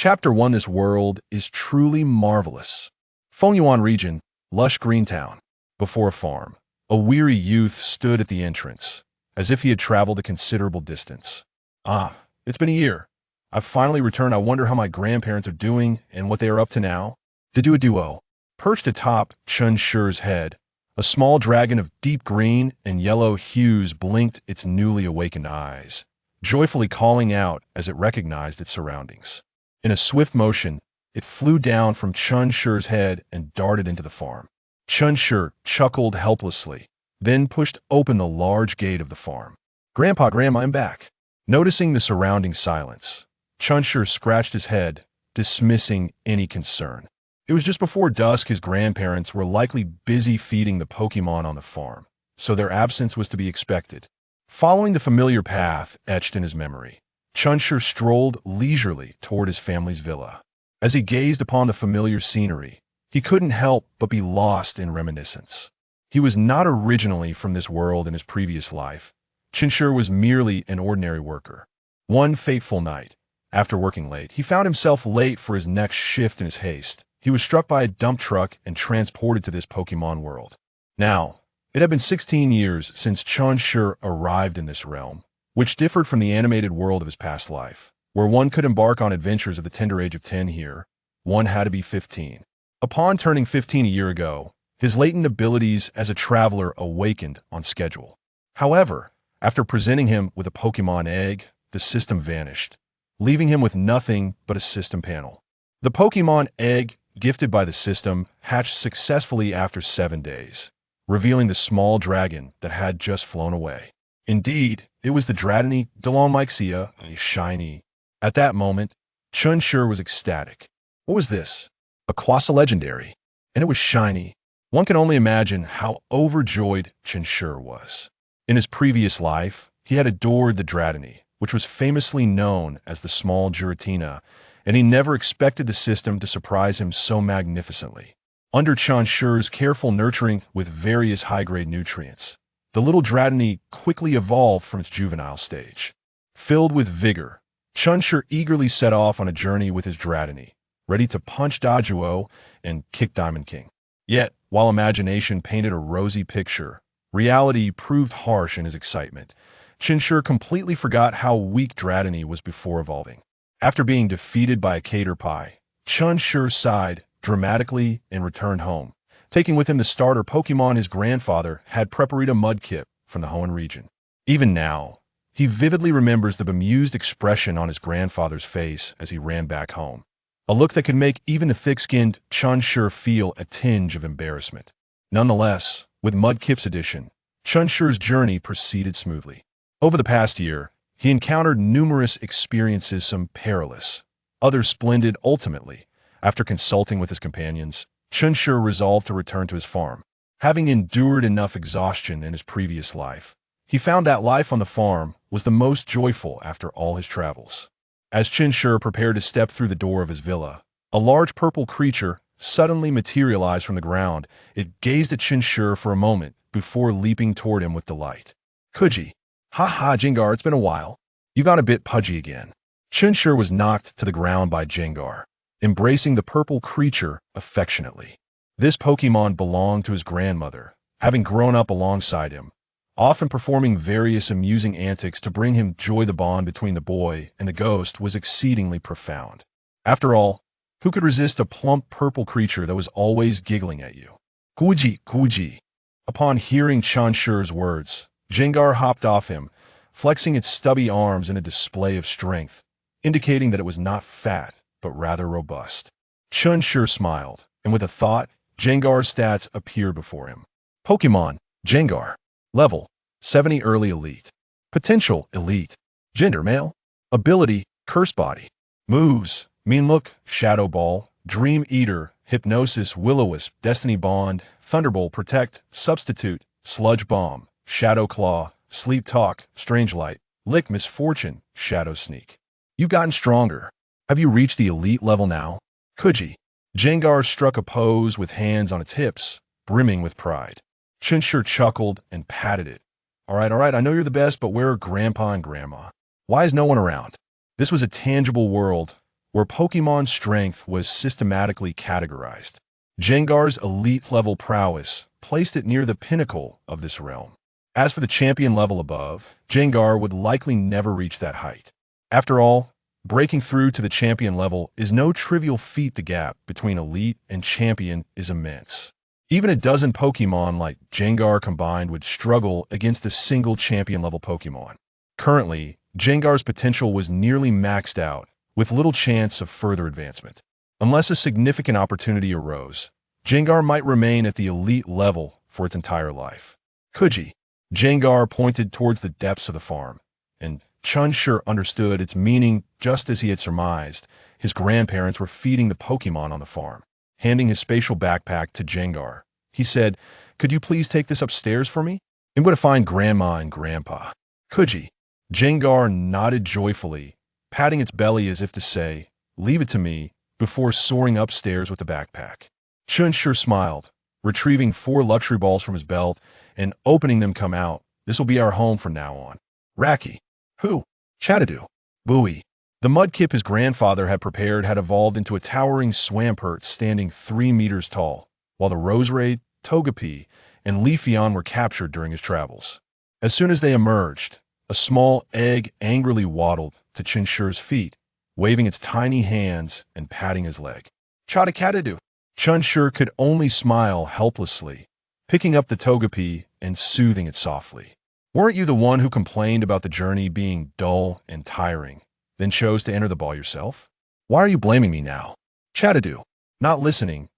Chapter 1. This world is truly marvelous. Fengyuan region, lush green town. Before a farm, a weary youth stood at the entrance, as if he had traveled a considerable distance. Ah, it's been a year. I've finally returned. I wonder how my grandparents are doing and what they are up to now. The duo. Perched atop Chen Shi's head, a small dragon of deep green and yellow hues blinked its newly awakened eyes, joyfully calling out as it recognized its surroundings. In a swift motion, it flew down from Chen Shi's head and darted into the farm. Chen Shi chuckled helplessly, then pushed open the large gate of the farm. "Grandpa, Grandma, I'm back." Noticing the surrounding silence, Chen Shi scratched his head, dismissing any concern. It was just before dusk. His grandparents were likely busy feeding the Pokémon on the farm, so their absence was to be expected. Following the familiar path etched in his memory, Chen Shi strolled leisurely toward his family's villa. As he gazed upon the familiar scenery, he couldn't help but be lost in reminiscence. He was not originally from this world in his previous life. Chen Shi was merely an ordinary worker. One fateful night, after working late, he found himself late for his next shift. In his haste, he was struck by a dump truck and transported to this Pokémon world. Now, it had been 16 years since Chen Shi arrived in this realm, which differed from the animated world of his past life, where one could embark on adventures at the tender age of 10. Here, one had to be 15. Upon turning 15 a year ago, his latent abilities as a traveler awakened on schedule. However, after presenting him with a Pokémon egg, the system vanished, leaving him with nothing but a system panel. The Pokémon egg, gifted by the system, hatched successfully after 7 days, revealing the small dragon that had just flown away. Indeed, it was the Dratini Delonmixia, a shiny. At that moment, Chen Shi was ecstatic. What was this? A quasi-legendary, and it was shiny. One can only imagine how overjoyed Chen Shi was. In his previous life, he had adored the Dratini, which was famously known as the small Giratina, and he never expected the system to surprise him so magnificently. Under Chen Shi's careful nurturing with various high-grade nutrients, the little Dratini quickly evolved from its juvenile stage. Filled with vigor, Chen Shi eagerly set off on a journey with his Dratini, ready to punch Dajuo and kick Diamond King. Yet, while imagination painted a rosy picture, reality proved harsh in his excitement. Chen Shi completely forgot how weak Dratini was before evolving. After being defeated by a Caterpie, Chen Shi sighed dramatically and returned home, taking with him the starter Pokémon his grandfather had prepared, a Mudkip from the Hoenn region. Even now, he vividly remembers the bemused expression on his grandfather's face as he ran back home, a look that could make even the thick-skinned Chen Shi feel a tinge of embarrassment. Nonetheless, with Mudkip's addition, Chen Shi's journey proceeded smoothly. Over the past year, he encountered numerous experiences, some perilous, others splendid. Ultimately, after consulting with his companions, Chen Shi resolved to return to his farm. Having endured enough exhaustion in his previous life, he found that life on the farm was the most joyful after all his travels. As Chen Shi prepared to step through the door of his villa, a large purple creature suddenly materialized from the ground. It gazed at Chen Shi for a moment before leaping toward him with delight. "Kuji. Ha ha, Jengar, it's been a while. You got a bit pudgy again." Chen Shi was knocked to the ground by Jengar, embracing the purple creature affectionately. This Pokémon belonged to his grandmother, having grown up alongside him, often performing various amusing antics to bring him joy. The bond between the boy and the ghost was exceedingly profound. After all, who could resist a plump purple creature that was always giggling at you? "Kuji, Kuji." Upon hearing Chen Shi's words, Jengar hopped off him, flexing its stubby arms in a display of strength, indicating that it was not fat, but rather robust. Chen Shi smiled, and with a thought, Jengar's stats appeared before him. Pokémon, Jengar. Level, 70 early elite. Potential, elite. Gender, male. Ability, curse body. Moves, mean look, shadow ball, dream eater, hypnosis, will-o-wisp, destiny bond, thunderbolt, protect, substitute, sludge bomb, shadow claw, sleep talk, strange light, lick, misfortune, shadow sneak. You've gotten stronger. Have you reached the elite level now? Kuji. Jengar struck a pose with hands on its hips, brimming with pride. Chen Shi chuckled and patted it. All right, I know you're the best, but where are Grandpa and Grandma? Why is no one around? This was a tangible world, where Pokémon strength was systematically categorized. Gengar's elite-level prowess placed it near the pinnacle of this realm. As for the champion level above, Gengar would likely never reach that height. After all, breaking through to the champion level is no trivial feat. The gap between elite and champion is immense. Even a dozen Pokémon like Gengar combined would struggle against a single champion-level Pokémon. Currently, Gengar's potential was nearly maxed out, with little chance of further advancement. Unless a significant opportunity arose, Gengar might remain at the elite level for its entire life. Could Gengar pointed towards the depths of the farm, and Chen Shi understood its meaning just as he had surmised. His grandparents were feeding the Pokémon on the farm. Handing his spatial backpack to Gengar, he said, "Could you please take this upstairs for me? I'm going to find Grandma and Grandpa." Could Gengar nodded joyfully, patting its belly as if to say, "Leave it to me," before soaring upstairs with the backpack. Chen Shi smiled, retrieving 4 luxury balls from his belt and opening them. "Come out. This will be our home from now on." Raki, who? Chatadoo, Bowie. The mudkip his grandfather had prepared had evolved into a towering Swampert standing 3 meters tall, while the Roserade, Togepi, and Leafeon were captured during his travels. As soon as they emerged, a small egg angrily waddled to Chen Shi's feet, waving its tiny hands and patting his leg. "Chatadoo." Chen Shi could only smile helplessly, picking up the Togepi and soothing it softly. "Weren't you the one who complained about the journey being dull and tiring, then chose to enter the ball yourself? Why are you blaming me now?" Chatadoo, not listening,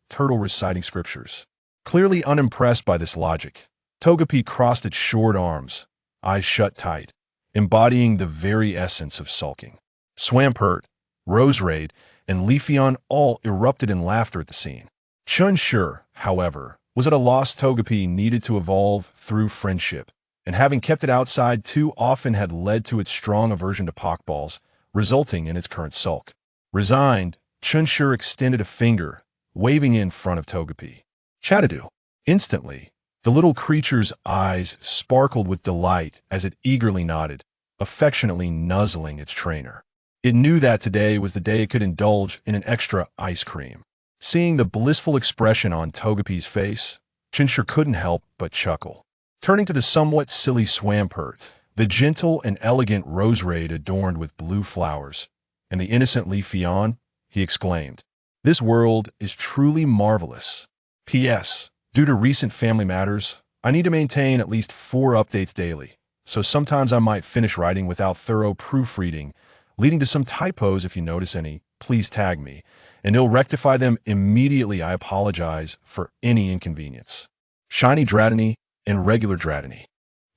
Turtle reciting scriptures. Clearly unimpressed by this logic, Togepi crossed its short arms, eyes shut tight, embodying the very essence of sulking. Swampert, Roserade, and Leafeon all erupted in laughter at the scene. Chen Shi, however, was at a loss. Togepi needed to evolve through friendship, and having kept it outside too often had led to its strong aversion to Pokeballs, resulting in its current sulk. Resigned, Chen Shi extended a finger, waving in front of Togepi. "Chatadoo." Instantly, the little creature's eyes sparkled with delight as it eagerly nodded, affectionately nuzzling its trainer. It knew that today was the day it could indulge in an extra ice cream. Seeing the blissful expression on Togepi's face, Chen Shi couldn't help but chuckle. Turning to the somewhat silly Swampert, the gentle and elegant Roserade adorned with blue flowers, and the innocent Leafeon, he exclaimed, "This world is truly marvelous. P.S. Due to recent family matters, I need to maintain at least 4 updates daily, so sometimes I might finish writing without thorough proofreading, leading to some typos. If you notice any, please tag me, and he'll rectify them immediately. I apologize for any inconvenience. Shiny Dratini and regular Dratini."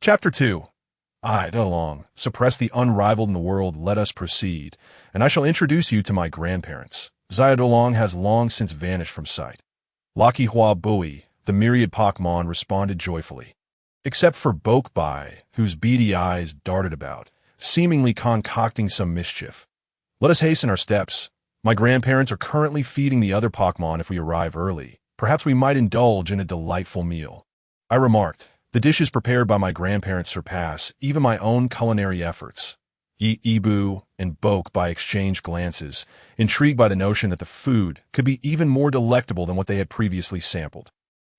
Chapter 2. Hydreigon, suppress the unrivaled in the world. Let us proceed, and I shall introduce you to my grandparents. Hydreigon has long since vanished from sight. Lakihua Bowie, the myriad Pokémon, responded joyfully. Except for Bokbai, whose beady eyes darted about, seemingly concocting some mischief. "Let us hasten our steps. My grandparents are currently feeding the other Pokémon. If we arrive early, perhaps we might indulge in a delightful meal," I remarked. "The dishes prepared by my grandparents surpass even my own culinary efforts." Ibu and Bokbai exchanged glances, intrigued by the notion that the food could be even more delectable than what they had previously sampled.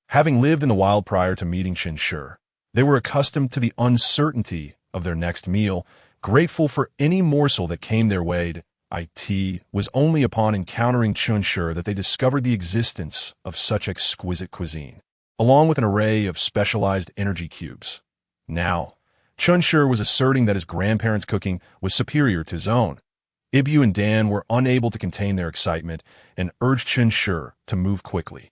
Having lived in the wild prior to meeting Chen Shi, they were accustomed to the uncertainty of their next meal, grateful for any morsel that came their way. It was only upon encountering Chen Shi that they discovered the existence of such exquisite cuisine, along with an array of specialized energy cubes. Now, Chen Shi was asserting that his grandparents' cooking was superior to his own. Ibu and Dan were unable to contain their excitement and urged Chen Shi to move quickly.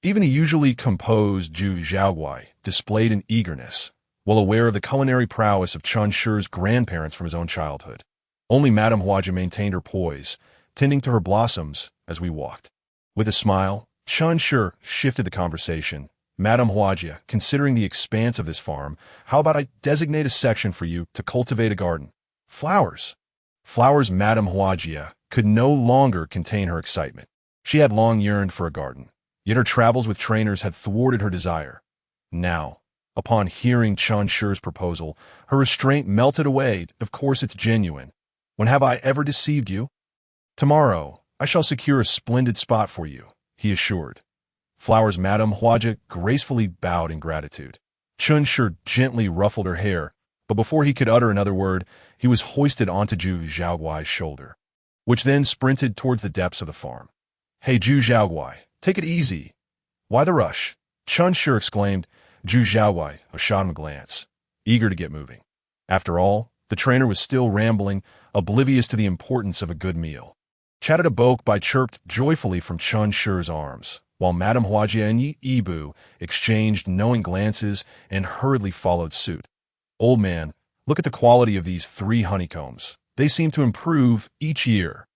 Even the usually composed Zhu Xiaoguai displayed an eagerness, well aware of the culinary prowess of Chen Shi's grandparents from his own childhood. Only Madame Huaji maintained her poise, tending to her blossoms as we walked. With a smile, Chen Shi shifted the conversation. "Madame Huaji, considering the expanse of this farm, how about I designate a section for you to cultivate a garden? Flowers." Flowers. Madame Huaji could no longer contain her excitement. She had long yearned for a garden, yet her travels with trainers had thwarted her desire. Now, upon hearing Chen Shi's proposal, her restraint melted away. "Of course it's genuine. When have I ever deceived you? Tomorrow, I shall secure a splendid spot for you, he assured. Flowers Madame Huaja gracefully bowed in gratitude. Chen Shi gently ruffled her hair, but before he could utter another word, he was hoisted onto Zhu Xiaoguai's shoulder, which then sprinted towards the depths of the farm. Hey, Zhu Xiaoguai, take it easy. Why the rush? Chen Shi exclaimed. Zhu Xiaoguai shot him a glance, eager to get moving. After all, the trainer was still rambling, oblivious to the importance of a good meal. Chatted a Bokbai chirped joyfully from Chen Shi's arms, while Madame Huajia and Yibu exchanged knowing glances and hurriedly followed suit. Old man, look at the quality of these 3 honeycombs. They seem to improve each year.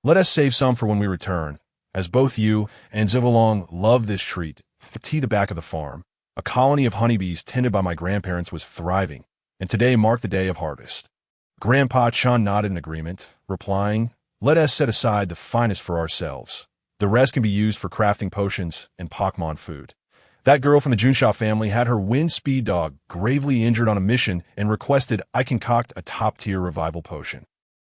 Let us save some for when we return, as both you and Zivolong love this treat. To the back of the farm, a colony of honeybees tended by my grandparents was thriving, and today marked the day of harvest. Grandpa Chen nodded in agreement, replying, let us set aside the finest for ourselves. The rest can be used for crafting potions and Pokémon food. That girl from the Junsha family had her wind speed dog gravely injured on a mission and requested I concoct a top-tier revival potion.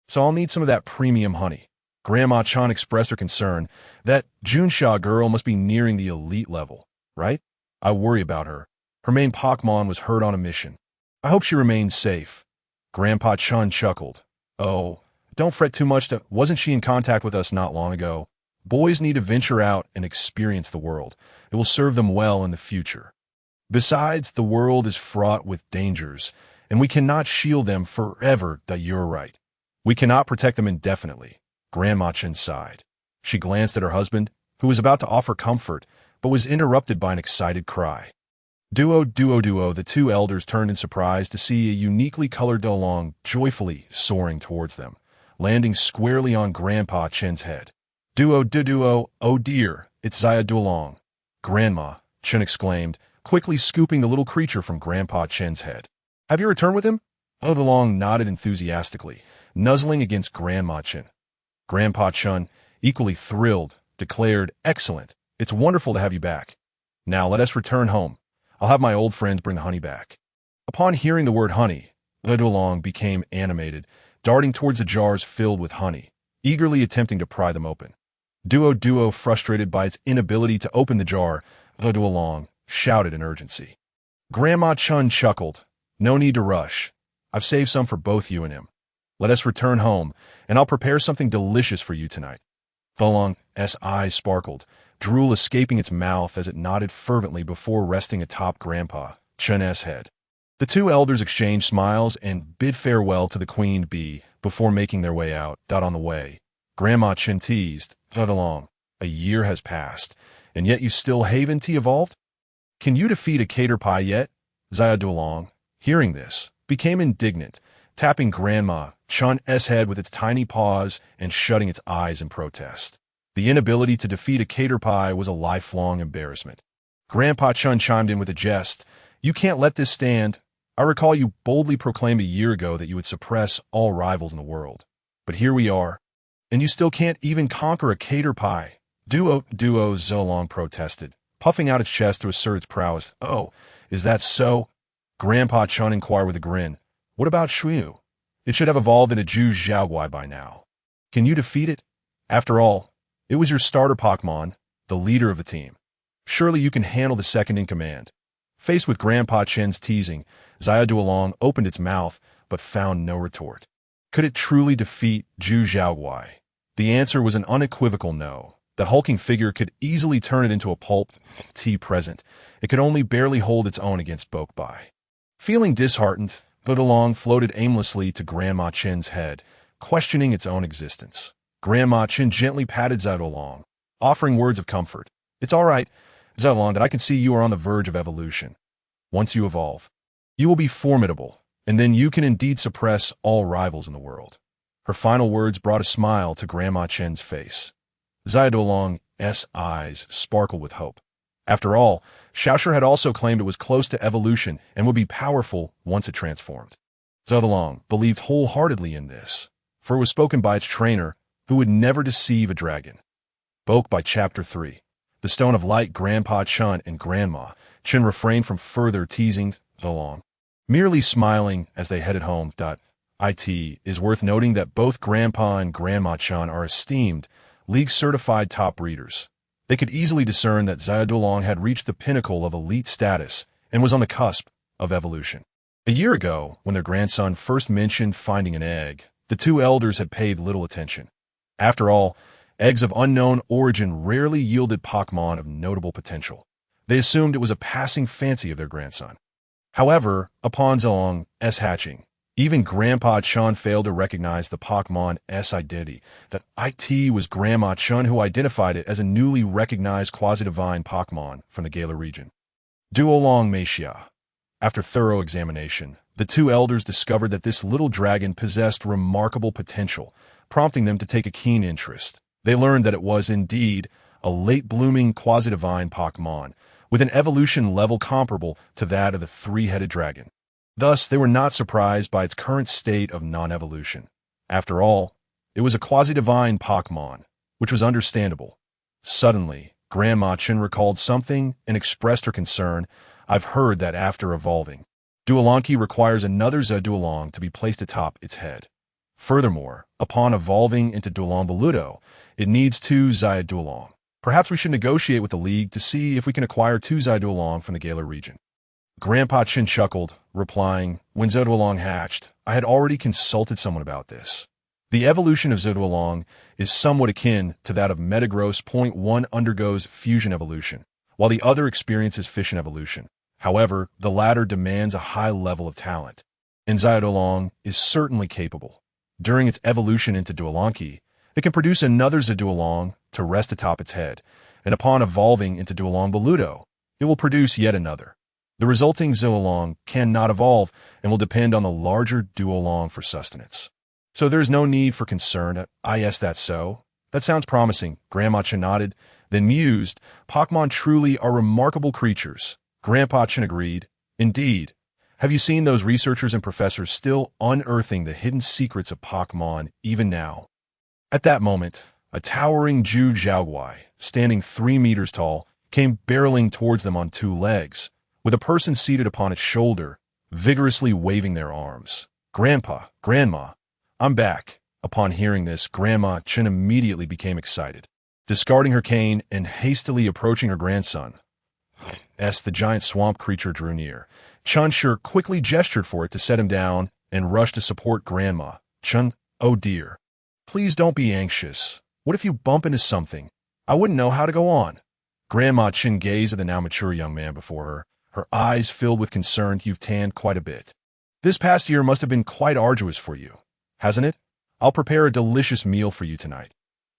So I'll need some of that premium honey. Grandma Chen expressed her concern. That Junsha girl must be nearing the elite level, right? I worry about her. Her main Pokémon was hurt on a mission. I hope she remains safe. Grandpa Chen chuckled. Oh, don't fret too much. Wasn't she in contact with us not long ago? Boys need to venture out and experience the world. It will serve them well in the future. Besides, the world is fraught with dangers, and we cannot shield them forever. You're right. We cannot protect them indefinitely. Grandma Chen sighed. She glanced at her husband, who was about to offer comfort, but was interrupted by an excited cry. Duo, duo, duo. The 2 elders turned in surprise to see a uniquely colored Dolong joyfully soaring towards them, landing squarely on Grandpa Chen's head. Duo, duo, oh dear, it's Zaya Dolong. Grandma, Chen exclaimed, quickly scooping the little creature from Grandpa Chen's head. Have you returned with him? Oh, Dolong nodded enthusiastically, nuzzling against Grandma Chen. Grandpa Chen, equally thrilled, declared, excellent. It's wonderful to have you back. Now let us return home. I'll have my old friends bring the honey back. Upon hearing the word honey, Dolong became animated, darting towards the jars filled with honey, eagerly attempting to pry them open. Duo, frustrated by its inability to open the jar, Dolong shouted in urgency. Grandma Chen chuckled. No need to rush. I've saved some for both you and him. Let us return home, and I'll prepare something delicious for you tonight. Dolong's eyes sparkled, drool escaping its mouth as it nodded fervently before resting atop Grandpa Chen's head. The 2 elders exchanged smiles and bid farewell to the queen bee before making their way out. On the way, Grandma Chen teased, Dolong, a year has passed, and yet you still haven't evolved? Can you defeat a Caterpie yet? Zaya Dolong, hearing this, became indignant, tapping Grandma Chen's head with its tiny paws and shutting its eyes in protest. The inability to defeat a Caterpie was a lifelong embarrassment. Grandpa Chen chimed in with a jest. You can't let this stand. I recall you boldly proclaimed a year ago that you would suppress all rivals in the world. But here we are, and you still can't even conquer a Caterpie. Duo, Zolong protested, puffing out its chest to assert its prowess. Oh, is that so? Grandpa Chen inquired with a grin. What about Shuyu? It should have evolved into Zhu Xiaoguai by now. Can you defeat it? After all, it was your starter Pokémon, the leader of the team. Surely you can handle the second in command. Faced with Grandpa Chen's teasing, Zaya Duolong opened its mouth, but found no retort. Could it truly defeat Zhu Xiaoguai? The answer was an unequivocal no. The hulking figure could easily turn it into a pulp tea present. It could only barely hold its own against Bokbai. Feeling disheartened, Duolong floated aimlessly to Grandma Chen's head, questioning its own existence. Grandma Chen gently patted Zaya Duolong, offering words of comfort. It's all right, Zaya Duolong, that I can see you are on the verge of evolution. Once you evolve, you will be formidable, and then you can indeed suppress all rivals in the world. Her final words brought a smile to Grandma Chen's face. Zaya Duolong's eyes sparkled with hope. After all, Xiaoshi had also claimed it was close to evolution and would be powerful once it transformed. Zaya Duolong believed wholeheartedly in this, for it was spoken by its trainer, who would never deceive a dragon. By Chapter 3. The Stone of Light. Grandpa Chen and Grandma Chen refrained from further teasing Duolong, merely smiling as they headed home. It is worth noting that both Grandpa and Grandma Chen are esteemed, league-certified top breeders. They could easily discern that Xiaodulong had reached the pinnacle of elite status and was on the cusp of evolution. A year ago, when their grandson first mentioned finding an egg, the two elders had paid little attention. After all, eggs of unknown origin rarely yielded Pokémon of notable potential. They assumed it was a passing fancy of their grandson. However, upon Zilong's hatching, even Grandpa Chen failed to recognize the Pokémon's identity, that it was Grandma Chen who identified it as a newly recognized quasi-divine Pokémon from the Galar region. Duolong Meishia. After thorough examination, the two elders discovered that this little dragon possessed remarkable potential, prompting them to take a keen interest. They learned that it was indeed a late-blooming quasi-divine Pokémon, with an evolution level comparable to that of the three-headed dragon. Thus, they were not surprised by its current state of non-evolution. After all, it was a quasi-divine Pokémon, which was understandable. Suddenly, Grandma Chen recalled something and expressed her concern. I've heard that after evolving, Duolonki requires another Xiaodulong to be placed atop its head. Furthermore, upon evolving into Duolong Baluto, it needs two Xiaodulong. Perhaps we should negotiate with the League to see if we can acquire two Xiaodulong from the Galar region. Grandpa Chen chuckled, replying, when Xiaodulong hatched, I had already consulted someone about this. The evolution of Xiaodulong is somewhat akin to that of Metagross. One undergoes fusion evolution, while the other experiences fission evolution. However, the latter demands a high level of talent, and Xiaodulong is certainly capable. During its evolution into Duolonki, it can produce another Xiaodulong to rest atop its head, and upon evolving into Duolong Baluto, it will produce yet another. The resulting Xiaodulong cannot evolve and will depend on the larger Duolong for sustenance. So there is no need for concern. That's so. That sounds promising, Grandma Chen nodded, then mused, Pokémon truly are remarkable creatures. Grandpa Chen agreed. Indeed. Have you seen those researchers and professors still unearthing the hidden secrets of Pokémon even now? At that moment, a towering Zhu Zhaoguai, standing 3 meters tall, came barreling towards them on 2 legs, with a person seated upon its shoulder, vigorously waving their arms. Grandpa, Grandma, I'm back. Upon hearing this, Grandma Chen immediately became excited. Discarding her cane and hastily approaching her grandson, as the giant swamp creature drew near, Chen Shi quickly gestured for it to set him down and rushed to support Grandma. Chen, oh dear. Please don't be anxious. What if you bump into something? I wouldn't know how to go on. Grandma Chen gazed at the now mature young man before her, her eyes filled with concern. You've tanned quite a bit. This past year must have been quite arduous for you, hasn't it? I'll prepare a delicious meal for you tonight.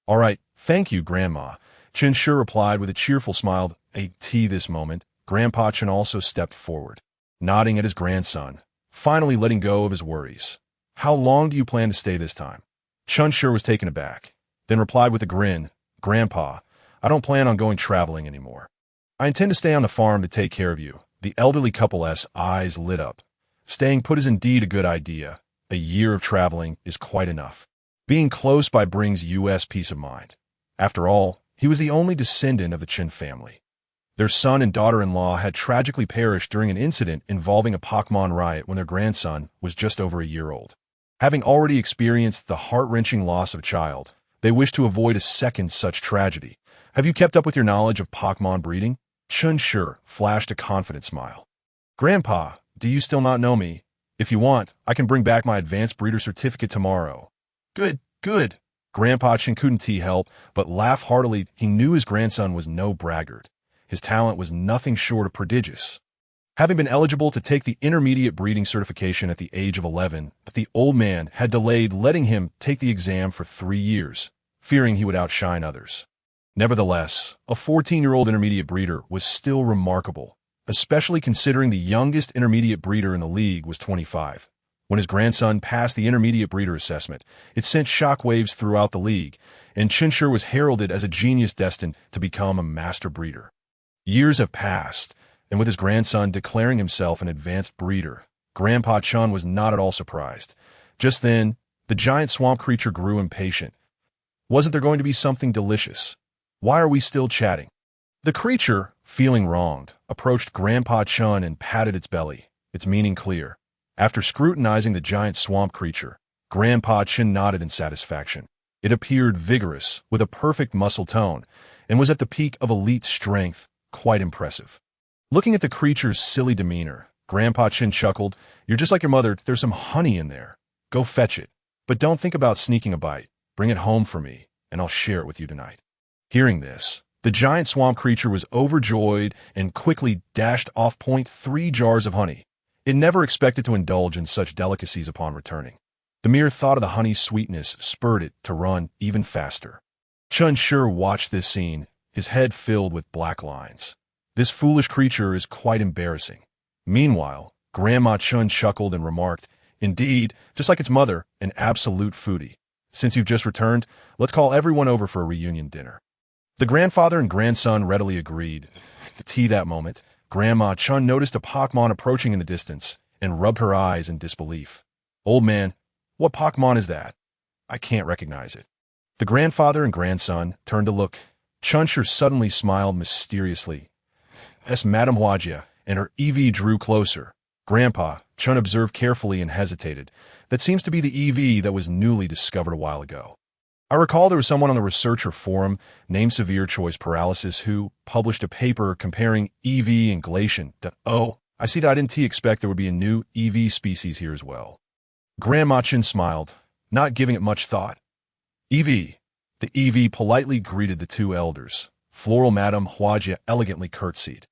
All right, thank you, Grandma. Chen Shi replied with a cheerful smile. This moment, Grandpa Chen also stepped forward, nodding at his grandson, finally letting go of his worries. How long do you plan to stay this time? Chen Shi was taken aback, then replied with a grin, Grandpa, I don't plan on going traveling anymore. I intend to stay on the farm to take care of you. The elderly couple's eyes lit up. Staying put is indeed a good idea. A year of traveling is quite enough. Being close by brings us peace of mind. After all, he was the only descendant of the Chen family. Their son and daughter-in-law had tragically perished during an incident involving a Pokémon riot when their grandson was just over a year old. Having already experienced the heart-wrenching loss of a child, they wished to avoid a second such tragedy. Have you kept up with your knowledge of Pokémon breeding? Chen Shi flashed a confident smile. Grandpa, do you still not know me? If you want, I can bring back my advanced breeder certificate tomorrow. Good, good. Grandpa Chen couldn't help but laugh heartily. He knew his grandson was no braggart. His talent was nothing short of prodigious. Having been eligible to take the intermediate breeding certification at the age of 11, the old man had delayed letting him take the exam for 3 years, fearing he would outshine others. Nevertheless, a 14-year-old intermediate breeder was still remarkable, especially considering the youngest intermediate breeder in the league was 25. When his grandson passed the intermediate breeder assessment, it sent shockwaves throughout the league, and Chen Shi was heralded as a genius destined to become a master breeder. Years have passed, and with his grandson declaring himself an advanced breeder, Grandpa Chen was not at all surprised. Just then, the giant swamp creature grew impatient. Wasn't there going to be something delicious? Why are we still chatting? The creature, feeling wronged, approached Grandpa Chen and patted its belly, its meaning clear. After scrutinizing the giant swamp creature, Grandpa Chen nodded in satisfaction. It appeared vigorous, with a perfect muscle tone, and was at the peak of elite strength, quite impressive. Looking at the creature's silly demeanor, Grandpa Chen chuckled, "You're just like your mother, there's some honey in there. Go fetch it. But don't think about sneaking a bite. Bring it home for me, and I'll share it with you tonight." Hearing this, the giant swamp creature was overjoyed and quickly dashed off 3 jars of honey. It never expected to indulge in such delicacies upon returning. The mere thought of the honey's sweetness spurred it to run even faster. Chen Shi watched this scene, his head filled with black lines. This foolish creature is quite embarrassing. Meanwhile, Grandma Chen chuckled and remarked, "Indeed, just like its mother, an absolute foodie. Since you've just returned, let's call everyone over for a reunion dinner." The grandfather and grandson readily agreed. That moment, Grandma Chen noticed a Pokémon approaching in the distance and rubbed her eyes in disbelief. "Old man, what Pokémon is that? I can't recognize it." The grandfather and grandson turned to look. Chen Shi suddenly smiled mysteriously. "Es Madame Huajia," and her EV drew closer. "Grandpa," Chen observed carefully and hesitated. "That seems to be the EV that was newly discovered a while ago. I recall there was someone on the researcher forum named Severe Choice Paralysis who published a paper comparing EV and Glacian. Oh, I see. I didn't expect there would be a new EV species here as well." Grandma Chen smiled, not giving it much thought. "EV." The EV politely greeted the two elders. Floral Madame Huajia elegantly curtsied.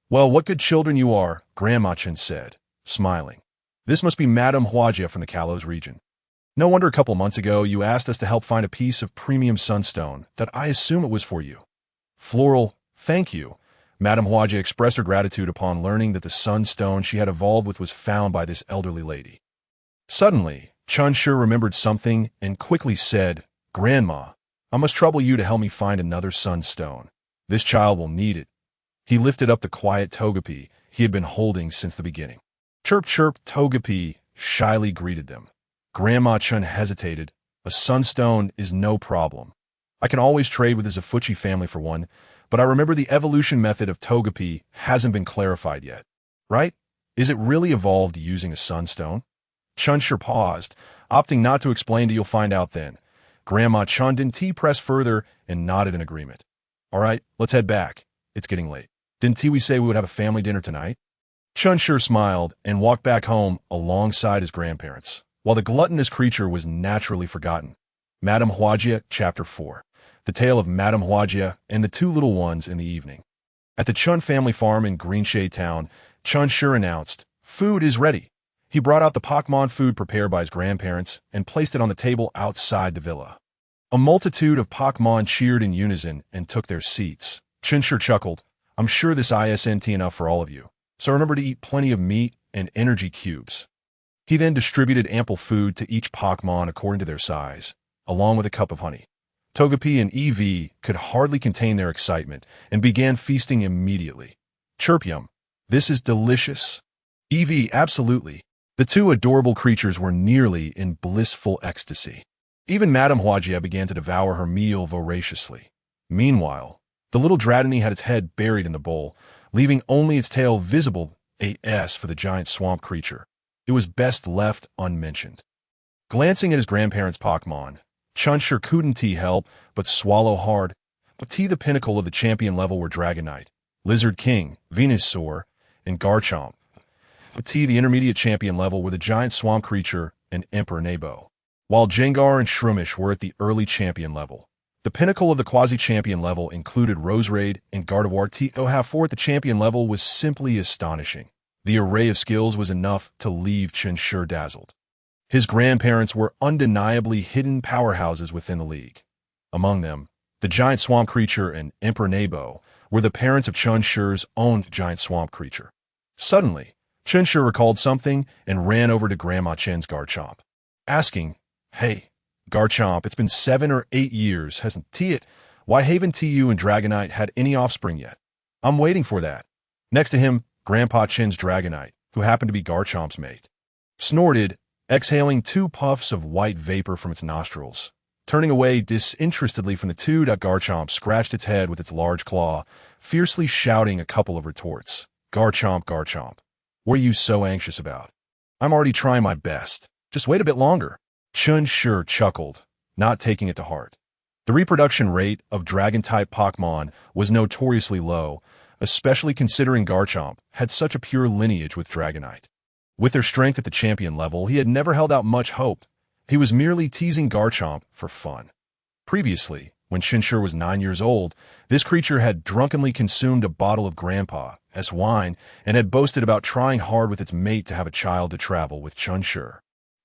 "Well, what good children you are," Grandma Chen said, smiling. "This must be Madame Huajia from the Kalos region. No wonder a couple months ago you asked us to help find a piece of premium sunstone that I assume it was for you." "Floral, thank you." Madame Huajia expressed her gratitude upon learning that the sunstone she had evolved with was found by this elderly lady. Suddenly, Chen Shi remembered something and quickly said, "Grandma, I must trouble you to help me find another sunstone. This child will need it." He lifted up the quiet Togepi he had been holding since the beginning. "Chirp, chirp," Togepi shyly greeted them. Grandma Chen hesitated. "A sunstone is no problem. I can always trade with the Zafuchi family for one, but I remember the evolution method of Togepi hasn't been clarified yet. Right? Is it really evolved using a sunstone?" Chen Shi paused, opting not to explain till you'll find out then. Grandma Chen didn't press further and nodded in agreement. "All right, let's head back. It's getting late. Didn't we say we would have a family dinner tonight?" Chen Shi smiled and walked back home alongside his grandparents, while the gluttonous creature was naturally forgotten. Madame Huajia, Chapter 4. The Tale of Madame Huajia and the Two Little Ones in the Evening. At the Chen family farm in Greenshade Town, Chen Shi announced, "Food is ready." He brought out the Pokémon food prepared by his grandparents and placed it on the table outside the villa. A multitude of Pokémon cheered in unison and took their seats. Chen Shi chuckled, "I'm sure this isn't enough for all of you, so remember to eat plenty of meat and energy cubes." He then distributed ample food to each Pokémon according to their size, along with a cup of honey. Togepi and EV could hardly contain their excitement and began feasting immediately. "Chirpium, this is delicious." "EV, absolutely." The two adorable creatures were nearly in blissful ecstasy. Even Madame Huajia began to devour her meal voraciously. Meanwhile, the little Dratini had its head buried in the bowl, leaving only its tail visible, as for the giant swamp creature. It was best left unmentioned. Glancing at his grandparents' Pokémon, Chen Shi couldn't help but swallow hard. The pinnacle of the champion level were Dragonite, Lizard King, Venusaur, and Garchomp. The intermediate champion level were the giant swamp creature and Emperor Nebo, while Jengar and Shroomish were at the early champion level. The pinnacle of the quasi-champion level included Roserade and Gardevoir. To at the champion level was simply astonishing. The array of skills was enough to leave Chen Shi dazzled. His grandparents were undeniably hidden powerhouses within the league. Among them, the giant swamp creature and Emperor Nebo were the parents of Chen Shi's own giant swamp creature. Suddenly, Chen Shi recalled something and ran over to Grandma Chen's Garchomp, asking, "Hey, Garchomp, it's been 7 or 8 years, hasn't it? Why haven't you and Dragonite had any offspring yet? I'm waiting for that." Next to him, Grandpa Chen's Dragonite, who happened to be Garchomp's mate, snorted, exhaling 2 puffs of white vapor from its nostrils. Turning away disinterestedly from the two, Garchomp scratched its head with its large claw, fiercely shouting a couple of retorts. "Garchomp, Garchomp, what are you so anxious about?" I'm already trying my best. Just wait a bit longer. Chen Shi chuckled, not taking it to heart. The reproduction rate of dragon-type Pokémon was notoriously low, especially considering Garchomp had such a pure lineage with Dragonite. With their strength at the champion level, he had never held out much hope. He was merely teasing Garchomp for fun. Previously, when Chen Shi was 9 years old, this creature had drunkenly consumed a bottle of Grandpa as wine and had boasted about trying hard with its mate to have a child to travel with Chen Shi.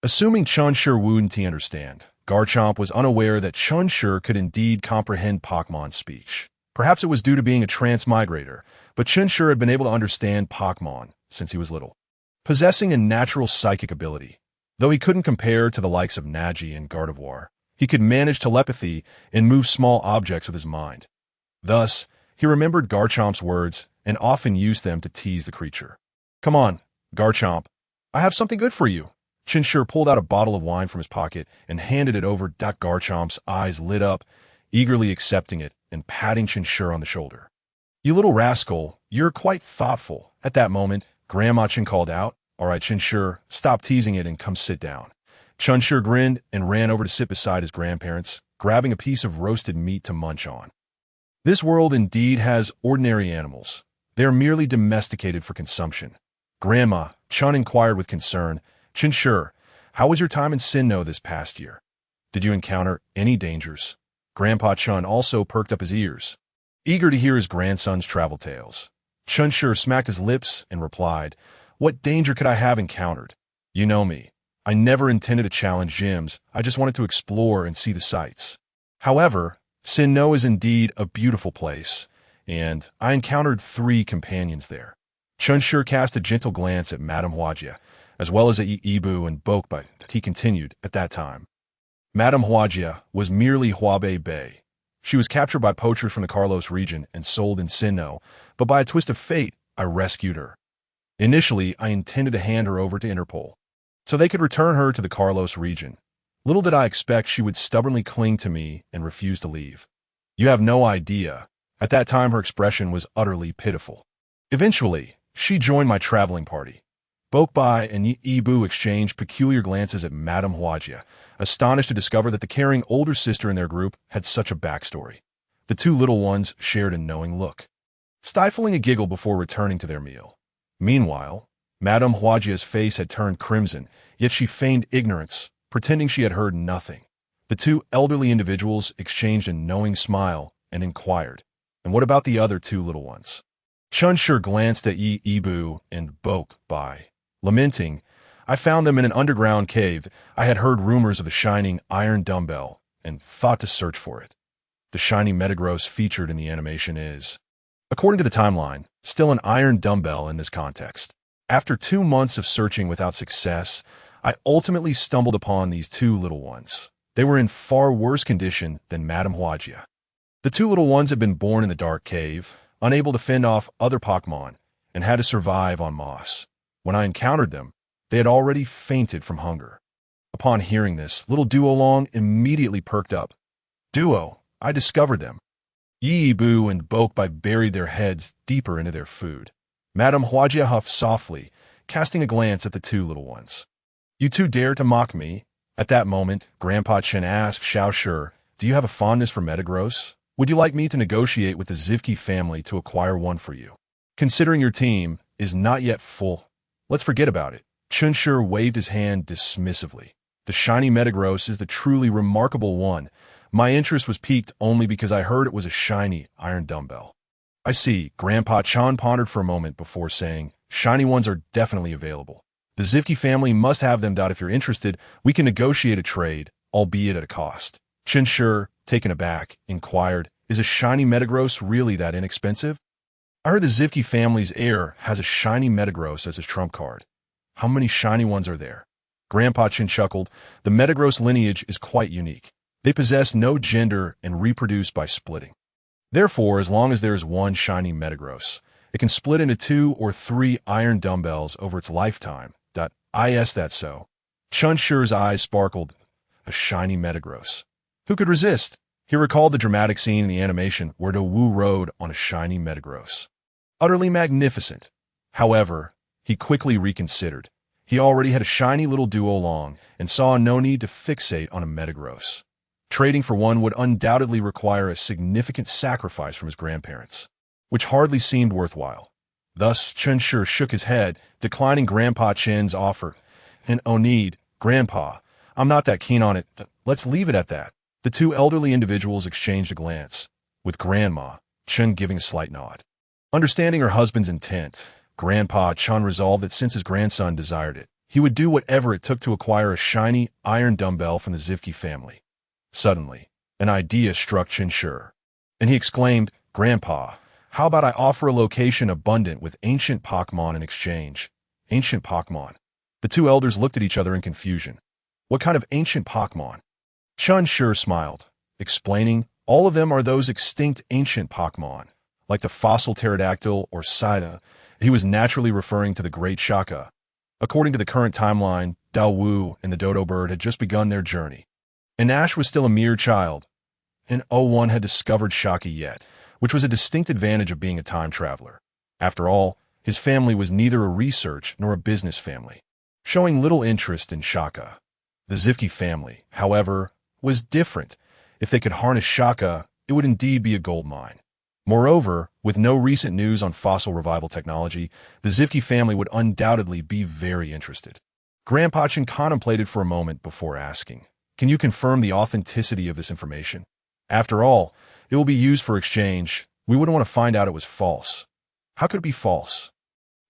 Assuming Chen Shi wouldn't understand, Garchomp was unaware that Chen Shi could indeed comprehend Pokémon speech. Perhaps it was due to being a transmigrator, but Chen Shi had been able to understand Pokémon since he was little. Possessing a natural psychic ability, though he couldn't compare to the likes of Nagi and Gardevoir, he could manage telepathy and move small objects with his mind. Thus, he remembered Garchomp's words and often used them to tease the creature. "Come on, Garchomp, I have something good for you." Chen Shi pulled out a bottle of wine from his pocket and handed it over. Garchomp's eyes lit up, eagerly accepting it and patting Chen Shi on the shoulder. "You little rascal, you're quite thoughtful." At that moment, Grandma Chen called out, "All right, Chen Shi, stop teasing it and come sit down." Chen Shi grinned and ran over to sit beside his grandparents, grabbing a piece of roasted meat to munch on. This world indeed has ordinary animals. They are merely domesticated for consumption. Grandma Chen inquired with concern, "Chen Shi, how was your time in Sinnoh this past year? Did you encounter any dangers?" Grandpa Chen also perked up his ears, eager to hear his grandson's travel tales. Chen Shi smacked his lips and replied, "What danger could I have encountered? You know me. I never intended to challenge gyms. I just wanted to explore and see the sights. However, Sinnoh is indeed a beautiful place, and I encountered 3 companions there." Chen Shi cast a gentle glance at Madame Huajia, as well as at Ibu and Bokbai. He continued, "At that time, Madame Huajia was merely Huabei Bei. She was captured by poachers from the Carlos region and sold in Sinnoh, but by a twist of fate, I rescued her. Initially, I intended to hand her over to Interpol, so they could return her to the Carlos region. Little did I expect she would stubbornly cling to me and refuse to leave. You have no idea. At that time, her expression was utterly pitiful. Eventually, she joined my traveling party." Bokbai and Ibu exchanged peculiar glances at Madame Huajia, astonished to discover that the caring older sister in their group had such a backstory. The 2 little ones shared a knowing look, stifling a giggle before returning to their meal. Meanwhile, Madame Huajia's face had turned crimson, yet she feigned ignorance, pretending she had heard nothing. The 2 elderly individuals exchanged a knowing smile and inquired, "And what about the other 2 little ones?" Chen Shi glanced at Ibu and Bokbai, lamenting, "I found them in an underground cave. I had heard rumors of the shining iron dumbbell and thought to search for it." The shiny Metagross featured in the animation is, according to the timeline, still an iron dumbbell in this context. After 2 months of searching without success, I ultimately stumbled upon these 2 little ones. They were in far worse condition than Madame Huajia. The 2 little ones had been born in the dark cave, unable to fend off other Pokémon, and had to survive on moss. When I encountered them, they had already fainted from hunger. Upon hearing this, little Duolong immediately perked up. "Duo, I discovered them." Yibu and Bokbai buried their heads deeper into their food. Madame Huajia huffed softly, casting a glance at the 2 little ones. "You 2 dare to mock me?" At that moment, Grandpa Chen asked Xiao Shi, "Do you have a fondness for Metagross? Would you like me to negotiate with the Zivki family to acquire one for you? Considering your team is not yet full, let's forget about it." Chen Shi waved his hand dismissively. "The shiny Metagross is the truly remarkable one. My interest was piqued only because I heard it was a shiny iron dumbbell." "I see." Grandpa Chen pondered for a moment before saying, "Shiny ones are definitely available. The Zivki family must have them. If you're interested, we can negotiate a trade, albeit at a cost." Chen Shi, taken aback, inquired, "Is a shiny Metagross really that inexpensive? I heard the Zivki family's heir has a shiny Metagross as his trump card. How many shiny ones are there?" Grandpa Chen chuckled. "The Metagross lineage is quite unique. They possess no gender and reproduce by splitting. Therefore, as long as there is one shiny Metagross, it can split into 2 or 3 iron dumbbells over its lifetime. Is that so?" Chen Shi's eyes sparkled. A shiny Metagross. Who could resist? He recalled the dramatic scene in the animation where Do Wu rode on a shiny Metagross. Utterly magnificent. However, he quickly reconsidered. He already had a shiny little Duolong and saw no need to fixate on a Metagross. Trading for one would undoubtedly require a significant sacrifice from his grandparents, which hardly seemed worthwhile. Thus, Chen Shi shook his head, declining Grandpa Chen's offer. And oh need, Grandpa, I'm not that keen on it. Let's leave it at that. The two elderly individuals exchanged a glance, with Grandma Chen giving a slight nod. Understanding her husband's intent, Grandpa Chen resolved that since his grandson desired it, he would do whatever it took to acquire a shiny iron dumbbell from the Zivki family. Suddenly, an idea struck Chen Shi, and he exclaimed, Grandpa, how about I offer a location abundant with ancient Pokémon in exchange? Ancient Pokémon. The two elders looked at each other in confusion. What kind of ancient Pokémon? Chen Shi smiled, explaining, all of them are those extinct ancient Pokémon, like the fossil pterodactyl or Scytha. He was naturally referring to the Great Shaka. According to the current timeline, Dao Wu and the dodo bird had just begun their journey. And Ash was still a mere child, and no one had discovered Shaka yet, which was a distinct advantage of being a time traveler. After all, his family was neither a research nor a business family, showing little interest in Shaka. The Zivki family, however, was different. If they could harness Shaka, it would indeed be a gold mine. Moreover, with no recent news on fossil revival technology, the Zivki family would undoubtedly be very interested. Grandpa Chen contemplated for a moment before asking, can you confirm the authenticity of this information? After all, it will be used for exchange. We wouldn't want to find out it was false. How could it be false?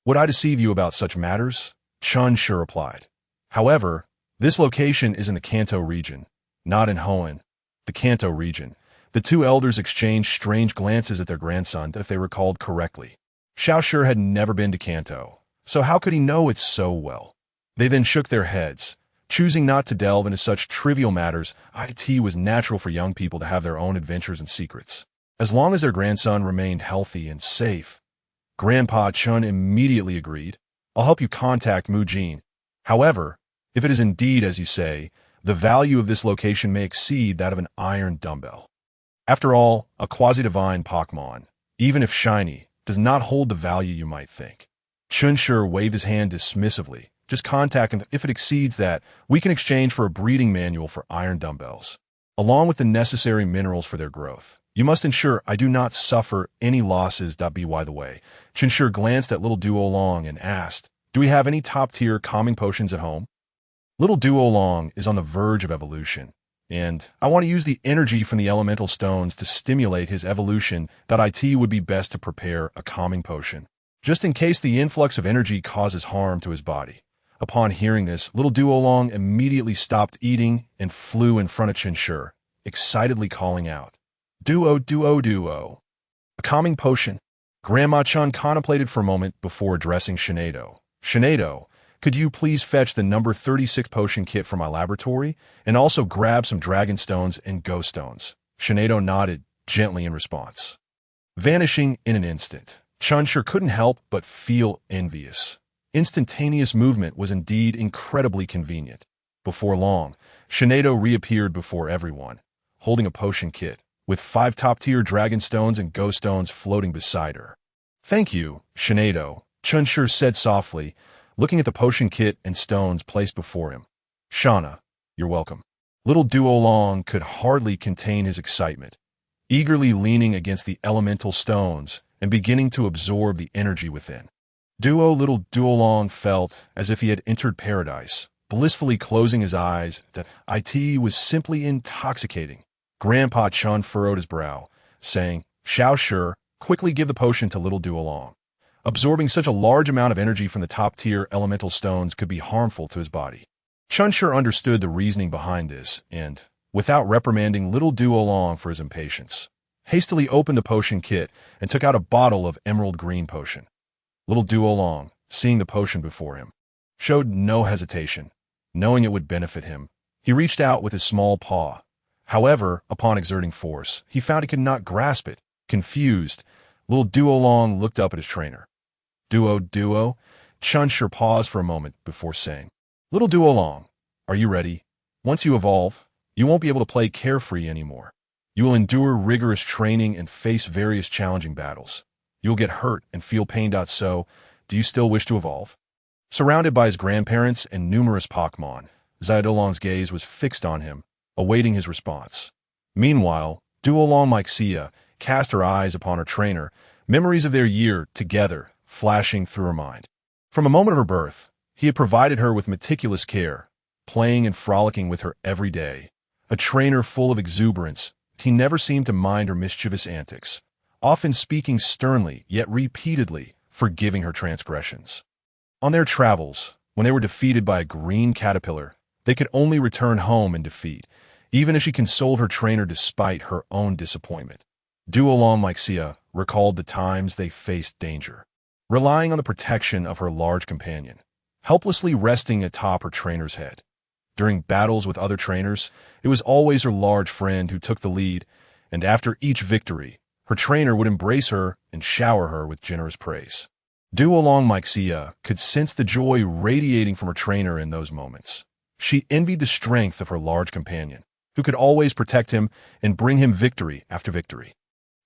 Would I deceive you about such matters? Chen Shi replied. However, this location is in the Kanto region, not in Hoenn. The Kanto region. The two elders exchanged strange glances at their grandson, if they recalled correctly. Xiao Shi had never been to Kanto, so how could he know it so well? They then shook their heads, choosing not to delve into such trivial matters. It was natural for young people to have their own adventures and secrets, as long as their grandson remained healthy and safe. Grandpa Chen immediately agreed. I'll help you contact Mu Jin. However, if it is indeed as you say, the value of this location may exceed that of an iron dumbbell. After all, a quasi-divine Pokémon, even if shiny, does not hold the value you might think. Chen Shi waved his hand dismissively. Just contact him. If it exceeds that, we can exchange for a breeding manual for iron dumbbells, along with the necessary minerals for their growth. You must ensure I do not suffer any losses. By the way, Chen Shi glanced at little Duolong and asked, do we have any top-tier calming potions at home? Little Duolong is on the verge of evolution, and I want to use the energy from the elemental stones to stimulate his evolution. It would be best to prepare a calming potion, just in case the influx of energy causes harm to his body. Upon hearing this, little Duolong immediately stopped eating and flew in front of Chen Shi, excitedly calling out, Duo, Duo, Duo. A calming potion. Grandma Chen contemplated for a moment before addressing Shinado. Shinado, could you please fetch the number 36 potion kit from my laboratory, and also grab some dragon stones and ghost stones? Shinado nodded gently in response. Vanishing in an instant, Chen Shi couldn't help but feel envious. Instantaneous movement was indeed incredibly convenient. Before long, Shinado reappeared before everyone, holding a potion kit, with 5 top-tier dragon stones and ghost stones floating beside her. Thank you, Shinado, Chen Shi said softly, looking at the potion kit and stones placed before him. Shauna, you're welcome. Little Duolong could hardly contain his excitement, eagerly leaning against the elemental stones and beginning to absorb the energy within. Little Duolong felt as if he had entered paradise, blissfully closing his eyes. That it was simply intoxicating. Grandpa Chen furrowed his brow, saying, Xiao Shi, quickly give the potion to little Duolong. Absorbing such a large amount of energy from the top-tier elemental stones could be harmful to his body. Chen Shi understood the reasoning behind this and, without reprimanding little Duolong for his impatience, hastily opened the potion kit and took out a bottle of emerald green potion. Little Duolong, seeing the potion before him, showed no hesitation. Knowing it would benefit him, he reached out with his small paw. However, upon exerting force, he found he could not grasp it. Confused, little Duolong looked up at his trainer. Duo. Chen Shi paused for a moment before saying, Little Duolong, are you ready? Once you evolve, you won't be able to play carefree anymore. You will endure rigorous training and face various challenging battles. You will get hurt and feel pain. So, do you still wish to evolve? Surrounded by his grandparents and numerous Pokémon, Xiaodolong's gaze was fixed on him, awaiting his response. Meanwhile, Duolong Myxia cast her eyes upon her trainer, memories of their year together flashing through her mind. From a moment of her birth, he had provided her with meticulous care, playing and frolicking with her every day. A trainer full of exuberance, he never seemed to mind her mischievous antics, often speaking sternly yet repeatedly forgiving her transgressions. On their travels, when they were defeated by a green caterpillar, they could only return home in defeat, even as she consoled her trainer despite her own disappointment. Duolong Myxia recalled the times they faced danger, relying on the protection of her large companion, helplessly resting atop her trainer's head. During battles with other trainers, it was always her large friend who took the lead, and after each victory, her trainer would embrace her and shower her with generous praise. Duolong Myxia could sense the joy radiating from her trainer in those moments. She envied the strength of her large companion, who could always protect him and bring him victory after victory.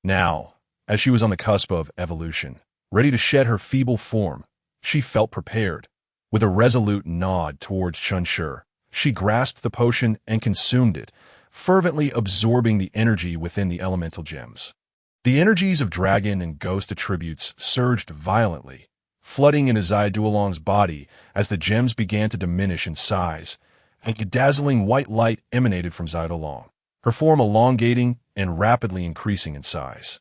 Now, as she was on the cusp of evolution, ready to shed her feeble form, she felt prepared. With a resolute nod towards Chen Shi, she grasped the potion and consumed it, fervently absorbing the energy within the elemental gems. The energies of dragon and ghost attributes surged violently, flooding into Xiaodolong's body as the gems began to diminish in size, and a dazzling white light emanated from Xiaodolong, her form elongating and rapidly increasing in size.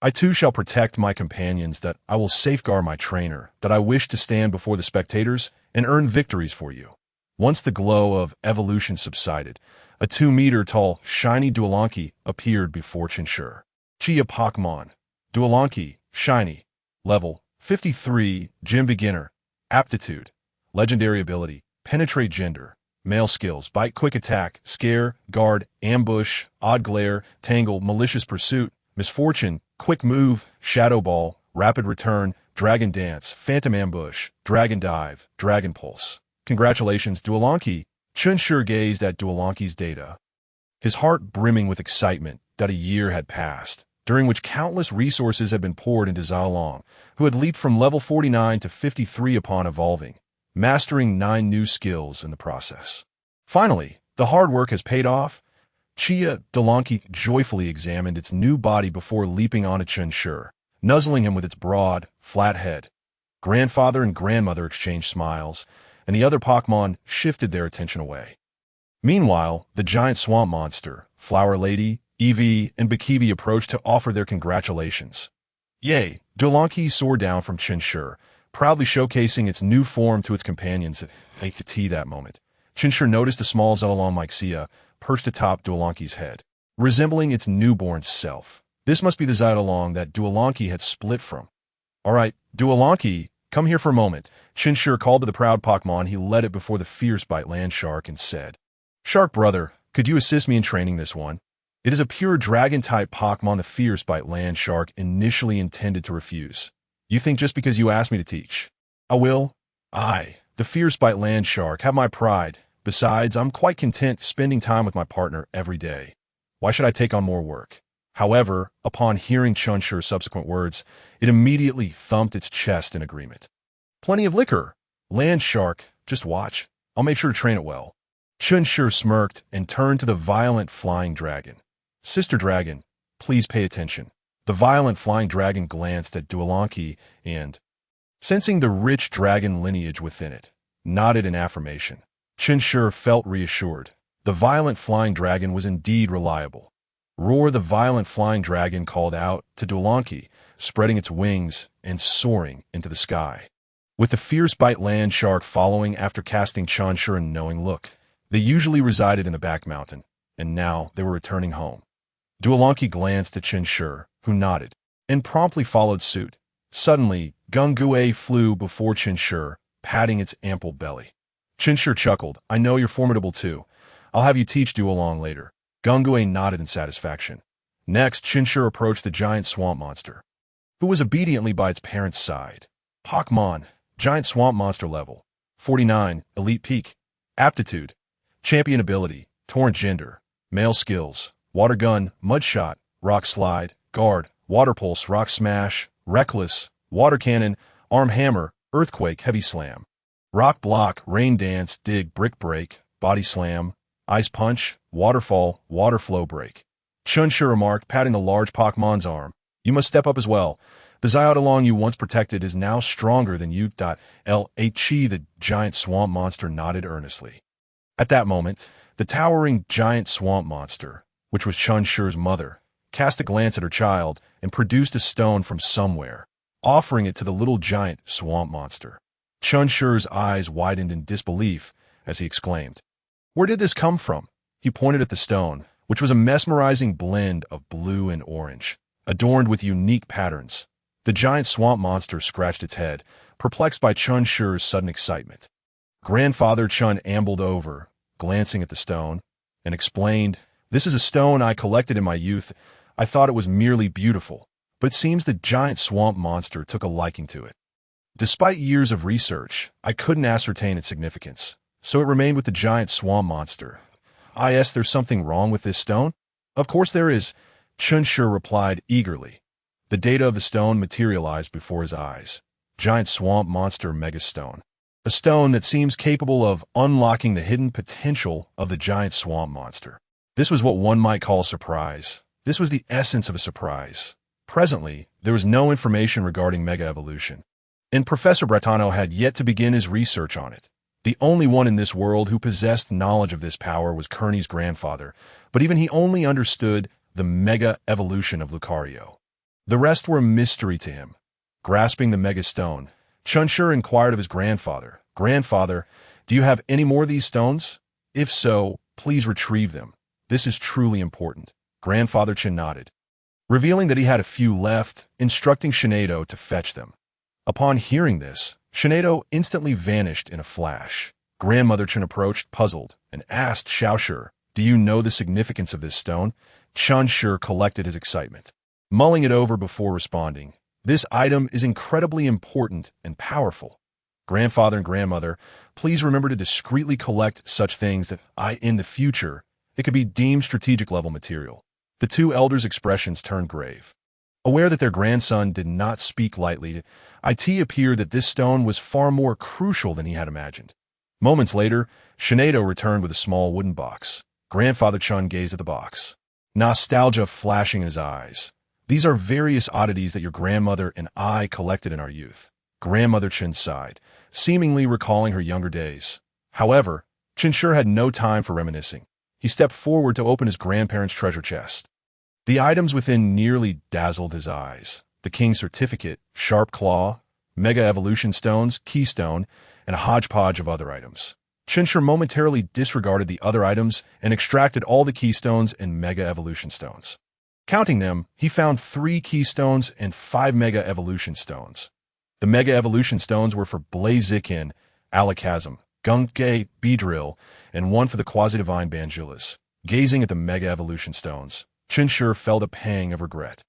I too shall protect my companions, that I will safeguard my trainer, that I wish to stand before the spectators and earn victories for you. Once the glow of evolution subsided, a 2-meter-tall, shiny Duolonki appeared before Chen Shi. Chia Pokémon, Duolonki, Shiny, Level 53, Gym Beginner, Aptitude, Legendary Ability, Penetrate Gender, Male Skills, Bite, Quick Attack, Scare, Guard, Ambush, Odd Glare, Tangle, Malicious Pursuit, Misfortune, Quick Move, Shadow Ball, Rapid Return, Dragon Dance, Phantom Ambush, Dragon Dive, Dragon Pulse. Congratulations, Duolonki. Chen Shi gazed at Duolonki's data, his heart brimming with excitement that a year had passed, during which countless resources had been poured into Xiaolong, who had leaped from level 49 to 53 upon evolving, mastering 9 new skills in the process. Finally, the hard work has paid off. Chia Duolonki joyfully examined its new body before leaping onto Chen Shi, nuzzling him with its broad, flat head. Grandfather and grandmother exchanged smiles, and the other Pokémon shifted their attention away. Meanwhile, the giant swamp monster, Flower Lady, Eevee, and Bikibi approached to offer their congratulations. Yay! Duolonki soared down from Chen Shi, proudly showcasing its new form to its companions at the tea that moment. Chen Shi noticed a small Xiaodolong Myxia perched atop Duolonki's head, resembling its newborn self. This must be the Xiaodolong that Duolonki had split from. All right, Duolonki, come here for a moment. Chen Shi called to the proud Pokémon. He led it before the fierce bite land shark and said, Shark brother, could you assist me in training this one? It is a pure dragon-type Pokémon the fierce bite land shark initially intended to refuse. You think just because you asked me to teach? I will? I, the fierce bite land shark, have my pride. Besides, I'm quite content spending time with my partner every day. Why should I take on more work? However, upon hearing Chen Shi's subsequent words, it immediately thumped its chest in agreement. Plenty of liquor. Land shark, just watch. I'll make sure to train it well. Chen Shi smirked and turned to the violent flying dragon. Sister dragon, please pay attention. The violent flying dragon glanced at Duolonki and, sensing the rich dragon lineage within it, nodded in affirmation. Chen Shi felt reassured. The violent flying dragon was indeed reliable. Roar! The violent flying dragon called out to Duolonki, spreading its wings and soaring into the sky. With the fierce bite land shark following after casting Chen Shi a knowing look. They usually resided in the back mountain, and now they were returning home. Duolonki glanced at Chen Shi, who nodded, and promptly followed suit. Suddenly, Gungue flew before Chen Shi, patting its ample belly. Chen Shi chuckled, I know you're formidable too. I'll have you teach Duolong later. Gungue nodded in satisfaction. Next, Chen Shi approached the giant swamp monster, who was obediently by its parent's side. Pokémon, giant swamp monster level, 49, elite peak, aptitude, champion ability, torrent gender, male skills, water gun, mud shot, rock slide, guard, water pulse, rock smash, reckless, water cannon, arm hammer, earthquake, heavy slam. Rock block, rain dance, dig, brick break, body slam, ice punch, waterfall, water flow break. Chen Shi remarked, patting the large Pokemon's arm. You must step up as well. The Zyodalong you once protected is now stronger than you. Chi, the giant swamp monster, nodded earnestly. At that moment, the towering giant swamp monster, which was Chen Shi's mother, cast a glance at her child and produced a stone from somewhere, offering it to the little giant swamp monster. Chen Shi's eyes widened in disbelief as he exclaimed, "Where did this come from?" He pointed at the stone, which was a mesmerizing blend of blue and orange, adorned with unique patterns. The giant swamp monster scratched its head, perplexed by Chen Shi's sudden excitement. Grandfather Chen ambled over, glancing at the stone, and explained, "This is a stone I collected in my youth. I thought it was merely beautiful, but it seems the giant swamp monster took a liking to it. Despite years of research, I couldn't ascertain its significance, so it remained with the giant swamp monster. There's something wrong with this stone?" "Of course there is," Chen Shi replied eagerly. The data of the stone materialized before his eyes. Giant swamp monster megastone. A stone that seems capable of unlocking the hidden potential of the giant swamp monster. This was what one might call surprise. This was the essence of a surprise. Presently, there was no information regarding mega evolution, and Professor Bretano had yet to begin his research on it. The only one in this world who possessed knowledge of this power was Kearney's grandfather, but even he only understood the mega evolution of Lucario. The rest were a mystery to him. Grasping the mega stone, Chen Shi inquired of his grandfather, "Grandfather, do you have any more of these stones? If so, please retrieve them. This is truly important." Grandfather Chen nodded, revealing that he had a few left, instructing Shinedo to fetch them. Upon hearing this, Shinedo instantly vanished in a flash. Grandmother Chen approached, puzzled, and asked Xiaoshi, "Do you know the significance of this stone?" Chen Shi collected his excitement, mulling it over before responding. "This item is incredibly important and powerful. Grandfather and grandmother, please remember to discreetly collect such things that in the future, it could be deemed strategic level material." The two elders' expressions turned grave. Aware that their grandson did not speak lightly, it appeared that this stone was far more crucial than he had imagined. Moments later, Shinedo returned with a small wooden box. Grandfather Chen gazed at the box, nostalgia flashing in his eyes. "These are various oddities that your grandmother and I collected in our youth." Grandmother Chen sighed, seemingly recalling her younger days. However, Chen Shi had no time for reminiscing. He stepped forward to open his grandparents' treasure chest. The items within nearly dazzled his eyes. The King's Certificate, Sharp Claw, Mega Evolution Stones, Keystone, and a hodgepodge of other items. Chen Shi momentarily disregarded the other items and extracted all the Keystones and Mega Evolution Stones. Counting them, he found 3 Keystones and 5 Mega Evolution Stones. The Mega Evolution Stones were for Blaziken, Alakazam, Gunke, Beedrill, and one for the Quasi-Divine Banjulas. Gazing at the Mega Evolution Stones, Chen Shi felt a pang of regret,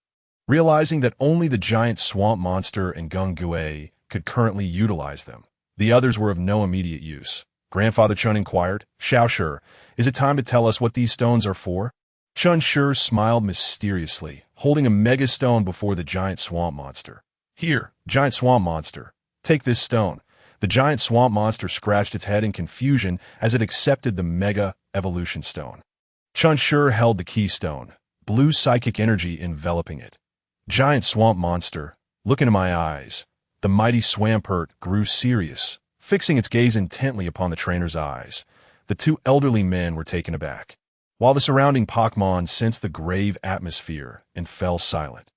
realizing that only the giant swamp monster and Gungue could currently utilize them. The others were of no immediate use. Grandfather Chen inquired, "Xiaoshi, is it time to tell us what these stones are for?" Chen Shi smiled mysteriously, holding a mega stone before the giant swamp monster. "Here, giant swamp monster, take this stone." The giant swamp monster scratched its head in confusion as it accepted the Mega Evolution Stone. Chen Shi held the keystone, blue psychic energy enveloping it. "Giant swamp monster, look into my eyes." The mighty Swampert grew serious, fixing its gaze intently upon the trainer's eyes. The two elderly men were taken aback, while the surrounding Pokémon sensed the grave atmosphere and fell silent.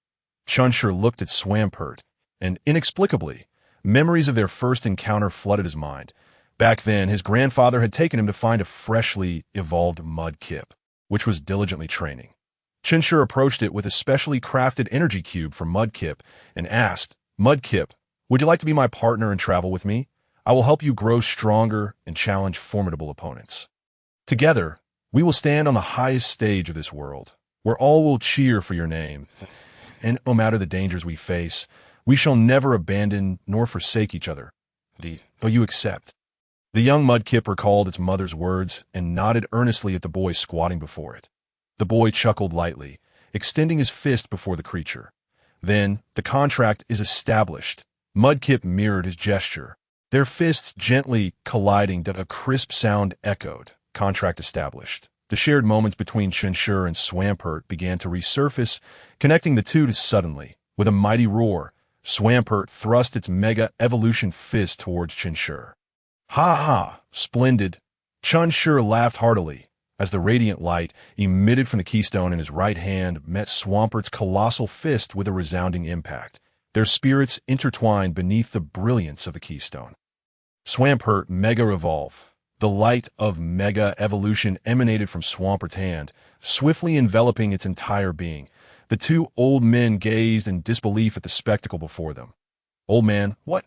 Chen Shi looked at Swampert, and inexplicably, memories of their first encounter flooded his mind. Back then, his grandfather had taken him to find a freshly evolved Mudkip, which was diligently training. Chen Shi approached it with a specially crafted energy cube for Mudkip and asked, "Mudkip, would you like to be my partner and travel with me? I will help you grow stronger and challenge formidable opponents. Together, we will stand on the highest stage of this world, where all will cheer for your name. And no matter the dangers we face, we shall never abandon nor forsake each other. Will you accept?" The young Mudkip recalled its mother's words and nodded earnestly at the boy squatting before it. The boy chuckled lightly, extending his fist before the creature. "Then, the contract is established." Mudkip mirrored his gesture. Their fists gently colliding that a crisp sound echoed. Contract established. The shared moments between Chen Shi and Swampert began to resurface, connecting the two suddenly. With a mighty roar, Swampert thrust its Mega Evolution fist towards Chen Shi. Ha ha! Splendid! Chen Shi laughed heartily as the radiant light emitted from the keystone in his right hand met Swampert's colossal fist with a resounding impact. Their spirits intertwined beneath the brilliance of the keystone. Swampert Mega Evolve. The light of Mega Evolution emanated from Swampert's hand, swiftly enveloping its entire being. The two old men gazed in disbelief at the spectacle before them. Old man, what?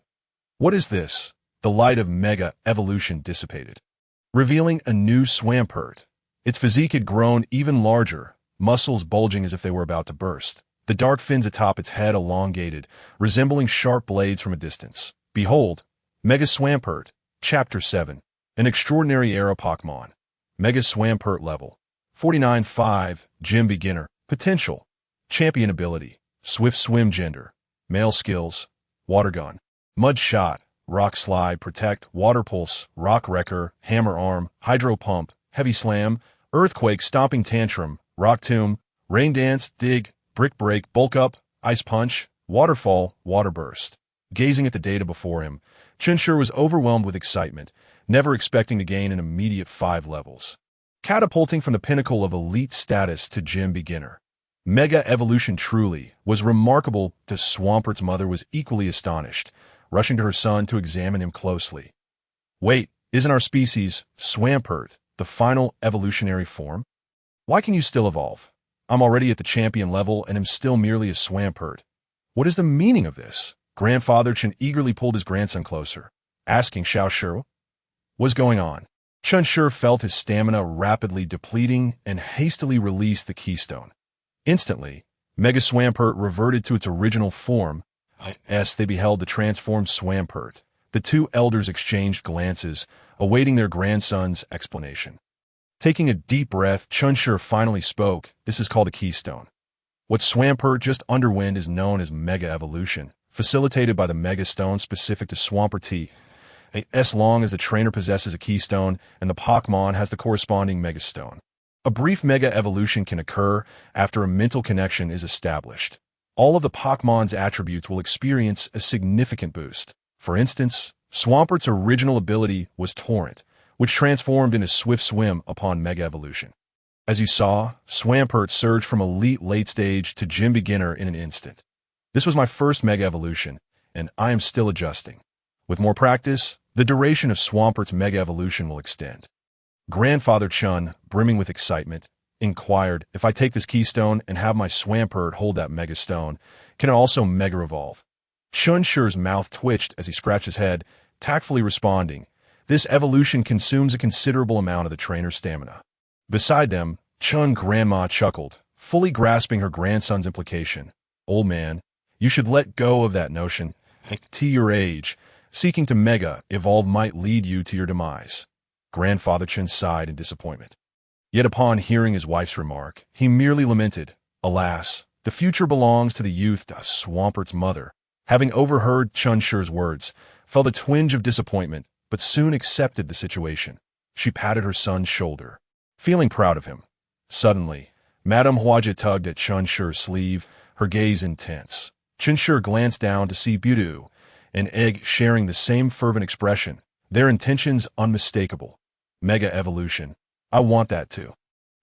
What is this? The light of Mega Evolution dissipated, revealing a new Swampert. Its physique had grown even larger, muscles bulging as if they were about to burst. The dark fins atop its head elongated, resembling sharp blades from a distance. Behold, Mega Swampert, Chapter 7. An extraordinary era Pokémon. Mega Swampert level. 49-5, Gym Beginner. Potential. Champion ability. Swift Swim gender. Male skills. Water Gun. Mud Shot. Rock Slide. Protect. Water Pulse. Rock Wrecker. Hammer Arm. Hydro Pump. Heavy Slam. Earthquake. Stomping Tantrum. Rock Tomb. Rain Dance. Dig. Brick Break. Bulk Up. Ice Punch. Waterfall. Water Burst. Gazing at the data before him, Chen Shi was overwhelmed with excitement, never expecting to gain an immediate 5 levels. Catapulting from the pinnacle of elite status to Gym Beginner. Mega Evolution truly was remarkable. To Swampert's mother was equally astonished, rushing to her son to examine him closely. Wait, isn't our species, Swampert, the final evolutionary form? Why can you still evolve? I'm already at the champion level and am still merely a Swampert. What is the meaning of this? Grandfather Chen eagerly pulled his grandson closer, asking Xiao Shi, what's going on? Chen Shi felt his stamina rapidly depleting and hastily released the keystone. Instantly, Mega Swampert reverted to its original form. As they beheld the transformed Swampert, the two elders exchanged glances, awaiting their grandson's explanation. Taking a deep breath, Chen Shi finally spoke. This is called a keystone. What Swampert just underwent is known as Mega Evolution, facilitated by the Mega Stone specific to Swampert T. As long as the trainer possesses a keystone and the Pokémon has the corresponding Mega Stone. A brief Mega Evolution can occur after a mental connection is established. All of the Pokémon's attributes will experience a significant boost. For instance, Swampert's original ability was Torrent, which transformed into Swift Swim upon Mega Evolution. As you saw, Swampert surged from Elite Late Stage to Gym Beginner in an instant. This was my first Mega Evolution, and I am still adjusting. With more practice, the duration of Swampert's Mega Evolution will extend. Grandfather Chen, brimming with excitement, inquired, if I take this keystone and have my Swampert hold that Mega Stone, can it also Mega Evolve? Chen Shi's mouth twitched as he scratched his head, tactfully responding, this evolution consumes a considerable amount of the trainer's stamina. Beside them, Chen Grandma chuckled, fully grasping her grandson's implication. Old man, you should let go of that notion. To your age, seeking to Mega Evolve might lead you to your demise. Grandfather Chen sighed in disappointment. Yet upon hearing his wife's remark, he merely lamented, alas, the future belongs to the youth. Swampert's mother, having overheard Chen Shi's words, felt a twinge of disappointment, but soon accepted the situation. She patted her son's shoulder, feeling proud of him. Suddenly, Madame Huaja tugged at Chen Shi's sleeve, her gaze intense. Chen Shi glanced down to see Budu and Egg sharing the same fervent expression, their intentions unmistakable. Mega Evolution. I want that too.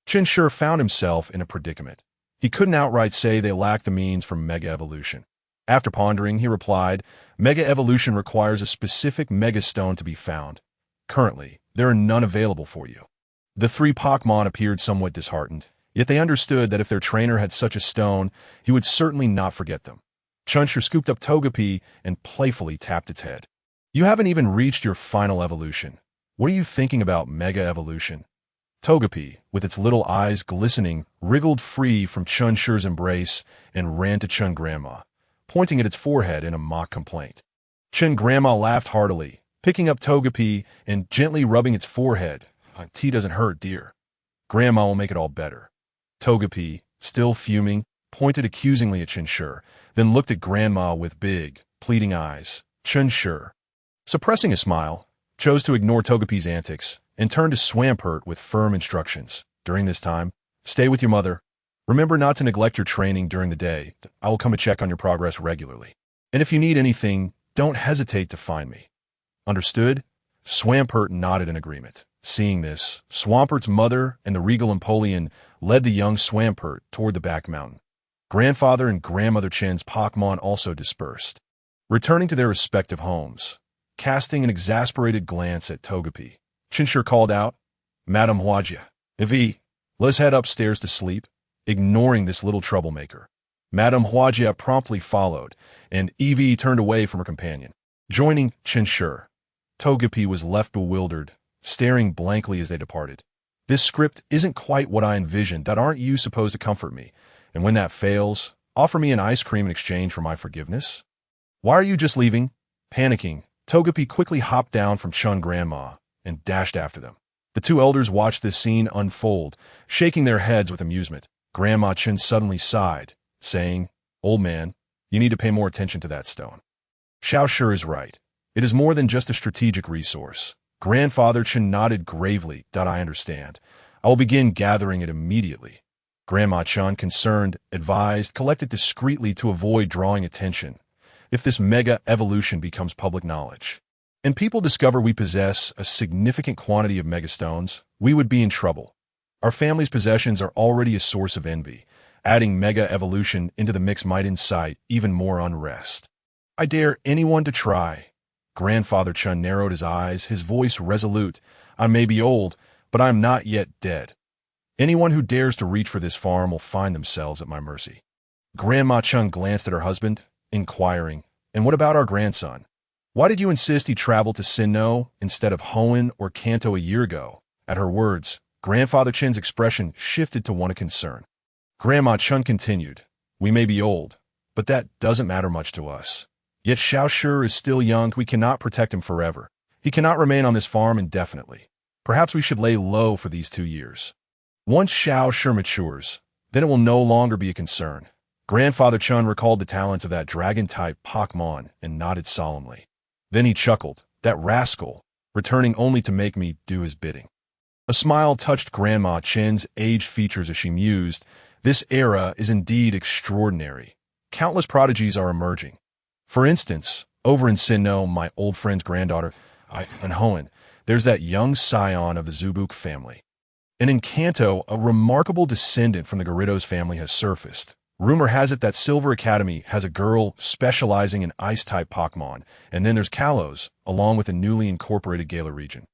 Chen Shi found himself in a predicament. He couldn't outright say they lacked the means for Mega Evolution. After pondering, he replied, Mega Evolution requires a specific Mega Stone to be found. Currently, there are none available for you. The 3 Pokémon appeared somewhat disheartened, yet they understood that if their trainer had such a stone, he would certainly not forget them. Chen Shi scooped up Togepi and playfully tapped its head. You haven't even reached your final evolution. What are you thinking about Mega Evolution? Togepi, with its little eyes glistening, wriggled free from Chen Shi's embrace and ran to Chen Grandma, pointing at its forehead in a mock complaint. Chen Grandma laughed heartily, picking up Togepi and gently rubbing its forehead. Tea doesn't hurt, dear. Grandma will make it all better. Togepi, still fuming, pointed accusingly at Chen Shi, then looked at Grandma with big, pleading eyes. Chen Shi, Suppressing a smile, chose to ignore Togepi's antics and turned to Swampert with firm instructions. During this time, stay with your mother. Remember not to neglect your training during the day. I will come and check on your progress regularly. And if you need anything, don't hesitate to find me. Understood? Swampert nodded in agreement. Seeing this, Swampert's mother and the regal Empoleon led the young Swampert toward the back mountain. Grandfather and Grandmother Chen's Pokémon also dispersed, returning to their respective homes. Casting an exasperated glance at Togepi, Chen Shi called out, Madame Huajia, Evie, let's head upstairs to sleep, ignoring this little troublemaker. Madame Huajia promptly followed, and Evie turned away from her companion. Joining Chen Shi, Togepi was left bewildered, staring blankly as they departed. This script isn't quite what I envisioned. Aren't you supposed to comfort me? And when that fails, offer me an ice cream in exchange for my forgiveness? Why are you just leaving? Panicking, Togepi quickly hopped down from Chun Grandma and dashed after them. The two elders watched this scene unfold, shaking their heads with amusement. Grandma Chen suddenly sighed, saying, Old man, you need to pay more attention to that stone. Xiao Shi is right. It is more than just a strategic resource. Grandfather Chen nodded gravely. I understand. I will begin gathering it immediately. Grandma Chen, concerned, advised, collect it discreetly to avoid drawing attention. If this mega evolution becomes public knowledge, and people discover we possess a significant quantity of megastones, we would be in trouble. Our family's possessions are already a source of envy. Adding mega evolution into the mix might incite even more unrest. I dare anyone to try. Grandfather Chen narrowed his eyes, his voice resolute. I may be old, but I am not yet dead. Anyone who dares to reach for this farm will find themselves at my mercy. Grandma Chen glanced at her husband, inquiring, And what about our grandson? Why did you insist he travel to Sinnoh instead of Hoenn or Kanto a year ago? At her words, Grandfather Chen's expression shifted to one of concern. Grandma Chen continued, We may be old, but that doesn't matter much to us. Yet Xiao Shi is still young. We cannot protect him forever. He cannot remain on this farm indefinitely. Perhaps we should lay low for these 2 years. Once Xiao Shi matures, then it will no longer be a concern. Grandfather Chen recalled the talents of that dragon-type Pokémon and nodded solemnly. Then he chuckled, That rascal, returning only to make me do his bidding. A smile touched Grandma Chen's aged features as she mused, This era is indeed extraordinary. Countless prodigies are emerging. For instance, over in Sinnoh, my old friend's granddaughter, and Hoenn, there's that young scion of the Zubuk family. And in Kanto, a remarkable descendant from the Gyarados family has surfaced. Rumor has it that Silver Academy has a girl specializing in ice-type Pokémon, and then there's Kalos, along with the newly incorporated Galar region,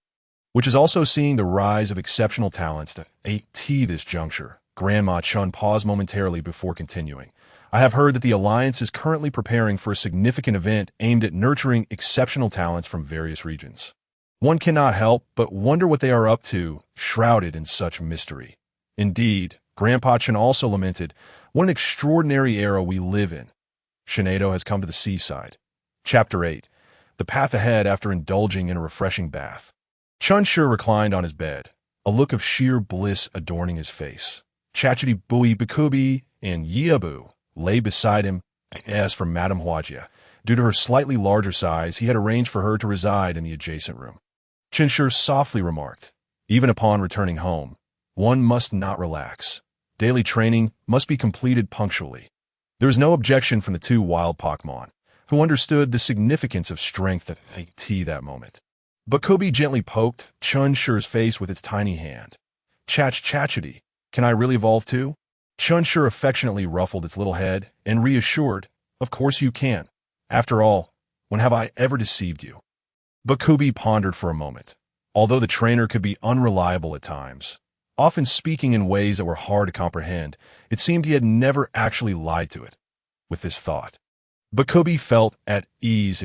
which is also seeing the rise of exceptional talents at this juncture. Grandma Chen paused momentarily before continuing. I have heard that the Alliance is currently preparing for a significant event aimed at nurturing exceptional talents from various regions. One cannot help but wonder what they are up to, shrouded in such mystery. Indeed, Grandpa Chen also lamented, What an extraordinary era we live in. Shenado has come to the seaside. Chapter 8. The path ahead after indulging in a refreshing bath. Chen Shi reclined on his bed, a look of sheer bliss adorning his face. Chachity Bui Bakubi and Yeabu lay beside him. As for Madame Huajia, due to her slightly larger size, he had arranged for her to reside in the adjacent room. Chen Shi softly remarked, Even upon returning home, one must not relax. Daily training must be completed punctually. There was no objection from the two wild Pokémon, who understood the significance of strength at that moment. Bakubi gently poked Chen Shi's face with its tiny hand. Chachity, can I really evolve too? Chen Shi affectionately ruffled its little head and reassured, Of course you can. After all, when have I ever deceived you? Bakubi pondered for a moment. Although the trainer could be unreliable at times, often speaking in ways that were hard to comprehend, it seemed he had never actually lied to it. With this thought, Bakubi felt at ease.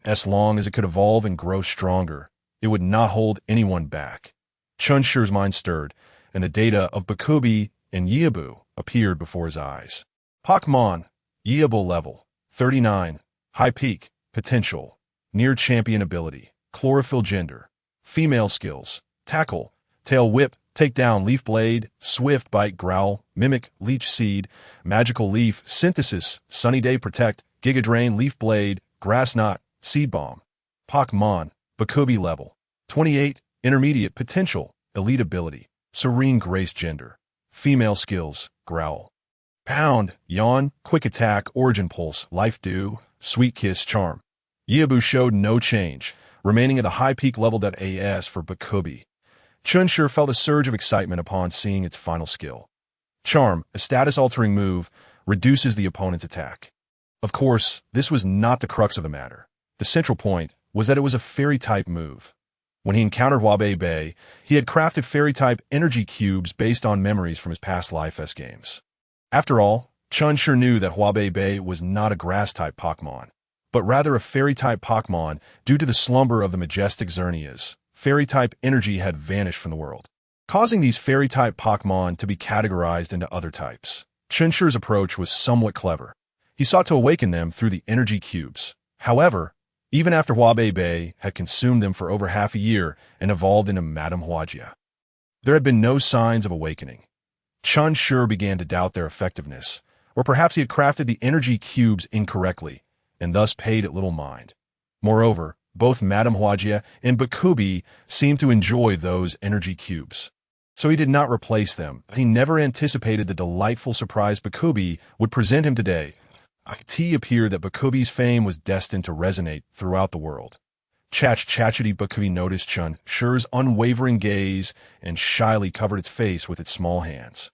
As long as it could evolve and grow stronger, it would not hold anyone back. Chen Shi's mind stirred, and the data of Bakubi and Yeabu appeared before his eyes. Pokémon, Yeabu level, 39, high peak, potential, near champion ability, chlorophyll gender, female skills, tackle, tail whip, takedown, leaf blade, swift bite, growl, mimic, leech seed, magical leaf, synthesis, sunny day, protect, giga drain, leaf blade, grass knot, seed bomb. Pokémon, Bakubi level. 28, intermediate potential, elite ability, serene grace gender. Female skills, growl. Pound, yawn, quick attack, origin pulse, life dew, sweet kiss, charm. Yiabu showed no change, remaining at the high peak level .as for Bakubi. Chen Shi felt a surge of excitement upon seeing its final skill. Charm, a status-altering move, reduces the opponent's attack. Of course, this was not the crux of the matter. The central point was that it was a fairy-type move. When he encountered Huabei, he had crafted fairy-type energy cubes based on memories from his past Life S games. After all, Chen Shi knew that Huabei was not a grass-type Pokémon, but rather a fairy-type Pokémon due to the slumber of the majestic Xerneas. Fairy-type energy had vanished from the world, causing these fairy-type Pokémon to be categorized into other types. Chen Shi's approach was somewhat clever. He sought to awaken them through the energy cubes. However, even after Huabei had consumed them for over half a year and evolved into Madame Huajia, there had been no signs of awakening. Chen Shi began to doubt their effectiveness, or perhaps he had crafted the energy cubes incorrectly, and thus paid it little mind. Moreover, both Madame Huajia and Bakubi seemed to enjoy those energy cubes. So he did not replace them. He never anticipated the delightful surprise Bakubi would present him today. It appeared that Bakubi's fame was destined to resonate throughout the world. Chachity Bakubi noticed Chen Shi's unwavering gaze and shyly covered its face with its small hands.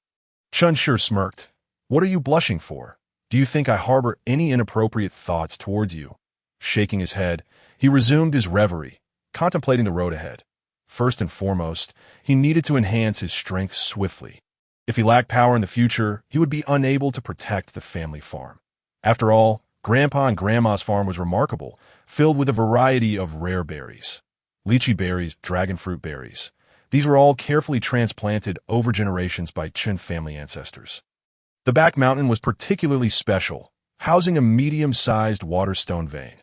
Chen Shi smirked. "What are you blushing for? Do you think I harbor any inappropriate thoughts towards you?" Shaking his head, he resumed his reverie, contemplating the road ahead. First and foremost, he needed to enhance his strength swiftly. If he lacked power in the future, he would be unable to protect the family farm. After all, Grandpa and Grandma's farm was remarkable, filled with a variety of rare berries. Lychee berries, dragon fruit berries. These were all carefully transplanted over generations by Chen family ancestors. The back mountain was particularly special, housing a medium-sized waterstone vein.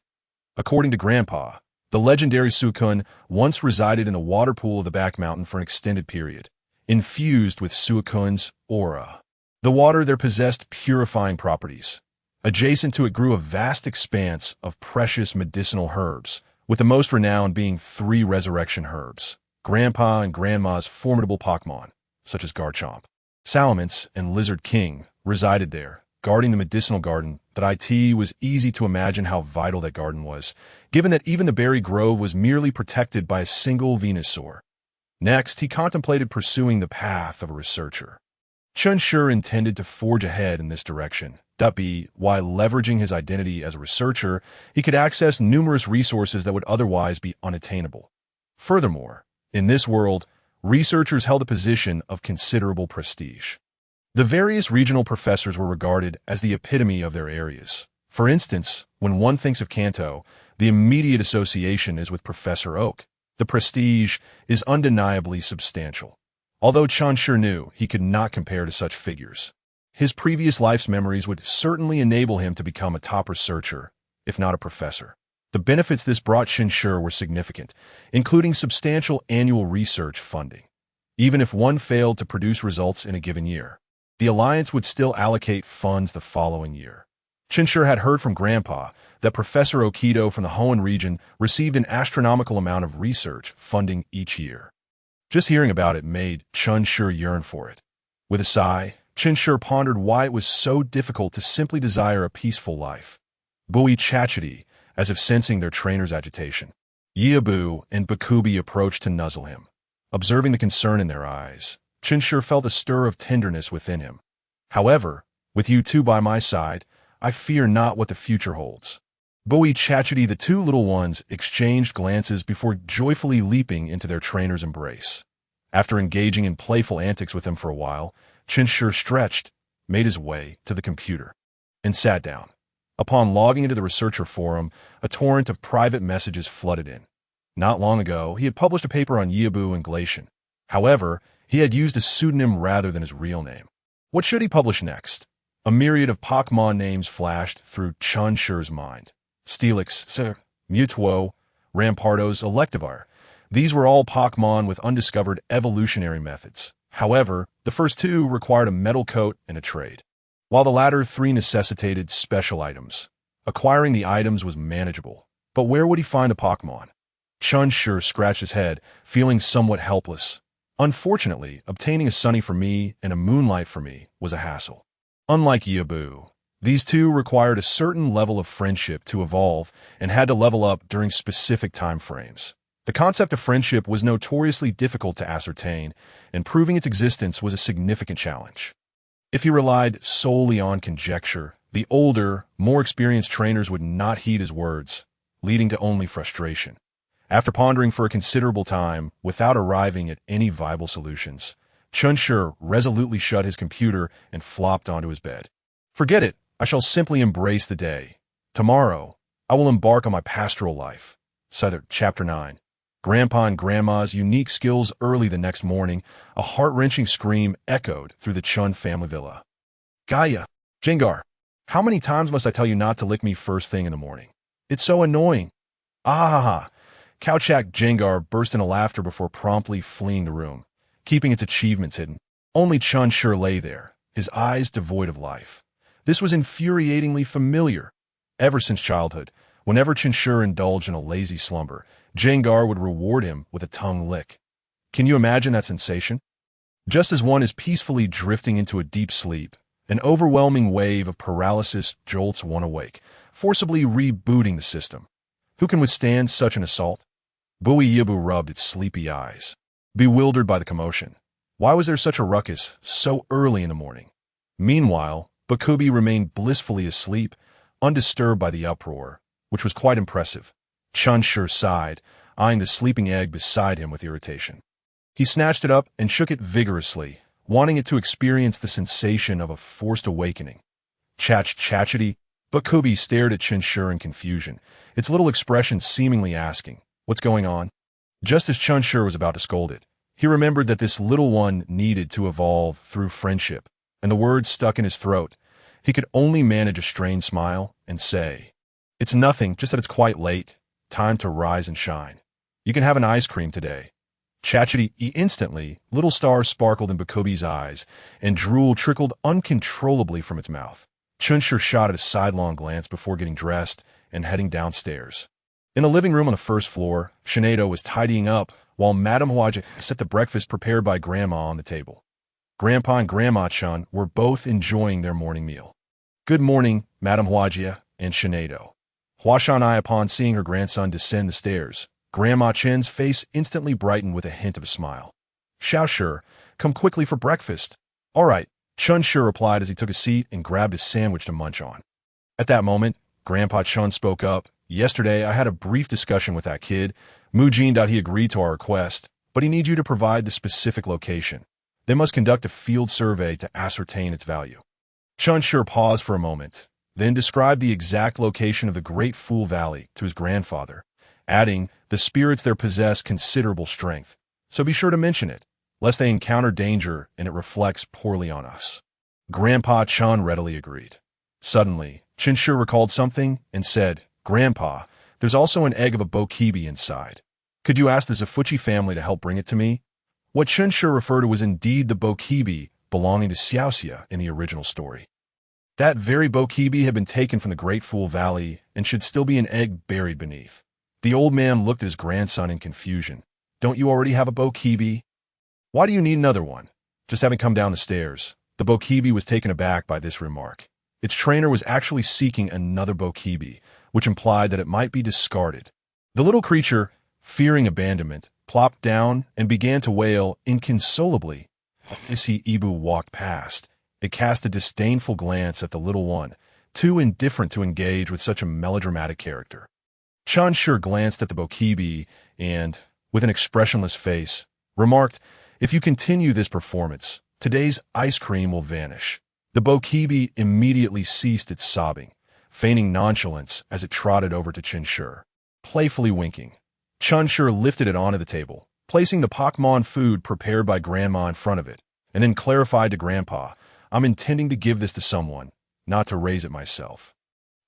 According to Grandpa, the legendary Suicune once resided in the water pool of the back mountain for an extended period, infused with Suicune's aura. The water there possessed purifying properties. Adjacent to it grew a vast expanse of precious medicinal herbs, with the most renowned being 3 resurrection herbs. Grandpa and Grandma's formidable Pokémon, such as Garchomp, Salamence, and Lizard King, resided there, guarding the medicinal garden. That it was easy to imagine how vital that garden was, given that even the berry grove was merely protected by a single Venusaur. Next, he contemplated pursuing the path of a researcher. Chen Shi intended to forge ahead in this direction. While leveraging his identity as a researcher, he could access numerous resources that would otherwise be unattainable. Furthermore, in this world, researchers held a position of considerable prestige. The various regional professors were regarded as the epitome of their areas. For instance, when one thinks of Kanto, the immediate association is with Professor Oak. The prestige is undeniably substantial. Although Chen Shi knew he could not compare to such figures, his previous life's memories would certainly enable him to become a top researcher, if not a professor. The benefits this brought Chen Shi were significant, including substantial annual research funding. Even if one failed to produce results in a given year, the Alliance would still allocate funds the following year. Chen Shi had heard from Grandpa that Professor Okido from the Hoenn region received an astronomical amount of research funding each year. Just hearing about it made Chen Shi yearn for it. With a sigh, Chen Shi pondered why it was so difficult to simply desire a peaceful life. Bui Chachity, as if sensing their trainer's agitation. Yiabu and Bakubi approached to nuzzle him. Observing the concern in their eyes, Chen Shi felt a stir of tenderness within him. However, with you two by my side, I fear not what the future holds. Bui Chachity, the 2 little ones, exchanged glances before joyfully leaping into their trainer's embrace. After engaging in playful antics with him for a while, Chen Shi stretched, made his way to the computer, and sat down. Upon logging into the researcher forum, a torrent of private messages flooded in. Not long ago, he had published a paper on Yiabu and Glacian. However, he had used a pseudonym rather than his real name. What should he publish next? A myriad of Pokémon names flashed through Chen Shi's mind. Steelix, Mutuo, Rampardos, Electivire. These were all Pokémon with undiscovered evolutionary methods. However, the first 2 required a metal coat and a trade, while the latter 3 necessitated special items. Acquiring the items was manageable, But where would he find the Pokémon? Chen Shi scratched his head, feeling somewhat helpless. Unfortunately, obtaining a Sunny for me and a Moonlight for me was a hassle. Unlike Yabu, these two required a certain level of friendship to evolve and had to level up during specific time frames. The concept of friendship was notoriously difficult to ascertain, and proving its existence was a significant challenge. If he relied solely on conjecture, the older, more experienced trainers would not heed his words, leading to only frustration. After pondering for a considerable time, without arriving at any viable solutions, Chen Shi resolutely shut his computer and flopped onto his bed. Forget it, I shall simply embrace the day. Tomorrow, I will embark on my pastoral life. Chapter 9. Grandpa and Grandma's unique skills. Early the next morning, a heart-wrenching scream echoed through the Chun family villa. Gaia, Jengar, how many times must I tell you not to lick me first thing in the morning? It's so annoying. Ah! Cowchack Jengar burst into laughter before promptly fleeing the room, keeping its achievements hidden. Only Chen Shi lay there, his eyes devoid of life. This was infuriatingly familiar. Ever since childhood, whenever Chen Shi indulged in a lazy slumber, Jengar would reward him with a tongue lick. Can you imagine that sensation? Just as one is peacefully drifting into a deep sleep, an overwhelming wave of paralysis jolts one awake, forcibly rebooting the system. Who can withstand such an assault? Bui Yibu rubbed its sleepy eyes, bewildered by the commotion. Why was there such a ruckus so early in the morning? Meanwhile, Bakubi remained blissfully asleep, undisturbed by the uproar, which was quite impressive. Chen Shi sighed, eyeing the sleeping egg beside him with irritation. He snatched it up and shook it vigorously, wanting it to experience the sensation of a forced awakening. Chachity, Bakubi stared at Chen Shi in confusion, its little expression seemingly asking, "What's going on?" Just as Chen Shi was about to scold it, he remembered that this little one needed to evolve through friendship, and the words stuck in his throat. He could only manage a strained smile and say, "It's nothing, just that it's quite late. Time to rise and shine. You can have an ice cream today." Chachity instantly, little stars sparkled in Bakubi's eyes, and drool trickled uncontrollably from its mouth. Chen Shi shot at a sidelong glance before getting dressed and heading downstairs. In the living room on the first floor, Shinado was tidying up while Madame Huaji set the breakfast prepared by Grandma on the table. Grandpa and Grandma Chun were both enjoying their morning meal. "Good morning, Madame Huaji and Shinado." Huashan eyed upon seeing her grandson descend the stairs. Grandma Chen's face instantly brightened with a hint of a smile. "Xiao Shi, come quickly for breakfast." "All right," Chen Shi replied as he took a seat and grabbed his sandwich to munch on. At that moment, Grandpa Chun spoke up. "Yesterday, I had a brief discussion with that kid. Mujin. He agreed to our request, but he needs you to provide the specific location. They must conduct a field survey to ascertain its value." Chen Shi paused for a moment, then described the exact location of the Great Fool Valley to his grandfather, adding, "The spirits there possess considerable strength, so be sure to mention it, lest they encounter danger and it reflects poorly on us." Grandpa Chun readily agreed. Suddenly, Chen Shi recalled something and said, "Grandpa, there's also an egg of a Bokibi inside. Could you ask the Zafuchi family to help bring it to me?" What Chen Shi referred to was indeed the Bokibi belonging to Xiaoxia in the original story. That very Bokibi had been taken from the Great Fool Valley and should still be an egg buried beneath. The old man looked at his grandson in confusion. "Don't you already have a Bokibi? Why do you need another one?" Just having come down the stairs, the Bokibi was taken aback by this remark. Its trainer was actually seeking another Bokibi, which implied that it might be discarded. The little creature, fearing abandonment, plopped down and began to wail inconsolably. As Ibu walked past, it cast a disdainful glance at the little one, too indifferent to engage with such a melodramatic character. Chen Shi glanced at the Bokibi and, with an expressionless face, remarked, "If you continue this performance, today's ice cream will vanish." The Bokibi immediately ceased its sobbing, feigning nonchalance as it trotted over to Chen Shi. Playfully winking, Chen Shi lifted it onto the table, placing the Pokémon food prepared by Grandma in front of it, and then clarified to Grandpa, "I'm intending to give this to someone, not to raise it myself."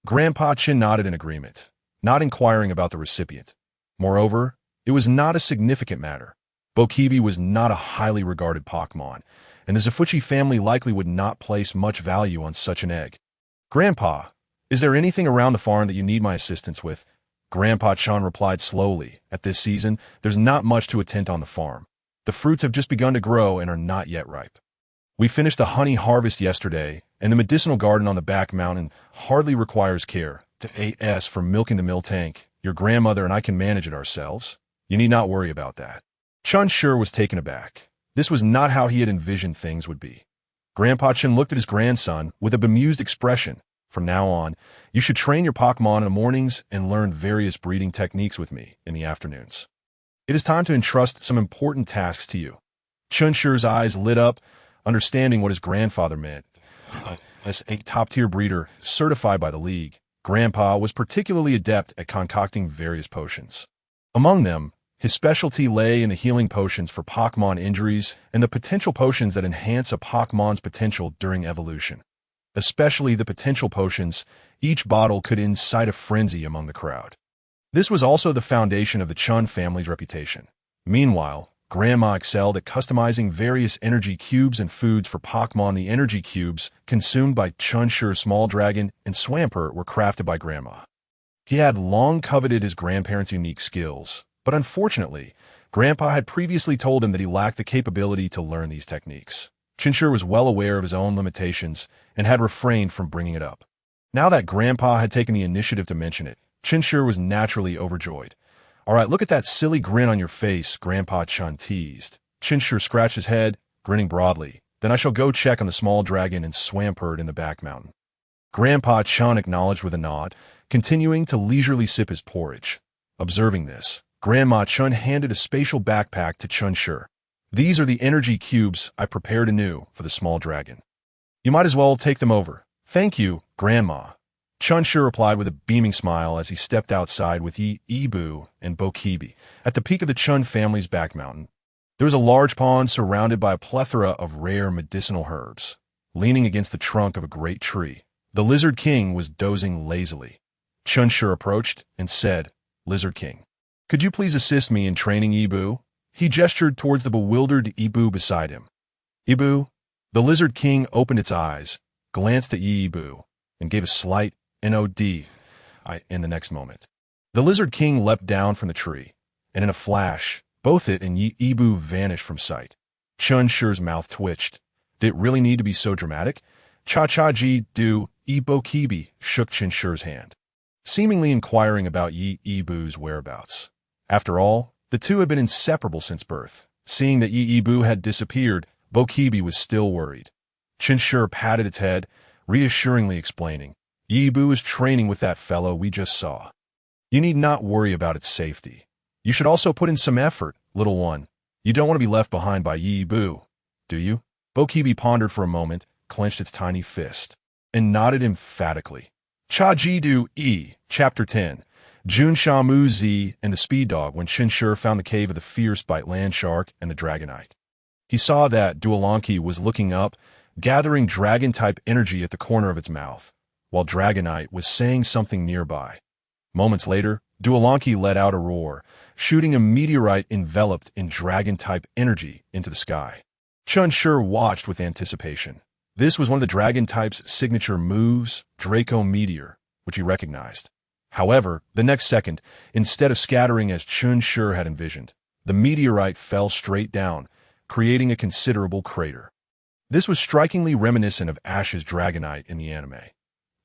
Grandpa Chen nodded in agreement, not inquiring about the recipient. Moreover, it was not a significant matter. Bokibi was not a highly regarded Pokémon, and the Zafuchi family likely would not place much value on such an egg. "Grandpa, is there anything around the farm that you need my assistance with?" Grandpa Chen replied slowly. At this season, there's not much to attend on the farm. The fruits have just begun to grow and are not yet ripe. We finished the honey harvest yesterday, and the medicinal garden on the back mountain hardly requires care. To AS for milking the mill tank, your grandmother and I can manage it ourselves. You need not worry about that. Chen Shi was taken aback. This was not how he had envisioned things would be. Grandpa Chen looked at his grandson with a bemused expression. From now on, you should train your Pokémon in the mornings and learn various breeding techniques with me in the afternoons. It is time to entrust some important tasks to you. Chen Shi's eyes lit up, understanding what his grandfather meant. As a top-tier breeder certified by the league, Grandpa was particularly adept at concocting various potions. Among them, his specialty lay in the healing potions for Pokémon injuries and the potential potions that enhance a Pokémon's potential during evolution. Especially the potential potions, each bottle could incite a frenzy among the crowd. This was also the foundation of the Chen family's reputation. Meanwhile, Grandma excelled at customizing various energy cubes and foods for Pokémon. The energy cubes consumed by Chen Shi's small dragon and Swampert were crafted by Grandma. He had long coveted his grandparents' unique skills, but unfortunately, Grandpa had previously told him that he lacked the capability to learn these techniques. Chen Shi was well aware of his own limitations and had refrained from bringing it up. Now that Grandpa had taken the initiative to mention it, Chen Shi was naturally overjoyed. "All right, look at that silly grin on your face," Grandpa Chen teased. Chen Shi scratched his head, grinning broadly. "Then I shall go check on the small dragon and Swampert in the back mountain." Grandpa Chen acknowledged with a nod, continuing to leisurely sip his porridge. Observing this, Grandma Chen handed a spatial backpack to Chen Shi. "These are the energy cubes I prepared anew for the small dragon. You might as well take them over." "Thank you, Grandma." Chen Shi replied with a beaming smile as he stepped outside with Ibu and Bokibi. At the peak of the Chen family's back mountain, there was a large pond surrounded by a plethora of rare medicinal herbs. Leaning against the trunk of a great tree, the Lizard King was dozing lazily. Chen Shi approached and said, "Lizard King, could you please assist me in training Ibu?" He gestured towards the bewildered Ibu beside him. "Ibu?" The Lizard King opened its eyes, glanced at Ibu, and gave a slight nod. In the next moment, the Lizard King leapt down from the tree, and in a flash, both it and Ibu vanished from sight. Chen Shi's mouth twitched. Did it really need to be so dramatic? "Cha-cha-ji do," Bokibi shook Chen Shi's hand, seemingly inquiring about Ibu's whereabouts. After all, the two had been inseparable since birth. Seeing that Ibu had disappeared, Bokibi was still worried. Chen Shi patted its head, reassuringly explaining, "Ibu is training with that fellow we just saw. You need not worry about its safety. You should also put in some effort, little one. You don't want to be left behind by Ibu, do you?" Bokibi pondered for a moment, clenched its tiny fist, and nodded emphatically. Cha-ji-do-e, Chapter 10. Jun Shamu Z and the Speed Dog. When Chen Shi found the cave of the fierce bite land shark and the Dragonite, he saw that Duolanki was looking up, gathering dragon-type energy at the corner of its mouth, while Dragonite was saying something nearby. Moments later, Duolanki let out a roar, shooting a meteorite enveloped in dragon-type energy into the sky. Chen Shi watched with anticipation. This was one of the dragon-type's signature moves, Draco Meteor, which he recognized. However, the next second, instead of scattering as Chen Shi had envisioned, the meteorite fell straight down, creating a considerable crater. This was strikingly reminiscent of Ash's Dragonite in the anime.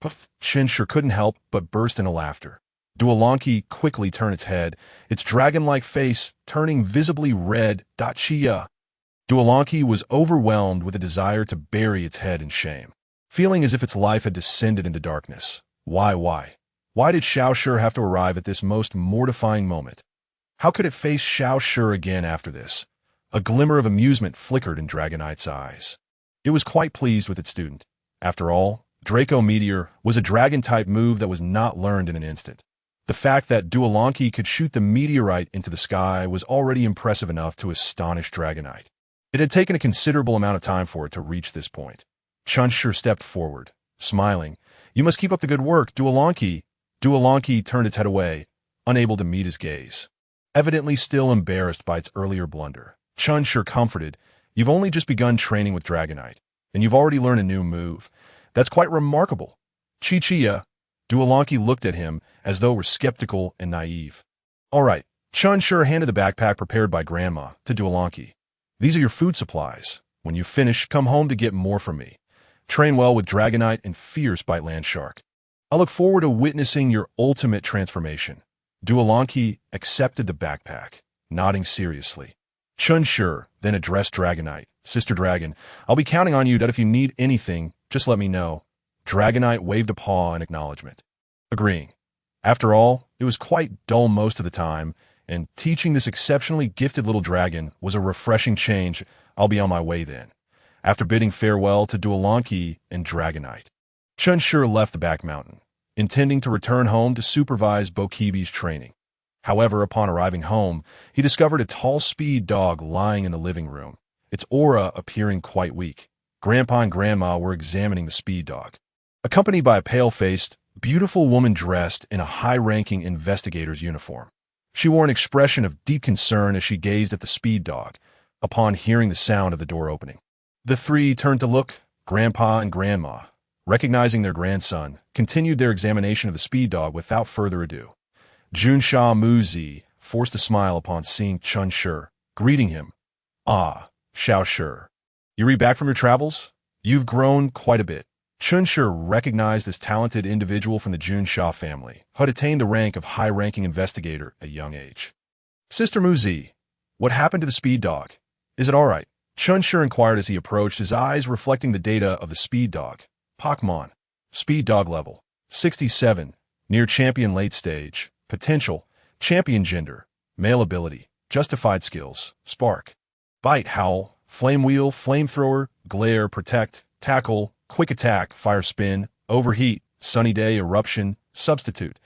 Puff! Chen Shi couldn't help but burst into laughter. Duolanki quickly turned its head, its dragon-like face turning visibly red. Chia. Duolanki was overwhelmed with a desire to bury its head in shame, feeling as if its life had descended into darkness. Why? Why did Xiao Shi have to arrive at this most mortifying moment? How could it face Xiao Shi again after this? A glimmer of amusement flickered in Dragonite's eyes. It was quite pleased with its student. After all, Draco Meteor was a dragon-type move that was not learned in an instant. The fact that Duolanki could shoot the meteorite into the sky was already impressive enough to astonish Dragonite. It had taken a considerable amount of time for it to reach this point. Chen Shi stepped forward, smiling. "You must keep up the good work, Duolanki." Duolanki turned its head away, unable to meet his gaze. Evidently still embarrassed by its earlier blunder, Chen Shi comforted, "You've only just begun training with Dragonite, and you've already learned a new move. That's quite remarkable." Chia. Duolanki looked at him as though were skeptical and naive. All right, Chen Shi handed the backpack prepared by Grandma to Duolanki. These are your food supplies. When you finish, come home to get more from me. Train well with Dragonite and fierce Bite Land Shark. I look forward to witnessing your ultimate transformation. Duolanki accepted the backpack, nodding seriously. Chen Shi then addressed Dragonite. Sister Dragon, I'll be counting on you that if you need anything, just let me know. Dragonite waved a paw in acknowledgement, agreeing. After all, it was quite dull most of the time, and teaching this exceptionally gifted little dragon was a refreshing change. I'll be on my way then. After bidding farewell to Duolanki and Dragonite, Chen Shi left the back mountain, intending to return home to supervise Bokibi's training. However, upon arriving home, he discovered a tall speed dog lying in the living room, its aura appearing quite weak. Grandpa and Grandma were examining the speed dog, accompanied by a pale-faced, beautiful woman dressed in a high-ranking investigator's uniform. She wore an expression of deep concern as she gazed at the speed dog, upon hearing the sound of the door opening. The three turned to look. Grandpa and Grandma, recognizing their grandson, continued their examination of the speed dog without further ado. Junsha Muzi forced a smile upon seeing Chen Shi, greeting him. Ah, Xiao Shi. You back from your travels? You've grown quite a bit. Chen Shi recognized this talented individual from the Junsha family, who had attained the rank of high-ranking investigator at a young age. Sister Muzi, what happened to the speed dog? Is it all right? Chen Shi inquired as he approached, his eyes reflecting the data of the speed dog. Pokémon. Speed dog level. 67. Near champion late stage. Potential. Champion gender. Male ability. Justified skills. Spark. Bite, Howl. Flame Wheel, Flamethrower, Glare, Protect, Tackle, Quick Attack, Fire Spin, Overheat, Sunny Day, Eruption, Substitute.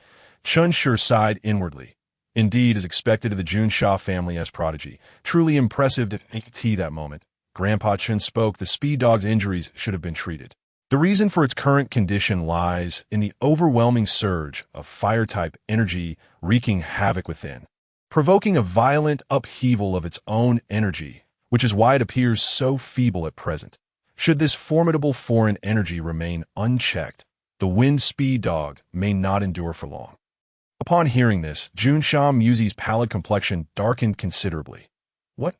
Chen Shi sighed inwardly. Indeed, as expected of the Junsha family as prodigy. Truly impressive to AT that moment. Grandpa Chen spoke, the speed dog's injuries should have been treated. The reason for its current condition lies in the overwhelming surge of fire-type energy wreaking havoc within, provoking a violent upheaval of its own energy, which is why it appears so feeble at present. Should this formidable foreign energy remain unchecked, the wind speed dog may not endure for long. Upon hearing this, Junsha Muzi's pallid complexion darkened considerably. What?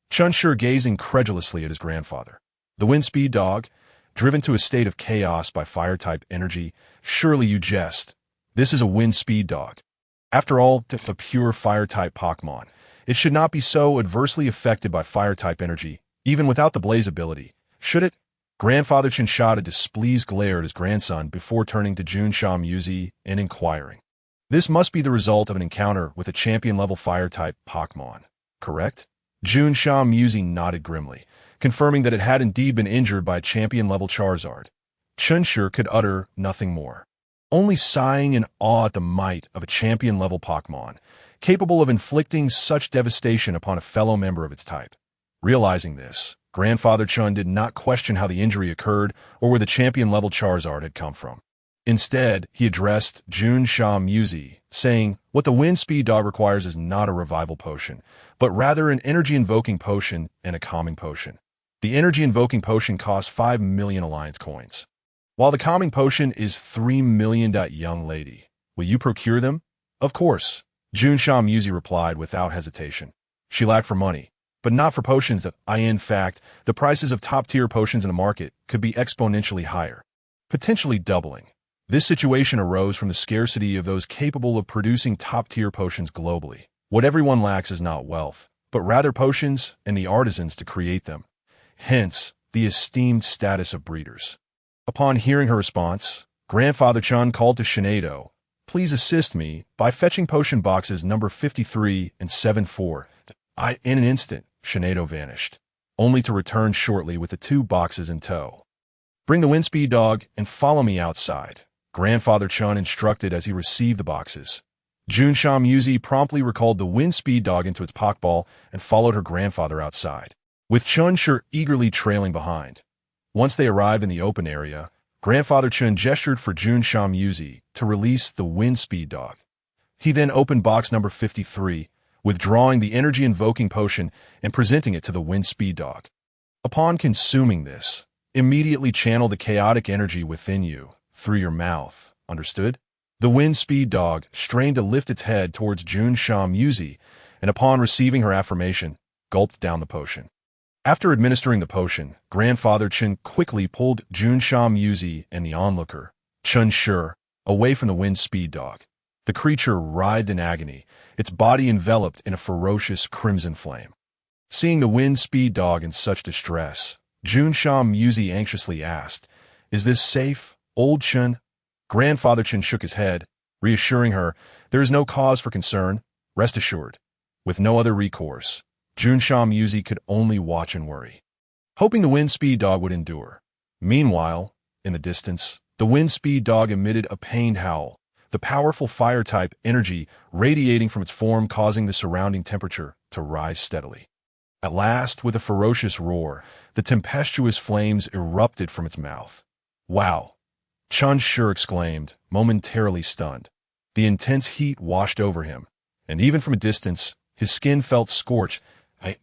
Chen Shi gazed incredulously at his grandfather. The wind speed dog, driven to a state of chaos by fire-type energy, surely you jest. This is a wind speed dog. After all, a pure fire-type Pokémon. It should not be so adversely affected by fire-type energy, even without the blaze ability. Should it? Grandfather Chen shot a displeased glare at his grandson before turning to Junsha Muzi and inquiring. This must be the result of an encounter with a champion-level fire-type Pokémon, correct? Junsha Muzi nodded grimly, confirming that it had indeed been injured by a champion-level Charizard. Chen Shi could utter nothing more, only sighing in awe at the might of a champion-level Pokémon, capable of inflicting such devastation upon a fellow member of its type. Realizing this, Grandfather Chen did not question how the injury occurred or where the champion-level Charizard had come from. Instead, he addressed Junsha Muzi, saying, what the wind speed dog requires is not a revival potion, but rather an energy-invoking potion and a calming potion. The energy-invoking potion costs 5 million Alliance coins, while the calming potion is 3 million. Young lady, will you procure them? Of course, Junsha Muzi replied without hesitation. She lacked for money, but not for potions that in fact, the prices of top-tier potions in the market could be exponentially higher, potentially doubling. This situation arose from the scarcity of those capable of producing top-tier potions globally. What everyone lacks is not wealth, but rather potions and the artisans to create them. Hence, the esteemed status of breeders. Upon hearing her response, Grandfather Chen called to Shinado, please assist me by fetching potion boxes number 53 and 74. In an instant, Shinado vanished, only to return shortly with the 2 boxes in tow. Bring the wind speed dog and follow me outside, Grandfather Chen instructed as he received the boxes. Junsha Muzi promptly recalled the wind speed dog into its Pokeball and followed her grandfather outside, with Chen Shi eagerly trailing behind. Once they arrived in the open area, Grandfather Chen gestured for Junsha Muzi to release the wind speed dog. He then opened box number 53, withdrawing the energy-invoking potion and presenting it to the wind speed dog. Upon consuming this, immediately channel the chaotic energy within you through your mouth, Understood? The wind speed dog strained to lift its head towards Jun Sha Muzi, and upon receiving her affirmation, gulped down the potion. After administering the potion, Grandfather Chen quickly pulled Jun Sha Muzi and the onlooker, Chen Shi, away from the wind speed dog. The creature writhed in agony, its body enveloped in a ferocious crimson flame. Seeing the wind speed dog in such distress, Jun Sha Muzi anxiously asked, "Is this safe, old Chen?" Grandfather Chen shook his head, reassuring her, "There is no cause for concern. Rest assured." With no other recourse, Jun Sha Muzi could only watch and worry, hoping the wind speed dog would endure. Meanwhile, in the distance, the wind speed dog emitted a pained howl, the powerful fire-type energy radiating from its form causing the surrounding temperature to rise steadily. At last, with a ferocious roar, the tempestuous flames erupted from its mouth. "Wow!" Chen Shi exclaimed, momentarily stunned. The intense heat washed over him, and even from a distance, his skin felt scorched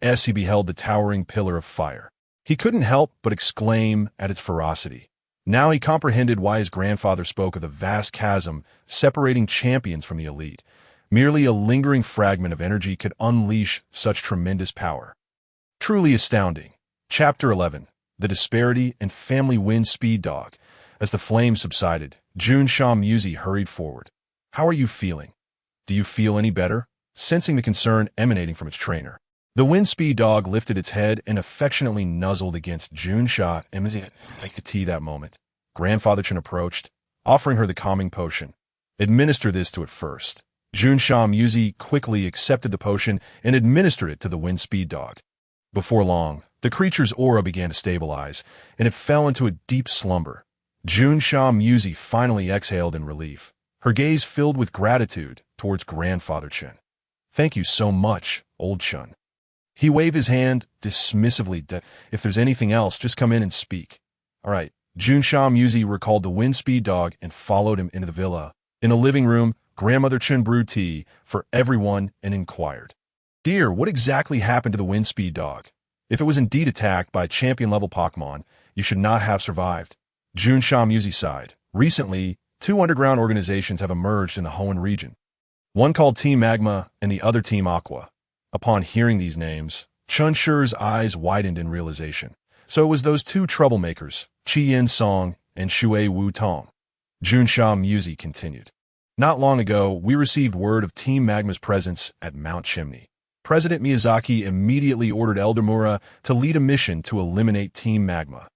as he beheld the towering pillar of fire. He couldn't help but exclaim at its ferocity. Now he comprehended why his grandfather spoke of the vast chasm separating champions from the elite. Merely a lingering fragment of energy could unleash such tremendous power. Truly astounding. Chapter 11. The Disparity and Family Wind Speed Dog. As the flames subsided, Jun Sha Muzi hurried forward. "How are you feeling? Do you feel any better?" Sensing the concern emanating from its trainer, the wind speed dog lifted its head and affectionately nuzzled against Jun Sha Muzi. Like the tea that moment, Grandfather Chen approached, offering her the calming potion. "Administer this to it first." Jun Sha Muzi quickly accepted the potion and administered it to the wind speed dog. Before long, the creature's aura began to stabilize, and it fell into a deep slumber. Jun Sha Muzi finally exhaled in relief, her gaze filled with gratitude towards Grandfather Chen. "Thank you so much, old Chen." He waved his hand dismissively. "If there's anything else, just come in and speak." "All right." Jun Sha Muzi recalled the wind speed dog and followed him into the villa. In the living room, Grandmother Chen brewed tea for everyone and inquired, "Dear, what exactly happened to the wind speed dog? If it was indeed attacked by a champion-level Pokémon, you should not have survived." Jun Sha Muzi sighed. "Recently, two underground organizations have emerged in the Hoenn region. One called Team Magma and the other Team Aqua." Upon hearing these names, Chen Shi's eyes widened in realization. So it was those two troublemakers, Qi Yin Song and Shui Wu Tong. Jun Sha Muzi continued. "Not long ago, we received word of Team Magma's presence at Mount Chimney. President Miyazaki immediately ordered Eldermura to lead a mission to eliminate Team Magma.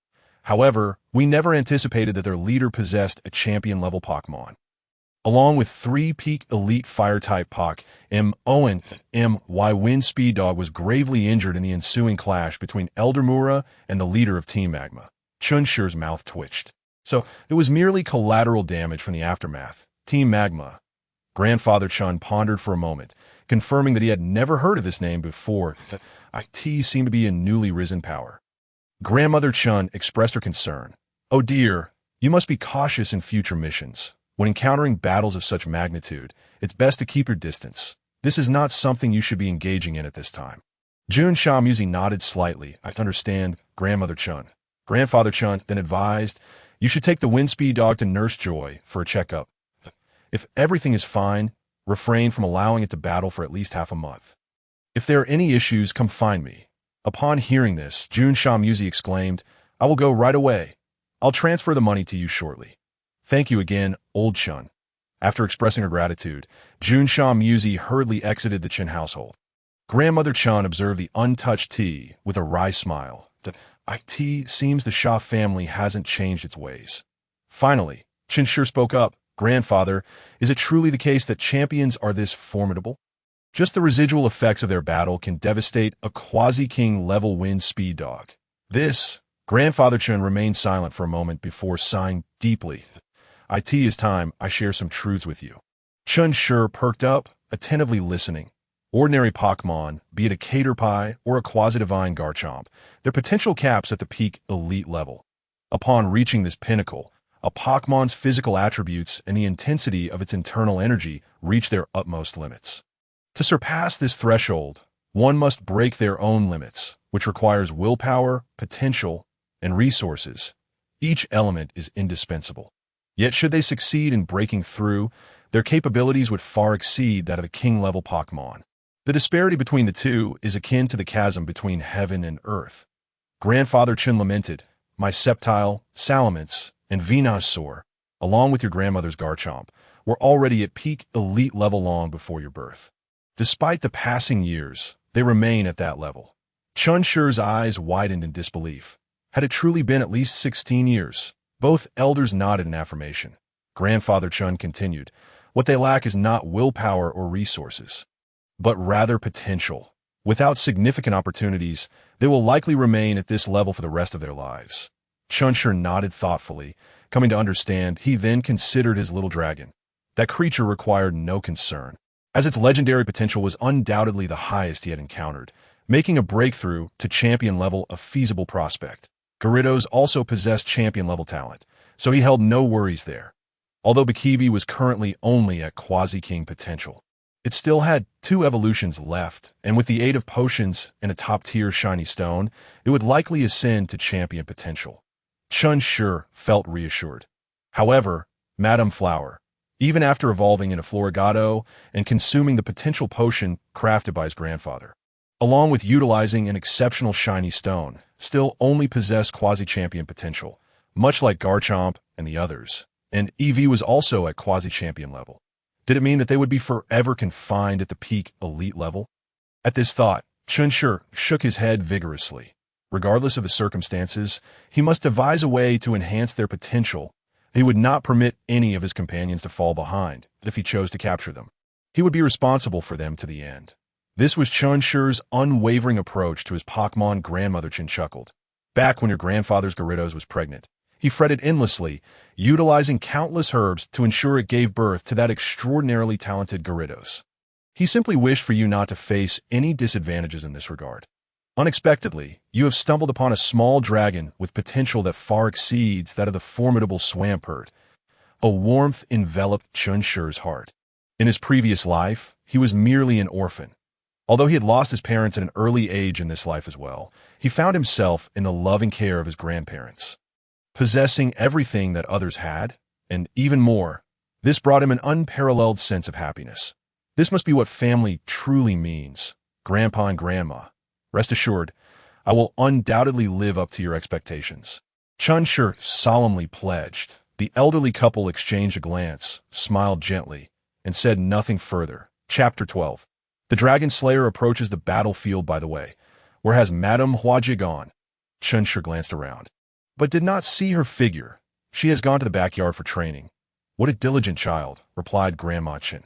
However, we never anticipated that their leader possessed a champion-level Pokémon. Along with 3 peak elite fire-type Pock, My Wind Speed Dog was gravely injured in the ensuing clash between Eldermura and the leader of Team Magma." Chen Shi's mouth twitched. "So, it was merely collateral damage from the aftermath. Team Magma." Grandfather Chen pondered for a moment, confirming that he had never heard of this name before. That IT seemed to be in newly risen power. Grandmother Chen expressed her concern. "Oh dear, you must be cautious in future missions. When encountering battles of such magnitude, it's best to keep your distance. This is not something you should be engaging in at this time." Jun Sha Muzi nodded slightly. "I understand, Grandmother Chen." Grandfather Chen then advised, "You should take the wind speed dog to Nurse Joy for a checkup. If everything is fine, refrain from allowing it to battle for at least half a month. If there are any issues, come find me." Upon hearing this, Jun Sha Muzi exclaimed, "I will go right away. I'll transfer the money to you shortly." "Thank you again, old Chen." After expressing her gratitude, Jun Sha Muzi hurriedly exited the Chen household. Grandmother Chen observed the untouched tea with a wry smile. "That IT seems the Sha family hasn't changed its ways." Finally, Chen Shi spoke up. "Grandfather, is it truly the case that champions are this formidable? Just the residual effects of their battle can devastate a quasi-king level wind speed dog." This, Grandfather Chen remained silent for a moment before sighing deeply. "IT is time I share some truths with you." Chen Shi perked up, attentively listening. Ordinary Pokémon, be it a Caterpie or a quasi-divine Garchomp, their potential caps at the peak elite level. Upon reaching this pinnacle, a Pokémon's physical attributes and the intensity of its internal energy reach their utmost limits. To surpass this threshold, one must break their own limits, which requires willpower, potential, and resources. Each element is indispensable. Yet should they succeed in breaking through, their capabilities would far exceed that of a king-level Pokémon. The disparity between the two is akin to the chasm between heaven and earth. Grandfather Chen lamented, "My Sceptile, Salamence, and Venusaur, along with your grandmother's Garchomp, were already at peak elite level long before your birth. Despite the passing years, they remain at that level." Chen Shi's eyes widened in disbelief. Had it truly been at least 16 years? Both elders nodded in affirmation. Grandfather Chen continued, "What they lack is not willpower or resources, but rather potential. Without significant opportunities, they will likely remain at this level for the rest of their lives." Chen Shi nodded thoughtfully, coming to understand. He then considered his little dragon. That creature required no concern, as its legendary potential was undoubtedly the highest he had encountered, making a breakthrough to champion level a feasible prospect. Gyarados also possessed champion-level talent, so he held no worries there. Although Bikibi was currently only at Quasi-King potential, it still had 2 evolutions left, and with the aid of potions and a top-tier shiny stone, it would likely ascend to champion potential. Chen Shi felt reassured. However, Madame Flower, even after evolving into Florigado and consuming the potential potion crafted by his grandfather, along with utilizing an exceptional shiny stone, still only possessed quasi-champion potential, much like Garchomp and the others, and EV was also at quasi-champion level. Did it mean that they would be forever confined at the peak elite level? At this thought, Chen Shi shook his head vigorously. Regardless of the circumstances, he must devise a way to enhance their potential. He would not permit any of his companions to fall behind, if he chose to capture them. He would be responsible for them to the end. This was Chen Shi's unwavering approach to his Pokémon grandmother. Chen chuckled. Back when your grandfather's Gyarados was pregnant, he fretted endlessly, utilizing countless herbs to ensure it gave birth to that extraordinarily talented Gyarados. He simply wished for you not to face any disadvantages in this regard. Unexpectedly, you have stumbled upon a small dragon with potential that far exceeds that of the formidable Swampert. A warmth enveloped Chen Shi's heart. In his previous life, he was merely an orphan. Although he had lost his parents at an early age in this life as well, he found himself in the loving care of his grandparents. Possessing everything that others had, and even more, this brought him an unparalleled sense of happiness. This must be what family truly means, Grandpa and Grandma. Rest assured, I will undoubtedly live up to your expectations. Chen Shi solemnly pledged. The elderly couple exchanged a glance, smiled gently, and said nothing further. Chapter 12. The Dragon Slayer approaches the battlefield by the way. Where has Madame Huajie gone? Chen Shi glanced around, but did not see her figure. She has gone to the backyard for training. What a diligent child, replied Grandma Chen.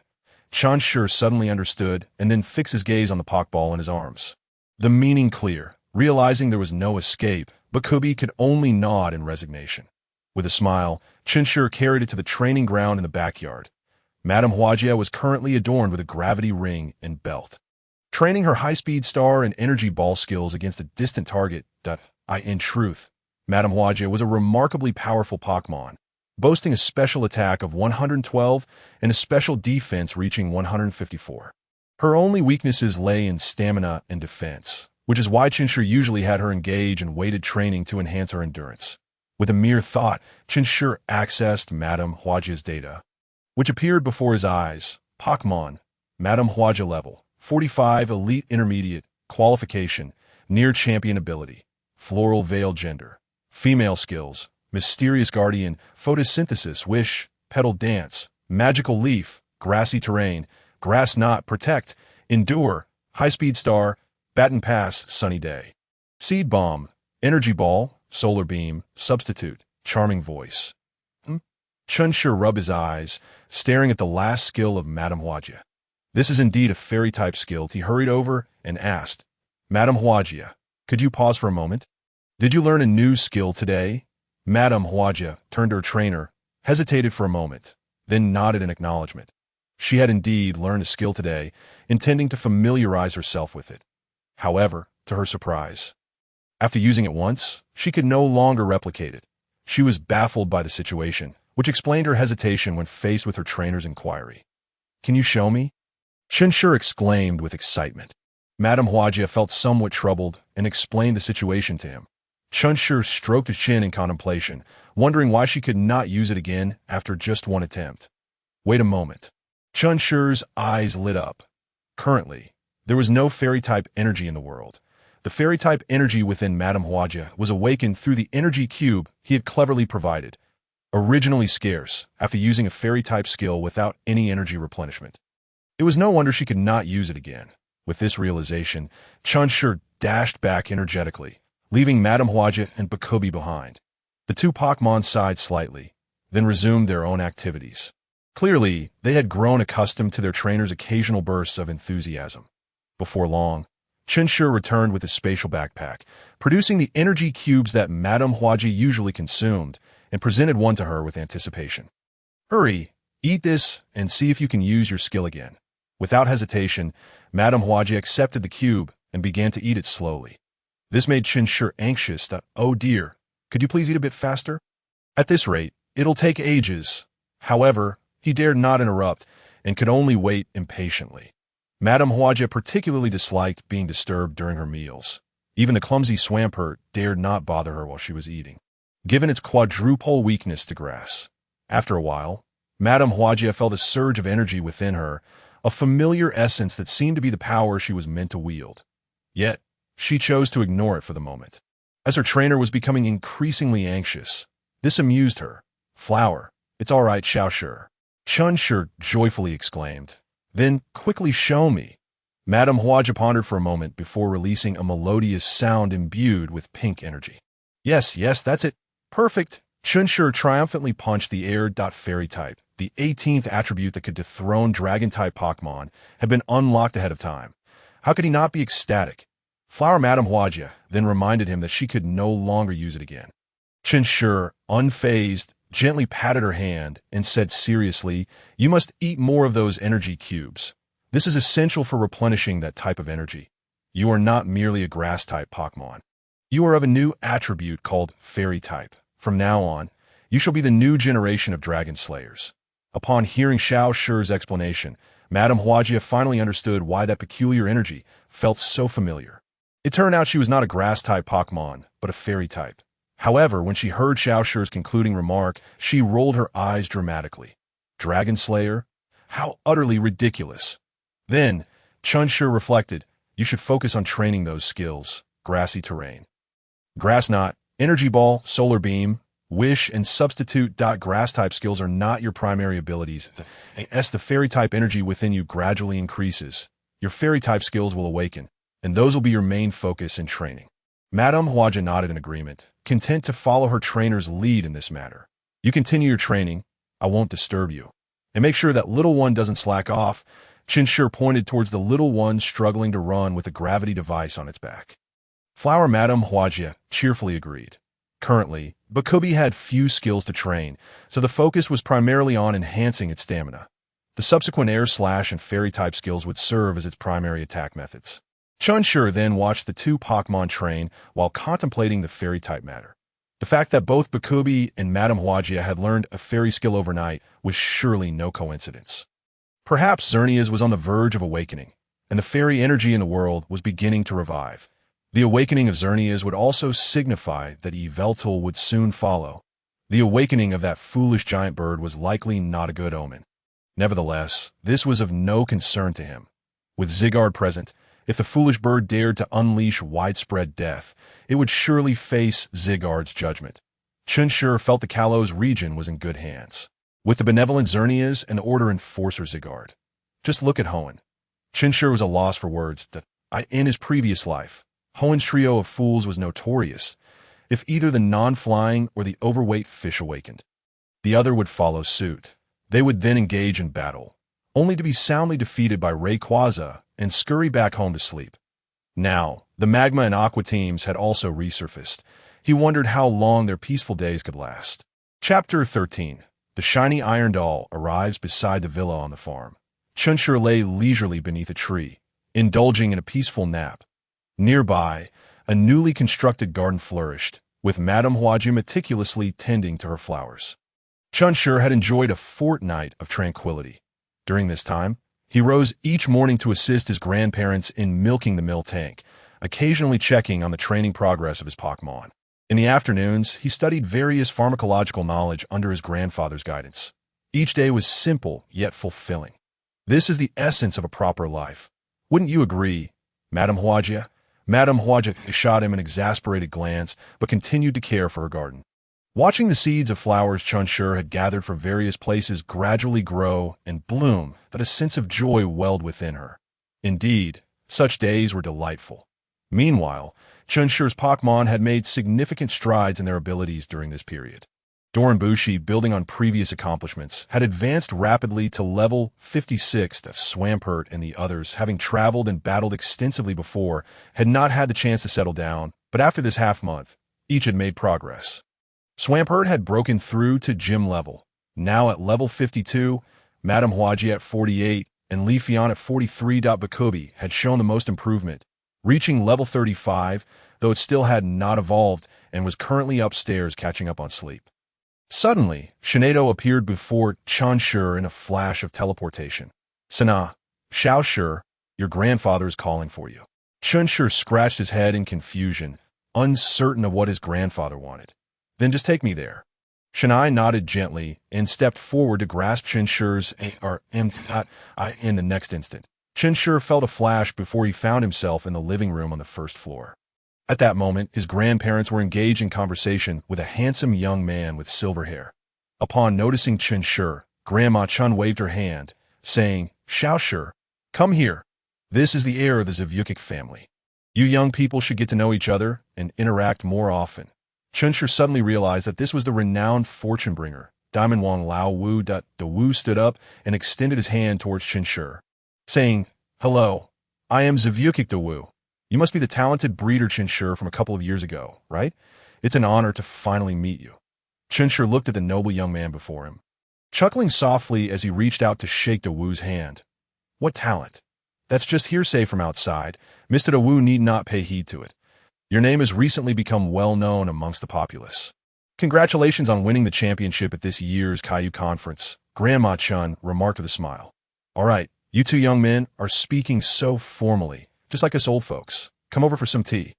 Chen Shi suddenly understood and then fixed his gaze on the Pokeball in his arms. The meaning clear, realizing there was no escape, but Kubi could only nod in resignation. With a smile, Chen Shi carried it to the training ground in the backyard. Madame Huajie was currently adorned with a gravity ring and belt. Training her high-speed star and energy ball skills against a distant target, in truth, Madame Huajie was a remarkably powerful Pokémon, boasting a special attack of 112 and a special defense reaching 154. Her only weaknesses lay in stamina and defense, which is why Chen Shi usually had her engage in weighted training to enhance her endurance. With a mere thought, Chen Shi accessed Madame Huajie's data, which appeared before his eyes. Pokémon, Madame Huajie level, 45 Elite Intermediate, qualification, near champion ability, Floral Veil gender, female skills, Mysterious Guardian, Photosynthesis, Wish, Petal Dance, Magical Leaf, Grassy Terrain, Grass Knot, Protect, Endure, High-Speed Star, Baton Pass, Sunny Day, Seed Bomb, Energy Ball, Solar Beam, Substitute, Charming Voice. Chen Shi rubbed his eyes, staring at the last skill of Madame Huajie. This is indeed a fairy-type skill. He hurried over and asked, Madame Huajie, could you pause for a moment? Did you learn a new skill today? Madame Huajie turned to her trainer, hesitated for a moment, then nodded in acknowledgement. She had indeed learned a skill today, intending to familiarize herself with it. However, to her surprise, after using it once, she could no longer replicate it. She was baffled by the situation, which explained her hesitation when faced with her trainer's inquiry. Can you show me? Chen Shi exclaimed with excitement. Madame Huajie felt somewhat troubled and explained the situation to him. Chen Shi stroked his chin in contemplation, wondering why she could not use it again after just one attempt. Wait a moment. Chen Shi's eyes lit up. Currently, there was no fairy-type energy in the world. The fairy-type energy within Madame Huajia was awakened through the energy cube he had cleverly provided, originally scarce after using a fairy-type skill without any energy replenishment. It was no wonder she could not use it again. With this realization, Chen Shi dashed back energetically, leaving Madame Huajia and Bakubi behind. The two Pokémon sighed slightly, then resumed their own activities. Clearly, they had grown accustomed to their trainer's occasional bursts of enthusiasm. Before long, Chen Shi returned with his spatial backpack, producing the energy cubes that Madame Huajia usually consumed, and presented one to her with anticipation. Hurry, eat this, and see if you can use your skill again. Without hesitation, Madame Huajia accepted the cube and began to eat it slowly. This made Chen Shi anxious that, oh dear, could you please eat a bit faster? At this rate, it'll take ages. However, he dared not interrupt and could only wait impatiently. Madame Huajia particularly disliked being disturbed during her meals. Even the clumsy Swampert dared not bother her while she was eating, given its quadruple weakness to grass. After a while, Madame Huajia felt a surge of energy within her, a familiar essence that seemed to be the power she was meant to wield. Yet, she chose to ignore it for the moment. As her trainer was becoming increasingly anxious, this amused her. Flower, it's all right, Xiao Shi. Chen Shi joyfully exclaimed. Then quickly show me. Madame Huajia pondered for a moment before releasing a melodious sound imbued with pink energy. Yes, that's it. Perfect. Chen Shi triumphantly punched the air. Fairy type, the 18th attribute that could dethrone dragon-type Pokémon, had been unlocked ahead of time. How could he not be ecstatic? Flower Madame Huajia then reminded him that she could no longer use it again. Chen Shi, unfazed, gently patted her hand and said seriously, you must eat more of those energy cubes. This is essential for replenishing that type of energy. You are not merely a grass-type Pokémon. You are of a new attribute called Fairy type. From now on, you shall be the new generation of Dragon Slayers. Upon hearing Xiao Shi's explanation, Madame Huajia finally understood why that peculiar energy felt so familiar. It turned out she was not a grass-type Pokémon, but a Fairy type. However, when she heard Xiao Shi's concluding remark, she rolled her eyes dramatically. Dragon Slayer? How utterly ridiculous. Then, Chen Shi reflected, you should focus on training those skills. Grassy terrain. Grass Knot, Energy Ball, Solar Beam, Wish, and Substitute. Grass-type skills are not your primary abilities. As the Fairy-type energy within you gradually increases, your Fairy-type skills will awaken, and those will be your main focus in training. Madame Huajia nodded in agreement, content to follow her trainer's lead in this matter. You continue your training, I won't disturb you. And make sure that little one doesn't slack off. Chen Shi pointed towards the little one struggling to run with a gravity device on its back. Flower Madame Huajia cheerfully agreed. Currently, Bakubi had few skills to train, so the focus was primarily on enhancing its stamina. The subsequent Air Slash and Fairy-type skills would serve as its primary attack methods. Chen Shi then watched the two Pokémon train while contemplating the Fairy-type matter. The fact that both Bakubi and Madame Huajia had learned a Fairy skill overnight was surely no coincidence. Perhaps Xerneas was on the verge of awakening, and the Fairy energy in the world was beginning to revive. The awakening of Xerneas would also signify that Yveltal would soon follow. The awakening of that foolish giant bird was likely not a good omen. Nevertheless, this was of no concern to him. With Zygarde present, if the foolish bird dared to unleash widespread death, it would surely face Zygarde's judgment. Chen Shi felt the Kalos region was in good hands, with the benevolent Xerneas and Order Enforcer Zygarde. Just look at Hoenn. Chen Shi was a loss for words. In his previous life, Hoenn's trio of fools was notorious. If either the non-flying or the overweight fish awakened, the other would follow suit. They would then engage in battle, only to be soundly defeated by Rayquaza and scurry back home to sleep. Now, the Magma and Aqua teams had also resurfaced. He wondered how long their peaceful days could last. Chapter 13. The shiny iron doll arrives beside the villa on the farm. Chen Shi lay leisurely beneath a tree, indulging in a peaceful nap. Nearby, a newly constructed garden flourished, with Madame Huajia meticulously tending to her flowers. Chen Shi had enjoyed a fortnight of tranquility. During this time, he rose each morning to assist his grandparents in milking the mill tank, occasionally checking on the training progress of his Pokémon. In the afternoons, he studied various pharmacological knowledge under his grandfather's guidance. Each day was simple yet fulfilling. This is the essence of a proper life. Wouldn't you agree, Madame Huajia? Madame Huajia shot him an exasperated glance, but continued to care for her garden. Watching the seeds of flowers Chen Shi had gathered from various places gradually grow and bloom, that a sense of joy welled within her. Indeed, such days were delightful. Meanwhile, Chen Shi's Pokémon had made significant strides in their abilities during this period. Doranbushi, building on previous accomplishments, had advanced rapidly to level 56. Swampert and the others, having traveled and battled extensively before, had not had the chance to settle down, but after this half-month, each had made progress. Swampert had broken through to gym level. Now at level 52, Madame Huajia at 48, and Li Fian at 43. Bakubi had shown the most improvement, reaching level 35, though it still had not evolved and was currently upstairs catching up on sleep. Suddenly, Shinado appeared before Chen Shi in a flash of teleportation. "Sana, Xiao Shi, your grandfather is calling for you." Chen Shi scratched his head in confusion, uncertain of what his grandfather wanted. "Then just take me there." Shinai nodded gently and stepped forward to grasp Chen Shi's arm. In the next instant, Chen Shi felt a flash before he found himself in the living room on the first floor. At that moment, his grandparents were engaged in conversation with a handsome young man with silver hair. Upon noticing Chen Shi, Grandma Chen waved her hand, saying, "Xiao Shi, come here. This is the heir of the Zvyukik family. You young people should get to know each other and interact more often." Chen Shi suddenly realized that this was the renowned fortune bringer, Diamond Wang Lao Wu. De Wu stood up and extended his hand towards Chen Shi, saying, "Hello, I am Zvyukik De Wu. You must be the talented breeder Chen Shi from a couple of years ago, right? It's an honor to finally meet you." Chen Shi looked at the noble young man before him, chuckling softly as he reached out to shake De Wu's hand. "What talent? That's just hearsay from outside. Mr. De Wu need not pay heed to it. Your name has recently become well known amongst the populace. Congratulations on winning the championship at this year's Caillou Conference," Grandma Chen remarked with a smile. "All right, you two young men are speaking so formally, just like us old folks. Come over for some tea."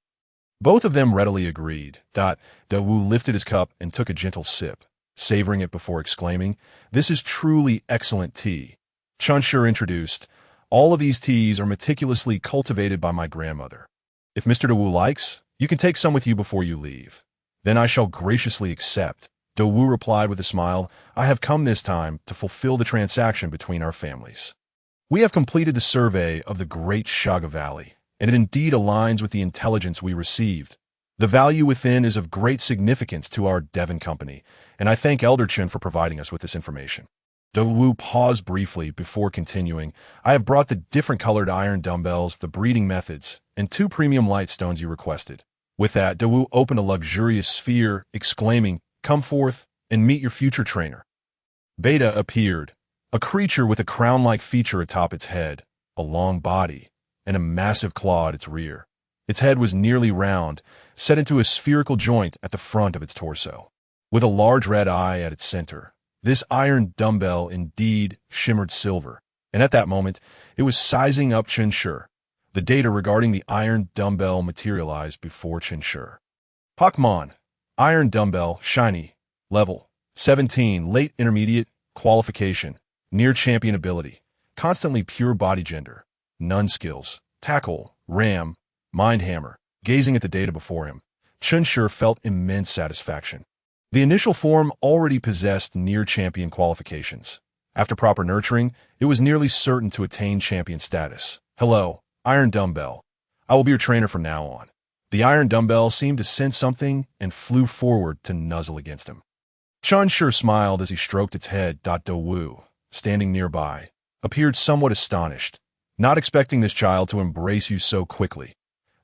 Both of them readily agreed. De Wu lifted his cup and took a gentle sip, savoring it before exclaiming, "This is truly excellent tea." Chen Shi introduced, "All of these teas are meticulously cultivated by my grandmother. If Mr. De Wu likes, you can take some with you before you leave." "Then I shall graciously accept." De Wu replied with a smile, "I have come this time to fulfill the transaction between our families. We have completed the survey of the Great Shaga Valley, and it indeed aligns with the intelligence we received. The value within is of great significance to our Devon company, and I thank Elder Chen for providing us with this information." De Wu paused briefly before continuing, "I have brought the different colored iron dumbbells, the breeding methods, and 2 premium light stones you requested." With that, De Wu opened a luxurious sphere, exclaiming, "Come forth and meet your future trainer." Beta appeared, a creature with a crown-like feature atop its head, a long body, and a massive claw at its rear. Its head was nearly round, set into a spherical joint at the front of its torso, with a large red eye at its center. This iron dumbbell indeed shimmered silver, and at that moment, it was sizing up Chen Shi. The data regarding the iron dumbbell materialized before Chen Shi. Pokémon, iron dumbbell, shiny, level 17, late intermediate, qualification, near champion ability, constantly pure body gender, none skills, tackle, ram, mind hammer. Gazing at the data before him, Chen Shi felt immense satisfaction. The initial form already possessed near champion qualifications. After proper nurturing, it was nearly certain to attain champion status. "Hello, iron dumbbell. I will be your trainer from now on." The iron dumbbell seemed to sense something and flew forward to nuzzle against him. Chen Shi smiled as he stroked its head. De Wu, standing nearby, appeared somewhat astonished, not expecting this child to embrace you so quickly.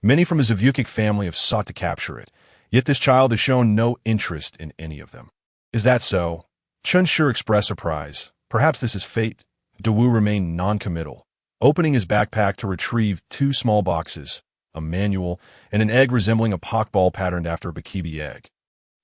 Many from his Zvyukik family have sought to capture it, yet this child has shown no interest in any of them. "Is that so?" Chen Shi expressed surprise. "Perhaps this is fate." De Wu remained non-committal, opening his backpack to retrieve 2 small boxes, a manual, and an egg resembling a Pokeball patterned after a Bakibi egg.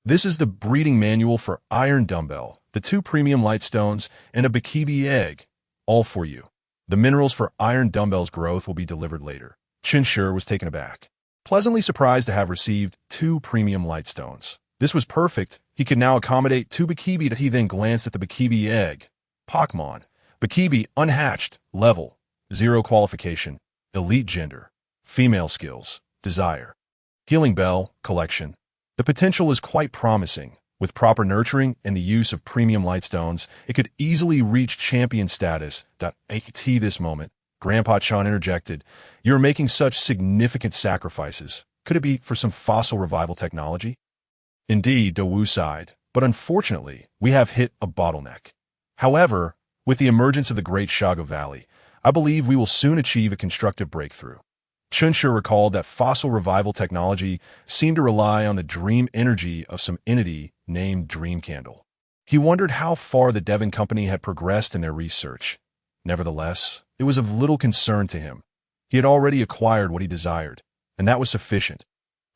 "This is the breeding manual for iron dumbbell, the 2 premium light stones, and a Bakibi egg. All for you. The minerals for iron dumbbell's growth will be delivered later." Chen Shi was taken aback. pleasantly surprised to have received 2 premium light stones. This was perfect. He could now accommodate 2 Bikibi. He then glanced at the Bikibi egg. Pokémon. Bikibi unhatched. Level. 0 qualification. Elite gender. Female skills. Desire. Healing Bell. Collection. The potential is quite promising. With proper nurturing and the use of premium lightstones, it could easily reach champion status. At this moment, Grandpa Chen interjected, "You're making such significant sacrifices. Could it be for some fossil revival technology?" Indeed, Dawu sighed, but unfortunately, we have hit a bottleneck. However, with the emergence of the Great Shago Valley, I believe we will soon achieve a constructive breakthrough. Chen Shi recalled that fossil revival technology seemed to rely on the dream energy of some entity named Dream Candle. He wondered how far the Devon Company had progressed in their research. Nevertheless, it was of little concern to him. He had already acquired what he desired, and that was sufficient.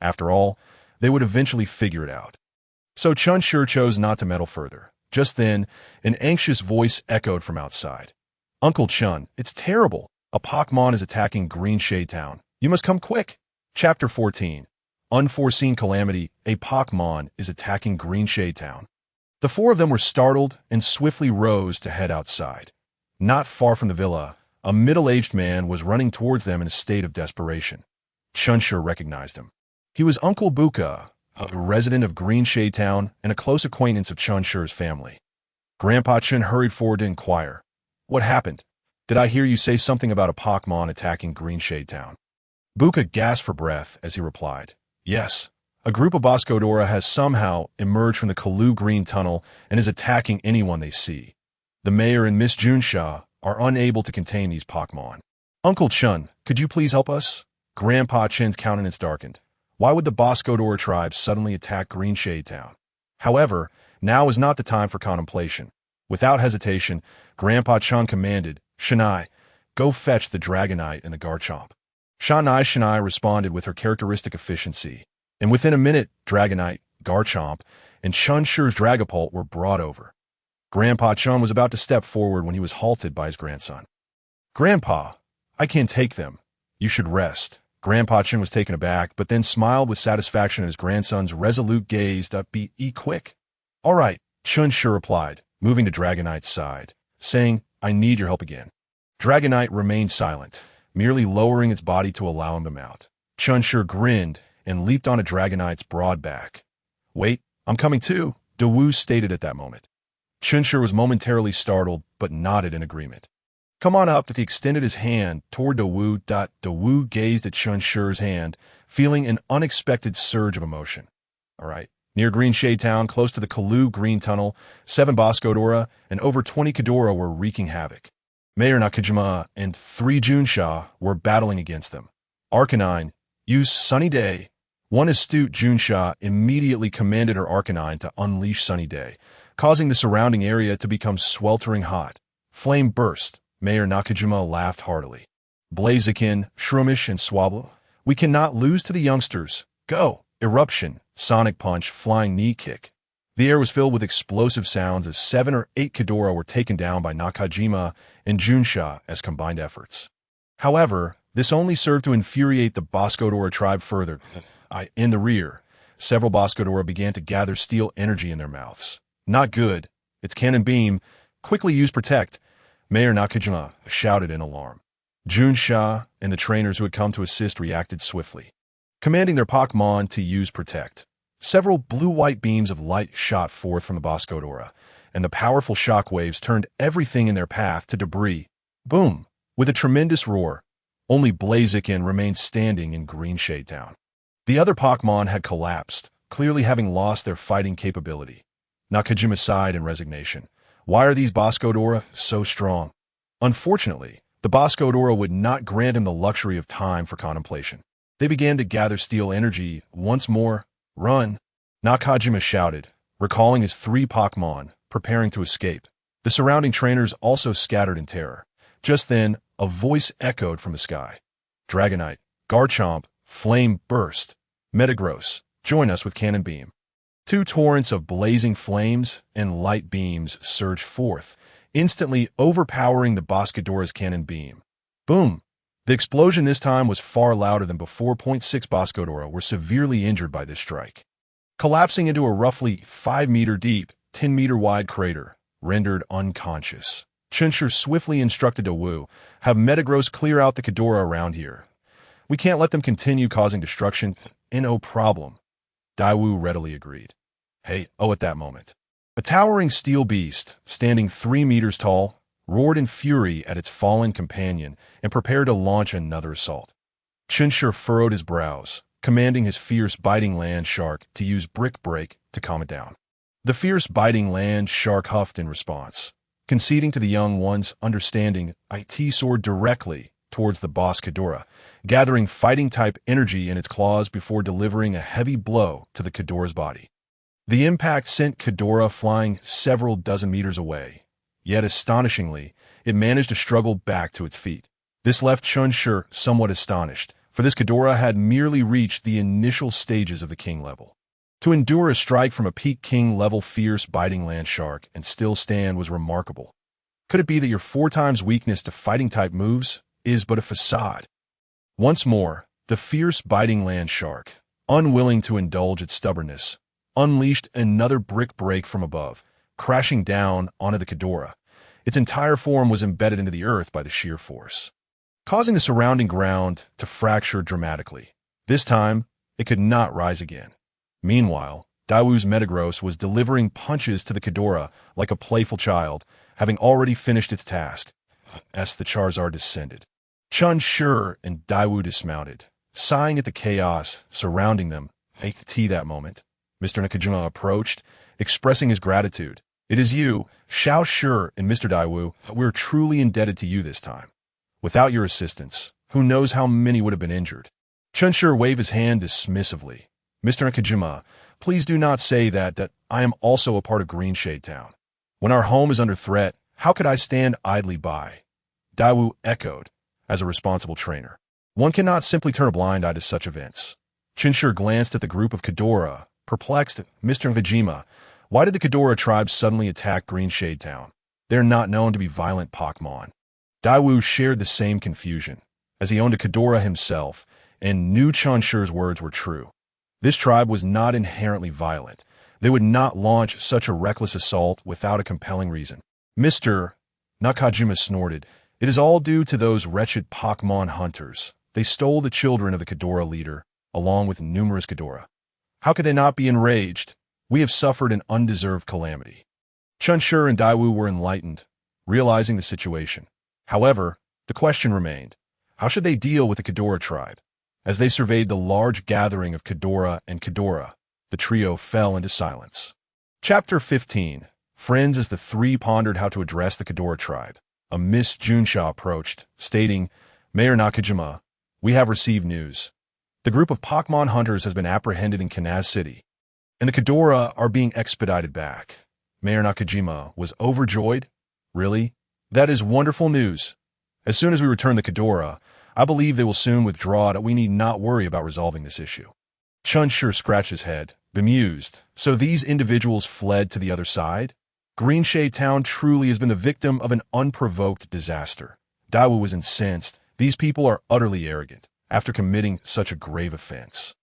After all, they would eventually figure it out. So Chen Shi chose not to meddle further. Just then, an anxious voice echoed from outside. "Uncle Chen, it's terrible. A Pokémon is attacking Green Shade Town. You must come quick." Chapter 14. Unforeseen Calamity. A Pokémon is attacking Green Shade Town. The 4 of them were startled and swiftly rose to head outside. Not far from the villa, a middle-aged man was running towards them in a state of desperation. Chen Shi recognized him. He was Uncle Buka, a resident of Green Shade Town and a close acquaintance of Chen Shi's family. Grandpa Chen hurried forward to inquire, "What happened? Did I hear you say something about a Pokémon attacking Green Shade Town?" Buka gasped for breath as he replied, "Yes, a group of Boscodora has somehow emerged from the Kalu Green Tunnel and is attacking anyone they see. The mayor and Miss Junsha are unable to contain these Pokémon. Uncle Chen, could you please help us?" Grandpa Chen's countenance darkened. Why would the Boscodora tribe suddenly attack Green Shade Town? However, now was not the time for contemplation. Without hesitation, Grandpa Chen commanded, "Shanai, go fetch the Dragonite and the Garchomp." Shanai responded with her characteristic efficiency, and within a minute, Dragonite, Garchomp, and Chen Shi's Dragapult were brought over. Grandpa Chen was about to step forward when he was halted by his grandson. "Grandpa, I can't take them. You should rest." Grandpa Chen was taken aback, but then smiled with satisfaction at his grandson's resolute gaze. "Be quick." "All right," Chen Shi replied, moving to Dragonite's side, saying, "I need your help again." Dragonite remained silent, merely lowering its body to allow him to mount. Chen Shi grinned and leaped onto Dragonite's broad back. "Wait, I'm coming too," Dawu stated at that moment. Chen Shi was momentarily startled, but nodded in agreement. "Come on up." He extended his hand toward Dawu. Dawu gazed at Chen Shi's hand, feeling an unexpected surge of emotion. All right. Near Green Shade Town, close to the Kalu Green Tunnel, 7 Boscodora and over 20 Kadora were wreaking havoc. Mayor Nakajima and 3 Junsha were battling against them. Arcanine, use Sunny Day. One astute Junsha immediately commanded her Arcanine to unleash Sunny Day, causing the surrounding area to become sweltering hot. Flame burst. Mayor Nakajima laughed heartily. Blaziken, Shroomish, and Swablu, we cannot lose to the youngsters. Go! Eruption, Sonic Punch, Flying Knee Kick. The air was filled with explosive sounds as 7 or 8 Kadora were taken down by Nakajima and Junsha as combined efforts. However, this only served to infuriate the Boscodora tribe further. In the rear, several Boscodora began to gather steel energy in their mouths. Not good. It's Cannon Beam. Quickly use Protect. Mayor Nakajima shouted in alarm. Junsha and the trainers who had come to assist reacted swiftly, commanding their Pokémon to use Protect. Several blue-white beams of light shot forth from the Boscodora, and the powerful shock waves turned everything in their path to debris. Boom! With a tremendous roar, only Blaziken remained standing in Green Shade Town. The other Pokémon had collapsed, clearly having lost their fighting capability. Nakajima sighed in resignation. Why are these Boscodora so strong? Unfortunately, the Boscodora would not grant him the luxury of time for contemplation. They began to gather steel energy once more. Run! Nakajima shouted, recalling his 3 Pokémon, preparing to escape. The surrounding trainers also scattered in terror. Just then, a voice echoed from the sky. Dragonite, Garchomp, Flame Burst, Metagross, join us with Cannon Beam. 2 torrents of blazing flames and light beams surged forth, instantly overpowering the Boscodora's Cannon Beam. Boom! The explosion this time was far louder than before. 6 Boscodora were severely injured by this strike, collapsing into a roughly 5-meter deep, 10-meter wide crater, rendered unconscious. Chen Shi swiftly instructed Dawu, "Have Metagross clear out the Kadora around here. We can't let them continue causing destruction." "No problem." Dawu readily agreed. At that moment, a towering steel beast, standing 3 meters tall, roared in fury at its fallen companion and prepared to launch another assault. Chen Shi furrowed his brows, commanding his fierce biting land shark to use Brick Break to calm it down. The fierce biting land shark huffed in response, conceding to the young one's understanding. It soared directly towards the boss Kadora, gathering fighting-type energy in its claws before delivering a heavy blow to the Kadora's body. The impact sent Kadora flying several dozen meters away, yet astonishingly, it managed to struggle back to its feet. This left Chen Shi somewhat astonished, for this Kadora had merely reached the initial stages of the king level. To endure a strike from a peak king-level fierce biting land shark and still stand was remarkable. Could it be that your 4 times weakness to fighting-type moves is but a facade? Once more, the fierce biting land shark, unwilling to indulge its stubbornness, unleashed another Brick Break from above, crashing down onto the Kadora. Its entire form was embedded into the earth by the sheer force, causing the surrounding ground to fracture dramatically. This time, it could not rise again. Meanwhile, Dawu's Metagross was delivering punches to the Kadora like a playful child, having already finished its task. As the Charizard descended, Chen Shi and Dawu dismounted, sighing at the chaos surrounding them. At that moment, Mr. Nakajima approached, expressing his gratitude. "It is you, Xiao Shi and Mr. Dawu. We're truly indebted to you this time. Without your assistance, who knows how many would have been injured." Chen Shi waved his hand dismissively. "Mr. Nakajima, please do not say that I am also a part of Greenshade Town. When our home is under threat, how could I stand idly by?" Dawu echoed, as a responsible trainer. "One cannot simply turn a blind eye to such events." Chen Shi glanced at the group of Kadora, perplexed. "Mr. Nakajima, why did the Kadora tribe suddenly attack Greenshade Town? They're not known to be violent Pokémon." Dawu shared the same confusion, as he owned a Kadora himself and knew Chen Shi's words were true. This tribe was not inherently violent. They would not launch such a reckless assault without a compelling reason. "Mr. Nakajima snorted. "It is all due to those wretched Pokémon hunters. They stole the children of the Kadora leader, along with numerous Kadora. How could they not be enraged? We have suffered an undeserved calamity." Chen Shi and Dawu were enlightened, realizing the situation. However, the question remained, how should they deal with the Kadora tribe? As they surveyed the large gathering of Kadora and Kadora, the trio fell into silence. Chapter 15. Friends. As the three pondered how to address the Kadora tribe, a Miss Junsha approached, stating, "Mayor Nakajima, we have received news. The group of Pokémon hunters has been apprehended in Kanaz City, and the Kadora are being expedited back." Mayor Nakajima was overjoyed. "Really? That is wonderful news. As soon as we return the Kadora, I believe they will soon withdraw, that we need not worry about resolving this issue." Chen Shi scratched his head, bemused. So these individuals fled to the other side? Greenshade Town truly has been the victim of an unprovoked disaster. Dawu was incensed. These people are utterly arrogant, after committing such a grave offense.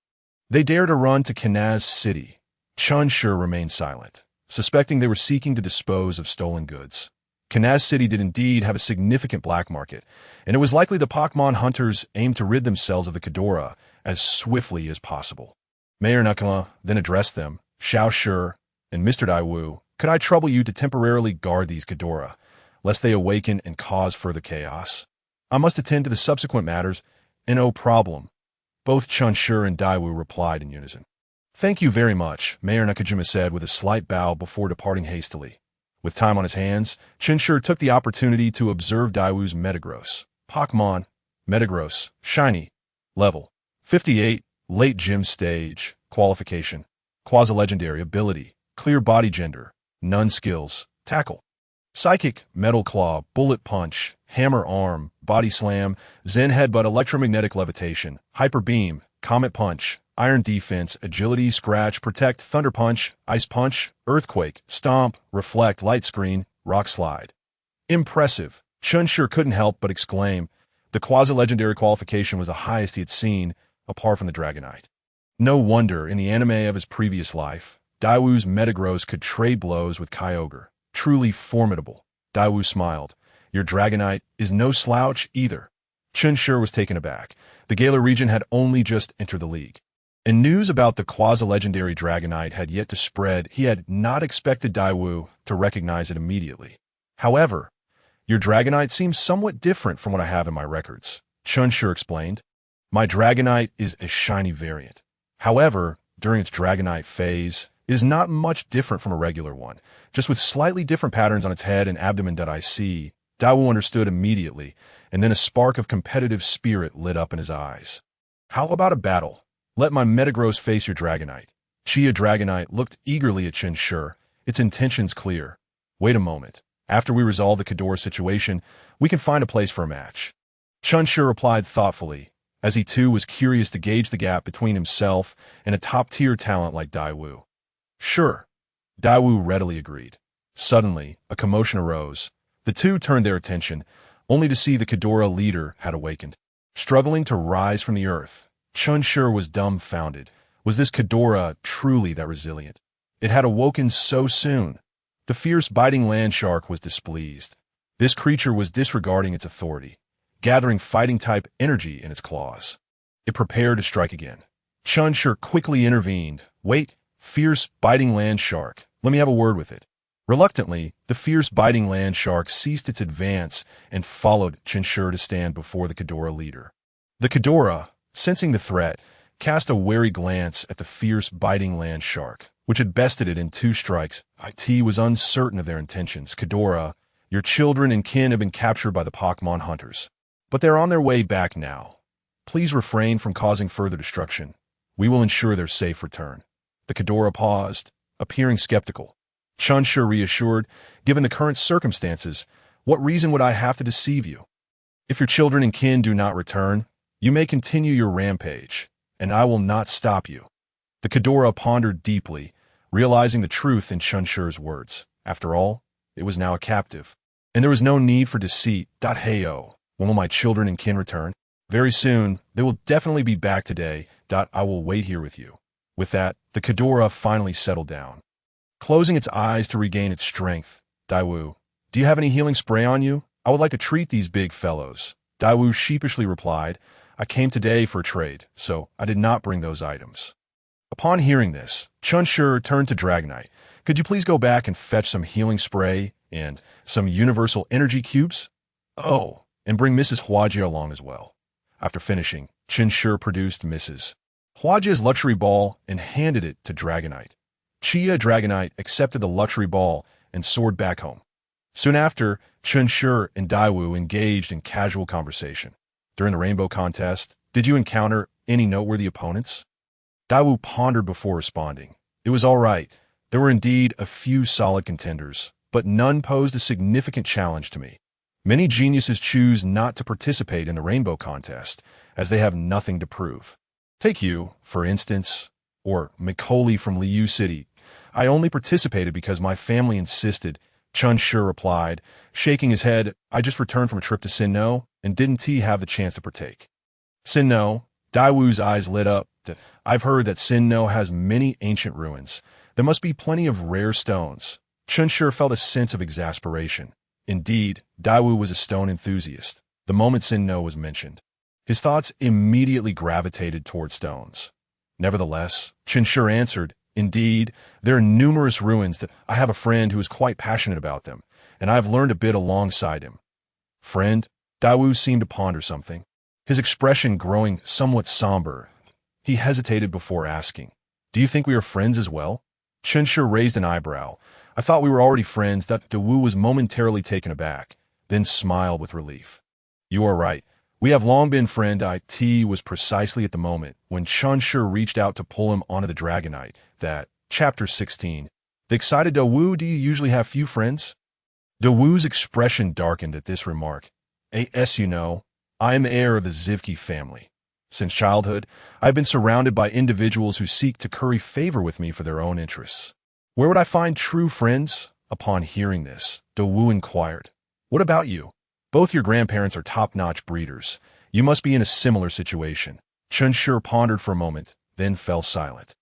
They dare to run to Kanaz City. Chen Shi remained silent, suspecting they were seeking to dispose of stolen goods. Kanaz City did indeed have a significant black market, and it was likely the Pokémon hunters aimed to rid themselves of the Kadora as swiftly as possible. Mayor Nakama then addressed them. "Xiao Shi and Mr. Dawu, could I trouble you to temporarily guard these Kadora, lest they awaken and cause further chaos? I must attend to the subsequent matters." "No problem." Both Chen Shi and Dawu replied in unison. "Thank you very much," Mayor Nakajima said with a slight bow before departing hastily. With time on his hands, Chen Shi took the opportunity to observe Dawu's Metagross. Pokémon, Metagross, Shiny, Level 58, Late Gym Stage, Qualification, Quasi-Legendary Ability, Clear Body Gender, None Skills, Tackle, Psychic, Metal Claw, Bullet Punch, Hammer Arm, Body Slam, Zen Headbutt, Electromagnetic Levitation, Hyper Beam, Comet Punch, Iron Defense, Agility, Scratch, Protect, Thunder Punch, Ice Punch, Earthquake, Stomp, Reflect, Light Screen, Rock Slide. Impressive. Chen Shi couldn't help but exclaim. The quasi-legendary qualification was the highest he had seen, apart from the Dragonite. No wonder, in the anime of his previous life, Daewoo's Metagross could trade blows with Kyogre. Truly formidable. Daewoo smiled. Your Dragonite is no slouch either. Chen Shi was taken aback. The Galar region had only just entered the league, and news about the quasi-legendary Dragonite had yet to spread. He had not expected Daewoo to recognize it immediately. However, your Dragonite seems somewhat different from what I have in my records, Chen Shi explained. My Dragonite is a shiny variant. However, during its Dragonite phase, it is not much different from a regular one, just with slightly different patterns on its head and abdomen. I see. Daewoo understood immediately, and then a spark of competitive spirit lit up in his eyes. How about a battle? Let my Metagross face your Dragonite. Chia Dragonite looked eagerly at Chen Shi, its intentions clear. Wait a moment. After we resolve the Kadora situation, we can find a place for a match. Chen Shi replied thoughtfully, as he too was curious to gauge the gap between himself and a top-tier talent like Daewoo. Sure. Daewoo readily agreed. Suddenly, a commotion arose. The two turned their attention, only to see the Kadora leader had awakened. Struggling to rise from the earth, Chen Shi was dumbfounded. Was this Kadora truly that resilient? It had awoken so soon. The fierce biting land shark was displeased. This creature was disregarding its authority, gathering fighting-type energy in its claws. It prepared to strike again. Chen Shi quickly intervened. Wait, fierce biting land shark, let me have a word with it. Reluctantly, the fierce biting land shark ceased its advance and followed Chen Shi to stand before the Kadora leader. The Kadora, sensing the threat, cast a wary glance at the fierce biting land shark, which had bested it in 2 strikes. It was uncertain of their intentions. Kadora, your children and kin have been captured by the Pokémon hunters, but they're on their way back now. Please refrain from causing further destruction. We will ensure their safe return. The Kadora paused, appearing skeptical. Chen Shi reassured, given the current circumstances, what reason would I have to deceive you? If your children and kin do not return, you may continue your rampage, and I will not stop you. The Kadora pondered deeply, realizing the truth in Chen Shi's words. After all, it was now a captive, and there was no need for deceit. Heyo, when will my children and kin return? Very soon, they will definitely be back today. I will wait here with you. With that, the Kadora finally settled down. Closing its eyes to regain its strength, Daewoo, do you have any healing spray on you? I would like to treat these big fellows. Daewoo sheepishly replied, I came today for a trade, so I did not bring those items. Upon hearing this, Chen Shi turned to Dragonite. Could you please go back and fetch some healing spray and some universal energy cubes? Oh, and bring Mrs. Huajie along as well. After finishing, Chen Shi produced Mrs. Huajie's luxury ball and handed it to Dragonite. Chia Dragonite accepted the luxury ball and soared back home. Soon after, Chen Shi and Daewoo engaged in casual conversation. During the Rainbow Contest, did you encounter any noteworthy opponents? Daewoo pondered before responding. It was all right. There were indeed a few solid contenders, but none posed a significant challenge to me. Many geniuses choose not to participate in the Rainbow Contest, as they have nothing to prove. Take you, for instance, or Macaulay from Liu City. I only participated because my family insisted, Chen Shi replied, shaking his head. I just returned from a trip to Sinnoh, and didn't have the chance to partake. Sinnoh, Daewoo's eyes lit up. I've heard that Sinnoh has many ancient ruins. There must be plenty of rare stones. Chen Shi felt a sense of exasperation. Indeed, Daewoo was a stone enthusiast. The moment Sinnoh was mentioned, his thoughts immediately gravitated toward stones. Nevertheless, Chen Shi answered, Indeed, there are numerous ruins that I have a friend who is quite passionate about them, and I have learned a bit alongside him. Friend? Daewoo seemed to ponder something, his expression growing somewhat somber. He hesitated before asking, Do you think we are friends as well? Chen Shi raised an eyebrow. I thought we were already friends. Daewoo was momentarily taken aback, then smiled with relief. You are right. We have long been friends. It was precisely at the moment when Chen Shi reached out to pull him onto the Dragonite that, Chapter 16. The excited Daewoo, do you usually have few friends? Daewoo's expression darkened at this remark. You know, I am heir of the Zivki family. Since childhood, I have been surrounded by individuals who seek to curry favor with me for their own interests. Where would I find true friends? Upon hearing this, Daewoo inquired, What about you? Both your grandparents are top-notch breeders. You must be in a similar situation. Chen Shi pondered for a moment, then fell silent.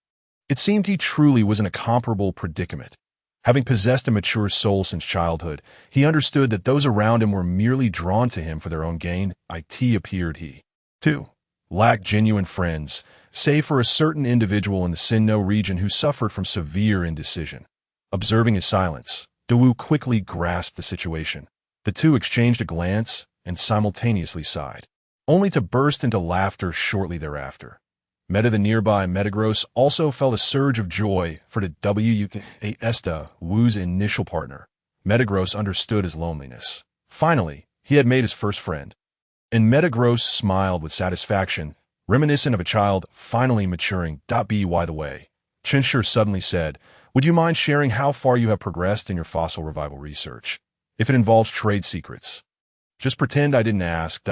It seemed he truly was in a comparable predicament. Having possessed a mature soul since childhood, he understood that those around him were merely drawn to him for their own gain. It appeared he, too, lacked genuine friends, save for a certain individual in the Sinnoh region who suffered from severe indecision. Observing his silence, Dawu quickly grasped the situation. The two exchanged a glance and simultaneously sighed, only to burst into laughter shortly thereafter. Meta, the nearby Metagross, also felt a surge of joy for the Wu's initial partner. Metagross understood his loneliness. Finally, he had made his first friend. And Metagross smiled with satisfaction, reminiscent of a child finally maturing. By the way, Chen Shi suddenly said, would you mind sharing how far you have progressed in your fossil revival research? If it involves trade secrets. Just pretend I didn't ask.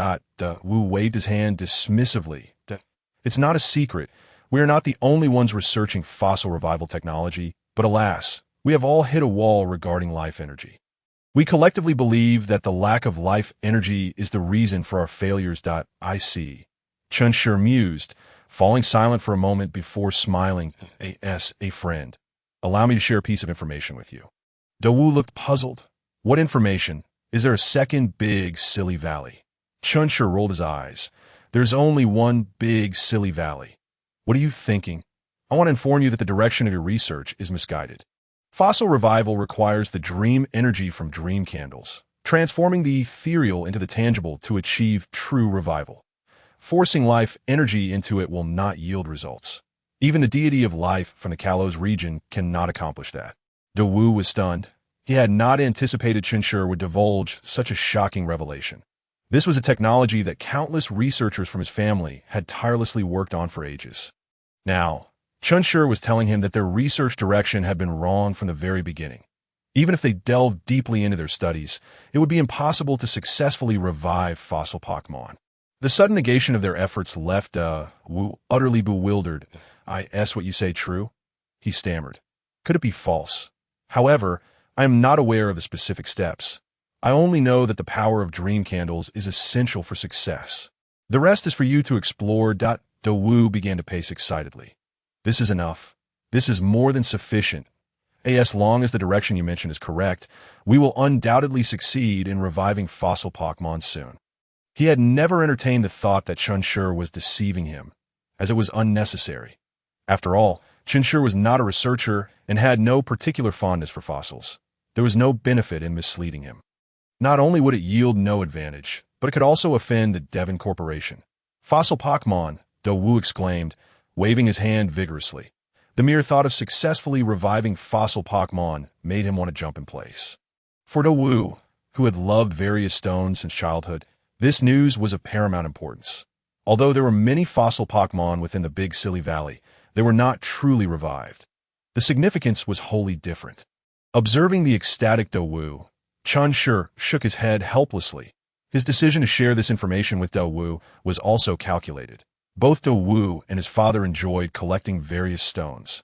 Wu waved his hand dismissively. It's not a secret. We are not the only ones researching fossil revival technology, but alas, we have all hit a wall regarding life energy. We collectively believe that the lack of life energy is the reason for our failures. I see. Chen Shi mused, falling silent for a moment before smiling. A friend. Allow me to share a piece of information with you. Dawu looked puzzled. What information? Is there a second big silly valley? Chen Shi rolled his eyes. There's only one big silly valley. What are you thinking? I want to inform you that the direction of your research is misguided. Fossil revival requires the dream energy from dream candles, transforming the ethereal into the tangible to achieve true revival. Forcing life energy into it will not yield results. Even the deity of life from the Kalos region cannot accomplish that. Dawu was stunned. He had not anticipated Chen Shi would divulge such a shocking revelation. This was a technology that countless researchers from his family had tirelessly worked on for ages. Now, Chen Shi was telling him that their research direction had been wrong from the very beginning. Even if they delved deeply into their studies, it would be impossible to successfully revive fossil Pokémon. The sudden negation of their efforts left Wu utterly bewildered. Is what you say true? He stammered. Could it be false? However, I am not aware of the specific steps. I only know that the power of dream candles is essential for success. The rest is for you to explore. Dawu began to pace excitedly. This is enough. This is more than sufficient. As long as the direction you mentioned is correct, we will undoubtedly succeed in reviving fossil Pokémon soon. He had never entertained the thought that Chen Shi was deceiving him, as it was unnecessary. After all, Chen Shi was not a researcher and had no particular fondness for fossils. There was no benefit in misleading him. Not only would it yield no advantage, but it could also offend the Devon Corporation. Fossil Pokémon, Dawu exclaimed, waving his hand vigorously. The mere thought of successfully reviving fossil Pokémon made him want to jump in place. For Dawu, who had loved various stones since childhood, this news was of paramount importance. Although there were many fossil Pokémon within the Big Silly Valley, they were not truly revived. The significance was wholly different. Observing the ecstatic Dawu, Chen Shi shook his head helplessly. His decision to share this information with Dawu was also calculated. Both Dawu and his father enjoyed collecting various stones,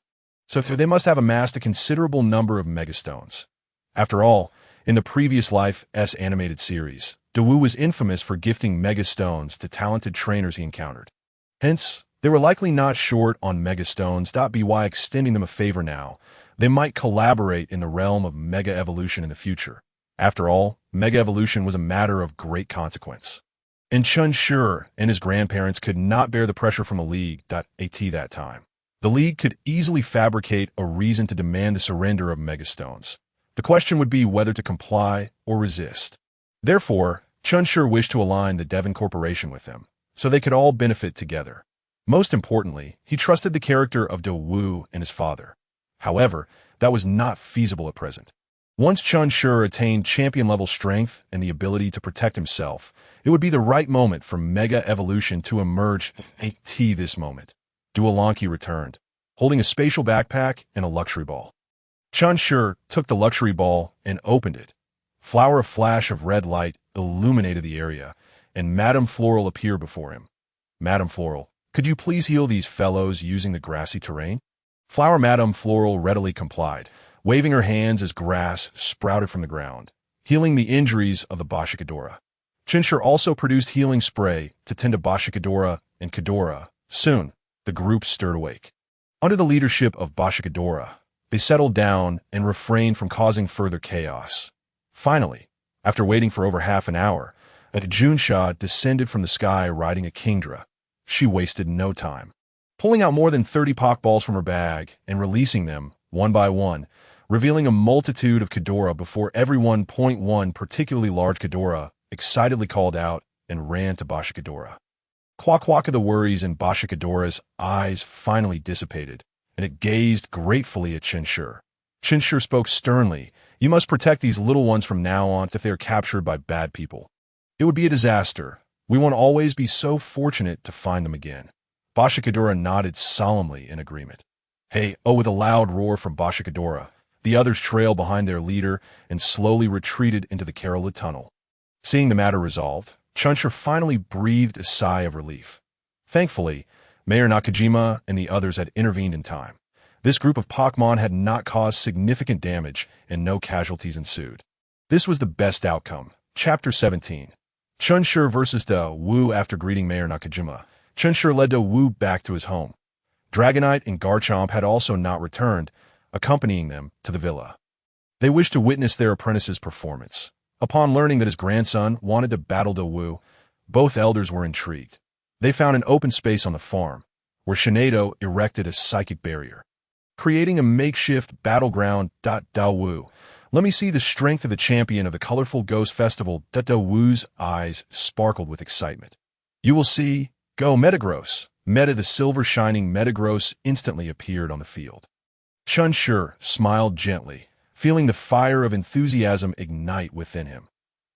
so they must have amassed a considerable number of megastones. After all, in the previous Life's animated series, Dawu was infamous for gifting megastones to talented trainers he encountered. Hence, they were likely not short on megastones. By extending them a favor now, they might collaborate in the realm of mega evolution in the future. After all, mega evolution was a matter of great consequence. And Chen Shi and his grandparents could not bear the pressure from the League. At that time, the League could easily fabricate a reason to demand the surrender of megastones. The question would be whether to comply or resist. Therefore, Chen Shi wished to align the Devon Corporation with them, so they could all benefit together. Most importantly, he trusted the character of Dawu and his father. However, that was not feasible at present. Once Chen Shi attained champion-level strength and the ability to protect himself, it would be the right moment for Mega Evolution to emerge. This moment, Duolanki returned, holding a spatial backpack and a luxury ball. Chen Shi took the luxury ball and opened it. A flash of red light illuminated the area, and Madame Floral appeared before him. Madame Floral, could you please heal these fellows using the grassy terrain? Madame Floral readily complied, waving her hands as grass sprouted from the ground, healing the injuries of the Bashikadora. Chen Shi also produced healing spray to tend to Bashikadora and Kadora. Soon, the group stirred awake. Under the leadership of Bashikadora, they settled down and refrained from causing further chaos. Finally, after waiting for over half an hour, a Junsha descended from the sky riding a Kingdra. She wasted no time. Pulling out more than 30 Pokeballs from her bag and releasing them, one by one, revealing a multitude of Kadora before everyone. One particularly large Kadora excitedly called out and ran to Bashikadora. Quack-quack of the worries in Bashikadora's eyes finally dissipated, and it gazed gratefully at Chen Shi. Chen Shi spoke sternly, "You must protect these little ones from now on if they are captured by bad people. It would be a disaster. We won't always be so fortunate to find them again." Bashikadora nodded solemnly in agreement. "Hey, oh," with a loud roar from Bashikadora, the others trailed behind their leader and slowly retreated into the Kerala tunnel. Seeing the matter resolved, Chen Shi finally breathed a sigh of relief. Thankfully, Mayor Nakajima and the others had intervened in time. This group of Pokémon had not caused significant damage, and no casualties ensued. This was the best outcome. Chapter 17. Chen Shi versus Da Wu. After greeting Mayor Nakajima, Chen Shi led Da Wu back to his home. Dragonite and Garchomp had also not returned, accompanying them to the villa. They wished to witness their apprentice's performance. Upon learning that his grandson wanted to battle Da Wu, both elders were intrigued. They found an open space on the farm, where Shinado erected a psychic barrier, creating a makeshift battleground. Da Wu, let me see the strength of the champion of the colorful Ghost Festival. Da Wu's eyes sparkled with excitement. You will see. Go Metagross. Meta, the silver shining Metagross, instantly appeared on the field. Chen Shi smiled gently, feeling the fire of enthusiasm ignite within him.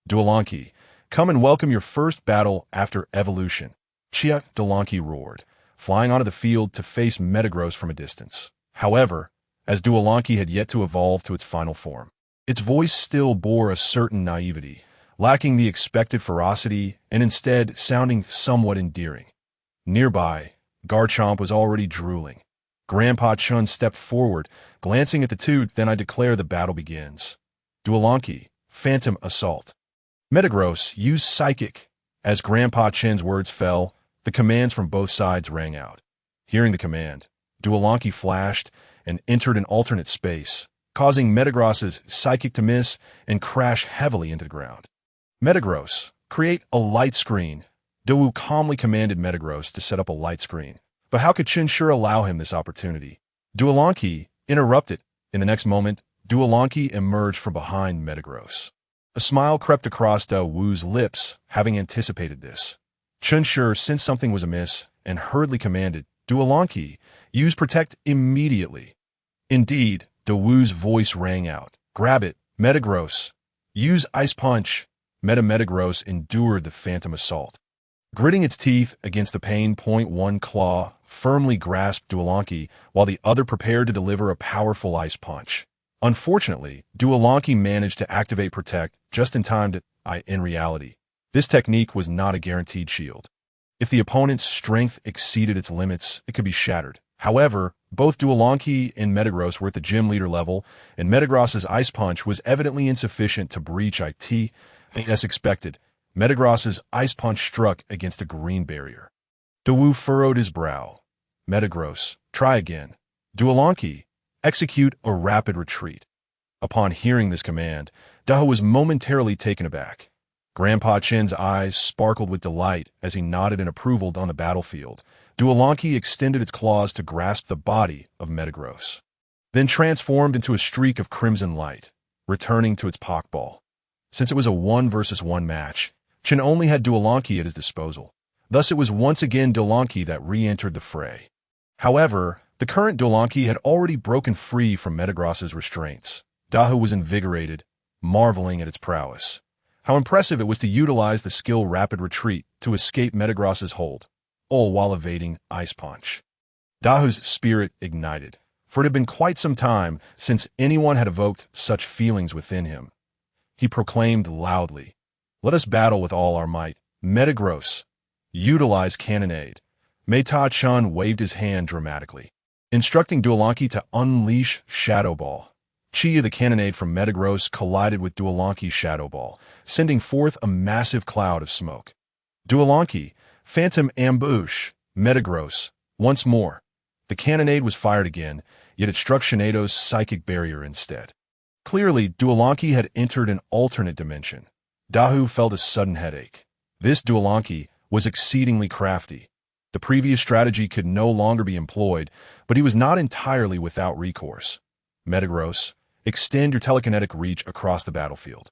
Duolanki, come and welcome your first battle after evolution. Chia, Duolanki roared, flying onto the field to face Metagross from a distance. However, as Duolanki had yet to evolve to its final form, its voice still bore a certain naivety, lacking the expected ferocity and instead sounding somewhat endearing. Nearby, Garchomp was already drooling. Grandpa Chun stepped forward, glancing at the two. Then I declare the battle begins. Duolanki, Phantom Assault. Metagross, use Psychic. As Grandpa Chen's words fell, the commands from both sides rang out. Hearing the command, Duolanki flashed and entered an alternate space, causing Metagross's Psychic to miss and crash heavily into the ground. Metagross, create a light screen. Da Wu calmly commanded Metagross to set up a light screen. But how could Chen Shi allow him this opportunity? Duolanki interrupted. In the next moment, Duolanki emerged from behind Metagross. A smile crept across Da Wu's lips, having anticipated this. Chen Shi sensed something was amiss and hurriedly commanded, Duolanki, use Protect immediately. Indeed, Da Wu's voice rang out. Grab it, Metagross. Use Ice Punch. Metagross endured the Phantom Assault. Gritting its teeth against the pain. One claw firmly grasped Duolanki, while the other prepared to deliver a powerful Ice Punch. Unfortunately, Duolanki managed to activate Protect just in time to. In reality, this technique was not a guaranteed shield. If the opponent's strength exceeded its limits, it could be shattered. However, both Duolanki and Metagross were at the gym leader level, and Metagross's Ice Punch was evidently insufficient to breach it. As expected, Metagross's Ice Punch struck against a green barrier. Da Wu furrowed his brow. Metagross, try again. Duolanki, execute a rapid retreat. Upon hearing this command, Da Wu was momentarily taken aback. Grandpa Chen's eyes sparkled with delight as he nodded in approval on the battlefield. Duolanki extended its claws to grasp the body of Metagross, then transformed into a streak of crimson light, returning to its Pokeball. Since it was a 1-versus-1 match, Chen only had Duolanki at his disposal. Thus it was once again Duolanki that re-entered the fray. However, the current Duolanki had already broken free from Metagross's restraints. Da Wu was invigorated, marveling at its prowess. How impressive it was to utilize the skill Rapid Retreat to escape Metagross's hold, all while evading Ice Punch. Da Wu's spirit ignited, for it had been quite some time since anyone had evoked such feelings within him. He proclaimed loudly, "Let us battle with all our might. Metagross, utilize Cannonade." Mei-Ta Chun waved his hand dramatically, instructing Duolanki to unleash Shadow Ball. Chi, the cannonade from Metagross, collided with Dualanki's Shadow Ball, sending forth a massive cloud of smoke. Dualanki, Phantom Ambush, Metagross, once more. The cannonade was fired again, yet it struck Shinedo's psychic barrier instead. Clearly, Dualanki had entered an alternate dimension. Dahu felt a sudden headache. This Dualanki was exceedingly crafty. The previous strategy could no longer be employed, but he was not entirely without recourse. Metagross, extend your telekinetic reach across the battlefield.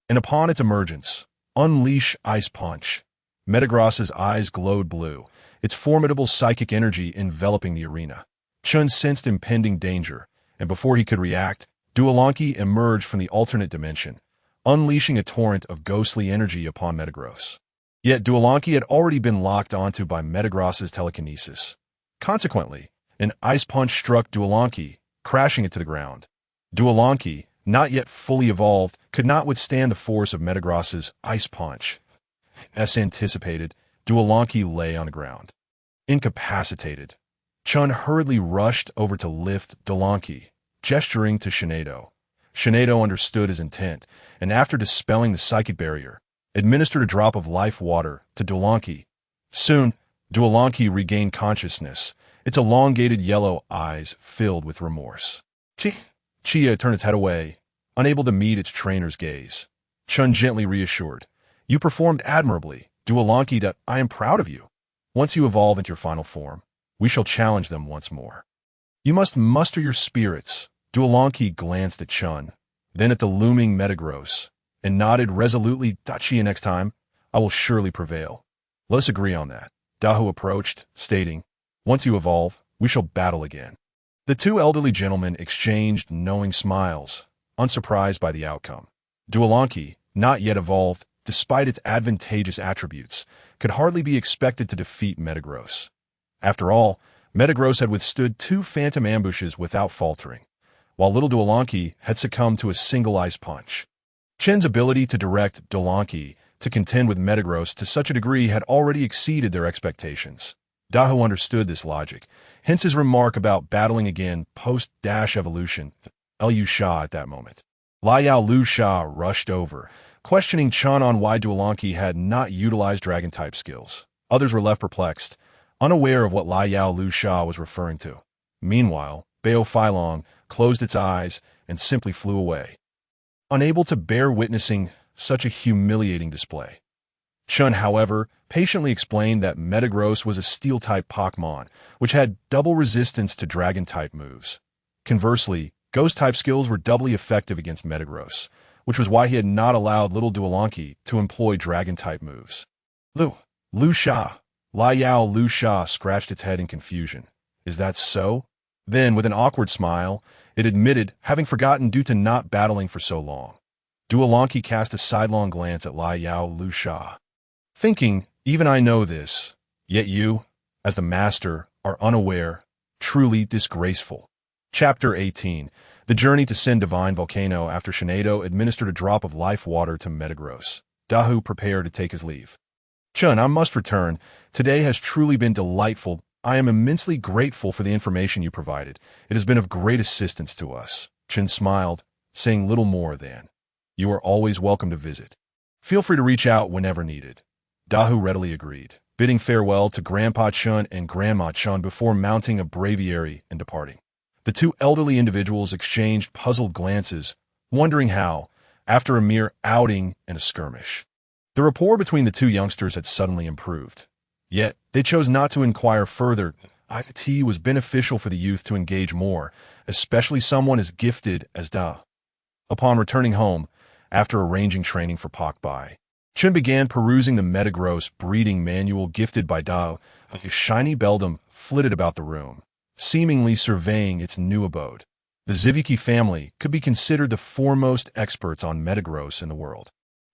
And upon its emergence, unleash Ice Punch. Metagross's eyes glowed blue, its formidable psychic energy enveloping the arena. Chen sensed impending danger, and before he could react, Dualanki emerged from the alternate dimension, unleashing a torrent of ghostly energy upon Metagross. Yet Dualanki had already been locked onto by Metagross's telekinesis. Consequently, an Ice Punch struck Dualanki, crashing it to the ground. Dualanki, not yet fully evolved, could not withstand the force of Metagross's Ice Punch. As anticipated, Dualanki lay on the ground. Incapacitated, Chun hurriedly rushed over to lift Dualanki, gesturing to Shinedo. Shinedo understood his intent, and after dispelling the psychic barrier, administered a drop of life water to Dualanki. Soon, Dualanki regained consciousness, its elongated yellow eyes filled with remorse. Chia turned its head away, unable to meet its trainer's gaze. Chun gently reassured, "You performed admirably, Dualanki. I am proud of you. Once you evolve into your final form, we shall challenge them once more. You must muster your spirits." Dualanki glanced at Chun, then at the looming Metagross, and nodded resolutely. "Chia, next time, I will surely prevail. Let us agree on that." Dahu approached, stating, "Once you evolve, we shall battle again." The two elderly gentlemen exchanged knowing smiles, unsurprised by the outcome. Dualanki, not yet evolved, despite its advantageous attributes, could hardly be expected to defeat Metagross. After all, Metagross had withstood 2 phantom ambushes without faltering, while little Dualanki had succumbed to a single Ice Punch. Chen's ability to direct Dualanki to contend with Metagross to such a degree had already exceeded their expectations. Dahu understood this logic, hence his remark about battling again post-evolution. Liu Sha at that moment. Liu Sha rushed over, questioning Chun on why Dualanki had not utilized Dragon-type skills. Others were left perplexed, unaware of what Liu Sha was referring to. Meanwhile, Baophilong closed its eyes and simply flew away, unable to bear witnessing such a humiliating display. Chun, however, patiently explained that Metagross was a Steel-type Pokémon, which had double resistance to Dragon-type moves. Conversely, Ghost-type skills were doubly effective against Metagross, which was why he had not allowed little Dualanki to employ Dragon-type moves. Liu Sha scratched its head in confusion. "Is that so?" Then, with an awkward smile, it admitted having forgotten due to not battling for so long. Dualanki cast a sidelong glance at Liu Sha, thinking, "Even I know this, yet you, as the master, are unaware, truly disgraceful." Chapter 18. The journey to Sin Divine Volcano. After Shinedo administered a drop of life water to Metagross, Dahu prepared to take his leave. "Chun, I must return. Today has truly been delightful. I am immensely grateful for the information you provided. It has been of great assistance to us." Chen smiled, saying little more than, "You are always welcome to visit. Feel free to reach out whenever needed." Dahu readily agreed, bidding farewell to Grandpa Chun and Grandma Chun before mounting a breviary and departing. The two elderly individuals exchanged puzzled glances, wondering how, after a mere outing and a skirmish, the rapport between the two youngsters had suddenly improved. Yet, they chose not to inquire further. It was beneficial for the youth to engage more, especially someone as gifted as Da. Upon returning home, after arranging training for Pokbai, Chen began perusing the Metagross breeding manual gifted by Da. A shiny beldam flitted about the room, seemingly surveying its new abode. The Ziviki family could be considered the foremost experts on Metagross in the world.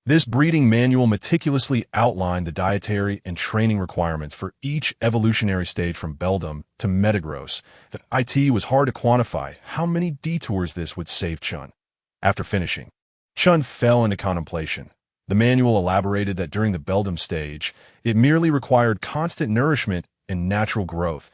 This breeding manual meticulously outlined the dietary and training requirements for each evolutionary stage from beldam to Metagross. It was hard to quantify how many detours this would save Chun. After finishing, Chun fell into contemplation. The manual elaborated that during the beldam stage, it merely required constant nourishment and natural growth.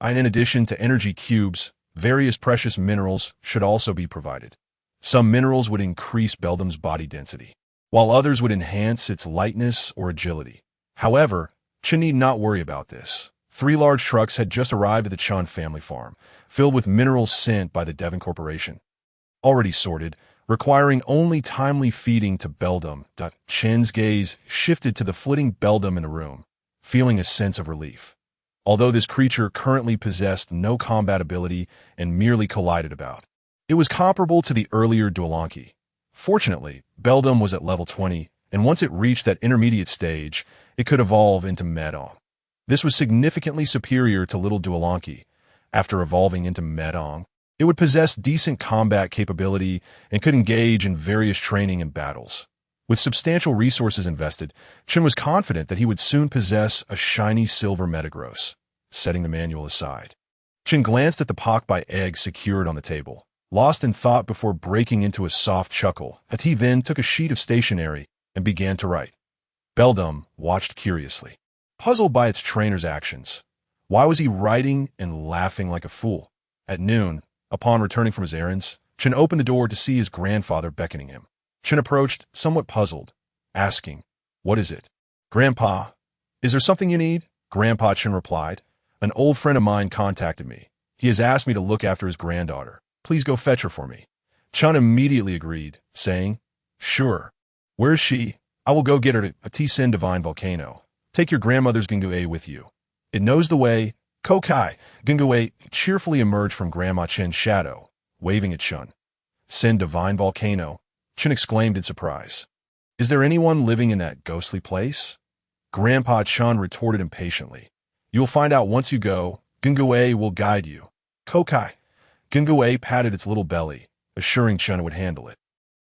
And in addition to energy cubes, Various precious minerals should also be provided. Some minerals would increase Beldam's body density, while others would enhance its lightness or agility. However, Chen need not worry about this. 3 large trucks had just arrived at the Chen family farm, filled with minerals sent by the Devon Corporation. Already sorted, requiring only timely feeding to Beldam. Chen's gaze shifted to the flitting Beldam in the room, feeling a sense of relief. Although this creature currently possessed no combat ability and merely collided about, it was comparable to the earlier Duolanki. Fortunately, Beldam was at level 20, and once it reached that intermediate stage, it could evolve into Medong. This was significantly superior to little Duolanki. After evolving into Medong, it would possess decent combat capability and could engage in various training and battles. With substantial resources invested, Chen was confident that he would soon possess a shiny silver Metagross. Setting the manual aside, Chen glanced at the Pokbai egg secured on the table, lost in thought before breaking into a soft chuckle, and he then took a sheet of stationery and began to write. Beldam watched curiously, puzzled by its trainer's actions. Why was he writing and laughing like a fool? At noon, upon returning from his errands, Chen opened the door to see his grandfather beckoning him. Chen approached, somewhat puzzled, asking, "What is it?" "Grandpa, is there something you need?" "Grandpa," Chen replied, "an old friend of mine contacted me. He has asked me to look after his granddaughter. Please go fetch her for me." Chen immediately agreed, saying, "Sure. Where is she? I will go get her to Tsen Divine Volcano. Take your grandmother's Gingue with you. It knows the way." Kokai, Gingue cheerfully emerged from Grandma Chen's shadow, waving at Chen. "Sen Divine Volcano?" Chen exclaimed in surprise. "Is there anyone living in that ghostly place?" Grandpa Chen retorted impatiently. "You will find out once you go. Gingue will guide you." Kokai. Gingue patted its little belly, assuring Chen it would handle it.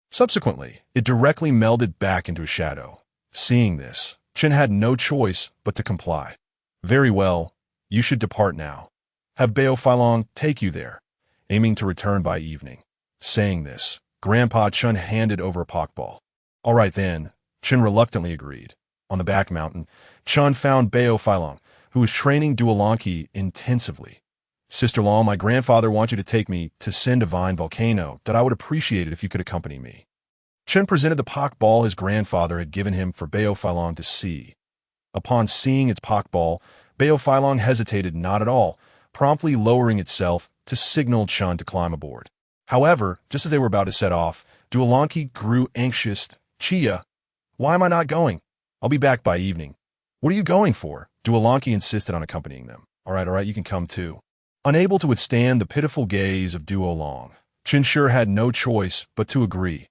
Subsequently, it directly melded back into a shadow. Seeing this, Chen had no choice but to comply. "Very well, you should depart now. Have Baophilong take you there, aiming to return by evening." Saying this, Grandpa Chen handed over a Pokeball. "All right then," Chen reluctantly agreed. On the back mountain, Chen found Baophilong, who was training Duolanki intensively. "Sister-in-law, my grandfather wants you to take me to Sen Divine Volcano. That I would appreciate it if you could accompany me." Chen presented the Pokeball his grandfather had given him for Baophilong to see. Upon seeing its Pokeball, Baophilong hesitated not at all, promptly lowering itself to signal Chen to climb aboard. However, just as they were about to set off, Duolanki grew anxious. "Chia, why am I not going? I'll be back by evening." "What are you going for?" Duolanki insisted on accompanying them. All right, you can come too." Unable to withstand the pitiful gaze of Duolong, Chen Shi had no choice but to agree.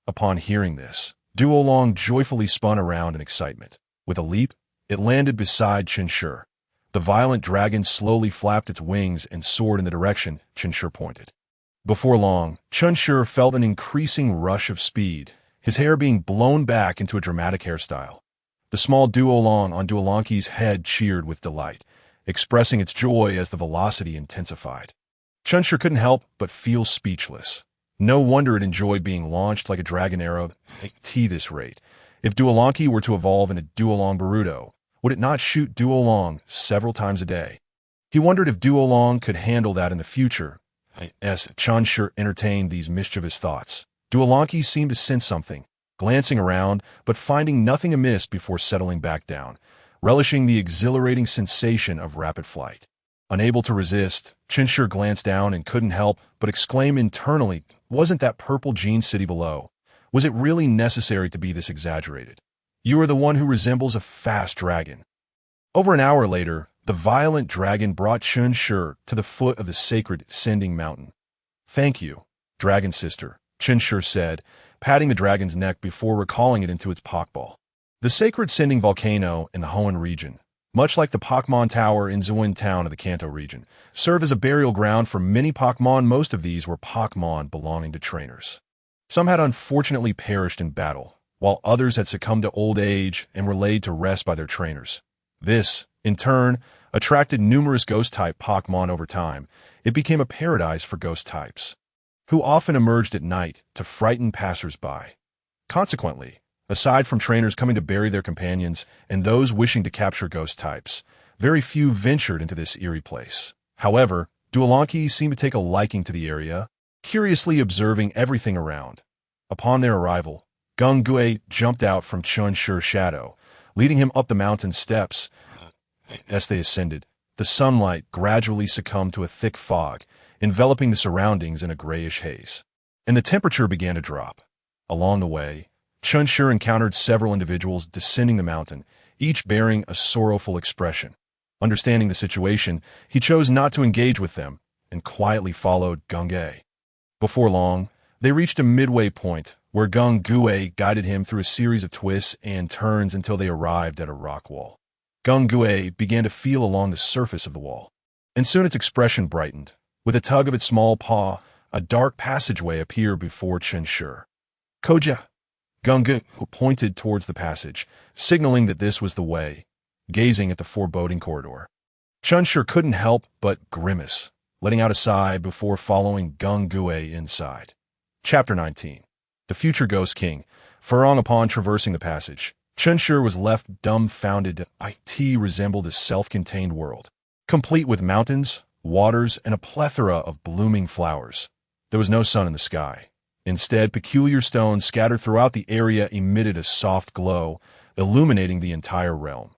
Upon hearing this, Duolong joyfully spun around in excitement. With a leap, it landed beside Chen Shi. The violent dragon slowly flapped its wings and soared in the direction Chen Shi pointed. Before long, Chen Shi felt an increasing rush of speed, his hair being blown back into a dramatic hairstyle. The small Duolong on Duolanki's head cheered with delight, expressing its joy as the velocity intensified. Chen Shi couldn't help but feel speechless. No wonder it enjoyed being launched like a dragon arrow at this rate. If Duolanki were to evolve into Duolong Baruto, would it not shoot Duolong several times a day? He wondered if Duolong could handle that in the future. As Chen Shi entertained these mischievous thoughts, Duolanki seemed to sense something, glancing around but finding nothing amiss before settling back down, relishing the exhilarating sensation of rapid flight. Unable to resist, Chen Shi glanced down and couldn't help but exclaim internally, wasn't that purple Gene City below? Was it really necessary to be this exaggerated? You are the one who resembles a fast dragon. Over an hour later, the violent dragon brought Chen Shi to the foot of the sacred Sending Mountain. "Thank you, dragon sister," Chen Shi said, patting the dragon's neck before recalling it into its Pokeball. The sacred Sending Volcano in the Hoenn region, much like the Pokémon Tower in Zuin Town of the Kanto region, serve as a burial ground for many Pokémon. Most of these were Pokémon belonging to trainers. Some had unfortunately perished in battle, while others had succumbed to old age and were laid to rest by their trainers. This, in turn, attracted numerous ghost-type Pokémon over time. It became a paradise for ghost types, who often emerged at night to frighten passers-by. Consequently, aside from trainers coming to bury their companions and those wishing to capture ghost types, very few ventured into this eerie place. However, Duolanki seemed to take a liking to the area, curiously observing everything around. Upon their arrival, Gung Gui jumped out from Chen Shi's shadow, leading him up the mountain steps. As they ascended, the sunlight gradually succumbed to a thick fog, enveloping the surroundings in a grayish haze. And the temperature began to drop. Along the way, Chen Shi encountered several individuals descending the mountain, each bearing a sorrowful expression. Understanding the situation, he chose not to engage with them and quietly followed Gung Gui. Before long, they reached a midway point where Gung Gui guided him through a series of twists and turns until they arrived at a rock wall. Gung Gui began to feel along the surface of the wall, and soon its expression brightened. With a tug of its small paw, a dark passageway appeared before Chen Shi. Koja! Gung Gui pointed towards the passage, signaling that this was the way, gazing at the foreboding corridor. Chen Shi couldn't help but grimace, letting out a sigh before following Gung Gui inside. Chapter 19. The Future Ghost King. Furong. Upon traversing the passage, Chen Shi was left dumbfounded. It resembled a self-contained world, complete with mountains, waters, and a plethora of blooming flowers. There was no sun in the sky. Instead, peculiar stones scattered throughout the area emitted a soft glow, illuminating the entire realm.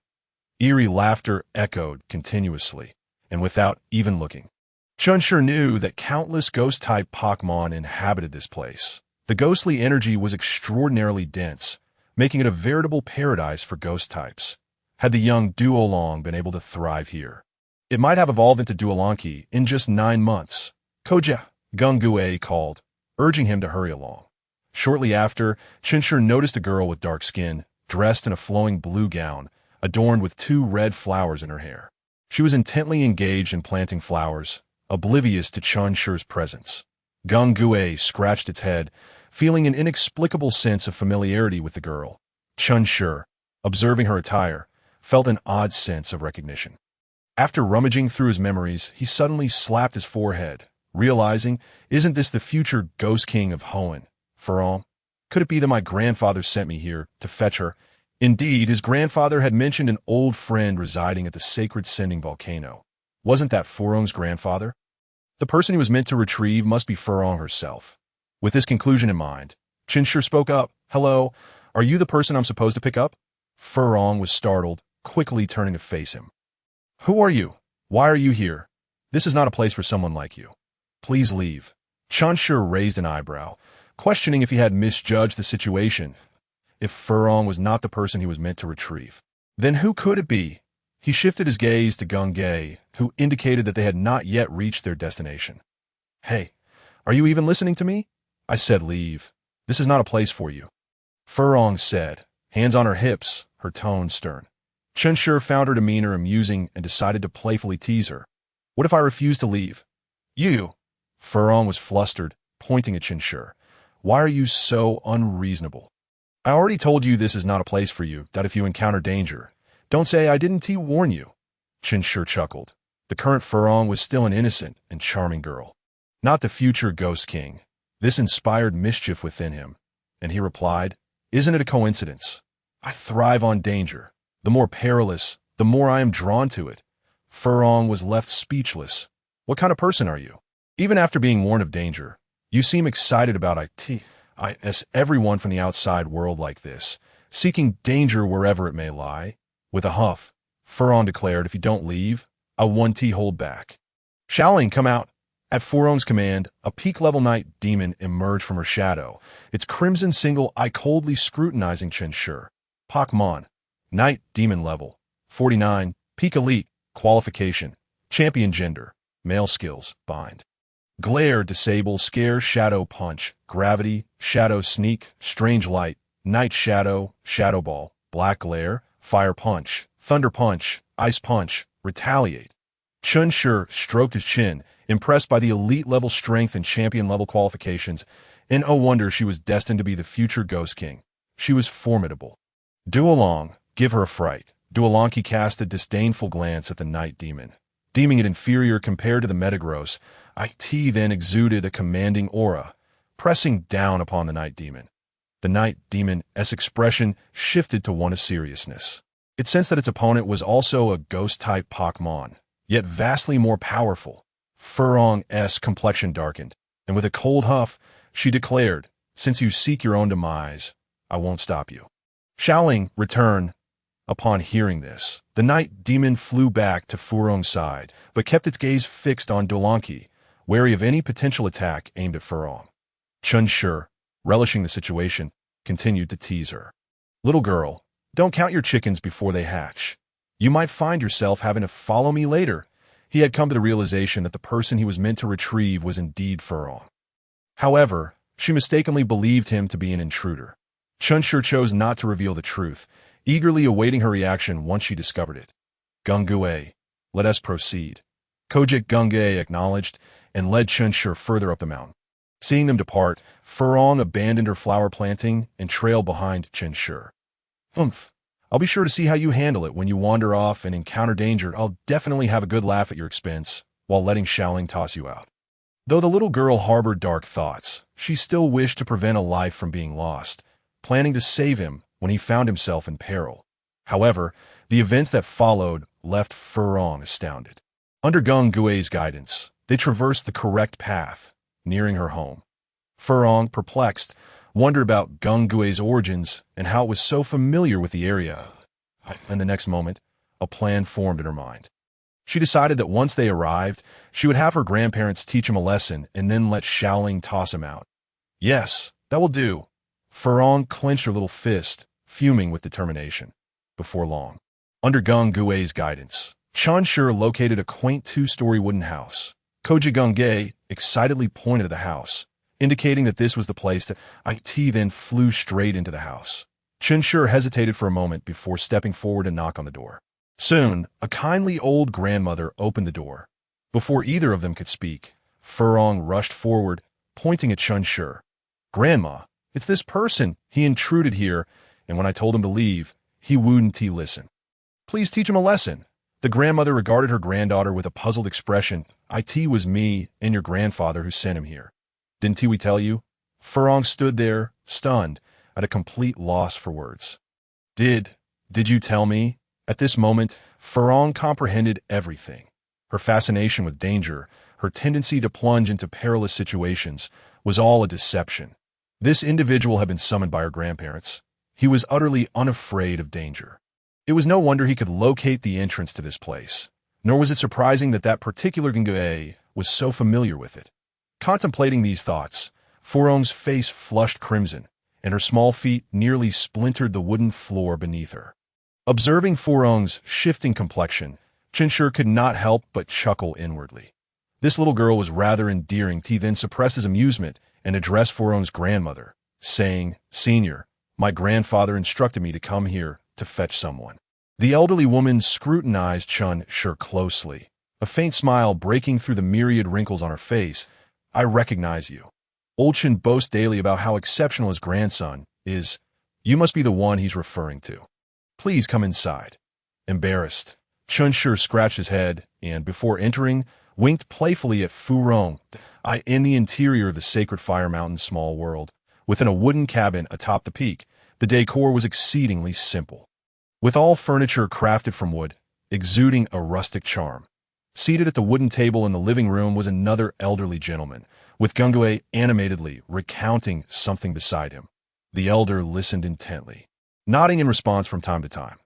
Eerie laughter echoed continuously, and without even looking, Chen Shi knew that countless ghost-type Pokémon inhabited this place. The ghostly energy was extraordinarily dense, making it a veritable paradise for ghost types. Had the young Duolong been able to thrive here, it might have evolved into Duolanki in just 9 months. Koja! Gung Gui called, urging him to hurry along. Shortly after, Chen Shi noticed a girl with dark skin, dressed in a flowing blue gown, adorned with 2 red flowers in her hair. She was intently engaged in planting flowers, oblivious to Chen Shi's presence. Gung Gui scratched its head, feeling an inexplicable sense of familiarity with the girl. Chen Shi, observing her attire, felt an odd sense of recognition. After rummaging through his memories, he suddenly slapped his forehead, realizing, isn't this the future Ghost King of Hoenn, Furong? Could it be that my grandfather sent me here to fetch her? Indeed, his grandfather had mentioned an old friend residing at the sacred sending volcano. Wasn't that Furong's grandfather? The person he was meant to retrieve must be Furong herself. With this conclusion in mind, Chen Shi spoke up. Hello, are you the person I'm supposed to pick up? Furong was startled, quickly turning to face him. Who are you? Why are you here? This is not a place for someone like you. Please leave. Chen Shi raised an eyebrow, questioning if he had misjudged the situation. If Furong was not the person he was meant to retrieve, then who could it be? He shifted his gaze to Gung Gui, who indicated that they had not yet reached their destination. Hey, are you even listening to me? I said leave. This is not a place for you. Furong said, hands on her hips, her tone stern. Chen Shi found her demeanor amusing and decided to playfully tease her. What if I refuse to leave? You! Furong was flustered, pointing at Chen Shi. Why are you so unreasonable? I already told you this is not a place for you, that if you encounter danger, don't say I didn't warn you. Chen Shi chuckled. The current Furong was still an innocent and charming girl, not the future Ghost King. This inspired mischief within him, and he replied, Isn't it a coincidence? I thrive on danger. The more perilous, the more I am drawn to it. Furong was left speechless. What kind of person are you? Even after being warned of danger, you seem excited about everyone from the outside world like this, seeking danger wherever it may lie. With a huff, Furong declared, if you don't leave, I'll 1T hold back. Shaoling, come out. At Furong's command, a peak-level night demon emerged from her shadow, its crimson single eye coldly scrutinizing Chen Shi. Pokémon. Night demon level. 49. Peak elite. Qualification. Champion gender. Male skills. Bind. Glare, disable, scare, shadow punch, gravity, shadow sneak, strange light, night shadow, shadow ball, black glare, fire punch, thunder punch, ice punch, retaliate. Chen Shi stroked his chin, impressed by the elite-level strength and champion-level qualifications, and oh wonder she was destined to be the future Ghost King. She was formidable. Duolong, give her a fright. Duolanki cast a disdainful glance at the night demon, deeming it inferior compared to the Metagross. It then exuded a commanding aura, pressing down upon the night demon. The night demon's expression shifted to one of seriousness. It sensed that its opponent was also a ghost-type Pokémon, yet vastly more powerful. Furong's complexion darkened, and with a cold huff, she declared, "Since you seek your own demise, I won't stop you." Xiaoling returned. Upon hearing this, the night demon flew back to Furong's side, but kept its gaze fixed on Dolanqi, wary of any potential attack aimed at Furong. Chen Shi, relishing the situation, continued to tease her. "Little girl, don't count your chickens before they hatch. You might find yourself having to follow me later." He had come to the realization that the person he was meant to retrieve was indeed Furong. However, she mistakenly believed him to be an intruder. Chen Shi chose not to reveal the truth, eagerly awaiting her reaction once she discovered it. "Gungue, let us proceed." Kojik Gungue acknowledged and led Chen Shi further up the mountain. Seeing them depart, Furong abandoned her flower planting and trailed behind Chen Shi. "Humph. I'll be sure to see how you handle it when you wander off and encounter danger. I'll definitely have a good laugh at your expense while letting Xiaoling toss you out." Though the little girl harbored dark thoughts, she still wished to prevent a life from being lost, planning to save him when he found himself in peril. However, the events that followed left Furong astounded. Under Gungue's guidance, they traversed the correct path, nearing her home. Furong, perplexed, wondered about Gungue's origins and how it was so familiar with the area. And the next moment, a plan formed in her mind. She decided that once they arrived, she would have her grandparents teach him a lesson and then let Xiaoling toss him out. "Yes, that will do." Furong clenched her little fist, fuming with determination. Before long, under Gungue's guidance, Chen Shi located a quaint two-story wooden house. Koji Gungue excitedly pointed to the house, indicating that this was the place that IT then flew straight into the house. Chen Shi hesitated for a moment before stepping forward to knock on the door. Soon, a kindly old grandmother opened the door. Before either of them could speak, Furong rushed forward, pointing at Chen Shi. "Grandma, it's this person. He intruded here, and when I told him to leave, he wouldn't listen. Please teach him a lesson." The grandmother regarded her granddaughter with a puzzled expression. "It was me and your grandfather who sent him here. Didn't we tell you?" Furong stood there, stunned, at a complete loss for words. Did you tell me?" At this moment, Furong comprehended everything. Her fascination with danger, her tendency to plunge into perilous situations, was all a deception. This individual had been summoned by her grandparents. He was utterly unafraid of danger. It was no wonder he could locate the entrance to this place, nor was it surprising that that particular Gungue was so familiar with it. Contemplating these thoughts, Furong's face flushed crimson, and her small feet nearly splintered the wooden floor beneath her. Observing Furong's shifting complexion, Chen Shi could not help but chuckle inwardly. This little girl was rather endearing. He then suppressed his amusement and addressed Furong's grandmother, saying, "Senior, my grandfather instructed me to come here to fetch someone." The elderly woman scrutinized Chen Shi closely, a faint smile breaking through the myriad wrinkles on her face. "I recognize you. Old Chen boasts daily about how exceptional his grandson is. You must be the one he's referring to. Please come inside." Embarrassed, Chen Shi scratched his head and, before entering, winked playfully at Furong. In the interior of the Sacred Fire Mountain's small world, within a wooden cabin atop the peak, the decor was exceedingly simple, with all furniture crafted from wood, exuding a rustic charm. Seated at the wooden table in the living room was another elderly gentleman, with Gungue animatedly recounting something beside him. The elder listened intently, nodding in response from time to time.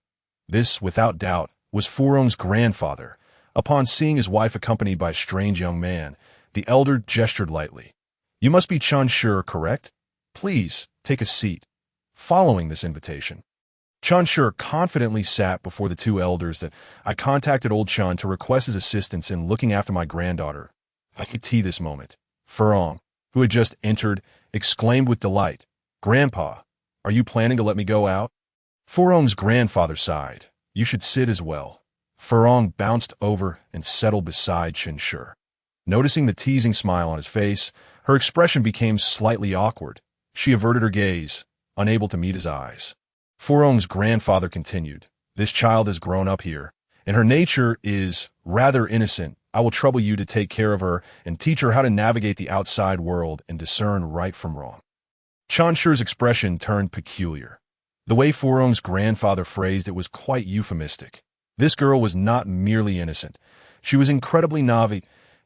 This, without doubt, was Furong's grandfather. Upon seeing his wife accompanied by a strange young man, the elder gestured lightly. "You must be Chen Shi, correct? Please, take a seat." Following this invitation, Chen Shi confidently sat before the two elders. "I contacted old Chen to request his assistance in looking after my granddaughter." This moment, Furong, who had just entered, exclaimed with delight, "Grandpa, are you planning to let me go out?" Furong's grandfather sighed. "You should sit as well." Furong bounced over and settled beside Chen Shi. Noticing the teasing smile on his face, her expression became slightly awkward. She averted her gaze, unable to meet his eyes. Furong's grandfather continued, "This child has grown up here, and her nature is rather innocent. I will trouble you to take care of her and teach her how to navigate the outside world and discern right from wrong." Chen Shi's expression turned peculiar. The way Furong's grandfather phrased it was quite euphemistic. This girl was not merely innocent. She was incredibly naive.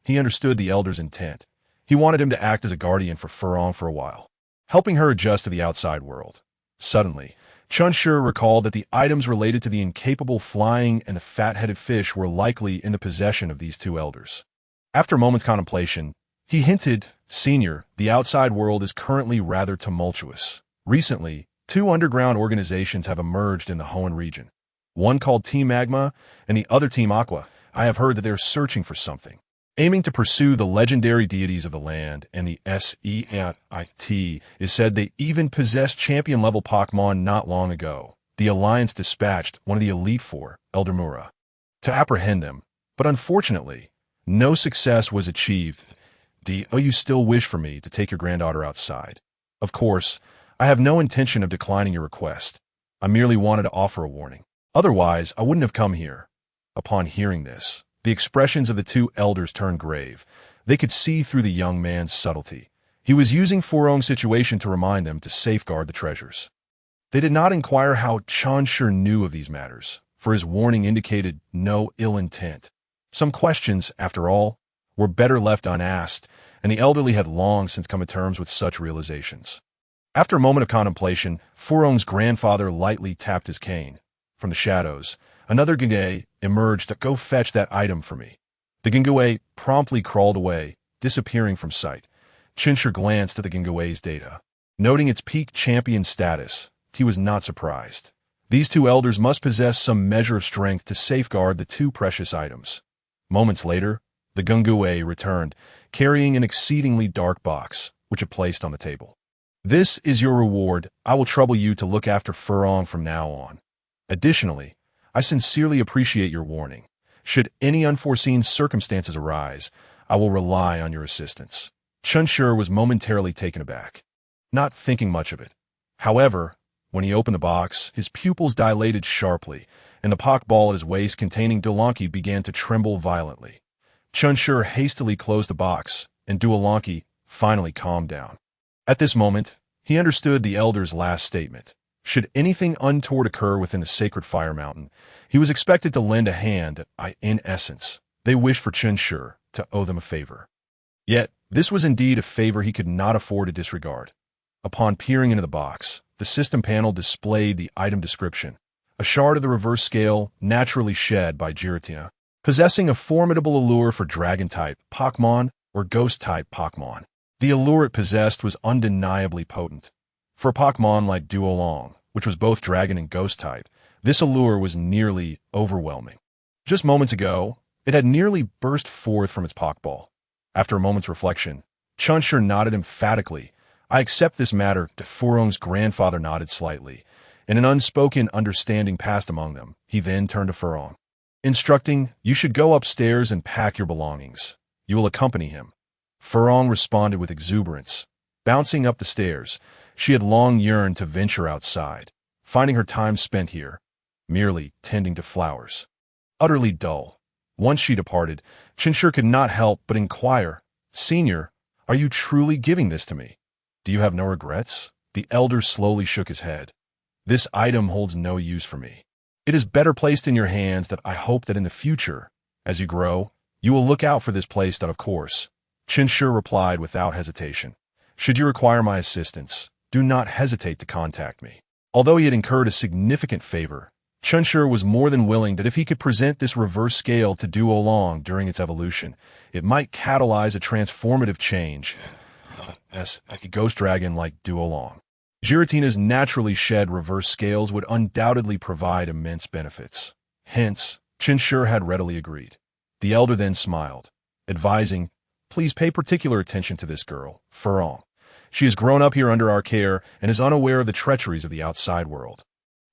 He understood the elder's intent. He wanted him to act as a guardian for Furong for a while, helping her adjust to the outside world. Suddenly, Chen Shi recalled that the items related to the incapable flying and the fat-headed fish were likely in the possession of these two elders. After a moment's contemplation, he hinted, "Senior, the outside world is currently rather tumultuous. Recently, two underground organizations have emerged in the Hoenn region. One called Team Magma and the other Team Aqua. I have heard that they're searching for something, aiming to pursue the legendary deities of the land, and the SEIT is said they even possessed champion-level Pokémon not long ago. The Alliance dispatched one of the Elite Four, Elder Mura, to apprehend them, but unfortunately, no success was achieved. Do you still wish for me to take your granddaughter outside? Of course, I have no intention of declining your request. I merely wanted to offer a warning. Otherwise, I wouldn't have come here." Upon hearing this, the expressions of the two elders turned grave. They could see through the young man's subtlety. He was using Furong's situation to remind them to safeguard the treasures. They did not inquire how Chen Shi knew of these matters, for his warning indicated no ill intent. Some questions, after all, were better left unasked, and the elderly had long since come to terms with such realizations. After a moment of contemplation, Furong's grandfather lightly tapped his cane. From the shadows, another Gengue emerged to "Go fetch that item for me." The Gengue promptly crawled away, disappearing from sight. Chen Shi glanced at the Gengue's data. Noting its peak champion status, he was not surprised. These two elders must possess some measure of strength to safeguard the two precious items. Moments later, the Gengue returned, carrying an exceedingly dark box, which it placed on the table. "This is your reward. I will trouble you to look after Furong from now on. Additionally, I sincerely appreciate your warning. Should any unforeseen circumstances arise, I will rely on your assistance." Chen Shi was momentarily taken aback, not thinking much of it. However, when he opened the box, his pupils dilated sharply, and the Pokeball at his waist containing Duolanki began to tremble violently. Chen Shi hastily closed the box, and Duolanki finally calmed down. At this moment, he understood the elder's last statement. Should anything untoward occur within the sacred Fire Mountain, he was expected to lend a hand. In essence, they wished for Chen Shi to owe them a favor. Yet, this was indeed a favor he could not afford to disregard. Upon peering into the box, the system panel displayed the item description: a shard of the reverse scale naturally shed by Giratina, possessing a formidable allure for Dragon-type Pokémon or Ghost-type Pokémon. The allure it possessed was undeniably potent. For a Pokémon like Duolong, which was both Dragon and Ghost-type, this allure was nearly overwhelming. Just moments ago, it had nearly burst forth from its Pokeball. After a moment's reflection, Chen Shi nodded emphatically. "I accept this matter." Furong's grandfather nodded slightly, and an unspoken understanding passed among them. He then turned to Furong, instructing, "You should go upstairs and pack your belongings. You will accompany him." Furong responded with exuberance. Bouncing up the stairs, she had long yearned to venture outside, finding her time spent here, merely tending to flowers, utterly dull. Once she departed, Chen Shi could not help but inquire, "Senior, are you truly giving this to me? Do you have no regrets?" The elder slowly shook his head. "This item holds no use for me. It is better placed in your hands. That I hope that in the future, as you grow, you will look out for this place. That of course." Chen Shi replied without hesitation, "Should you require my assistance, do not hesitate to contact me." Although he had incurred a significant favor, Chen Shi was more than willing that if he could present this reverse scale to Duolong during its evolution, it might catalyze a transformative change as a ghost dragon like Duolong. Giratina's naturally shed reverse scales would undoubtedly provide immense benefits. Hence, Chen Shi had readily agreed. The elder then smiled, advising, "Please pay particular attention to this girl, Furong. She has grown up here under our care and is unaware of the treacheries of the outside world.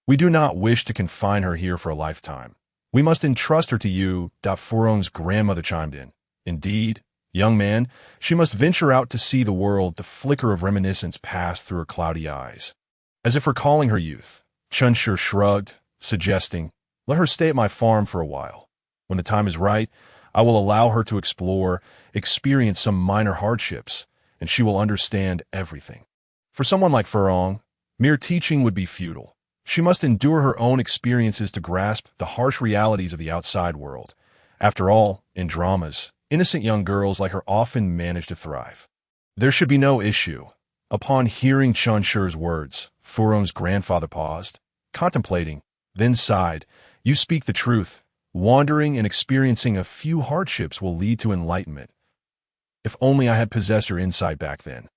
We do not wish to confine her here for a lifetime. We must entrust her to you." Furong's grandmother chimed in. "Indeed, young man, she must venture out to see the world." The flicker of reminiscence passed through her cloudy eyes. As if recalling her youth, Chen Shi shrugged, suggesting, "Let her stay at my farm for a while. When the time is right, I will allow her to explore, experience some minor hardships, and she will understand everything." For someone like Furong, mere teaching would be futile. She must endure her own experiences to grasp the harsh realities of the outside world. After all, in dramas, Innocent young girls like her often manage to thrive. There should be no issue. Upon hearing Chen Shi's words, Furong's grandfather paused, contemplating, then sighed. You speak the truth. Wandering and experiencing a few hardships will lead to enlightenment. If only I had possessed your insight back then.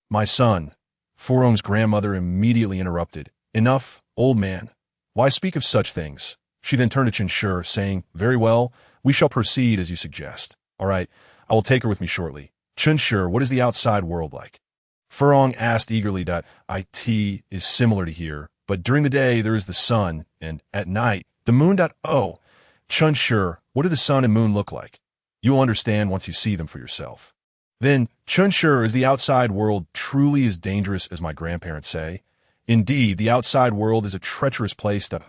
My son, Furong's grandmother immediately interrupted. Enough, old man. Why speak of such things? She then turned to Chen Shi, saying, Very well, we shall proceed as you suggest. All right, I will take her with me shortly. Chen Shi, what is the outside world like? Furong asked eagerly. It is similar to here, but during the day there is the sun, and at night, the moon. Oh, Chen Shi, what do the sun and moon look like? You will understand once you see them for yourself. Then, Chen Shi, is the outside world truly as dangerous as my grandparents say? Indeed, the outside world is a treacherous place to...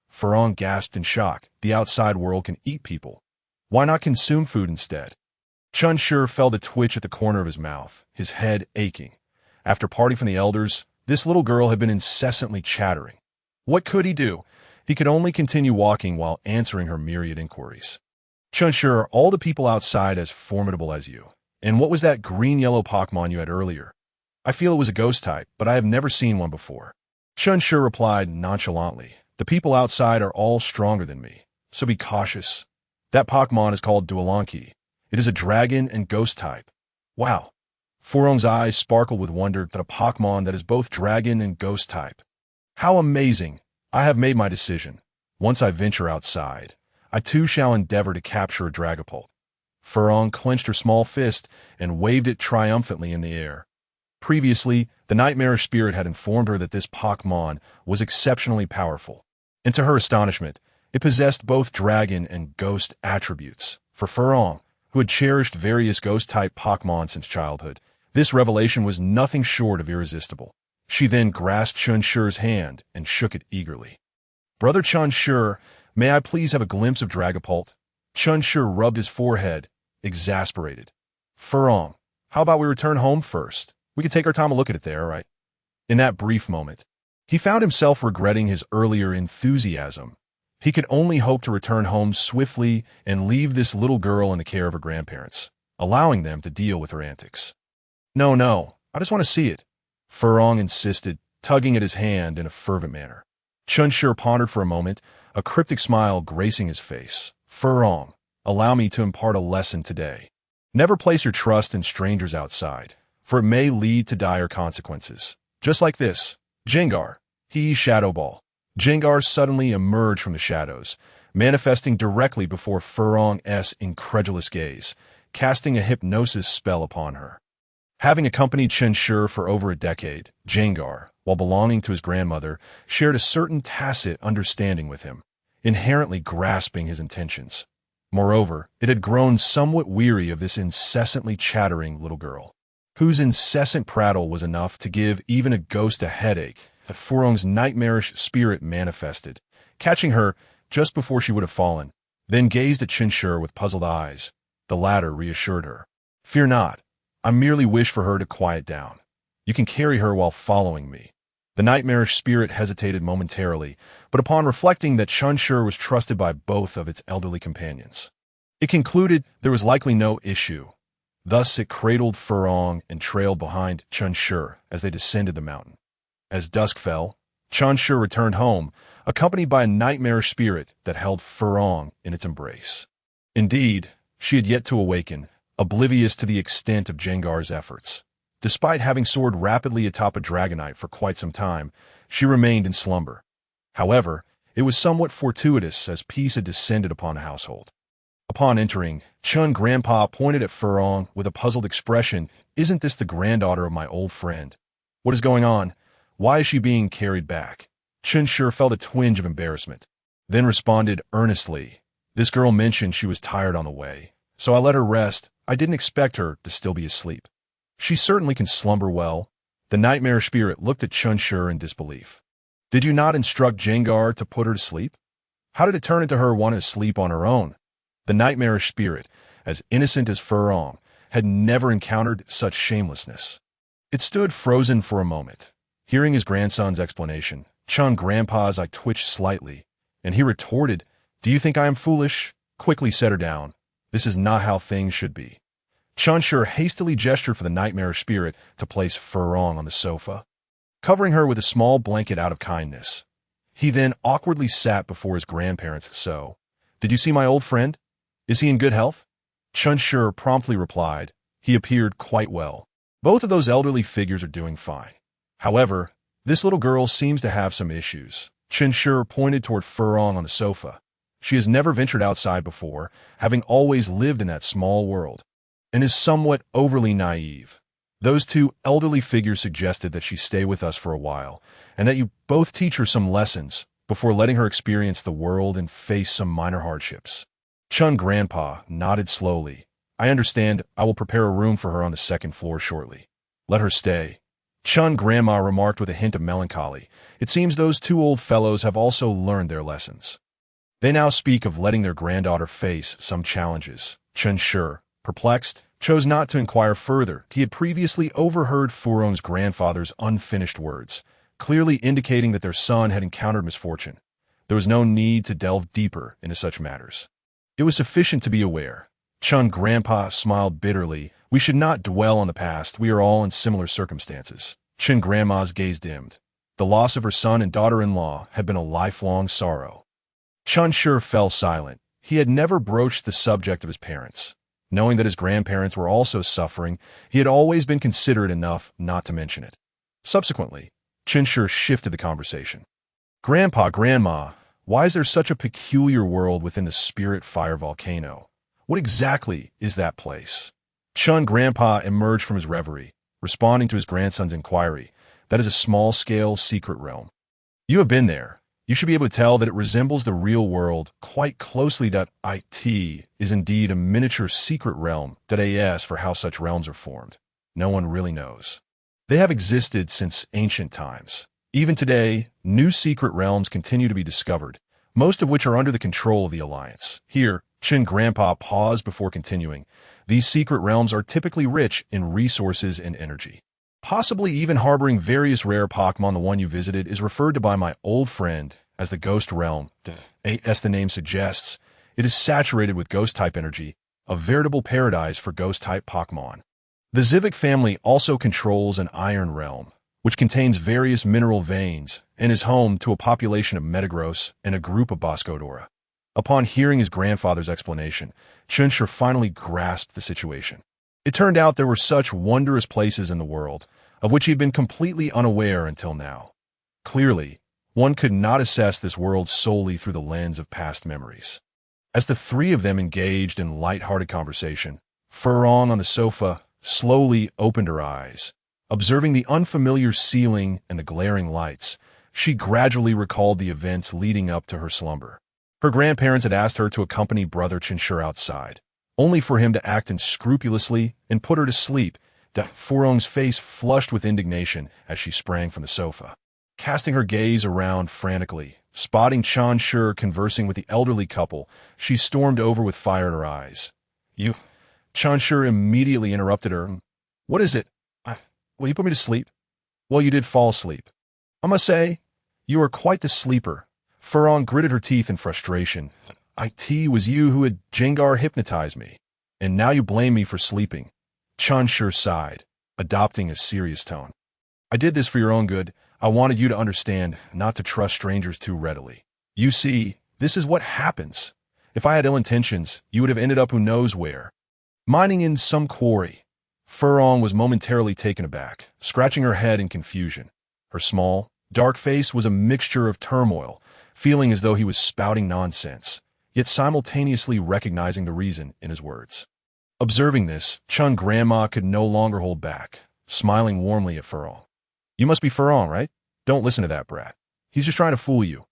Furong gasped in shock. The outside world can eat people. Why not consume food instead? Chen Shi felt a twitch at the corner of his mouth, his head aching. After parting from the elders, this little girl had been incessantly chattering. What could he do? He could only continue walking while answering her myriad inquiries. Chen Shi, are all the people outside as formidable as you? And what was that green-yellow Pokémon you had earlier? I feel it was a ghost type, but I have never seen one before. Chen Shi replied nonchalantly. The people outside are all stronger than me, so be cautious. That Pokémon is called Duolanki. It is a dragon and ghost type. Wow. Furong's eyes sparkled with wonder at a Pokémon that is both dragon and ghost type. How amazing. I have made my decision. Once I venture outside, I too shall endeavor to capture a Dragapult. Furong clenched her small fist and waved it triumphantly in the air. Previously, the nightmarish spirit had informed her that this Pokémon was exceptionally powerful. And to her astonishment, it possessed both dragon and ghost attributes. For Furong, who had cherished various ghost-type Pokémon since childhood, this revelation was nothing short of irresistible. She then grasped Chen Shi's hand and shook it eagerly. Brother Chen Shi, may I please have a glimpse of Dragapult? Chen Shi rubbed his forehead, exasperated. Furong, how about we return home first? We can take our time to look at it there, all right? In that brief moment, he found himself regretting his earlier enthusiasm. He could only hope to return home swiftly and leave this little girl in the care of her grandparents, allowing them to deal with her antics. No, I just want to see it, Furong insisted, tugging at his hand in a fervent manner. Chen Shi pondered for a moment, a cryptic smile gracing his face. Furong, allow me to impart a lesson today. Never place your trust in strangers outside, for it may lead to dire consequences. Just like this, Jengar, Shadow Ball. Jengar suddenly emerged from the shadows, manifesting directly before Furong's incredulous gaze, casting a hypnosis spell upon her. Having accompanied Chen Shi for over a decade, Jengar, while belonging to his grandmother, shared a certain tacit understanding with him, inherently grasping his intentions. Moreover, it had grown somewhat weary of this incessantly chattering little girl, whose incessant prattle was enough to give even a ghost a headache. Furong's nightmarish spirit manifested, catching her just before she would have fallen, then gazed at Chen Shi with puzzled eyes. The latter reassured her. Fear not. I merely wish for her to quiet down. You can carry her while following me. The nightmarish spirit hesitated momentarily, but upon reflecting that Chen Shi was trusted by both of its elderly companions, it concluded there was likely no issue. Thus it cradled Furong and trailed behind Chen Shi as they descended the mountain. As dusk fell, Chen Shi returned home, accompanied by a nightmarish spirit that held Furong in its embrace. Indeed, she had yet to awaken, oblivious to the extent of Jengar's efforts. Despite having soared rapidly atop a Dragonite for quite some time, she remained in slumber. However, it was somewhat fortuitous as peace had descended upon the household. Upon entering, Chen Grandpa pointed at Furong with a puzzled expression. Isn't this the granddaughter of my old friend? What is going on? Why is she being carried back? Chen Shi felt a twinge of embarrassment, then responded earnestly. This girl mentioned she was tired on the way, so I let her rest. I didn't expect her to still be asleep. She certainly can slumber well. The nightmarish spirit looked at Chen Shi in disbelief. Did you not instruct Jengar to put her to sleep? How did it turn into her wanting to sleep on her own? The nightmarish spirit, as innocent as Furong, had never encountered such shamelessness. It stood frozen for a moment. Hearing his grandson's explanation, Chen Grandpa's eye twitched slightly, and he retorted, Do you think I am foolish? Quickly set her down. This is not how things should be. Chen Shi hastily gestured for the nightmarish spirit to place Furong on the sofa, covering her with a small blanket out of kindness. He then awkwardly sat before his grandparents. So, did you see my old friend? Is he in good health? Chen Shi promptly replied. He appeared quite well. Both of those elderly figures are doing fine. However, this little girl seems to have some issues. Chen Shi pointed toward Furong on the sofa. She has never ventured outside before, having always lived in that small world, and is somewhat overly naive. Those two elderly figures suggested that she stay with us for a while, and that you both teach her some lessons before letting her experience the world and face some minor hardships. Chen Grandpa nodded slowly. I understand. I will prepare a room for her on the second floor shortly. Let her stay. Chen Grandma remarked with a hint of melancholy. It seems those two old fellows have also learned their lessons. They now speak of letting their granddaughter face some challenges. Chen Shi, perplexed, chose not to inquire further. He had previously overheard Furong's grandfather's unfinished words, clearly indicating that their son had encountered misfortune. There was no need to delve deeper into such matters. It was sufficient to be aware. Chen Grandpa smiled bitterly. We should not dwell on the past. We are all in similar circumstances. Chen Grandma's gaze dimmed. The loss of her son and daughter-in-law had been a lifelong sorrow. Chen Shi fell silent. He had never broached the subject of his parents. Knowing that his grandparents were also suffering, he had always been considerate enough not to mention it. Subsequently, Chen Shi shifted the conversation. Grandpa, Grandma, why is there such a peculiar world within the Spirit Fire Volcano? What exactly is that place? Chen Grandpa emerged from his reverie, responding to his grandson's inquiry. That is a small-scale secret realm. You have been there. You should be able to tell that it resembles the real world quite closely. It is indeed a miniature secret realm. As for how such realms are formed, no one really knows. They have existed since ancient times. Even today, new secret realms continue to be discovered, most of which are under the control of the Alliance. Here, Chen Grandpa paused before continuing. These secret realms are typically rich in resources and energy, possibly even harboring various rare Pokémon. The one you visited is referred to by my old friend as the Ghost Realm. As the name suggests, it is saturated with Ghost-type energy, a veritable paradise for Ghost-type Pokémon. The Zivik family also controls an Iron Realm, which contains various mineral veins and is home to a population of Metagross and a group of Boscodora. Upon hearing his grandfather's explanation, Chen Shi finally grasped the situation. It turned out there were such wondrous places in the world, of which he had been completely unaware until now. Clearly, one could not assess this world solely through the lens of past memories. As the three of them engaged in light-hearted conversation, Furong on the sofa slowly opened her eyes. Observing the unfamiliar ceiling and the glaring lights, she gradually recalled the events leading up to her slumber. Her grandparents had asked her to accompany brother Chen Shi outside, only for him to act unscrupulously and put her to sleep. Furong's face flushed with indignation as she sprang from the sofa. Casting her gaze around frantically, spotting Chen Shi conversing with the elderly couple, she stormed over with fire in her eyes. Chen Shi immediately interrupted her. What is it? Will you put me to sleep? Well, you did fall asleep. I must say, you are quite the sleeper. Furong gritted her teeth in frustration. It was you who had Jengar hypnotized me, and now you blame me for sleeping. Chen Shi sighed, adopting a serious tone. I did this for your own good. I wanted you to understand, not to trust strangers too readily. You see, this is what happens. If I had ill intentions, you would have ended up who knows where. Mining in some quarry. Furong was momentarily taken aback, scratching her head in confusion. Her small, dark face was a mixture of turmoil, feeling as though he was spouting nonsense, yet simultaneously recognizing the reason in his words. Observing this, Chen Grandma could no longer hold back, smiling warmly at Furong. You must be Furong, right? Don't listen to that brat. He's just trying to fool you.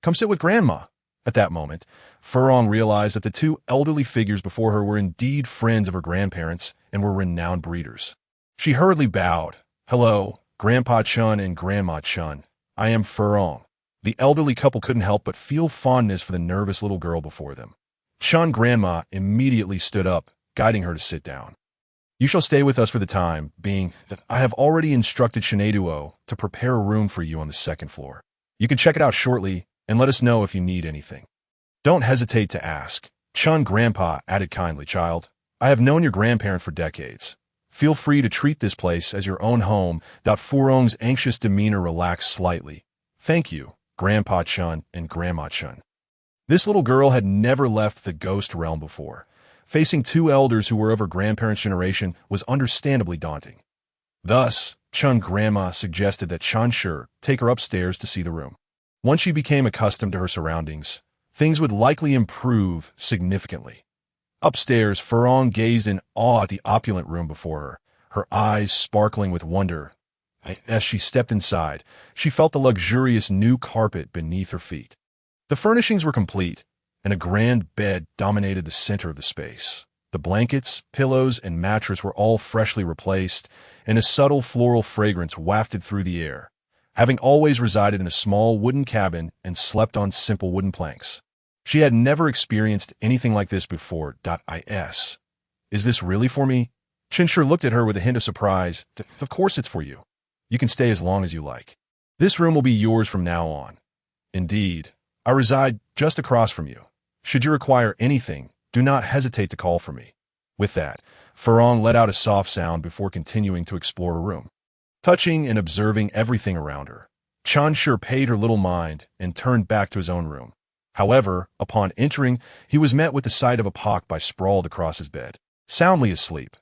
Come sit with Grandma. At that moment, Furong realized that the two elderly figures before her were indeed friends of her grandparents and were renowned breeders. She hurriedly bowed. Hello, Grandpa Chen and Grandma Chen. I am Furong. The elderly couple couldn't help but feel fondness for the nervous little girl before them. Chen Grandma immediately stood up, guiding her to sit down. You shall stay with us for the time being. That I have already instructed Shineduo to prepare a room for you on the second floor. You can check it out shortly and let us know if you need anything. Don't hesitate to ask. Chun grandpa added kindly, child. I have known your grandparent for decades. Feel free to treat this place as your own home. Furong's anxious demeanor relaxed slightly. Thank you, Grandpa Chun and Grandma Chun. This little girl had never left the ghost realm before. Facing two elders who were of her grandparents' generation was understandably daunting. Thus, Chun grandma suggested that Chen Shi take her upstairs to see the room. Once she became accustomed to her surroundings, things would likely improve significantly. Upstairs, Furong gazed in awe at the opulent room before her, her eyes sparkling with wonder. As she stepped inside, she felt the luxurious new carpet beneath her feet. The furnishings were complete, and a grand bed dominated the center of the space. The blankets, pillows, and mattress were all freshly replaced, and a subtle floral fragrance wafted through the air. Having always resided in a small wooden cabin and slept on simple wooden planks, she had never experienced anything like this before. Is this really for me? Chen Shi looked at her with a hint of surprise. Of course it's for you. You can stay as long as you like. This room will be yours from now on. Indeed, I reside just across from you. Should you require anything, do not hesitate to call for me. With that, Furong let out a soft sound before continuing to explore her room. Touching and observing everything around her, Chen Shi paid her little mind and turned back to his own room. However, upon entering, he was met with the sight of a Pokpai sprawled across his bed, soundly asleep.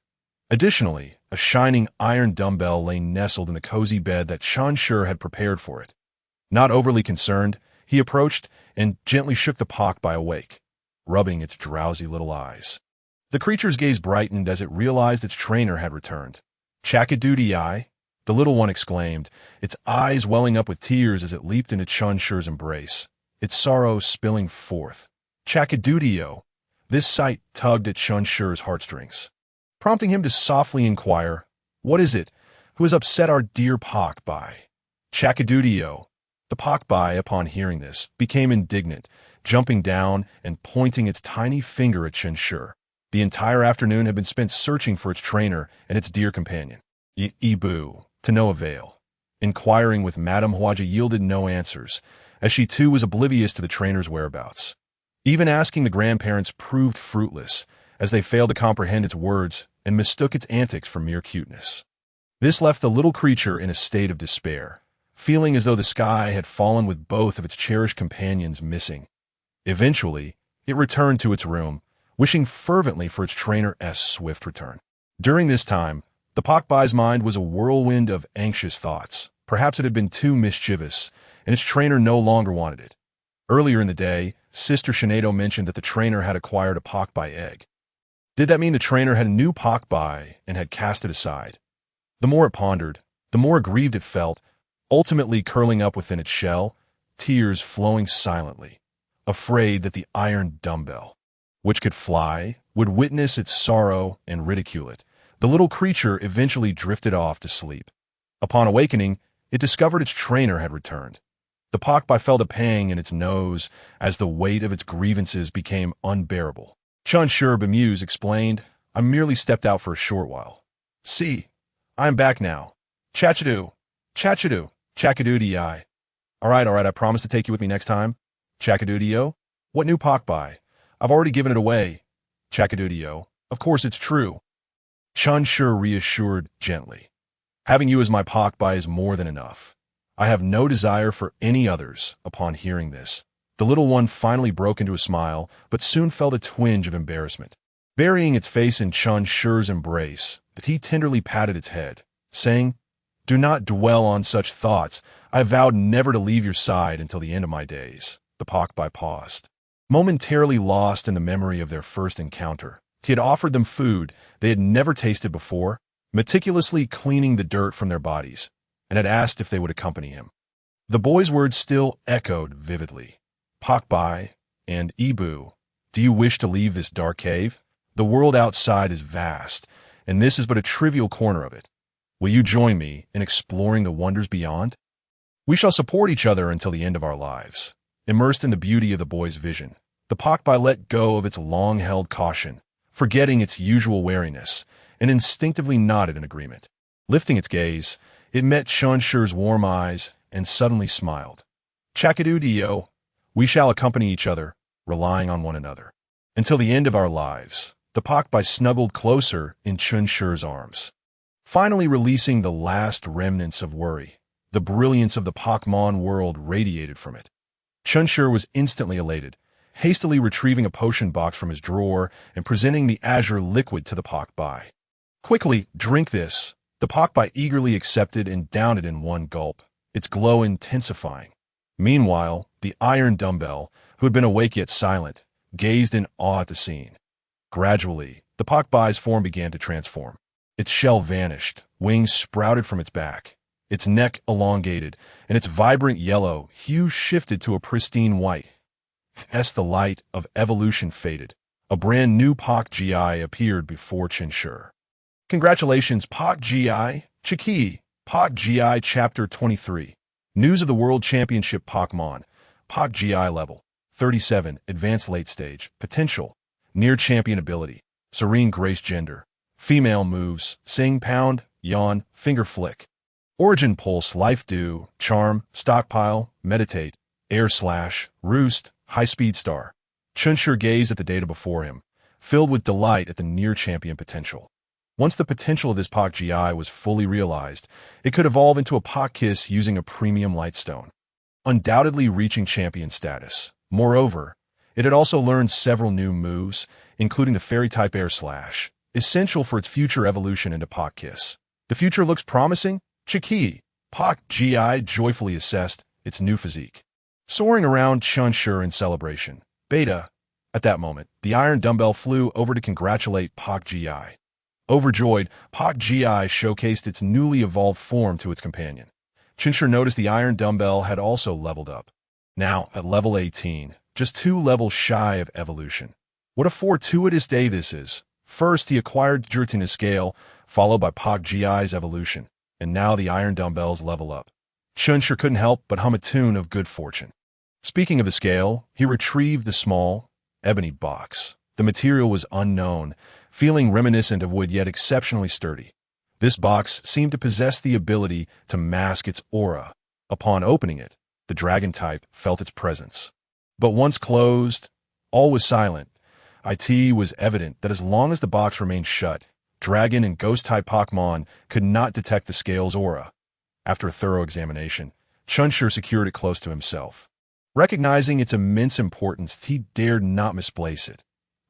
Additionally, a shining iron dumbbell lay nestled in the cozy bed that Chen Shi had prepared for it. Not overly concerned, he approached and gently shook the Pokpai awake, rubbing its drowsy little eyes. The creature's gaze brightened as it realized its trainer had returned. Chakadoodie, the little one exclaimed, its eyes welling up with tears as it leaped into Chen Shi's embrace, its sorrow spilling forth. Chakadoodie! This sight tugged at Chen Shi's heartstrings, prompting him to softly inquire, "What is it? Who has upset our dear Pokpai?" Chakadoodie! The Pokpai, upon hearing this, became indignant, jumping down and pointing its tiny finger at Chen Shi. The entire afternoon had been spent searching for its trainer and its dear companion. Ibu, to no avail. Inquiring with Madame Huaji yielded no answers, as she too was oblivious to the trainer's whereabouts. Even asking the grandparents proved fruitless, as they failed to comprehend its words and mistook its antics for mere cuteness. This left the little creature in a state of despair, feeling as though the sky had fallen with both of its cherished companions missing. Eventually, it returned to its room, wishing fervently for its trainer's swift return. During this time, the Pokpai's mind was a whirlwind of anxious thoughts. Perhaps it had been too mischievous, and its trainer no longer wanted it. Earlier in the day, Sister Shinedo mentioned that the trainer had acquired a Pokpai egg. Did that mean the trainer had a new Pokpai and had cast it aside? The more it pondered, the more aggrieved it felt, ultimately curling up within its shell, tears flowing silently, afraid that the iron dumbbell, which could fly, would witness its sorrow and ridicule it. The little creature eventually drifted off to sleep. Upon awakening, it discovered its trainer had returned. The Pokpai felt a pang in its nose as the weight of its grievances became unbearable. Chen Shi, bemused, explained, "I merely stepped out for a short while. See, I am back now. Chachadoo, chachadoo, chakadoodie. All right, I promise to take you with me next time. Chakadoodie, what new Pokpai? I've already given it away. Chakadoodie, of course it's true." Chen Shi reassured gently. "Having you as my Pokpai is more than enough. I have no desire for any others." Upon hearing this, the little one finally broke into a smile, but soon felt a twinge of embarrassment. Burying its face in Chen Shi's embrace, he tenderly patted its head, saying, "Do not dwell on such thoughts. I vowed never to leave your side until the end of my days." The Pokpai paused, momentarily lost in the memory of their first encounter. He had offered them food they had never tasted before, meticulously cleaning the dirt from their bodies, and had asked if they would accompany him. The boy's words still echoed vividly. "Pokpai and Ibu, do you wish to leave this dark cave? The world outside is vast, and this is but a trivial corner of it. Will you join me in exploring the wonders beyond? We shall support each other until the end of our lives." Immersed in the beauty of the boy's vision, the Pokpai let go of its long-held caution, forgetting its usual wariness, and instinctively nodded in agreement. Lifting its gaze, it met Chen Shi's warm eyes and suddenly smiled. "Chakadoodie, we shall accompany each other, relying on one another." Until the end of our lives, the Pokbai snuggled closer in Chen Shi's arms, finally releasing the last remnants of worry. The brilliance of the Pokémon world radiated from it. Chen Shi was instantly elated, hastily retrieving a potion box from his drawer and presenting the azure liquid to the Pokbai. "Quickly, drink this." The Pokbai eagerly accepted and downed it in one gulp, its glow intensifying. Meanwhile, the iron dumbbell, who had been awake yet silent, gazed in awe at the scene. Gradually, the Pokbai's form began to transform. Its shell vanished, wings sprouted from its back, its neck elongated, and its vibrant yellow hue shifted to a pristine white. As the light of evolution faded, a brand new Pokgi appeared before Chen Shi. Congratulations, Pokgi! Chiki! Pokgi Chapter 23. News of the World Championship Pokémon. Pokgi level 37, advanced late stage, potential, near champion ability, serene grace gender, female moves, sing, pound, yawn, finger flick. Origin pulse, life dew, charm, stockpile, meditate, air slash, roost, high speed star. Chen Shi gazed at the data before him, filled with delight at the near champion potential. Once the potential of this Pokgi was fully realized, it could evolve into a Pokkiss using a premium lightstone, undoubtedly reaching champion status. Moreover, it had also learned several new moves, including the fairy-type air slash, essential for its future evolution into Pokkiss. The future looks promising. Chiki! Pokgi joyfully assessed its new physique, soaring around Chen Shi in celebration. Beta. At that moment, the iron dumbbell flew over to congratulate Pokgi. Overjoyed, Pokgi showcased its newly evolved form to its companion. Chen Shi noticed the iron dumbbell had also leveled up. Now, at level 18, just 2 levels shy of evolution. What a fortuitous day this is. First, he acquired Jurtina's scale, followed by Pokgi's evolution, and now the iron dumbbells level up. Chen Shi couldn't help but hum a tune of good fortune. Speaking of the scale, he retrieved the small, ebony box. The material was unknown, feeling reminiscent of wood yet exceptionally sturdy. This box seemed to possess the ability to mask its aura. Upon opening it, the dragon type felt its presence. But once closed, all was silent. It was evident that as long as the box remained shut, dragon and ghost-type Pokémon could not detect the scale's aura. After a thorough examination, Chen Shi secured it close to himself. Recognizing its immense importance, he dared not misplace it.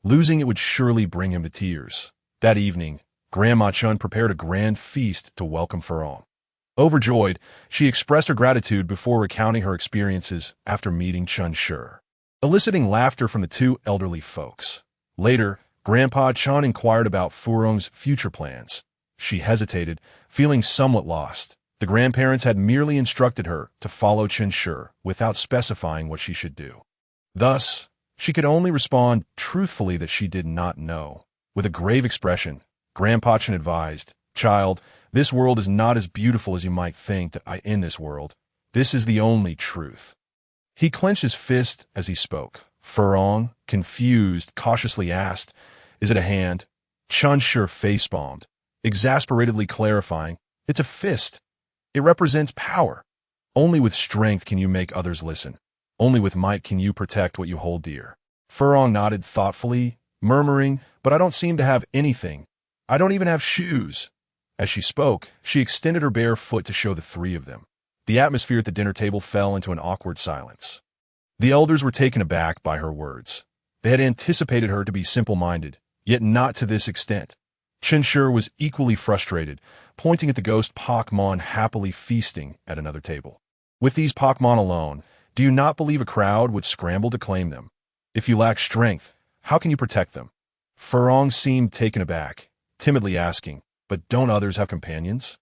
Losing it would surely bring him to tears. That evening, Grandma Chen prepared a grand feast to welcome Furong. Overjoyed, she expressed her gratitude before recounting her experiences after meeting Chen Shi, eliciting laughter from the two elderly folks. Later, Grandpa Chen inquired about Furong's future plans. She hesitated, feeling somewhat lost. The grandparents had merely instructed her to follow Chen Shi without specifying what she should do. Thus, she could only respond truthfully that she did not know. With a grave expression, Grandpa Chen advised, "Child, this world is not as beautiful as you might think that I in this world. This is the only truth." He clenched his fist as he spoke. Furong, confused, cautiously asked, "Is it a hand?" Chen Shi facepalmed, exasperatedly clarifying, "It's a fist. It represents power. Only with strength can you make others listen. Only with might can you protect what you hold dear." Furong nodded thoughtfully, murmuring, "But I don't seem to have anything. I don't even have shoes." As she spoke, she extended her bare foot to show the three of them. The atmosphere at the dinner table fell into an awkward silence. The elders were taken aback by her words. They had anticipated her to be simple-minded, yet not to this extent. Chen Shi was equally frustrated, pointing at the ghost Pokémon happily feasting at another table. With these Pokémon alone, do you not believe a crowd would scramble to claim them? If you lack strength, how can you protect them? Furong seemed taken aback, timidly asking, "But don't others have companions?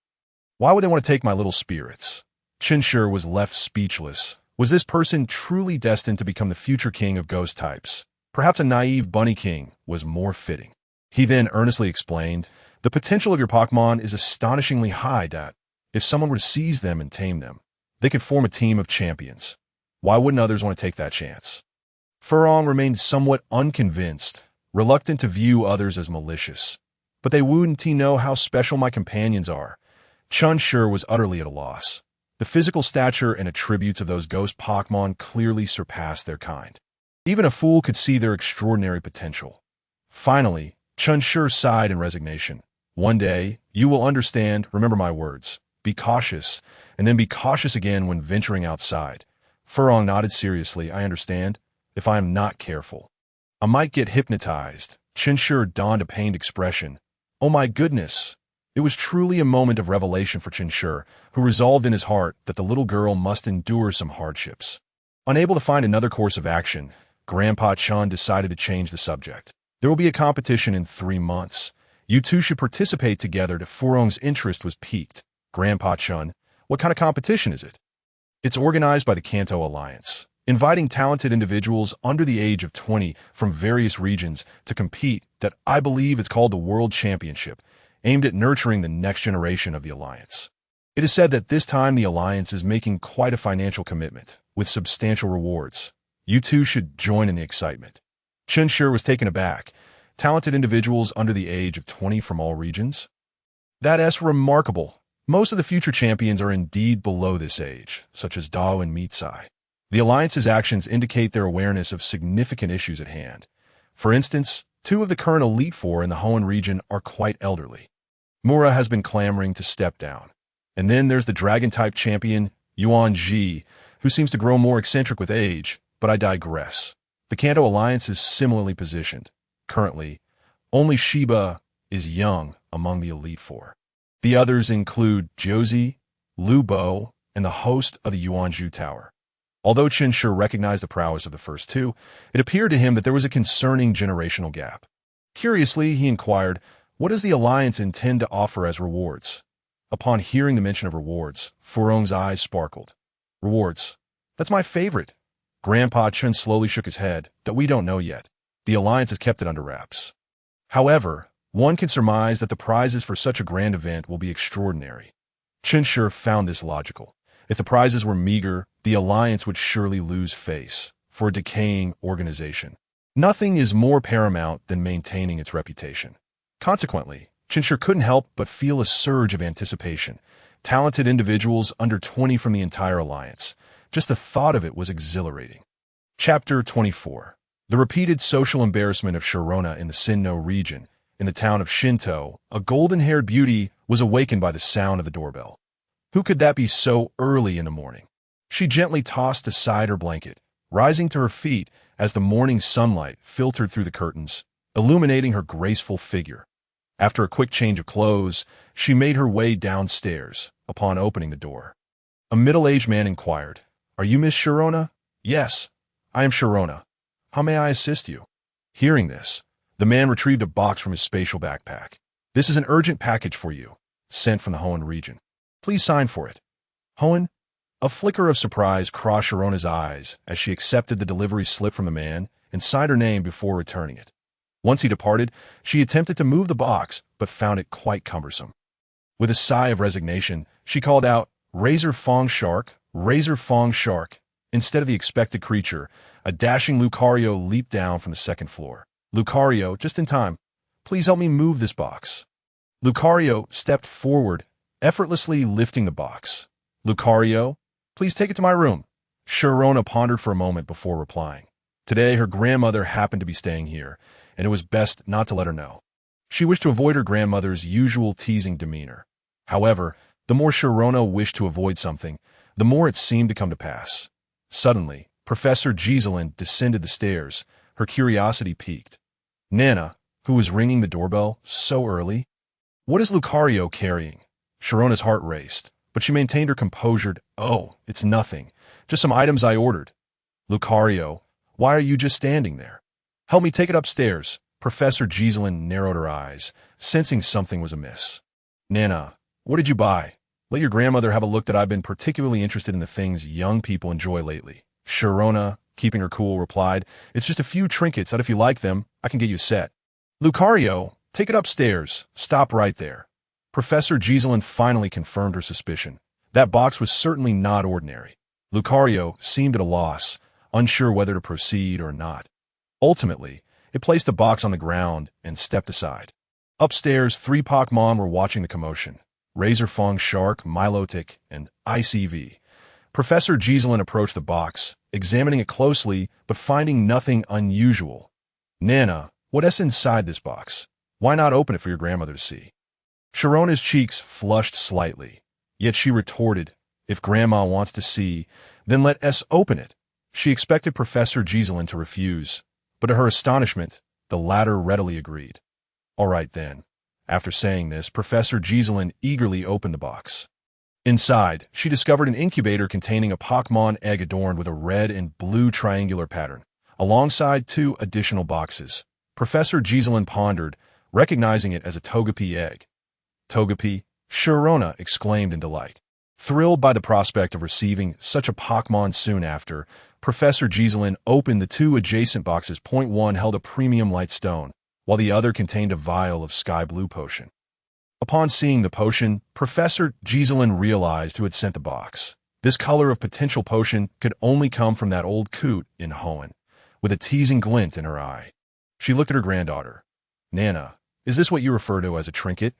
Why would they want to take my little spirits?" Chen Shi was left speechless. Was this person truly destined to become the future king of ghost types? Perhaps a naive bunny king was more fitting. He then earnestly explained, "The potential of your Pokémon is astonishingly high that, if someone were to seize them and tame them, they could form a team of champions. Why wouldn't others want to take that chance?" Furong remained somewhat unconvinced, reluctant to view others as malicious. "But they wouldn't know how special my companions are." Chen Shi was utterly at a loss. The physical stature and attributes of those ghost Pokémon clearly surpassed their kind. Even a fool could see their extraordinary potential. Finally, Chen Shi sighed in resignation. One day, you will understand, remember my words. Be cautious, and then be cautious again when venturing outside. Furong nodded seriously. I understand. If I am not careful, I might get hypnotized. Chen Shi donned a pained expression. Oh my goodness! It was truly a moment of revelation for Chen Shi, who resolved in his heart that the little girl must endure some hardships. Unable to find another course of action, Grandpa Chen decided to change the subject. There will be a competition in 3 months. You two should participate together. Furong's interest was piqued. Grandpa Chen, what kind of competition is it? It's organized by the Kanto Alliance, inviting talented individuals under the age of 20 from various regions to compete. That I believe it's called the World Championship, aimed at nurturing the next generation of the Alliance. It is said that this time the Alliance is making quite a financial commitment, with substantial rewards. You two should join in the excitement. Chen Shi was taken aback. Talented individuals under the age of 20 from all regions? That's remarkable. Most of the future champions are indeed below this age, such as Dao and Mitsai. The Alliance's actions indicate their awareness of significant issues at hand. For instance, 2 of the current Elite Four in the Hoenn region are quite elderly. Mura has been clamoring to step down. And then there's the Dragon-type champion, Yuan Ji, who seems to grow more eccentric with age, but I digress. The Kanto Alliance is similarly positioned. Currently, only Shiba is young among the Elite Four. The others include Josie, Lu Bo, and the host of the Yuanzhu Tower. Although Chen Shi recognized the prowess of the first 2, it appeared to him that there was a concerning generational gap. Curiously, he inquired, what does the Alliance intend to offer as rewards? Upon hearing the mention of rewards, Furong's eyes sparkled. Rewards? That's my favorite. Grandpa Chen slowly shook his head. That we don't know yet. The Alliance has kept it under wraps. However, one can surmise that the prizes for such a grand event will be extraordinary. Chen Shi found this logical. If the prizes were meager, the Alliance would surely lose face. For a decaying organization, nothing is more paramount than maintaining its reputation. Consequently, Chen Shi couldn't help but feel a surge of anticipation. Talented individuals under 20 from the entire Alliance. Just the thought of it was exhilarating. Chapter 24. The repeated social embarrassment of Sharona in the Sinnoh region. In the town of Shinto, a golden-haired beauty was awakened by the sound of the doorbell. Who could that be so early in the morning? She gently tossed aside her blanket, rising to her feet as the morning sunlight filtered through the curtains, illuminating her graceful figure. After a quick change of clothes, she made her way downstairs. Upon opening the door, a middle-aged man inquired, "Are you Miss Sharona?" "Yes, I am Sharona. How may I assist you?" Hearing this, the man retrieved a box from his spatial backpack. "This is an urgent package for you, sent from the Hoenn region. Please sign for it." Hoenn? A flicker of surprise crossed Sharona's eyes as she accepted the delivery slip from the man and signed her name before returning it. Once he departed, she attempted to move the box, but found it quite cumbersome. With a sigh of resignation, she called out, "Razor Fong Shark, Razor Fong Shark." Instead of the expected creature, a dashing Lucario leaped down from the 2nd floor. Lucario, just in time. "Please help me move this box." Lucario stepped forward, effortlessly lifting the box. "Lucario, please take it to my room." Sharona pondered for a moment before replying. Today, her grandmother happened to be staying here, and it was best not to let her know. She wished to avoid her grandmother's usual teasing demeanor. However, the more Sharona wished to avoid something, the more it seemed to come to pass. Suddenly, Professor Giselin descended the stairs, her curiosity piqued. Nana, who was ringing the doorbell so early? What is Lucario carrying? Sharona's heart raced, but she maintained her composure. "Oh, it's nothing. Just some items I ordered." "Lucario, why are you just standing there? Help me take it upstairs." Professor Giselin narrowed her eyes, sensing something was amiss. "Nana, what did you buy? Let your grandmother have a look that I've been particularly interested in the things young people enjoy lately." Sharona, keeping her cool, replied, "It's just a few trinkets that if you like them, I can get you set." "Lucario, take it upstairs. Stop right there." Professor Giselin finally confirmed her suspicion. That box was certainly not ordinary. Lucario seemed at a loss, unsure whether to proceed or not. Ultimately, it placed the box on the ground and stepped aside. Upstairs, 3 Pokémon were watching the commotion. Razor Fong Shark, Milotic, and ICV. Professor Giselin approached the box, examining it closely, but finding nothing unusual. Nana, what's inside this box? Why not open it for your grandmother to see? Sharona's cheeks flushed slightly, yet she retorted, if Grandma wants to see, then let us open it. She expected Professor Giselin to refuse, but to her astonishment, the latter readily agreed. All right then. After saying this, Professor Giselin eagerly opened the box. Inside, she discovered an incubator containing a Pokémon egg adorned with a red and blue triangular pattern, alongside 2 additional boxes. Professor Giselin pondered, recognizing it as a Togepi egg. Togepi? Sharona exclaimed in delight. Thrilled by the prospect of receiving such a Pokémon soon after, Professor Giselin opened the 2 adjacent boxes. One held a premium light stone, while the other contained a vial of sky blue potion. Upon seeing the potion, Professor Giselin realized who had sent the box. This color of potential potion could only come from that old coot in Hoenn, with a teasing glint in her eye. She looked at her granddaughter. Nana, is this what you refer to as a trinket?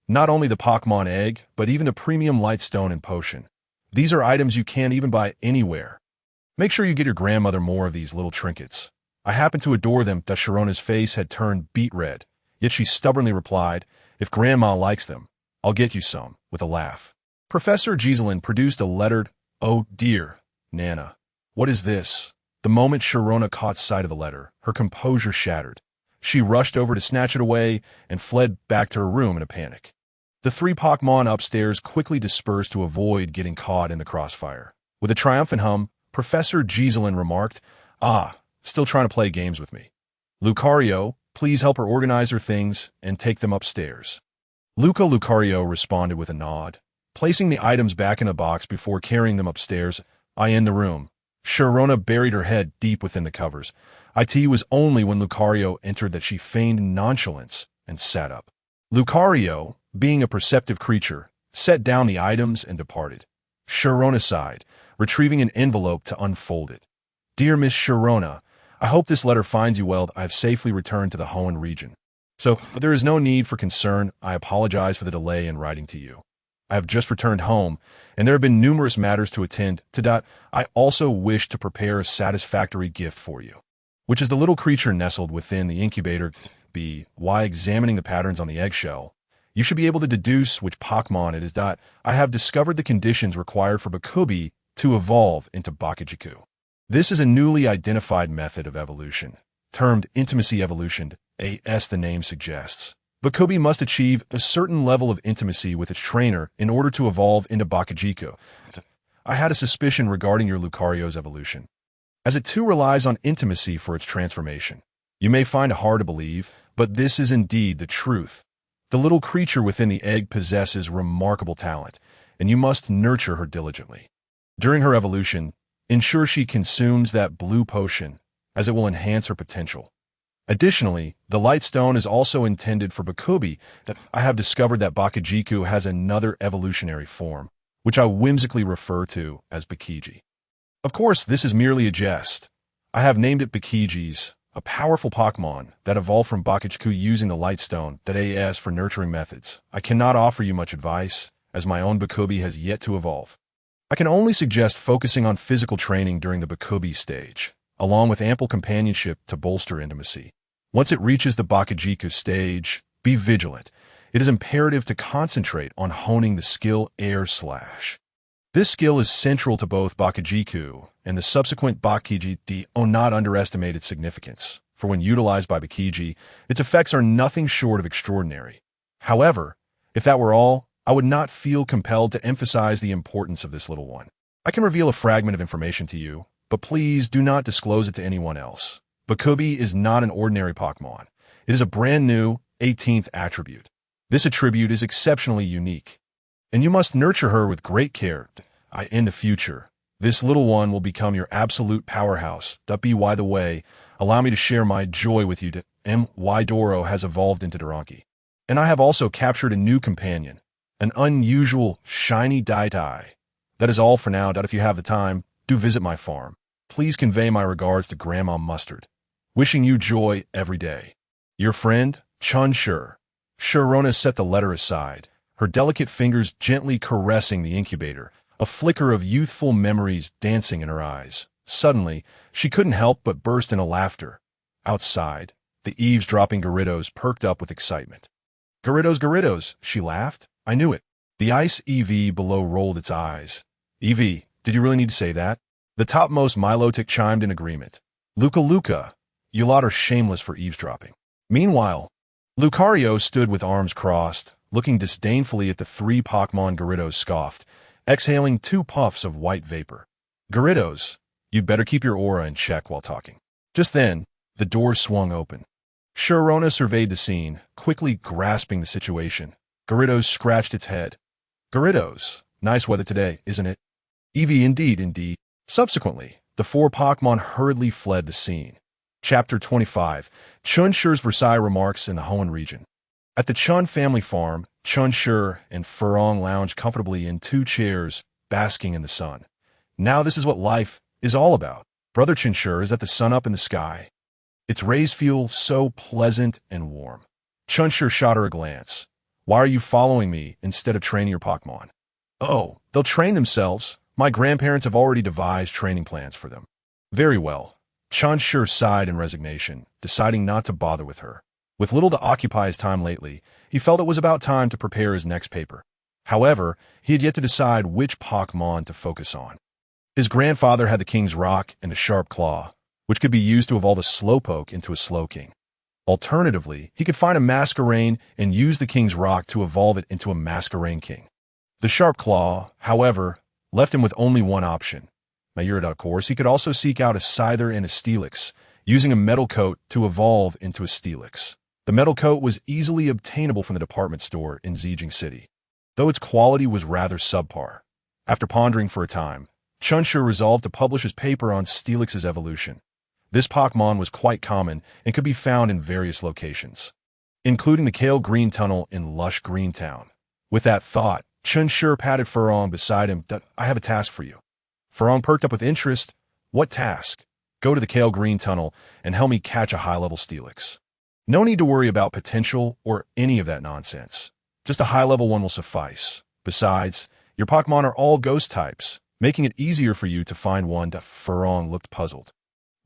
Not only the Pokémon egg, but even the premium light stone and potion. These are items you can't even buy anywhere. Make sure you get your grandmother more of these little trinkets. I happen to adore them. Sharona's face had turned beet red, yet she stubbornly replied, if Grandma likes them, I'll get you some, with a laugh. Professor Giselin produced a lettered, oh dear, Nana. What is this? The moment Sharona caught sight of the letter, her composure shattered. She rushed over to snatch it away and fled back to her room in a panic. The 3 Pokémon upstairs quickly dispersed to avoid getting caught in the crossfire. With a triumphant hum, Professor Giselin remarked, still trying to play games with me. Lucario, please help her organize her things and take them upstairs. Lucario responded with a nod, placing the items back in a box before carrying them upstairs. In the room. Sharona buried her head deep within the covers. It was only when Lucario entered that she feigned nonchalance and sat up. Lucario, being a perceptive creature, set down the items and departed. Sharona sighed, retrieving an envelope to unfold it. Dear Miss Sharona, I hope this letter finds you well. I have safely returned to the Hoenn region. So, there is no need for concern. I apologize for the delay in writing to you. I have just returned home, and there have been numerous matters to attend to. I also wish to prepare a satisfactory gift for you, which is the little creature nestled within the incubator. While examining the patterns on the eggshell, you should be able to deduce which Pokémon it is. I have discovered the conditions required for Bakubi to evolve into Bakujiku. This is a newly identified method of evolution, termed intimacy evolution, as the name suggests. Bakubi must achieve a certain level of intimacy with its trainer in order to evolve into Bakujiku. I had a suspicion regarding your Lucario's evolution, as it too relies on intimacy for its transformation. You may find it hard to believe, but this is indeed the truth. The little creature within the egg possesses remarkable talent, and you must nurture her diligently. During her evolution, ensure she consumes that blue potion, as it will enhance her potential. Additionally, the light stone is also intended for Bakubi. I have discovered that Bakujiku has another evolutionary form, which I whimsically refer to as Bakiji. Of course, this is merely a jest. I have named it Bakijis, a powerful Pokémon that evolved from Bakujiku using the light stone. As for nurturing methods, I cannot offer you much advice, as my own Bakubi has yet to evolve. I can only suggest focusing on physical training during the Bakubi stage, along with ample companionship to bolster intimacy. Once it reaches the Bakujiku stage, be vigilant. It is imperative to concentrate on honing the skill Air Slash. This skill is central to both Bakujiku and the subsequent Bakiji. Not underestimate its significance, for when utilized by Bakiji, its effects are nothing short of extraordinary. However, if that were all, I would not feel compelled to emphasize the importance of this little one. I can reveal a fragment of information to you, but please do not disclose it to anyone else. Bakubi is not an ordinary Pokémon. It is a brand new 18th attribute. This attribute is exceptionally unique, and you must nurture her with great care. In the future, this little one will become your absolute powerhouse. By the way, allow me to share my joy with you. Doro has evolved into Doranki, and I have also captured a new companion, an unusual shiny Daitai. That is all for now. If you have the time, do visit my farm. Please convey my regards to Grandma Mustard. Wishing you joy every day. Your friend, Chen Shi. Sharona set the letter aside, her delicate fingers gently caressing the incubator. a flicker of youthful memories dancing in her eyes. Suddenly, she couldn't help but burst into laughter. Outside, the eavesdropping Gyarados perked up with excitement. "Gyarados, Gyarados," she laughed. "I knew it." The ice EV below rolled its eyes. "EV, did you really need to say that?" The topmost Milotic chimed in agreement. "Luca, Luca, you lot are shameless for eavesdropping." Meanwhile, Lucario stood with arms crossed, looking disdainfully at the three Pokémon. Gyarados scoffed, exhaling 2 puffs of white vapor. "Gyarados, you'd better keep your aura in check while talking." Just then, the door swung open. Sharona surveyed the scene, quickly grasping the situation. Gyarados scratched its head. "Gyarados, nice weather today, isn't it?" "Eevee, indeed, indeed." Subsequently, the 4 Pokémon hurriedly fled the scene. Chapter 25, Chen Shi's Versailles remarks in the Hoenn region. At the Chen family farm, Chen Shi and Furong lounged comfortably in 2 chairs, basking in the sun. Now this is what life is all about. Brother Chen Shi is at the sun up in the sky. Its rays feel so pleasant and warm. Chen Shi shot her a glance. "Why are you following me instead of training your Pokémon?" "Oh, they'll train themselves. My grandparents have already devised training plans for them." "Very well." Chen Shi sighed in resignation, deciding not to bother with her. With little to occupy his time lately, he felt it was about time to prepare his next paper. However, he had yet to decide which Pokémon to focus on. His grandfather had the King's Rock and a Sharp Claw, which could be used to evolve a Slowpoke into a Slowking. Alternatively, he could find a Masquerain and use the King's Rock to evolve it into a Masquerain King. The Sharp Claw, however, left him with only one option. Of course, he could also seek out a Scyther and a Steelix, using a Metal Coat to evolve into a Steelix. The Metal Coat was easily obtainable from the department store in Zijing City, though its quality was rather subpar. After pondering for a time, Chen Shi resolved to publish his paper on Steelix's evolution. This Pokémon was quite common and could be found in various locations, including the Kale Green Tunnel in Lush Green Town. With that thought, Chen Shi patted Furong beside him. "I have a task for you." Furong perked up with interest. "What task?" "Go to the Kale Green Tunnel and help me catch a high-level Steelix." "No need to worry about potential or any of that nonsense. Just a high-level one will suffice. Besides, your Pokémon are all ghost types, making it easier for you to find one." Furong looked puzzled.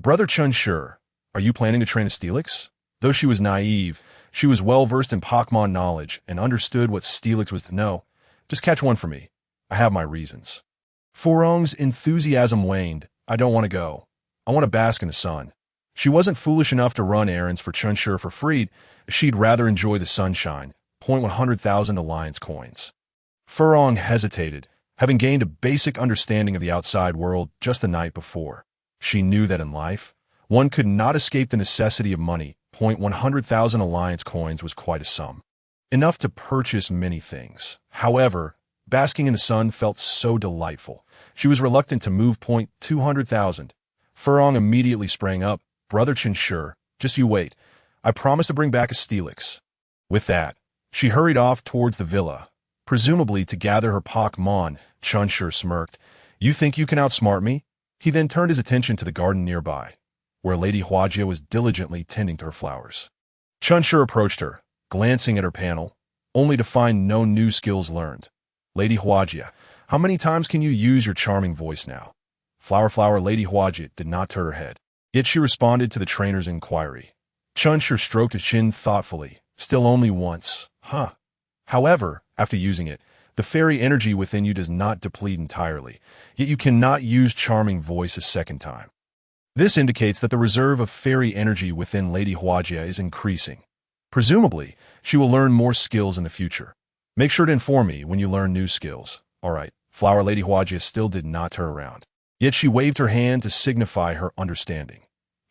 "Brother Chen Shi, are you planning to train a Steelix?" Though she was naive, she was well-versed in Pokémon knowledge and understood what Steelix was to know. "Just catch one for me. I have my reasons." Furong's enthusiasm waned. "I don't want to go. I want to bask in the sun." She wasn't foolish enough to run errands for Chen Shi for free. She'd rather enjoy the sunshine. 100,000 Alliance coins. Furong hesitated, having gained a basic understanding of the outside world just the night before. She knew that in life, one could not escape the necessity of money. 100,000 Alliance coins was quite a sum, enough to purchase many things. However, basking in the sun felt so delightful. She was reluctant to move. 200,000. Furong immediately sprang up. "Brother Chen Shi, just you wait. I promise to bring back a Steelix." With that, she hurried off towards the villa, presumably to gather her Pokémon. Chen Shi smirked. "You think you can outsmart me?" He then turned his attention to the garden nearby, where Lady Huajia was diligently tending to her flowers. Chen Shi approached her, glancing at her panel, only to find no new skills learned. "Lady Huajia, how many times can you use your charming voice now?" Flower. Lady Huajia did not turn her head, yet she responded to the trainer's inquiry. Chen Shi stroked his chin thoughtfully. "Still only once. Huh. However, after using it, the fairy energy within you does not deplete entirely, yet you cannot use charming voice a second time. This indicates that the reserve of fairy energy within Lady Huajia is increasing. Presumably, she will learn more skills in the future. Make sure to inform me when you learn new skills." "All right." Flower. Lady Huajia still did not turn around, yet she waved her hand to signify her understanding.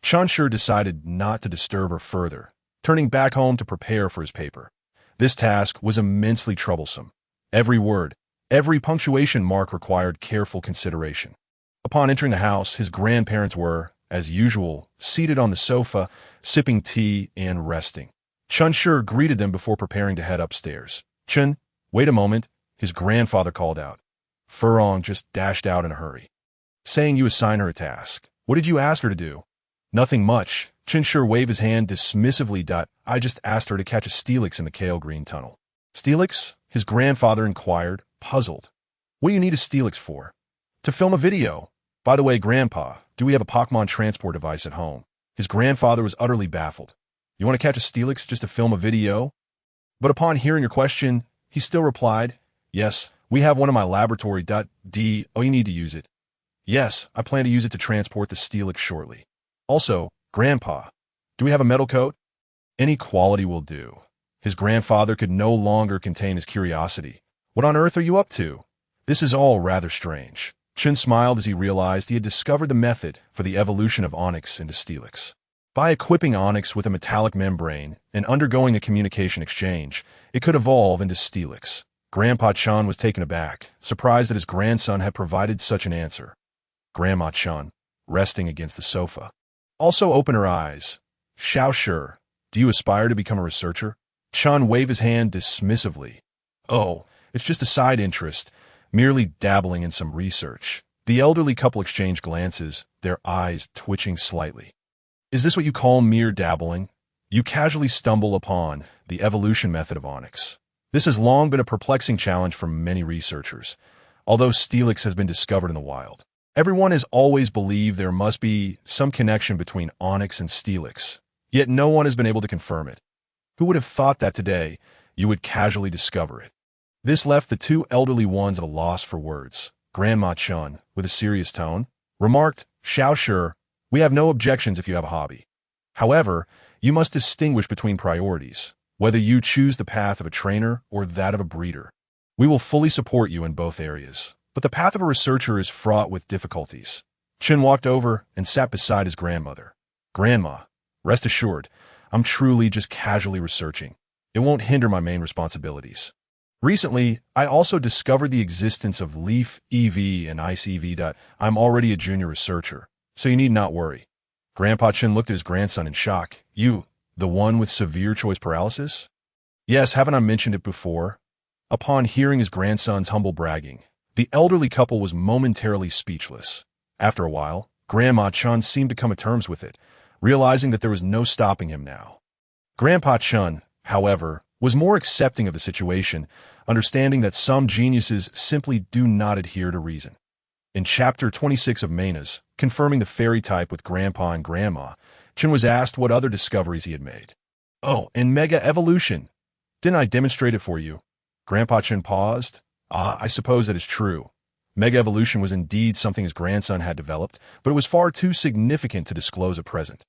Chen Shi decided not to disturb her further, turning back home to prepare for his paper. This task was immensely troublesome. Every word, every punctuation mark required careful consideration. Upon entering the house, his grandparents were, as usual, seated on the sofa, sipping tea and resting. Chen Shi greeted them before preparing to head upstairs. "Chen, wait a moment," his grandfather called out. Furong just dashed out in a hurry, saying you assign her a task. "What did you ask her to do?" "Nothing much." Chen Shi waved his hand dismissively. "I just asked her to catch a Steelix in the Kale Green Tunnel." "Steelix?" his grandfather inquired, puzzled. What do you need a Steelix for? To film a video. By the way, Grandpa, do we have a Pokémon transport device at home? His grandfather was utterly baffled. You want to catch a Steelix just to film a video? But upon hearing your question, he still replied, yes, we have one in my laboratory. D. Oh, you need to use it. Yes, I plan to use it to transport the Steelix shortly. Also, Grandpa, do we have a metal coat? Any quality will do. His grandfather could no longer contain his curiosity. What on earth are you up to? This is all rather strange. Chen smiled as he realized he had discovered the method for the evolution of Onix into Steelix. By equipping Onix with a metallic membrane and undergoing a communication exchange, it could evolve into Steelix. Grandpa Chen was taken aback, surprised that his grandson had provided such an answer. Grandma Chen, resting against the sofa, also opened her eyes. Xiao Shi, do you aspire to become a researcher? Chen waved his hand dismissively. Oh, it's just a side interest, merely dabbling in some research. The elderly couple exchanged glances, their eyes twitching slightly. Is this what you call mere dabbling? You casually stumble upon the evolution method of Onix. This has long been a perplexing challenge for many researchers, although Steelix has been discovered in the wild. Everyone has always believed there must be some connection between Onix and Steelix, yet no one has been able to confirm it. Who would have thought that today you would casually discover it? This left the two elderly ones at a loss for words. Grandma Chen, with a serious tone, remarked, Xiao Shi, we have no objections if you have a hobby. However, you must distinguish between priorities, whether you choose the path of a trainer or that of a breeder. We will fully support you in both areas, but the path of a researcher is fraught with difficulties. Chen walked over and sat beside his grandmother. Grandma, rest assured, I'm truly just casually researching. It won't hinder my main responsibilities. Recently, I also discovered the existence of Leaf EV and Ice EV. I'm already a junior researcher, so you need not worry. Grandpa Chen looked at his grandson in shock. You, the one with severe choice paralysis? Yes, haven't I mentioned it before? Upon hearing his grandson's humble bragging, the elderly couple was momentarily speechless. After a while, Grandma Chen seemed to come to terms with it, realizing that there was no stopping him now. Grandpa Chen, however, was more accepting of the situation, understanding that some geniuses simply do not adhere to reason. In Chapter 26 of Manas, confirming the fairy type with Grandpa and Grandma, Chen was asked what other discoveries he had made. Oh, and Mega Evolution. Didn't I demonstrate it for you? Grandpa Chen paused. I suppose that is true. Mega Evolution was indeed something his grandson had developed, but it was far too significant to disclose at present.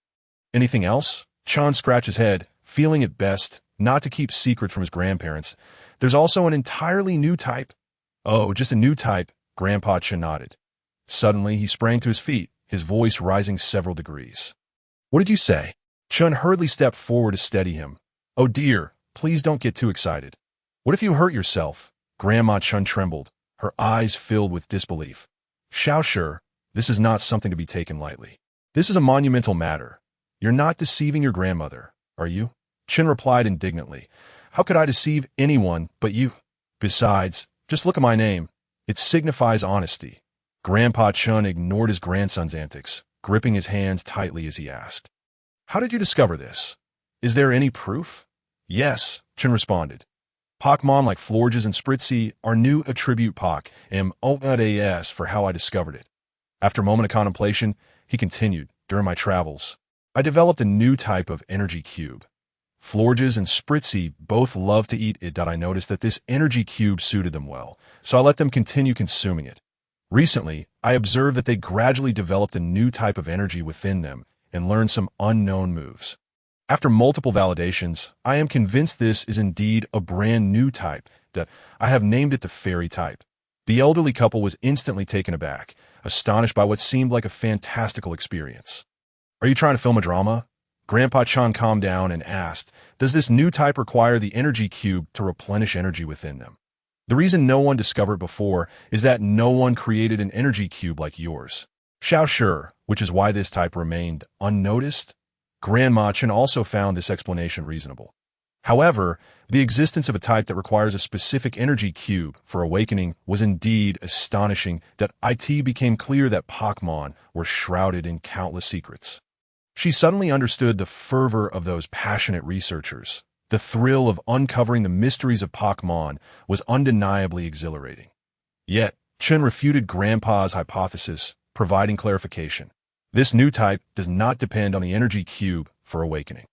Anything else? Chen scratched his head, feeling it best not to keep secret from his grandparents. There's also an entirely new type. Oh, just a new type, Grandpa Chen nodded. Suddenly, he sprang to his feet, his voice rising several degrees. What did you say? Chen hurriedly stepped forward to steady him. Oh dear, please don't get too excited. What if you hurt yourself? Grandma Chen trembled, her eyes filled with disbelief. Xiao Shi, this is not something to be taken lightly. This is a monumental matter. You're not deceiving your grandmother, are you? Chen replied indignantly. How could I deceive anyone but you? Besides, just look at my name. It signifies honesty. Grandpa Chen ignored his grandson's antics, gripping his hands tightly as he asked. How did you discover this? Is there any proof? Yes, Chen responded. Pokémon like Florges and Spritzy are new attribute Poc, M-O-N-A-S for how I discovered it. After a moment of contemplation, he continued, during my travels, I developed a new type of energy cube. Florges and Spritzy both love to eat it. I noticed that this energy cube suited them well, so I let them continue consuming it. Recently, I observed that they gradually developed a new type of energy within them and learned some unknown moves. After multiple validations, I am convinced this is indeed a brand new type. That I have named it the fairy type. The elderly couple was instantly taken aback, astonished by what seemed like a fantastical experience. Are you trying to film a drama? Grandpa Chen calmed down and asked, does this new type require the energy cube to replenish energy within them? The reason no one discovered before is that no one created an energy cube like yours. Xiao Shi, which is why this type remained unnoticed. Grandma Chen also found this explanation reasonable. However, the existence of a type that requires a specific energy cube for awakening was indeed astonishing. That it became clear that Pokémon were shrouded in countless secrets. She suddenly understood the fervor of those passionate researchers. The thrill of uncovering the mysteries of Pokémon was undeniably exhilarating. Yet, Chen refuted Grandpa's hypothesis, providing clarification. This new type does not depend on the energy cube for awakening.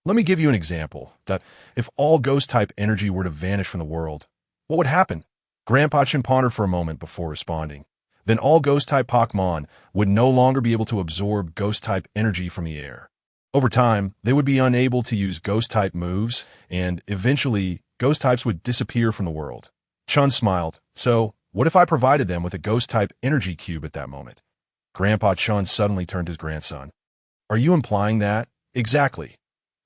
Let me give you an example that if all ghost-type energy were to vanish from the world, what would happen? Grandpa Chen pondered for a moment before responding. Then all ghost-type Pokémon would no longer be able to absorb ghost-type energy from the air. Over time, they would be unable to use ghost-type moves, and eventually, ghost types would disappear from the world. Chen smiled. So, what if I provided them with a ghost-type energy cube at that moment? Grandpa Chen suddenly turned to his grandson. Are you implying that? Exactly.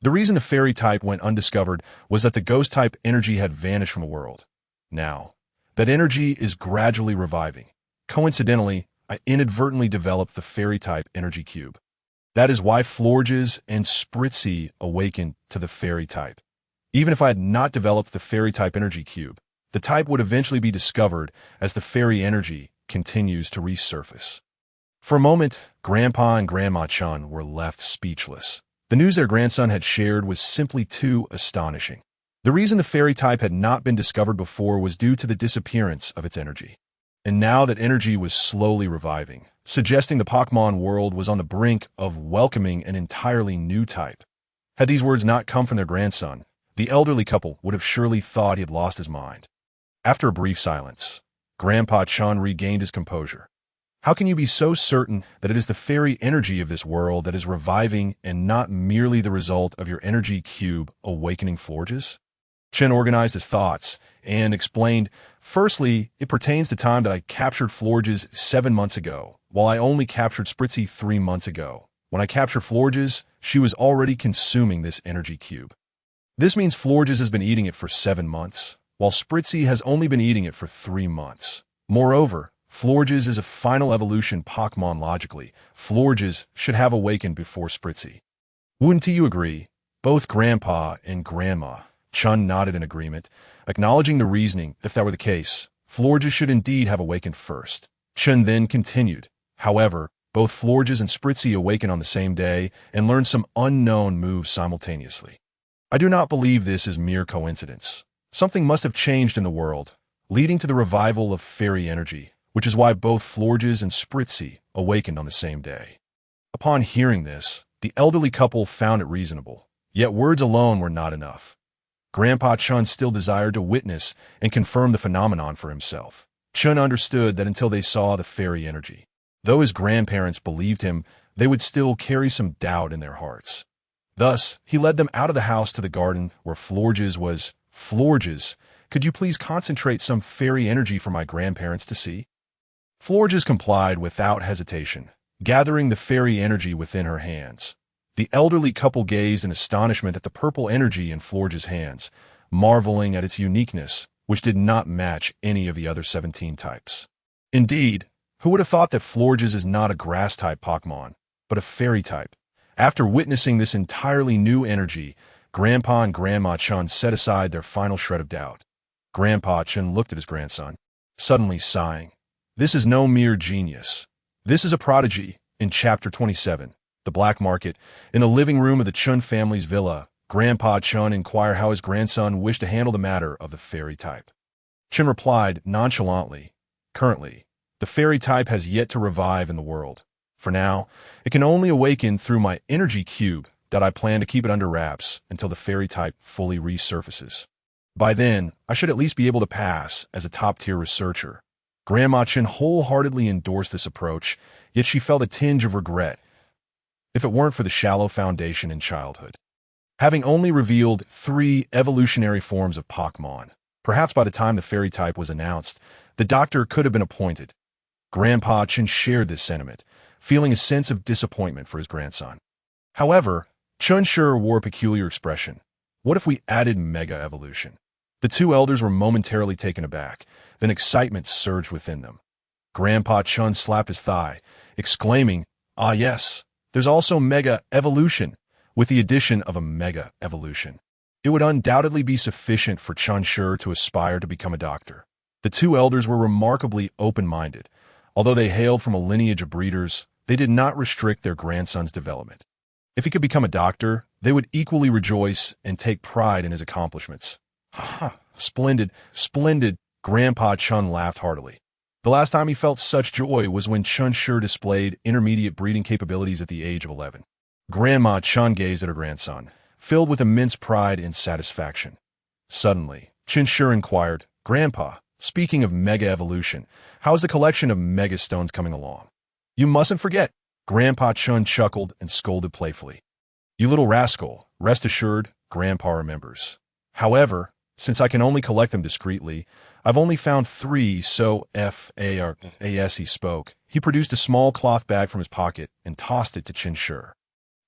The reason the fairy type went undiscovered was that the ghost-type energy had vanished from the world. Now, that energy is gradually reviving. Coincidentally, I inadvertently developed the fairy-type energy cube. That is why Florges and Spritzy awakened to the fairy type. Even if I had not developed the fairy-type energy cube, the type would eventually be discovered as the fairy energy continues to resurface. For a moment, Grandpa and Grandma Chen were left speechless. The news their grandson had shared was simply too astonishing. The reason the fairy type had not been discovered before was due to the disappearance of its energy. And now that energy was slowly reviving, suggesting the Pokémon world was on the brink of welcoming an entirely new type. Had these words not come from their grandson, the elderly couple would have surely thought he had lost his mind. After a brief silence, Grandpa Chen regained his composure. How can you be so certain that it is the fairy energy of this world that is reviving and not merely the result of your energy cube awakening Florges? Chen organized his thoughts and explained, firstly, it pertains to time that I captured Florges 7 months ago, while I only captured Spritzy 3 months ago. When I captured Florges, she was already consuming this energy cube. This means Florges has been eating it for 7 months, while Spritzy has only been eating it for 3 months. Moreover, Florges is a final evolution Pokémon logically. Florges should have awakened before Spritzy. Wouldn't you agree? Both Grandpa and Grandma Chen nodded in agreement, acknowledging the reasoning. If that were the case, Florges should indeed have awakened first. Chen then continued. However, both Florges and Spritzy awakened on the same day and learned some unknown moves simultaneously. I do not believe this is mere coincidence. Something must have changed in the world, leading to the revival of fairy energy, which is why both Florges and Spritzy awakened on the same day. Upon hearing this, the elderly couple found it reasonable, yet words alone were not enough. Grandpa Chen still desired to witness and confirm the phenomenon for himself. Chen understood that until they saw the fairy energy, though his grandparents believed him, they would still carry some doubt in their hearts. Thus, he led them out of the house to the garden where Florges was. Florges, could you please concentrate some fairy energy for my grandparents to see? Florges complied without hesitation, gathering the fairy energy within her hands. The elderly couple gazed in astonishment at the purple energy in Florges' hands, marveling at its uniqueness, which did not match any of the other 17 types. Indeed, who would have thought that Florges is not a grass-type Pokémon, but a fairy type? After witnessing this entirely new energy, Grandpa and Grandma Chen set aside their final shred of doubt. Grandpa Chen looked at his grandson, suddenly sighing. This is no mere genius. This is a prodigy. In Chapter 27, The Black Market, in the living room of the Chen family's villa, Grandpa Chen inquired how his grandson wished to handle the matter of the fairy type. Chen replied nonchalantly, currently, the fairy type has yet to revive in the world. For now, it can only awaken through my energy cube that I plan to keep it under wraps until the fairy type fully resurfaces. By then, I should at least be able to pass as a top-tier researcher. Grandma Chen wholeheartedly endorsed this approach, yet she felt a tinge of regret, if it weren't for the shallow foundation in childhood. Having only revealed 3 evolutionary forms of Pokémon, perhaps by the time the fairy type was announced, the doctor could have been appointed. Grandpa Chen shared this sentiment, feeling a sense of disappointment for his grandson. However, Chen Shi wore a peculiar expression. What if we added Mega Evolution? The 2 elders were momentarily taken aback, then excitement surged within them. Grandpa Chen slapped his thigh, exclaiming, "Ah yes, there's also Mega Evolution." With the addition of a Mega Evolution, it would undoubtedly be sufficient for Chen Shi to aspire to become a doctor. The 2 elders were remarkably open-minded. Although they hailed from a lineage of breeders, they did not restrict their grandson's development. If he could become a doctor, they would equally rejoice and take pride in his accomplishments. Ha! Splendid, splendid! Grandpa Chen laughed heartily. The last time he felt such joy was when Chen Shi displayed intermediate breeding capabilities at the age of 11. Grandma Chen gazed at her grandson, filled with immense pride and satisfaction. Suddenly, Chen Shi inquired, "Grandpa, speaking of Mega Evolution, how is the collection of Mega Stones coming along?" "You mustn't forget." Grandpa Chen chuckled and scolded playfully. "You little rascal, rest assured, Grandpa remembers. However, since I can only collect them discreetly, I've only found 3, so FARAS he spoke. He produced a small cloth bag from his pocket and tossed it to Chen Shi.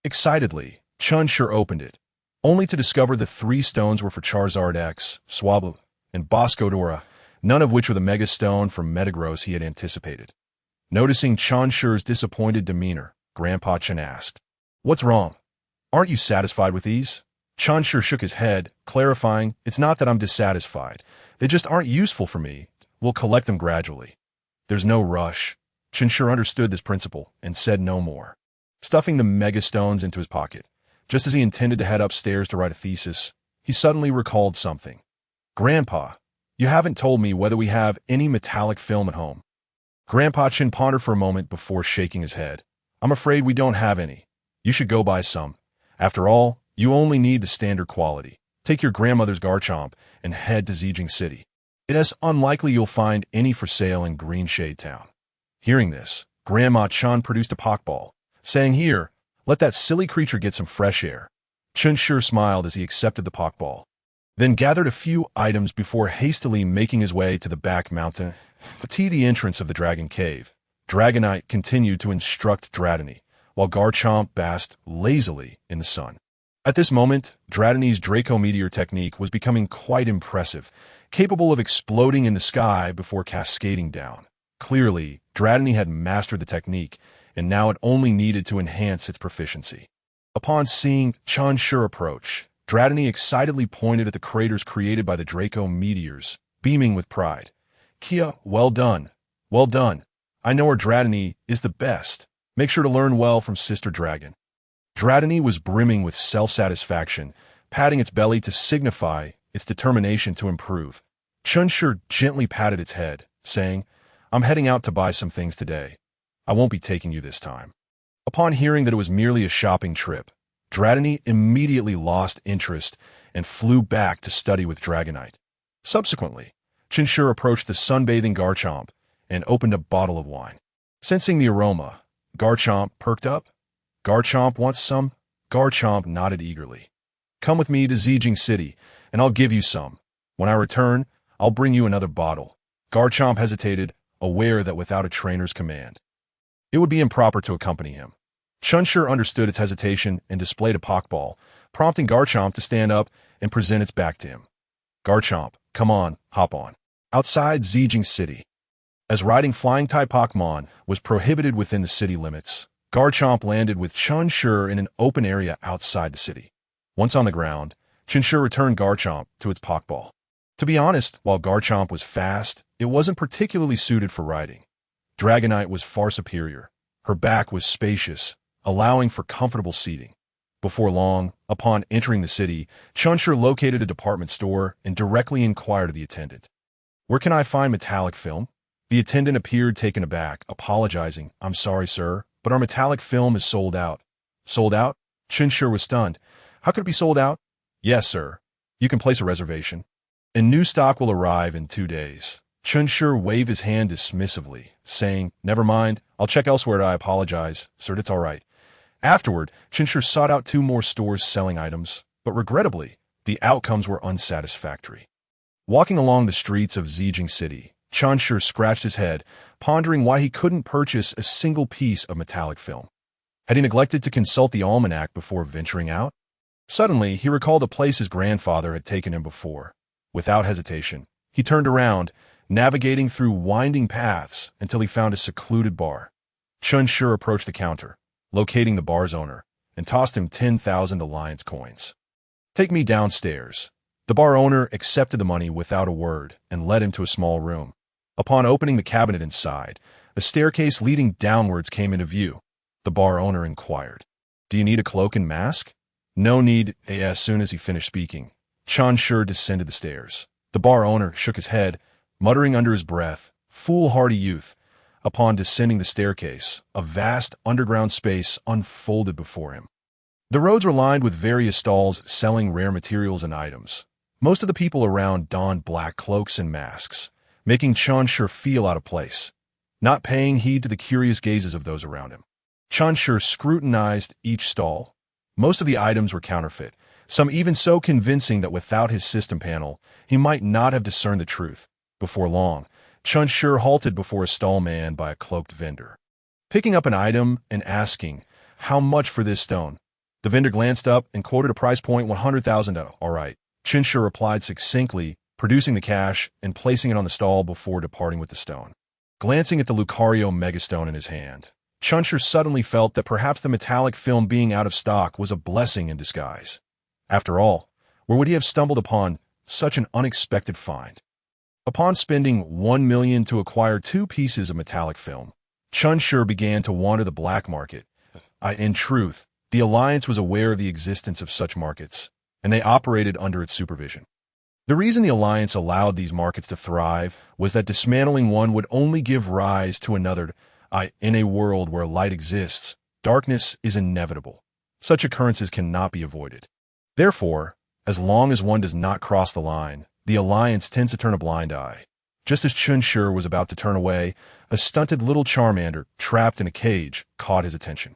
Excitedly, Chen Shi opened it, only to discover the 3 stones were for Charizard X, Swablu, and Boscodora, none of which were the Mega Stone from Metagross he had anticipated. Noticing Chen Shi's disappointed demeanor, Grandpa Chen asked, "What's wrong? Aren't you satisfied with these?" Chen Shi shook his head, clarifying, "It's not that I'm dissatisfied. They just aren't useful for me. We'll collect them gradually." "There's no rush." Chen Shi understood this principle and said no more. Stuffing the Mega Stones into his pocket, just as he intended to head upstairs to write a thesis, he suddenly recalled something. "Grandpa, you haven't told me whether we have any metallic film at home." Grandpa Chen pondered for a moment before shaking his head. "I'm afraid we don't have any. You should go buy some. After all, you only need the standard quality. Take your grandmother's Garchomp and head to Zijing City. It is unlikely you'll find any for sale in Green Shade Town." Hearing this, Grandma Chen produced a Pokeball, saying, "Here, let that silly creature get some fresh air." Chen Shi smiled as he accepted the Pokeball, then gathered a few items before hastily making his way to the back mountain. At the entrance of the Dragon Cave, Dragonite continued to instruct Dratini, while Garchomp basked lazily in the sun. At this moment, Dratini's Draco Meteor technique was becoming quite impressive, capable of exploding in the sky before cascading down. Clearly, Dratini had mastered the technique, and now it only needed to enhance its proficiency. Upon seeing Chen Shi approach, Dratini excitedly pointed at the craters created by the Draco meteors, beaming with pride. "Kia, well done. Well done. I know our Dratini is the best. Make sure to learn well from Sister Dragon." Dratini was brimming with self-satisfaction, patting its belly to signify its determination to improve. Chen Shi gently patted its head, saying, "I'm heading out to buy some things today. I won't be taking you this time." Upon hearing that it was merely a shopping trip, Dratini immediately lost interest and flew back to study with Dragonite. Subsequently, Chen Shi approached the sunbathing Garchomp and opened a bottle of wine. Sensing the aroma, Garchomp perked up. "Garchomp wants some?" Garchomp nodded eagerly. "Come with me to Zijing City, and I'll give you some. When I return, I'll bring you another bottle." Garchomp hesitated, aware that without a trainer's command, it would be improper to accompany him. Chen Shi understood its hesitation and displayed a Pokeball, prompting Garchomp to stand up and present its back to him. "Garchomp, come on, hop on." Outside Zijing City, as riding flying-type Pokémon was prohibited within the city limits, Garchomp landed with Chen Shi in an open area outside the city. Once on the ground, Chen Shi returned Garchomp to its Pokeball. To be honest, while Garchomp was fast, it wasn't particularly suited for riding. Dragonite was far superior. Her back was spacious, allowing for comfortable seating. Before long, upon entering the city, Chen Shi located a department store and directly inquired of the attendant, "Where can I find metallic film?" The attendant appeared taken aback, apologizing, "I'm sorry, sir, but our metallic film is sold out." "Sold out?" Chen Shi was stunned. "How could it be sold out?" "Yes, sir. You can place a reservation, and new stock will arrive in 2 days." Chen Shi waved his hand dismissively, saying, "Never mind, I'll check elsewhere. I apologize, sir, it's all right." Afterward, Chen Shi sought out 2 more stores selling items, but regrettably, the outcomes were unsatisfactory. Walking along the streets of Zijing City, Chen Shi scratched his head, pondering why he couldn't purchase a single piece of metallic film. Had he neglected to consult the almanac before venturing out? Suddenly, he recalled a place his grandfather had taken him before. Without hesitation, he turned around, navigating through winding paths until he found a secluded bar. Chen Shi approached the counter, locating the bar's owner, and tossed him 10,000 Alliance coins. "Take me downstairs." The bar owner accepted the money without a word and led him to a small room. Upon opening the cabinet inside, a staircase leading downwards came into view. The bar owner inquired, "Do you need a cloak and mask?" "No need." As soon as he finished speaking, Chen Shi descended the stairs. The bar owner shook his head, muttering under his breath, foolhardy youth. Upon descending the staircase, a vast underground space unfolded before him. The roads were lined with various stalls selling rare materials and items. Most of the people around donned black cloaks and masks, making Chen Shi feel out of place, not paying heed to the curious gazes of those around him. Chen Shi scrutinized each stall. Most of the items were counterfeit, some even so convincing that without his system panel, he might not have discerned the truth. Before long, Chen Shi halted before a stall manned by a cloaked vendor. Picking up an item and asking, "How much for this stone?" The vendor glanced up and quoted a price point, 100,000. All right. Chen Shi replied succinctly, producing the cash and placing it on the stall before departing with the stone. Glancing at the Lucario megastone in his hand, Chen Shi suddenly felt that perhaps the metallic film being out of stock was a blessing in disguise. After all, where would he have stumbled upon such an unexpected find? Upon spending 1 million to acquire 2 pieces of metallic film, Chen Shi began to wander the black market. In truth, the Alliance was aware of the existence of such markets, and they operated under its supervision. The reason the Alliance allowed these markets to thrive was that dismantling one would only give rise to another. In a world where light exists, darkness is inevitable. Such occurrences cannot be avoided. Therefore, as long as one does not cross the line, the Alliance tends to turn a blind eye. Just as Chen Shi was about to turn away, a stunted little Charmander, trapped in a cage, caught his attention.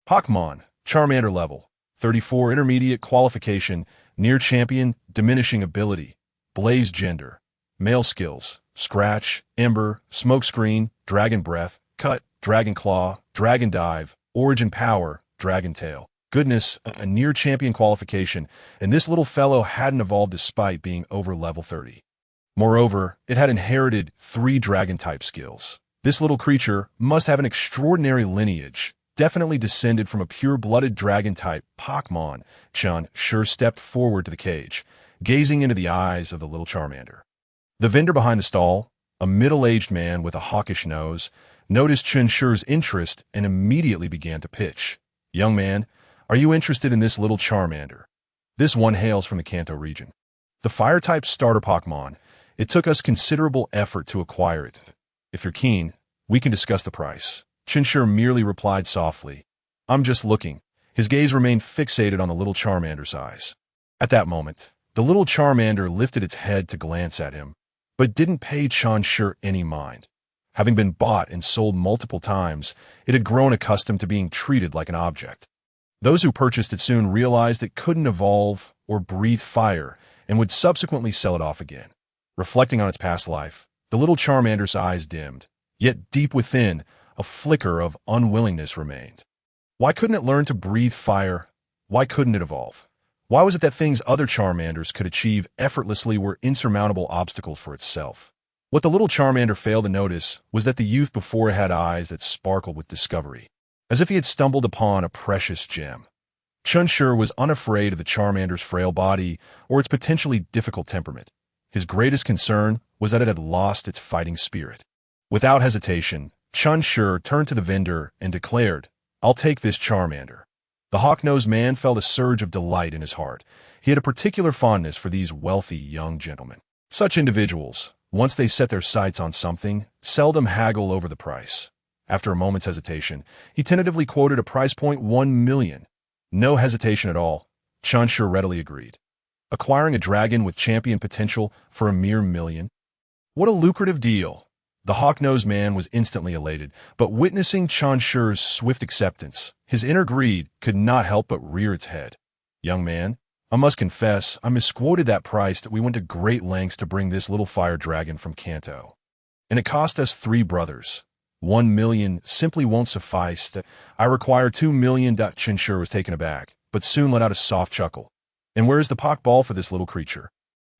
Pokémon, Charmander level, 34 intermediate qualification, near champion, diminishing ability, blaze gender, male skills, scratch, ember, smokescreen, dragon breath, cut, dragon claw, dragon dive, origin power, dragon tail. Goodness, a near champion qualification, and this little fellow hadn't evolved despite being over level 30. Moreover, it had inherited 3 dragon-type skills. This little creature must have an extraordinary lineage, definitely descended from a pure-blooded dragon-type Pokémon. Chen Shi stepped forward to the cage, gazing into the eyes of the little Charmander. The vendor behind the stall, a middle-aged man with a hawkish nose, noticed Chen Shi's interest and immediately began to pitch. "Young man, are you interested in this little Charmander? This one hails from the Kanto region. The fire-type starter Pokémon. It took us considerable effort to acquire it. If you're keen, we can discuss the price." Chen Shi merely replied softly, "I'm just looking." His gaze remained fixated on the little Charmander's eyes. At that moment, the little Charmander lifted its head to glance at him, but didn't pay Chen Shi any mind. Having been bought and sold multiple times, it had grown accustomed to being treated like an object. Those who purchased it soon realized it couldn't evolve or breathe fire and would subsequently sell it off again. Reflecting on its past life, the little Charmander's eyes dimmed, yet deep within, a flicker of unwillingness remained. Why couldn't it learn to breathe fire? Why couldn't it evolve? Why was it that things other Charmanders could achieve effortlessly were insurmountable obstacles for itself? What the little Charmander failed to notice was that the youth before it had eyes that sparkled with discovery, as if he had stumbled upon a precious gem. Chen Shi was unafraid of the Charmander's frail body or its potentially difficult temperament. His greatest concern was that it had lost its fighting spirit. Without hesitation, Chen Shi turned to the vendor and declared, "I'll take this Charmander." The hawk-nosed man felt a surge of delight in his heart. He had a particular fondness for these wealthy young gentlemen. Such individuals, once they set their sights on something, seldom haggle over the price. After a moment's hesitation, he tentatively quoted a price point, 1 million. No hesitation at all, Chen Shi readily agreed. Acquiring a dragon with champion potential for a mere 1 million? What a lucrative deal! The hawk-nosed man was instantly elated, but witnessing Chen Shi's swift acceptance, his inner greed could not help but rear its head. "Young man, I must confess I misquoted that price that we went to great lengths to bring this little fire dragon from Kanto. And it cost us 3 brothers. 1 million simply won't suffice. I require 2 million. Chen Shi was taken aback, but soon let out a soft chuckle. "And where is the Pokéball for this little creature?"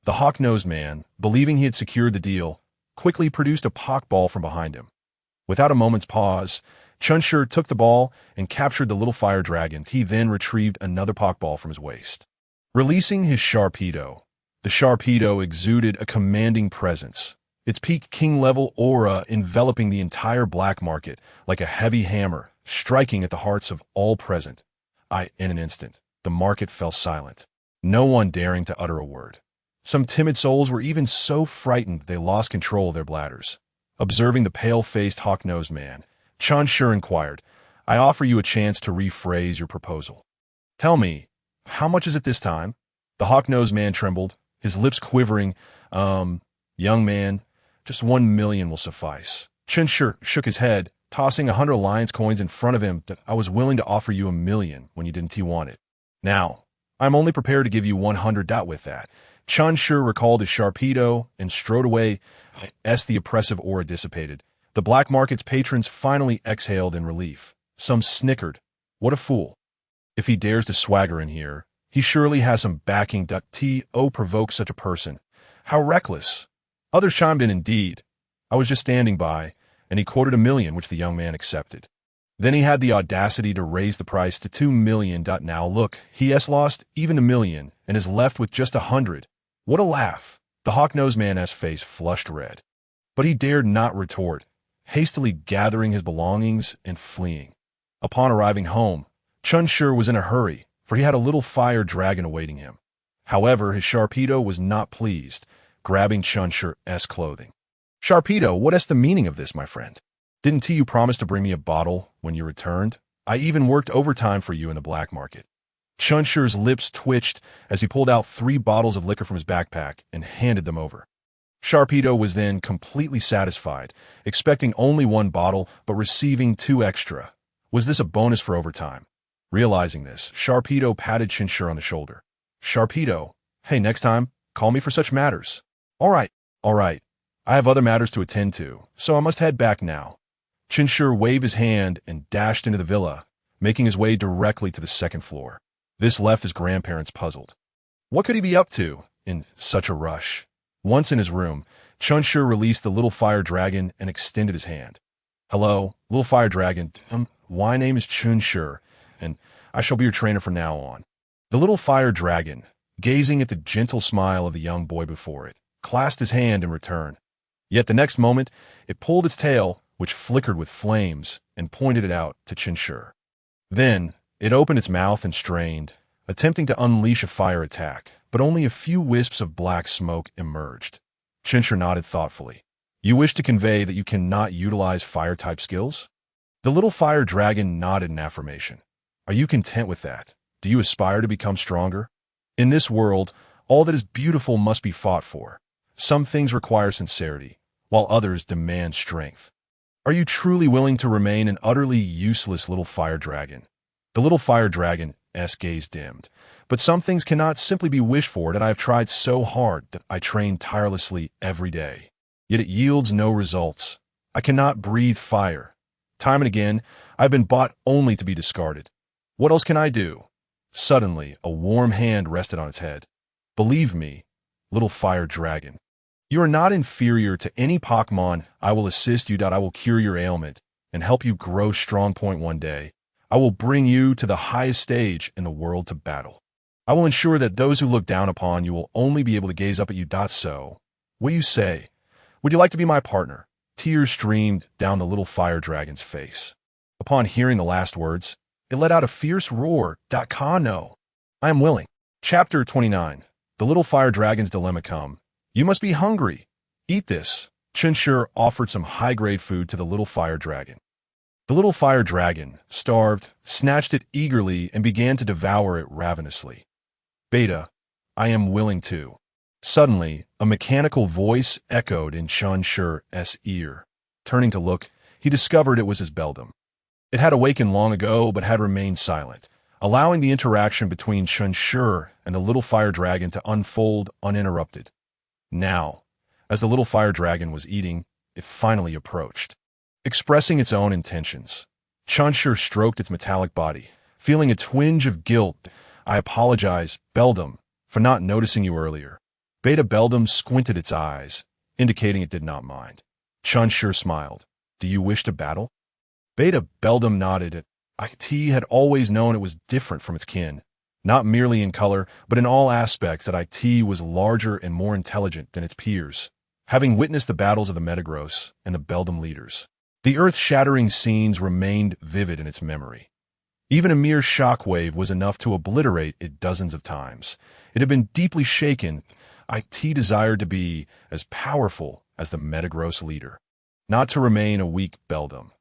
The hawk-nosed man, believing he had secured the deal, quickly produced a Pokéball from behind him. Without a moment's pause, Chen Shi took the ball and captured the little fire dragon. He then retrieved another Pokéball from his waist. Releasing his Sharpedo, the Sharpedo exuded a commanding presence, its peak king-level aura enveloping the entire black market like a heavy hammer, striking at the hearts of all present. In an instant, the market fell silent, no one daring to utter a word. Some timid souls were even so frightened they lost control of their bladders. Observing the pale-faced hawk-nosed man, Chen Shi inquired, I offer you a chance to rephrase your proposal. Tell me, how much is it this time? The hawk-nosed man trembled, his lips quivering. Young man, just 1 million will suffice. Chen Shi shook his head, tossing 100 alliance coins in front of him. That I was willing to offer you 1 million when you didn't want it. Now, I'm only prepared to give you 100. With that, Chen Shi recalled his Sharpedo and strode away as the oppressive aura dissipated. The black market's patrons finally exhaled in relief. Some snickered. What a fool. If he dares to swagger in here, he surely has some backing. To provoke such a person. How reckless. Others chimed in indeed. I was just standing by, and he quoted 1 million, which the young man accepted. Then he had the audacity to raise the price to 2 million. Now look, he has lost even 1 million and is left with just 100. What a laugh. The hawk-nosed man's face flushed red. But he dared not retort, hastily gathering his belongings and fleeing. Upon arriving home, Chen Shi was in a hurry, for he had a little fire dragon awaiting him. However, his Sharpedo was not pleased, grabbing Chen Shi's clothing. Sharpedo, what is the meaning of this, my friend? Didn't you promise to bring me a bottle when you returned? I even worked overtime for you in the black market. Chen Shi's lips twitched as he pulled out 3 bottles of liquor from his backpack and handed them over. Sharpedo was then completely satisfied, expecting only 1 bottle but receiving 2 extra. Was this a bonus for overtime? Realizing this, Sharpedo patted Chen Shi on the shoulder. Sharpedo, hey, next time, call me for such matters. All right. I have other matters to attend to, so I must head back now. Chen Shi waved his hand and dashed into the villa, making his way directly to the 2nd floor. This left his grandparents puzzled. What could he be up to in such a rush? Once in his room, Chen Shi released the little fire dragon and extended his hand. Hello, little fire dragon. My name is Chen Shi, and I shall be your trainer from now on. The little fire dragon, gazing at the gentle smile of the young boy before it, clasped his hand in return. Yet the next moment, it pulled its tail, which flickered with flames, and pointed it out to Chen Shi. Then, it opened its mouth and strained, attempting to unleash a fire attack, but only a few wisps of black smoke emerged. Chen Shi nodded thoughtfully. You wish to convey that you cannot utilize fire-type skills? The little fire dragon nodded in affirmation. Are you content with that? Do you aspire to become stronger? In this world, all that is beautiful must be fought for. Some things require sincerity, while others demand strength. Are you truly willing to remain an utterly useless little fire dragon? The little fire dragon's gaze dimmed. But some things cannot simply be wished for. That I have tried so hard, that I train tirelessly every day. Yet it yields no results. I cannot breathe fire. Time and again, I have been bought only to be discarded. What else can I do? Suddenly, a warm hand rested on its head. Believe me, little fire dragon, you are not inferior to any Pokémon. I will assist you. I will cure your ailment and help you grow strong. One day, I will bring you to the highest stage in the world to battle. I will ensure that those who look down upon you will only be able to gaze up at you. So, what do you say? Would you like to be my partner? Tears streamed down the little fire dragon's face. Upon hearing the last words, it let out a fierce roar. No, I am willing. Chapter 29. The little fire dragon's dilemma come. You must be hungry. Eat this. Chen Shi offered some high-grade food to the little fire dragon. The little fire dragon, starved, snatched it eagerly and began to devour it ravenously. Beta, I am willing to. Suddenly, a mechanical voice echoed in Chen Shi's ear. Turning to look, he discovered it was his beldam. It had awakened long ago but had remained silent, allowing the interaction between Chen Shi and the little fire dragon to unfold uninterrupted. Now, as the little fire dragon was eating, it finally approached. Expressing its own intentions, Chen Shi stroked its metallic body, feeling a twinge of guilt. I apologize, beldam, for not noticing you earlier. Beta beldam squinted its eyes, indicating it did not mind. Chen Shi smiled. Do you wish to battle? Beta beldam nodded. IT had always known it was different from its kin, not merely in color, but in all aspects. That IT was larger and more intelligent than its peers, having witnessed the battles of the Metagross and the beldam leaders. The earth-shattering scenes remained vivid in its memory. Even a mere shockwave was enough to obliterate it dozens of times. It had been deeply shaken. IT desired to be as powerful as the Metagross leader. not to remain a weak beldam.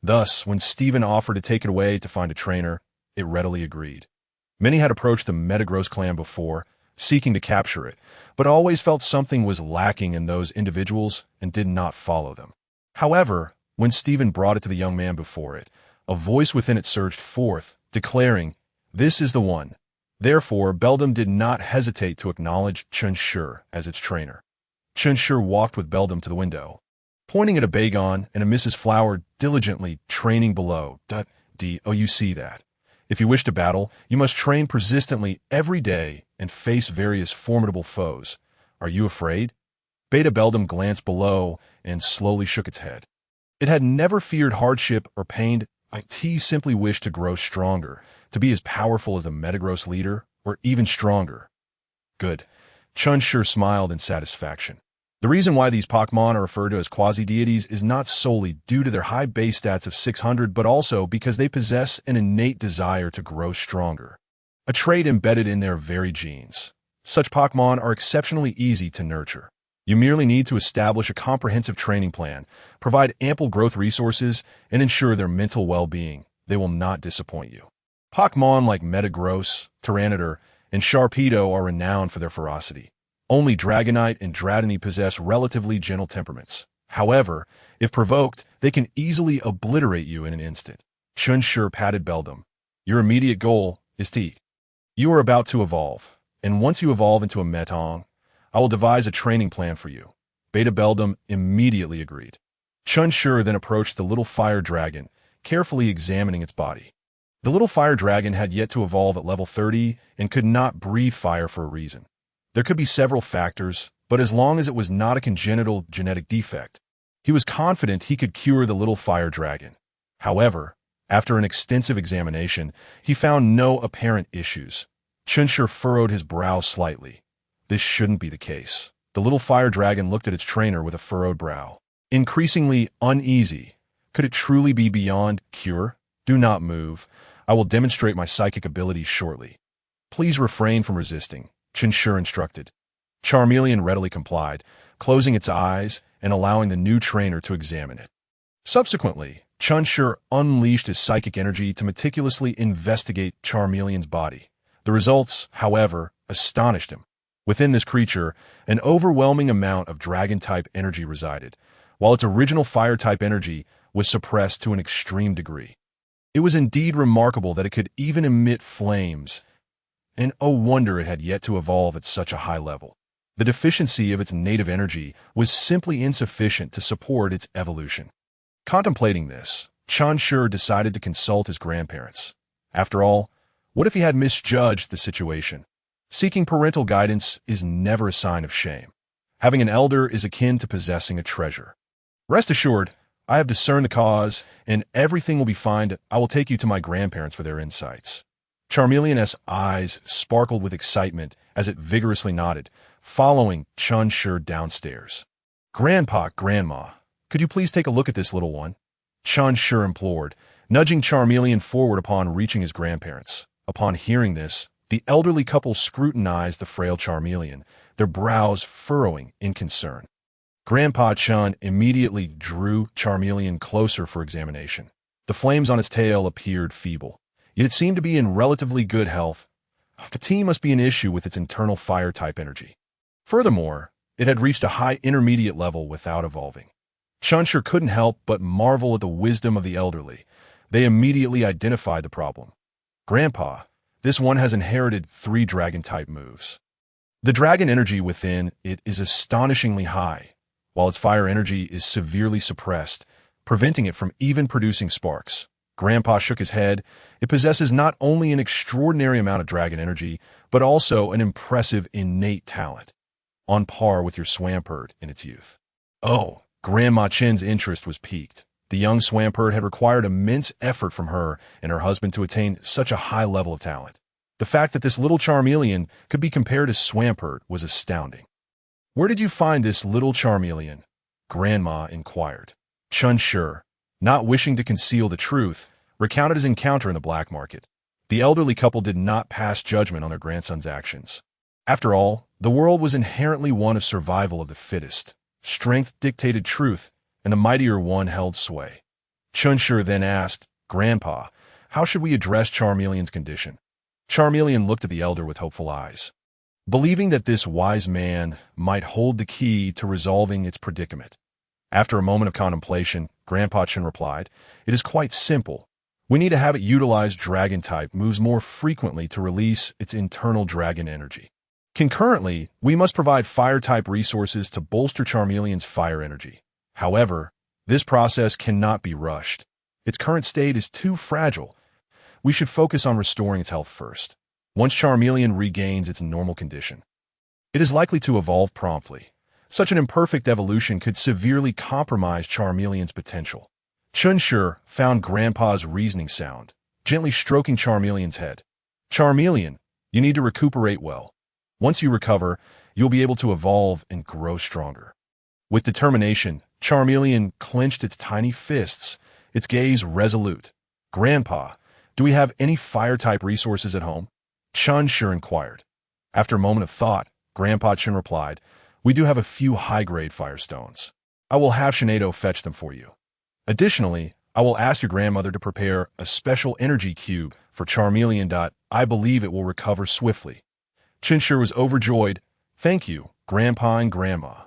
Thus, when Stephen offered to take it away to find a trainer, it readily agreed. Many had approached the Metagross clan before, seeking to capture it, but always felt something was lacking in those individuals and did not follow them. However, when Stephen brought it to the young man before it, a voice within it surged forth, declaring, "This is the one." Therefore, Beldam did not hesitate to acknowledge Chen Shi as its trainer. Chen Shi walked with Beldam to the window, pointing at a Bagon and a Mrs. Flower diligently training below. "Oh, you see that. If you wish to battle, you must train persistently every day and face various formidable foes. Are you afraid?" Beta Beldam glanced below and slowly shook its head. It had never feared hardship or pain. It simply wished to grow stronger, to be as powerful as the Metagross leader, or even stronger. Good. Chen Shi smiled in satisfaction. The reason why these Pokémon are referred to as quasi-deities is not solely due to their high base stats of 600, but also because they possess an innate desire to grow stronger, a trait embedded in their very genes. Such Pokémon are exceptionally easy to nurture. You merely need to establish a comprehensive training plan, provide ample growth resources, and ensure their mental well-being. They will not disappoint you. Pokémon like Metagross, Tyranitar, and Sharpedo are renowned for their ferocity. Only Dragonite and Dratini possess relatively gentle temperaments. However, if provoked, they can easily obliterate you in an instant. Chen Shi patted Beldam. Your immediate goal is to eat. You are about to evolve, and once you evolve into a Metong, I will devise a training plan for you. Beta Beldam immediately agreed. Chen Shi then approached the little fire dragon, carefully examining its body. The little fire dragon had yet to evolve at level 30 and could not breathe fire for a reason. There could be several factors, but as long as it was not a congenital genetic defect, he was confident he could cure the little fire dragon. However, after an extensive examination, he found no apparent issues. Chen Shi furrowed his brow slightly. This shouldn't be the case. The little fire dragon looked at its trainer with a furrowed brow, increasingly uneasy. Could it truly be beyond cure? Do not move. I will demonstrate my psychic abilities shortly. Please refrain from resisting, Chen Shi instructed. Charmeleon readily complied, closing its eyes and allowing the new trainer to examine it. Subsequently, Chen Shi unleashed his psychic energy to meticulously investigate Charmeleon's body. The results, however, astonished him. Within this creature, an overwhelming amount of dragon-type energy resided, while its original fire-type energy was suppressed to an extreme degree. It was indeed remarkable that it could even emit flames, and oh wonder it had yet to evolve at such a high level. The deficiency of its native energy was simply insufficient to support its evolution. Contemplating this, Chen Shi decided to consult his grandparents. After all, what if he had misjudged the situation? Seeking parental guidance is never a sign of shame. Having an elder is akin to possessing a treasure. Rest assured, I have discerned the cause, and everything will be fine. I will take you to my grandparents for their insights. Charmeleon's eyes sparkled with excitement as it vigorously nodded, following Chen Shi downstairs. Grandpa, Grandma, could you please take a look at this little one? Chen Shi implored, nudging Charmeleon forward upon reaching his grandparents. Upon hearing this, the elderly couple scrutinized the frail Charmeleon, their brows furrowing in concern. Grandpa Chen immediately drew Charmeleon closer for examination. The flames on its tail appeared feeble, yet it seemed to be in relatively good health. Fatigue must be an issue with its internal fire-type energy. Furthermore, it had reached a high intermediate level without evolving. Chen Shi couldn't help but marvel at the wisdom of the elderly. They immediately identified the problem. Grandpa, this one has inherited 3 dragon-type moves. The dragon energy within it is astonishingly high, while its fire energy is severely suppressed, preventing it from even producing sparks. Grandpa shook his head. It possesses not only an extraordinary amount of dragon energy, but also an impressive innate talent, on par with your Swampert in its youth. Oh, Grandma Chen's interest was piqued. The young Swampert had required immense effort from her and her husband to attain such a high level of talent. The fact that this little Charmeleon could be compared to Swampert was astounding. Where did you find this little Charmeleon? Grandma inquired. Chen Shi, not wishing to conceal the truth, recounted his encounter in the black market. The elderly couple did not pass judgment on their grandson's actions. After all, the world was inherently one of survival of the fittest. Strength dictated truth, and the mightier one held sway. Chen Shi then asked, "Grandpa, how should we address Charmeleon's condition?" Charmeleon looked at the elder with hopeful eyes, believing that this wise man might hold the key to resolving its predicament. After a moment of contemplation, Grandpa Chen replied, "It is quite simple. We need to have it utilize dragon-type moves more frequently to release its internal dragon energy. Concurrently, we must provide fire-type resources to bolster Charmeleon's fire energy. However, this process cannot be rushed. Its current state is too fragile. We should focus on restoring its health first. Once Charmeleon regains its normal condition, it is likely to evolve promptly. Such an imperfect evolution could severely compromise Charmeleon's potential." Chen Shi found Grandpa's reasoning sound, gently stroking Charmeleon's head. "Charmeleon, you need to recuperate well. Once you recover, you'll be able to evolve and grow stronger." With determination, Charmeleon clenched its tiny fists, its gaze resolute. "Grandpa, do we have any fire-type resources at home?" Chen Shi inquired. After a moment of thought, Grandpa Chen replied, "We do have a few high-grade firestones. I will have Shinado fetch them for you. Additionally, I will ask your grandmother to prepare a special energy cube for Charmeleon. I believe it will recover swiftly." Chen Shi was overjoyed. "Thank you, Grandpa and Grandma."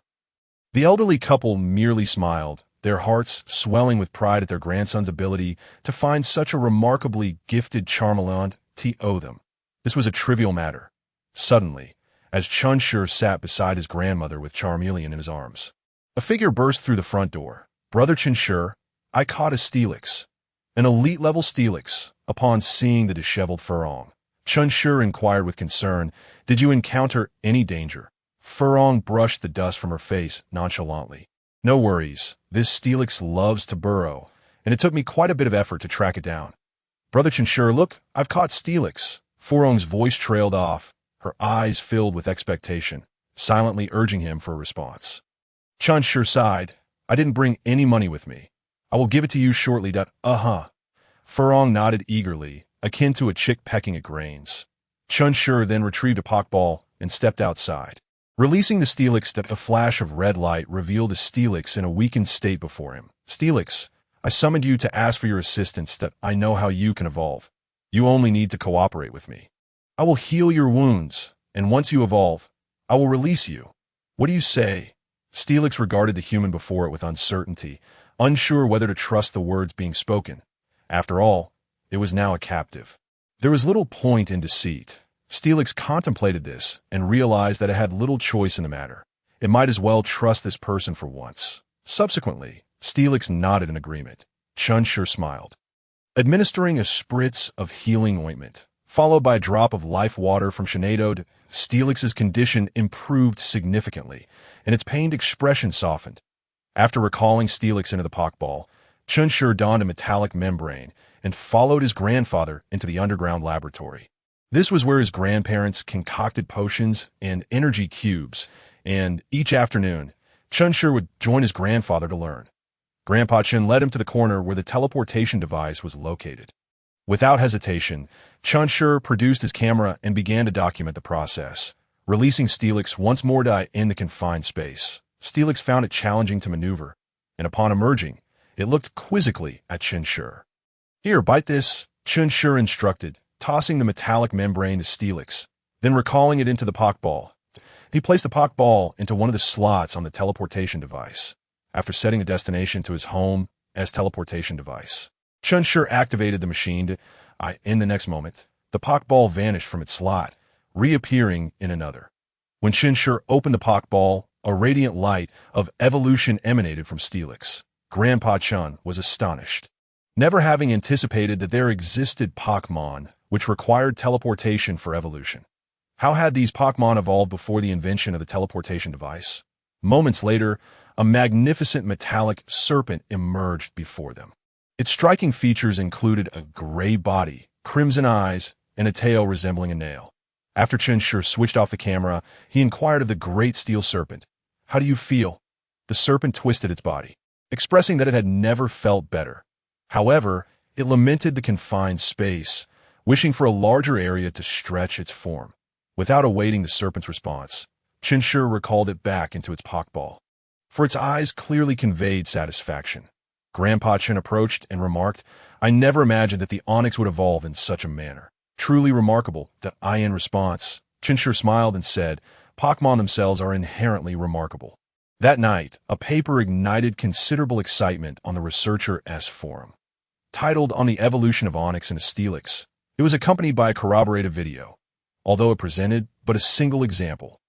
The elderly couple merely smiled, their hearts swelling with pride at their grandson's ability to find such a remarkably gifted Charmeleon to owe them. This was a trivial matter. Suddenly, as Chen Shi sat beside his grandmother with Charmeleon in his arms, a figure burst through the front door. "Brother Chen Shi, I caught a Steelix, an elite-level Steelix." Upon seeing the disheveled Furong, Chen Shi inquired with concern, "Did you encounter any danger?" Furong brushed the dust from her face nonchalantly. "No worries. This Steelix loves to burrow, and it took me quite a bit of effort to track it down." "Brother Chen Shi, look, I've caught Steelix." Furong's voice trailed off, her eyes filled with expectation, silently urging him for a response. Chen Shi sighed, "I didn't bring any money with me. I will give it to you shortly. Furong nodded eagerly, akin to a chick pecking at grains. Chen Shi then retrieved a Pokeball and stepped outside. Releasing the Steelix, a flash of red light revealed a Steelix in a weakened state before him. "Steelix, I summoned you to ask for your assistance. I know how you can evolve. You only need to cooperate with me. I will heal your wounds, and once you evolve, I will release you. What do you say?" Steelix regarded the human before it with uncertainty, unsure whether to trust the words being spoken. After all, it was now a captive. There was little point in deceit. Steelix contemplated this and realized that it had little choice in the matter. It might as well trust this person for once. Subsequently, Steelix nodded in agreement. Chen Shi smiled. Administering a spritz of healing ointment, followed by a drop of life water from Shinado, Steelix's condition improved significantly, and its pained expression softened. After recalling Steelix into the Pokeball, Chen Shi donned a metallic membrane and followed his grandfather into the underground laboratory. This was where his grandparents concocted potions and energy cubes, and each afternoon, Chen Shi would join his grandfather to learn. Grandpa Chen led him to the corner where the teleportation device was located. Without hesitation, Chen Shi produced his camera and began to document the process, releasing Steelix once more in the confined space. Steelix found it challenging to maneuver, and upon emerging, it looked quizzically at Chen Shi. "Here, bite this," Chen Shi instructed, tossing the metallic membrane to Steelix, then recalling it into the Pokeball. He placed the Pokeball into one of the slots on the teleportation device. After setting the destination to his home as teleportation device, Chen Shi activated the machine. In the next moment, the Pokeball vanished from its slot, reappearing in another. When Chen Shi opened the Pokeball, a radiant light of evolution emanated from Steelix. Grandpa Chen was astonished, never having anticipated that there existed Pokémon which required teleportation for evolution. How had these Pokémon evolved before the invention of the teleportation device? Moments later, a magnificent metallic serpent emerged before them. Its striking features included a gray body, crimson eyes, and a tail resembling a nail. After Chen Shi switched off the camera, he inquired of the great steel serpent, "How do you feel?" The serpent twisted its body, expressing that it had never felt better. However, it lamented the confined space, wishing for a larger area to stretch its form. Without awaiting the serpent's response, Chen Shi recalled it back into its Pokeball. for its eyes clearly conveyed satisfaction. Grandpa Chen approached and remarked, "I never imagined that the Onyx would evolve in such a manner. Truly remarkable." That I in response, Chen Shi smiled and said, "Pokémon themselves are inherently remarkable." That night, a paper ignited considerable excitement on the Researcher S forum. Titled On the Evolution of Onyx and Steelix, it was accompanied by a corroborative video, although it presented but a single example.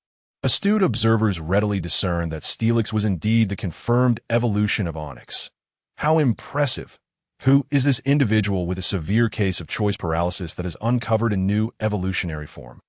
Astute observers readily discerned that Steelix was indeed the confirmed evolution of Onyx. How impressive! Who is this individual with a severe case of choice paralysis that has uncovered a new evolutionary form?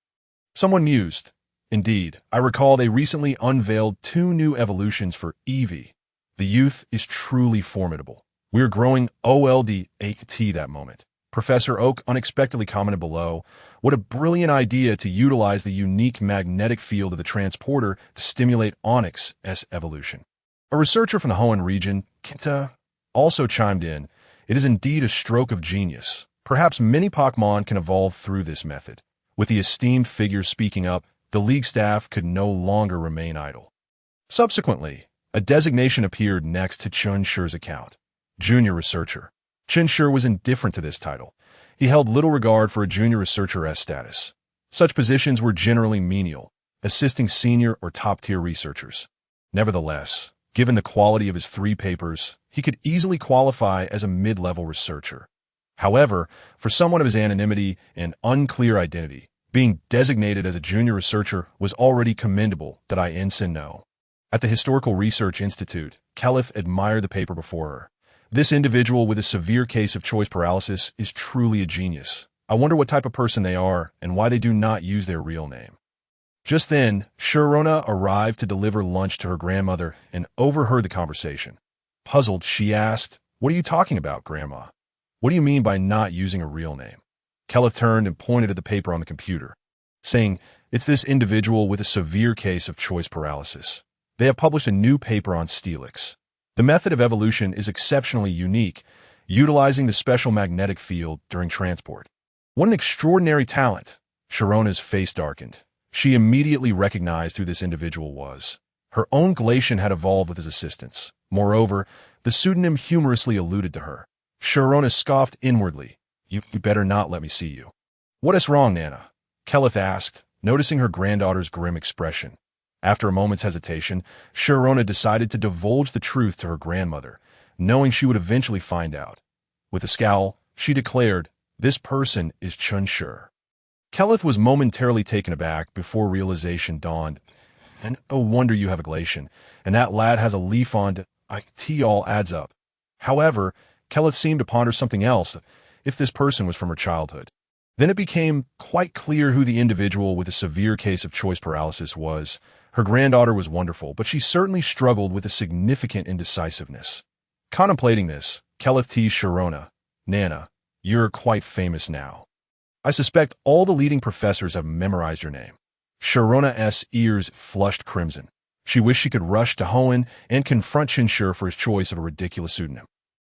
Someone mused. Indeed, I recall they recently unveiled 2 new evolutions for Eevee. The youth is truly formidable. We're growing old at that moment. Professor Oak unexpectedly commented below, "What a brilliant idea to utilize the unique magnetic field of the transporter to stimulate Onyx's evolution." A researcher from the Hoenn region, Cynthia, also chimed in, "It is indeed a stroke of genius. Perhaps many Pokémon can evolve through this method." With the esteemed figure speaking up, the league staff could no longer remain idle. Subsequently, a designation appeared next to Chen Shi's account. Junior Researcher. Chen Shi was indifferent to this title. He held little regard for a Junior Researcher-S status. Such positions were generally menial, assisting senior or top-tier researchers. Nevertheless, given the quality of his 3 papers, he could easily qualify as a mid-level researcher. However, for someone of his anonymity and unclear identity, being designated as a junior researcher was already commendable, that I ensign know. At the Historical Research Institute, Kelith admired the paper before her. This individual with a severe case of choice paralysis is truly a genius. I wonder what type of person they are and why they do not use their real name. Just then, Sharona arrived to deliver lunch to her grandmother and overheard the conversation. Puzzled, she asked, "What are you talking about, Grandma? What do you mean by not using a real name?" Kelith turned and pointed at the paper on the computer, saying, "It's this individual with a severe case of choice paralysis. They have published a new paper on Steelix. The method of evolution is exceptionally unique, utilizing the special magnetic field during transport." What an extraordinary talent! Sharona's face darkened. She immediately recognized who this individual was. Her own Glacian had evolved with his assistance. Moreover, the pseudonym humorously alluded to her. Sharona scoffed inwardly. You better not let me see you." "What is wrong, Nana?" Kelith asked, noticing her granddaughter's grim expression. After a moment's hesitation, Sharona decided to divulge the truth to her grandmother, knowing she would eventually find out. With a scowl, she declared, "This person is Chen Shi." Kelith was momentarily taken aback before realization dawned. "And no wonder you have a Glacian, and that lad has a leaf on it all adds up." However, Kelith seemed to ponder something else, if this person was from her childhood. Then it became quite clear who the individual with a severe case of choice paralysis was. Her granddaughter was wonderful, but she certainly struggled with a significant indecisiveness. Contemplating this, Kelith teased Sharona, "Nana, you're quite famous now. I suspect all the leading professors have memorized your name." Sharona's ears flushed crimson. She wished she could rush to Hoenn and confront Chen Shi for his choice of a ridiculous pseudonym.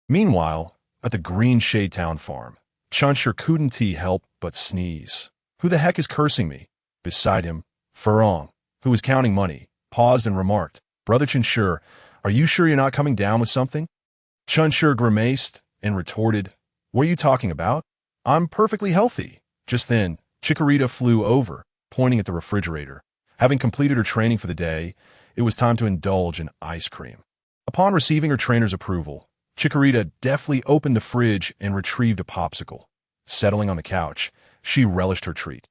Meanwhile, at the Green Shade Town farm, Chen Shi couldn't help but sneeze. "Who the heck is cursing me?" Beside him, Farong, who was counting money, paused and remarked, "Brother Chen Shi, are you sure you're not coming down with something?" Chen Shi grimaced and retorted, "What are you talking about? I'm perfectly healthy." Just then, Chikorita flew over, pointing at the refrigerator. Having completed her training for the day, it was time to indulge in ice cream. Upon receiving her trainer's approval, Chikorita deftly opened the fridge and retrieved a popsicle. Settling on the couch, she relished her treat.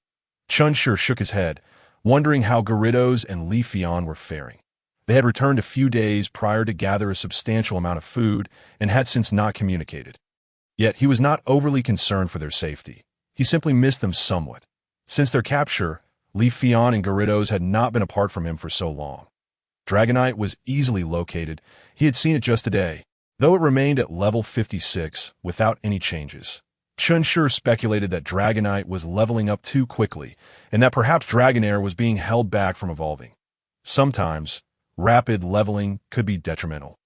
Chen Shi shook his head, wondering how Gyarados and Leafeon were faring. They had returned a few days prior to gather a substantial amount of food and had since not communicated. Yet he was not overly concerned for their safety. He simply missed them somewhat. Since their capture, Leafeon and Gyarados had not been apart from him for so long. Dragonite was easily located. He had seen it just today, though it remained at level 56 without any changes. Chen Shi speculated that Dragonite was leveling up too quickly, and that perhaps Dragonair was being held back from evolving. Sometimes, rapid leveling could be detrimental.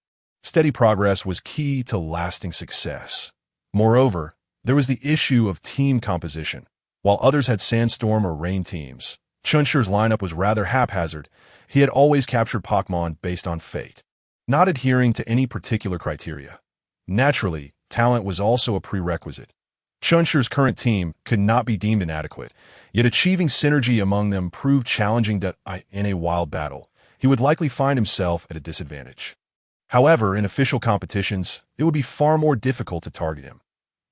Steady progress was key to lasting success. Moreover, there was the issue of team composition. While others had Sandstorm or Rain teams, Chen Shi's lineup was rather haphazard. He had always captured Pokémon based on fate. not adhering to any particular criteria. Naturally, talent was also a prerequisite. Chen Shi's current team could not be deemed inadequate, yet achieving synergy among them proved challenging that in a wild battle, he would likely find himself at a disadvantage. However, in official competitions, it would be far more difficult to target him.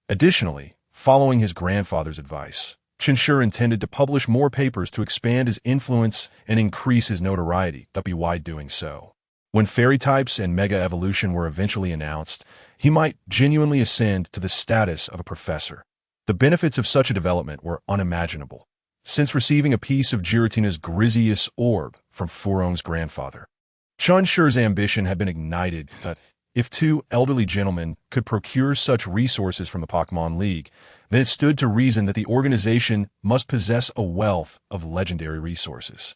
Additionally, following his grandfather's advice, Chen Shi intended to publish more papers to expand his influence and increase his notoriety, but by doing so. When fairy types and mega evolution were eventually announced, he might genuinely ascend to the status of a professor. The benefits of such a development were unimaginable, since receiving a piece of Giratina's Griseous orb from Furong's grandfather. Chen Shi's ambition had been ignited, but if two elderly gentlemen could procure such resources from the Pokémon League, then it stood to reason that the organization must possess a wealth of legendary resources.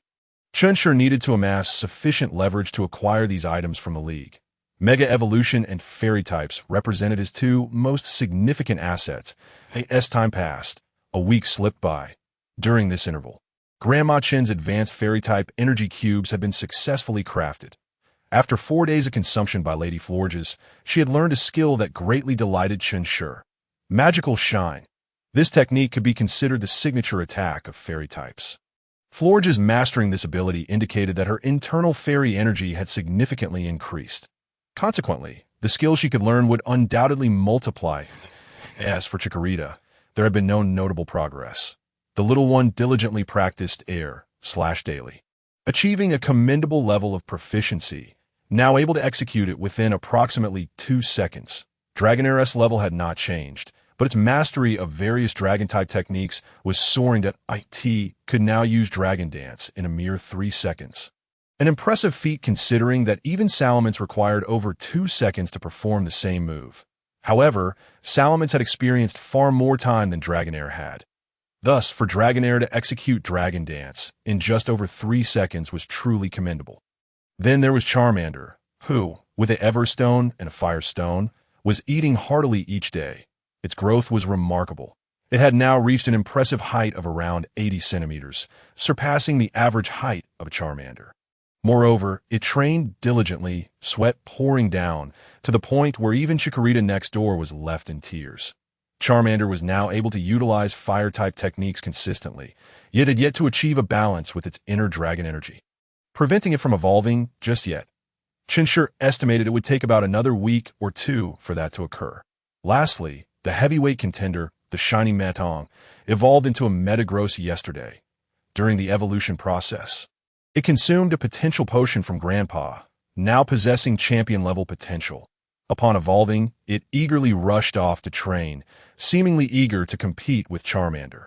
Chen Shi needed to amass sufficient leverage to acquire these items from the League. Mega Evolution and Fairy types represented his two most significant assets. As time passed, a week slipped by. During this interval, Grandma Chen's advanced Fairy type energy cubes had been successfully crafted. After 4 days of consumption by Lady Florges, she had learned a skill that greatly delighted Chen Shi. Magical Shine. This technique could be considered the signature attack of Fairy types. Florges mastering this ability indicated that her internal fairy energy had significantly increased. Consequently, the skill she could learn would undoubtedly multiply. As for Chikorita, there had been no notable progress. The little one diligently practiced air/daily, achieving a commendable level of proficiency, now able to execute it within approximately 2 seconds. Dragonair's level had not changed, but its mastery of various dragon-type techniques was soaring that it could now use Dragon Dance in a mere 3 seconds. An impressive feat considering that even Salamence required over 2 seconds to perform the same move. However, Salamence had experienced far more time than Dragonair had. Thus, for Dragonair to execute Dragon Dance in just over 3 seconds was truly commendable. Then there was Charmander, who, with an Everstone and a Firestone, was eating heartily each day. Its growth was remarkable. It had now reached an impressive height of around 80 centimeters, surpassing the average height of a Charmander. Moreover, it trained diligently, sweat pouring down, to the point where even Chikorita next door was left in tears. Charmander was now able to utilize fire-type techniques consistently, yet had yet to achieve a balance with its inner dragon energy, preventing it from evolving just yet. Chen Shi estimated it would take about another week or 2 for that to occur. Lastly, the heavyweight contender, the shiny Metong, evolved into a Metagross yesterday. During the evolution process, it consumed a potential potion from Grandpa, now possessing champion-level potential. Upon evolving, it eagerly rushed off to train, seemingly eager to compete with Charmander.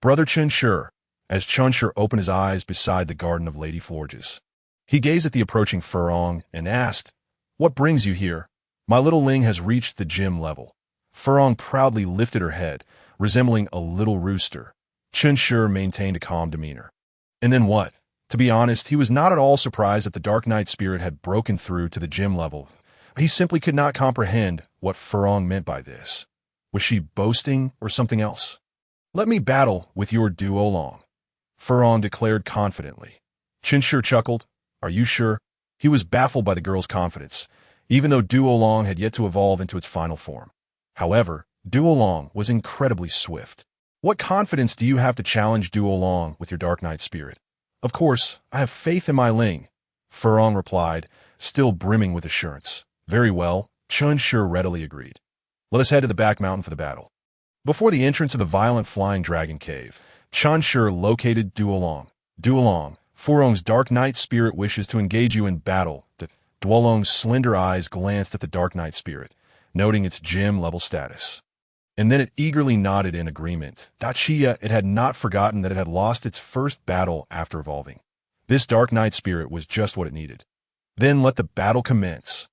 Brother Chen Shi, as Chen Shi opened his eyes beside the garden of Lady Florges. He gazed at the approaching Furong and asked, "What brings you here?" "My little Ling has reached the gym level." Furong proudly lifted her head, resembling a little rooster. Chen Shi maintained a calm demeanor. And then what? To be honest, he was not at all surprised that the Dark Knight spirit had broken through to the gym level. He simply could not comprehend what Furong meant by this. Was she boasting or something else? "Let me battle with your Duolong," Furong declared confidently. Chen Shi chuckled. "Are you sure?" He was baffled by the girl's confidence, even though Duolong had yet to evolve into its final form. However, Duolong was incredibly swift. "What confidence do you have to challenge Duolong with your Dark Knight spirit?" "Of course, I have faith in my Ling," Furong replied, still brimming with assurance. "Very well," Chen Shi readily agreed. "Let us head to the back mountain for the battle." Before the entrance of the violent flying dragon cave, Chen Shi located Duolong. "Duolong, Furong's Dark Knight spirit wishes to engage you in battle." Duolong's slender eyes glanced at the Dark Knight spirit, noting its gym-level status. And then it eagerly nodded in agreement. It had not forgotten that it had lost its first battle after evolving. This Dark Knight spirit was just what it needed. Then let the battle commence.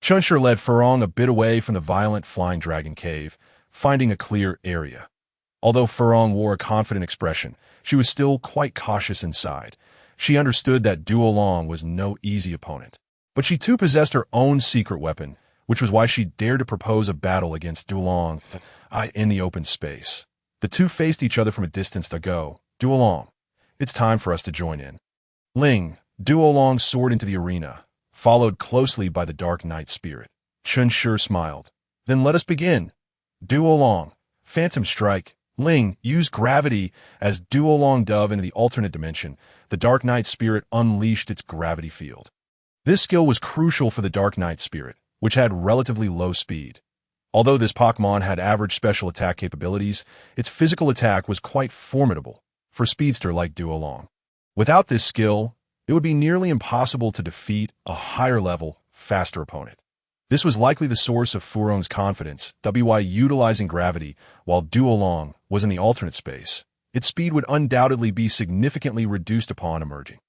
Chen Shi led Furong a bit away from the violent flying dragon cave, finding a clear area. Although Furong wore a confident expression, she was still quite cautious inside. She understood that Duolong was no easy opponent. But she too possessed her own secret weapon, which was why she dared to propose a battle against Duolong in the open space. The two faced each other from a distance to go. "Duolong, it's time for us to join in." "Ling," Duolong soared into the arena. followed closely by the Dark Knight Spirit. Chen Shi smiled. Then let us begin. Duolong. Phantom Strike. Ling, use gravity as Duolong dove into the alternate dimension. The Dark Knight Spirit unleashed its gravity field. This skill was crucial for the Dark Knight Spirit, which had relatively low speed. Although this Pokémon had average special attack capabilities, its physical attack was quite formidable for a speedster like Duolong. Without this skill, it would be nearly impossible to defeat a higher-level, faster opponent. This was likely the source of Furong's confidence, by utilizing gravity while Duolong was in the alternate space. Its speed would undoubtedly be significantly reduced upon emerging.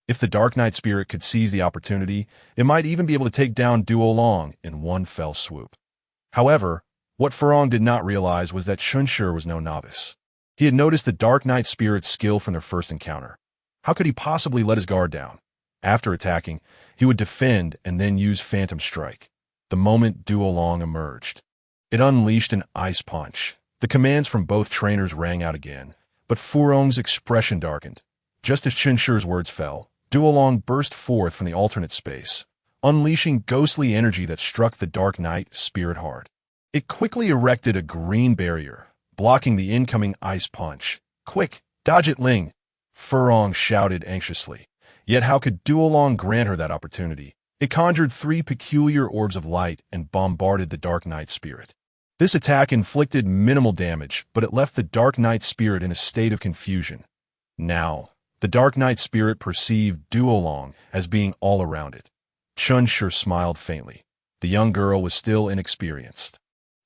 If the Dark Knight Spirit could seize the opportunity, it might even be able to take down Duolong in one fell swoop. However, what Furong did not realize was that Chen Shi was no novice. He had noticed the Dark Knight Spirit's skill from their first encounter. How could he possibly let his guard down? After attacking, he would defend and then use Phantom Strike. The moment Duolong emerged, it unleashed an ice punch. The commands from both trainers rang out again, but Furong's expression darkened. Just as Chen Shi's words fell, Duolong burst forth from the alternate space, unleashing ghostly energy that struck the Dark Knight Spirit hard. It quickly erected a green barrier, blocking the incoming ice punch. Quick, dodge it, Ling! Furong shouted anxiously. Yet how could Duolong grant her that opportunity? It conjured 3 peculiar orbs of light and bombarded the Dark Knight Spirit. This attack inflicted minimal damage, but it left the Dark Knight Spirit in a state of confusion. Now, the Dark Knight Spirit perceived Duolong as being all around it. Chen Shi smiled faintly. The young girl was still inexperienced.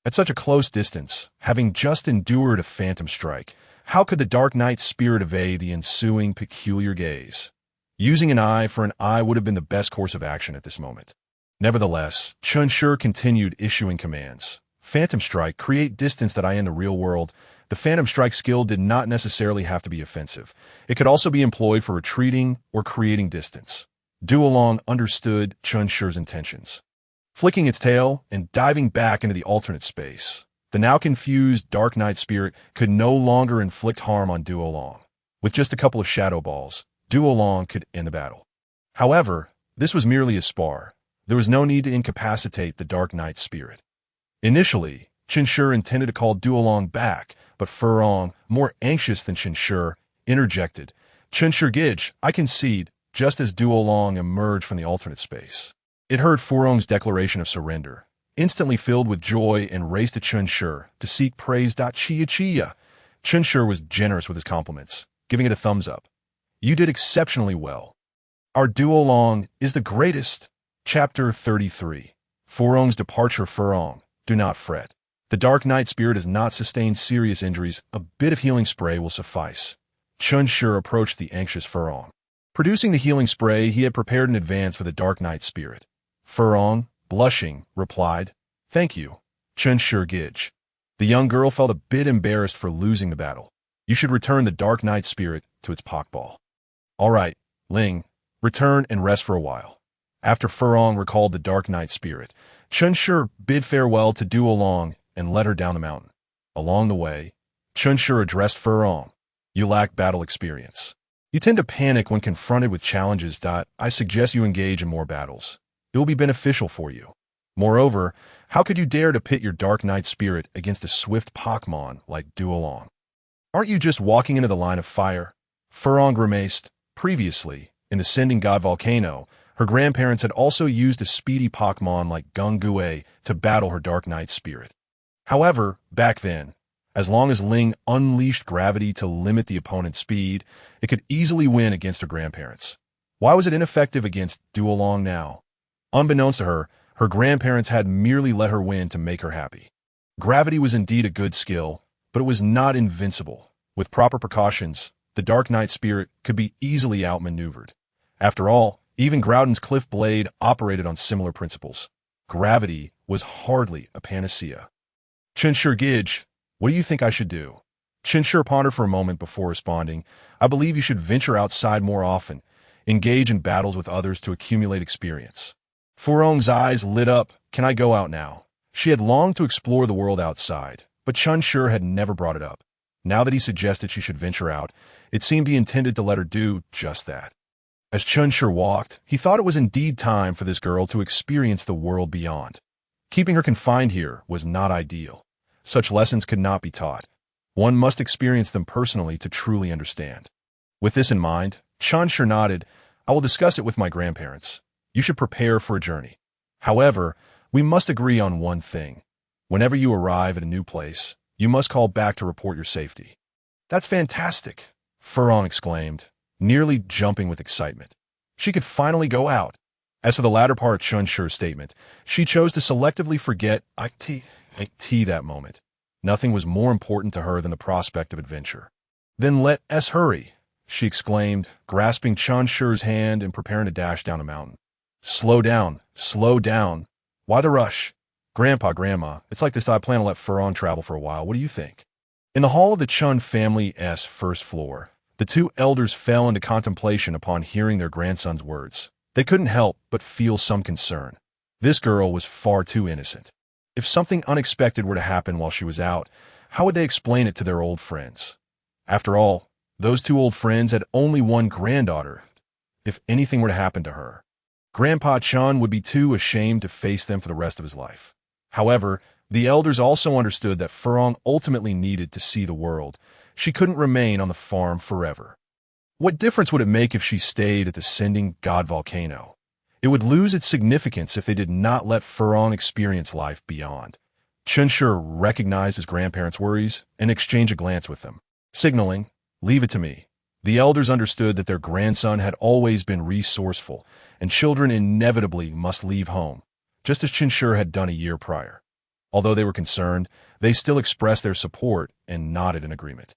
At such a close distance, having just endured a Phantom Strike, how could the Dark Knight Spirit evade the ensuing peculiar gaze? Using an eye for an eye would have been the best course of action at this moment. Nevertheless, Chen Shi continued issuing commands. Phantom Strike, create distance that I in the real world. The Phantom Strike skill did not necessarily have to be offensive. It could also be employed for retreating or creating distance. Duolong understood Chen Shi's intentions. Flicking its tail and diving back into the alternate space, the now confused Dark Knight Spirit could no longer inflict harm on Duolong. With just a couple of Shadow Balls, Duolong could end the battle. However, this was merely a spar. There was no need to incapacitate the Dark Knight Spirit. Initially, Chen Shi intended to call Duolong back, but Furong, more anxious than Chen Shi, interjected. Chen Shi Gidge, I concede, just as Duolong emerged from the alternate space. It heard Furong's declaration of surrender, instantly filled with joy and raced to Chen Shi to seek praise. Chia. Chen Shi was generous with his compliments, giving it a thumbs up. You did exceptionally well. Our Duolong is the greatest. Chapter 33. Furong's departure. Furong, do not fret. The Dark Knight Spirit has not sustained serious injuries. A bit of healing spray will suffice. Chen Shi approached the anxious Furong. Producing the healing spray he had prepared in advance for the Dark Knight Spirit. Furong, blushing, replied, Thank you, Chen Shi Gidge. The young girl felt a bit embarrassed for losing the battle. You should return the Dark Knight Spirit to its Pokeball. All right, Ling, return and rest for a while. After Furong recalled the Dark Knight Spirit, Chen Shi bid farewell to Duolong and led her down the mountain. Along the way, Chen Shi addressed Furong. You lack battle experience. You tend to panic when confronted with challenges. I suggest you engage in more battles. It will be beneficial for you. Moreover, how could you dare to pit your Dark Knight Spirit against a swift Pokémon like Duolong? Aren't you just walking into the line of fire? Furong grimaced. Previously, in the Sending God Volcano, her grandparents had also used a speedy Pokémon like Gungue to battle her Dark Knight Spirit. However, back then, as long as Ling unleashed gravity to limit the opponent's speed, it could easily win against her grandparents. Why was it ineffective against Duolong now? Unbeknownst to her, her grandparents had merely let her win to make her happy. Gravity was indeed a good skill, but it was not invincible. With proper precautions, the Dark Knight Spirit could be easily outmaneuvered. After all, even Groudon's Cliff Blade operated on similar principles. Gravity was hardly a panacea. Chen Shi Gidge, what do you think I should do? Chen Shi pondered for a moment before responding. I believe you should venture outside more often, engage in battles with others to accumulate experience. Furong's eyes lit up. Can I go out now? She had longed to explore the world outside, but Chen Shi had never brought it up. Now that he suggested she should venture out, it seemed he intended to let her do just that. As Chen Shi walked, he thought it was indeed time for this girl to experience the world beyond. Keeping her confined here was not ideal. Such lessons could not be taught. One must experience them personally to truly understand. With this in mind, Chen Shi nodded. I will discuss it with my grandparents. You should prepare for a journey. However, we must agree on one thing. Whenever you arrive at a new place, you must call back to report your safety. That's fantastic, Furong exclaimed, nearly jumping with excitement. She could finally go out. As for the latter part of Chen Shi's statement, she chose to selectively forget IT that moment. Nothing was more important to her than the prospect of adventure. Then let us hurry, she exclaimed, grasping Chen Shi's hand and preparing to dash down a mountain. Slow down, slow down. Why the rush? Grandpa, Grandma, it's like this. I plan to let Furong travel for a while. What do you think? In the hall of the Chen family's first floor, the two elders fell into contemplation upon hearing their grandson's words. They couldn't help but feel some concern. This girl was far too innocent. If something unexpected were to happen while she was out, how would they explain it to their old friends? After all, those two old friends had only one granddaughter. If anything were to happen to her, Grandpa Chen would be too ashamed to face them for the rest of his life. However, the elders also understood that Furong ultimately needed to see the world. She couldn't remain on the farm forever. What difference would it make if she stayed at the Sending God volcano? It would lose its significance if they did not let Furong experience life beyond. Chen Shi recognized his grandparents' worries and exchanged a glance with them, signaling, "Leave it to me." The elders understood that their grandson had always been resourceful, and children inevitably must leave home, just as Chen Shi had done a year prior. Although they were concerned, they still expressed their support and nodded in agreement.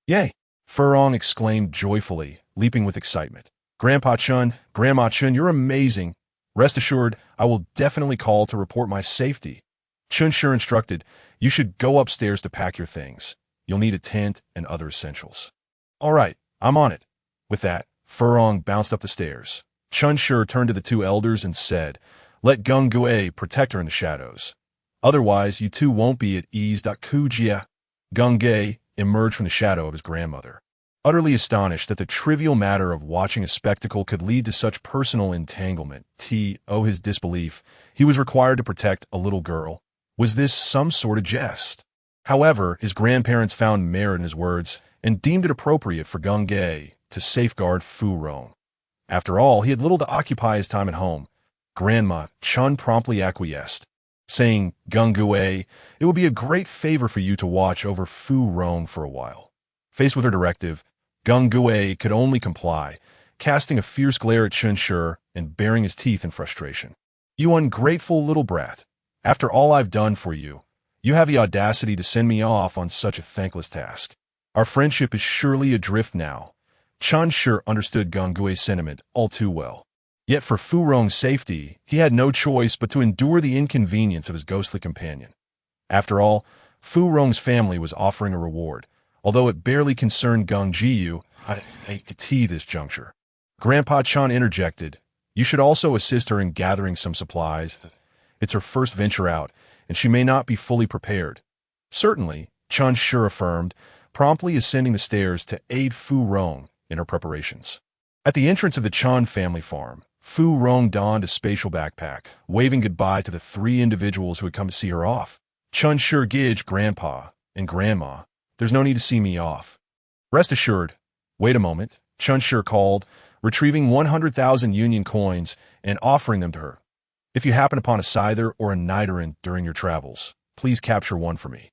"Yay!" Furong exclaimed joyfully, leaping with excitement. "Grandpa Chen, Grandma Chen, you're amazing. Rest assured, I will definitely call to report my safety." Chen Shi instructed, "You should go upstairs to pack your things. You'll need a tent and other essentials." "All right, I'm on it." With that, Furong bounced up the stairs. Chen Shi turned to the two elders and said, "Let Gung Gue protect her in the shadows. Otherwise, you two won't be at ease." Kujia. Gung Gue emerged from the shadow of his grandmother. Utterly astonished that the trivial matter of watching a spectacle could lead to such personal entanglement, his disbelief, he was required to protect a little girl. Was this some sort of jest? However, his grandparents found merit in his words and deemed it appropriate for Gung Gue to safeguard Furong. After all, he had little to occupy his time at home. Grandma Chen promptly acquiesced, saying, "Gung Gue, it would be a great favor for you to watch over Furong for a while." Faced with her directive, Gung Gue could only comply, casting a fierce glare at Chen Shi and baring his teeth in frustration. "You ungrateful little brat. After all I've done for you, you have the audacity to send me off on such a thankless task. Our friendship is surely adrift now." Chen Shi understood Gung Gue's sentiment all too well. Yet for Furong's safety, he had no choice but to endure the inconvenience of his ghostly companion. After all, Furong's family was offering a reward, although it barely concerned Gung Jiu at this juncture. Grandpa Chen interjected, "You should also assist her in gathering some supplies. It's her first venture out, and she may not be fully prepared." "Certainly," Chen Shi affirmed, promptly ascending the stairs to aid Furong in her preparations. At the entrance of the Chen family farm, Furong donned a spatial backpack, waving goodbye to the three individuals who had come to see her off. Chen Shi giged Grandpa and Grandma, "There's no need to see me off." "Rest assured." "Wait a moment," Chen Shi called, retrieving 100,000 Union coins and offering them to her. "If you happen upon a Scyther or a Nidoran during your travels, please capture one for me.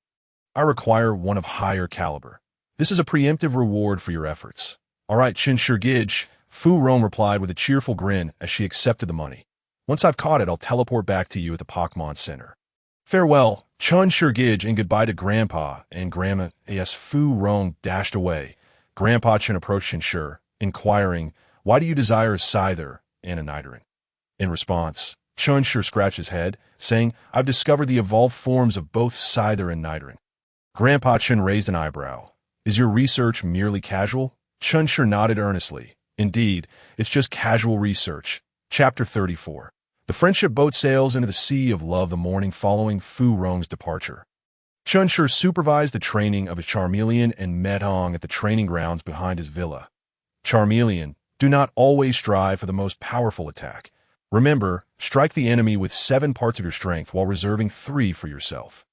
I require one of higher caliber. This is a preemptive reward for your efforts." "All right, Chen Shi gige," Furong replied with a cheerful grin as she accepted the money. "Once I've caught it, I'll teleport back to you at the Pokémon Center." "Farewell," Chen Shi gige, and goodbye to Grandpa and Grandma as Furong dashed away. Grandpa Chen approached Chen Shi, inquiring, "Why do you desire a Scyther and a Nidoran?" In response, Chen Shi scratched his head, saying, "I've discovered the evolved forms of both Scyther and Nidoran." Grandpa Chen raised an eyebrow. "Is your research merely casual?" Chen Shi nodded earnestly. "Indeed, it's just casual research." Chapter 34. The friendship boat sails into the sea of love the morning following Furong's departure. Chen Shi supervised the training of his Charmeleon and Medhong at the training grounds behind his villa. Charmeleon, Do not always strive for the most powerful attack. Remember, strike the enemy with 7 parts of your strength while reserving 3 for yourself.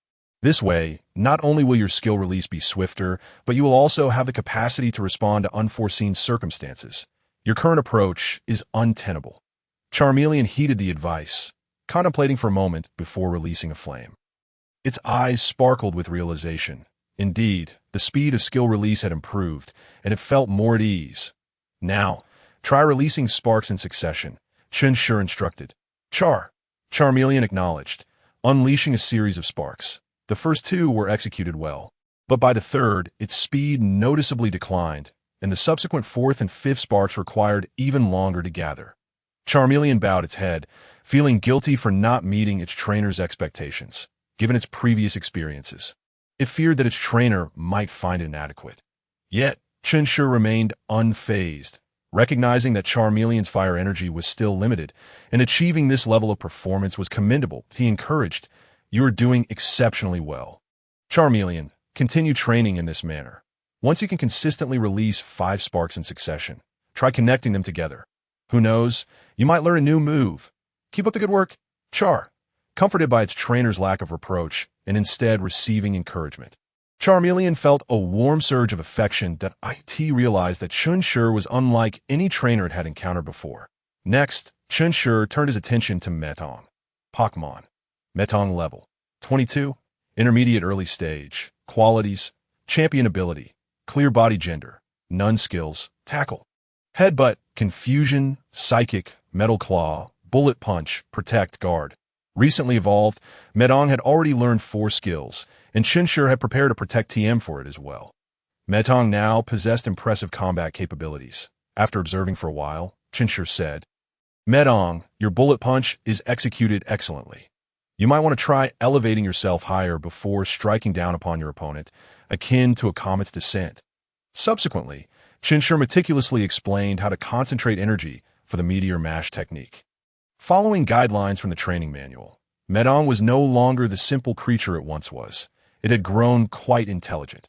This way, not only will your skill release be swifter, but you will also have the capacity to respond to unforeseen circumstances. Your current approach is untenable. Charmeleon heeded the advice, contemplating for a moment before releasing a flame. Its eyes sparkled with realization. Indeed, the speed of skill release had improved, and it felt more at ease. Now, try releasing sparks in succession, Chen Shi instructed. Charmeleon acknowledged, unleashing a series of sparks. The first 2 were executed well, but by the third, its speed noticeably declined, and the subsequent 4th and 5th sparks required even longer to gather. Charmeleon bowed its head, feeling guilty for not meeting its trainer's expectations, given its previous experiences. It feared that its trainer might find it inadequate. Yet, Chen Shi remained unfazed, recognizing that Charmeleon's fire energy was still limited, and achieving this level of performance was commendable. He encouraged, "You are doing exceptionally well. Charmeleon, continue training in this manner. Once you can consistently release 5 sparks in succession, try connecting them together. Who knows, you might learn a new move. Keep up the good work." Comforted by its trainer's lack of reproach and instead receiving encouragement, Charmeleon felt a warm surge of affection that it realized that Chen Shi was unlike any trainer it had encountered before. Next, Chen Shi turned his attention to Metong. Pokémon. Metong level 22, intermediate early stage, qualities, champion ability, clear body gender, none skills, tackle, headbutt, confusion, psychic, metal claw, bullet punch, protect, guard. Recently evolved, Metong had already learned 4 skills, and Chen Shi had prepared a protect TM for it as well. Metong now possessed impressive combat capabilities. After observing for a while, Chen Shi said, "Metong, your bullet punch is executed excellently. You might want to try elevating yourself higher before striking down upon your opponent, akin to a comet's descent." Subsequently, Chen Shi meticulously explained how to concentrate energy for the meteor mash technique. Following guidelines from the training manual, Metong was no longer the simple creature it once was. It had grown quite intelligent.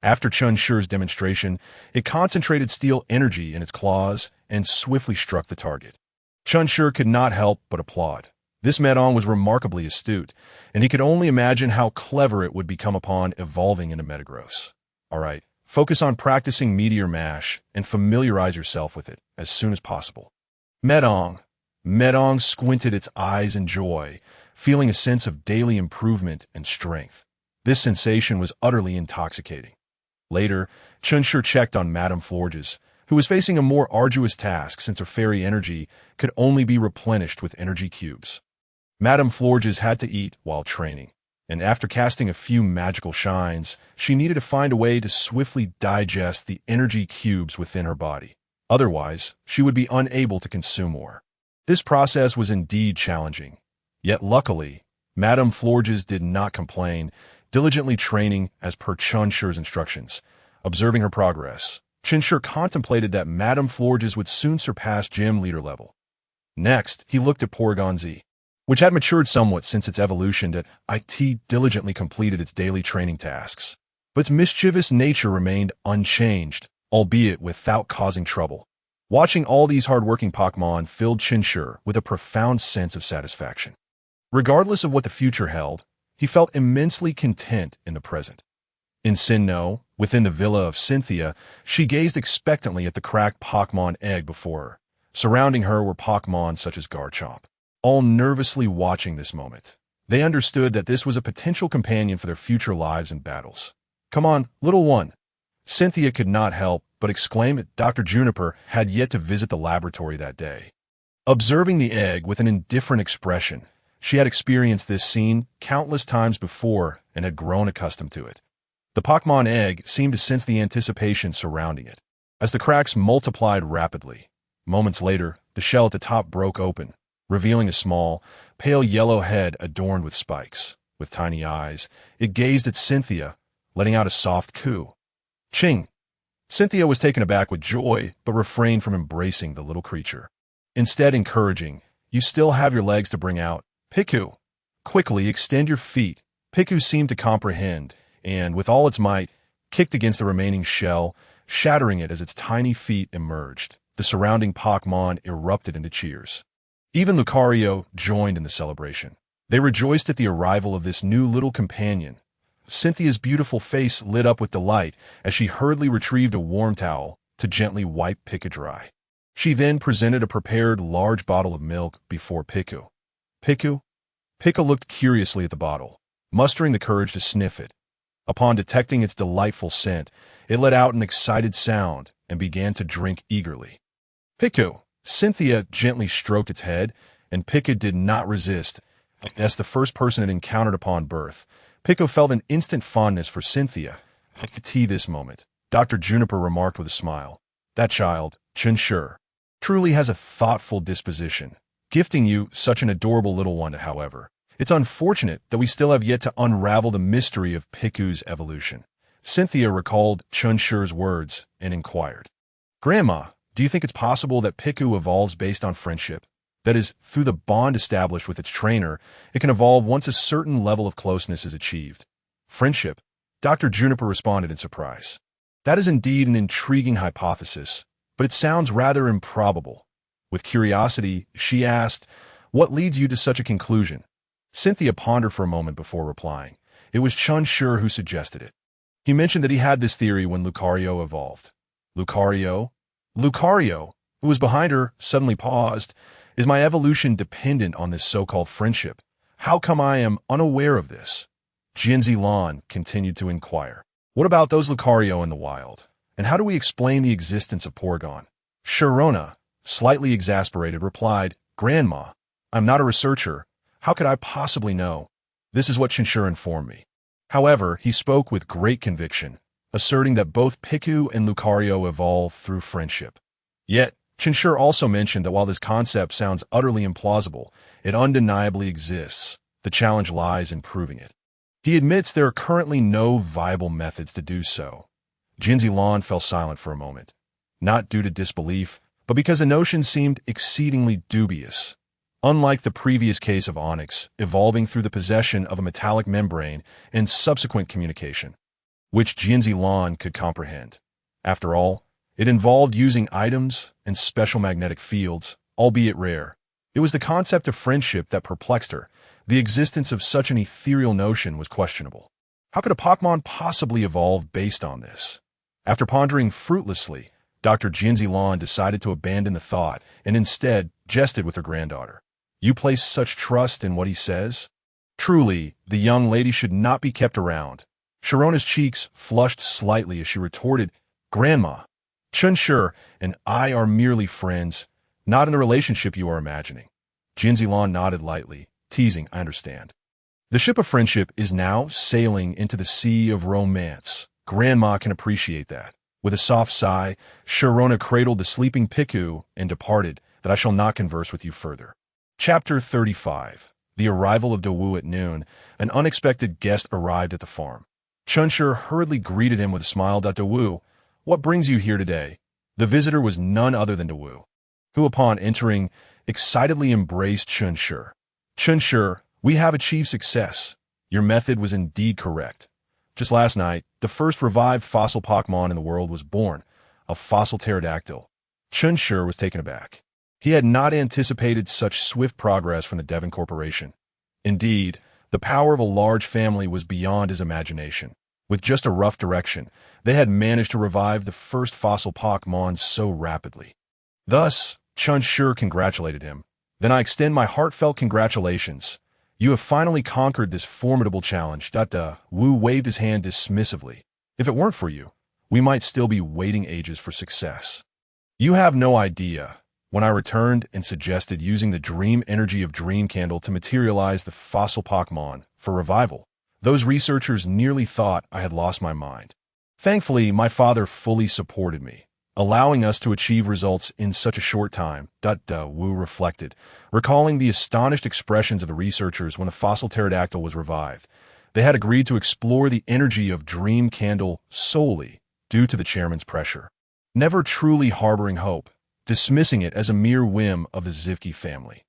After Chen Shi's demonstration, it concentrated steel energy in its claws and swiftly struck the target. Chen Shi could not help but applaud. This Metong was remarkably astute, and he could only imagine how clever it would become upon evolving into Metagross. Alright, focus on practicing Meteor Mash and familiarize yourself with it as soon as possible. Metong squinted its eyes in joy, feeling a sense of daily improvement and strength. This sensation was utterly intoxicating. Later, Chen Shi checked on Madame Florges, who was facing a more arduous task since her fairy energy could only be replenished with energy cubes. Madame Florges had to eat while training, and after casting a few magical shines, she needed to find a way to swiftly digest the energy cubes within her body. Otherwise, she would be unable to consume more. This process was indeed challenging. Yet luckily, Madame Florges did not complain, diligently training as per Chen Shi's instructions. Observing her progress, Chen Shi contemplated that Madame Florges would soon surpass gym leader level. Next, he looked at Porygon Z, which had matured somewhat since its evolution that it diligently completed its daily training tasks. But its mischievous nature remained unchanged, albeit without causing trouble. Watching all these hard-working Pokémon filled Chen Shi with a profound sense of satisfaction. Regardless of what the future held, he felt immensely content in the present. In Sinnoh, within the villa of Cynthia, she gazed expectantly at the cracked Pokémon egg before her. Surrounding her were Pokémon such as Garchomp, all nervously watching this moment. They understood that this was a potential companion for their future lives and battles. "Come on, little one." Cynthia could not help but exclaim that Dr. Juniper had yet to visit the laboratory that day. Observing the egg with an indifferent expression, she had experienced this scene countless times before and had grown accustomed to it. The Pokémon egg seemed to sense the anticipation surrounding it. As the cracks multiplied rapidly, moments later, the shell at the top broke open, revealing a small, pale yellow head adorned with spikes. With tiny eyes, it gazed at Cynthia, letting out a soft coo. "Ching!" Cynthia was taken aback with joy, but refrained from embracing the little creature. Instead encouraging, "You still have your legs to bring out. Piku! Quickly extend your feet." Piku seemed to comprehend, and, with all its might, kicked against the remaining shell, shattering it as its tiny feet emerged. the surrounding Pokémon erupted into cheers. Even Lucario joined in the celebration. They rejoiced at the arrival of this new little companion. Cynthia's beautiful face lit up with delight as she hurriedly retrieved a warm towel to gently wipe Pika dry. She then presented a prepared large bottle of milk before Piku. Piku? Pika looked curiously at the bottle, mustering the courage to sniff it. Upon detecting its delightful scent, it let out an excited sound and began to drink eagerly. Piku! Cynthia gently stroked its head, and Pika did not resist. As the first person it encountered upon birth, Piku felt an instant fondness for Cynthia. I could see this moment, Dr. Juniper remarked with a smile. That child, Chen Shi, truly has a thoughtful disposition, gifting you such an adorable little one. However, it's unfortunate that we still have yet to unravel the mystery of Piku's evolution. Cynthia recalled Chen Shi's words and inquired, Grandma, do you think it's possible that Piku evolves based on friendship? That is, through the bond established with its trainer, it can evolve once a certain level of closeness is achieved. Friendship? Dr. Juniper responded in surprise. That is indeed an intriguing hypothesis, but it sounds rather improbable. With curiosity, she asked, What leads you to such a conclusion? Cynthia pondered for a moment before replying. It was Chen Shi who suggested it. He mentioned that he had this theory when Lucario evolved. Lucario? Lucario, who was behind her, suddenly paused. Is my evolution dependent on this so-called friendship? How come I am unaware of this? Lan continued to inquire. What about those Lucario in the wild? And how do we explain the existence of Porygon? Sharona, slightly exasperated, replied, Grandma, I'm not a researcher. How could I possibly know? This is what Chen Shi informed me. However, he spoke with great conviction, asserting that both Piku and Lucario evolve through friendship. Yet, Chen Shi also mentioned that while this concept sounds utterly implausible, it undeniably exists. The challenge lies in proving it. He admits there are currently no viable methods to do so. Lan fell silent for a moment, not due to disbelief, but because the notion seemed exceedingly dubious. Unlike the previous case of Onyx, evolving through the possession of a metallic membrane and subsequent communication, which Lan could comprehend. After all, it involved using items and special magnetic fields, albeit rare. It was the concept of friendship that perplexed her. The existence of such an ethereal notion was questionable. How could a Pokémon possibly evolve based on this? After pondering fruitlessly, Dr. Lan decided to abandon the thought and instead jested with her granddaughter. You place such trust in what he says? Truly, the young lady should not be kept around. Sharona's cheeks flushed slightly as she retorted, Grandma, Chen Shi and I are merely friends, not in the relationship you are imagining. Lan nodded lightly, teasing, I understand. The ship of friendship is now sailing into the sea of romance. Grandma can appreciate that. With a soft sigh, Sharona cradled the sleeping Piku and departed, that I shall not converse with you further. Chapter 35. The arrival of Dawu at noon. An unexpected guest arrived at the farm. Chen Shi hurriedly greeted him with a smile. Dawu, what brings you here today? The visitor was none other than Dawu, who upon entering, excitedly embraced Chen Shi. Chen Shi, we have achieved success. Your method was indeed correct. Just last night, the first revived fossil Pokémon in the world was born, a fossil pterodactyl. Chen Shi was taken aback. He had not anticipated such swift progress from the Devon Corporation. Indeed, the power of a large family was beyond his imagination. With just a rough direction, they had managed to revive the first fossil Pokémon so rapidly. Thus, Chen Shi congratulated him. Then I extend my heartfelt congratulations. You have finally conquered this formidable challenge. Wu waved his hand dismissively. If it weren't for you, we might still be waiting ages for success. You have no idea. When I returned and suggested using the dream energy of Dream Candle to materialize the fossil Pokémon for revival, those researchers nearly thought I had lost my mind. Thankfully, my father fully supported me, allowing us to achieve results in such a short time. Wu reflected, recalling the astonished expressions of the researchers when the fossil pterodactyl was revived. They had agreed to explore the energy of Dream Candle solely due to the chairman's pressure, never truly harboring hope, dismissing it as a mere whim of the Zivki family.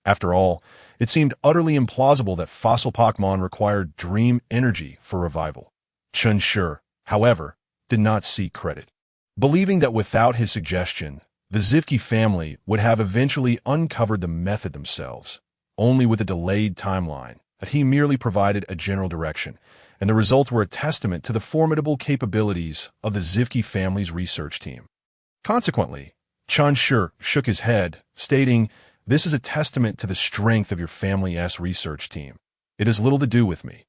After all, it seemed utterly implausible that fossil Pokémon required dream energy for revival. Chen Shi, however, did not seek credit. Believing that without his suggestion, The Zivki family would have eventually uncovered the method themselves, only with a delayed timeline, that he merely provided a general direction, and the results were a testament to the formidable capabilities of the Zivki family's research team. Consequently, Chen Shi shook his head, stating, "This is a testament to the strength of your family's research team. It has little to do with me.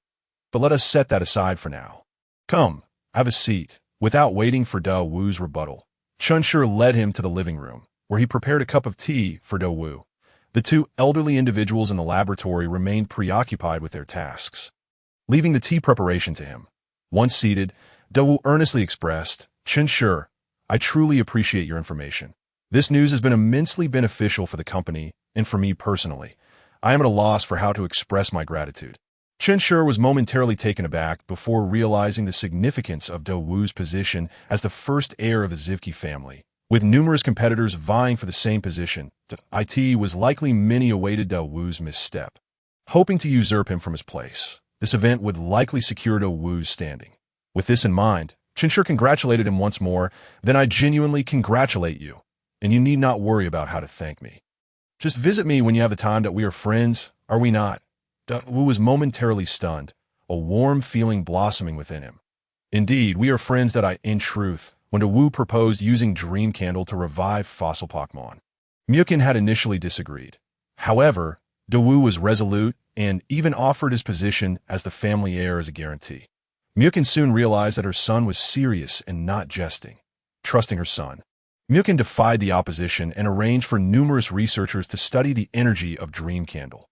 But let us set that aside for now. Come, have a seat." Without waiting for Da Wu's rebuttal, Chen Shi led him to the living room, where he prepared a cup of tea for Da Wu. The two elderly individuals in the laboratory remained preoccupied with their tasks, leaving the tea preparation to him. Once seated, Da Wu earnestly expressed, "Chen Shi, I truly appreciate your information. This news has been immensely beneficial for the company and for me personally. I am at a loss for how to express my gratitude." Chen Shi was momentarily taken aback before realizing the significance of Da Wu's position as the first heir of the Zivki family. With numerous competitors vying for the same position, it was likely many awaited Da Wu's misstep, hoping to usurp him from his place. This event would likely secure Da Wu's standing. With this in mind, Chen Shi congratulated him once more. "Then I genuinely congratulate you, and you need not worry about how to thank me. Just visit me when you have the time. That we are friends, are we not?" Da Wu was momentarily stunned, a warm feeling blossoming within him. "Indeed, we are friends." In truth, when Da Wu proposed using Dream Candle to revive fossil Pokémon, Mythical had initially disagreed. However, Da Wu was resolute and even offered his position as the family heir as a guarantee. Mythical soon realized that her son was serious and not jesting. Trusting her son, Mythical defied the opposition and arranged for numerous researchers to study the energy of Dream Candle.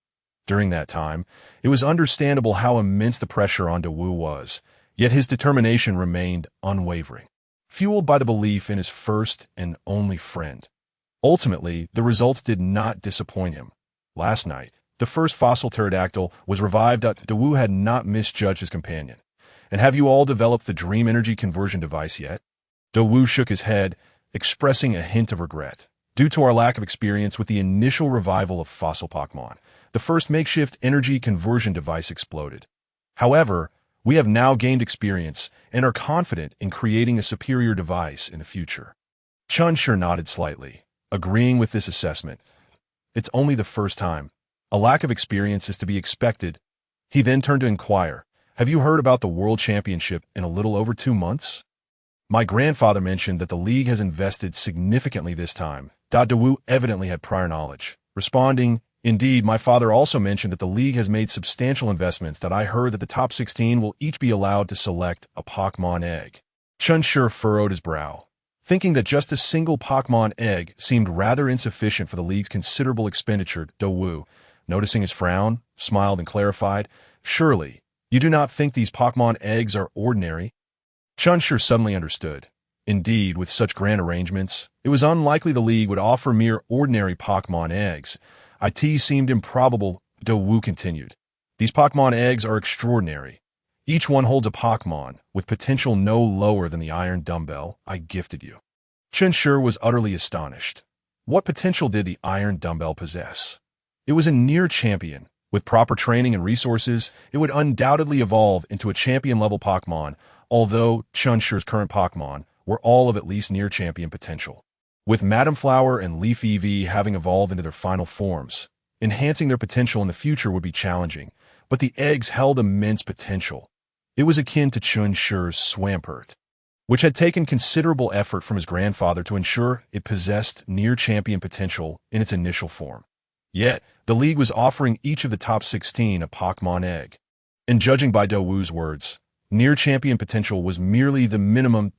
During that time, it was understandable how immense the pressure on Da Wu was, yet his determination remained unwavering, fueled by the belief in his first and only friend. Ultimately, the results did not disappoint him. Last night, the first fossil pterodactyl was revived. Da Wu had not misjudged his companion. "And have you all developed the Dream Energy Conversion device yet?" Da Wu shook his head, expressing a hint of regret. "Due to our lack of experience with the initial revival of fossil Pokémon, the first makeshift energy conversion device exploded. However, we have now gained experience and are confident in creating a superior device in the future." Chen Shi nodded slightly, agreeing with this assessment. "It's only the first time. A lack of experience is to be expected." He then turned to inquire, "Have you heard about the World Championship in a little over 2 months? My grandfather mentioned that the league has invested significantly this time." Da Wu evidently had prior knowledge, responding, "Indeed, my father also mentioned that the league has made substantial investments. That I heard that the top 16 will each be allowed to select a Pokémon egg." Chen Shi furrowed his brow, thinking that just a single Pokémon egg seemed rather insufficient for the league's considerable expenditure. Da Wu, noticing his frown, smiled and clarified, "Surely, you do not think these Pokémon eggs are ordinary?" Chen Shi suddenly understood. Indeed, with such grand arrangements, it was unlikely the league would offer mere ordinary Pokémon eggs. It seemed improbable. Da Wu continued, "These Pokémon eggs are extraordinary. Each one holds a Pokémon with potential no lower than the iron dumbbell I gifted you." Chen Shi was utterly astonished. What potential did the iron dumbbell possess? It was a near champion. With proper training and resources, it would undoubtedly evolve into a champion-level Pokémon, although Chen Shi's current Pokémon were all of at least near champion potential. With Madam Flower and Leaf EV having evolved into their final forms, enhancing their potential in the future would be challenging, but the eggs held immense potential. It was akin to Chen Shi's Swampert, which had taken considerable effort from his grandfather to ensure it possessed near-champion potential in its initial form. Yet, the league was offering each of the top 16 a Pokémon egg. And judging by Da Wu's words, near-champion potential was merely the minimum.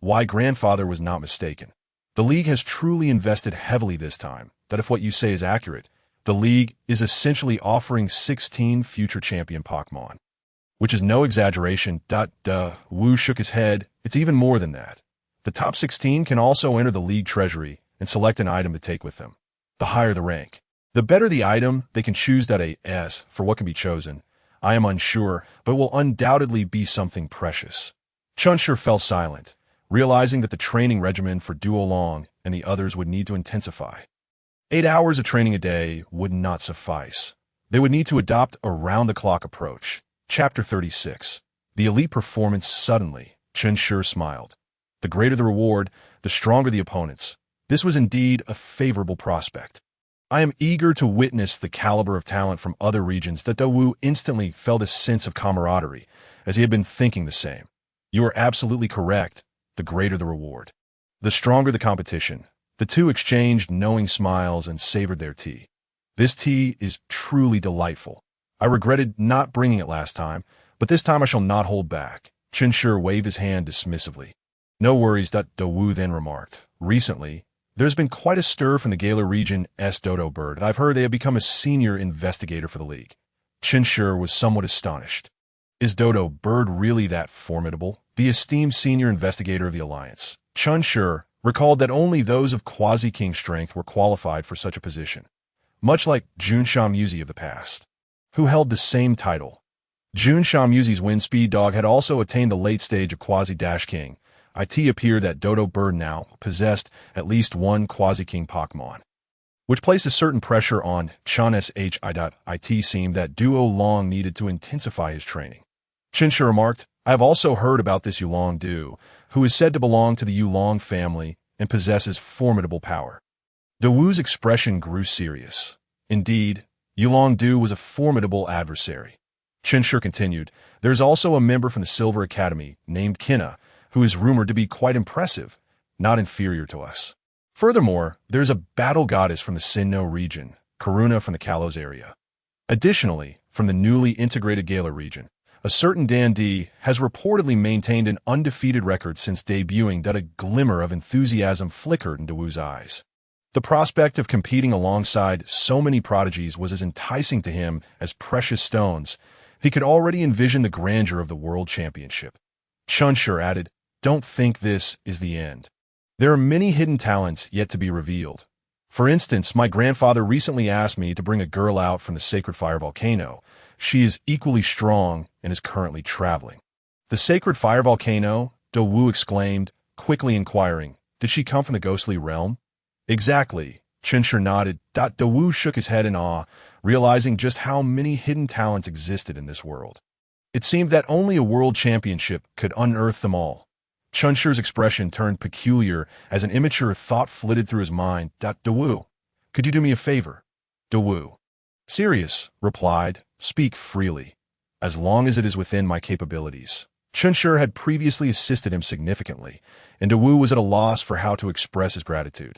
My grandfather was not mistaken. The league has truly invested heavily this time. That if what you say is accurate, the league is essentially offering 16 future champion Pokémon. Which is no exaggeration. Da Wu shook his head. It's even more than that. The top 16 can also enter the league treasury and select an item to take with them. The higher the rank, the better the item. They can choose. As for what can be chosen, I am unsure, but it will undoubtedly be something precious. Chen Shi fell silent, realizing that the training regimen for Duo Long and the others would need to intensify. 8 hours of training a day would not suffice. They would need to adopt a round-the-clock approach. Chapter 36. The elite performance. Suddenly, Chen Shi smiled. The greater the reward, the stronger the opponents. This was indeed a favorable prospect. I am eager to witness the caliber of talent from other regions. That Dawu instantly felt a sense of camaraderie, as he had been thinking the same. You are absolutely correct. The greater the reward, the stronger the competition. The two exchanged knowing smiles and savored their tea. This tea is truly delightful. I regretted not bringing it last time, but this time I shall not hold back. Chen Shi waved his hand dismissively. No worries, Dawu then remarked. Recently, there's been quite a stir from the Galar region's dodo bird. I've heard they have become a senior investigator for the league. Chen Shi was somewhat astonished. Is dodo bird really that formidable? The esteemed senior investigator of the Alliance, Chen Shi, recalled that only those of quasi-king strength were qualified for such a position, much like Jun Shamuzi of the past, who held the same title. Jun Shamuzi's wind speed dog had also attained the late stage of quasi-king. It appeared that dodo bird now possessed at least one quasi-king Pokémon, which placed a certain pressure on Chen Shi. It seemed that Duo Long needed to intensify his training. Chen Shi remarked, I have also heard about this Yulong Du, who is said to belong to the Yulong family and possesses formidable power. Dawu's expression grew serious. Indeed, Yulong Du was a formidable adversary. Chen Shi continued, there is also a member from the Silver Academy named Kina, who is rumored to be quite impressive, not inferior to us. Furthermore, there is a battle goddess from the Sinnoh region, Karuna from the Kalos area. Additionally, from the newly integrated Galar region, a certain Dandy has reportedly maintained an undefeated record since debuting. That a glimmer of enthusiasm flickered in Dawu's eyes. The prospect of competing alongside so many prodigies was as enticing to him as precious stones. He could already envision the grandeur of the World Championship. Chen Shi added, don't think this is the end. There are many hidden talents yet to be revealed. For instance, my grandfather recently asked me to bring a girl out from the Sacred Fire Volcano. She is equally strong and is currently traveling. The Sacred Fire Volcano? Dawu exclaimed, quickly inquiring, did she come from the ghostly realm? Exactly, Chen Shi nodded. Dawu shook his head in awe, realizing just how many hidden talents existed in this world. It seemed that only a world championship could unearth them all. Chen Shi's expression turned peculiar as an immature thought flitted through his mind. Dawu, could you do me a favor? Dawu, serious, replied, speak freely, as long as it is within my capabilities. Chen Shi had previously assisted him significantly, and Dawu was at a loss for how to express his gratitude.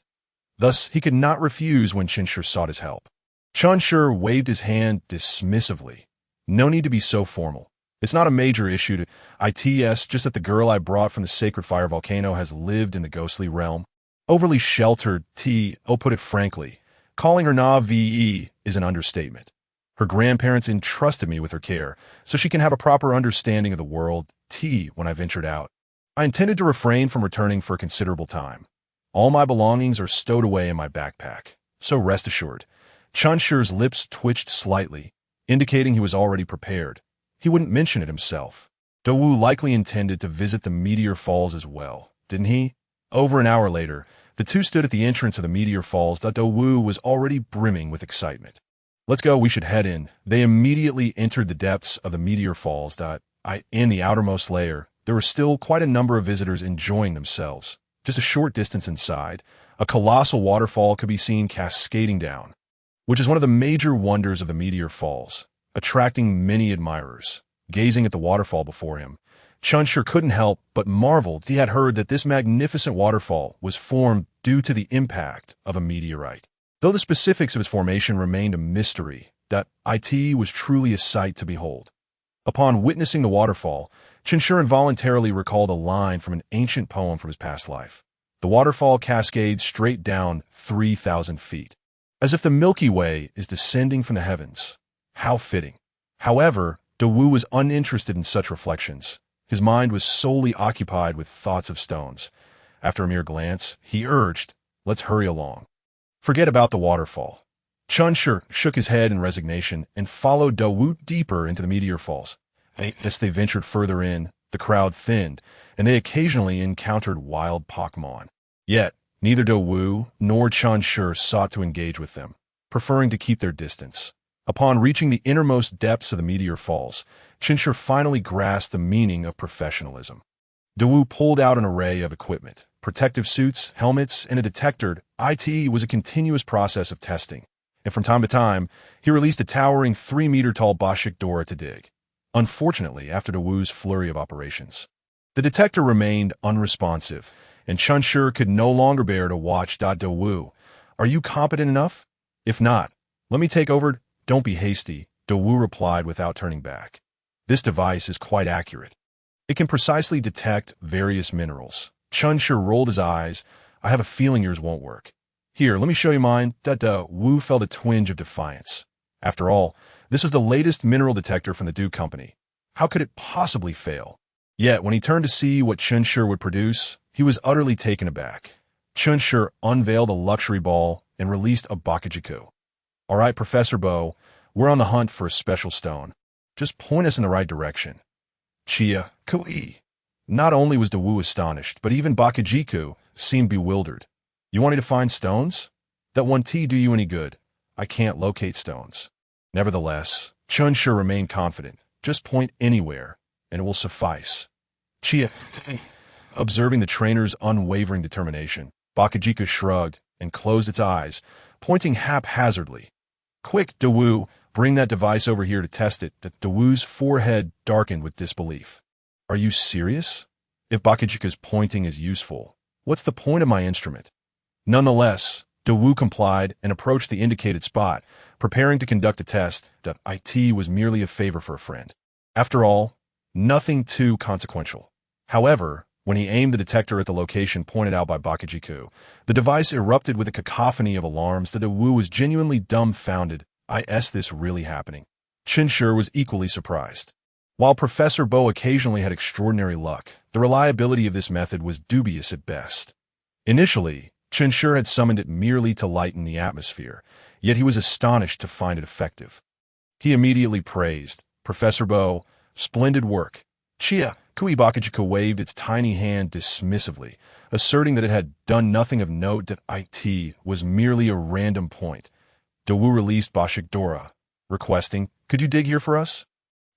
Thus, he could not refuse when Chen Shi sought his help. Chen Shi waved his hand dismissively. No need to be so formal. It's not a major issue to ITS, just that the girl I brought from the Sacred Fire Volcano has lived in the ghostly realm. Overly sheltered, put it frankly. Calling her Na-VE is an understatement. Her grandparents entrusted me with her care, so she can have a proper understanding of the world, when I ventured out. I intended to refrain from returning for a considerable time. All my belongings are stowed away in my backpack, so rest assured. Chen Shi's lips twitched slightly, indicating he was already prepared. He wouldn't mention it himself. Dawu likely intended to visit the Meteor Falls as well, didn't he? Over an hour later, the two stood at the entrance of the Meteor Falls. Dawu was already brimming with excitement. Let's go, we should head in. They immediately entered the depths of the Meteor Falls. In the outermost layer, there were still quite a number of visitors enjoying themselves. Just a short distance inside, a colossal waterfall could be seen cascading down, which is one of the major wonders of the Meteor Falls, attracting many admirers. Gazing at the waterfall before him, Chen Shi couldn't help but marvel. He had heard that this magnificent waterfall was formed due to the impact of a meteorite. Though the specifics of its formation remained a mystery, it was truly a sight to behold. Upon witnessing the waterfall, Chen Shi involuntarily recalled a line from an ancient poem from his past life. The waterfall cascades straight down 3,000 feet, as if the Milky Way is descending from the heavens. How fitting. However, Dawu was uninterested in such reflections. His mind was solely occupied with thoughts of stones. After a mere glance, he urged, let's hurry along. Forget about the waterfall. Chen Shi shook his head in resignation and followed Dawu deeper into the Meteor Falls. As they ventured further in, the crowd thinned, and they occasionally encountered wild Pokémon. Yet, neither Dawu nor Chen Shi sought to engage with them, preferring to keep their distance. Upon reaching the innermost depths of the Meteor Falls, Chen Shi finally grasped the meaning of professionalism. Dawu pulled out an array of equipment, protective suits, helmets, and a detector. It was a continuous process of testing, and from time to time, he released a towering 3-meter-tall Dora to dig. Unfortunately, after Dawoo's flurry of operations, the detector remained unresponsive, and Chen Shi could no longer bear to watch. Dawoo, are you competent enough? If not, let me take over. Don't be hasty, Dawoo replied without turning back. This device is quite accurate. It can precisely detect various minerals. Chen Shi rolled his eyes. I have a feeling yours won't work. Here, let me show you mine. Wu felt a twinge of defiance. After all, this was the latest mineral detector from the Duke Company. How could it possibly fail? Yet, when he turned to see what Chen Shi would produce, he was utterly taken aback. Chen Shi unveiled a luxury ball and released a Bakujiku. All right, Professor Bo, we're on the hunt for a special stone. Just point us in the right direction. Chia, Kui. Not only was Dawu astonished, but even Bakujiku seemed bewildered. You want me to find stones? That one tea do you any good? I can't locate stones. Nevertheless, Chen Shi remained confident. Just point anywhere, and it will suffice. Chia, observing the trainer's unwavering determination, Bakujiku shrugged and closed its eyes, pointing haphazardly. Quick, Dawu, bring that device over here to test it. Dawu's forehead darkened with disbelief. Are you serious? If Bakujiku's pointing is useful, what's the point of my instrument? Nonetheless, Dawu complied and approached the indicated spot, preparing to conduct a test. It was merely a favor for a friend. After all, nothing too consequential. However, when he aimed the detector at the location pointed out by Bakujiku, the device erupted with a cacophony of alarms that Dawu was genuinely dumbfounded. Is this really happening? Chen Shi was equally surprised. While Professor Bo occasionally had extraordinary luck, the reliability of this method was dubious at best. Initially, Chen Shi had summoned it merely to lighten the atmosphere, yet he was astonished to find it effective. He immediately praised, Professor Bo, splendid work. Chia, Kui. Bakujiku waved its tiny hand dismissively, asserting that it had done nothing of note. That it was merely a random point. Dawu released Dora, requesting, could you dig here for us?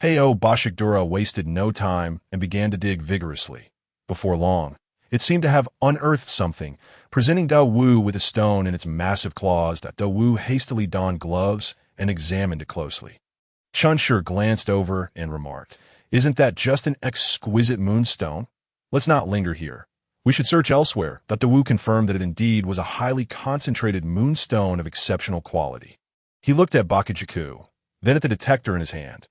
Heyo. Dora wasted no time and began to dig vigorously. Before long, it seemed to have unearthed something, presenting Dawu with a stone in its massive claws. Dawu hastily donned gloves and examined it closely. Chen Shi glanced over and remarked, isn't that just an exquisite moonstone? Let's not linger here. We should search elsewhere. Dawu confirmed that it indeed was a highly concentrated moonstone of exceptional quality. He looked at Bakujiku, then at the detector in his hand.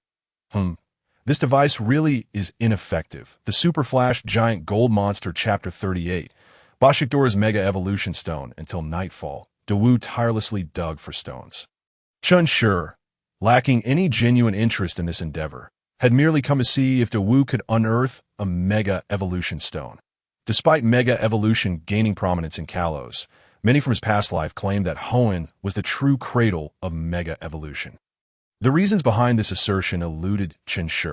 This device really is ineffective. The Super Flash Giant Gold Monster Chapter 38, Dora's Mega Evolution Stone. Until nightfall, Dawu tirelessly dug for stones. Chen Shi, lacking any genuine interest in this endeavor, had merely come to see if Dawu could unearth a Mega Evolution Stone. Despite Mega Evolution gaining prominence in Kalos, many from his past life claimed that Hoenn was the true cradle of Mega Evolution. The reasons behind this assertion eluded Chen Shi,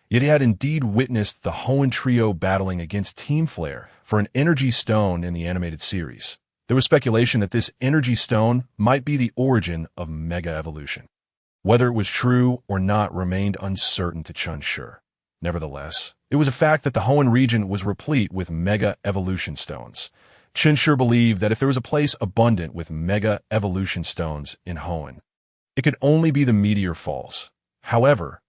yet he had indeed witnessed the Hoenn trio battling against Team Flare for an energy stone in the animated series. There was speculation that this energy stone might be the origin of Mega Evolution. Whether it was true or not remained uncertain to Chen Shi. Nevertheless, it was a fact that the Hoenn region was replete with Mega Evolution stones. Chen Shi believed that if there was a place abundant with Mega Evolution stones in Hoenn, it could only be the Meteor Falls. However,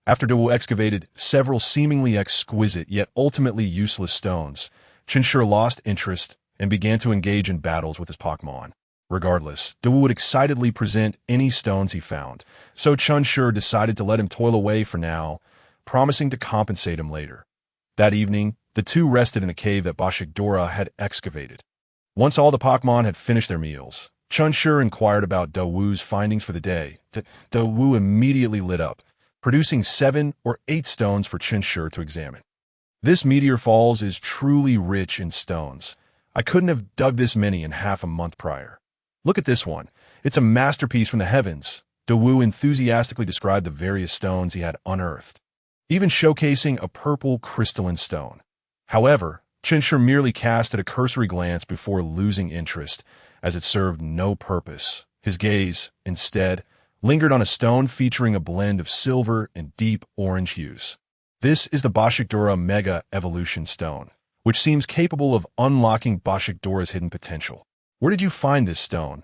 after Dawu excavated several seemingly exquisite yet ultimately useless stones, Chen Shi lost interest and began to engage in battles with his Pokémon. Regardless, Dawu would excitedly present any stones he found, so Chen Shi decided to let him toil away for now, promising to compensate him later. That evening, the two rested in a cave that Dora had excavated. Once all the Pokémon had finished their meals, Chen Shi inquired about Dawu's findings for the day. Dawu immediately lit up, producing 7 or 8 stones for Chen Shi to examine. This Meteor Falls is truly rich in stones. I couldn't have dug this many in half a month prior. Look at this one. It's a masterpiece from the heavens. Dawu enthusiastically described the various stones he had unearthed, even showcasing a purple crystalline stone. However, Chen Shi merely cast it a cursory glance before losing interest, as it served no purpose. His gaze, instead, lingered on a stone featuring a blend of silver and deep orange hues. This is the Dora Mega Evolution Stone. which seems capable of unlocking Bashikdora's hidden potential. Where did you find this stone?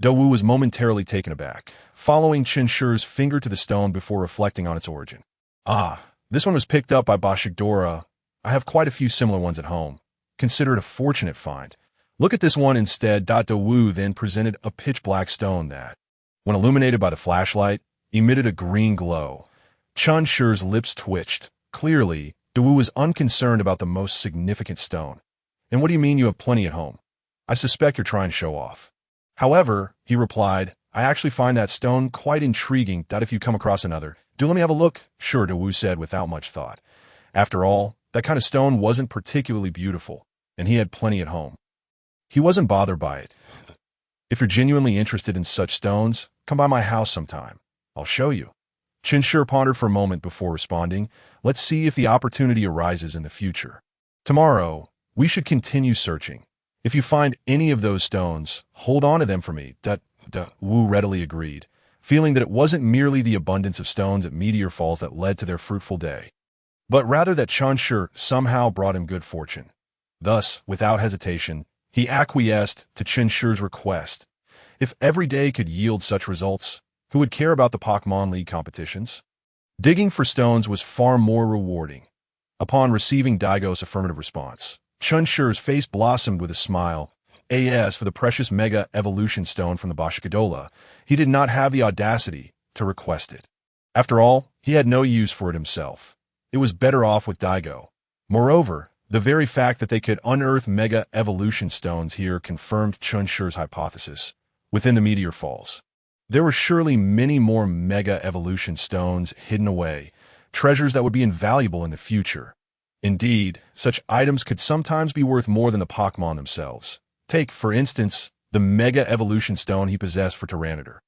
Dowu was momentarily taken aback, following Chen Shi's finger to the stone before reflecting on its origin. Ah, this one was picked up by Bashikdora. I have quite a few similar ones at home. Consider it a fortunate find. Look at this one instead. Dowu then presented a pitch-black stone that, when illuminated by the flashlight, emitted a green glow. Chen Shi's lips twitched. Clearly, Dowu was unconcerned about the most significant stone. And what do you mean you have plenty at home? I suspect you're trying to show off. However, he replied, I actually find that stone quite intriguing. If you come across another, do let me have a look. Sure, Dowu said without much thought. After all, that kind of stone wasn't particularly beautiful, and he had plenty at home. He wasn't bothered by it. If you're genuinely interested in such stones, come by my house sometime. I'll show you. Chen Shi pondered for a moment before responding, let's see if the opportunity arises in the future. Tomorrow, we should continue searching. If you find any of those stones, hold on to them for me. Wu readily agreed, feeling that it wasn't merely the abundance of stones at Meteor Falls that led to their fruitful day, but rather that Chen Shi somehow brought him good fortune. Thus, without hesitation, he acquiesced to Chen Shi's request. If every day could yield such results, who would care about the Pokémon League competitions? Digging for stones was far more rewarding. Upon receiving Daigo's affirmative response, Chen Shi's face blossomed with a smile. As for the precious Mega Evolution Stone from the Bashikadola, he did not have the audacity to request it. After all, he had no use for it himself. It was better off with Daigo. Moreover, the very fact that they could unearth Mega Evolution Stones here confirmed Chen Shi's hypothesis. Within the Meteor Falls, there were surely many more Mega Evolution Stones hidden away, treasures that would be invaluable in the future. Indeed, such items could sometimes be worth more than the Pokémon themselves. Take, for instance, the Mega Evolution Stone he possessed for Tyranitar.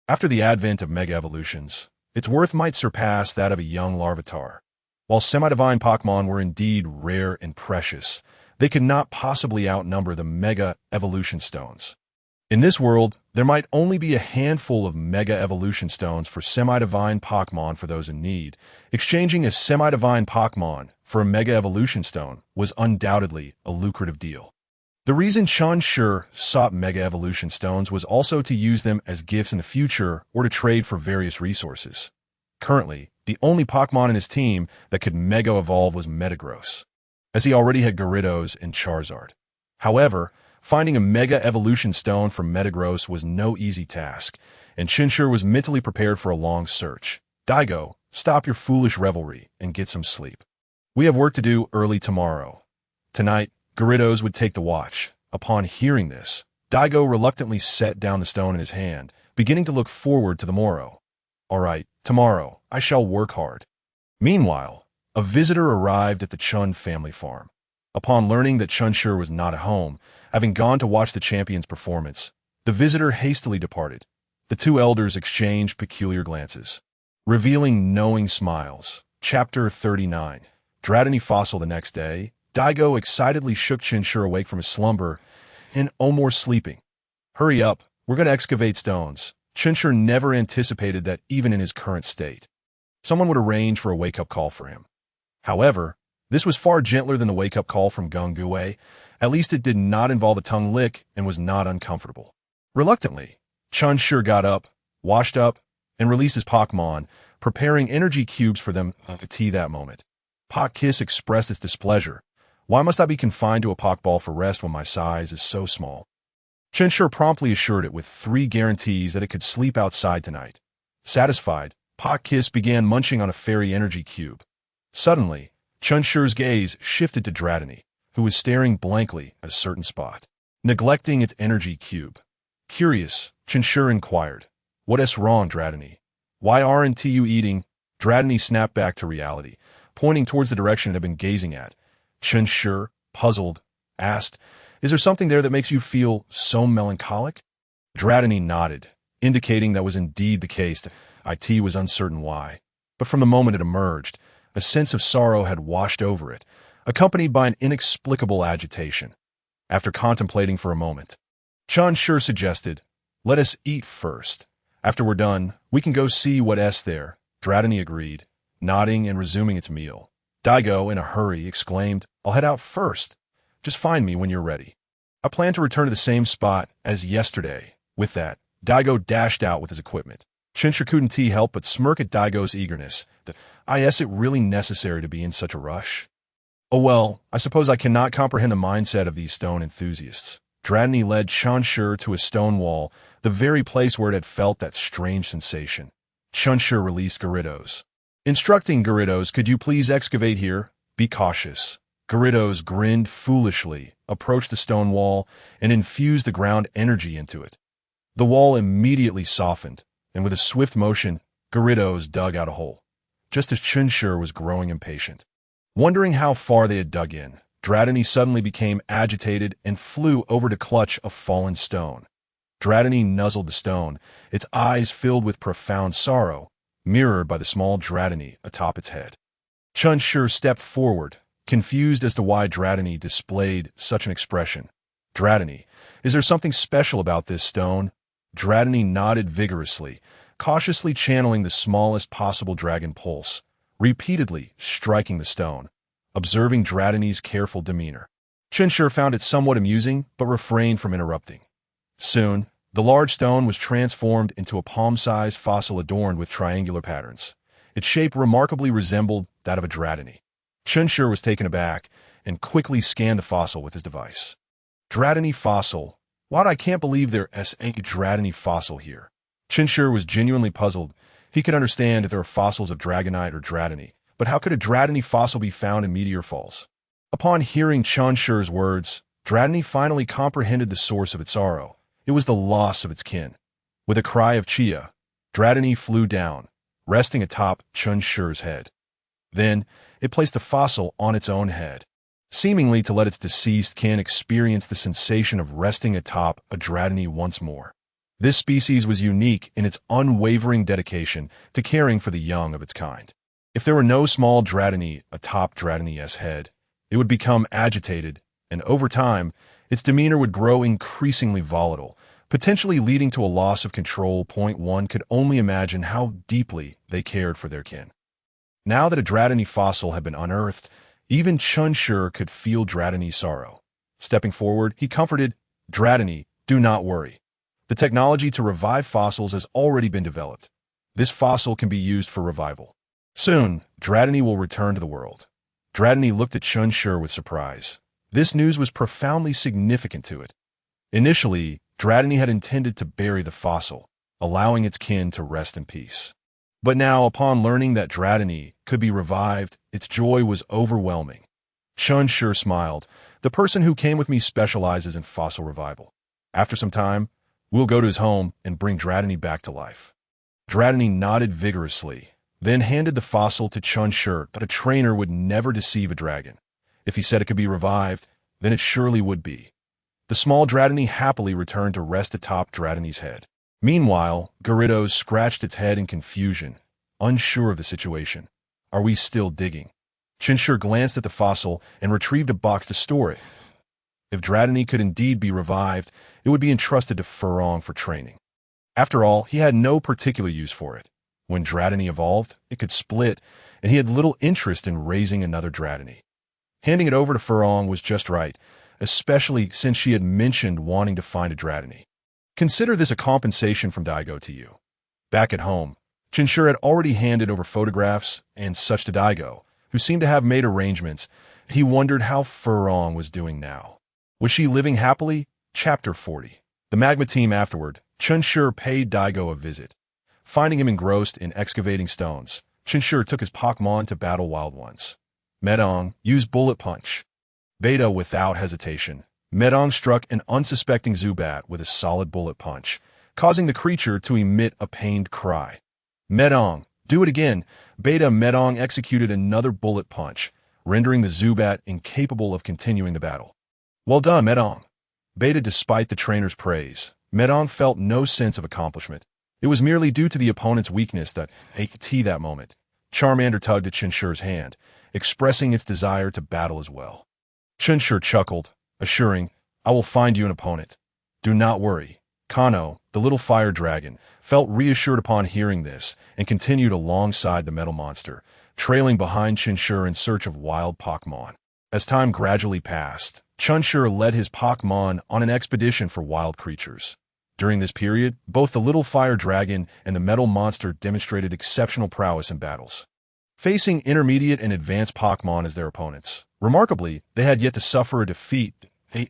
After the advent of Mega Evolutions, its worth might surpass that of a young Larvitar. While semi-divine Pokémon were indeed rare and precious, they could not possibly outnumber the Mega Evolution Stones. In this world, there might only be a handful of Mega Evolution Stones for semi-divine Pokémon for those in need. Exchanging a semi-divine Pokémon for a Mega Evolution Stone was undoubtedly a lucrative deal. The reason Chen Shi sought Mega Evolution Stones was also to use them as gifts in the future or to trade for various resources. Currently, the only Pokémon in his team that could Mega Evolve was Metagross, as he already had Gyarados and Charizard. However, finding a Mega Evolution Stone for Metagross was no easy task, and Chen Shi was mentally prepared for a long search. Daigo, stop your foolish revelry and get some sleep. We have work to do early tomorrow. Tonight, Gyarados would take the watch. Upon hearing this, Daigo reluctantly set down the stone in his hand, beginning to look forward to the morrow. All right, tomorrow, I shall work hard. Meanwhile, a visitor arrived at the Chen family farm. Upon learning that Chen Shi was not at home, having gone to watch the champion's performance, the visitor hastily departed. The two elders exchanged peculiar glances, revealing knowing smiles. Chapter 39. Dratini Fossil. The next day, Daigo excitedly shook Chen Shi awake from his slumber. And oh, more sleeping. Hurry up, we're going to excavate stones. Chen Shi never anticipated that even in his current state, someone would arrange for a wake-up call for him. However, this was far gentler than the wake-up call from Gung-Gue. At least it did not involve a tongue lick and was not uncomfortable. Reluctantly, Chen Shi got up, washed up, and released his Pokémon, preparing energy cubes for them to tea that moment. Kiss expressed its displeasure. Why must I be confined to a Pokeball for rest when my size is so small? Chen Shi promptly assured it with 3 guarantees that it could sleep outside tonight. Satisfied, Kiss began munching on a fairy energy cube. Suddenly, Chen Shi's gaze shifted to Dratini, who was staring blankly at a certain spot, neglecting its energy cube. Curious, Chen Shi inquired, "What's wrong, Dratini? Why aren't you eating?" Dratini snapped back to reality, pointing towards the direction it had been gazing at. Chen Shi, puzzled, asked, "Is there something there that makes you feel so melancholic?" Dratini nodded, indicating that was indeed the case. It was uncertain why, but from the moment it emerged, a sense of sorrow had washed over it, accompanied by an inexplicable agitation. After contemplating for a moment, Chen Shi suggested, "Let us eat first. After we're done, we can go see what's there." Dratini agreed, nodding and resuming its meal. Daigo, in a hurry, exclaimed, "I'll head out first. Just find me when you're ready. I plan to return to the same spot as yesterday." With that, Daigo dashed out with his equipment. Chen Shi couldn't help but smirk at Daigo's eagerness. Is it really necessary to be in such a rush? Oh well, I suppose I cannot comprehend the mindset of these stone enthusiasts. Dratini led Chen Shi to a stone wall, the very place where it had felt that strange sensation. Chen Shi released Gyarados. Instructing Gyarados, "Could you please excavate here? Be cautious." Gyarados grinned foolishly, approached the stone wall, and infused the ground energy into it. The wall immediately softened, and with a swift motion, Gyarados dug out a hole, just as Chen Shi was growing impatient. Wondering how far they had dug in, Dratini suddenly became agitated and flew over to clutch a fallen stone. Dratini nuzzled the stone, its eyes filled with profound sorrow, mirrored by the small Dratini atop its head. Chen Shi stepped forward, confused as to why Dratini displayed such an expression. "Dratini, is there something special about this stone?" Dratini nodded vigorously, cautiously channeling the smallest possible dragon pulse, repeatedly striking the stone, observing Dratini's careful demeanor. Chen Shi found it somewhat amusing, but refrained from interrupting. Soon, the large stone was transformed into a palm-sized fossil adorned with triangular patterns. Its shape remarkably resembled that of a Dratini. Chen Shi was taken aback and quickly scanned the fossil with his device. "Dratini fossil? What? I can't believe there's a Dratini fossil here." Chen Shi was genuinely puzzled. He could understand if there were fossils of Dragonite or Dratini, but how could a Dratini fossil be found in meteor falls? Upon hearing Chen Shi's words, Dratini finally comprehended the source of its sorrow. It was the loss of its kin. With a cry of Chia, Dratini flew down, resting atop Chen Shi's head. Then, it placed the fossil on its own head, seemingly to let its deceased kin experience the sensation of resting atop a Dratini once more. This species was unique in its unwavering dedication to caring for the young of its kind. If there were no small Dratini atop Dratini's head, it would become agitated, and over time, its demeanor would grow increasingly volatile, potentially leading to a loss of control. One could only imagine how deeply they cared for their kin. Now that a Dratini fossil had been unearthed, even Chen Shi could feel Dratini's sorrow. Stepping forward, he comforted, "Dratini, do not worry. The technology to revive fossils has already been developed. This fossil can be used for revival. Soon, Dratini will return to the world." Dratini looked at Chen Shi with surprise. This news was profoundly significant to it. Initially, Dratini had intended to bury the fossil, allowing its kin to rest in peace. But now, upon learning that Dratini could be revived, its joy was overwhelming. Chen Shi smiled. "The person who came with me specializes in fossil revival. After some time, we'll go to his home and bring Dratini back to life." Dratini nodded vigorously, then handed the fossil to Chen Shi. But a trainer would never deceive a dragon. If he said it could be revived, then it surely would be. The small Dratini happily returned to rest atop Dratini's head. Meanwhile, Gyarados scratched its head in confusion, unsure of the situation. "Are we still digging?" Chen Shi glanced at the fossil and retrieved a box to store it. If Dratini could indeed be revived, it would be entrusted to Furong for training. After all, he had no particular use for it. When Dratini evolved, it could split, and he had little interest in raising another Dratini. Handing it over to Furong was just right, especially since she had mentioned wanting to find a Dratini. Consider this a compensation from Daigo to you. Back at home, Chen Shi had already handed over photographs and such to Daigo, who seemed to have made arrangements. He wondered how Furong was doing now. Was she living happily? Chapter 40. The Magma team afterward, Chen Shi paid Daigo a visit. Finding him engrossed in excavating stones, Chen Shi took his Pokémon to battle wild ones. Medong used Bullet Punch. Beta without hesitation. Medong struck an unsuspecting Zubat with a solid bullet punch, causing the creature to emit a pained cry. Medong, do it again. Beta Medong executed another bullet punch, rendering the Zubat incapable of continuing the battle. Well done, Medong. Beta, despite the trainer's praise, Medong felt no sense of accomplishment. It was merely due to the opponent's weakness that, at that moment, Charmander tugged at Chen Shi's hand, expressing its desire to battle as well. Chen Shi chuckled, assuring, "I will find you an opponent. Do not worry." Kano, the little fire dragon, felt reassured upon hearing this and continued alongside the metal monster, trailing behind Chen Shi in search of wild Pokémon. As time gradually passed, Chen Shi led his Pokémon on an expedition for wild creatures. During this period, both the little fire dragon and the metal monster demonstrated exceptional prowess in battles, facing intermediate and advanced Pokémon as their opponents. Remarkably, they had yet to suffer a defeat.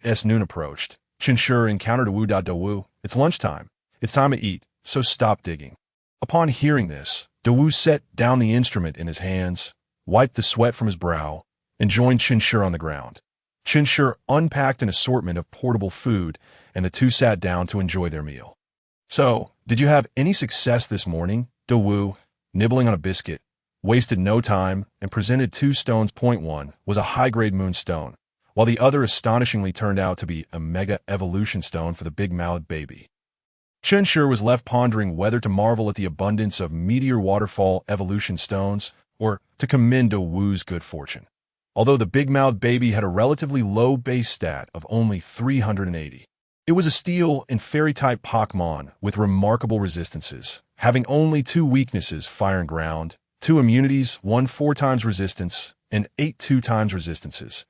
As noon approached, Chen Shi encountered Dawu. It's lunchtime. It's time to eat, so stop digging. Upon hearing this, Dawu set down the instrument in his hands, wiped the sweat from his brow, and joined Chen Shi on the ground. Chen Shi unpacked an assortment of portable food, and the two sat down to enjoy their meal. So, did you have any success this morning? Dawu, nibbling on a biscuit, wasted no time and presented 2 stones. One was a high-grade moonstone, while the other astonishingly turned out to be a mega evolution stone for the big-mouthed baby. Chen Shi was left pondering whether to marvel at the abundance of meteor waterfall evolution stones or to commend Dawu's good fortune. Although the big-mouthed baby had a relatively low base stat of only 380. It was a steel and fairy-type Pokémon with remarkable resistances, having only 2 weaknesses: fire and ground, 2 immunities, 1 4 times resistance, and 8 2 times resistances.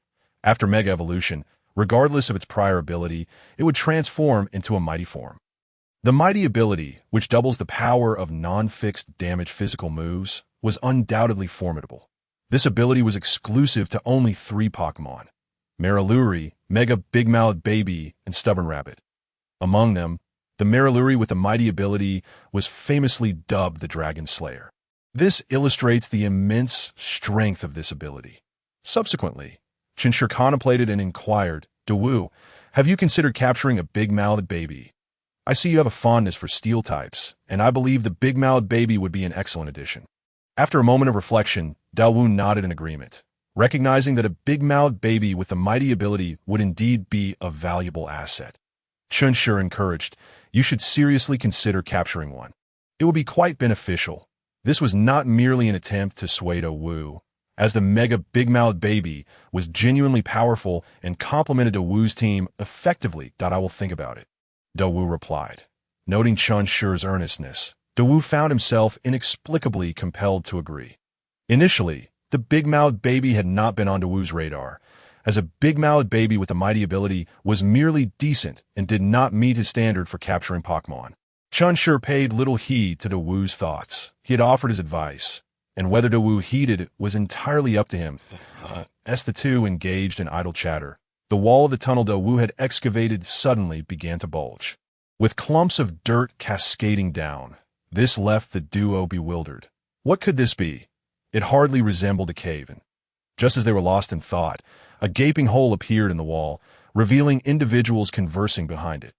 After Mega Evolution, regardless of its prior ability, it would transform into a Mighty form. The Mighty ability, which doubles the power of non-fixed damage physical moves, was undoubtedly formidable. This ability was exclusive to only 3 Pokémon: Mariluri, Mega Big-Mouthed Baby, and Stubborn Rabbit. Among them, the Mariluri with the Mighty ability was famously dubbed the Dragon Slayer. This illustrates the immense strength of this ability. Subsequently, Chen Shi contemplated and inquired, Dawu, have you considered capturing a big-mouthed baby? I see you have a fondness for steel types, and I believe the big-mouthed baby would be an excellent addition. After a moment of reflection, Dawu nodded in agreement, recognizing that a big-mouthed baby with the Mighty ability would indeed be a valuable asset. Chen Shi encouraged, you should seriously consider capturing one. It would be quite beneficial. This was not merely an attempt to sway Dawu, as the Mega Big-Mouthed Baby was genuinely powerful and complemented Dawu's team effectively. I will think about it, Dawu replied. Noting Chen Shi's earnestness, Dawu found himself inexplicably compelled to agree. Initially, the big-mouthed baby had not been on Dawu's radar, as a big-mouthed baby with a Mighty ability was merely decent and did not meet his standard for capturing Pokémon. Chen Shi paid little heed to Dawu's thoughts. He had offered his advice, and whether Dawu heeded it was entirely up to him. As the two engaged in idle chatter, the wall of the tunnel Dawu had excavated suddenly began to bulge, with clumps of dirt cascading down. This left the duo bewildered. What could this be? It hardly resembled a cave, and just as they were lost in thought, a gaping hole appeared in the wall, revealing individuals conversing behind it.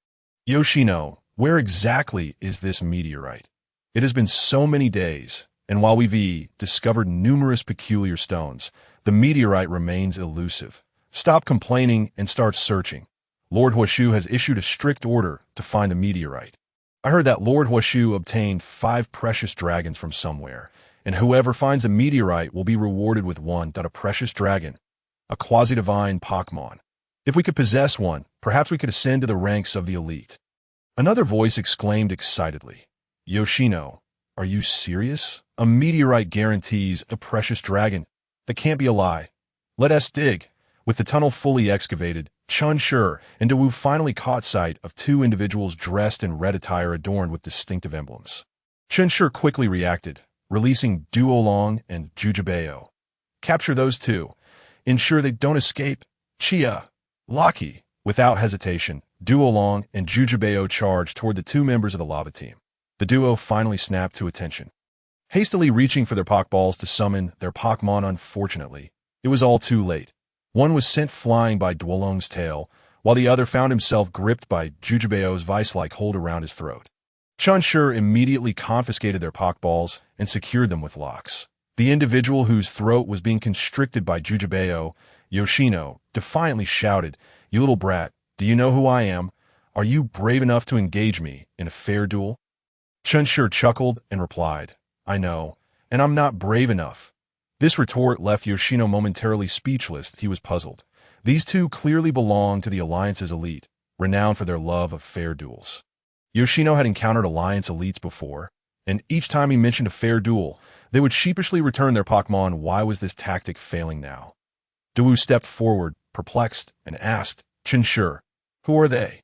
Yoshino, where exactly is this meteorite? It has been so many days, and while we've discovered numerous peculiar stones, the meteorite remains elusive. Stop complaining and start searching. Lord Huashu has issued a strict order to find the meteorite. I heard that Lord Huashu obtained 5 precious dragons from somewhere, and whoever finds a meteorite will be rewarded with a precious dragon, a quasi-divine Pokémon. If we could possess one, perhaps we could ascend to the ranks of the elite. Another voice exclaimed excitedly, Yoshino, are you serious? A meteorite guarantees a precious dragon. That can't be a lie. Let us dig. With the tunnel fully excavated, Chen Shi and Dawu finally caught sight of 2 individuals dressed in red attire adorned with distinctive emblems. Chen Shi quickly reacted, releasing Duolong and Jujubeo. Capture those 2. Ensure they don't escape. Chia, Lucky. Without hesitation, Duolong and Jujubeo charged toward the 2 members of the lava team. The duo finally snapped to attention. Hastily reaching for their Pokeballs to summon their Pokémon, unfortunately, it was all too late. One was sent flying by Duolong's tail, while the other found himself gripped by Jujubeo's vice-like hold around his throat. Chen Shi immediately confiscated their Pokeballs and secured them with locks. The individual whose throat was being constricted by Jujubeo, Yoshino, defiantly shouted, You little brat, do you know who I am? Are you brave enough to engage me in a fair duel? Chen Shi chuckled and replied, I know, and I'm not brave enough. This retort left Yoshino momentarily speechless. He was puzzled. These 2 clearly belonged to the Alliance's elite, renowned for their love of fair duels. Yoshino had encountered Alliance elites before, and each time he mentioned a fair duel, They would sheepishly return their Pokémon. Why was this tactic failing now? Dawu stepped forward, perplexed, and asked, Chen Shi, who are they?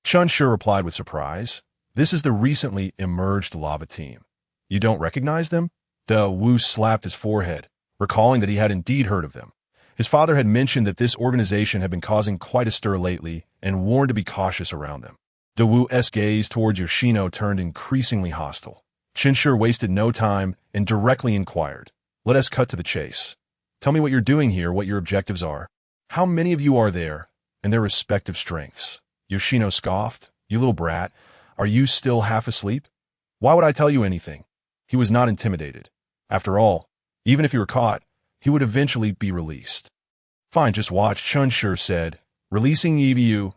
Chen Shi replied with surprise, this is the recently emerged lava team. You don't recognize them? Dawu slapped his forehead, recalling that he had indeed heard of them. His father had mentioned that this organization had been causing quite a stir lately and warned to be cautious around them. Dawu's gaze towards Yoshino turned increasingly hostile. Chen Shi wasted no time and directly inquired, let us cut to the chase. Tell me what you're doing here, what your objectives are. How many of you are there, and their respective strengths? Yoshino scoffed, you little brat, are you still half asleep? Why would I tell you anything? He was not intimidated. After all, even if he were caught, he would eventually be released. Fine, just watch, Chen Shi said, releasing Ebu.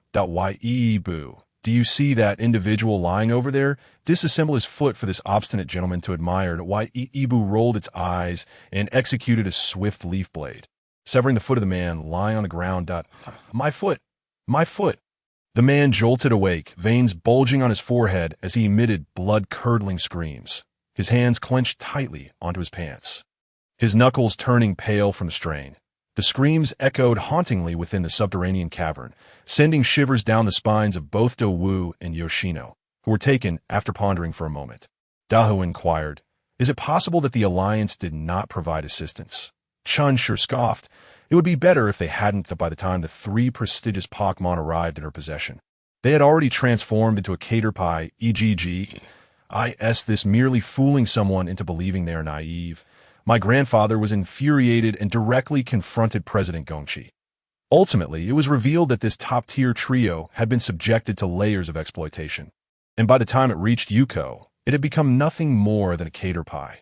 Do you see that individual lying over there? Disassemble his foot for this obstinate gentleman to admire. Ebu rolled its eyes and executed a swift leaf blade, severing the foot of the man lying on the ground. My foot! My foot! The man jolted awake, veins bulging on his forehead as he emitted blood-curdling screams, his hands clenched tightly onto his pants, his knuckles turning pale from the strain. The screams echoed hauntingly within the subterranean cavern, sending shivers down the spines of both Dawu and Yoshino, who were taken after pondering for a moment. Dahu inquired, is it possible that the Alliance did not provide assistance? Chen Shi scoffed. It would be better if they hadn't by the time the 3 prestigious Pokémon arrived in her possession. They had already transformed into a Caterpie, this merely fooling someone into believing they are naive. My grandfather was infuriated and directly confronted President Gongqi. Ultimately, it was revealed that this top-tier trio had been subjected to layers of exploitation, and by the time it reached Yuko, it had become nothing more than a Caterpie.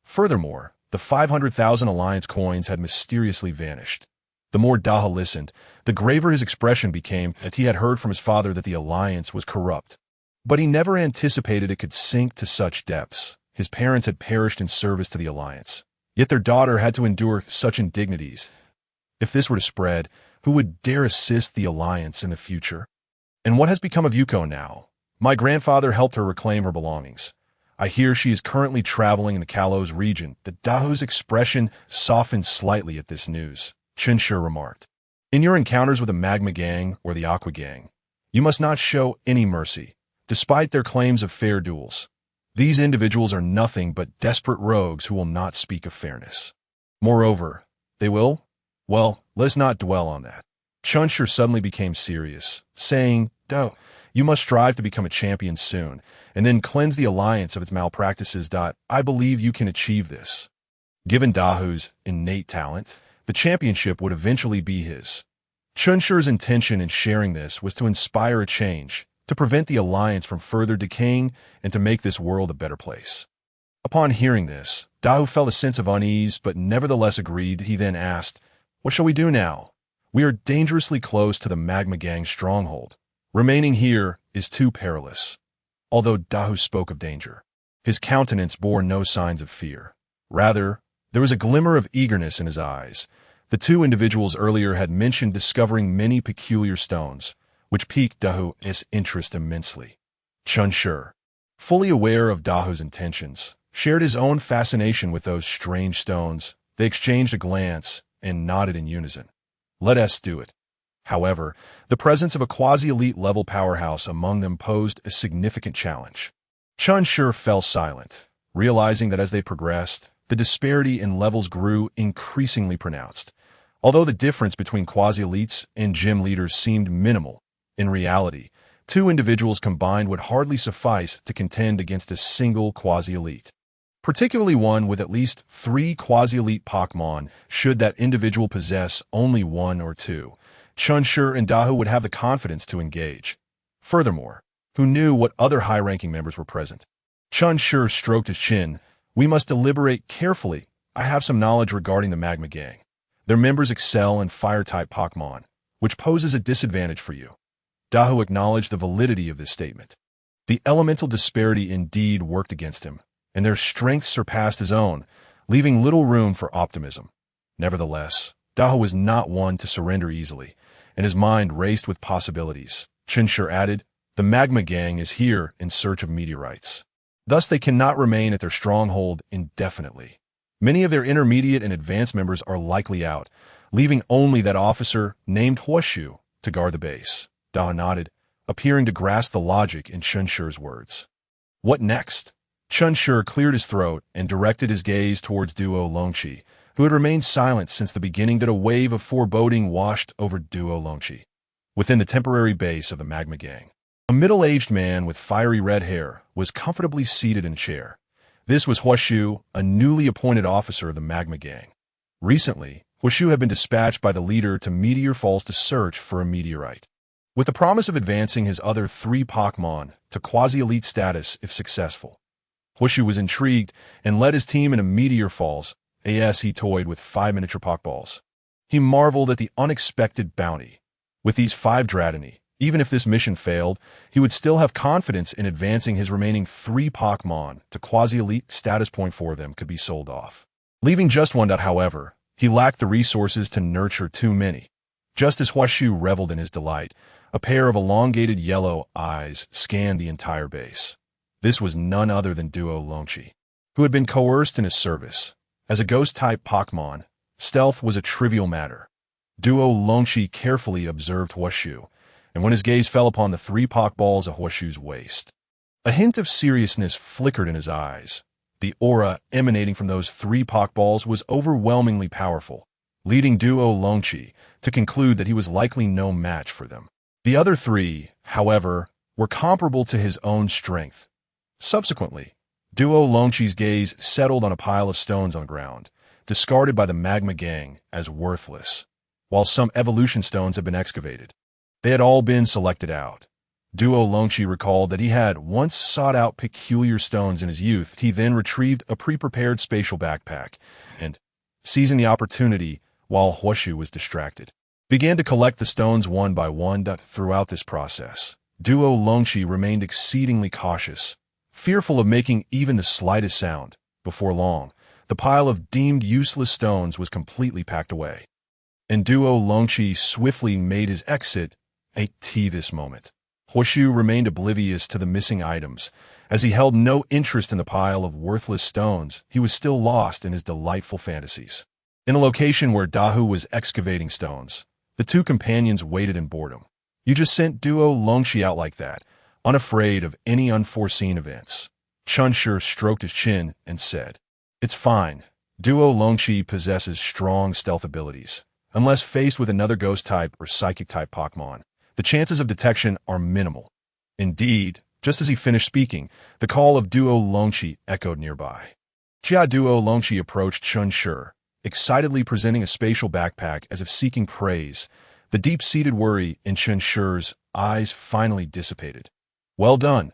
Furthermore, the 500,000 Alliance coins had mysteriously vanished. The more Daha listened, the graver his expression became that he had heard from his father that the Alliance was corrupt. But he never anticipated it could sink to such depths. His parents had perished in service to the Alliance, yet their daughter had to endure such indignities. If this were to spread, who would dare assist the Alliance in the future? And what has become of Yuko now? My grandfather helped her reclaim her belongings. I hear she is currently traveling in the Kalos region. The Dahu's expression softened slightly at this news. Chen Shi remarked, in your encounters with the Magma Gang or the Aqua Gang, you must not show any mercy, despite their claims of fair duels. These individuals are nothing but desperate rogues who will not speak of fairness. Moreover, they will? Well, let's not dwell on that. Chen Shi suddenly became serious, saying, Do, you must strive to become a champion soon, and then cleanse the Alliance of its malpractices. I believe you can achieve this. Given Dahu's innate talent, the championship would eventually be his. Chen Shi's intention in sharing this was to inspire a change, to prevent the Alliance from further decaying, and to make this world a better place. Upon hearing this, Dahu felt a sense of unease, but nevertheless agreed. He then asked, what shall we do now? We are dangerously close to the Magma Gang stronghold. Remaining here is too perilous. Although Dahu spoke of danger, his countenance bore no signs of fear. Rather, there was a glimmer of eagerness in his eyes. The 2 individuals earlier had mentioned discovering many peculiar stones, which piqued Dahu's interest immensely. Chen Shi, fully aware of Dahu's intentions, shared his own fascination with those strange stones. They exchanged a glance and nodded in unison. Let us do it. However, the presence of a quasi-elite level powerhouse among them posed a significant challenge. Chen Shi fell silent, realizing that as they progressed, the disparity in levels grew increasingly pronounced. Although the difference between quasi-elites and gym leaders seemed minimal, in reality, 2 individuals combined would hardly suffice to contend against a single quasi-elite. Particularly one with at least 3 quasi-elite Pokémon, should that individual possess only 1 or 2. Chen Shi and Dahu would have the confidence to engage. Furthermore, who knew what other high-ranking members were present? Chen Shi stroked his chin. We must deliberate carefully. I have some knowledge regarding the Magma Gang. Their members excel in Fire-type Pokémon, which poses a disadvantage for you. Dahu acknowledged the validity of this statement. The elemental disparity indeed worked against him, and their strength surpassed his own, leaving little room for optimism. Nevertheless, Dahu was not one to surrender easily, and his mind raced with possibilities. Chen Shi added, the Magma Gang is here in search of meteorites. Thus, they cannot remain at their stronghold indefinitely. Many of their intermediate and advanced members are likely out, leaving only that officer named Huoshu to guard the base. Da nodded, appearing to grasp the logic in Chen Shi's words. What next? Chen Shi cleared his throat and directed his gaze towards Duo Longqi, who had remained silent since the beginning. That a wave of foreboding washed over Duo Longqi. Within the temporary base of the Magma Gang, a middle-aged man with fiery red hair was comfortably seated in a chair. This was Huoshu, a newly appointed officer of the Magma Gang. Recently, Huoshu had been dispatched by the leader to Meteor Falls to search for a meteorite, with the promise of advancing his other 3 Pokémon to quasi-elite status if successful. Huoshu was intrigued and led his team into Meteor Falls, as he toyed with 5 miniature Pokeballs. He marveled at the unexpected bounty. With these 5 Dratini, even if this mission failed, he would still have confidence in advancing his remaining 3 Pokémon to quasi-elite status. 4 of them could be sold off, leaving just 1. However, he lacked the resources to nurture too many. Just as Huoshu reveled in his delight, a pair of elongated yellow eyes scanned the entire base. This was none other than Duo Longqi, who had been coerced in his service. As a ghost-type Pokémon, stealth was a trivial matter. Duo Longqi carefully observed Huoshu, and when his gaze fell upon the 3 Pokeballs at Huoshu's waist, a hint of seriousness flickered in his eyes. The aura emanating from those 3 Pokeballs was overwhelmingly powerful, leading Duo Longqi to conclude that he was likely no match for them. The other 3, however, were comparable to his own strength. Subsequently, Duo Longqi's gaze settled on a pile of stones on the ground, discarded by the Magma Gang as worthless. While some evolution stones had been excavated, they had all been selected out. Duo Longqi recalled that he had once sought out peculiar stones in his youth. He then retrieved a pre-prepared spatial backpack and, seizing the opportunity while Huoshu was distracted, began to collect the stones one by one. Throughout this process, Duo Longqi remained exceedingly cautious, fearful of making even the slightest sound. Before long, the pile of deemed useless stones was completely packed away, and Duo Longqi swiftly made his exit. At this moment, Huoshu remained oblivious to the missing items. As he held no interest in the pile of worthless stones, he was still lost in his delightful fantasies. In a location where Dahu was excavating stones, the 2 companions waited in boredom. You just sent Duo Longqi out like that, unafraid of any unforeseen events. Chen Shi stroked his chin and said, "It's fine. Duo Longqi possesses strong stealth abilities. Unless faced with another ghost-type or psychic-type Pokémon, the chances of detection are minimal." Indeed, just as he finished speaking, the call of Duo Longqi echoed nearby. Duo Longqi approached Chen Shi, excitedly presenting a spatial backpack as if seeking praise. The deep-seated worry in Chen Shi's eyes finally dissipated. "Well done."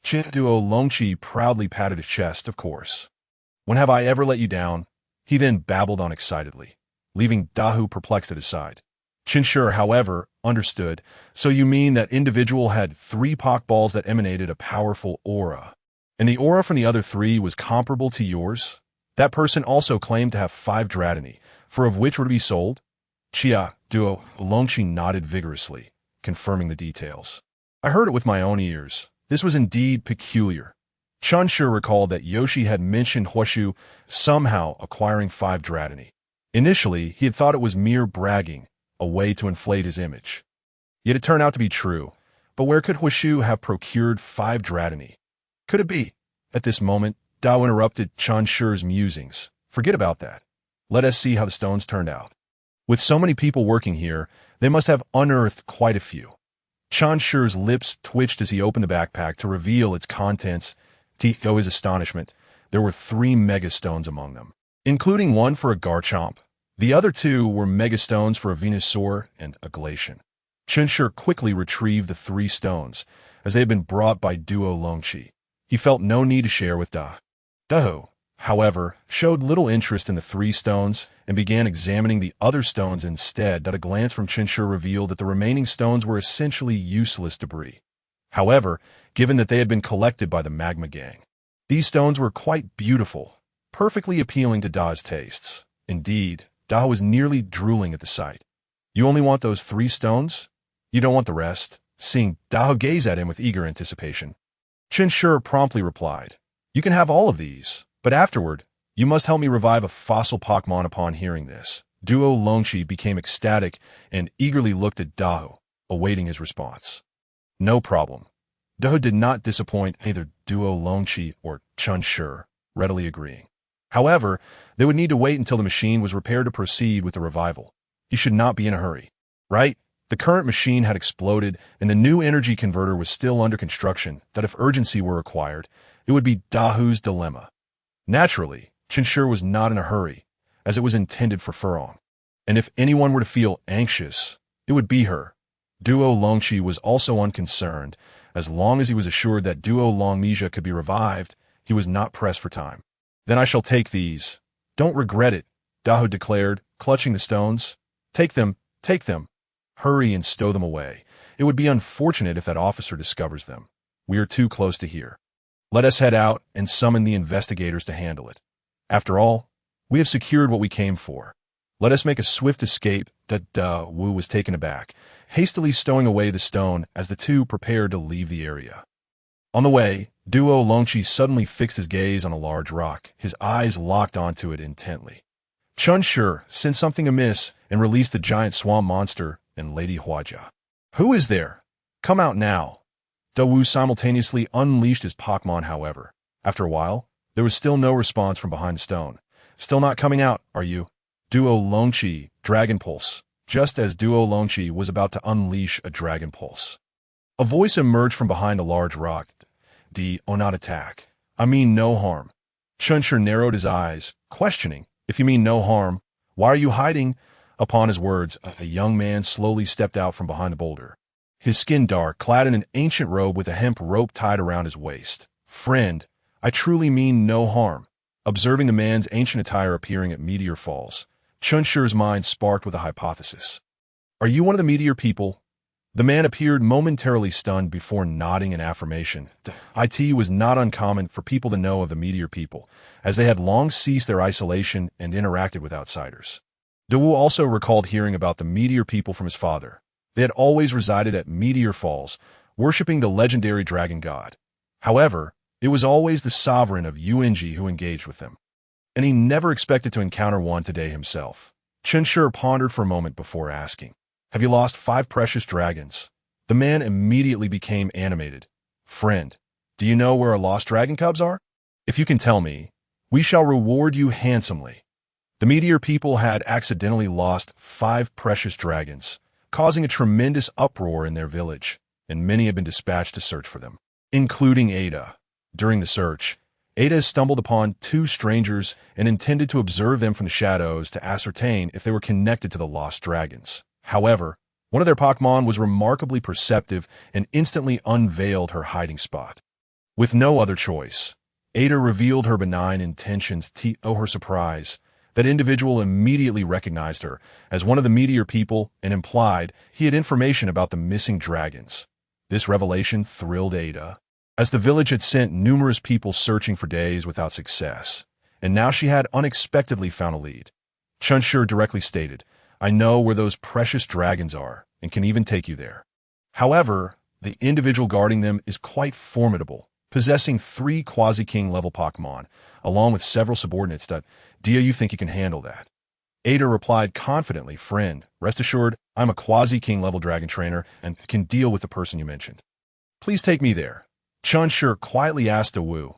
Duo Longqi proudly patted his chest. "Of course. When have I ever let you down?" He then babbled on excitedly, leaving Dahu perplexed at his side. Chen Shi, however, understood. "So you mean that individual had 3 Pokeballs that emanated a powerful aura, and the aura from the other 3 was comparable to yours? That person also claimed to have 5 Dratini, for of which were to be sold?" Duo Longqi nodded vigorously, confirming the details. "I heard it with my own ears. This was indeed peculiar." Chen Shi recalled that Yoshi had mentioned Huoshu somehow acquiring 5 Dratini. Initially, he had thought it was mere bragging, a way to inflate his image. Yet it turned out to be true. But where could Huoshu have procured 5 Dratini? Could it be? At this moment, Dao interrupted Chen Shi's musings. "Forget about that. Let us see how the stones turned out. With so many people working here, they must have unearthed quite a few." Chen Shi's lips twitched as he opened the backpack to reveal its contents. To his astonishment, there were 3 megastones among them, including 1 for a Garchomp. The other 2 were megastones for a Venusaur and a Glacian. Chen Shi quickly retrieved the 3 stones, as they had been brought by Duo Longqi. He felt no need to share with Dahu, however, showed little interest in the 3 stones and began examining the other stones instead. A glance from Chen Shi revealed that the remaining stones were essentially useless debris. However, given that they had been collected by the Magma Gang, these stones were quite beautiful, perfectly appealing to Da's tastes. Indeed, Da was nearly drooling at the sight. "You only want those 3 stones? You don't want the rest?" Seeing Da gaze at him with eager anticipation, Chen Shi promptly replied, You can have all of these, but afterward, you must help me revive a fossil Pokémon. Upon hearing this, Duo Longshi became ecstatic and eagerly looked at Dahu, awaiting his response. No problem. Dahu did not disappoint either Duo Longshi or Chen Shi, readily agreeing. However, they would need to wait until the machine was repaired to proceed with the revival. He should not be in a hurry. Right? The current machine had exploded, and the new energy converter was still under construction, that if urgency were required, it would be Dahu's dilemma. Naturally, Chen Shi was not in a hurry, as it was intended for Furong. And if anyone were to feel anxious, it would be her. Duo Longshi was also unconcerned. As long as he was assured that Duo Longmija could be revived, he was not pressed for time. Then I shall take these. Don't regret it, Dahu declared, clutching the stones. Take them, take them. Hurry and stow them away. It would be unfortunate if that officer discovers them. We are too close to here. Let us head out and summon the investigators to handle it. After all, we have secured what we came for. Let us make a swift escape. Wu was taken aback, hastily stowing away the stone as the two prepared to leave the area. On the way, Duo Longshi suddenly fixed his gaze on a large rock, his eyes locked onto it intently. Chen Shi sensed something amiss and released the giant swamp monster and Lady Huajia. Who is there? Come out now. Dawu simultaneously unleashed his Pokémon. However, after a while, there was still no response from behind the stone. Still not coming out, are you? Duo Longshi, Dragon Pulse. Just as Duo Longshi was about to unleash a Dragon Pulse, a voice emerged from behind a large rock. Not attack. I mean no harm. Chen Shi narrowed his eyes, questioning, if you mean no harm, why are you hiding? Upon his words, a young man slowly stepped out from behind the boulder. His skin dark, clad in an ancient robe with a hemp rope tied around his waist. Friend, I truly mean no harm. Observing the man's ancient attire appearing at Meteor Falls, Chen Shi's mind sparked with a hypothesis. Are you one of the Meteor people? The man appeared momentarily stunned before nodding in affirmation. It was not uncommon for people to know of the Meteor people, as they had long ceased their isolation and interacted with outsiders. Dawu also recalled hearing about the Meteor people from his father. They had always resided at Meteor Falls, worshipping the legendary dragon god. However, it was always the sovereign of Yuanji who engaged with them, and he never expected to encounter one today himself. Chen Shi pondered for a moment before asking, have you lost 5 precious dragons? The man immediately became animated. Friend, do you know where our lost dragon cubs are? If you can tell me, we shall reward you handsomely. The Meteor people had accidentally lost 5 precious dragons, causing a tremendous uproar in their village, and many have been dispatched to search for them, including Ada. During the search, Ada stumbled upon 2 strangers and intended to observe them from the shadows to ascertain if they were connected to the lost dragons. However, one of their Pokémon was remarkably perceptive and instantly unveiled her hiding spot. With no other choice, Ada revealed her benign intentions. To her surprise, that individual immediately recognized her as one of the Meteor people and implied he had information about the missing dragons. This revelation thrilled Ada, as the village had sent numerous people searching for days without success, and now she had unexpectedly found a lead. Chen Shi directly stated, I know where those precious dragons are, and can even take you there. However, the individual guarding them is quite formidable, possessing 3 Quasi-King level Pokémon, along with several subordinates. Do you think you can handle that? Ada replied confidently, friend, rest assured, I'm a Quasi-King level dragon trainer, and can deal with the person you mentioned. Please take me there. Chen Shi quietly asked Dawu,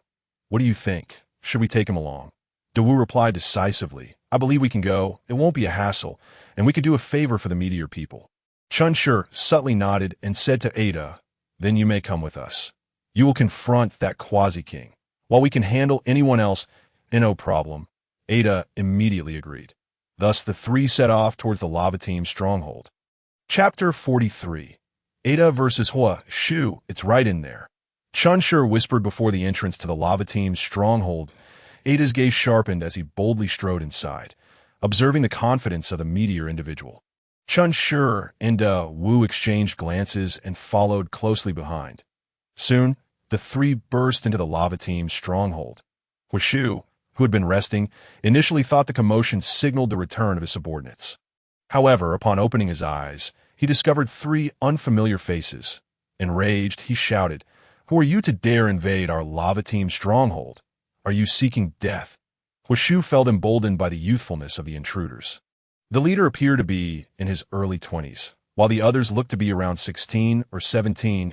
what do you think? Should we take him along? Dawu replied decisively, I believe we can go, it won't be a hassle, and we could do a favor for the Meteor people. Chen Shi subtly nodded and said to Ada, then you may come with us. You will confront that Quasi-King, while we can handle anyone else, no problem. Ada immediately agreed. Thus the 3 set off towards the Lava Team's stronghold. Chapter 43. Ada versus Hua Shu, it's right in there. Chen Shi whispered before the entrance to the Lava Team's stronghold. Ada's gaze sharpened as he boldly strode inside, observing the confidence of the Meteor individual. Chen Shi and Wu exchanged glances and followed closely behind. Soon, the 3 burst into the Lava Team's stronghold. Hua Shu, who had been resting, initially thought the commotion signaled the return of his subordinates. However, upon opening his eyes, he discovered 3 unfamiliar faces. Enraged, he shouted, who are you to dare invade our Lava Team stronghold? Are you seeking death? Huashu felt emboldened by the youthfulness of the intruders. The leader appeared to be in his early 20s, while the others looked to be around 16 or 17.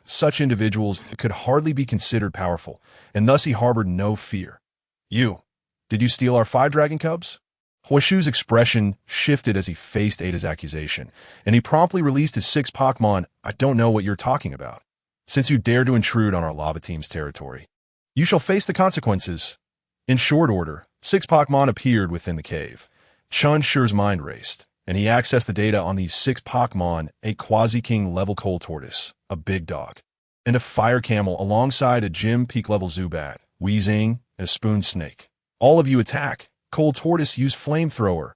Such individuals could hardly be considered powerful, and thus he harbored no fear. Did you steal our 5 dragon cubs? Huashu's expression shifted as he faced Ada's accusation, and he promptly released his 6 Pokémon. I don't know what you're talking about. Since you dared to intrude on our lava team's territory, you shall face the consequences. In short order, 6 Pokémon appeared within the cave. Chen Shi's mind raced, and he accessed the data on these 6 Pokémon: a Quasi-King level Coal Tortoise, a Big Dog, and a Fire Camel alongside a Gym Peak level Zubat, Weezing, and a Spoon Snake. All of you attack. Coal Tortoise used Flamethrower.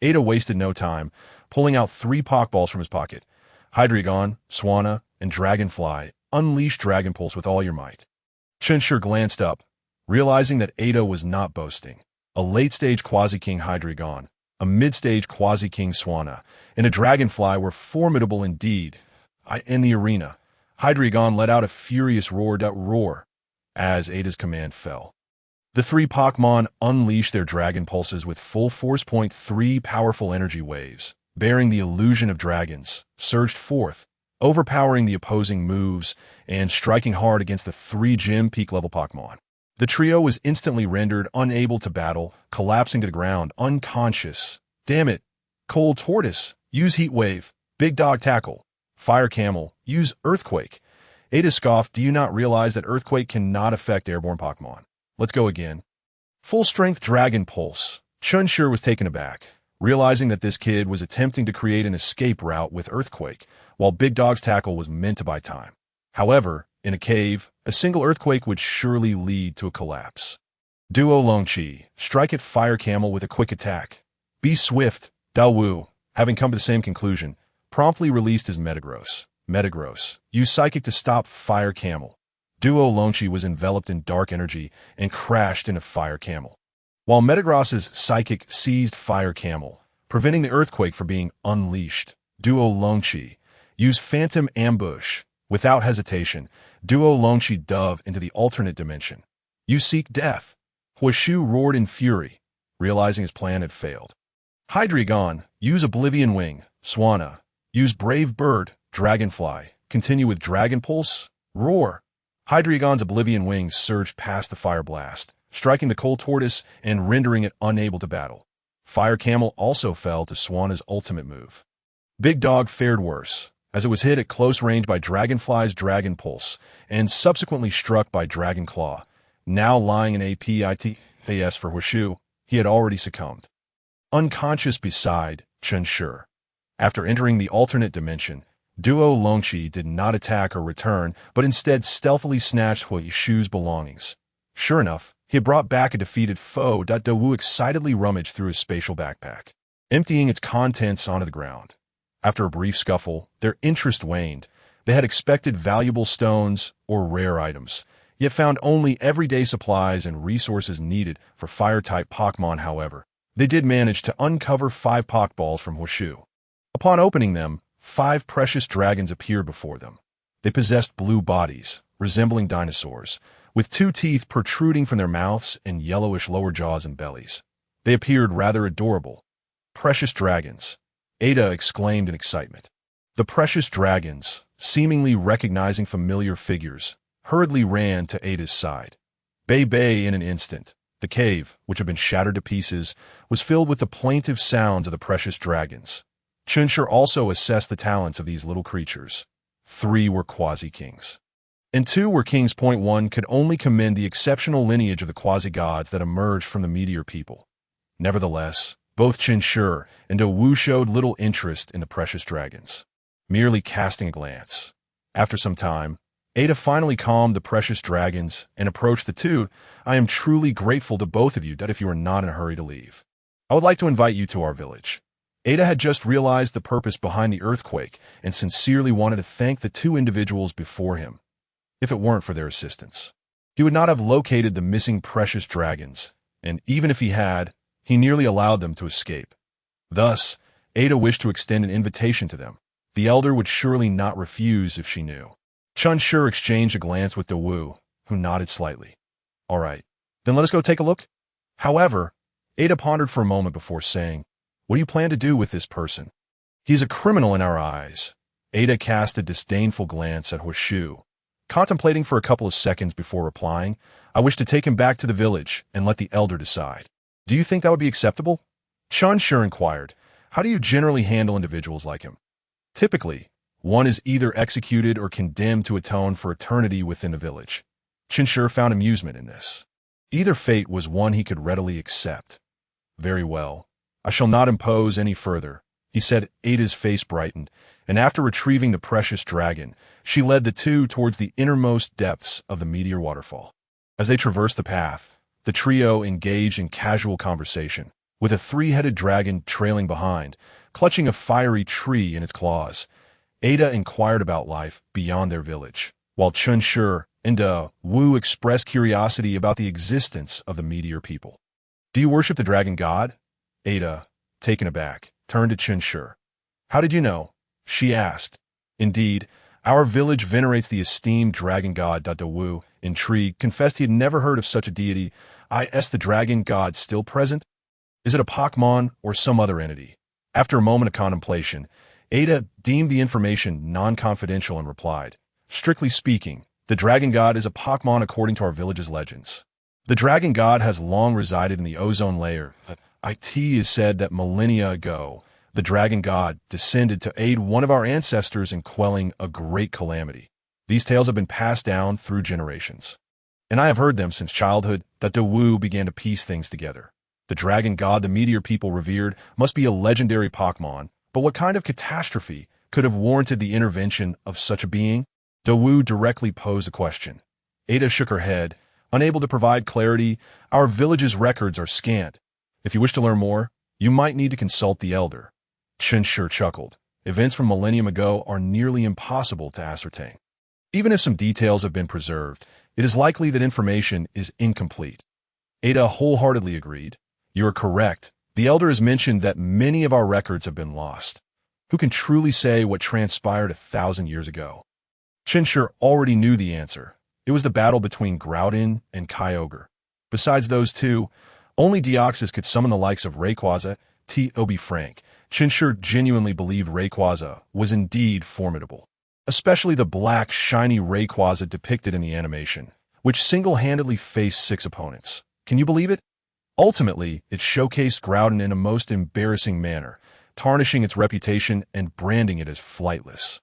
Ada wasted no time, pulling out 3 Pokeballs from his pocket. Hydreigon, Swanna, and Dragonfly, unleash Dragon Pulse with all your might. Chen Shi glanced up, realizing that Ada was not boasting. A late-stage Quasi-King Hydreigon, a mid-stage Quasi-King Swanna, and a Dragonfly were formidable indeed. In the arena, Hydreigon let out a furious roar as Ada's command fell. The 3 Pokémon unleashed their Dragon Pulses with full force. 3 powerful energy waves, bearing the illusion of dragons, surged forth, overpowering the opposing moves and striking hard against the 3 Gym Peak level Pokémon. The trio was instantly rendered unable to battle, collapsing to the ground, unconscious. Damn it! Coal Tortoise, use Heat Wave. Big Dog Tackle. Fire Camel, use Earthquake. Ada scoffed, do you not realize that Earthquake cannot affect airborne Pokémon? Let's go again. Full-strength Dragon Pulse. Chen Shi was taken aback, realizing that this kid was attempting to create an escape route with Earthquake, while Big Dog's Tackle was meant to buy time. However, in a cave, a single Earthquake would surely lead to a collapse. Duo Longqi, strike at Fire Camel with a quick attack. Be swift. Daowu, having come to the same conclusion, promptly released his Metagross. Metagross, use Psychic to stop Fire Camel. Duo Longqi was enveloped in dark energy and crashed into Fire Camel, while Metagross's Psychic seized Fire Camel, preventing the Earthquake from being unleashed. Duo Longqi used Phantom Ambush. Without hesitation, Duo Longqi dove into the alternate dimension. You seek death. Huashu roared in fury, realizing his plan had failed. Hydreigon, use Oblivion Wing. Swanna, use Brave Bird. Dragonfly, continue with Dragon Pulse. Roar. Hydreigon's Oblivion Wings surged past the Fire Blast, striking the Coal Tortoise and rendering it unable to battle. Fire Camel also fell to Swanna's ultimate move. Big Dog fared worse, as it was hit at close range by Dragonfly's Dragon Pulse and subsequently struck by Dragon Claw. Now lying in APITAS for Huashu, he had already succumbed. Unconscious beside Chen Shi. After entering the alternate dimension, Duo Longqi did not attack or return, but instead stealthily snatched Huashu's belongings. Sure enough, he had brought back a defeated foe. Daowu excitedly rummaged through his spatial backpack, emptying its contents onto the ground. After a brief scuffle, their interest waned. They had expected valuable stones or rare items, yet found only everyday supplies and resources needed for Fire-type Pokémon. However, they did manage to uncover 5 Pokeballs from Huashu. Upon opening them, 5 precious dragons appeared before them. They possessed blue bodies, resembling dinosaurs, with 2 teeth protruding from their mouths and yellowish lower jaws and bellies. They appeared rather adorable. Precious dragons, Ada exclaimed in excitement. The precious dragons, seemingly recognizing familiar figures, hurriedly ran to Ada's side. Bay in an instant. The cave, which had been shattered to pieces, was filled with the plaintive sounds of the precious dragons. Chen Shi also assessed the talents of these little creatures. 3 were Quasi-Kings, and 2 were Kings. 1 could only commend the exceptional lineage of the Quasi-Gods that emerged from the Meteor people. Nevertheless, both Chen Shi and Daowu showed little interest in the precious dragons, merely casting a glance. After some time, Ada finally calmed the precious dragons and approached the 2. I am truly grateful to both of you that if you are not in a hurry to leave, I would like to invite you to our village. Ada had just realized the purpose behind the earthquake and sincerely wanted to thank the 2 individuals before him. If it weren't for their assistance, he would not have located the missing precious dragons, and even if he had, he nearly allowed them to escape. Thus, Ada wished to extend an invitation to them. The elder would surely not refuse if she knew. Chen Shi exchanged a glance with Daowu, who nodded slightly. All right, Then let us go take a look. However, Ada pondered for a moment before saying, what do you plan to do with this person? He is a criminal in our eyes. Ada cast a disdainful glance at Horseshoe, contemplating for a couple of seconds before replying, I wish to take him back to the village and let the elder decide. Do you think that would be acceptable? Chen Shi inquired, how do you generally handle individuals like him? Typically, one is either executed or condemned to atone for eternity within the village. Chen Shi found amusement in this. Either fate was one he could readily accept. Very well. I shall not impose any further, he said. Ada's face brightened, and after retrieving the precious dragon, she led the two towards the innermost depths of the meteor waterfall. As they traversed the path, the trio engaged in casual conversation, with a three-headed dragon trailing behind, clutching a fiery tree in its claws. Ada inquired about life beyond their village, while Chen Shi and Wu expressed curiosity about the existence of the meteor people. Do you worship the dragon god? Ada, taken aback, turned to Chen Shi. How did you know? She asked. Indeed, our village venerates the esteemed dragon god. Wu, intrigued, confessed he had never heard of such a deity. Is the dragon god still present? Is it a Pokémon or some other entity? After a moment of contemplation, Ada deemed the information non-confidential and replied, strictly speaking, the dragon god is a Pokémon according to our village's legends. The dragon god has long resided in the ozone layer. It is said that millennia ago, the dragon god descended to aid one of our ancestors in quelling a great calamity. These tales have been passed down through generations, and I have heard them since childhood. Wu began to piece things together. The dragon god the meteor people revered must be a legendary Pokémon, but what kind of catastrophe could have warranted the intervention of such a being? Wu directly posed a question. Ada shook her head, unable to provide clarity. Our village's records are scant. If you wish to learn more, you might need to consult the elder. Chen Shi chuckled. Events from millennium ago are nearly impossible to ascertain. Even if some details have been preserved, it is likely that information is incomplete. Ada wholeheartedly agreed. You are correct. The elder has mentioned that many of our records have been lost. Who can truly say what transpired 1,000 years ago? Chen Shi already knew the answer. It was the battle between Groudon and Kyogre. Besides those two, only Deoxys could summon the likes of Rayquaza. To be frank, Chen Shi genuinely believed Rayquaza was indeed formidable. Especially the black, shiny Rayquaza depicted in the animation, which single-handedly faced 6 opponents. Can you believe it? Ultimately, it showcased Groudon in a most embarrassing manner, tarnishing its reputation and branding it as flightless.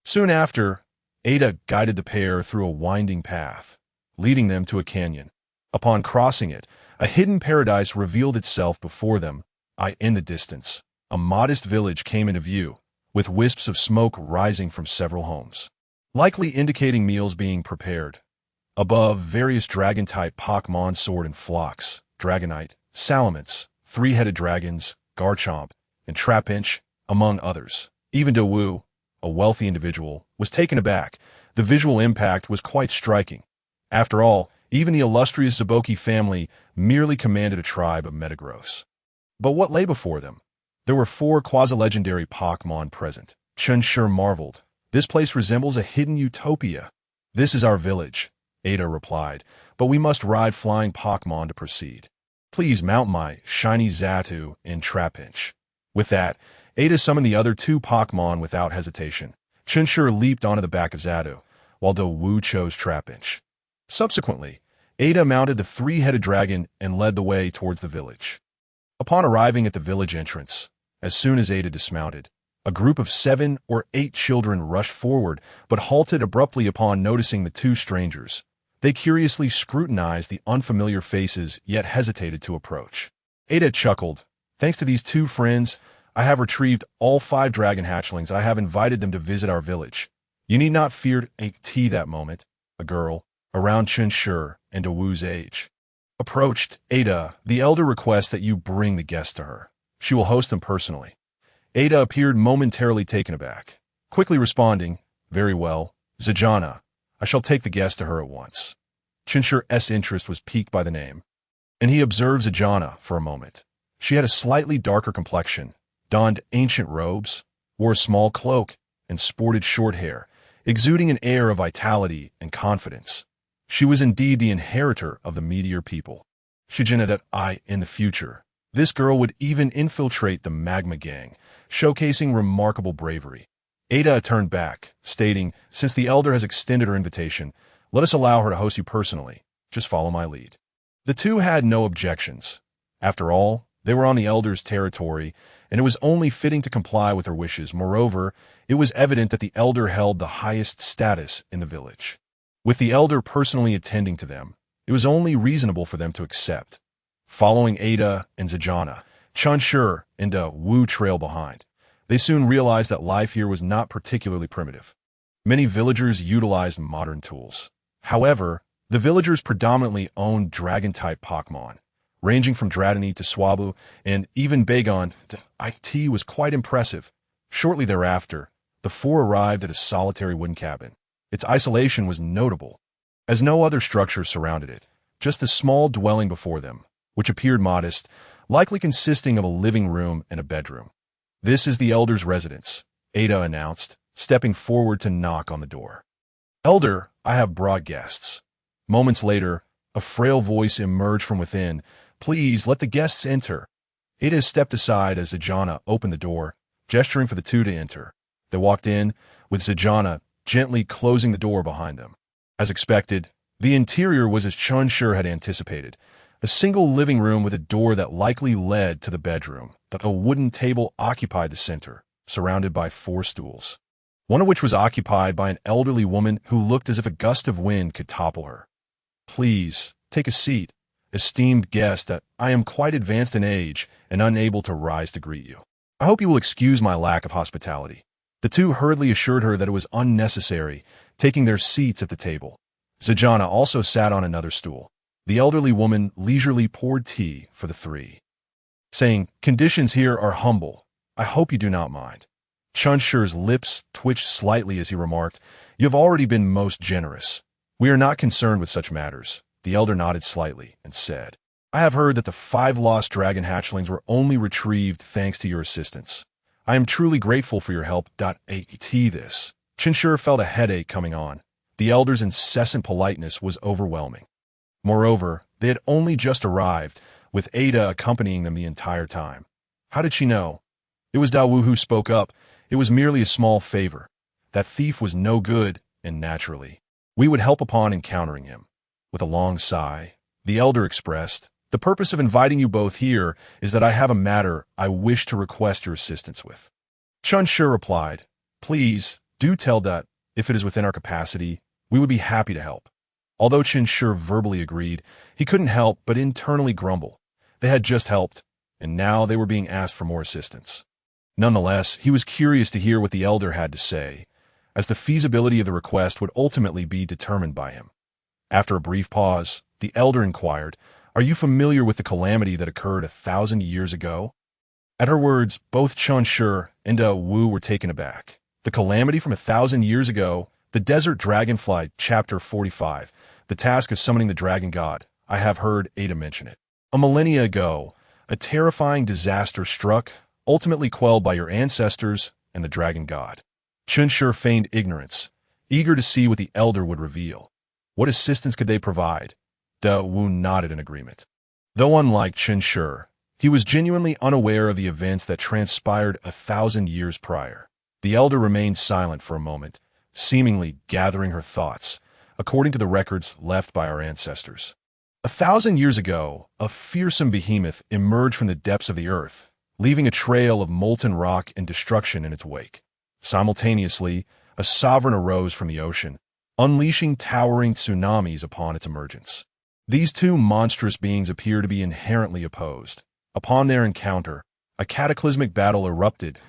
Soon after, Ada guided the pair through a winding path, leading them to a canyon. Upon crossing it, a hidden paradise revealed itself before them. In the distance, a modest village came into view, with wisps of smoke rising from several homes, likely indicating meals being prepared. Above, various dragon-type Pokémon soared in flocks: Dragonite, Salamence, three-headed dragons, Garchomp, and Trapinch, among others. Even Wu, a wealthy individual, was taken aback. The visual impact was quite striking. After all, even the illustrious Zaboki family merely commanded a tribe of Metagross. But what lay before them? There were 4 quasi-legendary Pokémon present. Chen Shi marveled. This place resembles a hidden utopia. This is our village, Ada replied, but we must ride flying Pokémon to proceed. Please mount my shiny Xatu and Trapinch. With that, Ada summoned the other 2 Pokémon without hesitation. Chen Shi leaped onto the back of Xatu, while Wu chose Trapinch. Subsequently, Ada mounted the 3-headed dragon and led the way towards the village. Upon arriving at the village entrance, as soon as Ada dismounted, a group of 7 or 8 children rushed forward but halted abruptly upon noticing the 2 strangers. They curiously scrutinized the unfamiliar faces yet hesitated to approach. Ada chuckled. Thanks to these 2 friends, I have retrieved all 5 dragon hatchlings. I have invited them to visit our village. You need not fear that moment. A girl, around Chen Shi and Wu's age, approached. Ada, the elder requests that you bring the guests to her. She will host them personally. Ada appeared momentarily taken aback, quickly responding, very well, Zijana, I shall take the guest to her at once. Chen Shi's interest was piqued by the name, and he observed Zijana for a moment. She had a slightly darker complexion, donned ancient robes, wore a small cloak, and sported short hair, exuding an air of vitality and confidence. She was indeed the inheritor of the meteor people. In the future, this girl would even infiltrate the Magma Gang, showcasing remarkable bravery. Ada turned back, stating, "Since the elder has extended her invitation, let us allow her to host you personally. Just follow my lead." The two had no objections. After all, they were on the elder's territory, and it was only fitting to comply with her wishes. Moreover, it was evident that the elder held the highest status in the village. With the elder personally attending to them, it was only reasonable for them to accept. Following Ada and Zijana, Chen Shi and Wu trailed behind. They soon realized that life here was not particularly primitive. Many villagers utilized modern tools. However, the villagers predominantly owned dragon-type Pokémon, ranging from Dratini to Swabu, and even Bagon to IT was quite impressive. Shortly thereafter, the four arrived at a solitary wooden cabin. Its isolation was notable, as no other structure surrounded it, just the small dwelling before them, which appeared modest, likely consisting of a living room and a bedroom. "This is the elder's residence," Ada announced, stepping forward to knock on the door. "Elder, I have brought guests." Moments later, a frail voice emerged from within. "Please let the guests enter." Ada stepped aside as Zijana opened the door, gesturing for the two to enter. They walked in, with Zijana gently closing the door behind them. As expected, the interior was as Chen Shi had anticipated. A single living room with a door that likely led to the bedroom. A wooden table occupied the center, surrounded by 4 stools, one of which was occupied by an elderly woman who looked as if a gust of wind could topple her. "Please, take a seat, esteemed guest. I am quite advanced in age and unable to rise to greet you. I hope you will excuse my lack of hospitality." The two hurriedly assured her that it was unnecessary, taking their seats at the table. Zijana also sat on another stool. The elderly woman leisurely poured tea for the three, saying, "Conditions here are humble. I hope you do not mind." Chen Shi's lips twitched slightly as he remarked, "You have already been most generous. We are not concerned with such matters." The elder nodded slightly and said, "I have heard that the 5 lost dragon hatchlings were only retrieved thanks to your assistance. I am truly grateful for your help. This." Chen Shi felt a headache coming on. The elder's incessant politeness was overwhelming. Moreover, they had only just arrived, with Ada accompanying them the entire time. How did she know? It was Dawu who spoke up. It was merely a small favor. That thief was no good, and naturally, we would help upon encountering him. With a long sigh, the elder expressed, "The purpose of inviting you both here is that I have a matter I wish to request your assistance with." Chen Shi replied, "Please, do tell that, if it is within our capacity, we would be happy to help." Although Chen Shi verbally agreed, he couldn't help but internally grumble. They had just helped, and now they were being asked for more assistance. Nonetheless, he was curious to hear what the elder had to say, as the feasibility of the request would ultimately be determined by him. After a brief pause, the elder inquired, "Are you familiar with the calamity that occurred 1,000 years ago?" At her words, both Chen Shi and Wu were taken aback. The calamity from 1,000 years ago, the Desert Dragonfly, Chapter 45, the task of summoning the Dragon God. I have heard Ada mention it. A millennia ago, a terrifying disaster struck, ultimately quelled by your ancestors and the Dragon God. Chen Shi feigned ignorance, eager to see what the elder would reveal. What assistance could they provide? Wu nodded in agreement. Though unlike Chen Shi, he was genuinely unaware of the events that transpired 1,000 years prior. The elder remained silent for a moment, seemingly gathering her thoughts, according to the records left by our ancestors. 1,000 years ago, a fearsome behemoth emerged from the depths of the earth, leaving a trail of molten rock and destruction in its wake. Simultaneously, a sovereign arose from the ocean, unleashing towering tsunamis upon its emergence. These two monstrous beings appear to be inherently opposed. Upon their encounter, a cataclysmic battle erupted.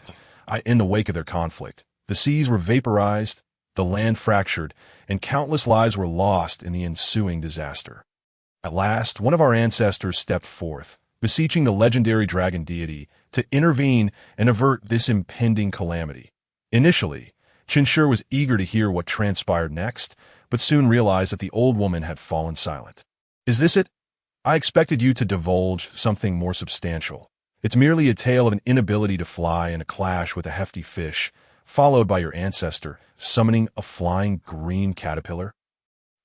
In the wake of their conflict, the seas were vaporized, the land fractured, and countless lives were lost in the ensuing disaster. At last, one of our ancestors stepped forth, beseeching the legendary dragon deity to intervene and avert this impending calamity. Initially, Chen Shi was eager to hear what transpired next, but soon realized that the old woman had fallen silent. "Is this it? I expected you to divulge something more substantial. It's merely a tale of an inability to fly and a clash with a hefty fish, followed by your ancestor summoning a flying green caterpillar."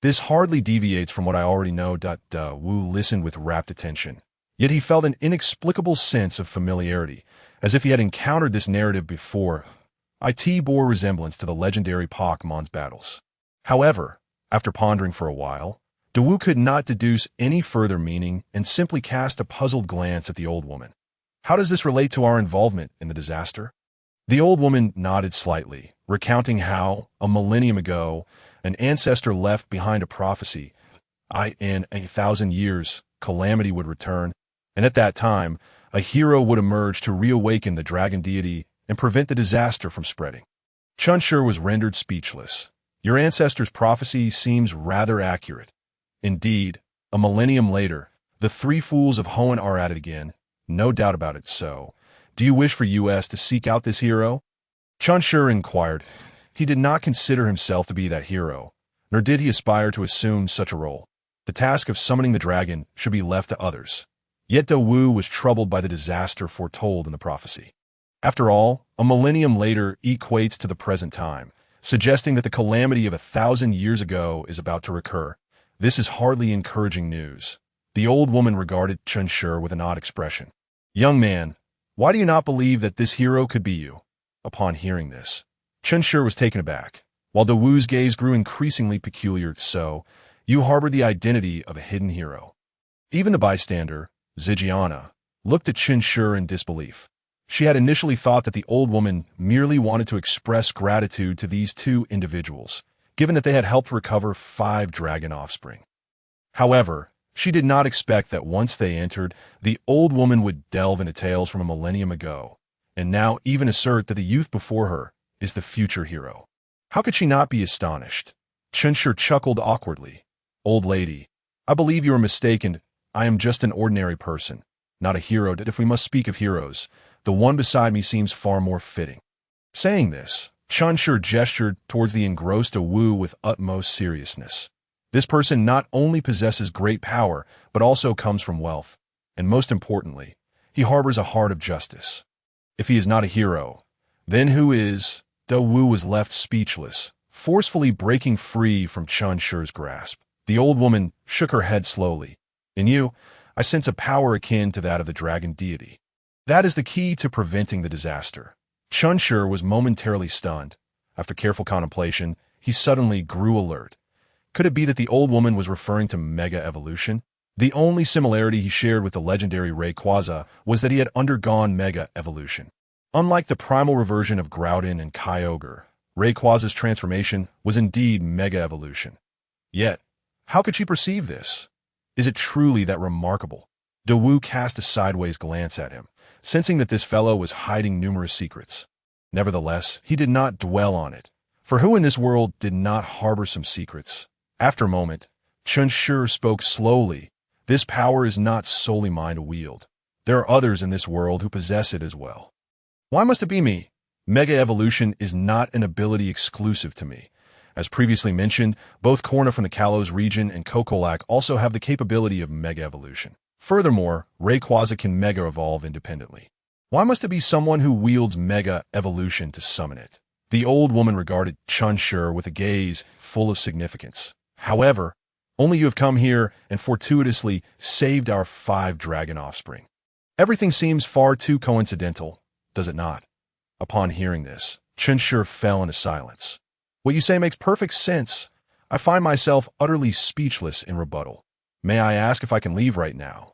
This hardly deviates from what I already know. Wu listened with rapt attention. Yet he felt an inexplicable sense of familiarity, as if he had encountered this narrative before. It bore resemblance to the legendary Pokémon's battles. However, after pondering for a while, Wu could not deduce any further meaning and simply cast a puzzled glance at the old woman. How does this relate to our involvement in the disaster? The old woman nodded slightly, recounting how, a millennium ago, an ancestor left behind a prophecy. In 1,000 years, calamity would return, and at that time, a hero would emerge to reawaken the dragon deity and prevent the disaster from spreading. Chen Shi was rendered speechless. Your ancestor's prophecy seems rather accurate. Indeed, a millennium later, the three fools of Hoenn are at it again. No doubt about it. So, do you wish for us to seek out this hero? Chen Shi inquired. He did not consider himself to be that hero, nor did he aspire to assume such a role. The task of summoning the dragon should be left to others. Yet Wu was troubled by the disaster foretold in the prophecy. After all, a millennium later equates to the present time, suggesting that the calamity of 1,000 years ago is about to recur. This is hardly encouraging news. The old woman regarded Chen Shi with an odd expression. Young man, why do you not believe that this hero could be you? Upon hearing this, Chen Shi was taken aback, while Wu's gaze grew increasingly peculiar. So, you harbor the identity of a hidden hero. Even the bystander, Zijiana, looked at Chen Shi in disbelief. She had initially thought that the old woman merely wanted to express gratitude to these two individuals, given that they had helped recover 5 dragon offspring. However, she did not expect that once they entered, the old woman would delve into tales from a millennium ago, and now even assert that the youth before her is the future hero. How could she not be astonished? Chen Shi chuckled awkwardly. Old lady, I believe you are mistaken. I am just an ordinary person, not a hero. If we must speak of heroes, the one beside me seems far more fitting. Saying this, Chen Shi gestured towards the engrossed Wu with utmost seriousness. This person not only possesses great power, but also comes from wealth, and most importantly, he harbors a heart of justice. If he is not a hero, then who is? Wu was left speechless, forcefully breaking free from Chen Shi's grasp. The old woman shook her head slowly. In you, I sense a power akin to that of the dragon deity. That is the key to preventing the disaster. Chen Shi was momentarily stunned. After careful contemplation, he suddenly grew alert. Could it be that the old woman was referring to Mega Evolution? The only similarity he shared with the legendary Rayquaza was that he had undergone Mega Evolution. Unlike the primal reversion of Groudon and Kyogre, Rayquaza's transformation was indeed Mega Evolution. Yet, how could she perceive this? Is it truly that remarkable? Wu cast a sideways glance at him, sensing that this fellow was hiding numerous secrets. Nevertheless, he did not dwell on it, for who in this world did not harbor some secrets? After a moment, Chen Shi spoke slowly. This power is not solely mine to wield. There are others in this world who possess it as well. Why must it be me? Mega Evolution is not an ability exclusive to me. As previously mentioned, both Corna from the Kalos region and Kokolak also have the capability of Mega Evolution. Furthermore, Rayquaza can Mega Evolve independently. Why must it be someone who wields Mega Evolution to summon it? The old woman regarded Chen Shi with a gaze full of significance. However, only you have come here and fortuitously saved our 5 dragon offspring. Everything seems far too coincidental, does it not? Upon hearing this, Chen Shi fell into silence. What you say makes perfect sense. I find myself utterly speechless in rebuttal. May I ask if I can leave right now?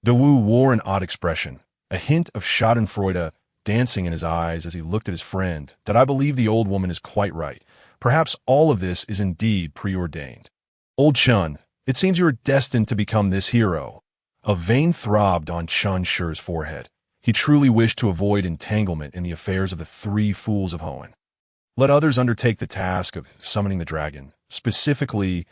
Wu wore an odd expression, a hint of schadenfreude dancing in his eyes as he looked at his friend. That I believe the old woman is quite right. Perhaps all of this is indeed preordained. Old Chen, it seems you are destined to become this hero. A vein throbbed on Chen Shi's forehead. He truly wished to avoid entanglement in the affairs of the 3 fools of Hoenn. Let others undertake the task of summoning the dragon, specifically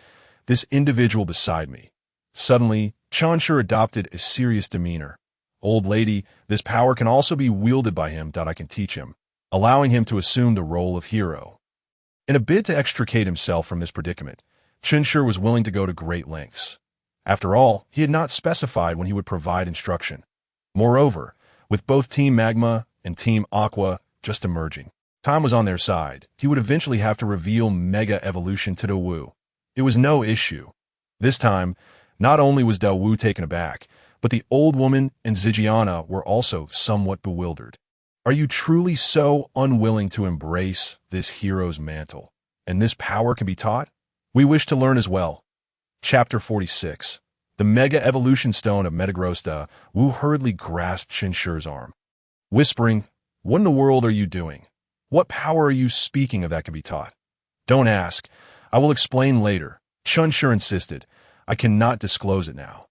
this individual beside me. Suddenly, Chen Shi adopted a serious demeanor. Old lady, this power can also be wielded by him. I can teach him, allowing him to assume the role of hero. In a bid to extricate himself from this predicament, Chen Shi was willing to go to great lengths. After all, he had not specified when he would provide instruction. Moreover, with both Team Magma and Team Aqua just emerging, time was on their side. He would eventually have to reveal Mega Evolution to Wu. It was no issue. This time, not only was Daowu taken aback, but the old woman and Zijiana were also somewhat bewildered. Are you truly so unwilling to embrace this hero's mantle? And this power can be taught? We wish to learn as well. Chapter 46. The Mega Evolution Stone of Metagross. Wu hurriedly grasped Chen Shi's arm, whispering, "What in the world are you doing? What power are you speaking of that can be taught?" "Don't ask. I will explain later," Chen Shi insisted. "I cannot disclose it now."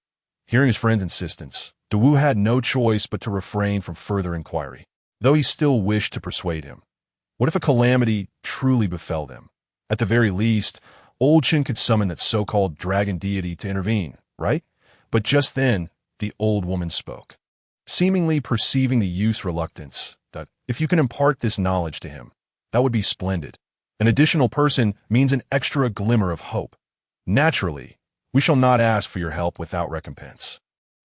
Hearing his friend's insistence, Daowu had no choice but to refrain from further inquiry, though he still wished to persuade him. What if a calamity truly befell them? At the very least, old Chen could summon that so-called dragon deity to intervene, right? But just then, the old woman spoke, seemingly perceiving the youth's reluctance, that if you can impart this knowledge to him, that would be splendid. An additional person means an extra glimmer of hope. Naturally, we shall not ask for your help without recompense.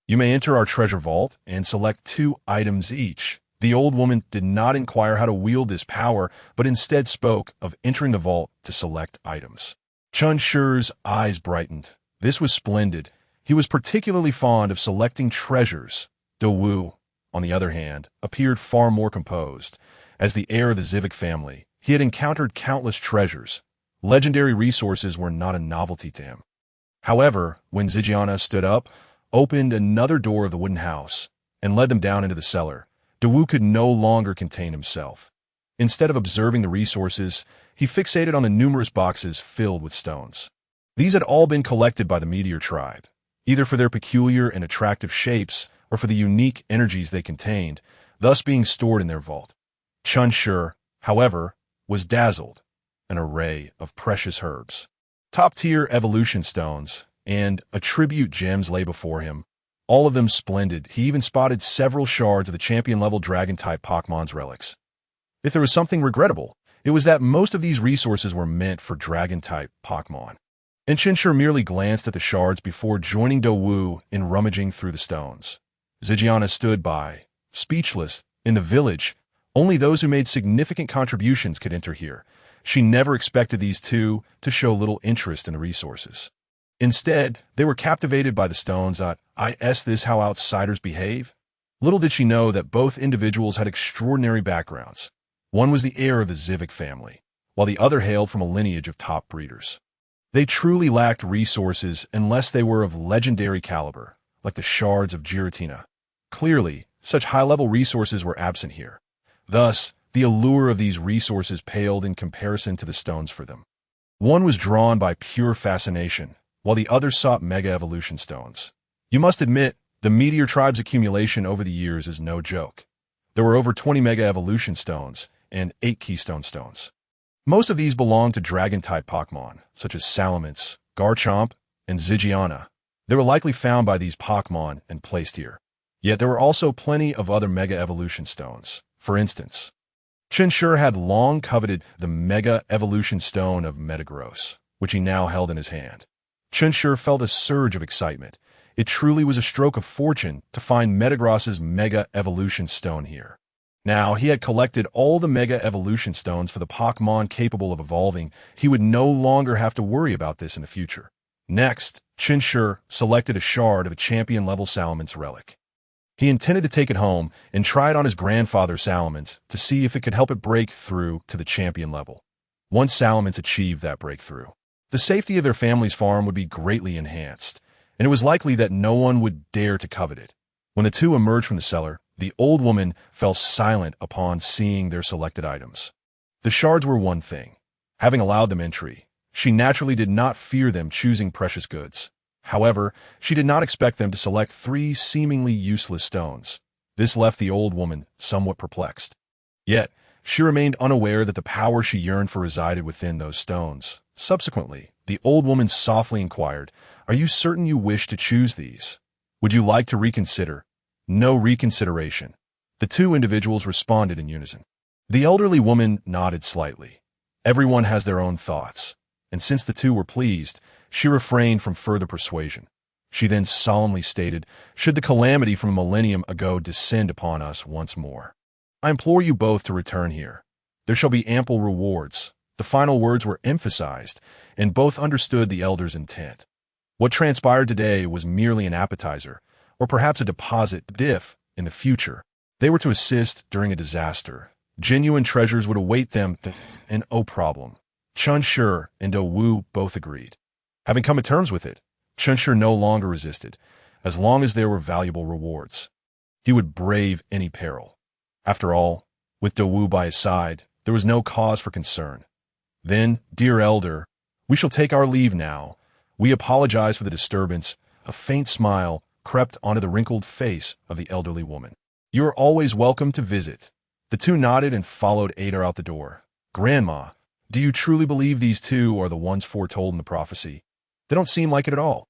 You may enter our treasure vault and select 2 items each. The old woman did not inquire how to wield this power, but instead spoke of entering the vault to select items. Chen Shi's eyes brightened. This was splendid. He was particularly fond of selecting treasures. Daowu, on the other hand, appeared far more composed. As the heir of the Zivik family, he had encountered countless treasures. Legendary resources were not a novelty to him. However, when Zijiana stood up, opened another door of the wooden house, and led them down into the cellar, Daowu could no longer contain himself. Instead of observing the resources, he fixated on the numerous boxes filled with stones. These had all been collected by the Meteor tribe, either for their peculiar and attractive shapes or for the unique energies they contained, thus being stored in their vault. Chen Shi, however, was dazzled. An array of precious herbs, top-tier evolution stones, and attribute gems lay before him, all of them splendid. He even spotted several shards of the champion-level dragon-type Pokémon's relics. If there was something regrettable, it was that most of these resources were meant for dragon-type Pokémon. And Chen Shi merely glanced at the shards before joining Daowu in rummaging through the stones. Zijiana stood by, speechless. In the village, only those who made significant contributions could enter here. She never expected these two to show little interest in the resources. Instead, they were captivated by the stones. Is this how outsiders behave? Little did she know that both individuals had extraordinary backgrounds. One was the heir of the Zivik family, while the other hailed from a lineage of top breeders. They truly lacked resources unless they were of legendary caliber, like the shards of Giratina. Clearly, such high-level resources were absent here. Thus, the allure of these resources paled in comparison to the stones for them. One was drawn by pure fascination, while the other sought Mega Evolution stones. You must admit, the Meteor tribe's accumulation over the years is no joke. There were over 20 Mega Evolution stones and 8 Keystone stones. Most of these belonged to Dragon-type Pokémon, such as Salamence, Garchomp, and Zijiana. They were likely found by these Pokémon and placed here. Yet there were also plenty of other Mega Evolution stones. For instance, Chen Shi had long coveted the Mega Evolution Stone of Metagross, which he now held in his hand. Chen Shi felt a surge of excitement. It truly was a stroke of fortune to find Metagross's Mega Evolution Stone here. Now he had collected all the Mega Evolution Stones for the Pokémon capable of evolving. He would no longer have to worry about this in the future. Next, Chen Shi selected a shard of a champion-level Salamence relic. He intended to take it home and try it on his grandfather Salamence to see if it could help it break through to the champion level. Once Salamence achieved that breakthrough, the safety of their family's farm would be greatly enhanced, and it was likely that no one would dare to covet it. When the two emerged from the cellar, the old woman fell silent upon seeing their selected items. The shards were one thing. Having allowed them entry, she naturally did not fear them choosing precious goods. However, she did not expect them to select 3 seemingly useless stones. This left the old woman somewhat perplexed. Yet, she remained unaware that the power she yearned for resided within those stones. Subsequently, the old woman softly inquired, "Are you certain you wish to choose these? Would you like to reconsider?" No reconsideration. The two individuals responded in unison. The elderly woman nodded slightly. Everyone has their own thoughts, and since the two were pleased, she refrained from further persuasion. She then solemnly stated, "Should the calamity from a millennium ago descend upon us once more, I implore you both to return here. There shall be ample rewards. The final words were emphasized, and both understood the elder's intent. What transpired today was merely an appetizer, or perhaps a deposit if, in the future, they were to assist during a disaster. Genuine treasures would await them, and no problem. Chen Shi and Do Wu both agreed. Having come to terms with it, Chen Shi no longer resisted, as long as there were valuable rewards. He would brave any peril. After all, with Do Wu by his side, there was no cause for concern. Then, dear elder, we shall take our leave now. We apologize for the disturbance. A faint smile crept onto the wrinkled face of the elderly woman. You are always welcome to visit. The two nodded and followed Ada out the door. Grandma, do you truly believe these two are the ones foretold in the prophecy? They don't seem like it at all.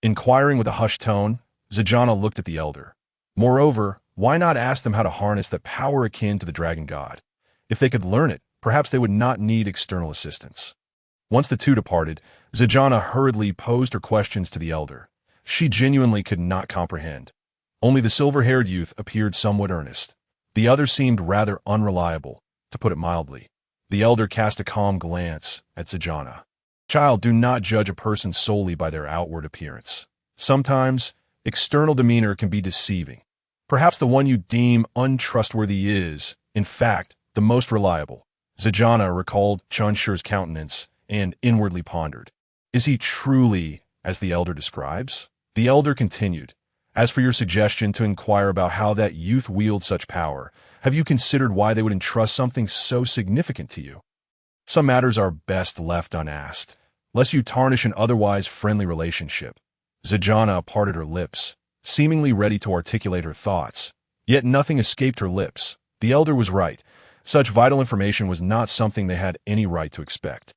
Inquiring with a hushed tone, Zijana looked at the elder. Moreover, why not ask them how to harness that power akin to the dragon god? If they could learn it, perhaps they would not need external assistance. Once the two departed, Zijana hurriedly posed her questions to the elder. She genuinely could not comprehend. Only the silver-haired youth appeared somewhat earnest. The other seemed rather unreliable, to put it mildly. The elder cast a calm glance at Zijana. Child, do not judge a person solely by their outward appearance. Sometimes, external demeanor can be deceiving. Perhaps the one you deem untrustworthy is, in fact, the most reliable. Zijana recalled Chen Shi's countenance and inwardly pondered. Is he truly as the elder describes? The elder continued. As for your suggestion to inquire about how that youth wields such power, have you considered why they would entrust something so significant to you? Some matters are best left unasked, lest you tarnish an otherwise friendly relationship. Zijana parted her lips, seemingly ready to articulate her thoughts. Yet nothing escaped her lips. The elder was right. Such vital information was not something they had any right to expect.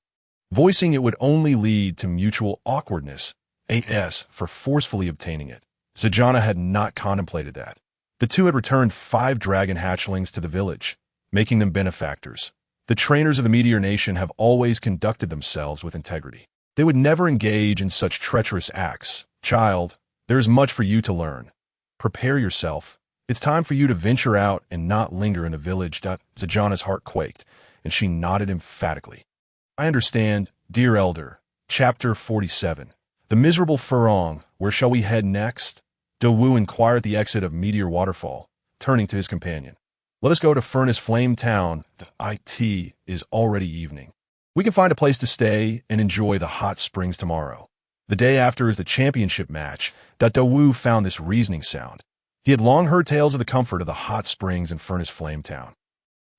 Voicing it would only lead to mutual awkwardness, as for forcefully obtaining it. Zijana had not contemplated that. The two had returned 5 dragon hatchlings to the village, making them benefactors. The trainers of the Meteor Nation have always conducted themselves with integrity. They would never engage in such treacherous acts. Child, there is much for you to learn. Prepare yourself. It's time for you to venture out and not linger in the village. Zijana's heart quaked, and she nodded emphatically. I understand, dear elder. Chapter 47. The miserable Furong, where shall we head next? Do Wu inquired at the exit of Meteor Waterfall, turning to his companion. Let us go to Furnace Flame Town. It is already evening. We can find a place to stay and enjoy the hot springs tomorrow. The day after is the championship match. Do Wu found this reasoning sound. He had long heard tales of the comfort of the hot springs in Furnace Flame Town.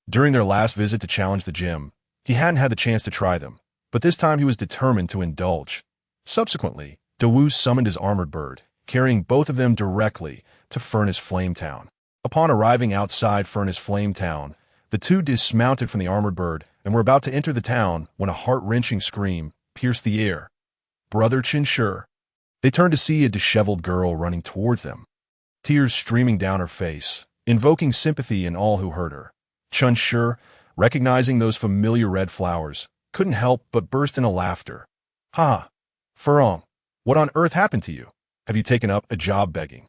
During their last visit to challenge the gym, he hadn't had the chance to try them, but this time he was determined to indulge. Subsequently, Do Wu summoned his armored bird, carrying both of them directly to Furnace Flame Town. Upon arriving outside Furnace Flame Town, the two dismounted from the armored bird and were about to enter the town when a heart-wrenching scream pierced the air. Brother Chen Shi. They turned to see a disheveled girl running towards them, tears streaming down her face, invoking sympathy in all who heard her. Chen Shi, recognizing those familiar red flowers, couldn't help but burst into laughter. Ha! Furong, what on earth happened to you? Have you taken up a job begging?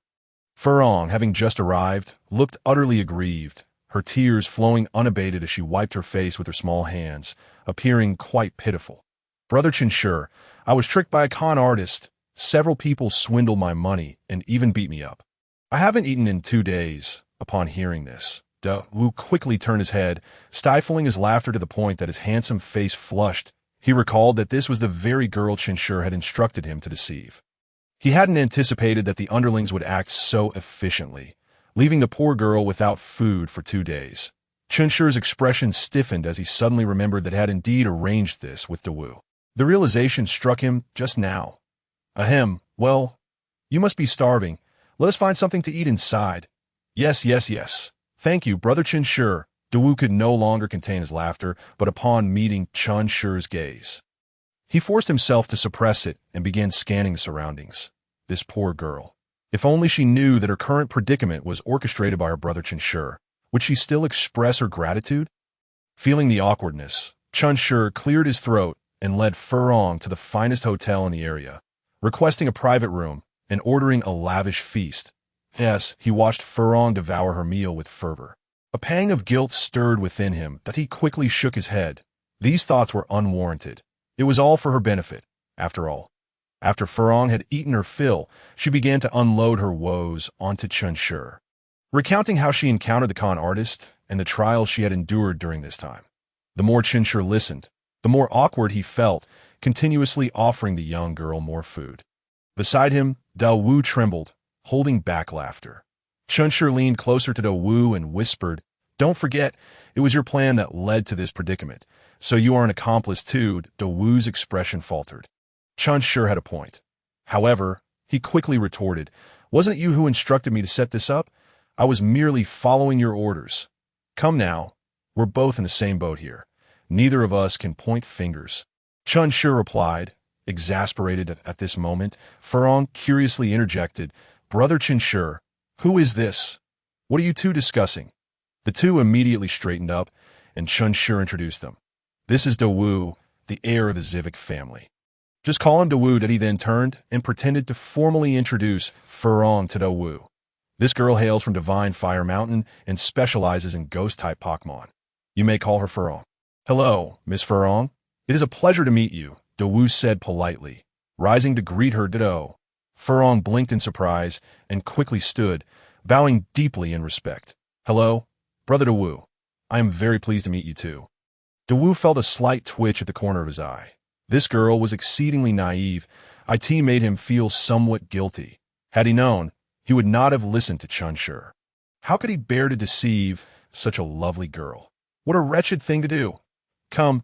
Furong, having just arrived, looked utterly aggrieved, her tears flowing unabated as she wiped her face with her small hands, appearing quite pitiful. Brother Chen Shi, I was tricked by a con artist. Several people swindled my money and even beat me up. I haven't eaten in 2 days. Upon hearing this, Do Wu quickly turned his head, stifling his laughter to the point that his handsome face flushed. He recalled that this was the very girl Chen Shi had instructed him to deceive. He hadn't anticipated that the underlings would act so efficiently, leaving the poor girl without food for 2 days. Chen Shi's expression stiffened as he suddenly remembered that he had indeed arranged this with Do Wu. The realization struck him just now. Ahem, well, you must be starving. Let us find something to eat inside. Yes. Thank you, Brother Chen Shi. Do Wu could no longer contain his laughter, but upon meeting Chen Shi's gaze, he forced himself to suppress it and began scanning the surroundings. This poor girl. If only she knew that her current predicament was orchestrated by her brother Chen Shi, would she still express her gratitude? Feeling the awkwardness, Chen Shi cleared his throat and led Furong to the finest hotel in the area, requesting a private room and ordering a lavish feast. Yes, he watched Furong devour her meal with fervor. A pang of guilt stirred within him that he quickly shook his head. These thoughts were unwarranted. It was all for her benefit, after all. After Furong had eaten her fill, she began to unload her woes onto Chen Shi, recounting how she encountered the con artist and the trials she had endured during this time. The more Chen Shi listened, the more awkward he felt, continuously offering the young girl more food. Beside him, Dao Wu trembled, holding back laughter. Chen Shi leaned closer to Dao Wu and whispered, "Don't forget, it was your plan that led to this predicament, so you are an accomplice too." Dao Wu's expression faltered. Chen Shi had a point. However, he quickly retorted, "Wasn't it you who instructed me to set this up? I was merely following your orders. Come now, we're both in the same boat here. Neither of us can point fingers." Chen Shi replied, exasperated at this moment. Furong curiously interjected, "Brother Chen Shi, who is this? What are you two discussing?" The two immediately straightened up, and Chen Shi introduced them. "This is Dao Wu, the heir of the Zivik family." "Just call him Dao Wu." He then turned and pretended to formally introduce Furong to Dao Wu. "This girl hails from Divine Fire Mountain and specializes in ghost-type Pokémon. You may call her Furong." "Hello, Miss Furong. It is a pleasure to meet you," Dao Wu said politely, rising to greet her. Dao. Furong blinked in surprise and quickly stood, bowing deeply in respect. "Hello, Brother Dao Wu. I am very pleased to meet you too." Dao Wu felt a slight twitch at the corner of his eye. This girl was exceedingly naive. It made him feel somewhat guilty. Had he known, he would not have listened to Chen Shi. How could he bear to deceive such a lovely girl? What a wretched thing to do. Come.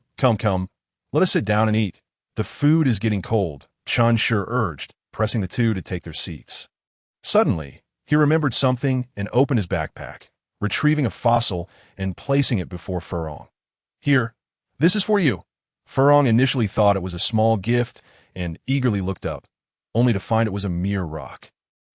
Let us sit down and eat. The food is getting cold," Chen Shi urged, pressing the two to take their seats. Suddenly, he remembered something and opened his backpack, retrieving a fossil and placing it before Furong. "Here, this is for you." Furong initially thought it was a small gift and eagerly looked up, only to find it was a mere rock.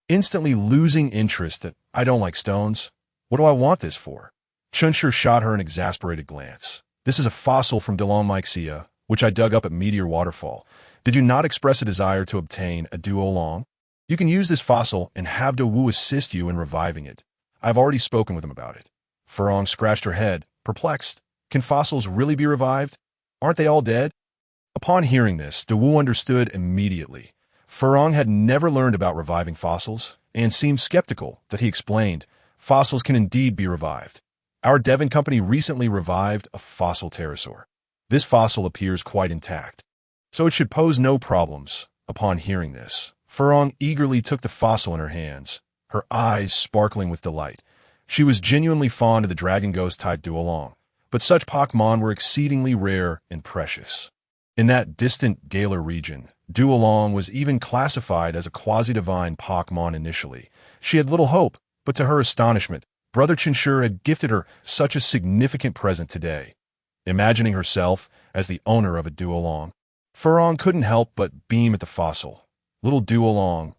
Instantly losing interest, "I don't like stones. What do I want this for?" Chen Shi shot her an exasperated glance. "This is a fossil from Myxia, which I dug up at Meteor Waterfall. Did you not express a desire to obtain a duolong? You can use this fossil and have Dao Wu assist you in reviving it. I've already spoken with him about it." Furong scratched her head, perplexed. Can fossils really be revived? Aren't they all dead? Upon hearing this, Dao Wu understood immediately. Furong had never learned about reviving fossils and seemed skeptical that he explained, "Fossils can indeed be revived. Our Devon company recently revived a fossil pterosaur. This fossil appears quite intact, so it should pose no problems." Upon hearing this, Furong eagerly took the fossil in her hands, her eyes sparkling with delight. She was genuinely fond of the Dragon Ghost-type Duolong, but such Pokémon were exceedingly rare and precious. In that distant Galar region, Duolong was even classified as a quasi-divine Pokémon initially. She had little hope, but to her astonishment, Brother Chen Shi had gifted her such a significant present today. Imagining herself as the owner of a Duolong, Furong couldn't help but beam at the fossil. Little Duolong,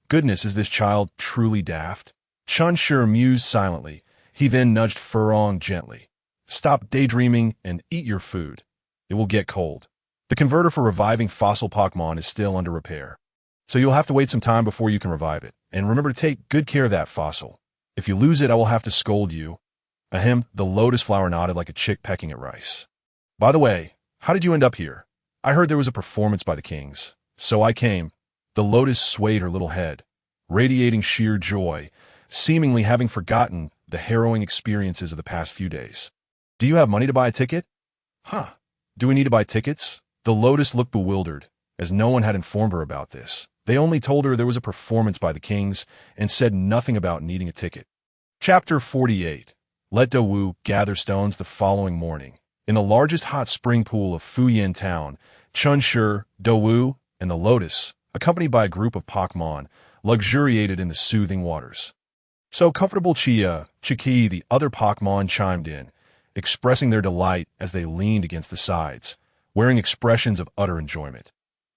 Goodness, is this child truly daft? Chen Shi mused silently. He then nudged Furong gently. "Stop daydreaming and eat your food. It will get cold. The converter for reviving fossil Pokémon is still under repair, so you'll have to wait some time before you can revive it. And remember to take good care of that fossil. If you lose it, I will have to scold you." Ahem, the lotus flower nodded like a chick pecking at rice. "By the way, how did you end up here? I heard there was a performance by the kings, so I came." The lotus swayed her little head, radiating sheer joy, seemingly having forgotten the harrowing experiences of the past few days. "Do you have money to buy a ticket?" "Huh. Do we need to buy tickets?" The lotus looked bewildered, as no one had informed her about this. They only told her there was a performance by the kings and said nothing about needing a ticket. Chapter 48. Let Dao Wu gather stones. The following morning, in the largest hot spring pool of Fuyin town, Chen Shi, Dao Wu, and the lotus, accompanied by a group of Pokémon, luxuriated in the soothing waters. "So comfortable, Chiki," the other Pokémon chimed in, expressing their delight as they leaned against the sides, wearing expressions of utter enjoyment.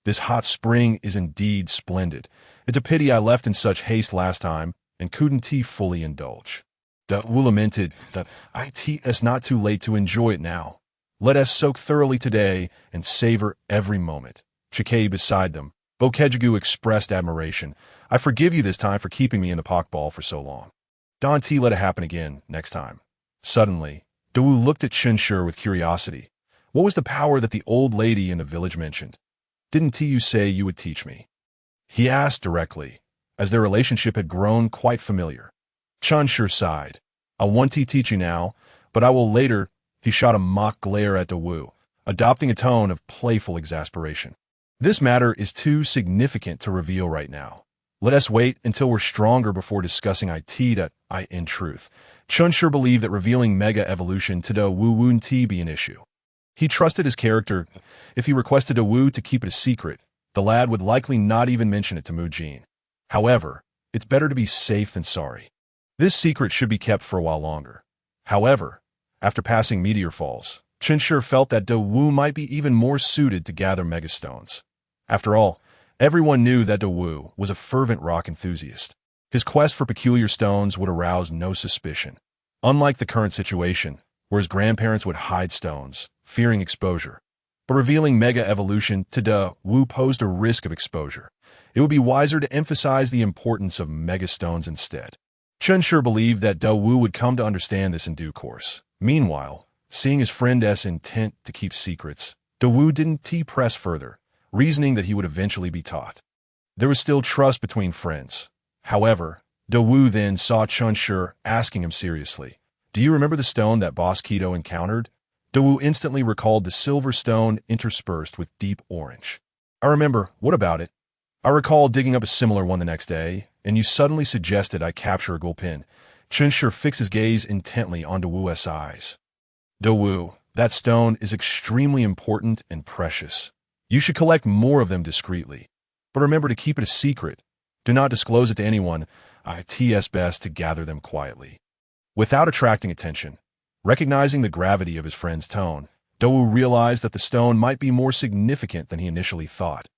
"This hot spring is indeed splendid. It's a pity I left in such haste last time and couldn't fully indulge." Dao Wu lamented that it's not too late to enjoy it now. "Let us soak thoroughly today and savor every moment." Chikei beside them, Bokejigu expressed admiration. "I forgive you this time for keeping me in the Pokeball for so long. Don T, let it happen again next time." Suddenly, Dawu looked at Chen Shi with curiosity. What was the power that the old lady in the village mentioned? Didn't you say you would teach me? He asked directly, as their relationship had grown quite familiar. Chen Shi sighed. I want to teach you now, but I will later. He shot a mock glare at Dawu, adopting a tone of playful exasperation. This matter is too significant to reveal right now. Let us wait until we're stronger before discussing it. In truth, Chen Shi believed that revealing Mega Evolution to Dawu wouldn't be an issue. He trusted his character. If he requested Dawu to keep it a secret, the lad would likely not even mention it to Mujin. However, it's better to be safe than sorry. This secret should be kept for a while longer. However, after passing Meteor Falls, Chen Shi felt that Dawu might be even more suited to gather Megastones. After all, everyone knew that Dawu was a fervent rock enthusiast. His quest for peculiar stones would arouse no suspicion. Unlike the current situation, where his grandparents would hide stones, fearing exposure. But revealing Mega Evolution to Dawu posed a risk of exposure. It would be wiser to emphasize the importance of Megastones instead. Chen Shi believed that Dawu would come to understand this in due course. Meanwhile, seeing his friend's intent to keep secrets, Dawu didn't press further, reasoning that he would eventually be taught. There was still trust between friends. However, Dawu then saw Chen Shi asking him seriously, "Do you remember the stone that Boss Keto encountered?" Dawu instantly recalled the silver stone interspersed with deep orange. "I remember. What about it?" "I recall digging up a similar one the next day, and you suddenly suggested I capture a Gulpin." Chen Shi fixed his gaze intently on Dawu's eyes. "Dawu, that stone is extremely important and precious. You should collect more of them discreetly. But remember to keep it a secret. Do not disclose it to anyone. It's best to gather them quietly." Without attracting attention, recognizing the gravity of his friend's tone, Dawu realized that the stone might be more significant than he initially thought.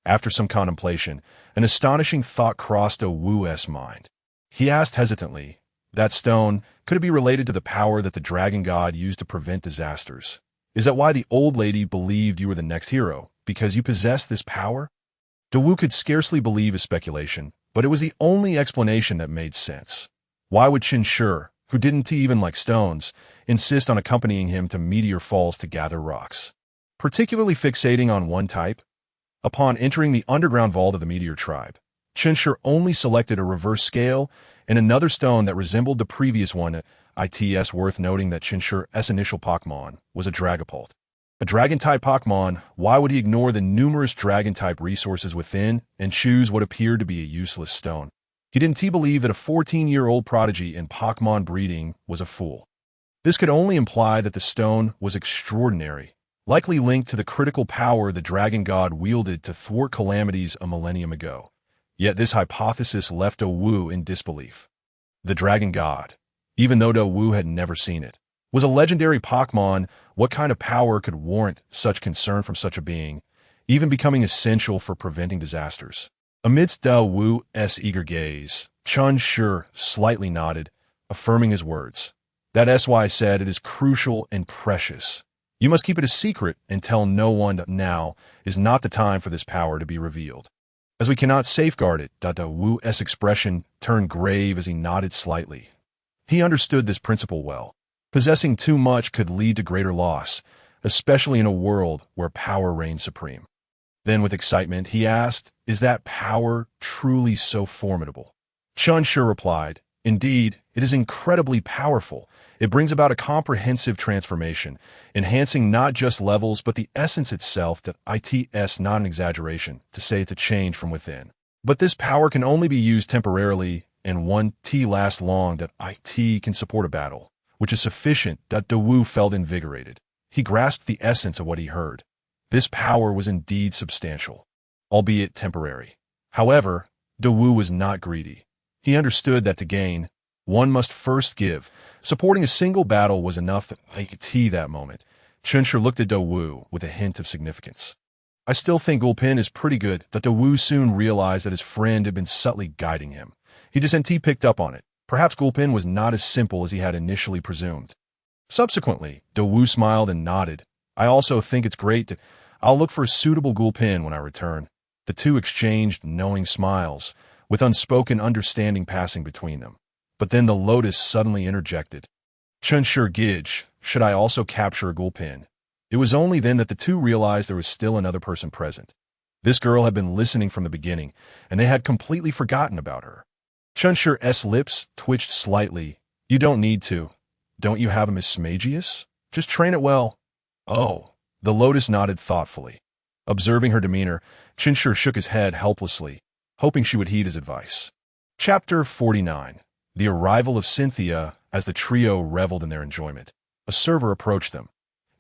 After some contemplation, an astonishing thought crossed Dawu's mind. He asked hesitantly, "That stone, could it be related to the power that the dragon god used to prevent disasters? Is that why the old lady believed you were the next hero, because you possessed this power?" Dawu could scarcely believe his speculation, but it was the only explanation that made sense. Why would Chen Shi, who didn't even like stones, insist on accompanying him to Meteor Falls to gather rocks? Particularly fixating on one type? Upon entering the underground vault of the Meteor tribe, Chen Shi only selected a reverse scale and another stone that resembled the previous one. It's worth noting that Chen Shi's initial Pokémon was a Dragapult. A Dragon-type Pokémon, why would he ignore the numerous Dragon-type resources within and choose what appeared to be a useless stone? He didn't believe that a 14-year-old prodigy in Pokémon breeding was a fool. This could only imply that the stone was extraordinary, likely linked to the critical power the dragon god wielded to thwart calamities a millennium ago. Yet this hypothesis left Dawu in disbelief. The dragon god, even though Dawu had never seen it, was a legendary Pokémon. What kind of power could warrant such concern from such a being, even becoming essential for preventing disasters? Amidst Dawu's eager gaze, Chen Shi slightly nodded, affirming his words. "That's why I said it is crucial and precious. You must keep it a secret and tell no one. Now is not the time for this power to be revealed, as we cannot safeguard it." Dawu's expression turned grave as he nodded slightly. He understood this principle well. Possessing too much could lead to greater loss, especially in a world where power reigns supreme. Then with excitement, he asked, "Is that power truly so formidable?" Chen Shi replied, "Indeed, it is incredibly powerful. It brings about a comprehensive transformation, enhancing not just levels but the essence itself. It's not an exaggeration to say it's a change from within. But this power can only be used temporarily, and one lasts long. It can support a battle, which is sufficient." Dawu felt invigorated. He grasped the essence of what he heard. This power was indeed substantial, albeit temporary. However, Dawu was not greedy. He understood that to gain, one must first give. Supporting a single battle was enough. That moment, Chen Shi looked at Dawu with a hint of significance. "I still think Gulpin is pretty good." Dawu soon realized that his friend had been subtly guiding him. He just picked up on it. Perhaps Gulpin was not as simple as he had initially presumed. Subsequently, Dawu smiled and nodded. "I also think it's great. I'll look for a suitable Gulpin when I return." The two exchanged knowing smiles, with unspoken understanding passing between them. But then the Lotus suddenly interjected. "Chen Shi, should I also capture a gulpin? It was only then that the two realized there was still another person present. This girl had been listening from the beginning, and they had completely forgotten about her. Chen Shi's lips twitched slightly. You don't need to. Don't you have a Miss Smagius? Just train it well. Oh. The Lotus nodded thoughtfully. Observing her demeanor, Chen Shi shook his head helplessly, hoping she would heed his advice. Chapter 49. The arrival of Cynthia. As the trio reveled in their enjoyment, a server approached them.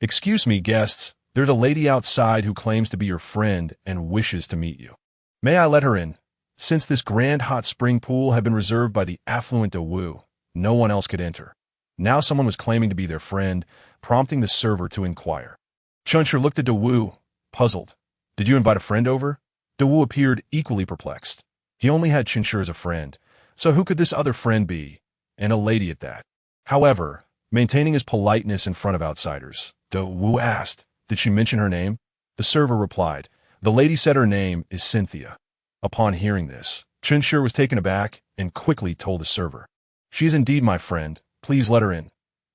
Excuse me, guests. There's a lady outside who claims to be your friend and wishes to meet you. May I let her in? Since this grand hot spring pool had been reserved by the affluent Dawu, no one else could enter. Now someone was claiming to be their friend, prompting the server to inquire. Chen Shi looked at Dawu, puzzled. Did you invite a friend over? Dawu appeared equally perplexed. He only had Chen Shi as a friend, so who could this other friend be? And a lady at that. However, maintaining his politeness in front of outsiders, Dawu asked, did she mention her name? The server replied, the lady said her name is Cynthia. Upon hearing this, Chen Shi was taken aback and quickly told the server, she is indeed my friend. Please let her in.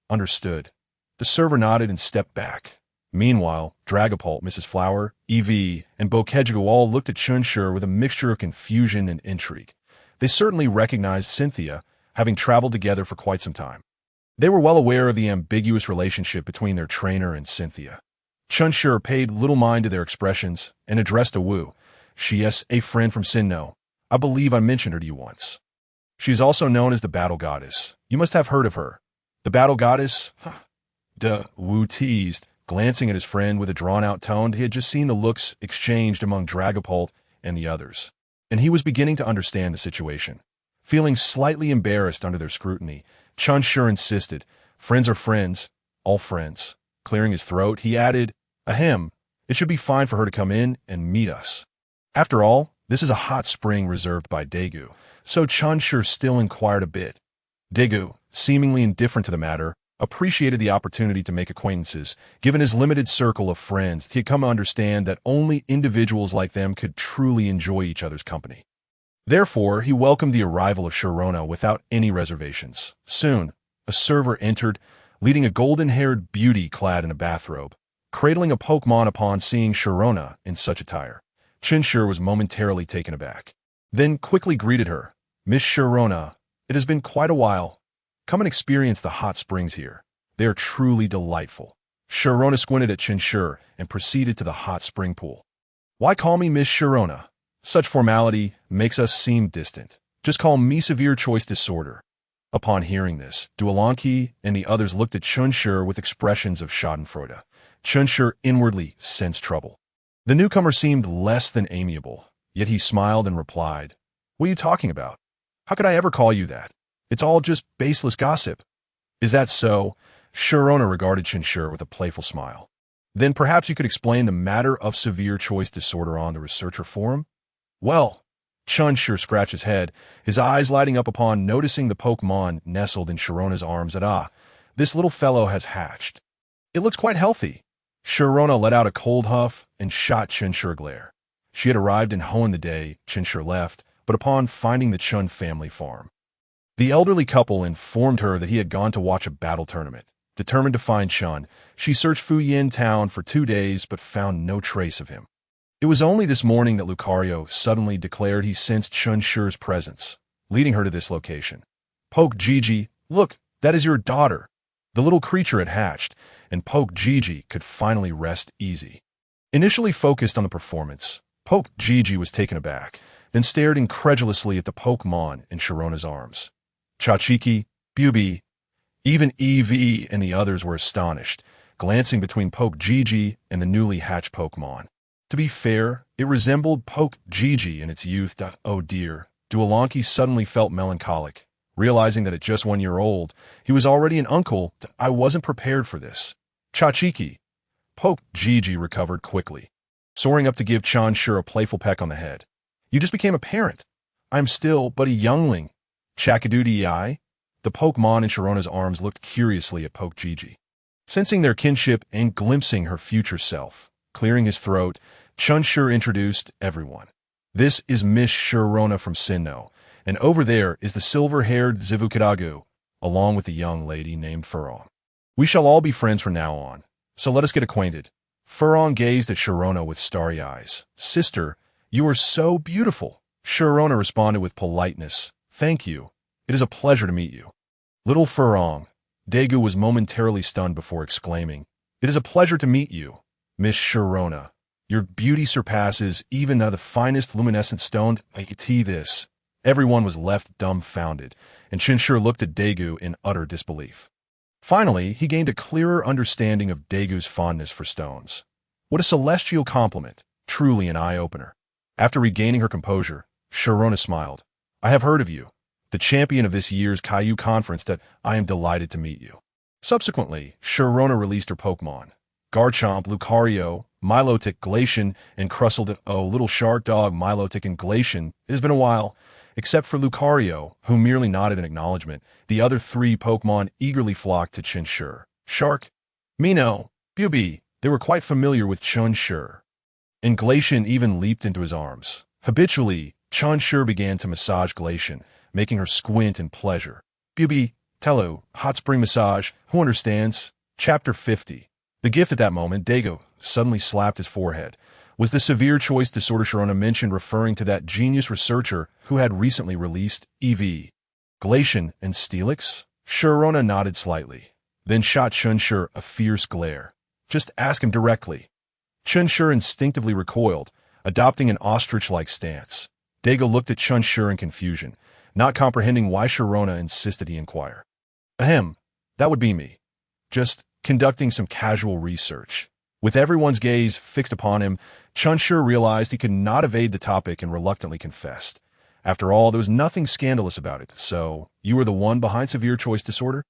Understood. The server nodded and stepped back. Meanwhile, Dragapult, Mrs. Flower, EV, and Bokejigu all looked at Chen Shi with a mixture of confusion and intrigue. They certainly recognized Cynthia, having traveled together for quite some time. They were well aware of the ambiguous relationship between their trainer and Cynthia. Chen Shi paid little mind to their expressions and addressed Dawu. She is a friend from Sinnoh. I believe I mentioned her to you once. She is also known as the Battle Goddess. You must have heard of her. The Battle Goddess? Dawu teased, glancing at his friend with a drawn-out tone. He had just seen the looks exchanged among Dragapult and the others, and he was beginning to understand the situation. Feeling slightly embarrassed under their scrutiny, Chen Shi insisted, friends are friends, all friends. Clearing his throat, he added, ahem, it should be fine for her to come in and meet us. After all, this is a hot spring reserved by Daegu, so Chen Shi still inquired a bit. Daegu, seemingly indifferent to the matter, appreciated the opportunity to make acquaintances. Given his limited circle of friends, he had come to understand that only individuals like them could truly enjoy each other's company. Therefore, he welcomed the arrival of Sharona without any reservations. Soon, a server entered, leading a golden-haired beauty clad in a bathrobe. Cradling a Pokémon upon seeing Sharona in such attire, Chen Shi was momentarily taken aback. Then quickly greeted her. Miss Sharona, it has been quite a while. Come and experience the hot springs here. They are truly delightful. Sharona squinted at Chen Shi and proceeded to the hot spring pool. Why call me Miss Sharona? Such formality makes us seem distant. Just call me severe choice disorder. Upon hearing this, Duolanki and the others looked at Chen Shi with expressions of schadenfreude. Chen Shi inwardly sensed trouble. The newcomer seemed less than amiable, yet he smiled and replied, what are you talking about? How could I ever call you that? It's all just baseless gossip. Is that so? Sharona regarded Chen Shi with a playful smile. Then perhaps you could explain the matter of severe choice disorder on the researcher forum? Well, Chen Shi scratched his head, his eyes lighting up upon noticing the Pokémon nestled in Sharona's arms. This little fellow has hatched. It looks quite healthy. Sharona let out a cold huff and shot Chen Shi a glare. She had arrived in Hoenn the day Chen Shi left, but upon finding the Chun family farm. The elderly couple informed her that he had gone to watch a battle tournament. Determined to find Chun, she searched Fuyin town for 2 days but found no trace of him. It was only this morning that Lucario suddenly declared he sensed Chen Shi's presence, leading her to this location. Poke Gigi, look, that is your daughter. The little creature had hatched, and Poke Gigi could finally rest easy. Initially focused on the performance, Poke Gigi was taken aback, then stared incredulously at the Pokémon in Sharona's arms. Chachiki, Bubi, even EV and the others were astonished, glancing between Poke Gigi and the newly hatched Pokémon. To be fair, it resembled Poke Gigi in its youth. Oh dear, Duolanki suddenly felt melancholic, realizing that at just 1 year old, he was already an uncle. I wasn't prepared for this. Chachiki. Poke Gigi recovered quickly, soaring up to give Chen Shi a playful peck on the head. You just became a parent. I'm still but a youngling. Chakadoo-dee-I? The Pokémon in Sharona's arms looked curiously at Poke Gigi. Sensing their kinship and glimpsing her future self, clearing his throat, Chen Shi introduced everyone. This is Miss Sharona from Sinnoh, and over there is the silver-haired Zivukadagu, along with the young lady named Furong. We shall all be friends from now on, so let us get acquainted. Furong gazed at Sharona with starry eyes. Sister, you are so beautiful. Sharona responded with politeness. Thank you. It is a pleasure to meet you. Little Furong. Daegu was momentarily stunned before exclaiming, It is a pleasure to meet you, Miss Sharona. Your beauty surpasses even the finest luminescent stone. I can see this. Everyone was left dumbfounded, and Chen Shi looked at Daegu in utter disbelief. Finally, he gained a clearer understanding of Daegu's fondness for stones. What a celestial compliment, truly an eye-opener. After regaining her composure, Sharona smiled. I have heard of you, the champion of this year's Caillou conference, that I am delighted to meet you. Subsequently, Sharona released her Pokémon. Garchomp, Lucario, Milotic, Glacian, and Crustled. Oh, little shark dog, Milotic and Glacian. It has been a while. Except for Lucario, who merely nodded in acknowledgement, the other three Pokémon eagerly flocked to Chen Shi. Shark, Mino, Bubi, they were quite familiar with Chen Shi. And Glacian even leaped into his arms. Habitually, Chen Shi began to massage Glacian, making her squint in pleasure. Bubi, Tello, hot spring massage, who understands? Chapter 50. The gift at that moment, Daegu suddenly slapped his forehead, was the severe choice disorder Sharona mentioned, referring to that genius researcher who had recently released EV. Glacian and Steelix? Sharona nodded slightly, then shot Chen Shi a fierce glare. Just ask him directly. Chen Shi instinctively recoiled, adopting an ostrich-like stance. Daegu looked at Chen Shi in confusion, not comprehending why Sharona insisted he inquire. Ahem, that would be me. Just conducting some casual research. With everyone's gaze fixed upon him, Chen Shi realized he could not evade the topic and reluctantly confessed. After all, there was nothing scandalous about it, so you were the one behind severe choice disorder?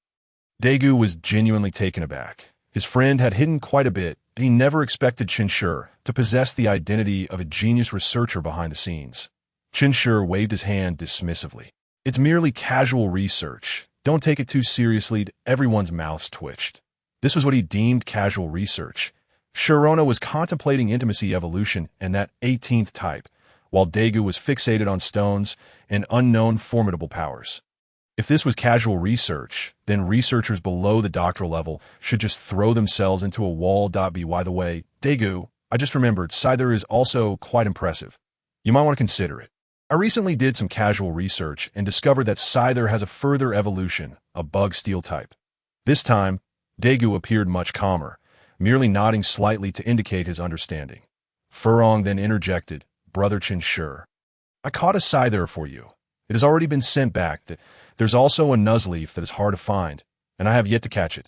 Daegu was genuinely taken aback. His friend had hidden quite a bit, and he never expected Chen Shi to possess the identity of a genius researcher behind the scenes. Chen Shi waved his hand dismissively. It's merely casual research. Don't take it too seriously. Everyone's mouths twitched. This was what he deemed casual research. Sharona was contemplating intimacy evolution and that 18th type, while Daegu was fixated on stones and unknown formidable powers. If this was casual research, then researchers below the doctoral level should just throw themselves into a wall. By the way, Daegu, I just remembered, Scyther is also quite impressive. You might want to consider it. I recently did some casual research and discovered that Scyther has a further evolution, a bug steel type. This time, Daegu appeared much calmer, merely nodding slightly to indicate his understanding. Furong then interjected, Brother Chen Shi, I caught a Scyther for you. It has already been sent back. There's also a Nuzleaf that is hard to find, and I have yet to catch it.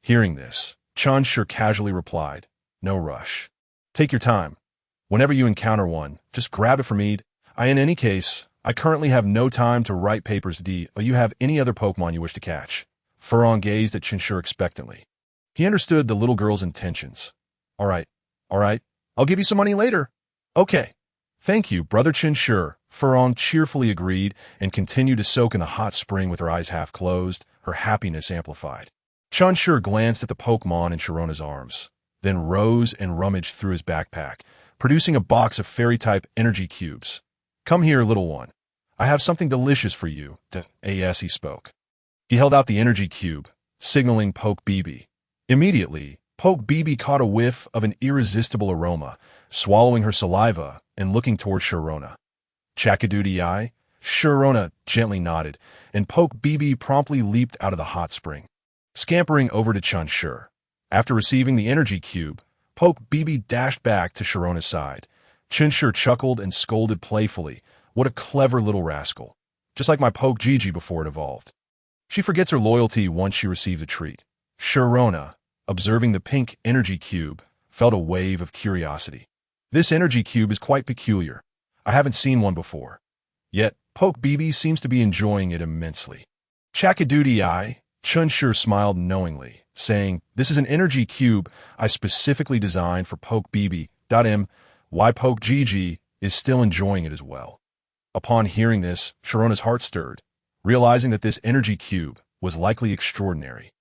Hearing this, Chen Shi casually replied, No rush. Take your time. Whenever you encounter one, just grab it from me. In any case, I currently have no time to write papers. Do you have any other Pokemon you wish to catch? Furong gazed at Chen Shi expectantly. He understood the little girl's intentions. All right. I'll give you some money later. Okay. Thank you, Brother Chen Shi. Furong cheerfully agreed and continued to soak in the hot spring with her eyes half closed, her happiness amplified. Chen Shi glanced at the Pokemon in Sharona's arms, then rose and rummaged through his backpack, producing a box of fairy-type energy cubes. Come here, little one. I have something delicious for you, as he spoke. He held out the energy cube, signaling Poke BB. Immediately, Poke BB caught a whiff of an irresistible aroma, swallowing her saliva and looking toward Sharona. Chakadoodie-eye? Sharona gently nodded, and Poke BB promptly leaped out of the hot spring, scampering over to Chen Shi. After receiving the energy cube, Poke BB dashed back to Sharona's side. Chen Shi chuckled and scolded playfully. What a clever little rascal. Just like my Poke Gigi before it evolved. She forgets her loyalty once she receives a treat. Sharona, observing the pink energy cube, felt a wave of curiosity. This energy cube is quite peculiar. I haven't seen one before. Yet, Poke BB seems to be enjoying it immensely. Chakadoodie-eye? Chen Shi smiled knowingly, saying, This is an energy cube I specifically designed for Poke BB. Why Poke Gigi is still enjoying it as well. Upon hearing this, Sharona's heart stirred, realizing that this energy cube was likely extraordinary.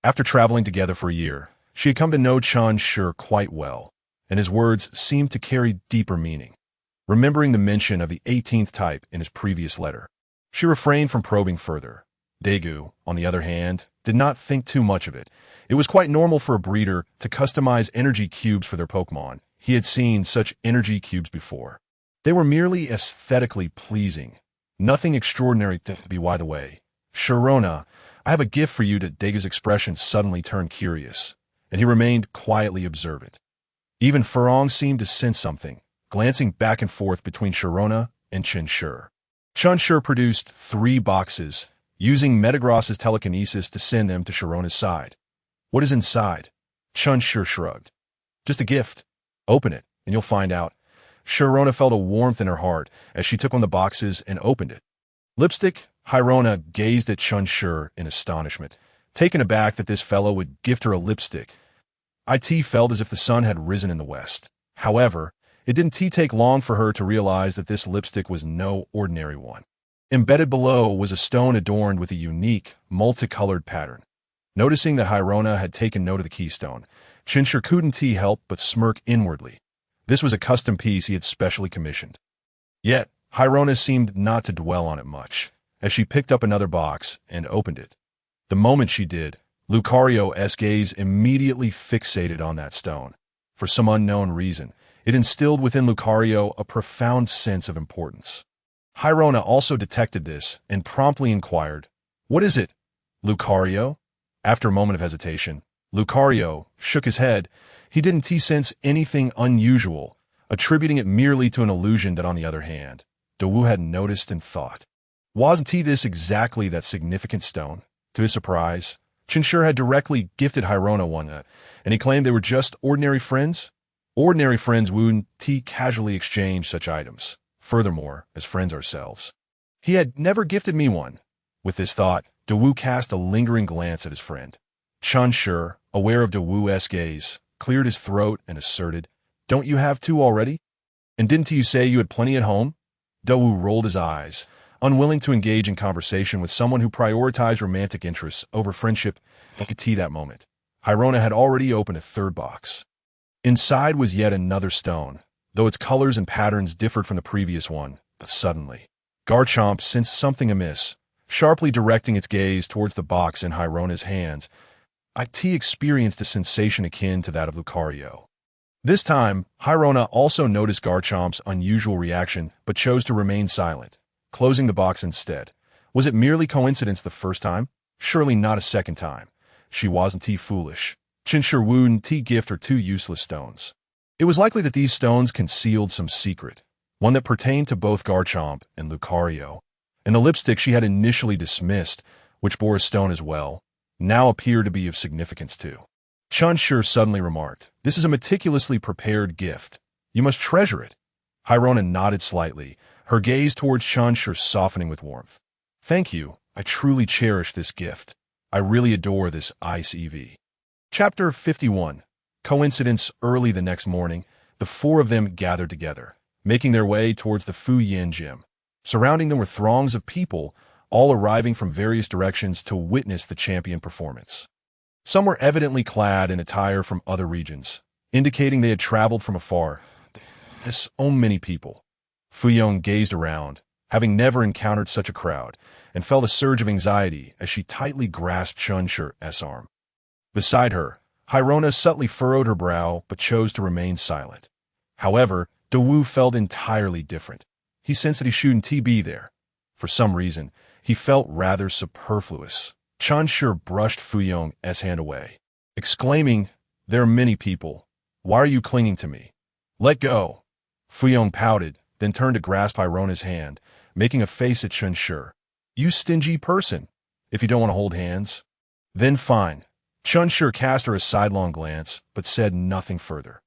After traveling together for a year, she had come to know Chen Shi quite well, and his words seemed to carry deeper meaning. Remembering the mention of the 18th type in his previous letter, she refrained from probing further. Daegu, on the other hand, did not think too much of it. It was quite normal for a breeder to customize energy cubes for their Pokémon. He had seen such energy cubes before. They were merely aesthetically pleasing. Nothing extraordinary to be, by the way. Sharona, I have a gift for you. Dega's expression suddenly turned curious, and he remained quietly observant. Even Farong seemed to sense something, glancing back and forth between Sharona and Chen Shi. Chen Shi produced 3 boxes, using Metagross's telekinesis to send them to Sharona's side. What is inside? Chen Shi shrugged. Just a gift. Open it, and you'll find out. Sharona felt a warmth in her heart as she took one of the boxes and opened it. Lipstick? Hyrona gazed at Chen Shi in astonishment, taken aback that this fellow would gift her a lipstick. It felt as if the sun had risen in the west. However, it didn't take long for her to realize that this lipstick was no ordinary one. Embedded below was a stone adorned with a unique, multicolored pattern. Noticing that Hyrona had taken note of the keystone, Chen Shi couldn't help but smirk inwardly. This was a custom piece he had specially commissioned. Yet, Hyrona seemed not to dwell on it much, as she picked up another box and opened it. The moment she did, Lucario's gaze immediately fixated on that stone. For some unknown reason, it instilled within Lucario a profound sense of importance. Hyrona also detected this and promptly inquired, "What is it, Lucario?" After a moment of hesitation, Lucario shook his head. He didn't sense anything unusual, attributing it merely to an illusion that, on the other hand, Dawu had noticed and thought. Wasn't this exactly that significant stone? To his surprise, Chen Shi had directly gifted Hyrona one, and he claimed they were just ordinary friends. Ordinary friends wouldn't casually exchange such items. Furthermore, as friends ourselves, he had never gifted me one. With this thought, Dawu cast a lingering glance at his friend. Chen Shi, aware of Dawu's gaze, cleared his throat and asserted, "Don't you have 2 already? And didn't you say you had plenty at home?" Dawu rolled his eyes, unwilling to engage in conversation with someone who prioritized romantic interests over friendship. At that moment, Hyrona had already opened a 3rd box. Inside was yet another stone, though its colors and patterns differed from the previous one. But suddenly, Garchomp sensed something amiss, sharply directing its gaze towards the box in Hyrona's hands. It experienced a sensation akin to that of Lucario. This time, Hyrona also noticed Garchomp's unusual reaction, but chose to remain silent, closing the box instead. Was it merely coincidence the first time? Surely not a second time. She wasn't foolish. Chen Shi wouldn't gift her 2 useless stones. It was likely that these stones concealed some secret, one that pertained to both Garchomp and Lucario. And the lipstick she had initially dismissed, which bore a stone as well, now appeared to be of significance too. Chen Shi suddenly remarked, "This is a meticulously prepared gift. You must treasure it." Hyrona nodded slightly, her gaze towards Chen Shi softening with warmth. "Thank you. I truly cherish this gift. I really adore this ice EV." Chapter 51. Coincidence. Early the next morning, the 4 of them gathered together, making their way towards the Fu Yin Gym. Surrounding them were throngs of people, all arriving from various directions to witness the champion performance. Some were evidently clad in attire from other regions, indicating they had traveled from afar. So many people. Fuyong gazed around, having never encountered such a crowd, and felt a surge of anxiety as she tightly grasped Chen Shi's arm. Beside her, Hyrona subtly furrowed her brow but chose to remain silent. However, Dawu felt entirely different. He sensed that he shouldn't be there. For some reason, he felt rather superfluous. Chen Shi brushed Fuyong's hand away, exclaiming, "There are many people. Why are you clinging to me? Let go." Fuyong pouted, then turned to grasp Hyrona's hand, making a face at Chen Shi. "You stingy person. If you don't want to hold hands, then fine." Chen Shi cast her a sidelong glance, but said nothing further.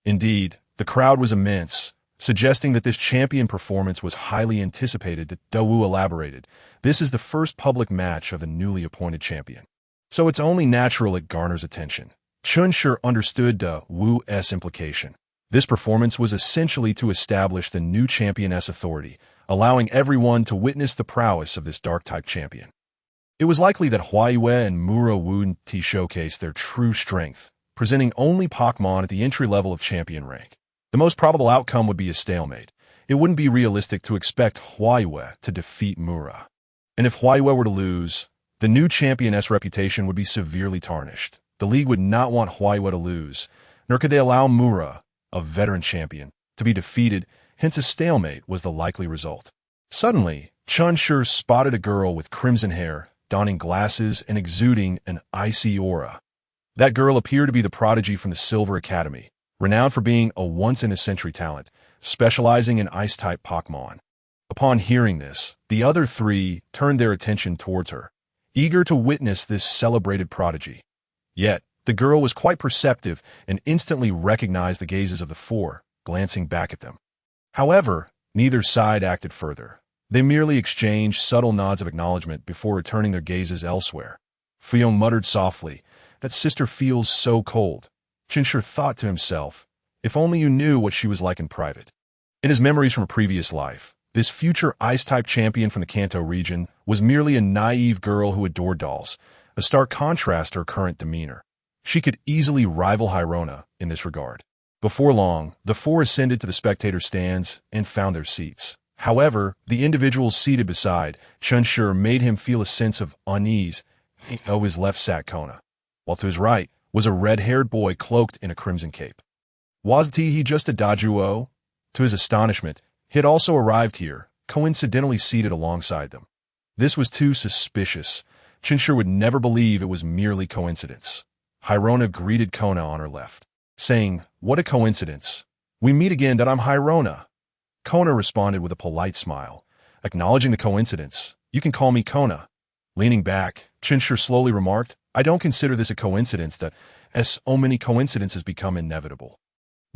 Indeed, the crowd was immense, suggesting that this champion performance was highly anticipated. Dawu elaborated, "This is the first public match of the newly appointed champion, so it's only natural it garners attention." Chen Shi understood Dawu's implication. This performance was essentially to establish the new championess authority, allowing everyone to witness the prowess of this dark-type champion. It was likely that Huaiyue and Muro wouldn't showcase their true strength, presenting only Pokémon at the entry level of champion rank. The most probable outcome would be a stalemate. It wouldn't be realistic to expect Huaiyue to defeat Mura. And if Huaiyue were to lose, The new championess reputation would be severely tarnished. The league would not want Huayue to lose, nor could they allow Mura, a veteran champion, to be defeated, hence a stalemate was the likely result. Suddenly, Chen Shi spotted a girl with crimson hair, donning glasses and exuding an icy aura. That girl appeared to be the prodigy from the Silver Academy, renowned for being a once-in-a-century talent, specializing in ice-type Pokémon. Upon hearing this, the other three turned their attention towards her, eager to witness this celebrated prodigy. Yet, the girl was quite perceptive and instantly recognized the gazes of the four, glancing back at them. However, neither side acted further. They merely exchanged subtle nods of acknowledgement before returning their gazes elsewhere. Fuyong muttered softly, "That sister feels so cold." Chen Shi thought to himself, if only you knew what she was like in private. In his memories from a previous life, this future ice-type champion from the Kanto region was merely a naive girl who adored dolls, a stark contrast to her current demeanor. She could easily rival Hydreigon in this regard. Before long, the four ascended to the spectator stands and found their seats. However, the individuals seated beside Chen Shi made him feel a sense of unease. His left sat Kona, while to his right was a red-haired boy cloaked in a crimson cape. Wasn't he just a Dajuo? To his astonishment, he had also arrived here, coincidentally seated alongside them. This was too suspicious. Chen Shi would never believe it was merely coincidence. Hydreigon greeted Kona on her left, saying, "What a coincidence. We meet again that I'm Hydreigon." Kona responded with a polite smile, acknowledging the coincidence. "You can call me Kona." Leaning back, Chen Shi slowly remarked, "I don't consider this a coincidence that, as so many coincidences become inevitable."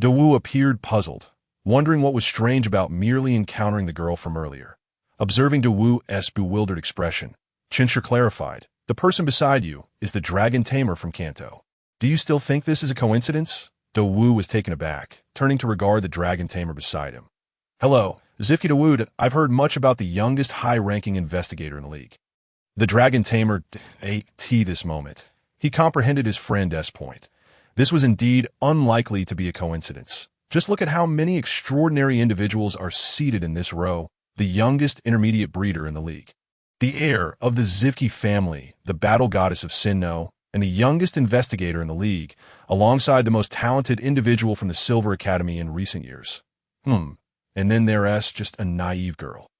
Dawu appeared puzzled, wondering what was strange about merely encountering the girl from earlier. Observing Dawu's bewildered expression, Chen Shi clarified, "The person beside you is the dragon tamer from Kanto. Do you still think this is a coincidence?" Dawu was taken aback, turning to regard the dragon tamer beside him. "Hello, Zifki Dawu. I've heard much about the youngest high-ranking investigator in the league." The dragon tamer ate this moment. He comprehended his friend's point. This was indeed unlikely to be a coincidence. Just look at how many extraordinary individuals are seated in this row, the youngest intermediate breeder in the league. The heir of the Zivki family, the battle goddess of Sinnoh, and the youngest investigator in the league, alongside the most talented individual from the Silver Academy in recent years. And then there's just a naive girl.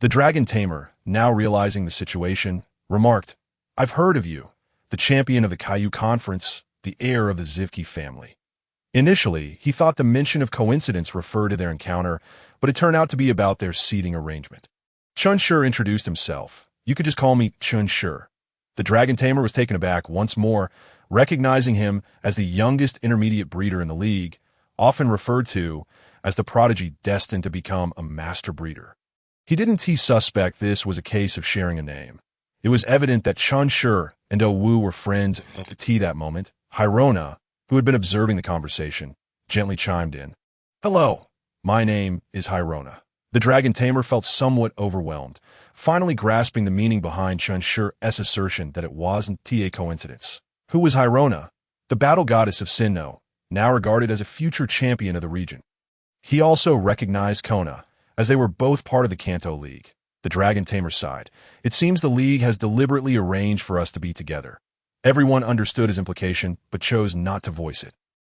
The dragon tamer, now realizing the situation, remarked, "I've heard of you, the champion of the Caillou Conference, the heir of the Zivki family." Initially, he thought the mention of coincidence referred to their encounter, but it turned out to be about their seating arrangement. Chen Shi introduced himself. "You could just call me Chen Shi." The dragon tamer was taken aback once more, recognizing him as the youngest intermediate breeder in the league, often referred to as the prodigy destined to become a master breeder. He didn't suspect this was a case of sharing a name. It was evident that Chen Shi and Dawu were friends at that moment. Hydreigon, who had been observing the conversation, gently chimed in. "Hello, my name is Hydreigon." The dragon tamer felt somewhat overwhelmed, finally grasping the meaning behind Chen Shi's assertion that it wasn't a coincidence. Who was Hydreigon? The battle goddess of Sinnoh, now regarded as a future champion of the region. He also recognized Kona, as they were both part of the Kanto League. The dragon tamer sighed. "It seems the league has deliberately arranged for us to be together." Everyone understood his implication, but chose not to voice it.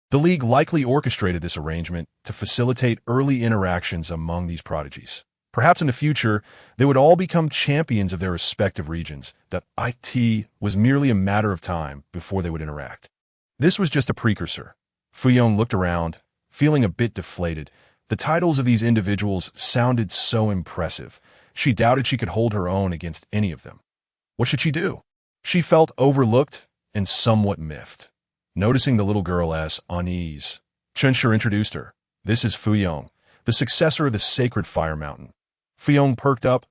The league likely orchestrated this arrangement to facilitate early interactions among these prodigies. Perhaps in the future, they would all become champions of their respective regions, that it was merely a matter of time before they would interact. This was just a precursor. Fuyong looked around, feeling a bit deflated. The titles of these individuals sounded so impressive. She doubted she could hold her own against any of them. What should she do? She felt overlooked and somewhat miffed. Noticing the little girl as unease, Chen Shi introduced her. "This is Fuyong, the successor of the sacred fire mountain." Fuyong perked up,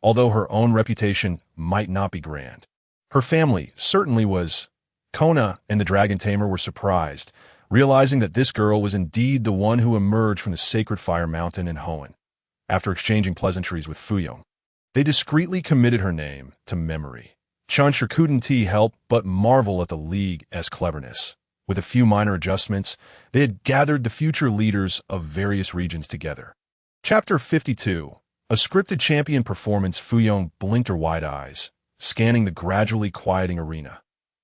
although her own reputation might not be grand. Her family certainly was. Kona and the dragon tamer were surprised, realizing that this girl was indeed the one who emerged from the sacred fire mountain in Hoenn. After exchanging pleasantries with Fuyong, they discreetly committed her name to memory. Chen Shi couldn't help but marvel at the league's cleverness. With a few minor adjustments, they had gathered the future leaders of various regions together. Chapter 52. A scripted champion performance. Fuyong blinked her wide eyes, scanning the gradually quieting arena.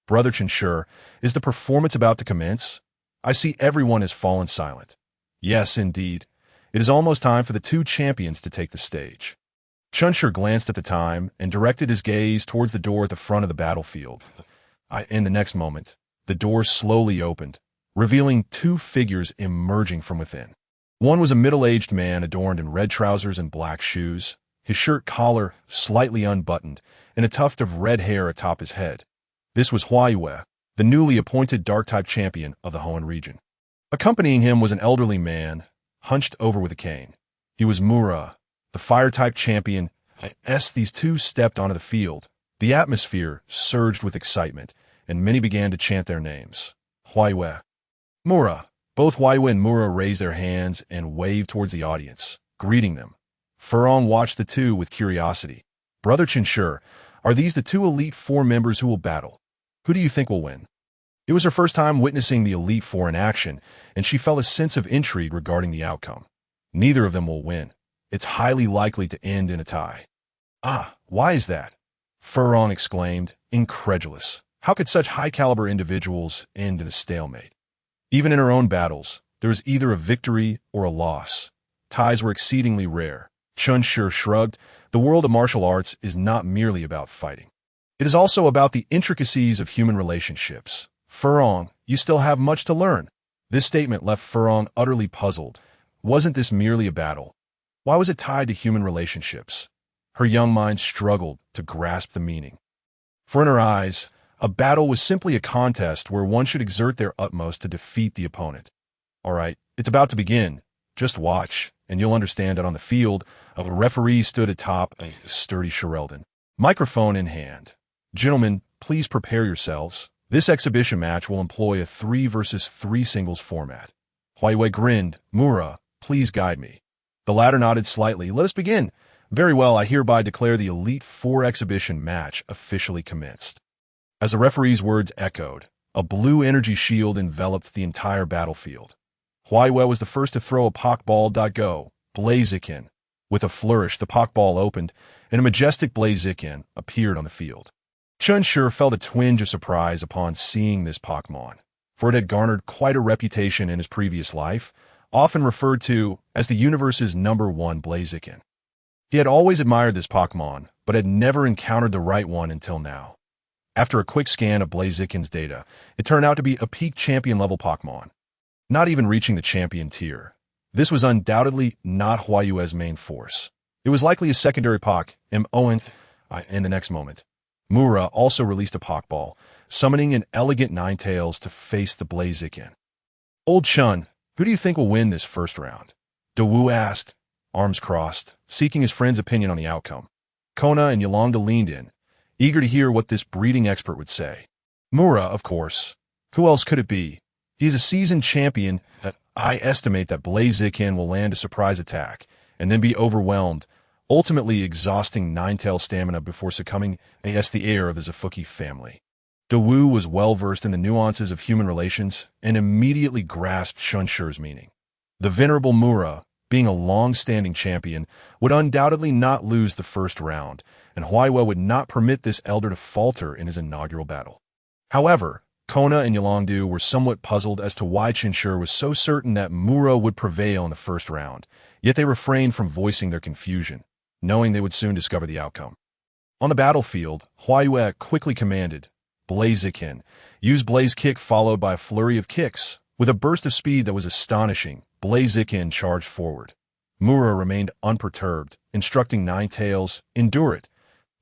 Brother Chen Shi, is the performance about to commence? I see everyone has fallen silent. Yes, indeed. It is almost time for the two champions to take the stage. Chen Shi glanced at the time and directed his gaze towards the door at the front of the battlefield. In the next moment, the door slowly opened, revealing two figures emerging from within. One was a middle-aged man adorned in red trousers and black shoes, his shirt collar slightly unbuttoned, and a tuft of red hair atop his head. This was Hydreigon, the newly appointed Dark-type champion of the Hoenn region. Accompanying him was an elderly man, hunched over with a cane. He was Mura, the Fire-type champion. As these two stepped onto the field, the atmosphere surged with excitement, and many began to chant their names. Hydreigon. Mura. Both Hydreigon and Mura raised their hands and waved towards the audience, greeting them. Furong watched the two with curiosity. Brother Chen Shi, are these the two Elite Four members who will battle? Who do you think will win? It was her first time witnessing the Elite Four in action, and she felt a sense of intrigue regarding the outcome. Neither of them will win. It's highly likely to end in a tie. Why is that? Furong exclaimed, incredulous. How could such high-caliber individuals end in a stalemate? Even in her own battles, there was either a victory or a loss. Ties were exceedingly rare. Chen Shi shrugged. The world of martial arts is not merely about fighting. It is also about the intricacies of human relationships. Furong, you still have much to learn. This statement left Furong utterly puzzled. Wasn't this merely a battle? Why was it tied to human relationships? Her young mind struggled to grasp the meaning. For in her eyes, a battle was simply a contest where one should exert their utmost to defeat the opponent. All right, it's about to begin. Just watch, and you'll understand that on the field, a referee stood atop a sturdy Shirelden, microphone in hand. Gentlemen, please prepare yourselves. This exhibition match will employ a 3 versus 3 singles format. Hydreigon grinned. Mura, please guide me. The latter nodded slightly. Let us begin. Very well, I hereby declare the Elite Four exhibition match officially commenced. As the referee's words echoed, a blue energy shield enveloped the entire battlefield. Hydreigon was the first to throw a Pokeball. Go. Blaziken. With a flourish, the Pokeball opened, and a majestic Blaziken appeared on the field. Chen Shi felt a twinge of surprise upon seeing this Pokémon, for it had garnered quite a reputation in his previous life, often referred to as the universe's #1 Blaziken. He had always admired this Pokémon, but had never encountered the right one until now. After a quick scan of Blaziken's data, it turned out to be a peak champion-level Pokémon, not even reaching the champion tier. This was undoubtedly not Hydreigon's main force. It was likely a secondary Pokémon. In the next moment, Mura also released a Pokeball, summoning an elegant Ninetales to face the Blaziken. Old Chun, who do you think will win this first round? Dawu asked, arms crossed, seeking his friend's opinion on the outcome. Kona and Yolanda leaned in, eager to hear what this breeding expert would say. Mura, of course. Who else could it be? He's a seasoned champion. I estimate that Blaziken will land a surprise attack and then be overwhelmed, ultimately exhausting Ninetales stamina before succumbing as the heir of the Zafuki family. Dawu was well-versed in the nuances of human relations and immediately grasped Chen Shi's meaning. The venerable Mura, being a long-standing champion, would undoubtedly not lose the first round, and Hydreigon would not permit this elder to falter in his inaugural battle. However, Kona and Yolanda were somewhat puzzled as to why Chen Shi was so certain that Mura would prevail in the first round, yet they refrained from voicing their confusion, knowing they would soon discover the outcome. On the battlefield, Hydreigon quickly commanded, Blaziken, use Blaze Kick followed by a flurry of kicks. With a burst of speed that was astonishing, Blaziken charged forward. Mura remained unperturbed, instructing Ninetales, endure it.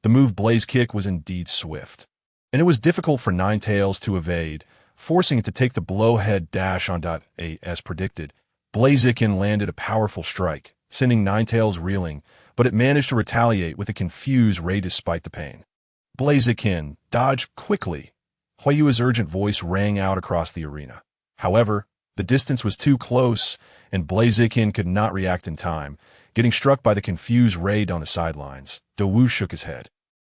The move Blaze Kick was indeed swift, and it was difficult for Ninetales to evade, forcing it to take the blowhead dash on as predicted. Blaziken landed a powerful strike, sending Ninetales reeling, but it managed to retaliate with a confused ray despite the pain. Blaziken, dodge quickly. Hydreigon's urgent voice rang out across the arena. However, the distance was too close, and Blaziken could not react in time, getting struck by the confused ray on the sidelines. Dawu shook his head.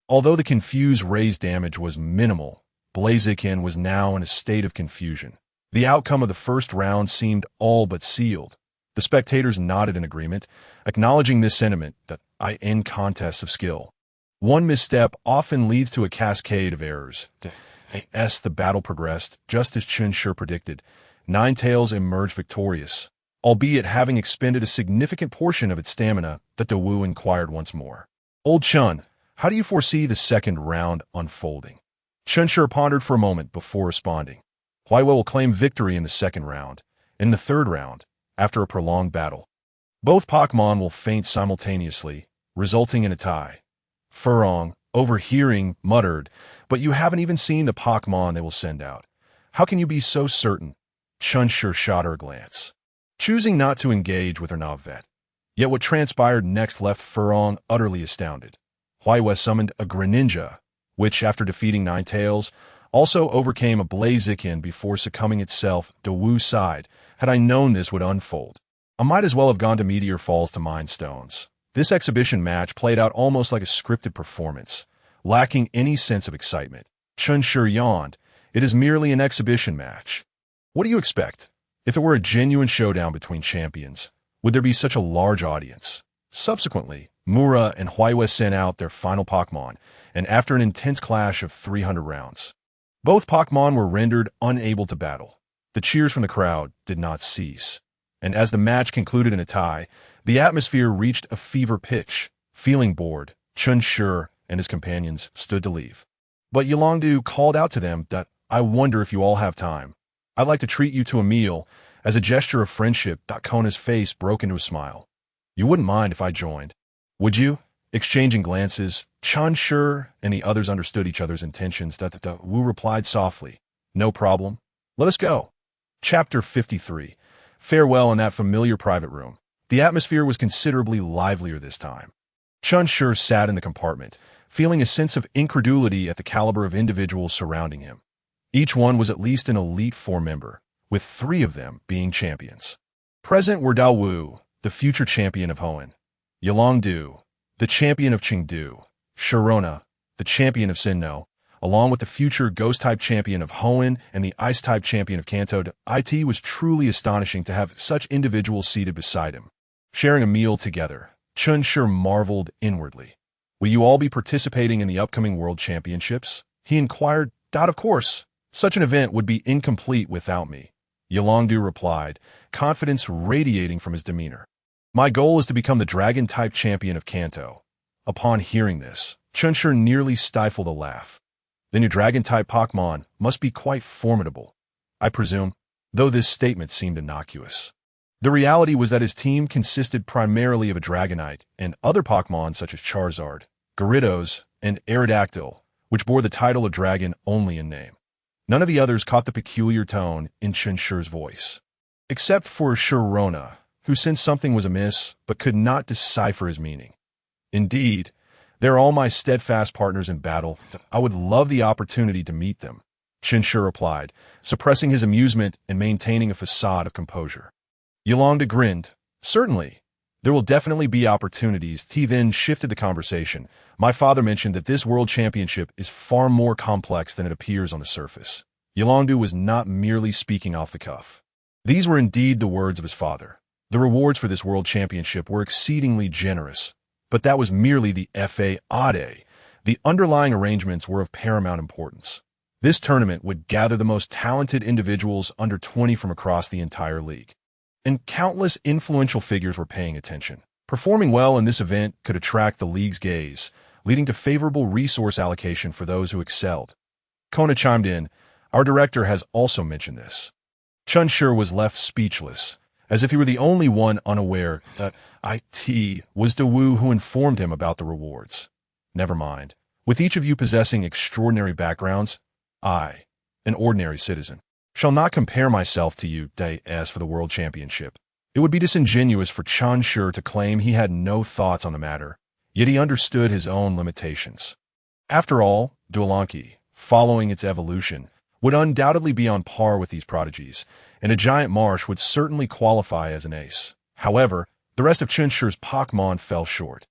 Although the confused ray's damage was minimal, Blaziken was now in a state of confusion. The outcome of the first round seemed all but sealed. The spectators nodded in agreement, acknowledging this sentiment that in contests of skill. One misstep often leads to a cascade of errors. As the battle progressed, just as Chen Shi predicted, Ninetales emerged victorious, albeit having expended a significant portion of its stamina. That Dawu inquired once more. Old Chun, how do you foresee the second round unfolding? Chen Shi pondered for a moment before responding. Huaiwe will claim victory in the second round. In the third round, after a prolonged battle, both Pokémon will faint simultaneously, resulting in a tie. Furong, overhearing, muttered, but you haven't even seen the Pokémon they will send out. How can you be so certain? Chen Shi shot her a glance, choosing not to engage with her Navet. Yet what transpired next left Furong utterly astounded. Huaiwe summoned a Greninja, which, after defeating Ninetales, also overcame a Blaziken before succumbing itself. Dawu's sighed. Had I known this would unfold, I might as well have gone to Meteor Falls to mine stones. This exhibition match played out almost like a scripted performance, lacking any sense of excitement. Chen Shi yawned. It is merely an exhibition match. What do you expect? If it were a genuine showdown between champions, would there be such a large audience? Subsequently, Mura and Huaiwe sent out their final Pokémon, and after an intense clash of 300 rounds, both Pokémon were rendered unable to battle. The cheers from the crowd did not cease, and as the match concluded in a tie, the atmosphere reached a fever pitch. Feeling bored, Chen Shi and his companions stood to leave. But Yolongdu called out to them that, I wonder if you all have time. I'd like to treat you to a meal. As a gesture of friendship, Kona's face broke into a smile. You wouldn't mind if I joined, would you? Exchanging glances, Chen Shi and the others understood each other's intentions. Wu replied softly, no problem. Let us go. Chapter 53. Farewell in that familiar private room. The atmosphere was considerably livelier this time. Chen Shi sat in the compartment, feeling a sense of incredulity at the caliber of individuals surrounding him. Each one was at least an Elite Four member, with 3 of them being champions. Present were Dawu, the future champion of Hoenn, Yolongdu, the champion of Chengdu, Sharona, the champion of Sinnoh, along with the future Ghost-type champion of Hoenn and the Ice-type champion of Kanto. It was truly astonishing to have such individuals seated beside him, sharing a meal together. Chen Shi marveled inwardly. Will you all be participating in the upcoming World Championships? He inquired. Of course. Such an event would be incomplete without me. Yolongdu replied, confidence radiating from his demeanor. My goal is to become the Dragon-type champion of Kanto. Upon hearing this, Chen Shi nearly stifled a laugh. Then your Dragon-type Pokémon must be quite formidable, I presume, though this statement seemed innocuous. The reality was that his team consisted primarily of a Dragonite and other Pokémon such as Charizard, Gyarados, and Aerodactyl, which bore the title of Dragon only in name. None of the others caught the peculiar tone in Chen Shi's voice, except for Sharona, who sensed something was amiss but could not decipher his meaning. Indeed, they're all my steadfast partners in battle. I would love the opportunity to meet them, Chen Shi replied, suppressing his amusement and maintaining a facade of composure. Yolongdu grinned. Certainly. There will definitely be opportunities. He then shifted the conversation. My father mentioned that this World Championship is far more complex than it appears on the surface. Yolongdu was not merely speaking off the cuff. These were indeed the words of his father. The rewards for this World Championship were exceedingly generous, but that was merely the FAAD. The underlying arrangements were of paramount importance. This tournament would gather the most talented individuals under 20 from across the entire league. And countless influential figures were paying attention. Performing well in this event could attract the league's gaze, leading to favorable resource allocation for those who excelled. Kona chimed in, our director has also mentioned this. Chen Shi was left speechless, as if he were the only one unaware that it was Dawu who informed him about the rewards. Never mind. With each of you possessing extraordinary backgrounds, I, an ordinary citizen, shall not compare myself to you, as for the World Championship. It would be disingenuous for Chen Shi to claim he had no thoughts on the matter, yet he understood his own limitations. After all, Duelanki, following its evolution, would undoubtedly be on par with these prodigies, and a giant marsh would certainly qualify as an ace. However, the rest of Chen Shi's Pokémon fell short.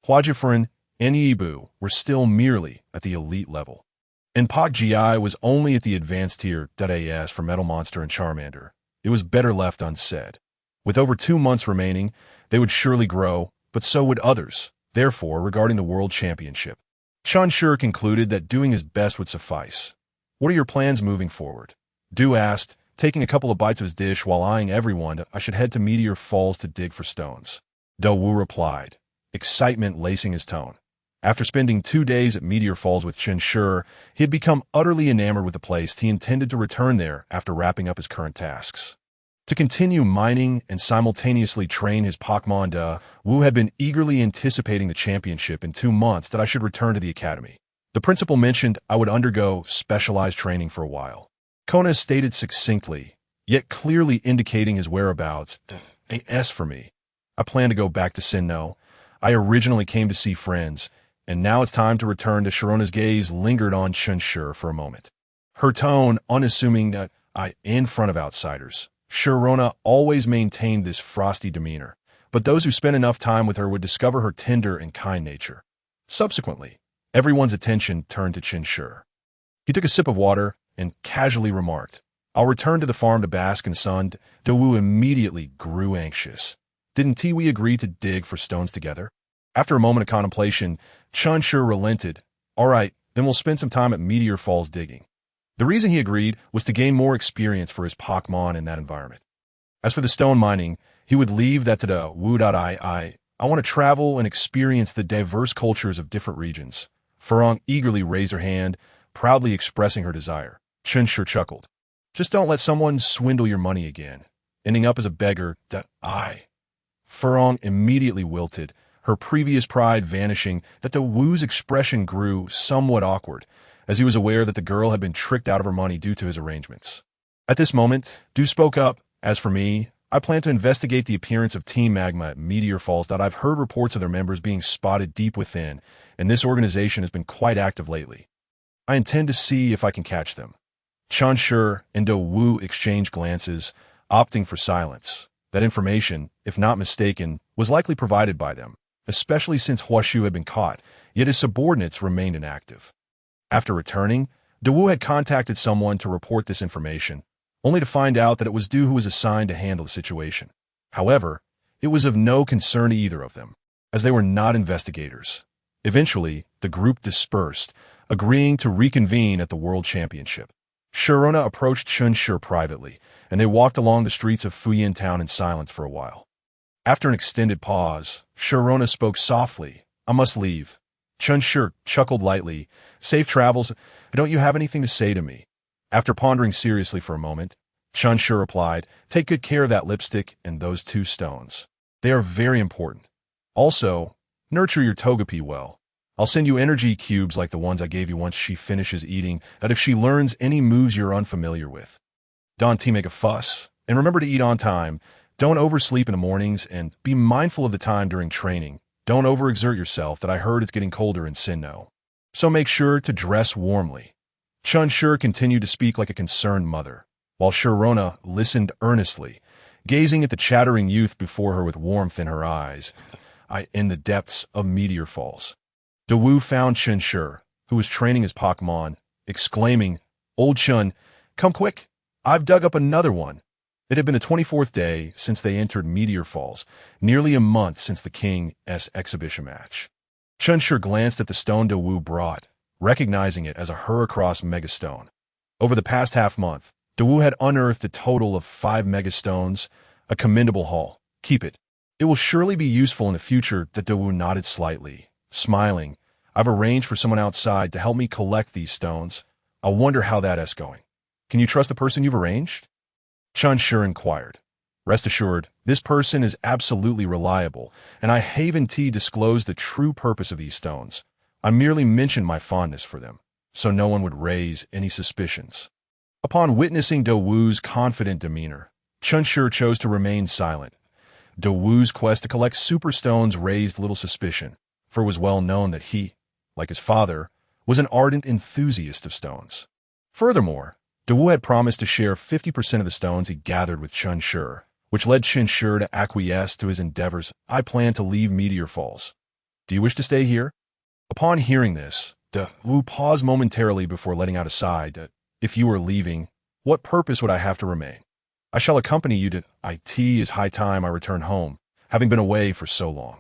Huajifren and Yibu were still merely at the elite level, and Pok-Gi was only at the advanced tier .as for Metal Monster and Charmander. It was better left unsaid. With over 2 months remaining, they would surely grow, but so would others. Therefore, regarding the World Championship, Chen Shi concluded that doing his best would suffice. What are your plans moving forward? Du asked, taking a couple of bites of his dish while eyeing everyone. I should head to Meteor Falls to dig for stones. Wu replied, excitement lacing his tone. After spending 2 days at Meteor Falls with Chen Shi, he had become utterly enamored with the place. He intended to return there after wrapping up his current tasks. To continue mining and simultaneously train his Pokémon, Wu had been eagerly anticipating the championship in 2 months that I should return to the academy. The principal mentioned I would undergo specialized training for a while. Kona stated succinctly, yet clearly indicating his whereabouts. A S for me. I plan to go back to Sinnoh. I originally came to see friends, and now it's time to return to Sharona's gaze lingered on Chen Shi for a moment. Her tone unassuming that in front of outsiders. Sharona always maintained this frosty demeanor, but those who spent enough time with her would discover her tender and kind nature. Subsequently, everyone's attention turned to Chen Shi. He took a sip of water and casually remarked, I'll return to the farm to bask in the sun. Wu immediately grew anxious. Didn't we agree to dig for stones together? After a moment of contemplation, Chen Shi relented. All right, then we'll spend some time at Meteor Falls digging. The reason he agreed was to gain more experience for his Pokémon in that environment. As for the stone mining, he would leave that to the Wu. I want to travel and experience the diverse cultures of different regions. Furong eagerly raised her hand, proudly expressing her desire. Chen Shi chuckled. Just don't let someone swindle your money again, ending up as a beggar. Furong immediately wilted, her previous pride vanishing. The Wu's expression grew somewhat awkward, as he was aware that the girl had been tricked out of her money due to his arrangements. At this moment, Du spoke up. As for me, I plan to investigate the appearance of Team Magma at Meteor Falls. I've heard reports of their members being spotted deep within, and this organization has been quite active lately. I intend to see if I can catch them. Chen Shi and Wu exchanged glances, opting for silence. That information, if not mistaken, was likely provided by them, especially since Huashu had been caught, yet his subordinates remained inactive. After returning, Wu had contacted someone to report this information, only to find out that it was Du who was assigned to handle the situation. However, it was of no concern to either of them, as they were not investigators. Eventually, the group dispersed, agreeing to reconvene at the World Championship. Sharona approached Chen Shi privately, and they walked along the streets of Fuyin Town in silence for a while. After an extended pause, Sharona spoke softly. I must leave. Chen Shi chuckled lightly. Safe travels. Don't you have anything to say to me? After pondering seriously for a moment, Chen Shi replied, take good care of that lipstick and those 2 stones. They are very important. Also, nurture your Togepi well. I'll send you energy cubes like the ones I gave you once she finishes eating, that if she learns any moves you're unfamiliar with. Don't make a fuss, and remember to eat on time. Don't oversleep in the mornings, and be mindful of the time during training. Don't overexert yourself. That I heard it's getting colder in Sinnoh. So make sure to dress warmly. Chen Shi continued to speak like a concerned mother, while Sharona listened earnestly, gazing at the chattering youth before her with warmth in her eyes. In the depths of Meteor Falls. Wu found Chen Shi, who was training his Pokémon, exclaiming, Old Chen, come quick, I've dug up another one. It had been the 24th day since they entered Meteor Falls, nearly a month since the King's exhibition match. Chen Shi glanced at the stone Wu brought, recognizing it as a Heracross Megastone. Over the past half-month, Wu had unearthed a total of 5 Megastones, a commendable haul. Keep it. It will surely be useful in the future. Wu nodded slightly, smiling. I've arranged for someone outside to help me collect these stones. I wonder how that's going. Can you trust the person you've arranged? Chen Shi inquired. Rest assured, this person is absolutely reliable, and I haven't disclosed the true purpose of these stones. I merely mentioned my fondness for them, so no one would raise any suspicions. Upon witnessing Wu's confident demeanor, Chen Shi chose to remain silent. Wu's quest to collect superstones raised little suspicion, for it was well known that he, like his father, was an ardent enthusiast of stones. Furthermore, Wu had promised to share 50% of the stones he gathered with Chen Shi, which led Chen Shi to acquiesce to his endeavors. I plan to leave Meteor Falls. Do you wish to stay here? Upon hearing this, Wu paused momentarily before letting out a sigh. If you are leaving, what purpose would I have to remain? I shall accompany you to it is high time I return home, having been away for so long.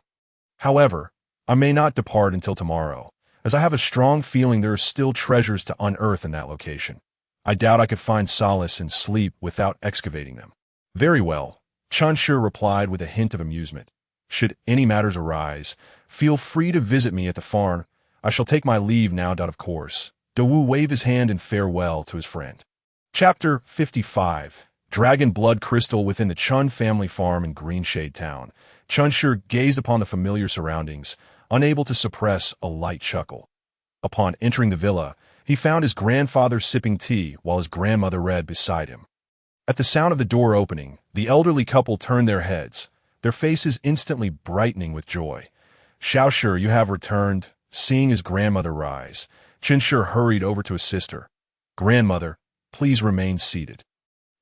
However, I may not depart until tomorrow. as I have a strong feeling there are still treasures to unearth in that location. I doubt I could find solace in sleep without excavating them. Very well, Chen Shi replied with a hint of amusement. Should any matters arise, feel free to visit me at the farm. I shall take my leave now, of course. Dawu waved his hand in farewell to his friend. Chapter 55. Dragon Blood Crystal. Within the Chen family farm in Greenshade Town, Chen Shi gazed upon the familiar surroundings, unable to suppress a light chuckle. Upon entering the villa, he found his grandfather sipping tea while his grandmother read beside him. At the sound of the door opening, the elderly couple turned their heads, their faces instantly brightening with joy. "Xiao Shi, you have returned." Seeing his grandmother rise, Chen Shi hurried over to his sister. "Grandmother, please remain seated."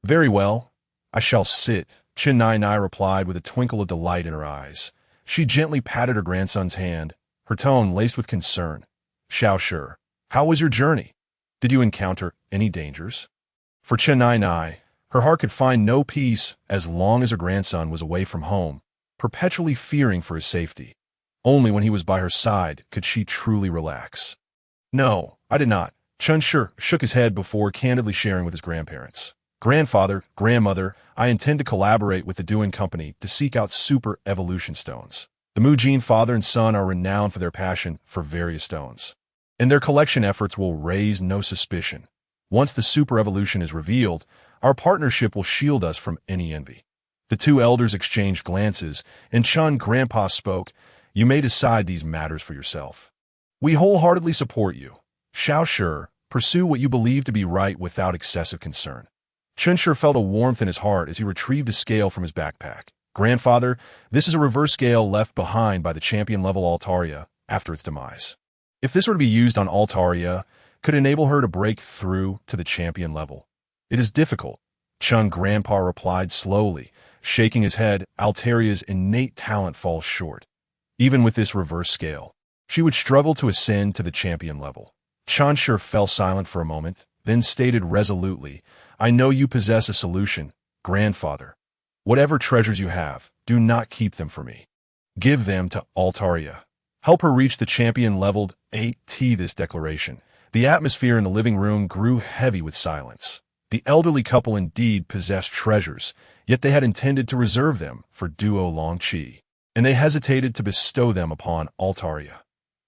"Very well, I shall sit," Chen Nai replied with a twinkle of delight in her eyes. She gently patted her grandson's hand, her tone laced with concern. "Xiao Shi, how was your journey? Did you encounter any dangers?" For Chen Nai, her heart could find no peace as long as her grandson was away from home, perpetually fearing for his safety. Only when he was by her side could she truly relax. "No, I did not." Chen Shi shook his head before candidly sharing with his grandparents. "Grandfather, grandmother, I intend to collaborate with the Duan Company to seek out super evolution stones. The Mujin father and son are renowned for their passion for various stones, and their collection efforts will raise no suspicion. Once the super evolution is revealed, our partnership will shield us from any envy." The two elders exchanged glances, and Chen Grandpa spoke. "You may decide these matters for yourself. We wholeheartedly support you. Xiao Shi, pursue what you believe to be right without excessive concern." Chen Shi felt a warmth in his heart as he retrieved a scale from his backpack. "Grandfather, this is a reverse scale left behind by the champion-level Altaria after its demise. If this were to be used on Altaria, could enable her to break through to the champion level. It is difficult," Chen Grandpa replied slowly, shaking his head. "Altaria's innate talent falls short. Even with this reverse scale, she would struggle to ascend to the champion level." Chen Shi fell silent for a moment, then stated resolutely, "I know you possess a solution, grandfather. Whatever treasures you have, do not keep them for me. Give them to Altaria. Help her reach the champion-leveled 8T." This declaration, the atmosphere in the living room grew heavy with silence. The elderly couple indeed possessed treasures, yet they had intended to reserve them for Duo Longqi, and they hesitated to bestow them upon Altaria.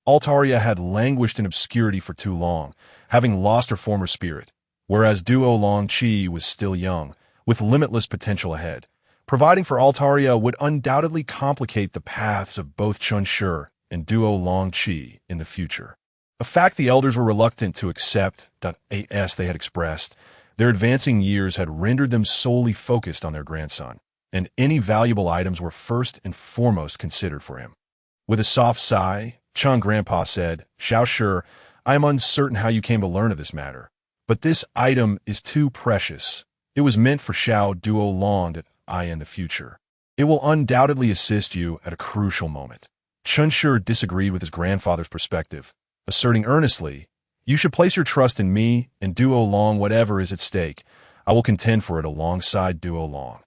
Altaria had languished in obscurity for too long, having lost her former spirit, whereas Duo Longqi was still young, with limitless potential ahead. Providing for Altaria would undoubtedly complicate the paths of both Chen Shi and Duo Longqi in the future. A fact the elders were reluctant to accept. As they had expressed, their advancing years had rendered them solely focused on their grandson, and any valuable items were first and foremost considered for him. With a soft sigh, Chen Grandpa said, "Xiao Shi, I am uncertain how you came to learn of this matter, but this item is too precious. It was meant for Xiao Duo Long that I in the future. It will undoubtedly assist you at a crucial moment." Chen Shi disagreed with his grandfather's perspective, asserting earnestly, "You should place your trust in me and Duo Long. Whatever is at stake, I will contend for it alongside Duo Long.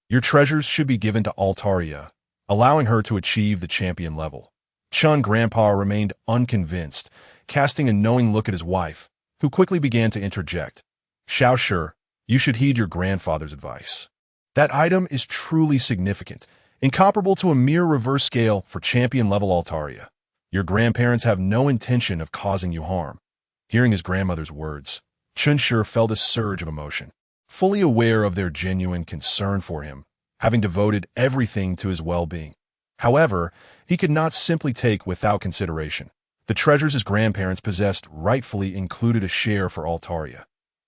Your treasures should be given to Altaria, allowing her to achieve the champion level." Chen Grandpa remained unconvinced, casting a knowing look at his wife, who quickly began to interject. "Xiao Shi, you should heed your grandfather's advice. That item is truly significant, incomparable to a mere reverse scale for champion-level Altaria. Your grandparents have no intention of causing you harm." Hearing his grandmother's words, Chen Shi felt a surge of emotion, fully aware of their genuine concern for him, having devoted everything to his well-being. However, he could not simply take without consideration. The treasures his grandparents possessed rightfully included a share for Altaria.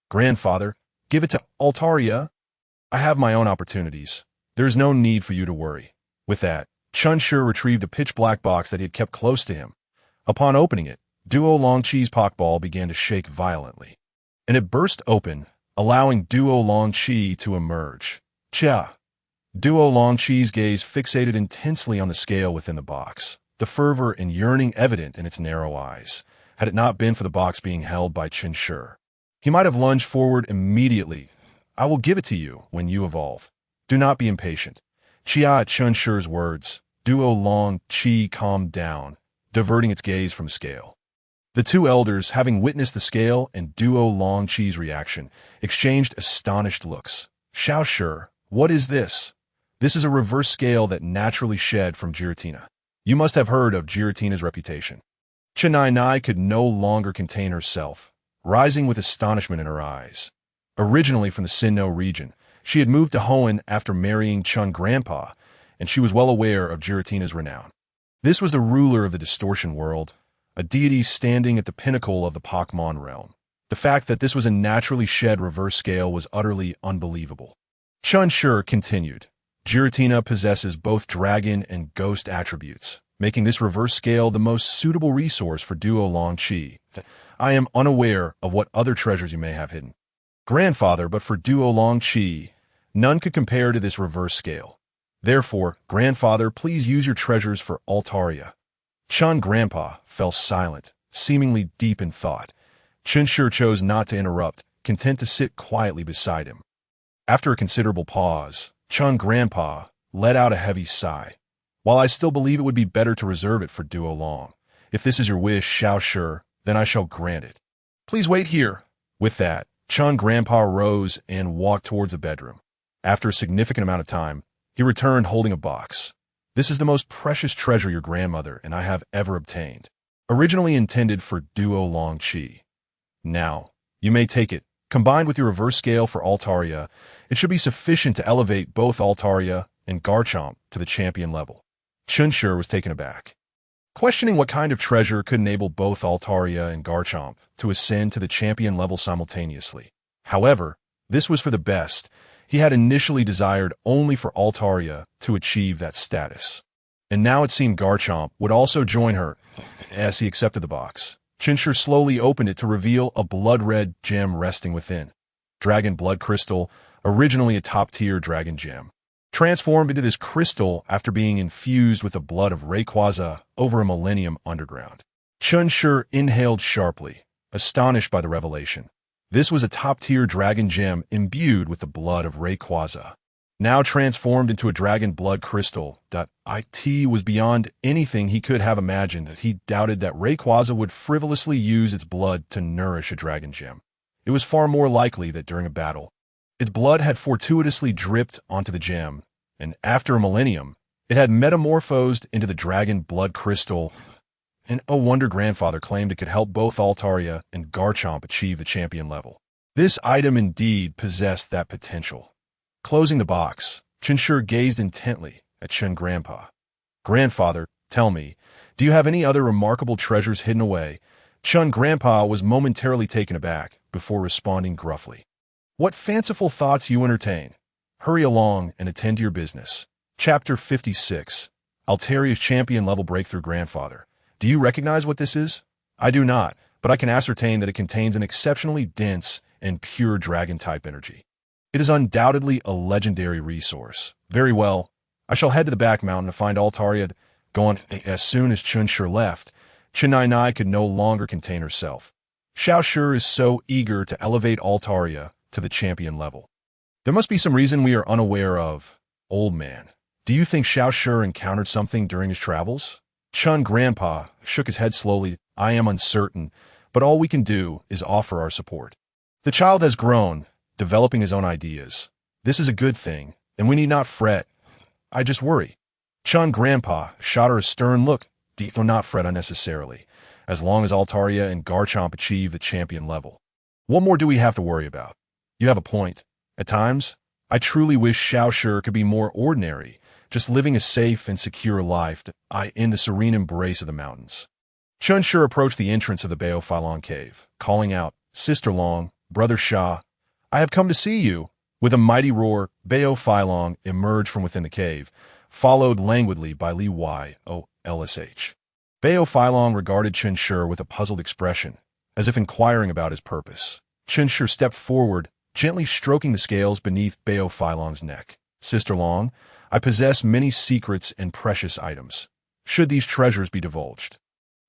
"Grandfather, give it to Altaria. I have my own opportunities. There is no need for you to worry." With that, Chen Shi retrieved a pitch-black box that he had kept close to him. Upon opening it, Duo Longqi's Pokeball began to shake violently, and it burst open, allowing Duo Longqi to emerge. "Chia!" Duo Longqi's gaze fixated intensely on the scale within the box, the fervor and yearning evident in its narrow eyes. Had it not been for the box being held by Chen Shi, he might have lunged forward immediately. "I will give it to you when you evolve. Do not be impatient." Chia at Chen Shi's words, Duo Longqi calmed down, diverting its gaze from the scale. The two elders, having witnessed the scale and Duo Long Chi's reaction, exchanged astonished looks. Xiao Shi, what is this? This is a reverse scale that naturally shed from Giratina. You must have heard of Giratina's reputation. Chen Shi could no longer contain herself, rising with astonishment in her eyes. Originally from the Sinnoh region, she had moved to Hoenn after marrying Chen Grandpa, and she was well aware of Giratina's renown. This was the ruler of the distortion world, a deity standing at the pinnacle of the Pokémon realm. The fact that this was a naturally shed reverse scale was utterly unbelievable. Chen Shi continued, Giratina possesses both dragon and ghost attributes, making this reverse scale the most suitable resource for Duo Long Chi. I am unaware of what other treasures you may have hidden, Grandfather, but for Duo Long Chi, none could compare to this reverse scale. Therefore, Grandfather, please use your treasures for Altaria. Chen Grandpa fell silent, seemingly deep in thought. Chen Shi chose not to interrupt, content to sit quietly beside him. After a considerable pause, Chen Grandpa let out a heavy sigh. While I still believe it would be better to reserve it for Duo Long, if this is your wish, Xiao Shi, then I shall grant it. Please wait here. With that, Chen Grandpa rose and walked towards the bedroom. After a significant amount of time, he returned holding a box. This is the most precious treasure your grandmother and I have ever obtained, originally intended for Duo Long Chi. Now, you may take it. Combined with your reverse scale for Altaria, it should be sufficient to elevate both Altaria and Garchomp to the champion level. Chen Shi was taken aback, questioning what kind of treasure could enable both Altaria and Garchomp to ascend to the champion level simultaneously. However, this was for the best. He had initially desired only for Altaria to achieve that status. And now it seemed Garchomp would also join her. As he accepted the box, Chen Shi slowly opened it to reveal a blood-red gem resting within. Dragon Blood Crystal, originally a top-tier dragon gem, transformed into this crystal after being infused with the blood of Rayquaza over a millennium underground. Chen Shi inhaled sharply, astonished by the revelation. This was a top-tier dragon gem imbued with the blood of Rayquaza, now transformed into a dragon blood crystal. It was beyond anything he could have imagined that he doubted that Rayquaza would frivolously use its blood to nourish a dragon gem. It was far more likely that during a battle, its blood had fortuitously dripped onto the gem, and after a millennium, it had metamorphosed into the dragon blood crystal. And oh wonder, Grandfather claimed it could help both Altaria and Garchomp achieve the champion level. This item indeed possessed that potential. Closing the box, Chen Shi gazed intently at Chen Grandpa. Grandfather, tell me, do you have any other remarkable treasures hidden away? Chen Grandpa was momentarily taken aback before responding gruffly. What fanciful thoughts you entertain. Hurry along and attend to your business. Chapter 56. Altaria's champion level breakthrough. Grandfather, do you recognize what this is? I do not, but I can ascertain that it contains an exceptionally dense and pure dragon-type energy. It is undoubtedly a legendary resource. Very well. I shall head to the back mountain to find Altaria. Going as soon as Chen Shi left, Chen Shi could no longer contain herself. Xiao Shi is so eager to elevate Altaria to the champion level. There must be some reason we are unaware of. Old man, do you think Xiao Shi encountered something during his travels? Chen Grandpa shook his head slowly. I am uncertain, but all we can do is offer our support. The child has grown, developing his own ideas. This is a good thing, and we need not fret. I just worry. Chen Grandpa shot her a stern look. Do not fret unnecessarily, as long as Altaria and Garchomp achieve the champion level. What more do we have to worry about? You have a point. At times, I truly wish Xiao Shi could be more ordinary, just living a safe and secure life in the serene embrace of the mountains. Chen Shi approached the entrance of the Baophylon cave, calling out, Sister Long, Brother Sha, I have come to see you. With a mighty roar, Baophylon emerged from within the cave, followed languidly by Li Yolsh. Baophylon regarded Chen Shi with a puzzled expression, as if inquiring about his purpose. Chen Shi stepped forward, gently stroking the scales beneath Baophylon's neck. Sister Long, I possess many secrets and precious items. Should these treasures be divulged,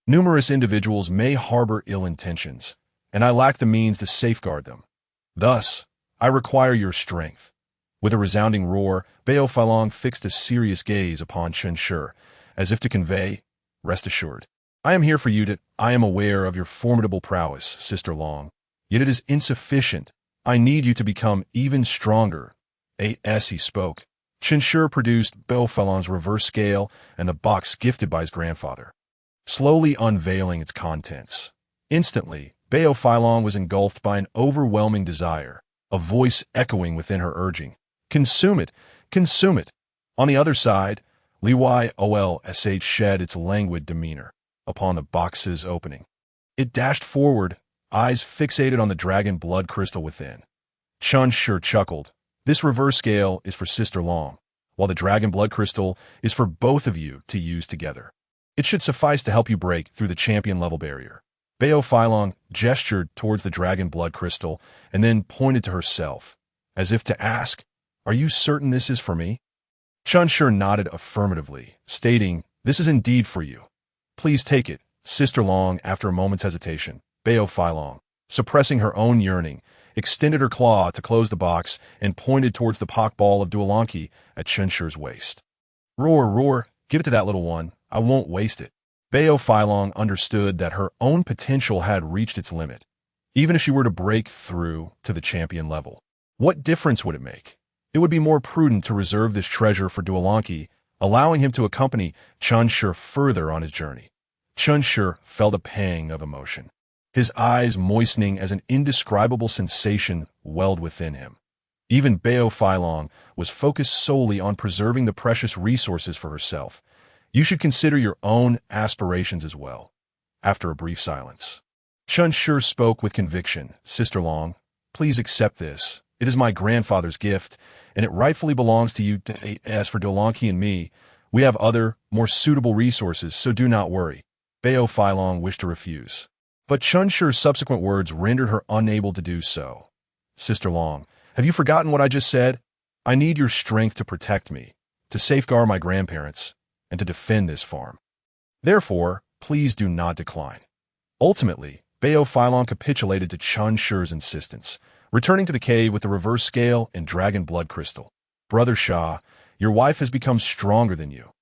numerous individuals may harbor ill intentions, and I lack the means to safeguard them. Thus, I require your strength. With a resounding roar, Baophylon fixed a serious gaze upon Chen Shi, as if to convey, rest assured. I am here for you I am aware of your formidable prowess, Sister Long. Yet it is insufficient. I need you to become even stronger. As he spoke, Chen Shi produced Beofalon's reverse scale and the box gifted by his grandfather, slowly unveiling its contents. Instantly, Beofalon was engulfed by an overwhelming desire, a voice echoing within her urging, "Consume it! Consume it!" On the other side, Lyolsh shed its languid demeanor upon the box's opening. It dashed forward, eyes fixated on the dragon blood crystal within. Chen Shi chuckled. This reverse scale is for Sister Long, while the dragon blood crystal is for both of you to use together. It should suffice to help you break through the champion level barrier. Beofalon gestured towards the dragon blood crystal and then pointed to herself, as if to ask, "Are you certain this is for me?" Chen Shi nodded affirmatively, stating, "This is indeed for you. Please take it, Sister Long." After a moment's hesitation, Beofalon, suppressing her own yearning, extended her claw to close the box and pointed towards the Pokeball of Duolanki at Chen Shi's waist. "Roar, roar, give it to that little one. I won't waste it." Beofalon understood that her own potential had reached its limit. Even if she were to break through to the champion level, what difference would it make? It would be more prudent to reserve this treasure for Duolanki, allowing him to accompany Chen Shi further on his journey. Chen Shi felt a pang of emotion, his eyes moistening as an indescribable sensation welled within him. Even Beofalon was focused solely on preserving the precious resources for herself. "You should consider your own aspirations as well." After a brief silence, Chen Shi spoke with conviction. "Sister Long, please accept this. It is my grandfather's gift, and it rightfully belongs to you. As for Duolanki and me, we have other, more suitable resources, so do not worry." Beofalon wished to refuse, but Chen Shi's subsequent words rendered her unable to do so. "Sister Long, have you forgotten what I just said? I need your strength to protect me, to safeguard my grandparents, and to defend this farm. Therefore, please do not decline." Ultimately, Beofalon capitulated to Chen Shi's insistence, returning to the cave with the reverse scale and dragon blood crystal. "Brother Sha, your wife has become stronger than you.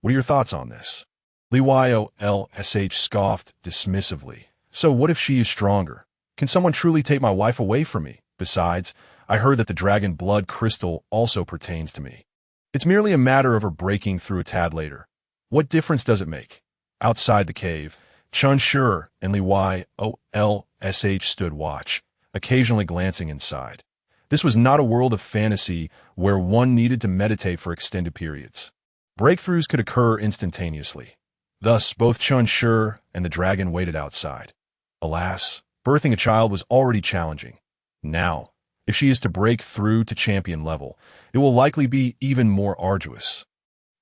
What are your thoughts on this?" Lyolsh scoffed dismissively. "So what if she is stronger? Can someone truly take my wife away from me? Besides, I heard that the dragon blood crystal also pertains to me. It's merely a matter of her breaking through a tad later. What difference does it make?" Outside the cave, Chen Shi and Lyolsh stood watch, occasionally glancing inside. This was not a world of fantasy where one needed to meditate for extended periods. Breakthroughs could occur instantaneously. Thus, both Chen Shi and the dragon waited outside. Alas, birthing a child was already challenging. Now, if she is to break through to champion level, it will likely be even more arduous.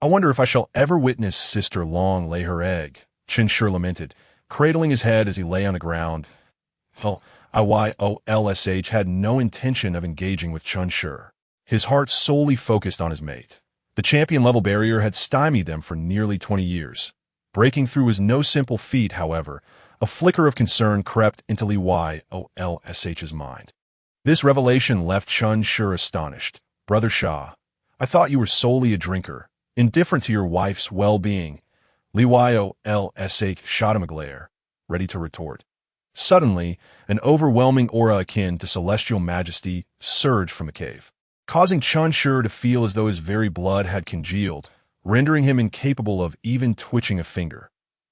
"I wonder if I shall ever witness Sister Long lay her egg," Chen Shi lamented, cradling his head as he lay on the ground. Lyolsh had no intention of engaging with Chen Shi. His heart solely focused on his mate. The champion-level barrier had stymied them for nearly 20 years. Breaking through was no simple feat, however. A flicker of concern crept into Lyolsh's mind. This revelation left Chen Shi astonished. "Brother Sha, I thought you were solely a drinker, indifferent to your wife's well-being." Lyolsh shot him a glare, ready to retort. Suddenly, an overwhelming aura akin to celestial majesty surged from the cave, causing Chen Shi to feel as though his very blood had congealed, rendering him incapable of even twitching a finger.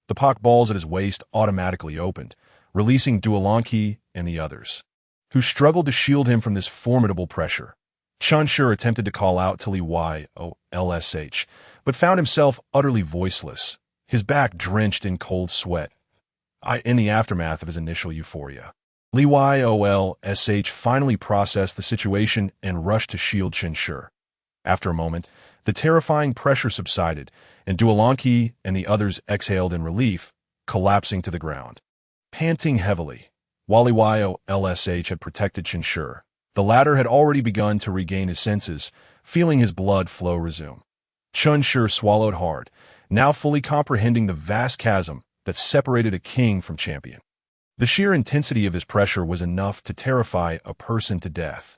The Pokeballs at his waist automatically opened, releasing Duolanki and the others, who struggled to shield him from this formidable pressure. Chen Shi attempted to call out to Lyolsh, but found himself utterly voiceless, his back drenched in cold sweat. In the aftermath of his initial euphoria, Lyolsh finally processed the situation and rushed to shield Chen Shi. After a moment, the terrifying pressure subsided, and Duolanki and the others exhaled in relief, collapsing to the ground. Panting heavily, while Lyolsh had protected Chen Shi, the latter had already begun to regain his senses, feeling his blood flow resume. Chen Shi swallowed hard, now fully comprehending the vast chasm that separated a king from champion. The sheer intensity of his pressure was enough to terrify a person to death.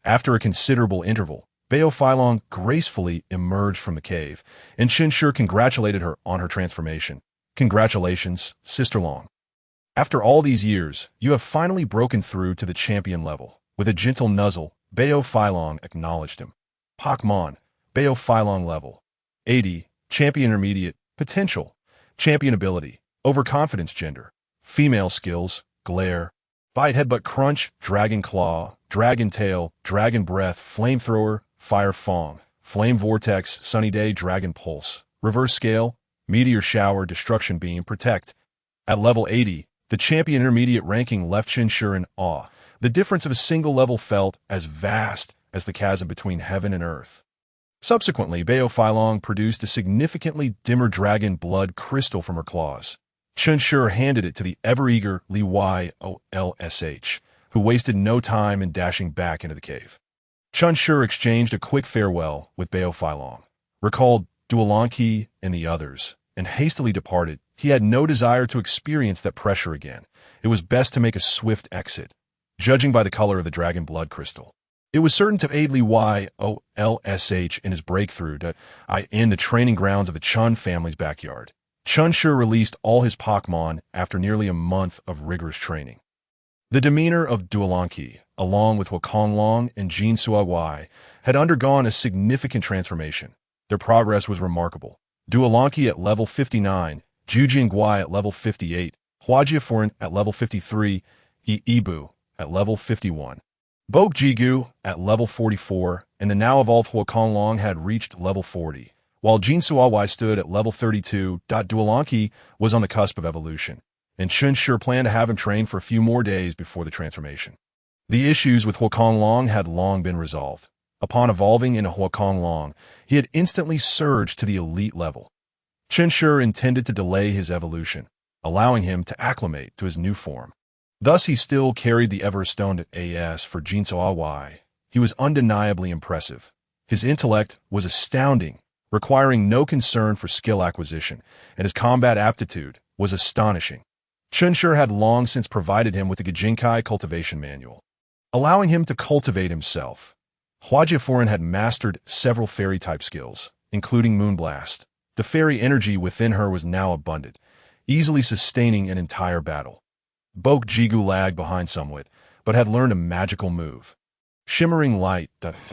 After a considerable interval, Beofalon gracefully emerged from the cave, and Chen Shi congratulated her on her transformation. Congratulations, Sister Long. After all these years, you have finally broken through to the champion level. With a gentle nuzzle, Bao Filong acknowledged him. Pokémon, Bao Filong level. 80, champion intermediate, potential, champion ability, overconfidence gender, female skills, glare, bite headbutt crunch, dragon claw, dragon tail, dragon breath, flamethrower, fire fong, flame vortex, sunny day, dragon pulse, reverse scale, meteor shower, destruction beam, protect. At level 80, the champion intermediate ranking left Chen Shi in awe. The difference of a single level felt as vast as the chasm between heaven and earth. Subsequently, Bao Filong produced a significantly dimmer dragon blood crystal from her claws. Chen Shi handed it to the ever-eager Li Yolsh, who wasted no time in dashing back into the cave. Chen Shi exchanged a quick farewell with Bao Filong, recalled Duolanqi and the others, and hastily departed. He had no desire to experience that pressure again. It was best to make a swift exit, judging by the color of the dragon blood crystal. It was certain to aid Li Yolsh in his breakthrough in the training grounds of the Chen family's backyard. Chen Shi released all his Pokémon after nearly a month of rigorous training. The demeanor of Duolanqi, along with Huakonglong and Jin Suawai, had undergone a significant transformation. Their progress was remarkable. Duolanqi at level 59, Zhujianguai at level 58, Huajiaforan at level 53, Ibu at level 51. Boke Jigu at level 44, and the now evolved Huakonglong had reached level 40, while Jin Suawai stood at level 32. Duolanqi was on the cusp of evolution, and Chen Shi planned to have him train for a few more days before the transformation. The issues with Huakonglong had long been resolved. Upon evolving into Huakonglong, he had instantly surged to the elite level. Chen Shi intended to delay his evolution, allowing him to acclimate to his new form. Thus, he still carried the Everstone AS for Jin Suawai. He was undeniably impressive. His intellect was astounding, requiring no concern for skill acquisition, and his combat aptitude was astonishing. Chen Shi had long since provided him with the Gajinkai cultivation manual, allowing him to cultivate himself. Huajiaforan had mastered several fairy-type skills, including Moonblast. The fairy energy within her was now abundant, easily sustaining an entire battle. Boke Jigu lagged behind somewhat, but had learned a magical move. Shimmering light,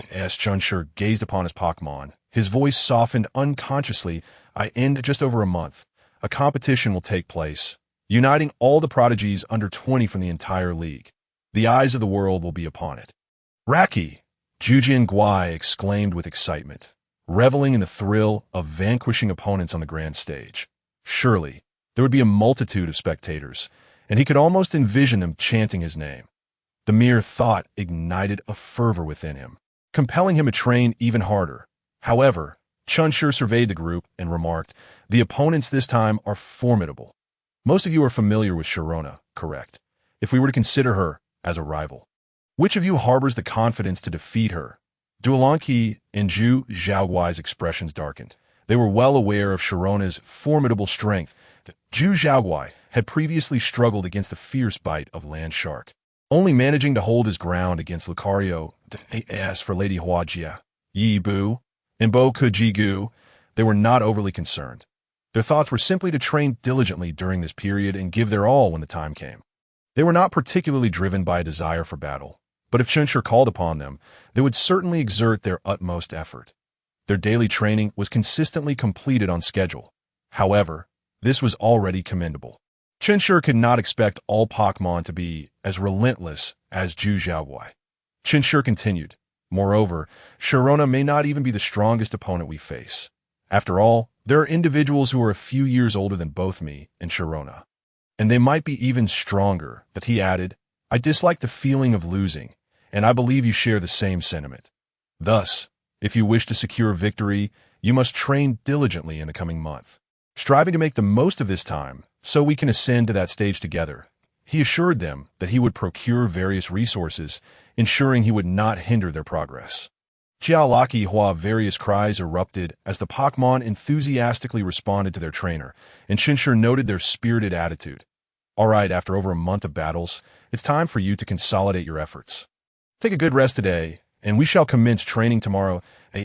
as Chen Shi gazed upon his Pokémon, his voice softened unconsciously. In just over a month, a competition will take place, uniting all the prodigies under 20 from the entire league. The eyes of the world will be upon it. Raki! Zhujianguai exclaimed with excitement, reveling in the thrill of vanquishing opponents on the grand stage. Surely, there would be a multitude of spectators, and he could almost envision them chanting his name. The mere thought ignited a fervor within him, compelling him to train even harder. However, Chen Shi surveyed the group and remarked, "The opponents this time are formidable. Most of you are familiar with Sharona, correct? If we were to consider her as a rival, which of you harbors the confidence to defeat her?" Duolanqi and Zhu Xiaoguai's expressions darkened. They were well aware of Sharona's formidable strength. Zhu Xiaoguai had previously struggled against the fierce bite of Land Shark, only managing to hold his ground against Lucario, as for Lady Huajia, Yi Bu, and Boke Jigu. They were not overly concerned. Their thoughts were simply to train diligently during this period and give their all when the time came. They were not particularly driven by a desire for battle, but if Chen Shi called upon them, they would certainly exert their utmost effort. Their daily training was consistently completed on schedule. However, this was already commendable. Chen Shi could not expect all Pokémon to be as relentless as Zhu Xiaoguai. Chen Shi continued, "Moreover, Sharona may not even be the strongest opponent we face. After all, there are individuals who are a few years older than both me and Sharona, and they might be even stronger." But he added, "I dislike the feeling of losing, and I believe you share the same sentiment. Thus, if you wish to secure victory, you must train diligently in the coming month, striving to make the most of this time so we can ascend to that stage together." He assured them that he would procure various resources, ensuring he would not hinder their progress. Jiaolaki Hua various cries erupted as the Pokémon enthusiastically responded to their trainer, and Chen Shi noted their spirited attitude. "All right, after over a month of battles, it's time for you to consolidate your efforts. Take a good rest today, and we shall commence training tomorrow."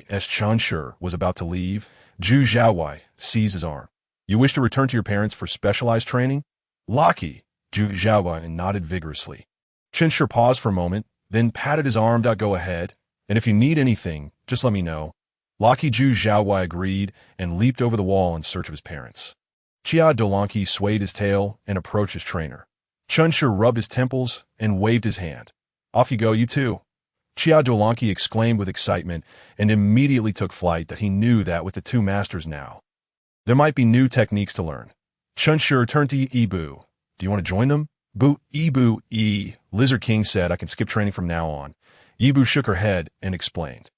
As Chen Shi was about to leave, Zhu Xiaoguai seized his arm. You wish to return to your parents for specialized training? Lucky, Zhu Xiaowai nodded vigorously. Chen Shi paused for a moment, then patted his arm. Go ahead, and if you need anything, just let me know. Lucky Zhu Xiaowai agreed and leaped over the wall in search of his parents. Chia Dolanqi swayed his tail and approached his trainer. Chen Shi rubbed his temples and waved his hand. Off you go, you too. Chia Dolanqi exclaimed with excitement and immediately took flight. That he knew that with the two masters now, there might be new techniques to learn. Chen Shi turned to Yibu. Do you want to join them? Yibu, Lizard King said, I can skip training from now on. Yibu shook her head and explained.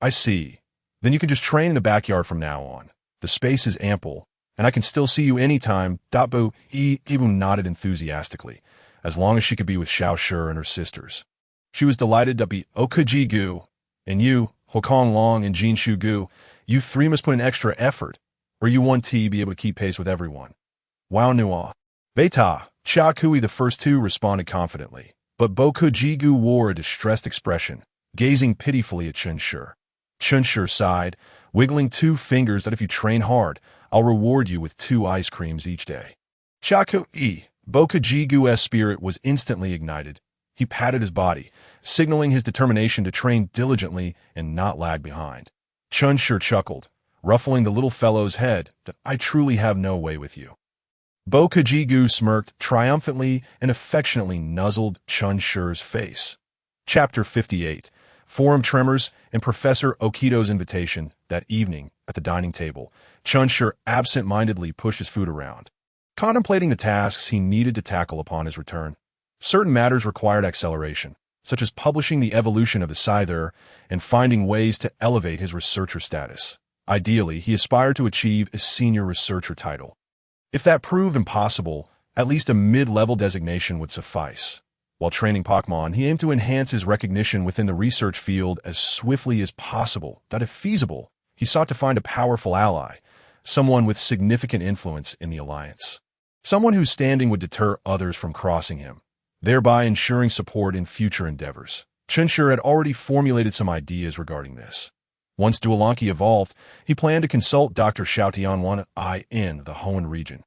I see. Then you can just train in the backyard from now on. The space is ample, and I can still see you anytime. Yibu nodded enthusiastically, as long as she could be with Xiao Shi and her sisters. She was delighted to be Okaji Gu, and you, Hokong Long and Jin Shu Gu, you three must put in extra effort, or you won't be able to keep pace with everyone. Wow Nua. Beta, Chia Kui the first two responded confidently, but Bokuji Gu wore a distressed expression, gazing pitifully at Chen Shi. Chen Shi sighed, wiggling two fingers. That if you train hard, I'll reward you with 2 ice creams each day. Chia Kui, Bokuji Gu's spirit was instantly ignited. He patted his body, signaling his determination to train diligently and not lag behind. Chen Shi chuckled, ruffling the little fellow's head. That I truly have no way with you. Bokuji Gu smirked triumphantly and affectionately nuzzled Chen Shi's face. Chapter 58. Forum Tremors and Professor Okito's invitation. That evening, at the dining table, Chen Shi absent-mindedly pushed his food around, contemplating the tasks he needed to tackle upon his return. Certain matters required acceleration, such as publishing the evolution of the Scyther and finding ways to elevate his researcher status. Ideally, he aspired to achieve a senior researcher title. If that proved impossible, at least a mid-level designation would suffice. While training Pokémon, he aimed to enhance his recognition within the research field as swiftly as possible. That if feasible, he sought to find a powerful ally, someone with significant influence in the Alliance. Someone whose standing would deter others from crossing him, thereby ensuring support in future endeavors. Chen Shi had already formulated some ideas regarding this. Once Duolanki evolved, he planned to consult Dr. Xiaotianwan in the Hoenn region.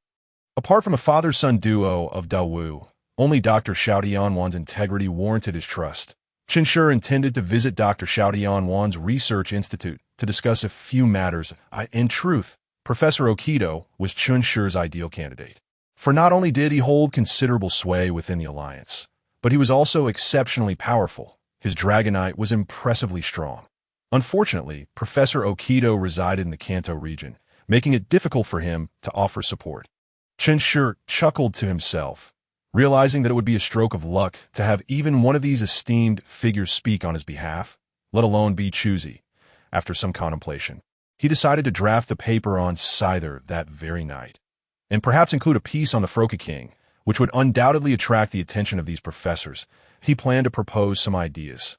Apart from a father-son duo of Dawu, only Dr. Xiaotianwan's integrity warranted his trust. Chen Shi intended to visit Dr. Xiaotianwan's research institute to discuss a few matters. In truth, Professor Okito was Chen Shi's ideal candidate. For not only did he hold considerable sway within the Alliance, but he was also exceptionally powerful. His Dragonite was impressively strong. Unfortunately, Professor Okito resided in the Kanto region, making it difficult for him to offer support. Chen Shi chuckled to himself, realizing that it would be a stroke of luck to have even one of these esteemed figures speak on his behalf, let alone be choosy. After some contemplation, he decided to draft the paper on Scyther that very night, and perhaps include a piece on the Froka King, which would undoubtedly attract the attention of these professors. He planned to propose some ideas,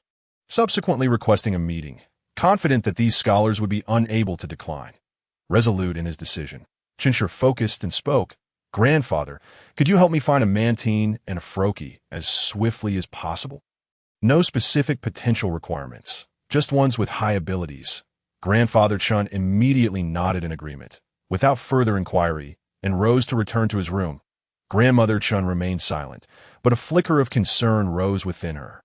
subsequently requesting a meeting, confident that these scholars would be unable to decline. Resolute in his decision, Chen Shi focused and spoke. Grandfather, could you help me find a Mantine and a Froki as swiftly as possible? No specific potential requirements, just ones with high abilities. Grandfather Chen immediately nodded in agreement, without further inquiry, and rose to return to his room. Grandmother Chen remained silent, but a flicker of concern rose within her.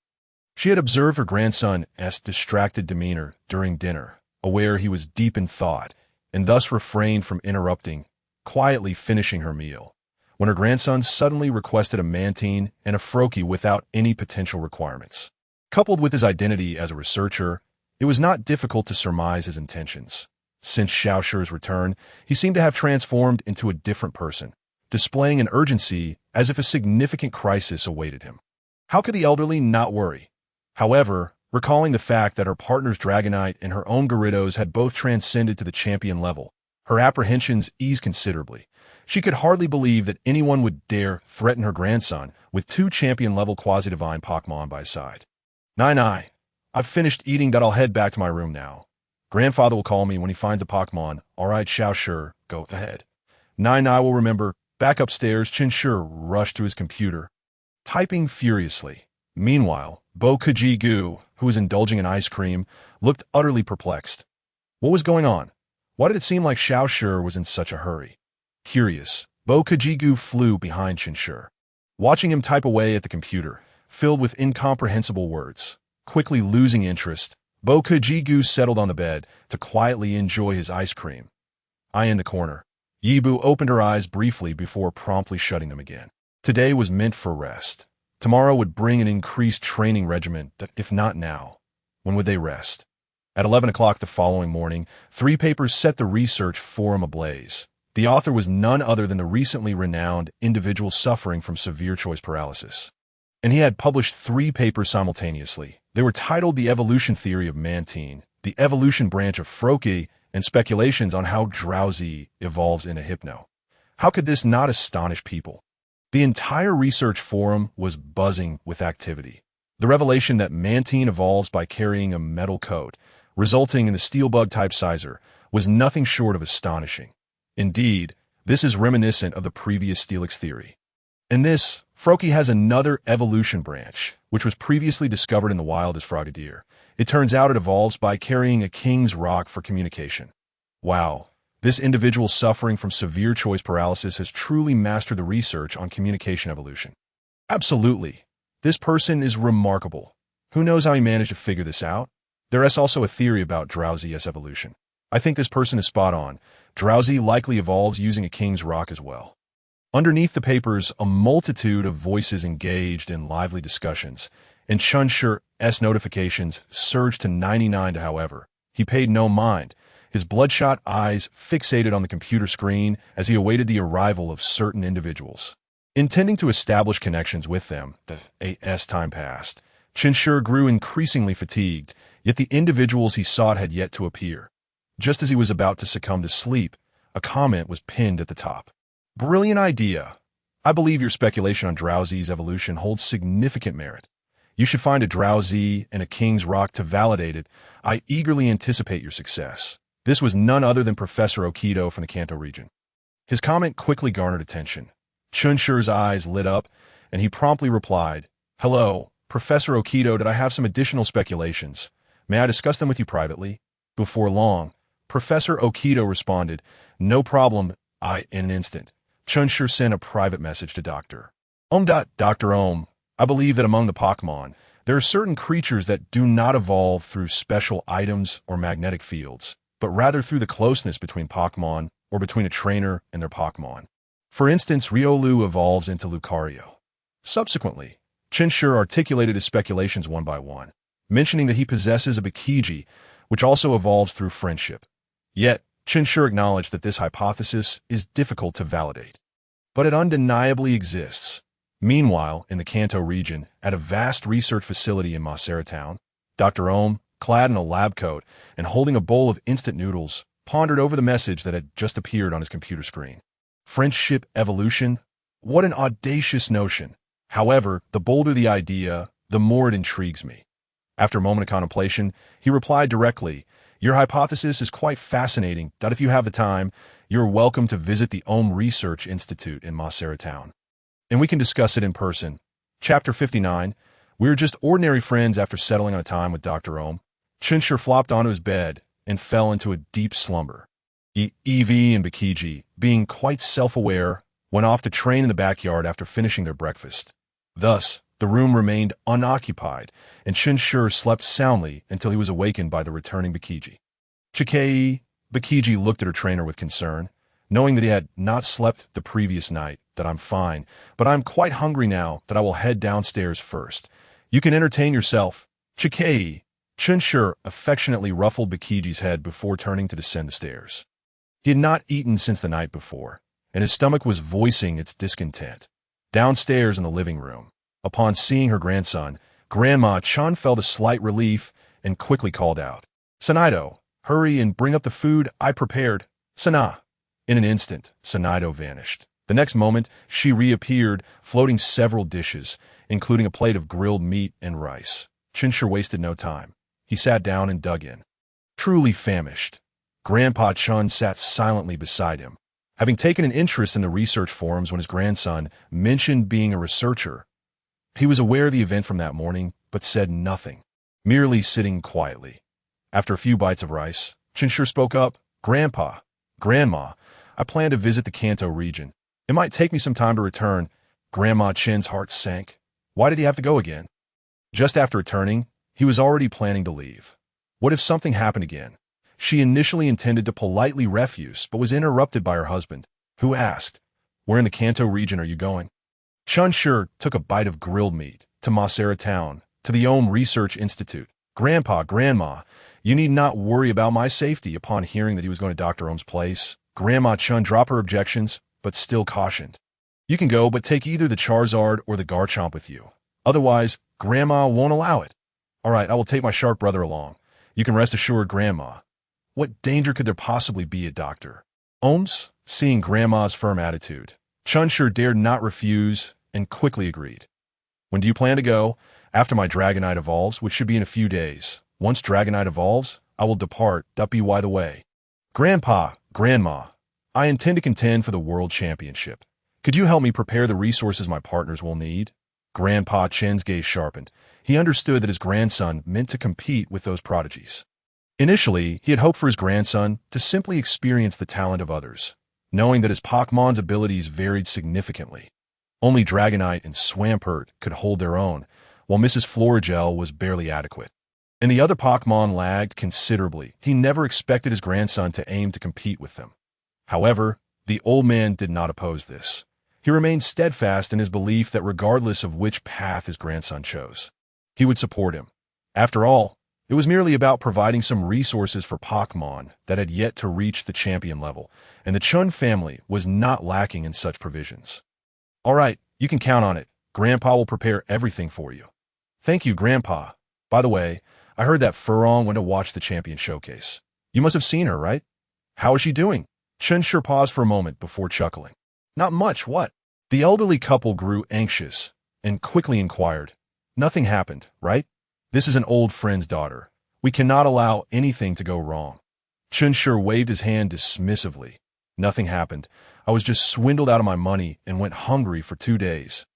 She had observed her grandson's distracted demeanor during dinner, aware he was deep in thought, and thus refrained from interrupting, quietly finishing her meal, when her grandson suddenly requested a Mantine and a Froki without any potential requirements. Coupled with his identity as a researcher, it was not difficult to surmise his intentions. Since Xiao Shi's return, he seemed to have transformed into a different person, displaying an urgency as if a significant crisis awaited him. How could the elderly not worry? However, recalling the fact that her partner's Dragonite and her own Gyarados had both transcended to the champion level, her apprehensions eased considerably. She could hardly believe that anyone would dare threaten her grandson with 2 champion-level quasi-divine Pokémon by his side. Nai, I've finished eating. I'll head back to my room now. Grandfather will call me when he finds a Pokémon. All right, Xiao Shi, go ahead. Nai will remember. Back upstairs, Chen Shi rushed to his computer, typing furiously. Meanwhile, Bokuji Gu, who was indulging in ice cream, looked utterly perplexed. What was going on? Why did it seem like Xiao Shi was in such a hurry? Curious, Bokajigu flew behind Chen Shi, watching him type away at the computer, filled with incomprehensible words. Quickly losing interest, Bokajigu settled on the bed to quietly enjoy his ice cream. I in the corner. Yibu opened her eyes briefly before promptly shutting them again. Today was meant for rest. Tomorrow would bring an increased training regimen that, if not now, when would they rest? At 11 o'clock the following morning, 3 papers set the research forum ablaze. The author was none other than the recently renowned individual suffering from severe choice paralysis. And he had published 3 papers simultaneously. They were titled The Evolution Theory of Mantine, The Evolution Branch of Froki, and Speculations on How Drowsy Evolves in a Hypno. How could this not astonish people? The entire research forum was buzzing with activity. The revelation that Mantine evolves by carrying a metal coat, resulting in the Steelbug-type sizer, was nothing short of astonishing. Indeed, this is reminiscent of the previous Steelix theory. In this, Froki has another evolution branch, which was previously discovered in the wild as Frogadier. It turns out it evolves by carrying a king's rock for communication. Wow, this individual suffering from severe choice paralysis has truly mastered the research on communication evolution. Absolutely. This person is remarkable. Who knows how he managed to figure this out? There is also a theory about Drowsy as evolution. I think this person is spot on. Drowsy likely evolves using a king's rock as well. Underneath the papers, a multitude of voices engaged in lively discussions, and Chen Shi's notifications surged to 99. However, he paid no mind, his bloodshot eyes fixated on the computer screen as he awaited the arrival of certain individuals. Intending to establish connections with them, as time passed, Chen Shi grew increasingly fatigued, yet the individuals he sought had yet to appear. Just as he was about to succumb to sleep, a comment was pinned at the top. Brilliant idea. I believe your speculation on Drowsy's evolution holds significant merit. You should find a Drowsy and a King's Rock to validate it. I eagerly anticipate your success. This was none other than Professor Okido from the Kanto region. His comment quickly garnered attention. Chen Shi's eyes lit up, and he promptly replied, "Hello, Professor Okido, did I have some additional speculations? May I discuss them with you privately?" Before long, Professor Okido responded, "No problem, in an instant." Chen Shi sent a private message to Dr. Ohm. Dr. Ohm, I believe that among the Pokémon, there are certain creatures that do not evolve through special items or magnetic fields, but rather through the closeness between Pokémon or between a trainer and their Pokémon. For instance, Riolu evolves into Lucario. Subsequently, Chen Shi articulated his speculations one by one, mentioning that he possesses a Bikiji, which also evolves through friendship. Yet, Chen Shi acknowledged that this hypothesis is difficult to validate. But it undeniably exists. Meanwhile, in the Kanto region, at a vast research facility in Masera Town, Dr. Ohm, clad in a lab coat and holding a bowl of instant noodles, pondered over the message that had just appeared on his computer screen. Friendship evolution? What an audacious notion. However, the bolder the idea, the more it intrigues me. After a moment of contemplation, he replied directly, "Your hypothesis is quite fascinating. If you have the time, you're welcome to visit the Ohm Research Institute in Masera Town, and we can discuss it in person." Chapter 59. We were just ordinary friends after settling on a time with Dr. Ohm. Chen Shi flopped onto his bed and fell into a deep slumber. Eevee and Bikiji, being quite self-aware, went off to train in the backyard after finishing their breakfast. Thus, the room remained unoccupied, and Chen Shi slept soundly until he was awakened by the returning Bikiji. "Chikei," Bikiji looked at her trainer with concern, knowing that he had not slept the previous night. "That I'm fine, but I'm quite hungry now. That I will head downstairs first. You can entertain yourself." "Chikei." Chen Shi affectionately ruffled Bikiji's head before turning to descend the stairs. He had not eaten since the night before, and his stomach was voicing its discontent. Downstairs in the living room, upon seeing her grandson, Grandma Chan felt a slight relief and quickly called out, "Sanaido, hurry and bring up the food I prepared." "Sana." In an instant, Sanaido vanished. The next moment, she reappeared, floating several dishes, including a plate of grilled meat and rice. Chen Shi wasted no time. He sat down and dug in. Truly famished, Grandpa Chun sat silently beside him. Having taken an interest in the research forums when his grandson mentioned being a researcher, he was aware of the event from that morning, but said nothing, merely sitting quietly. After a few bites of rice, Chen Shi spoke up, "Grandpa, Grandma, I plan to visit the Kanto region. It might take me some time to return. Grandma Chen's heart sank. Why did he have to go again? Just after returning, he was already planning to leave. What if something happened again? She initially intended to politely refuse, but was interrupted by her husband, who asked, "Where in the Kanto region are you going?" Chen Shi took a bite of grilled meat. To Masera Town, to the Ohm Research Institute. Grandpa, Grandma, you need not worry about my safety. Upon hearing that he was going to Dr. Ohm's place, Grandma Chen dropped her objections, but still cautioned. You can go, but take either the Charizard or the Garchomp with you. Otherwise, Grandma won't allow it. All right, I will take my shark brother along. You can rest assured, Grandma. What danger could there possibly be at Dr. Ohm's? Seeing Grandma's firm attitude, Chen Shi dared not refuse and quickly agreed. When do you plan to go? After my Dragonite evolves, which should be in a few days. Once Dragonite evolves, I will depart. By the way. Grandpa, Grandma, I intend to contend for the World Championship. Could you help me prepare the resources my partners will need? Grandpa Chen's gaze sharpened. He understood that his grandson meant to compete with those prodigies. Initially, he had hoped for his grandson to simply experience the talent of others, knowing that his Pokemon's abilities varied significantly. Only Dragonite and Swampert could hold their own, while Mrs. Florigel was barely adequate. And the other Pokémon lagged considerably. He never expected his grandson to aim to compete with them. However, the old man did not oppose this. He remained steadfast in his belief that regardless of which path his grandson chose, he would support him. After all, it was merely about providing some resources for Pokémon that had yet to reach the champion level, and the Chun family was not lacking in such provisions. All right, you can count on it. Grandpa will prepare everything for you. Thank you, Grandpa. By the way, I heard that Furong went to watch the champion showcase. You must have seen her, right? How is she doing? Chen Shi paused for a moment before chuckling. Not much, what? The elderly couple grew anxious and quickly inquired. Nothing happened, right? This is an old friend's daughter. We cannot allow anything to go wrong. Chen Shi waved his hand dismissively. Nothing happened. I was just swindled out of my money and went hungry for 2 days.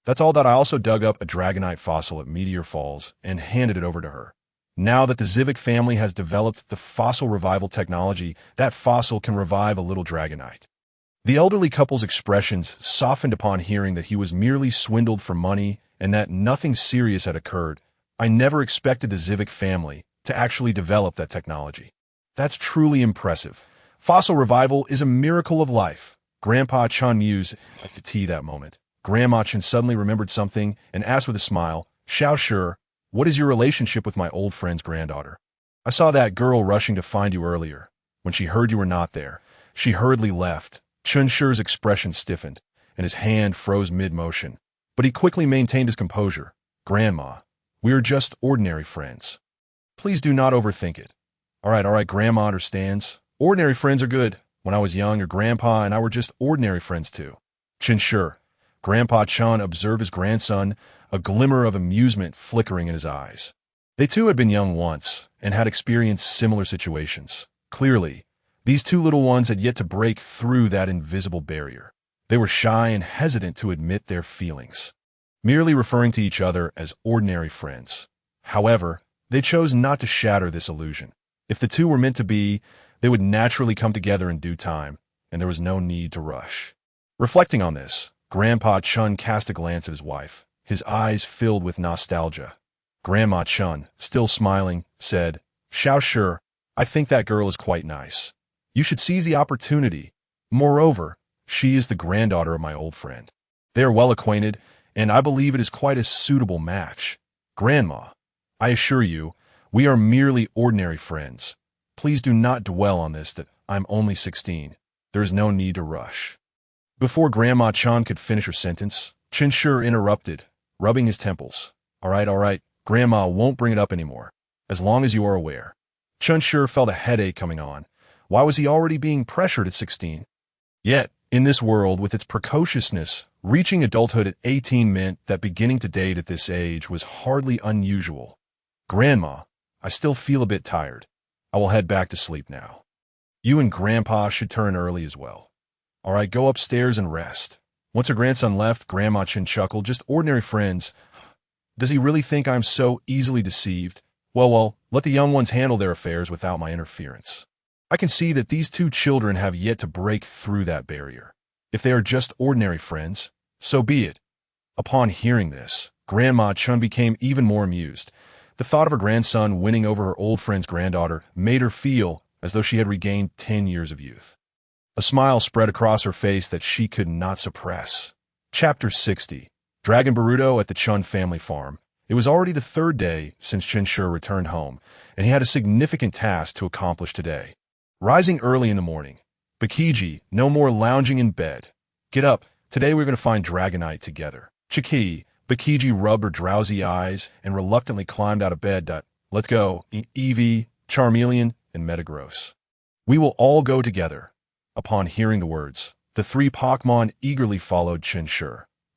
That's all that. I also dug up a Dragonite fossil at Meteor Falls and handed it over to her. Now that the Zivik family has developed the fossil revival technology, that fossil can revive a little Dragonite. The elderly couple's expressions softened upon hearing that he was merely swindled for money and that nothing serious had occurred. I never expected the Zivik family to actually develop that technology. That's truly impressive. Fossil revival is a miracle of life. Grandpa Chen mused at the tea that moment. Grandma Chen suddenly remembered something and asked with a smile, Xiao Shi, what is your relationship with my old friend's granddaughter? I saw that girl rushing to find you earlier. When she heard you were not there, she hurriedly left. Chen Shi's expression stiffened, and his hand froze mid-motion. But he quickly maintained his composure. Grandma, we are just ordinary friends. Please do not overthink it. All right, Grandma understands. Ordinary friends are good. When I was young, your grandpa and I were just ordinary friends too. Chen Shi. Grandpa Chen observed his grandson, a glimmer of amusement flickering in his eyes. They too had been young once and had experienced similar situations. Clearly, these two little ones had yet to break through that invisible barrier. They were shy and hesitant to admit their feelings, merely referring to each other as ordinary friends. However, they chose not to shatter this illusion. If the two were meant to be, they would naturally come together in due time, and there was no need to rush. Reflecting on this, Grandpa Chen cast a glance at his wife, his eyes filled with nostalgia. Grandma Chen, still smiling, said, Xiao Shi, I think that girl is quite nice. You should seize the opportunity. Moreover, she is the granddaughter of my old friend. They are well acquainted, and I believe it is quite a suitable match. Grandma, I assure you, we are merely ordinary friends. Please do not dwell on this that I'm only 16. There is no need to rush. Before Grandma Chen could finish her sentence, Chen Shi interrupted, rubbing his temples. All right, Grandma won't bring it up anymore, as long as you are aware. Chen Shi felt a headache coming on. Why was he already being pressured at 16? Yet, in this world with its precociousness, reaching adulthood at 18 meant that beginning to date at this age was hardly unusual. Grandma, I still feel a bit tired. I will head back to sleep now. You and Grandpa should turn early as well. All right, go upstairs and rest. Once her grandson left, Grandma Chen chuckled, just ordinary friends. Does he really think I'm so easily deceived? Well, let the young ones handle their affairs without my interference. I can see that these two children have yet to break through that barrier. If they are just ordinary friends, so be it. Upon hearing this, Grandma Chen became even more amused. The thought of her grandson winning over her old friend's granddaughter made her feel as though she had regained 10 years of youth. A smile spread across her face that she could not suppress. Chapter 60. Dragon Boruto at the Chun family farm. It was already the third day since Chen Shi returned home, and he had a significant task to accomplish today. Rising early in the morning, Bakiji, no more lounging in bed. Get up, today we're going to find Dragonite together. Chiki, Bakiji rubbed her drowsy eyes and reluctantly climbed out of bed. Let's go, Eevee, Charmeleon, and Metagross. We will all go together. Upon hearing the words, the three Pokémon eagerly followed Chen Shi,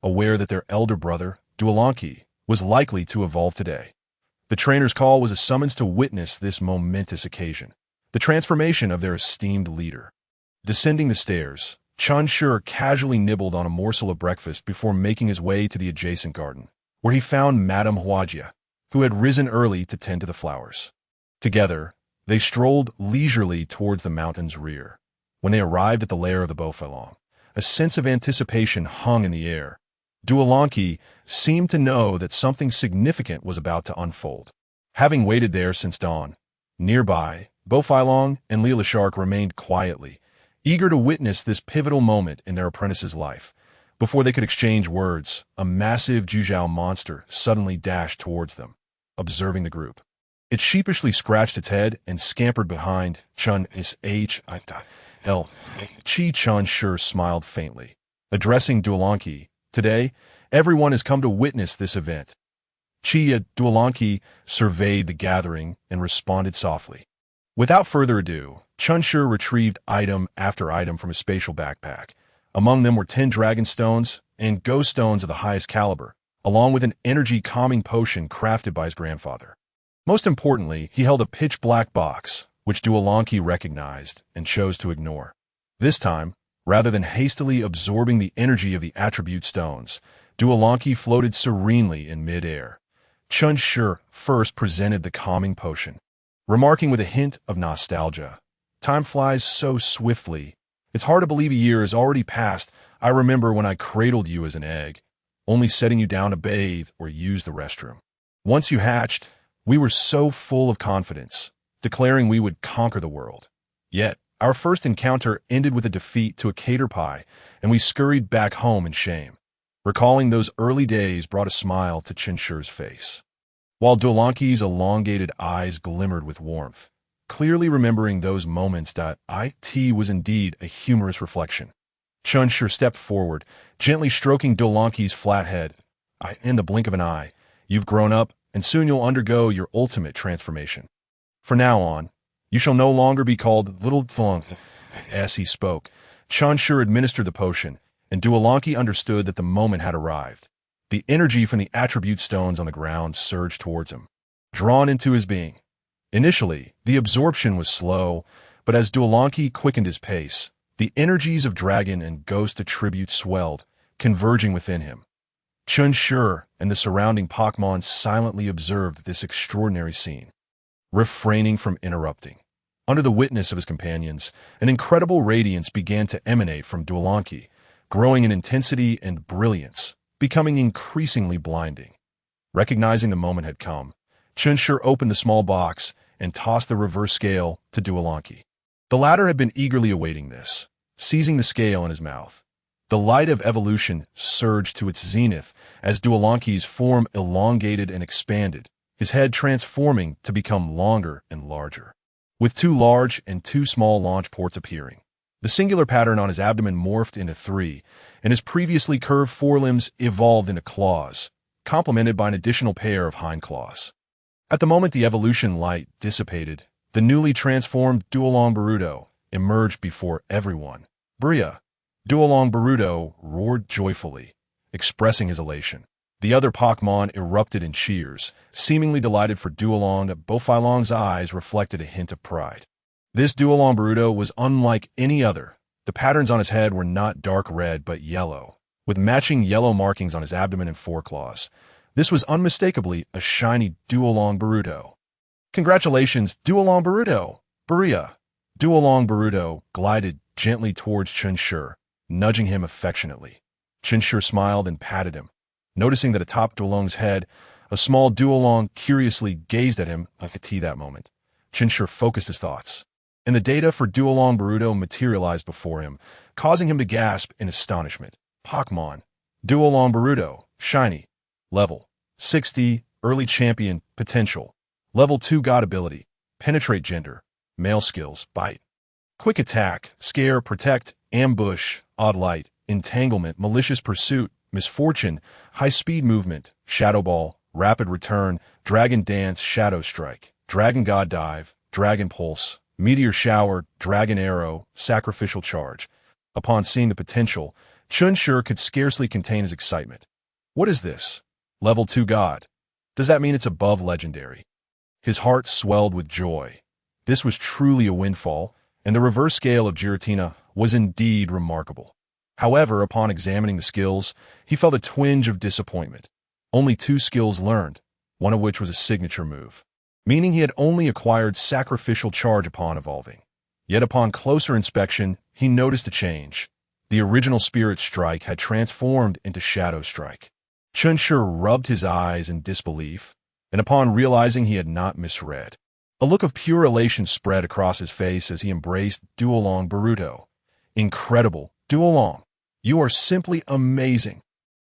aware that their elder brother, Duolanki, was likely to evolve today. The trainer's call was a summons to witness this momentous occasion, the transformation of their esteemed leader. Descending the stairs, Chen Shi casually nibbled on a morsel of breakfast before making his way to the adjacent garden, where he found Madame Huajia, who had risen early to tend to the flowers. Together, they strolled leisurely towards the mountain's rear. When they arrived at the lair of the Beaufalon, a sense of anticipation hung in the air. Duolanki seemed to know that something significant was about to unfold. Having waited there since dawn, nearby, Beaufalon and Leelashark remained quietly, eager to witness this pivotal moment in their apprentice's life. Before they could exchange words, a massive Juzhou monster suddenly dashed towards them, observing the group. It sheepishly scratched its head and scampered behind Chen Chi. Chen Shi smiled faintly. Addressing Duolanki, today, everyone has come to witness this event. Duolanki surveyed the gathering and responded softly. Without further ado, Chen Shi retrieved item after item from his spatial backpack. Among them were 10 dragon stones and ghost stones of the highest caliber, along with an energy calming potion crafted by his grandfather. Most importantly, he held a pitch-black box, which Duolanki recognized and chose to ignore. This time, rather than hastily absorbing the energy of the attribute stones, Duolanki floated serenely in mid-air. Chen Shi first presented the calming potion, remarking with a hint of nostalgia, "Time flies so swiftly. It's hard to believe a year has already passed. I remember when I cradled you as an egg, only setting you down to bathe or use the restroom. Once you hatched, we were so full of confidence, declaring we would conquer the world. Yet, our first encounter ended with a defeat to a caterpie, and we scurried back home in shame." Recalling those early days brought a smile to Chen Shi's face, while Duolanki's elongated eyes glimmered with warmth, clearly remembering those moments. It was indeed a humorous reflection. Chen Shi stepped forward, gently stroking Duolanki's flat head. In the blink of an eye, you've grown up, and soon you'll undergo your ultimate transformation. From now on, you shall no longer be called Little Duolanki. As he spoke, Chen Shi administered the potion, and Duolanki understood that the moment had arrived. The energy from the attribute stones on the ground surged towards him, drawn into his being. Initially, the absorption was slow, but as Duolanki quickened his pace, the energies of dragon and ghost attributes swelled, converging within him. Chen Shi and the surrounding Pokémon silently observed this extraordinary scene, refraining from interrupting. Under the witness of his companions, an incredible radiance began to emanate from Duolanki, growing in intensity and brilliance, becoming increasingly blinding. Recognizing the moment had come, Chen Shi opened the small box and tossed the reverse scale to Duolanki. The latter had been eagerly awaiting this, seizing the scale in his mouth. The light of evolution surged to its zenith as Duolanki's form elongated and expanded, his head transforming to become longer and larger, with 2 large and 2 small launch ports appearing. The singular pattern on his abdomen morphed into 3, and his previously curved forelimbs evolved into claws, complemented by an additional pair of hind claws. At the moment the evolution light dissipated, the newly transformed Duolong Boruto emerged before everyone. "Bria!" Duolong Boruto roared joyfully, expressing his elation. The other Pokémon erupted in cheers, seemingly delighted for Duolong. Beaufalon's eyes reflected a hint of pride. This Duolong Boruto was unlike any other. The patterns on his head were not dark red but yellow, with matching yellow markings on his abdomen and foreclaws. This was unmistakably a shiny Duolong Boruto. "Congratulations, Duolong Boruto! Berea!" Duolong Baruto glided gently towards Chen Shi, nudging him affectionately. Chen Shi smiled and patted him. Noticing that atop Duolong's head, a small Duolong curiously gazed at him like a tea that moment. Chen Shi focused his thoughts, and the data for Duolong Baruto materialized before him, causing him to gasp in astonishment. Pokémon. Duolong Baruto. Shiny. Level 60. Early Champion. Potential. Level 2 God Ability. Penetrate Gender. Male Skills. Bite. Quick Attack. Scare. Protect. Ambush. Odd Light. Entanglement. Malicious Pursuit. Misfortune. High Speed Movement. Shadow Ball. Rapid Return. Dragon Dance. Shadow Strike. Dragon God Dive. Dragon Pulse. Meteor Shower. Dragon Arrow. Sacrificial Charge. Upon seeing the potential, Chen Shi could scarcely contain his excitement. What is this? Level 2 God. Does that mean it's above Legendary? His heart swelled with joy. This was truly a windfall, and the reverse scale of Giratina was indeed remarkable. However, upon examining the skills, he felt a twinge of disappointment. Only 2 skills learned, one of which was a signature move, meaning he had only acquired Sacrificial Charge upon evolving. Yet upon closer inspection, he noticed a change. The original Spirit Strike had transformed into Shadow Strike. Chen Shi rubbed his eyes in disbelief, and upon realizing he had not misread, a look of pure elation spread across his face as he embraced Duolong Baruto. Incredible, Duolong. You are simply amazing.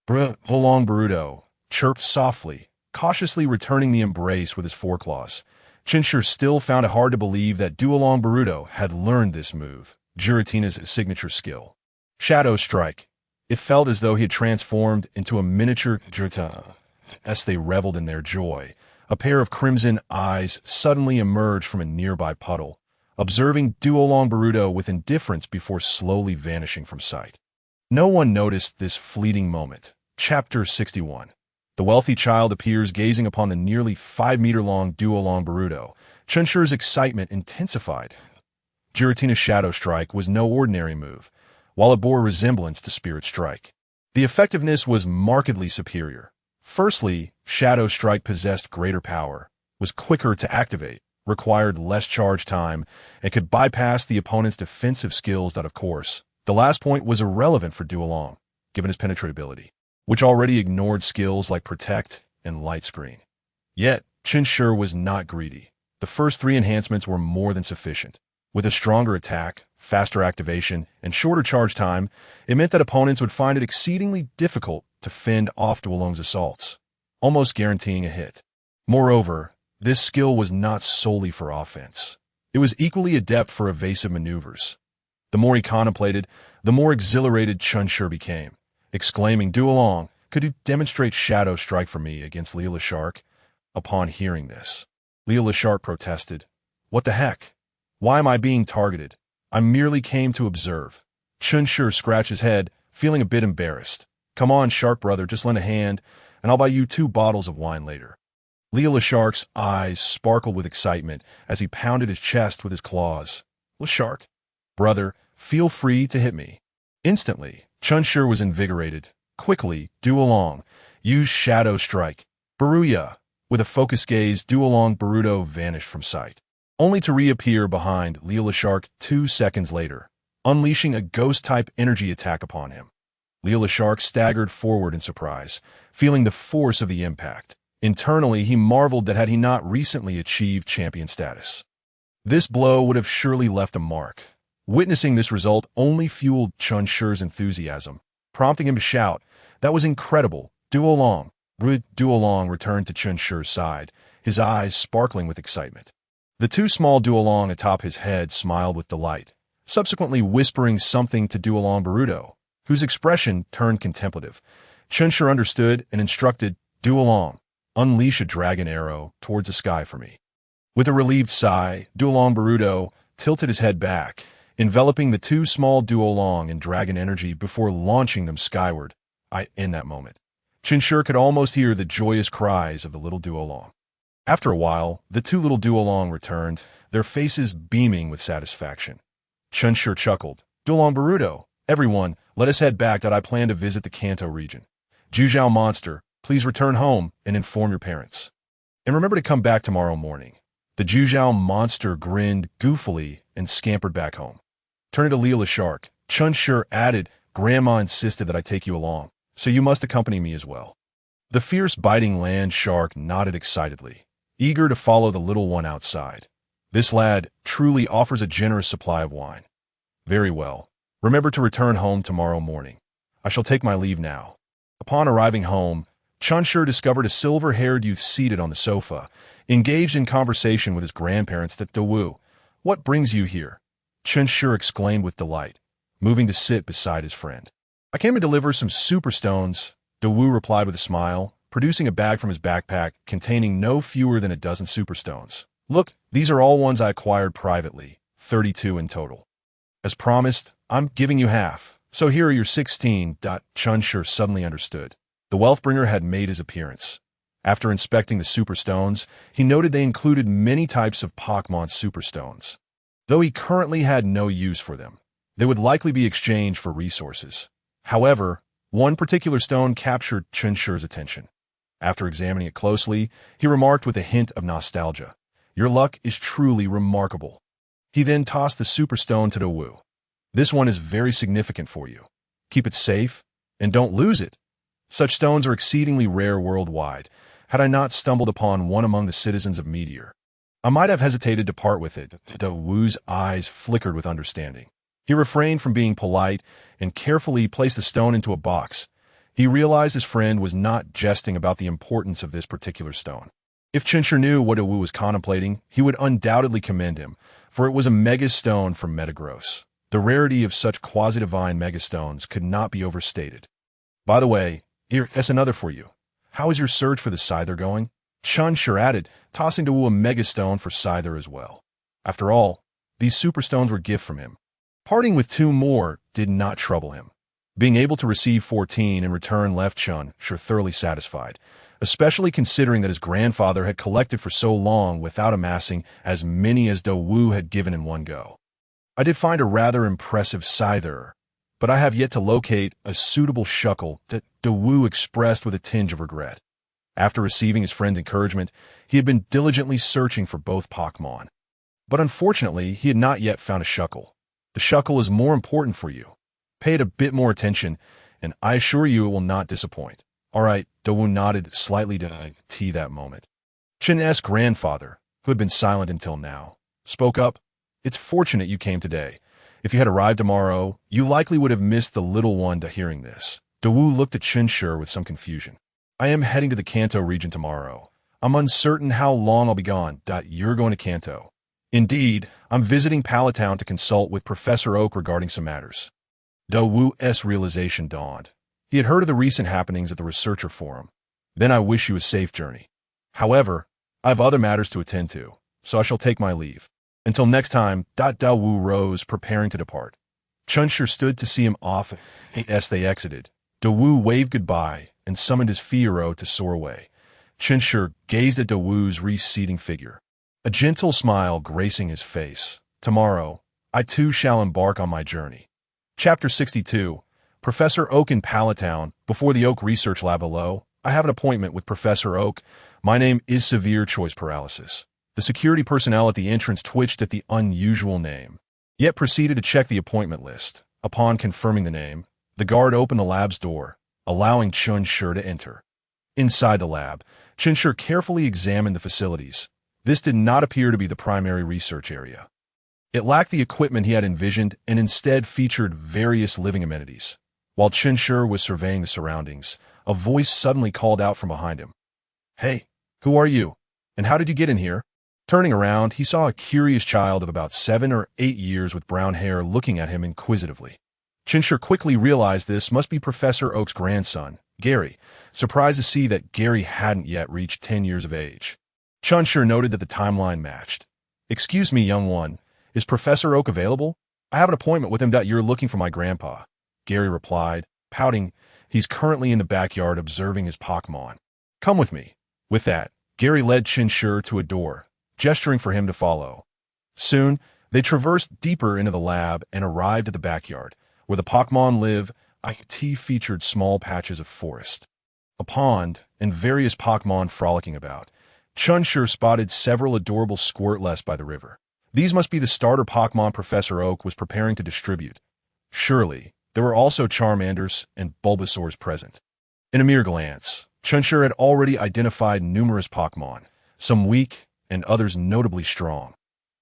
Duolong Baruto chirped softly, cautiously returning the embrace with his foreclaws. Chen Shi still found it hard to believe that Duolong Baruto had learned this move, Giratina's signature skill. Shadow Strike. It felt as though he had transformed into a miniature Girata. As they reveled in their joy, a pair of crimson eyes suddenly emerged from a nearby puddle, observing Duolong Baruto with indifference before slowly vanishing from sight. No one noticed this fleeting moment. Chapter 61. The wealthy child appears gazing upon the nearly 5-meter-long Duolong Baruto. Chen Shi's excitement intensified. Giratina's Shadow Strike was no ordinary move, while it bore resemblance to Spirit Strike. The effectiveness was markedly superior. Firstly, Shadow Strike possessed greater power, was quicker to activate, required less charge time, and could bypass the opponent's defensive skills that, of course, the last point was irrelevant for Duolong, given his penetratability, which already ignored skills like Protect and Light Screen. Yet, Chen Shi was not greedy. The first 3 enhancements were more than sufficient. With a stronger attack, faster activation, and shorter charge time, it meant that opponents would find it exceedingly difficult to fend off Duolong's assaults, almost guaranteeing a hit. Moreover, this skill was not solely for offense. It was equally adept for evasive maneuvers. The more he contemplated, the more exhilarated Chen Shi became, exclaiming, "Duolong, could you demonstrate Shadow Strike for me against Leela Shark?" Upon hearing this, Leela Shark protested, "What the heck? Why am I being targeted? I merely came to observe." Chen Shi scratched his head, feeling a bit embarrassed. "Come on, Shark brother, just lend a hand, and I'll buy you 2 bottles of wine later." Leela Shark's eyes sparkled with excitement as he pounded his chest with his claws. "Shark, brother, feel free to hit me." Instantly, Chen Shi was invigorated. Quickly, Duolong used Shadow Strike. Baruya! With a focused gaze, Duolong Baruto vanished from sight, only to reappear behind Leela Shark 2 seconds later, unleashing a ghost-type energy attack upon him. Leela Shark staggered forward in surprise, feeling the force of the impact. Internally, he marveled that had he not recently achieved champion status, this blow would have surely left a mark. Witnessing this result only fueled Chen Shi's enthusiasm, prompting him to shout, "That was incredible, Duolong!" Duolong returned to Chen Shi's side, his eyes sparkling with excitement. The 2 small Duolong atop his head smiled with delight, subsequently whispering something to Duolong Baruto, whose expression turned contemplative. Chen Shi understood and instructed, "Duolong, unleash a dragon arrow towards the sky for me." With a relieved sigh, Duolong Baruto tilted his head back, enveloping the 2 small Duolong in dragon energy before launching them skyward. In that moment, Chen Shi could almost hear the joyous cries of the little Duolong. After a while, the 2 little Duolong returned, their faces beaming with satisfaction. Chen Shi chuckled, "Duolong Baruto, everyone, let us head back that I plan to visit the Kanto region. Jujiao Monster, please return home and inform your parents. And remember to come back tomorrow morning. The Zhujiao monster grinned goofily and scampered back home. Turning to Leela Shark, Chen Shi added, Grandma insisted that I take you along, so you must accompany me as well. The fierce biting land shark nodded excitedly, eager to follow the little one outside. This lad truly offers a generous supply of wine. Very well. Remember to return home tomorrow morning. I shall take my leave now. Upon arriving home, Chen Shi discovered a silver-haired youth seated on the sofa, engaged in conversation with his grandparents. Dawu, what brings you here? Chen Shi exclaimed with delight, moving to sit beside his friend. I came to deliver some superstones, Dawu replied with a smile, producing a bag from his backpack containing no fewer than a dozen superstones. Look, these are all ones I acquired privately, 32 in total. As promised, I'm giving you half, so here are your 16. Chen Shi suddenly understood. The Wealthbringer had made his appearance. After inspecting the superstones, he noted they included many types of Pokémon superstones. Though he currently had no use for them, they would likely be exchanged for resources. However, one particular stone captured Chen Shi's attention. After examining it closely, he remarked with a hint of nostalgia, Your luck is truly remarkable. He then tossed the superstone to Dawu. This one is very significant for you. Keep it safe, and don't lose it. Such stones are exceedingly rare worldwide. Had I not stumbled upon one among the citizens of Meteor, I might have hesitated to part with it. Dawu's eyes flickered with understanding. He refrained from being polite and carefully placed the stone into a box. He realized his friend was not jesting about the importance of this particular stone. If Chen Shi knew what Dawu was contemplating, he would undoubtedly commend him, for it was a megastone from Metagross. The rarity of such quasi-divine megastones could not be overstated. By the way, here's another for you. How is your search for the Scyther going? Chen Shi added, tossing Dawu a megastone for Scyther as well. After all, these superstones were a gift from him. Parting with 2 more did not trouble him. Being able to receive 14 in return left Chen Shi thoroughly satisfied, especially considering that his grandfather had collected for so long without amassing as many as Dawu had given in one go. I did find a rather impressive Scyther, but I have yet to locate a suitable shuckle, that Dawu expressed with a tinge of regret. After receiving his friend's encouragement, he had been diligently searching for both Pokémon. But unfortunately, he had not yet found a shuckle. The shuckle is more important for you. Pay it a bit more attention, and I assure you it will not disappoint. All right, Dawu nodded slightly to tea that moment. Chen's grandfather, who had been silent until now, spoke up. It's fortunate you came today. If you had arrived tomorrow, you likely would have missed the little one to hearing this. Dawu looked at Chen Shi with some confusion. I am heading to the Kanto region tomorrow. I'm uncertain how long I'll be gone. You're going to Kanto. Indeed, I'm visiting Palatown to consult with Professor Oak regarding some matters. Dawu's realization dawned. He had heard of the recent happenings at the Researcher Forum. Then I wish you a safe journey. However, I have other matters to attend to, so I shall take my leave. Until next time. Dawu rose, preparing to depart. Chen Shi stood to see him off as they exited. Dawu waved goodbye and summoned his Fiero to soar away. Chen Shi gazed at Dawu's receding figure, a gentle smile gracing his face. Tomorrow, I too shall embark on my journey. Chapter 62. Professor Oak in Palatown. Before the Oak Research Lab below, I have an appointment with Professor Oak. My name is Severe Choice Paralysis. The security personnel at the entrance twitched at the unusual name, yet proceeded to check the appointment list. Upon confirming the name, the guard opened the lab's door, allowing Chen Shi to enter. Inside the lab, Chen Shi carefully examined the facilities. This did not appear to be the primary research area. It lacked the equipment he had envisioned and instead featured various living amenities. While Chen Shi was surveying the surroundings, a voice suddenly called out from behind him. Hey, who are you? And how did you get in here? Turning around, he saw a curious child of about 7 or 8 years with brown hair looking at him inquisitively. Chen Shi quickly realized this must be Professor Oak's grandson, Gary, surprised to see that Gary hadn't yet reached 10 years of age. Chen Shi noted that the timeline matched. Excuse me, young one, is Professor Oak available? I have an appointment with him. You're looking for my grandpa, Gary replied, pouting. He's currently in the backyard observing his Pokémon. Come with me. With that, Gary led Chen Shi to a door, gesturing for him to follow. Soon, they traversed deeper into the lab and arrived at the backyard, where the Pokémon live. IT featured small patches of forest, a pond, and various Pokémon frolicking about. Chen Shi spotted several adorable squirtlets by the river. These must be the starter Pokémon Professor Oak was preparing to distribute. Surely, there were also Charmanders and Bulbasaurs present. In a mere glance, Chen Shi had already identified numerous Pokémon, some weak and others notably strong.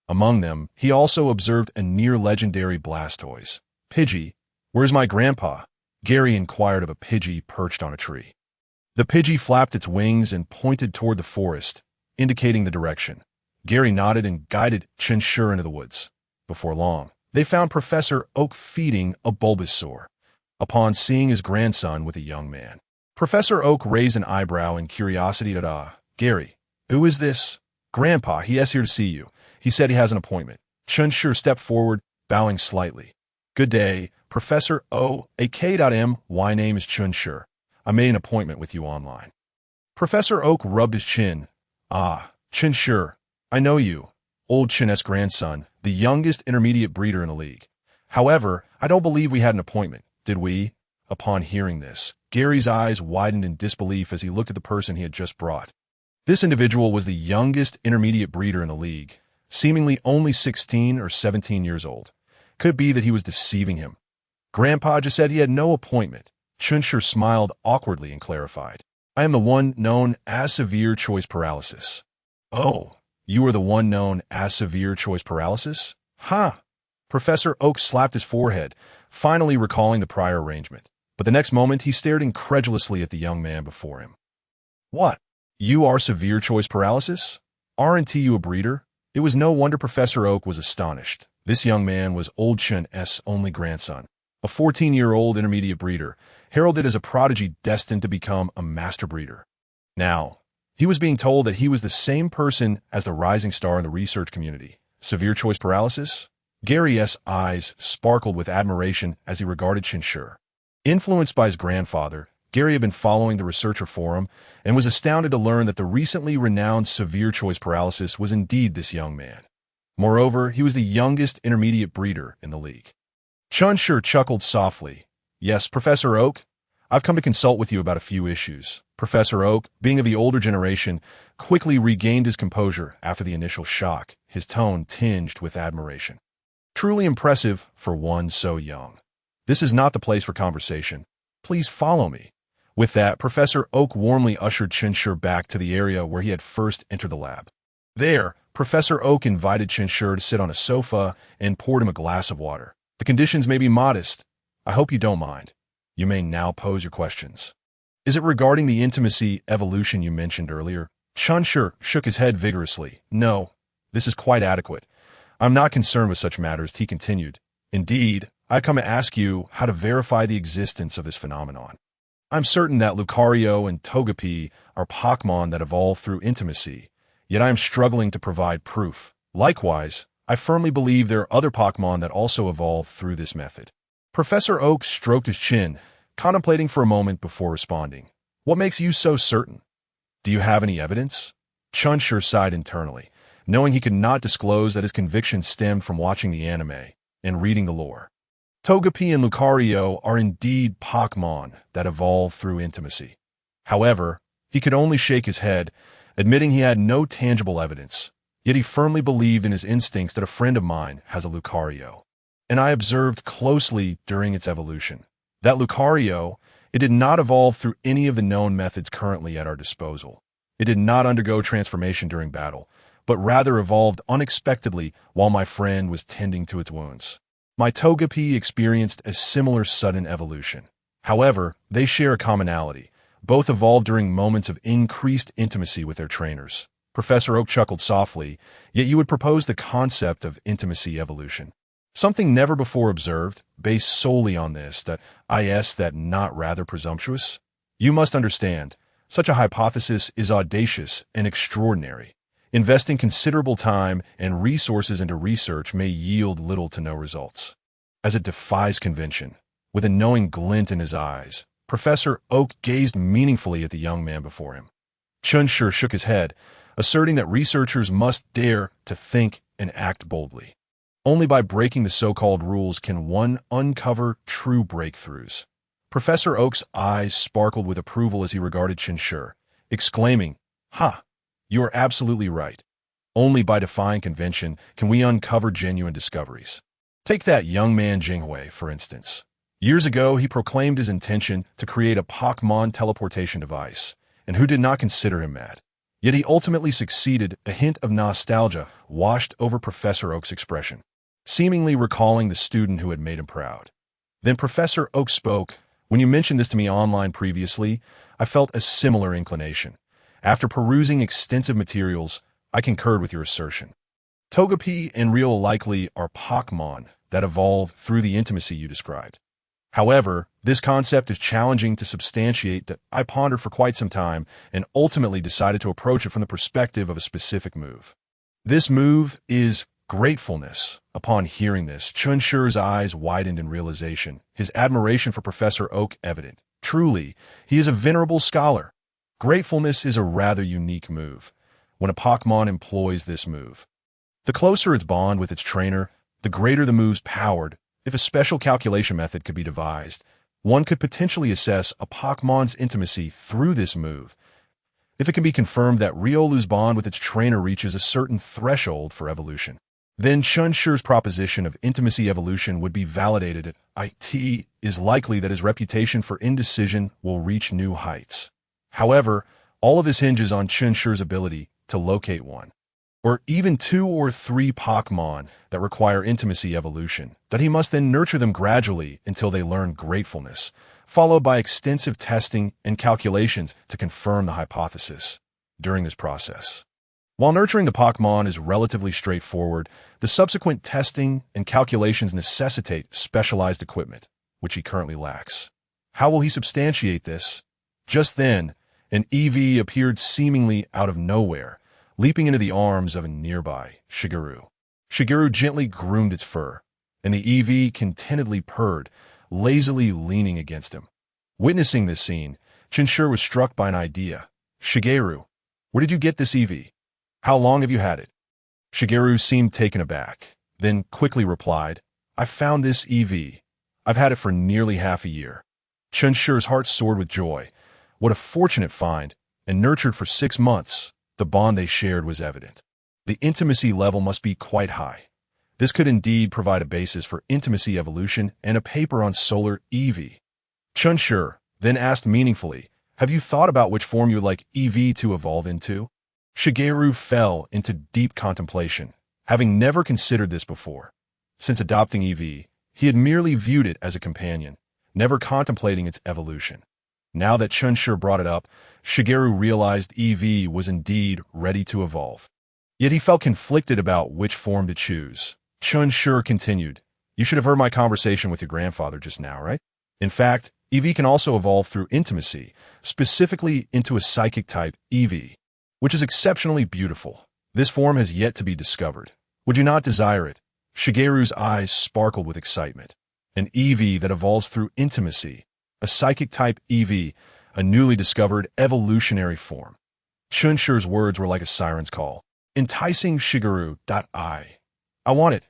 Among them, he also observed a near-legendary Blastoise. "Pidgey, where's my grandpa?" Gary inquired of a Pidgey perched on a tree. The Pidgey flapped its wings and pointed toward the forest, indicating the direction. Gary nodded and guided Chen Shi into the woods. Before long, they found Professor Oak feeding a Bulbasaur. Upon seeing his grandson with a young man, Professor Oak raised an eyebrow in curiosity. "Gary, who is this?" "Grandpa, he is here to see you. He said he has an appointment." Chen Shi stepped forward, bowing slightly. "Good day, Professor O. A.K.M. My name is Chen Shi. I made an appointment with you online." Professor Oak rubbed his chin. "Ah, Chen Shi, I know you. Old Chen's grandson, the youngest intermediate breeder in the league. However, I don't believe we had an appointment, did we?" Upon hearing this, Gary's eyes widened in disbelief as he looked at the person he had just brought. This individual was the youngest intermediate breeder in the league, seemingly only 16 or 17 years old. Could be that he was deceiving him. "Grandpa just said he had no appointment." Chen Shi smiled awkwardly and clarified. "I am the one known as severe choice paralysis." "Oh, you are the one known as severe choice paralysis? Ha!" Professor Oak slapped his forehead, finally recalling the prior arrangement. But the next moment he stared incredulously at the young man before him. "What? You are severe choice paralysis? Aren't you a breeder?" It was no wonder Professor Oak was astonished. This young man was old Chen's only grandson, a 14-year-old intermediate breeder, heralded as a prodigy destined to become a master breeder. Now, he was being told that he was the same person as the rising star in the research community. Severe choice paralysis? Gary's eyes sparkled with admiration as he regarded Chen Shi. Influenced by his grandfather, Gary had been following the researcher forum and was astounded to learn that the recently renowned severe choice paralysis was indeed this young man. Moreover, he was the youngest intermediate breeder in the league. Chen Shi chuckled softly. "Yes, Professor Oak, I've come to consult with you about a few issues." Professor Oak, being of the older generation, quickly regained his composure after the initial shock, his tone tinged with admiration. "Truly impressive for one so young. This is not the place for conversation. Please follow me." With that, Professor Oak warmly ushered Chen Shi back to the area where he had first entered the lab. There, Professor Oak invited Chen Shi to sit on a sofa and poured him a glass of water. "The conditions may be modest. I hope you don't mind. You may now pose your questions." "Is it regarding the intimacy evolution you mentioned earlier?" Chen Shi shook his head vigorously. "No, this is quite adequate. I'm not concerned with such matters," he continued. "Indeed, I come to ask you how to verify the existence of this phenomenon. I'm certain that Lucario and Togepi are Pokémon that evolve through intimacy, yet I am struggling to provide proof. Likewise, I firmly believe there are other Pokémon that also evolve through this method." Professor Oak stroked his chin, contemplating for a moment before responding. "What makes you so certain? Do you have any evidence?" Chen Shi sighed internally, knowing he could not disclose that his conviction stemmed from watching the anime and reading the lore. Togepi and Lucario are indeed Pokémon that evolve through intimacy. However, he could only shake his head, admitting he had no tangible evidence. Yet he firmly believed in his instincts that a friend of mine has a Lucario. And I observed closely during its evolution. That Lucario, it did not evolve through any of the known methods currently at our disposal. It did not undergo transformation during battle, but rather evolved unexpectedly while my friend was tending to its wounds. My Togepi experienced a similar sudden evolution. However, they share a commonality. Both evolved during moments of increased intimacy with their trainers. Professor Oak chuckled softly, "Yet you would propose the concept of intimacy evolution. Something never before observed, based solely on this, that not rather presumptuous? You must understand, such a hypothesis is audacious and extraordinary. Investing considerable time and resources into research may yield little to no results, as it defies convention." With a knowing glint in his eyes, Professor Oak gazed meaningfully at the young man before him. Chen Shi shook his head, asserting that researchers must dare to think and act boldly. Only by breaking the so-called rules can one uncover true breakthroughs. Professor Oak's eyes sparkled with approval as he regarded Chen Shi, exclaiming, "Ha! You are absolutely right. Only by defying convention can we uncover genuine discoveries. Take that young man Jinghui, for instance. Years ago, he proclaimed his intention to create a Pokémon teleportation device, and who did not consider him mad? Yet he ultimately succeeded. A hint of nostalgia washed over Professor Oak's expression, seemingly recalling the student who had made him proud. Then Professor Oak spoke. When you mentioned this to me online previously, I felt a similar inclination. After perusing extensive materials, I concurred with your assertion. Togepi and Real likely are Pokémon that evolve through the intimacy you described. However, this concept is challenging to substantiate that I pondered for quite some time and ultimately decided to approach it from the perspective of a specific move. This move is gratefulness. Upon hearing this, Chen Shi's eyes widened in realization, his admiration for Professor Oak evident. Truly, he is a venerable scholar. Gratefulness is a rather unique move. When a Pokémon employs this move, the closer its bond with its trainer, the greater the move's power. If a special calculation method could be devised, one could potentially assess a Pokémon's intimacy through this move. If it can be confirmed that Riolu's bond with its trainer reaches a certain threshold for evolution, then Chen Shi's proposition of intimacy evolution would be validated. It is likely that his reputation for indecision will reach new heights. However, all of this hinges on Chen Shi's ability to locate one, or even 2 or 3 Pokémon that require intimacy evolution, that he must then nurture them gradually until they learn gratefulness, followed by extensive testing and calculations to confirm the hypothesis. During this process, while nurturing the Pokémon is relatively straightforward, the subsequent testing and calculations necessitate specialized equipment, which he currently lacks. How will he substantiate this? Just then, an EV appeared seemingly out of nowhere, leaping into the arms of a nearby Shigeru. Shigeru gently groomed its fur, and the EV contentedly purred, lazily leaning against him. Witnessing this scene, Chen Shi was struck by an idea. Shigeru, where did you get this EV? How long have you had it? Shigeru seemed taken aback, then quickly replied, I found this EV. I've had it for nearly half a year. Chen Shi's heart soared with joy. What a fortunate find, and nurtured for 6 months. The bond they shared was evident. The intimacy level must be quite high. This could indeed provide a basis for intimacy evolution and a paper on solar EV. Chen Shi then asked meaningfully, have you thought about which form you would like EV to evolve into? Shigeru fell into deep contemplation, having never considered this before. Since adopting EV, he had merely viewed it as a companion, never contemplating its evolution. Now that Chen Shi brought it up, Shigeru realized EV was indeed ready to evolve. Yet he felt conflicted about which form to choose. Chen Shi continued, you should have heard my conversation with your grandfather just now, right? In fact, EV can also evolve through intimacy, specifically into a psychic-type EV, which is exceptionally beautiful. This form has yet to be discovered. Would you not desire it? Shigeru's eyes sparkled with excitement. An EV that evolves through intimacy, a psychic-type EV, a newly discovered evolutionary form. Chen Shi's words were like a siren's call, enticing Shigeru. I want it.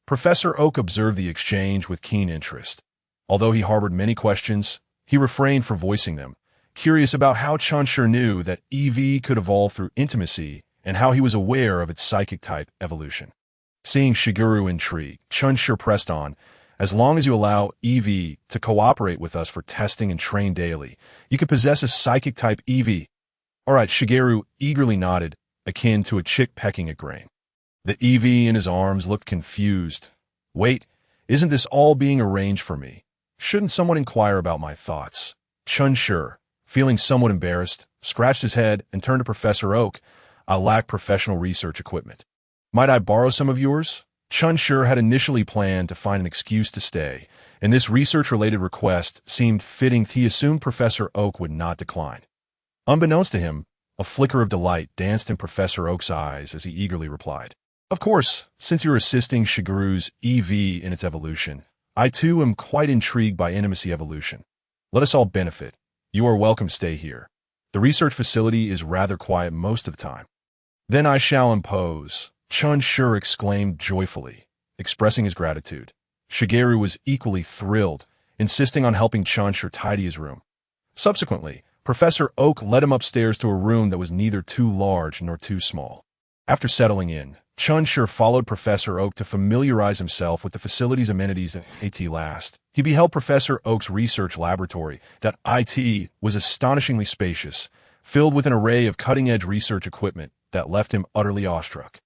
Professor Oak observed the exchange with keen interest. Although he harbored many questions, he refrained from voicing them, curious about how Chen Shi knew that EV could evolve through intimacy and how he was aware of its psychic-type evolution. Seeing Shigeru intrigued, Chen Shi pressed on, as long as you allow EV to cooperate with us for testing and train daily, you could possess a psychic-type EV. All right, Shigeru eagerly nodded, akin to a chick pecking at grain. The EV in his arms looked confused. Wait, isn't this all being arranged for me? Shouldn't someone inquire about my thoughts? Chen Shi, feeling somewhat embarrassed, scratched his head and turned to Professor Oak. I lack professional research equipment. Might I borrow some of yours? Chen Shi had initially planned to find an excuse to stay, and this research-related request seemed fitting. He assumed Professor Oak would not decline. Unbeknownst to him, a flicker of delight danced in Professor Oak's eyes as he eagerly replied, of course, since you're assisting Shigeru's EV in its evolution, I too am quite intrigued by intimacy evolution. Let us all benefit. You are welcome to stay here. The research facility is rather quiet most of the time. Then I shall impose. Chen Shi exclaimed joyfully, expressing his gratitude. Shigeru was equally thrilled, insisting on helping Chen Shi tidy his room. Subsequently, Professor Oak led him upstairs to a room that was neither too large nor too small. After settling in, Chen Shi followed Professor Oak to familiarize himself with the facility's amenities at last. He beheld Professor Oak's research laboratory. That IT was astonishingly spacious, filled with an array of cutting-edge research equipment that left him utterly awestruck.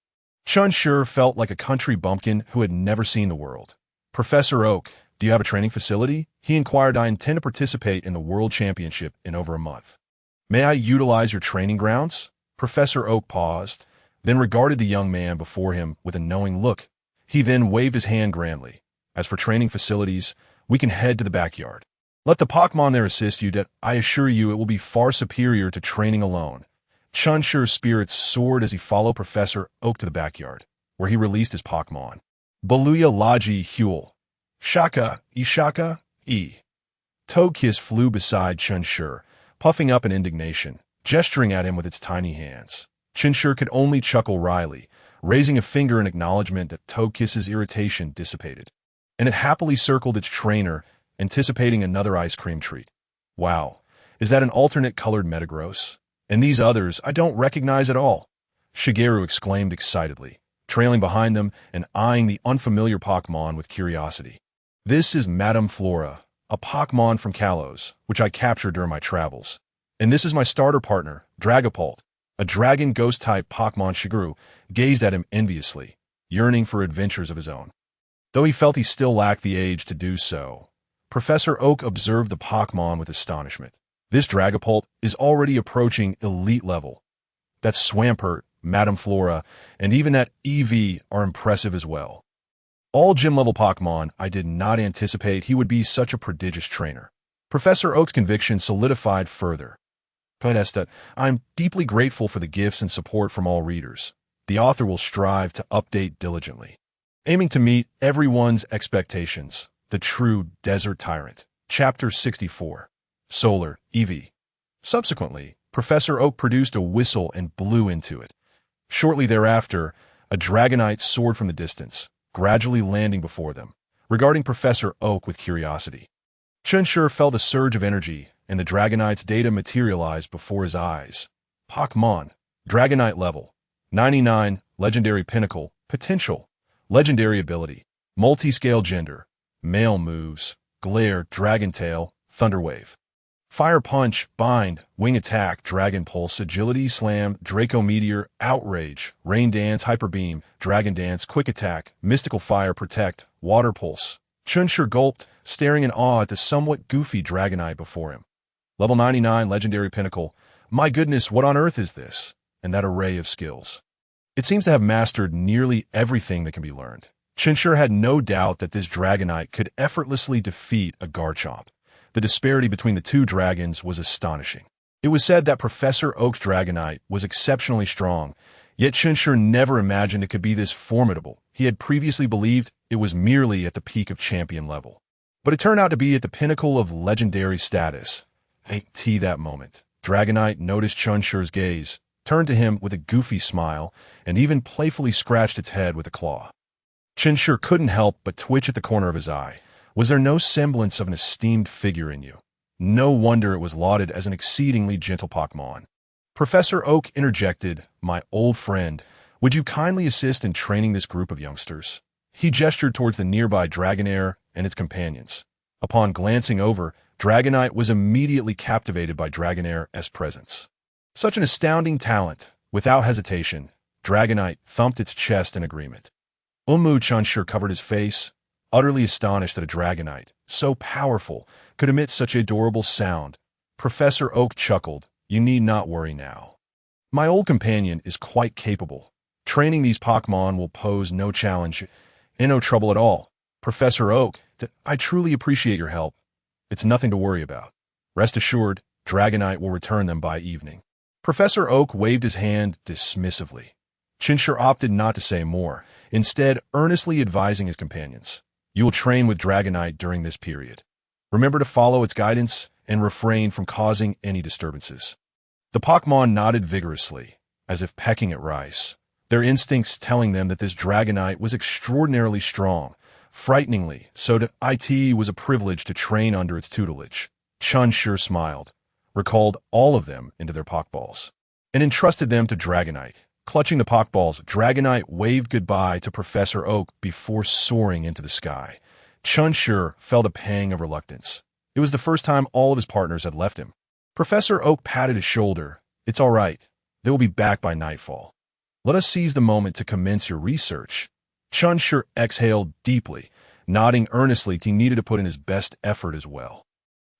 Chen Shi felt like a country bumpkin who had never seen the world. "Professor Oak, do you have a training facility?" he inquired. "I intend to participate in the World Championship in over a month. May I utilize your training grounds?" Professor Oak paused, then regarded the young man before him with a knowing look. He then waved his hand grandly. "As for training facilities, we can head to the backyard. Let the Pokémon there assist you. I assure you it will be far superior to training alone." Chen Shi's spirits soared as he followed Professor Oak to the backyard, where he released his Pokémon. Baluya Laji Huel. Shaka, Ishaka, E. Togekiss flew beside Chen Shi, puffing up in indignation, gesturing at him with its tiny hands. Chen Shi could only chuckle wryly, raising a finger in acknowledgement that Togekiss's irritation dissipated, and it happily circled its trainer, anticipating another ice cream treat. "Wow, is that an alternate colored Metagross? And these others I don't recognize at all," Shigeru exclaimed excitedly, trailing behind them and eyeing the unfamiliar Pokémon with curiosity. "This is Madame Flora, a Pokémon from Kalos, which I captured during my travels. And this is my starter partner, Dragapult, a dragon ghost-type Pokémon." Shigeru gazed at him enviously, yearning for adventures of his own. Though he felt he still lacked the age to do so, Professor Oak observed the Pokémon with astonishment. This Dragapult is already approaching elite level. That Swampert, Madame Flora, and even that EV are impressive as well. All gym-level Pokémon, I did not anticipate he would be such a prodigious trainer. Professor Oak's conviction solidified further. "Podesta, I'm deeply grateful for the gifts and support from all readers. The author will strive to update diligently, aiming to meet everyone's expectations. The True Desert Tyrant." Chapter 64. Solar, EV. Subsequently, Professor Oak produced a whistle and blew into it. Shortly thereafter, a Dragonite soared from the distance, gradually landing before them, regarding Professor Oak with curiosity. Chen Shi felt a surge of energy, and the Dragonite's data materialized before his eyes. Pokémon, Dragonite level, 99, Legendary Pinnacle, Potential, Legendary Ability, Multi-Scale Gender, Male Moves, Glare, Dragon Tail, Thunder Wave. Fire Punch, Bind, Wing Attack, Dragon Pulse, Agility, Slam, Draco Meteor, Outrage, Rain Dance, Hyper Beam, Dragon Dance, Quick Attack, Mystical Fire, Protect, Water Pulse. Chen Shi gulped, staring in awe at the somewhat goofy Dragonite before him. Level 99, Legendary Pinnacle. My goodness, what on earth is this? And that array of skills. It seems to have mastered nearly everything that can be learned. Chen Shi had no doubt that this Dragonite could effortlessly defeat a Garchomp. The disparity between the two dragons was astonishing. It was said that Professor Oak's Dragonite was exceptionally strong, yet Chen Shi never imagined it could be this formidable. He had previously believed it was merely at the peak of champion level. But it turned out to be at the pinnacle of legendary status. At that moment, Dragonite noticed Chen Shi's gaze, turned to him with a goofy smile, and even playfully scratched its head with a claw. Chen Shi couldn't help but twitch at the corner of his eye. Was there no semblance of an esteemed figure in you? No wonder it was lauded as an exceedingly gentle Pokémon. Professor Oak interjected, "My old friend, would you kindly assist in training this group of youngsters?" He gestured towards the nearby Dragonair and its companions. Upon glancing over, Dragonite was immediately captivated by Dragonair's presence. Such an astounding talent. Without hesitation, Dragonite thumped its chest in agreement. Chen Shi covered his face, utterly astonished that a Dragonite, so powerful, could emit such adorable sound. Professor Oak chuckled, "You need not worry now. My old companion is quite capable. Training these Pokémon will pose no challenge and no trouble at all. Professor Oak, I truly appreciate your help. It's nothing to worry about. Rest assured, Dragonite will return them by evening." Professor Oak waved his hand dismissively. Chen Shi opted not to say more, instead earnestly advising his companions. "You will train with Dragonite during this period. Remember to follow its guidance and refrain from causing any disturbances." The Pokémon nodded vigorously, as if pecking at rice, their instincts telling them that this Dragonite was extraordinarily strong, frighteningly, so that it was a privilege to train under its tutelage. Chen Shi smiled. recalled all of them into their Pokeballs, and entrusted them to Dragonite. Clutching the Pokeballs, Dragonite waved goodbye to Professor Oak before soaring into the sky. Chen Shi felt a pang of reluctance. It was the first time all of his partners had left him. Professor Oak patted his shoulder. "It's all right. They will be back by nightfall. Let us seize the moment to commence your research." Chen Shi exhaled deeply, nodding earnestly he needed to put in his best effort as well.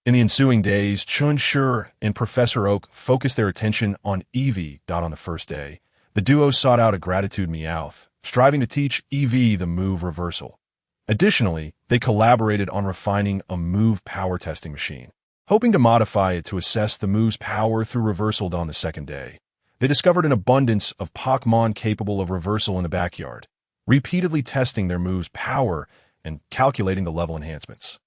In the ensuing days, Chen Shi and Professor Oak focused their attention on Eevee. On the first day, the duo sought out a gratitude Meowth, striving to teach Eevee the move reversal. Additionally, they collaborated on refining a move power testing machine, hoping to modify it to assess the move's power through reversal. On the second day, they discovered an abundance of Pokémon capable of reversal in the backyard, repeatedly testing their move's power and calculating the level enhancements.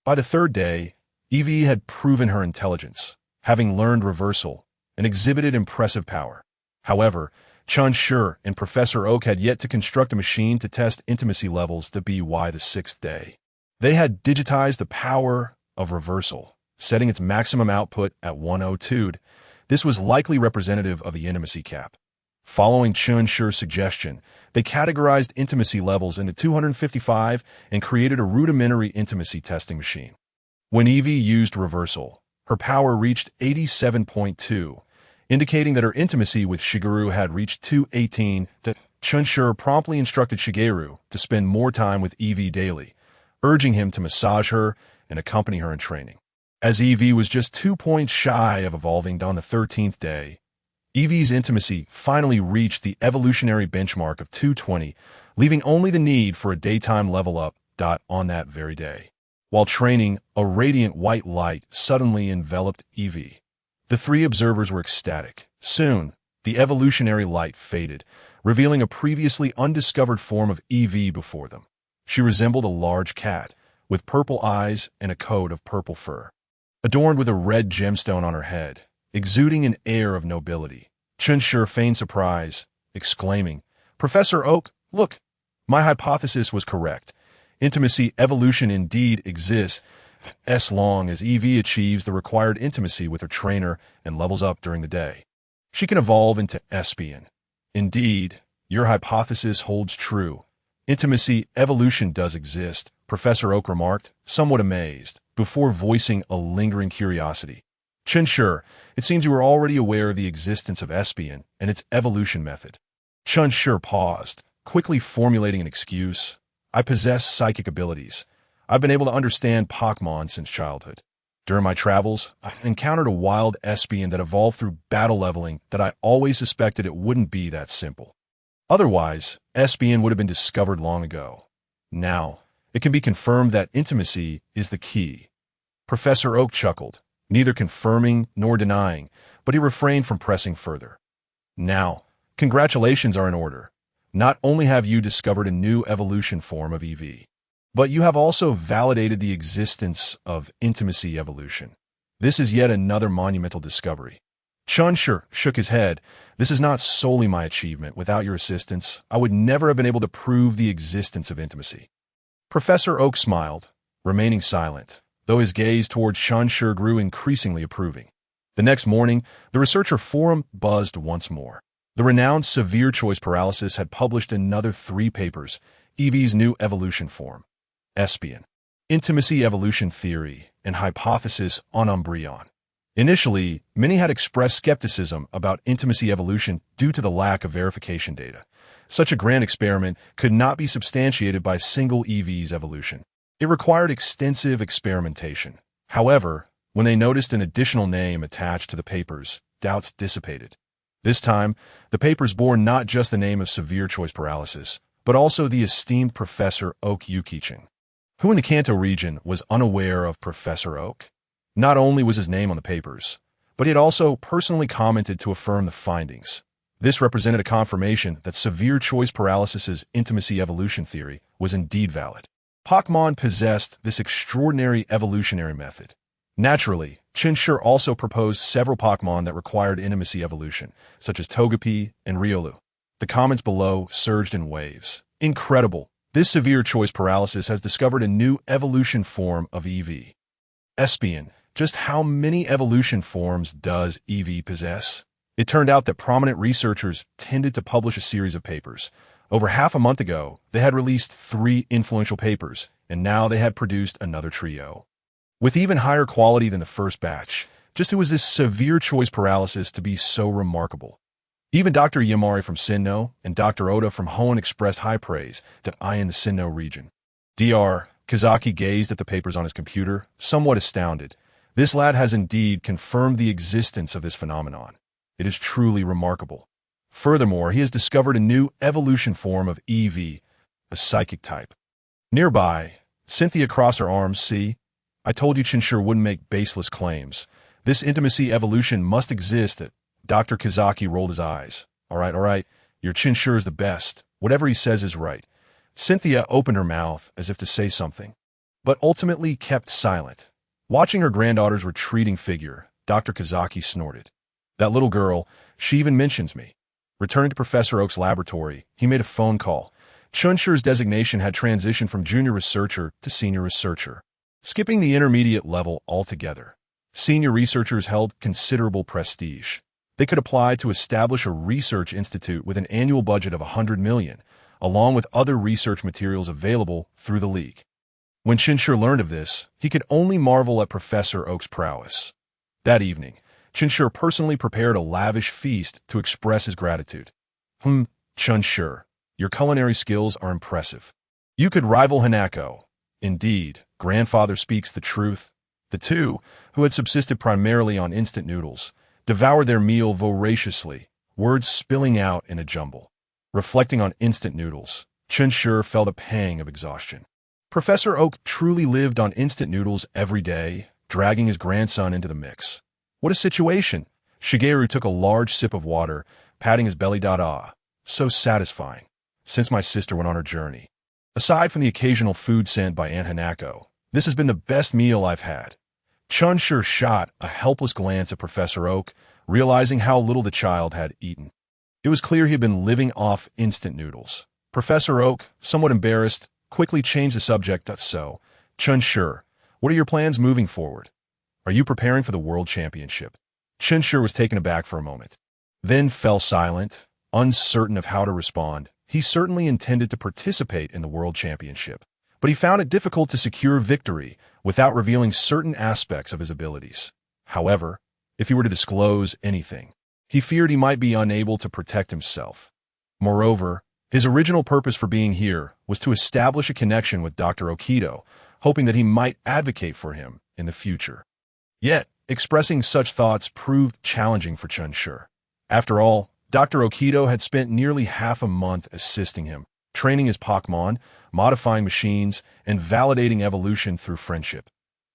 By the third day, Eevee had proven her intelligence, having learned reversal and exhibited impressive power. However, Chen Shi and Professor Oak had yet to construct a machine to test intimacy levels to be the sixth day. They had digitized the power of reversal, setting its maximum output at 102. This was likely representative of the intimacy cap. Following Chen Shi's suggestion, they categorized intimacy levels into 255 and created a rudimentary intimacy testing machine. When Eevee used reversal, her power reached 87.2, indicating that her intimacy with Shigeru had reached 218. Chen Shi promptly instructed Shigeru to spend more time with Eevee daily, urging him to massage her and accompany her in training. As Eevee was just 2 points shy of evolving on the 13th day, Eevee's intimacy finally reached the evolutionary benchmark of 220, leaving only the need for a daytime level up. On that very day, while training, a radiant white light suddenly enveloped Eevee. The three observers were ecstatic. Soon, the evolutionary light faded, revealing a previously undiscovered form of Eevee before them. She resembled a large cat, with purple eyes and a coat of purple fur, adorned with a red gemstone on her head, exuding an air of nobility. Chen Shi feigned surprise, exclaiming, "Professor Oak, look! My hypothesis was correct. Intimacy evolution indeed exists, as long as Eevee achieves the required intimacy with her trainer and levels up during the day. She can evolve into Espion. Indeed, your hypothesis holds true. Intimacy evolution does exist," Professor Oak remarked, somewhat amazed, before voicing a lingering curiosity. "Chen Shi, it seems you are already aware of the existence of Espion and its evolution method." Chen Shi paused, quickly formulating an excuse. "I possess psychic abilities. I've been able to understand Pokémon since childhood. During my travels, I encountered a wild Espion that evolved through battle leveling that I always suspected it wouldn't be that simple. Otherwise, Espion would have been discovered long ago. Now, it can be confirmed that intimacy is the key." Professor Oak chuckled, neither confirming nor denying, but he refrained from pressing further. "Now, congratulations are in order. Not only have you discovered a new evolution form of Eevee, but you have also validated the existence of intimacy evolution. This is yet another monumental discovery." Chen Shi shook his head. "This is not solely my achievement. Without your assistance, I would never have been able to prove the existence of intimacy." Professor Oak smiled, remaining silent, though his gaze towards Chen Shi grew increasingly approving. The next morning, the researcher forum buzzed once more. The renowned Severe Choice Paralysis had published another 3 papers, Eevee's new evolution form, Espion, Intimacy Evolution Theory, and Hypothesis on Umbreon. Initially, many had expressed skepticism about intimacy evolution due to the lack of verification data. Such a grand experiment could not be substantiated by single Eevee's evolution. It required extensive experimentation. However, when they noticed an additional name attached to the papers, doubts dissipated. This time, the papers bore not just the name of Severe Choice Paralysis, but also the esteemed Professor Oak Yukiching. Who in the Kanto region was unaware of Professor Oak? Not only was his name on the papers, but he had also personally commented to affirm the findings. This represented a confirmation that Severe Choice Paralysis's intimacy evolution theory was indeed valid. Pokémon possessed this extraordinary evolutionary method. Naturally, Chen Shi also proposed several Pokémon that required intimacy evolution, such as Togepi and Riolu. The comments below surged in waves. "Incredible! This Severe Choice Paralysis has discovered a new evolution form of Eevee. Espion, Just how many evolution forms does EV possess? It turned out that prominent researchers tended to publish a series of papers. Over half a month ago, they had released 3 influential papers, and now they had produced another trio. With even higher quality than the first batch, just who was this severe choice paralysis to be so remarkable? Even Dr. Yamari from Sinnoh and Dr. Oda from Hoenn expressed high praise that I in the Sinnoh region. Dr. Kazaki gazed at the papers on his computer, somewhat astounded. This lad has indeed confirmed the existence of this phenomenon. It is truly remarkable. Furthermore, he has discovered a new evolution form of EV, a psychic type. Nearby, Cynthia crossed her arms. See, I told you Chen Shi wouldn't make baseless claims. This intimacy evolution must exist. Dr. Kazaki rolled his eyes. All right, your Chen Shi is the best. Whatever he says is right. Cynthia opened her mouth as if to say something, but ultimately kept silent. Watching her granddaughter's retreating figure, Dr. Kazaki snorted. That little girl, she even mentions me. Returning to Professor Oak's laboratory, he made a phone call. Chen Shi's designation had transitioned from junior researcher to senior researcher, skipping the intermediate level altogether. Senior researchers held considerable prestige. They could apply to establish a research institute with an annual budget of $100 million, along with other research materials available through the League. When Chen Shi learned of this, he could only marvel at Professor Oak's prowess. That evening, Chen Shi personally prepared a lavish feast to express his gratitude. Chen Shi, your culinary skills are impressive. You could rival Hanako. Indeed, grandfather speaks the truth. The two, who had subsisted primarily on instant noodles, devoured their meal voraciously, words spilling out in a jumble. Reflecting on instant noodles, Chen Shi felt a pang of exhaustion. Professor Oak truly lived on instant noodles every day, dragging his grandson into the mix. What a situation! Shigeru took a large sip of water, patting his belly. So satisfying, since my sister went on her journey. Aside from the occasional food sent by Aunt Hanako, this has been the best meal I've had. Chen Shi shot a helpless glance at Professor Oak, realizing how little the child had eaten. It was clear he had been living off instant noodles. Professor Oak, somewhat embarrassed, quickly changed the subject. So, Chen Shi, what are your plans moving forward? Are you preparing for the World Championship? Chen Shi was taken aback for a moment, then fell silent, uncertain of how to respond. He certainly intended to participate in the World Championship, but he found it difficult to secure victory without revealing certain aspects of his abilities. However, if he were to disclose anything, he feared he might be unable to protect himself. Moreover, his original purpose for being here was to establish a connection with Dr. Okido, hoping that he might advocate for him in the future. Yet, expressing such thoughts proved challenging for Chen Shi. After all, Dr. Okido had spent nearly half a month assisting him, training his Pokémon, modifying machines, and validating evolution through friendship.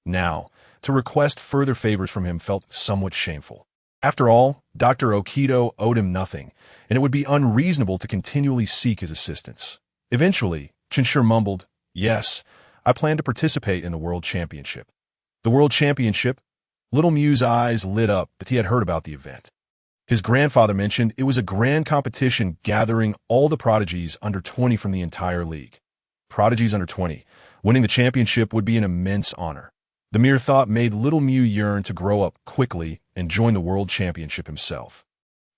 Now, to request further favors from him felt somewhat shameful. After all, Dr. Okido owed him nothing, and it would be unreasonable to continually seek his assistance. Eventually, Chen Shi mumbled, "Yes, I plan to participate in the World Championship." The World Championship? Little Mew's eyes lit up, but he had heard about the event. His grandfather mentioned it was a grand competition gathering all the prodigies under 20 from the entire league. Prodigies under 20. Winning the championship would be an immense honor. The mere thought made Little Mew yearn to grow up quickly and join the World Championship himself.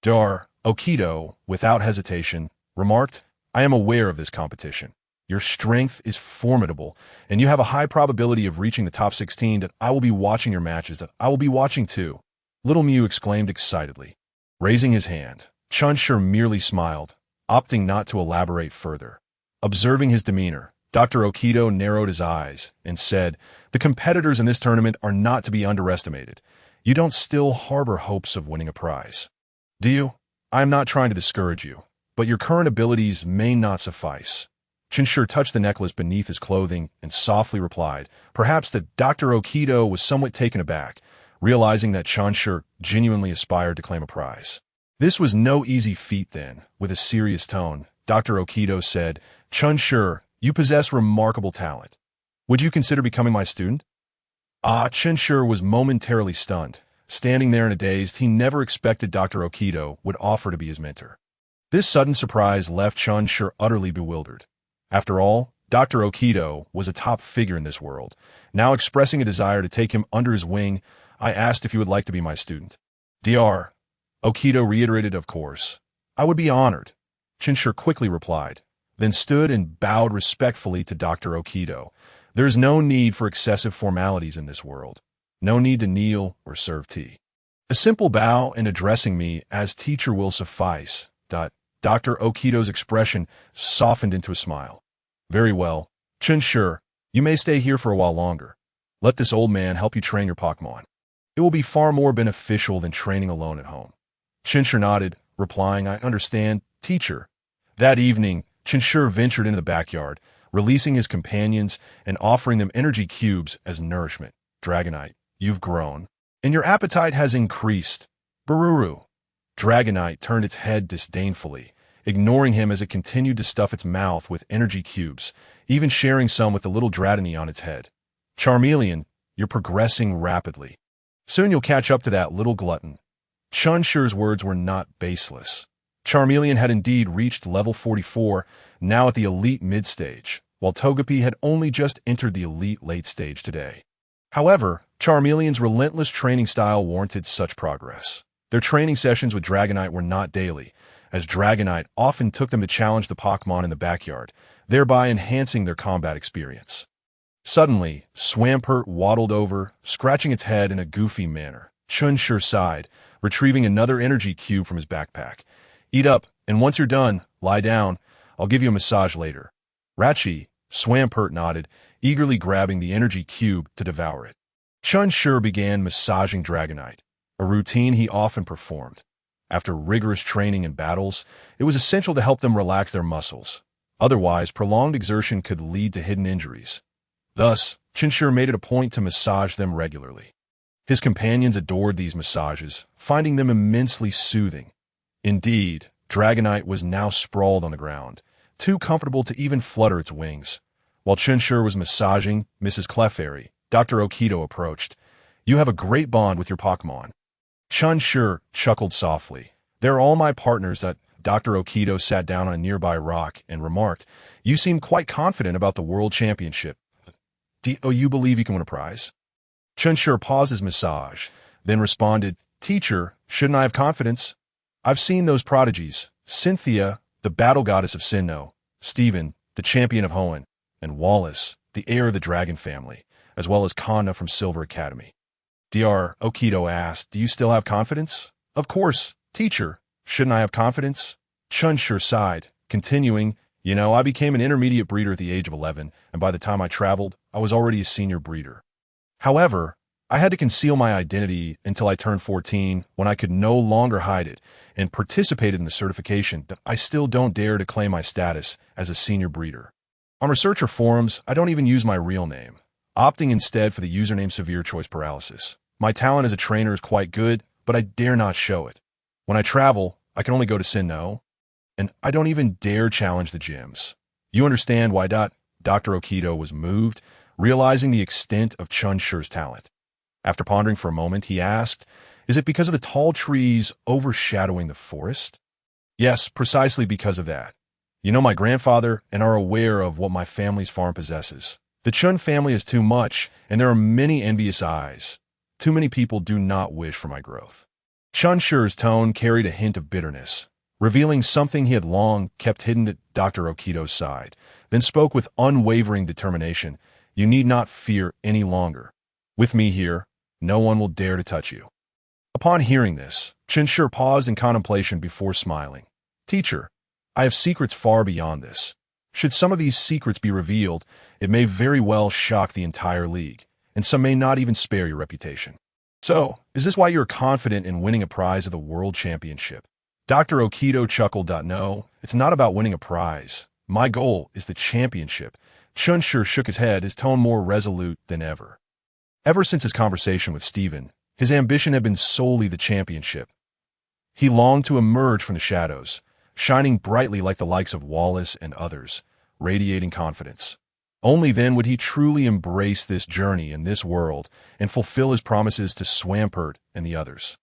Dr. Okido, without hesitation, remarked, "I am aware of this competition. Your strength is formidable, and you have a high probability of reaching the top 16. That I will be watching your matches. That I will be watching too." Little Mew exclaimed excitedly. Raising his hand, Chen Shi merely smiled, opting not to elaborate further. Observing his demeanor, Dr. Okido narrowed his eyes and said, "The competitors in this tournament are not to be underestimated. You don't still harbor hopes of winning a prize, do you? I am not trying to discourage you, but your current abilities may not suffice." Chen Shi touched the necklace beneath his clothing and softly replied, perhaps that Dr. Okido was somewhat taken aback, realizing that Chen Shi genuinely aspired to claim a prize. This was no easy feat then. With a serious tone, Dr. Okido said, "Chen Shi, you possess remarkable talent. Would you consider becoming my student?" Chen Shi was momentarily stunned. Standing there in a daze, he never expected Dr. Okido would offer to be his mentor. This sudden surprise left Chen Shi utterly bewildered. After all, Dr. Okido was a top figure in this world. Now expressing a desire to take him under his wing, I asked if he would like to be my student. Dr. Okido reiterated, of course. I would be honored, Chen Shi quickly replied, then stood and bowed respectfully to Dr. Okido. There is no need for excessive formalities in this world. No need to kneel or serve tea. A simple bow and addressing me as teacher will suffice. Dr. Okido's expression softened into a smile. Very well, Chen Shi, you may stay here for a while longer. Let this old man help you train your Pokémon. It will be far more beneficial than training alone at home. Chen Shi nodded, replying, I understand, teacher. That evening, Chen Shi ventured into the backyard, releasing his companions and offering them energy cubes as nourishment. Dragonite, you've grown, and your appetite has increased. Bururu. Dragonite turned its head disdainfully, ignoring him as it continued to stuff its mouth with energy cubes, even sharing some with the little Dratini on its head. Charmeleon, you're progressing rapidly. Soon you'll catch up to that little glutton. Chen Shi's words were not baseless. Charmeleon had indeed reached level 44, now at the elite mid-stage, while Togepi had only just entered the elite late stage today. However, Charmeleon's relentless training style warranted such progress. Their training sessions with Dragonite were not daily, as Dragonite often took them to challenge the Pokémon in the backyard, thereby enhancing their combat experience. Suddenly, Swampert waddled over, scratching its head in a goofy manner. Chen Shi sighed, retrieving another energy cube from his backpack. Eat up, and once you're done, lie down. I'll give you a massage later. Ratchi, Swampert nodded, eagerly grabbing the energy cube to devour it. Chen Shi began massaging Dragonite, a routine he often performed. After rigorous training and battles, it was essential to help them relax their muscles. Otherwise, prolonged exertion could lead to hidden injuries. Thus, Chen Shi made it a point to massage them regularly. His companions adored these massages, finding them immensely soothing. Indeed, Dragonite was now sprawled on the ground, too comfortable to even flutter its wings. While Chen Shi was massaging Mrs. Clefairy, Dr. Okido approached. You have a great bond with your Pokémon. Chen Shi chuckled softly. They're all my partners. Dr. Okido sat down on a nearby rock and remarked, You seem quite confident about the World Championship. Do you believe you can win a prize? Chen Shi paused his massage, then responded, Teacher, shouldn't I have confidence? I've seen those prodigies, Cynthia, the battle goddess of Sinnoh, Stephen, the champion of Hoenn, and Wallace, the heir of the dragon family, as well as Kanna from Silver Academy. Dr. Okido asked, Do you still have confidence? Of course, teacher. Shouldn't I have confidence? Chen Shi sighed, continuing, I became an intermediate breeder at the age of 11, and by the time I traveled, I was already a senior breeder. However, I had to conceal my identity until I turned 14, when I could no longer hide it, and participated in the certification that I still don't dare to claim my status as a senior breeder. On researcher forums, I don't even use my real name, opting instead for the username Severe Choice Paralysis. My talent as a trainer is quite good, but I dare not show it. When I travel, I can only go to Sinnoh, and I don't even dare challenge the gyms. You understand why Dr. Okido was moved, realizing the extent of Chen Shi's talent. After pondering for a moment, he asked, Is it because of the tall trees overshadowing the forest? Yes, precisely because of that. You know my grandfather and are aware of what my family's farm possesses. The Chen family is too much, and there are many envious eyes. Too many people do not wish for my growth. Chen Shi's tone carried a hint of bitterness, revealing something he had long kept hidden at Dr. Okido's side, then spoke with unwavering determination. You need not fear any longer. With me here, no one will dare to touch you. Upon hearing this, Chen Shi paused in contemplation before smiling. Teacher, I have secrets far beyond this. Should some of these secrets be revealed, it may very well shock the entire league, and some may not even spare your reputation. So, is this why you're confident in winning a prize of the World Championship? Dr. Okido chuckled. No, it's not about winning a prize. My goal is the championship. Chen Shi shook his head, his tone more resolute than ever. Ever since his conversation with Stephen, his ambition had been solely the championship. He longed to emerge from the shadows, shining brightly like the likes of Wallace and others, radiating confidence. Only then would he truly embrace this journey in this world and fulfill his promises to Swampert and the others.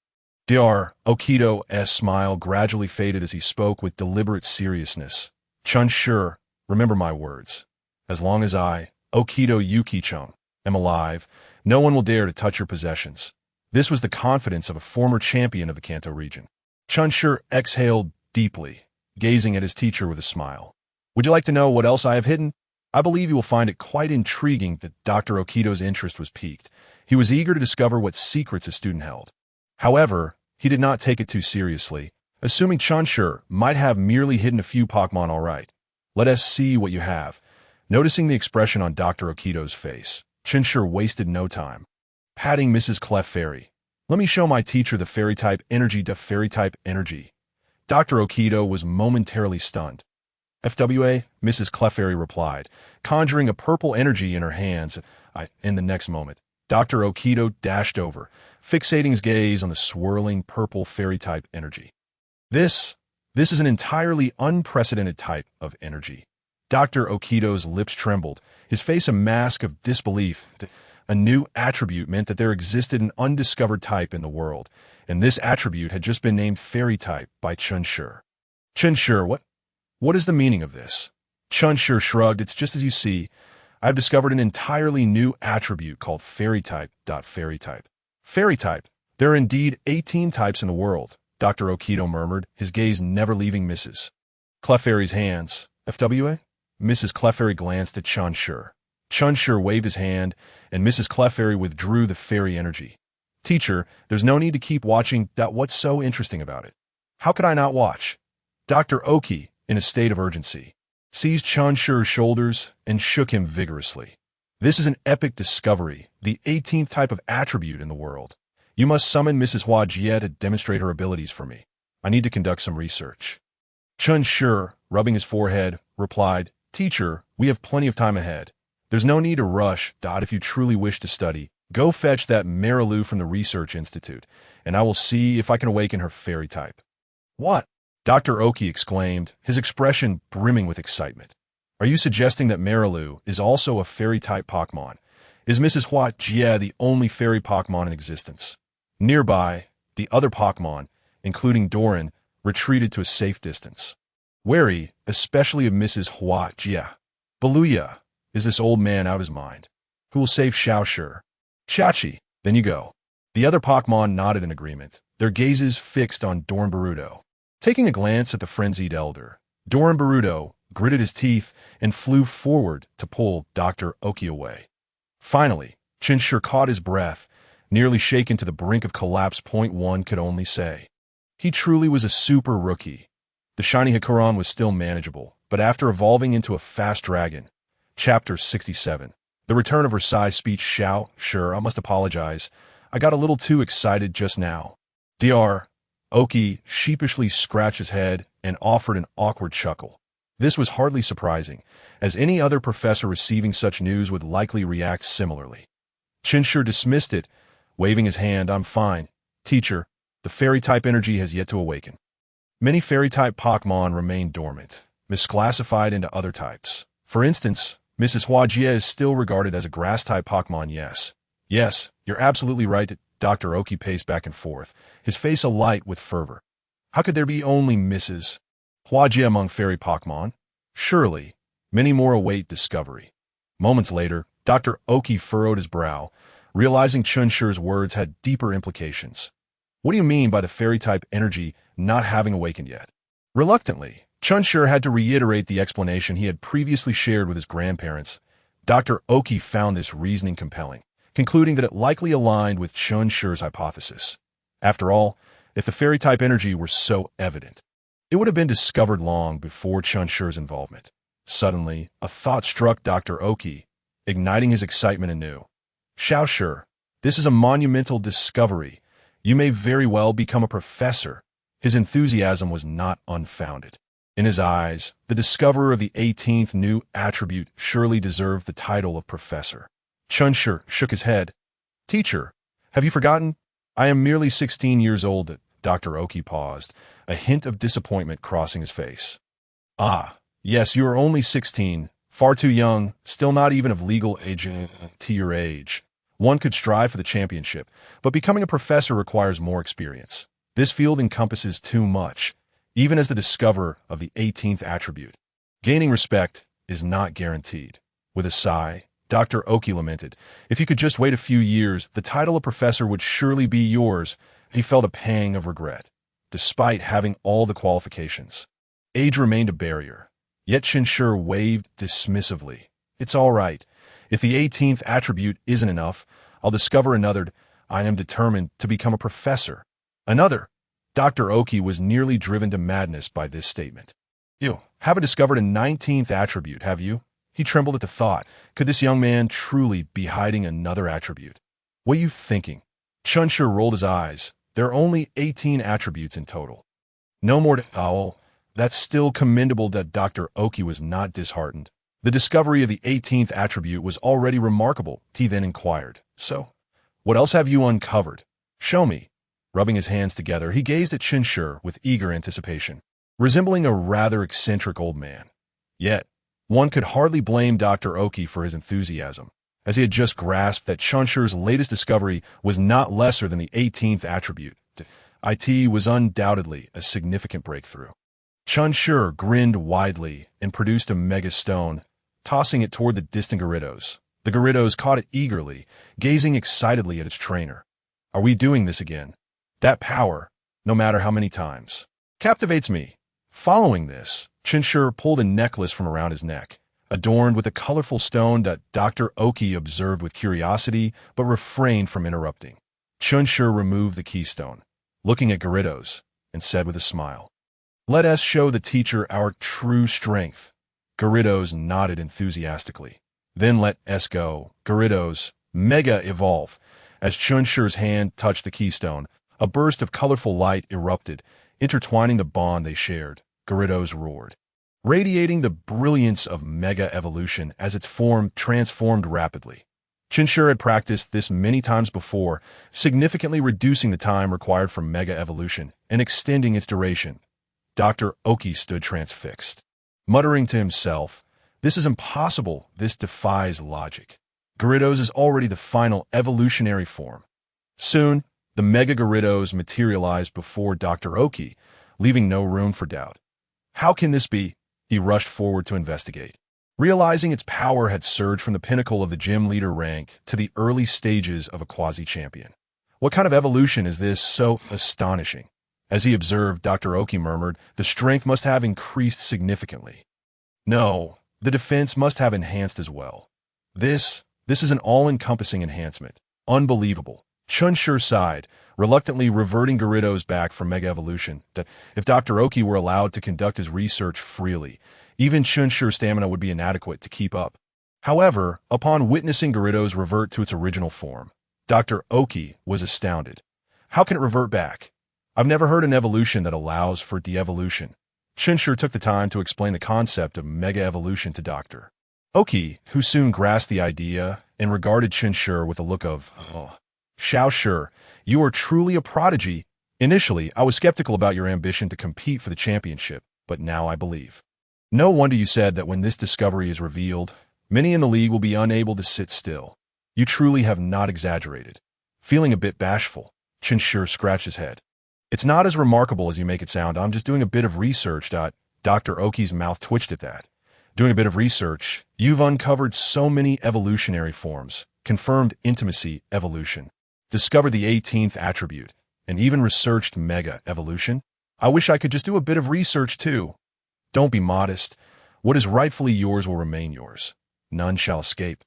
Dr. Okido's smile gradually faded as he spoke with deliberate seriousness. Chen Shi, remember my words. As long as I, Okido Yuki-chung, am alive, no one will dare to touch your possessions. This was the confidence of a former champion of the Kanto region. Chen Shi exhaled deeply, gazing at his teacher with a smile. Would you like to know what else I have hidden? I believe you will find it quite intriguing that Dr. Okido's interest was piqued. He was eager to discover what secrets his student held. However, he did not take it too seriously, assuming Chen Shi might have merely hidden a few Pokémon all right. Let us see what you have. Noticing the expression on Dr. Okido's face, Chen Shi wasted no time. Patting Mrs. Clefairy. Let me show my teacher the fairy-type energy fairy-type energy. Dr. Okido was momentarily stunned. FWA, Mrs. Clefairy replied, conjuring a purple energy in her hands. In the next moment, Dr. Okido dashed over, fixating his gaze on the swirling purple fairy-type energy. This is an entirely unprecedented type of energy. Dr. Okido's lips trembled, his face a mask of disbelief. A new attribute meant that there existed an undiscovered type in the world, and this attribute had just been named Fairy Type by Chen Shi. Chen Shi, what is the meaning of this? Chen Shi shrugged. It's just as you see. I've discovered an entirely new attribute called Fairy Type. Fairy Type. Fairy Type. There are indeed 18 types in the world, Dr. Okido murmured, his gaze never leaving Mrs. Clefairy's hands. FWA? Mrs. Clefairy glanced at Chen Shi. Chen Shi waved his hand, and Mrs. Clefairy withdrew the fairy energy. Teacher, there's no need to keep watching. What's so interesting about it? How could I not watch? Dr. Oki, in a state of urgency, seized Chen Shi's shoulders and shook him vigorously. This is an epic discovery, the 18th type of attribute in the world. You must summon Mrs. Hua Jie to demonstrate her abilities for me. I need to conduct some research. Chen Shi, rubbing his forehead, replied, Teacher, we have plenty of time ahead. There's no need to rush. If you truly wish to study, go fetch that Marilu from the Research Institute, and I will see if I can awaken her fairy type. What? Dr. Oki exclaimed, his expression brimming with excitement. Are you suggesting that Marilu is also a fairy-type Pokémon? Is Mrs. Hua Jie the only fairy Pokémon in existence? Nearby, the other Pokémon, including Doran, retreated to a safe distance. Wary, especially of Mrs. Hua Jie. Baluya, is this old man out of his mind? Who will save Xiaoshi? Chachi, then you go. The other Pokémon nodded in agreement, their gazes fixed on Doran Baruto. Taking a glance at the frenzied elder, Doran Baruto gritted his teeth and flew forward to pull Dr. Oki away. Finally, Chen Shi caught his breath, nearly shaken to the brink of collapse. One could only say. He truly was a super rookie. The shiny Hakuron was still manageable, but after evolving into a fast dragon. Chapter 67. The Return of Versailles speech. Sure, I must apologize. I got a little too excited just now. Dr. Oki sheepishly scratched his head and offered an awkward chuckle. This was hardly surprising, as any other professor receiving such news would likely react similarly. Chen Shi dismissed it, waving his hand. I'm fine. Teacher, the fairy-type energy has yet to awaken. Many fairy-type Pokémon remain dormant, misclassified into other types. For instance, Mrs. Hua Jie is still regarded as a grass-type Pokémon. Yes, you're absolutely right. Dr. Oki paced back and forth, his face alight with fervor. How could there be only Mrs. Hua Jie among fairy Pokémon? Surely, many more await discovery. Moments later, Dr. Oki furrowed his brow, realizing Chen Shi's words had deeper implications. What do you mean by the fairy-type energy not having awakened yet? Reluctantly, Chen Shi had to reiterate the explanation he had previously shared with his grandparents. Dr. Oki found this reasoning compelling, concluding that it likely aligned with Chen Shi's hypothesis. After all, if the fairy-type energy were so evident, it would have been discovered long before Chen Shi's involvement. Suddenly, a thought struck Dr. Oki, igniting his excitement anew. Xiaoshi, this is a monumental discovery. You may very well become a professor. His enthusiasm was not unfounded. In his eyes, the discoverer of the 18th new attribute surely deserved the title of professor. Chen Shi shook his head. Teacher, have you forgotten? I am merely 16 years old. Dr. Oki paused, a hint of disappointment crossing his face. Ah, yes, you are only 16, far too young, still not even of legal age to your age. One could strive for the championship, but becoming a professor requires more experience. This field encompasses too much, even as the discoverer of the 18th attribute. Gaining respect is not guaranteed. With a sigh, Dr. Oki lamented, "If you could just wait a few years, the title of professor would surely be yours." He felt a pang of regret, despite having all the qualifications. Age remained a barrier, yet Chen Shi waved dismissively. "It's all right. If the 18th attribute isn't enough, I'll discover another. I am determined to become a professor." Another? Dr. Oki was nearly driven to madness by this statement. "You haven't discovered a 19th attribute, have you?" He trembled at the thought. Could this young man truly be hiding another attribute? "What are you thinking?" Chen Shi rolled his eyes. "There are only 18 attributes in total." "No more to— Oh, that's still commendable." That Dr. Oki was not disheartened. The discovery of the 18th attribute was already remarkable. He then inquired, "So, what else have you uncovered? Show me." Rubbing his hands together, he gazed at Chen Shi with eager anticipation, resembling a rather eccentric old man. Yet, one could hardly blame Dr. Oki for his enthusiasm, as he had just grasped that Chen Shi's latest discovery was not lesser than the 18th attribute. It was undoubtedly a significant breakthrough. Chen Shi grinned widely and produced a mega stone, tossing it toward the distant Gyarados. The Gyarados caught it eagerly, gazing excitedly at its trainer. "Are we doing this again? That power, no matter how many times, captivates me." Following this, Chen Shi pulled a necklace from around his neck, adorned with a colorful stone that Dr. Oki observed with curiosity but refrained from interrupting. Chen Shi removed the keystone, looking at Gyarados, and said with a smile, "Let us show the teacher our true strength." Gyarados nodded enthusiastically. "Then let us go." Gyarados Mega Evolve. As Chen Shi's hand touched the keystone, a burst of colorful light erupted, intertwining the bond they shared. Gyarados roared, radiating the brilliance of Mega Evolution as its form transformed rapidly. Chen Shi had practiced this many times before, significantly reducing the time required for Mega Evolution and extending its duration. Dr. Oki stood transfixed, muttering to himself, "This is impossible. This defies logic. Gyarados is already the final evolutionary form." Soon, the Mega Gyarados materialized before Dr. Oki, leaving no room for doubt. "How can this be?" He rushed forward to investigate, realizing its power had surged from the pinnacle of the gym leader rank to the early stages of a quasi-champion. "What kind of evolution is this so astonishing?" As he observed, Dr. Oki murmured, "The strength must have increased significantly. No, the defense must have enhanced as well. This is an all-encompassing enhancement. Unbelievable." Chen Shi sighed, reluctantly reverting Gyarados back for Mega Evolution. That if Dr. Oki were allowed to conduct his research freely, even Chen Shi's stamina would be inadequate to keep up. However, upon witnessing Gyarados revert to its original form, Dr. Oki was astounded. "How can it revert back? I've never heard an evolution that allows for de-evolution." Chen Shi took the time to explain the concept of Mega Evolution to Dr. Oki, who soon grasped the idea and regarded Chen Shi with a look of, "Oh, Xiao Shi, you are truly a prodigy. Initially, I was skeptical about your ambition to compete for the championship, but now I believe. No wonder you said that when this discovery is revealed, many in the league will be unable to sit still. You truly have not exaggerated." Feeling a bit bashful, Chen Shi scratched his head. "It's not as remarkable as you make it sound. I'm just doing a bit of research." Dr. Oki's mouth twitched at that. "Doing a bit of research? You've uncovered so many evolutionary forms, confirmed intimacy evolution, discovered the 18th attribute, and even researched Mega Evolution? I wish I could just do a bit of research too." "Don't be modest. What is rightfully yours will remain yours. None shall escape."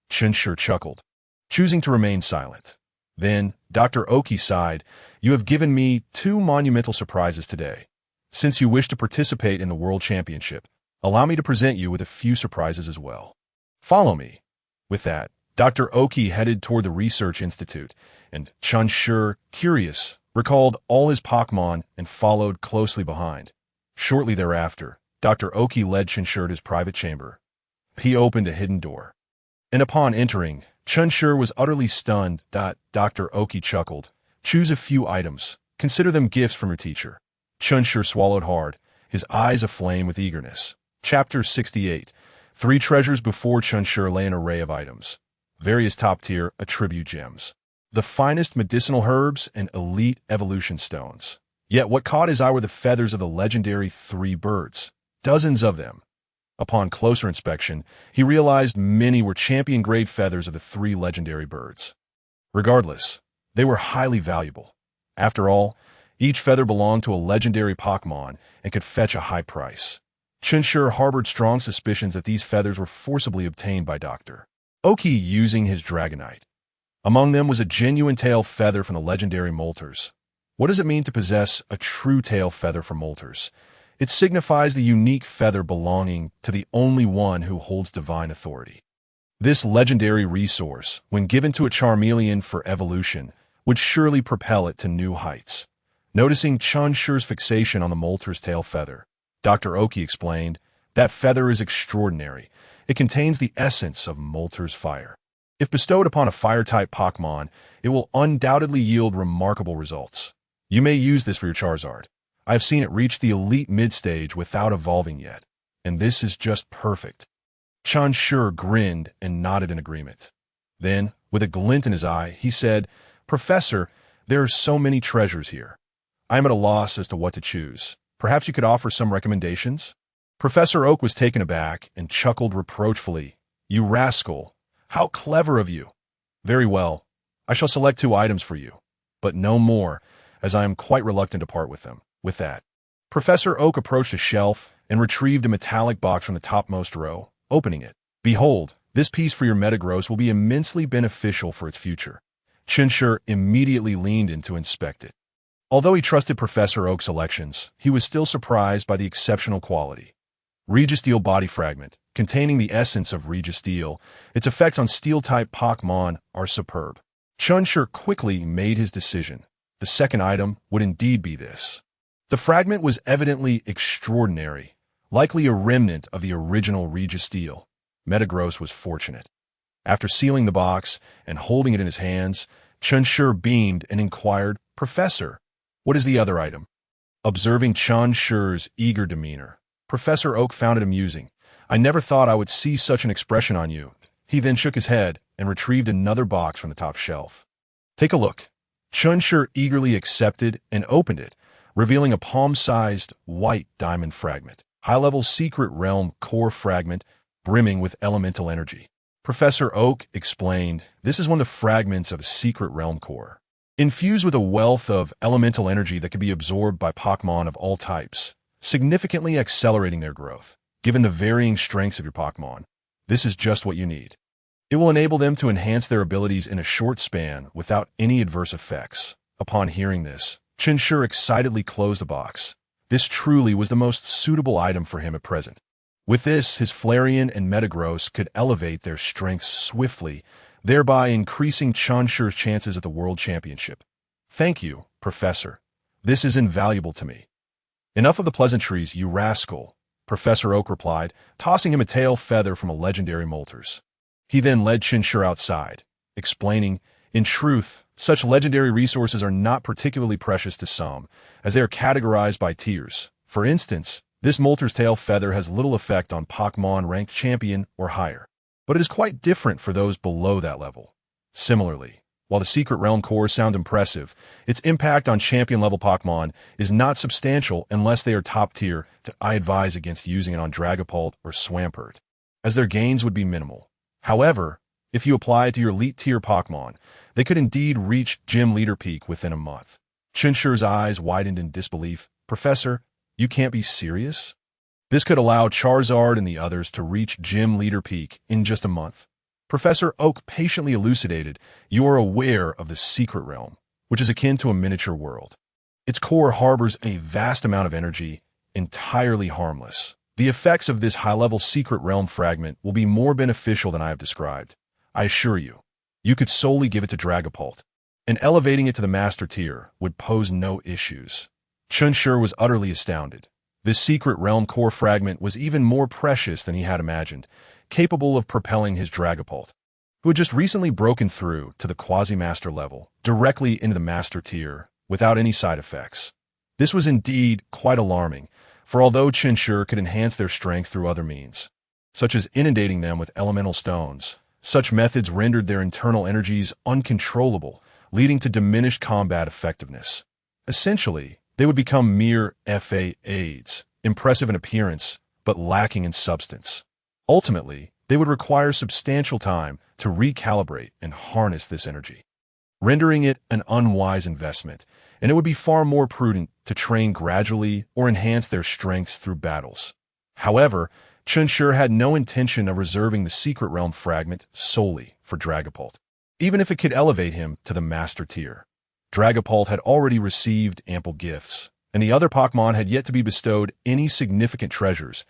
Chen Shi chuckled, choosing to remain silent. Then Dr. Oki sighed, "You have given me two monumental surprises today. Since you wish to participate in the World Championship, allow me to present you with a few surprises as well. Follow me." With that, Dr. Oki headed toward the Research Institute, and Chen Shi, curious, recalled all his Pokémon and followed closely behind. Shortly thereafter, Dr. Oki led Chen Shi to his private chamber. He opened a hidden door, and upon entering, Chen Shi was utterly stunned. Dr. Oki chuckled, "Choose a few items. Consider them gifts from your teacher." Chen Shi swallowed hard, his eyes aflame with eagerness. Chapter 68. 3 treasures. Before Chen Shi lay an array of items. Various top-tier attribute gems, the finest medicinal herbs, and elite evolution stones. Yet what caught his eye were the feathers of the legendary 3 birds. Dozens of them. Upon closer inspection, he realized many were champion-grade feathers of the three legendary birds. Regardless, they were highly valuable. After all, each feather belonged to a legendary Pokémon and could fetch a high price. Chen Shi harbored strong suspicions that these feathers were forcibly obtained by Dr. Oki using his Dragonite. Among them was a genuine tail feather from the legendary Moltres. What does it mean to possess a true tail feather from Moltres? It signifies the unique feather belonging to the only one who holds divine authority. This legendary resource, when given to a Charmeleon for evolution, would surely propel it to new heights. Noticing Chen Shi's fixation on the Moltres tail feather, Dr. Oki explained, "That feather is extraordinary. It contains the essence of Moltres fire. If bestowed upon a fire-type Pokémon, it will undoubtedly yield remarkable results. You may use this for your Charizard. I have seen it reach the elite mid-stage without evolving yet, and this is just perfect." Chen Shi grinned and nodded in agreement. Then, with a glint in his eye, he said, "Professor, there are so many treasures here. I am at a loss as to what to choose. Perhaps you could offer some recommendations?" Professor Oak was taken aback and chuckled reproachfully. "You rascal! How clever of you! Very well, I shall select 2 items for you, but no more, as I am quite reluctant to part with them." With that, Professor Oak approached a shelf and retrieved a metallic box from the topmost row, opening it. "Behold, this piece for your Metagross will be immensely beneficial for its future." Chen Shi immediately leaned in to inspect it. Although he trusted Professor Oak's selections, he was still surprised by the exceptional quality. Registeel Body Fragment, containing the essence of Registeel, its effects on Steel-type Pokémon are superb. Chen Shi quickly made his decision. The second item would indeed be this. The fragment was evidently extraordinary, likely a remnant of the original Registeel. Metagross was fortunate. After sealing the box and holding it in his hands, Chen Shi beamed and inquired, "Professor, what is the other item?" Observing Chen Shi's eager demeanor, Professor Oak found it amusing. "I never thought I would see such an expression on you." He then shook his head and retrieved another box from the top shelf. "Take a look." Chen Shi eagerly accepted and opened it, revealing a palm-sized white diamond fragment. High-level secret realm core fragment brimming with elemental energy. Professor Oak explained, "This is one of the fragments of a secret realm core, infused with a wealth of elemental energy that can be absorbed by Pokémon of all types, significantly accelerating their growth. Given the varying strengths of your Pokémon, this is just what you need. It will enable them to enhance their abilities in a short span without any adverse effects." Upon hearing this, Chen Shi excitedly closed the box. This truly was the most suitable item for him at present. With this, his Flareon and Metagross could elevate their strengths swiftly, thereby increasing Chen Shi's chances at the World Championship. "Thank you, Professor. This is invaluable to me." "Enough of the pleasantries, you rascal," Professor Oak replied, tossing him a tail feather from a legendary Moltres. He then led Chen Shi outside, explaining, "In truth, such legendary resources are not particularly precious to some, as they are categorized by tiers. For instance, this Moltres tail feather has little effect on Pokémon ranked champion or higher, but it is quite different for those below that level. Similarly, while the secret realm cores sound impressive, its impact on champion-level Pokémon is not substantial unless they are top tier. I advise against using it on Dragapult or Swampert, as their gains would be minimal. However, if you apply it to your elite tier Pokémon, they could indeed reach Gym Leader Peak within a month." Chen Shi's eyes widened in disbelief. "Professor, you can't be serious? This could allow Charizard and the others to reach Gym Leader Peak in just a month." Professor Oak patiently elucidated, "You are aware of the secret realm, which is akin to a miniature world. Its core harbors a vast amount of energy, entirely harmless. The effects of this high-level secret realm fragment will be more beneficial than I have described. I assure you, you could solely give it to Dragapult, and elevating it to the master tier would pose no issues." Chen Shi was utterly astounded. This secret realm core fragment was even more precious than he had imagined, capable of propelling his Dragapult, who had just recently broken through to the quasi-master level, directly into the master tier without any side effects. This was indeed quite alarming, for although Chen Shi could enhance their strength through other means, such as inundating them with elemental stones, such methods rendered their internal energies uncontrollable, leading to diminished combat effectiveness. Essentially, they would become mere FA aids, impressive in appearance, but lacking in substance. Ultimately, they would require substantial time to recalibrate and harness this energy, rendering it an unwise investment, and it would be far more prudent to train gradually or enhance their strengths through battles. However, Chen Shi had no intention of reserving the Secret Realm fragment solely for Dragapult, even if it could elevate him to the Master Tier. Dragapult had already received ample gifts, and the other Pokémon had yet to be bestowed any significant treasures.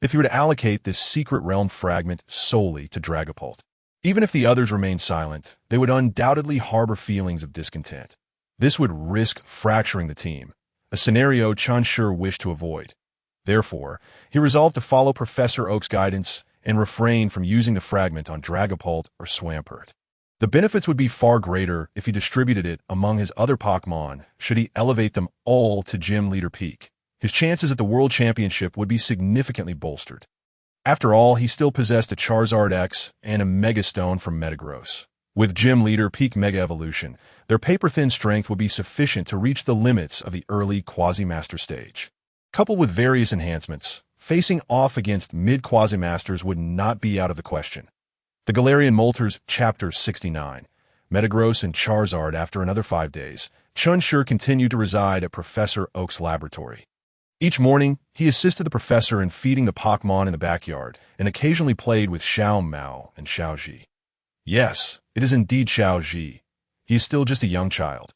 If he were to allocate this Secret Realm fragment solely to Dragapult, even if the others remained silent, they would undoubtedly harbor feelings of discontent. This would risk fracturing the team, a scenario Chen Shi wished to avoid. Therefore, he resolved to follow Professor Oak's guidance and refrain from using the fragment on Dragapult or Swampert. The benefits would be far greater if he distributed it among his other Pokémon should he elevate them all to Gym Leader Peak. His chances at the World Championship would be significantly bolstered. After all, he still possessed a Charizard X and a Mega Stone from Metagross. With Gym Leader Peak Mega Evolution, their paper-thin strength would be sufficient to reach the limits of the early Quasi-Master stage. Coupled with various enhancements, facing off against mid-Quasi-Masters would not be out of the question. The Galarian Moltres, Chapter 69. Metagross and Charizard. After another 5 days, Chen Shi continued to reside at Professor Oak's laboratory. Each morning, he assisted the professor in feeding the Pokémon in the backyard and occasionally played with Xiao Mao and Xiao Ji. Yes, it is indeed Xiao Ji. He is still just a young child.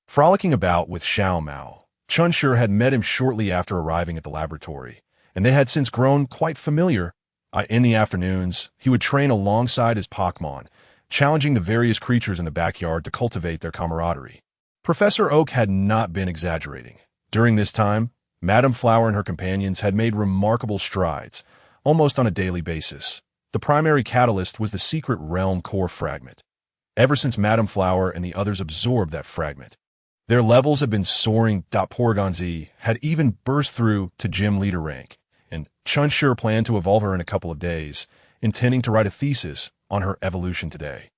Frolicking about with Xiao Mao, Chen Shi had met him shortly after arriving at the laboratory, and they had since grown quite familiar. In the afternoons, he would train alongside his Pokémon, challenging the various creatures in the backyard to cultivate their camaraderie. Professor Oak had not been exaggerating. During this time, Madame Flower and her companions had made remarkable strides, almost on a daily basis. The primary catalyst was the Secret Realm core fragment. Ever since Madame Flower and the others absorbed that fragment, their levels had been soaring. Porygon Z had even burst through to Gym Leader rank, and Chen Shi planned to evolve her in a couple of days, intending to write a thesis on her evolution today.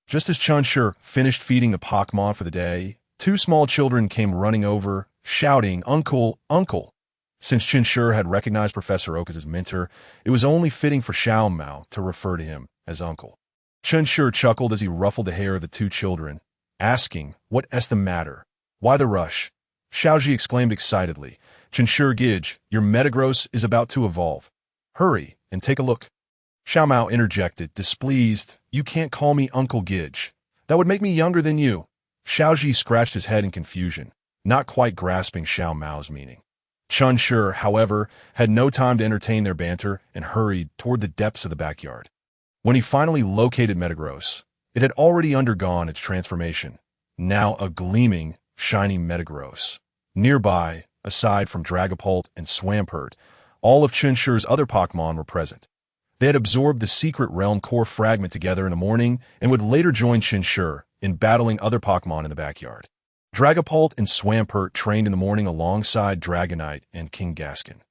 Just as Chen Shi finished feeding the Pokémon for the day, 2 small children came running over, shouting, "Uncle, Uncle!" Since Chen Shi had recognized Professor Oak as his mentor, it was only fitting for Xiao Mao to refer to him as Uncle. Chen Shi chuckled as he ruffled the hair of the 2 children, asking, "What's the matter? Why the rush?" Xiao Ji exclaimed excitedly, "Chen Shi Gidge, your Metagross is about to evolve. Hurry and take a look." Xiao Mao interjected, displeased, "You can't call me Uncle Gidge. That would make me younger than you." Xiao Ji scratched his head in confusion, not quite grasping Xiao Mao's meaning. Chen Shi, however, had no time to entertain their banter and hurried toward the depths of the backyard. When he finally located Metagross, it had already undergone its transformation, now a gleaming, shiny Metagross. Nearby, aside from Dragapult and Swampert, all of Chen Shi's other Pokémon were present. They had absorbed the Secret Realm core fragment together in the morning and would later join Chen Shi in battling other Pokémon in the backyard. Dragapult and Swampert trained in the morning alongside Dragonite and King Gaskin.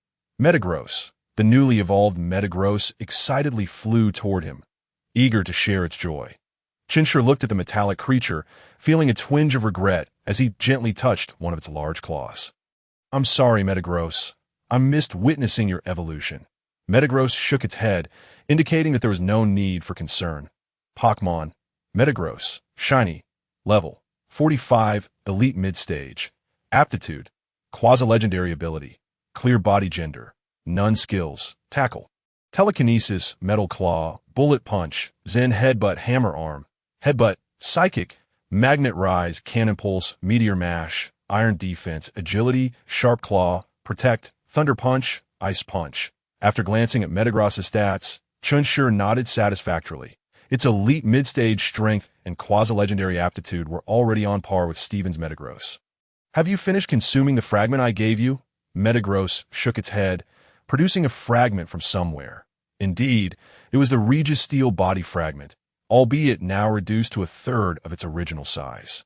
Metagross, the newly evolved Metagross, excitedly flew toward him, eager to share its joy. Chen Shi looked at the metallic creature, feeling a twinge of regret as he gently touched one of its large claws. "I'm sorry, Metagross. I missed witnessing your evolution." Metagross shook its head, indicating that there was no need for concern. Pokémon, Metagross, Shiny, Level 45, Elite Mid-Stage, Aptitude, Quasi-Legendary Ability, Clear Body Gender, None Skills, Tackle, Telekinesis, Metal Claw, Bullet Punch, Zen Headbutt, Hammer Arm, Headbutt, Psychic, Magnet Rise, Cannon Pulse, Meteor Mash, Iron Defense, Agility, Sharp Claw, Protect, Thunder Punch, Ice Punch. After glancing at Metagross's stats, Chen Shi nodded satisfactorily. Its elite mid-stage strength and quasi-legendary aptitude were already on par with Steven's Metagross. "Have you finished consuming the fragment I gave you?" Metagross shook its head, producing a fragment from somewhere. Indeed, it was the Regis Steel body fragment, albeit now reduced to a third of its original size.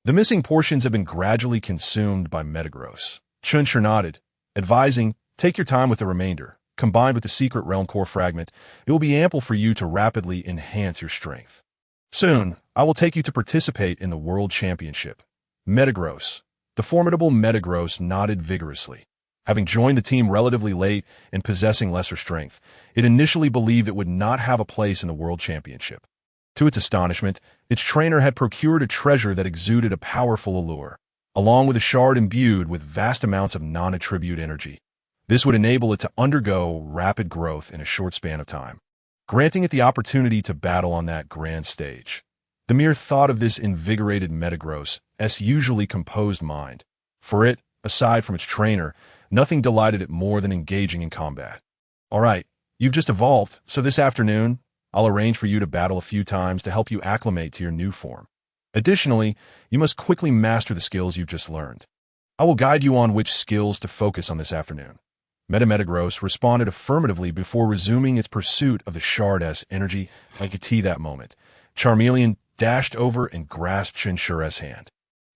The missing portions have been gradually consumed by Metagross. Chen Shi nodded, advising, "Take your time with the remainder. Combined with the Secret Realm core fragment, it will be ample for you to rapidly enhance your strength. Soon, I will take you to participate in the World Championship." Metagross. The formidable Metagross nodded vigorously. Having joined the team relatively late and possessing lesser strength, it initially believed it would not have a place in the World Championship. To its astonishment, its trainer had procured a treasure that exuded a powerful allure, along with a shard imbued with vast amounts of non-attribute energy. This would enable it to undergo rapid growth in a short span of time, granting it the opportunity to battle on that grand stage. The mere thought of this invigorated Metagross's usually composed mind. For it, aside from its trainer, nothing delighted it more than engaging in combat. All right, you've just evolved, so this afternoon, I'll arrange for you to battle a few times to help you acclimate to your new form. Additionally, you must quickly master the skills you've just learned. I will guide you on which skills to focus on this afternoon. Metagross responded affirmatively before resuming its pursuit of the Shard's energy. I could see that moment. Charmeleon dashed over and grasped Chen Shi's hand.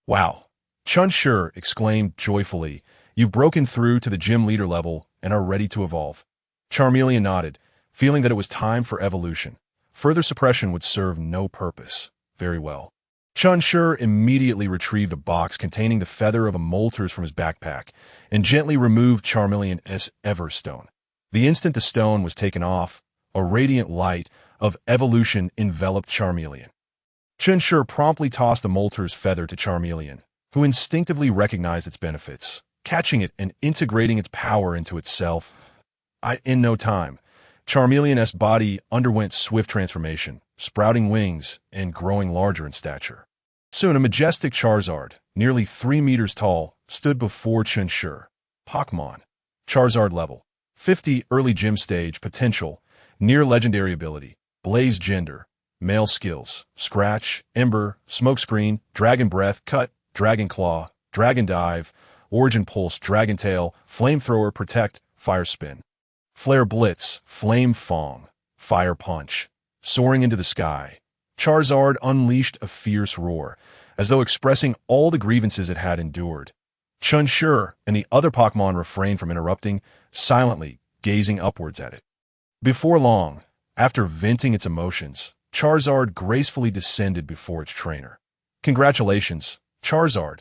Wow! Chen Shi exclaimed joyfully, "You've broken through to the gym leader level and are ready to evolve." Charmeleon nodded, feeling that it was time for evolution. Further suppression would serve no purpose. Very well. Chen Shi immediately retrieved a box containing the feather of a Moltres from his backpack and gently removed Charmeleon's Everstone. The instant the stone was taken off, a radiant light of evolution enveloped Charmeleon. Chen Shi promptly tossed the Moltres feather to Charmeleon, who instinctively recognized its benefits, catching it and integrating its power into itself. In no time, Charmeleon's body underwent swift transformation, sprouting wings and growing larger in stature. Soon a majestic Charizard, nearly 3 meters tall, stood before Chen Shi. Pokémon. Charizard level. 50 early gym stage potential, near legendary ability, Blaze gender, male skills, Scratch, Ember, Smokescreen, Dragon Breath, Cut, Dragon Claw, Dragon Dive, Origin Pulse, Dragon Tail, Flamethrower, Protect, Fire Spin. Flare Blitz, Flame Fong, Fire Punch. Soaring into the sky, Charizard unleashed a fierce roar, as though expressing all the grievances it had endured. Chen Shi and the other Pokémon refrained from interrupting, silently gazing upwards at it. Before long, after venting its emotions, Charizard gracefully descended before its trainer. "Congratulations, Charizard."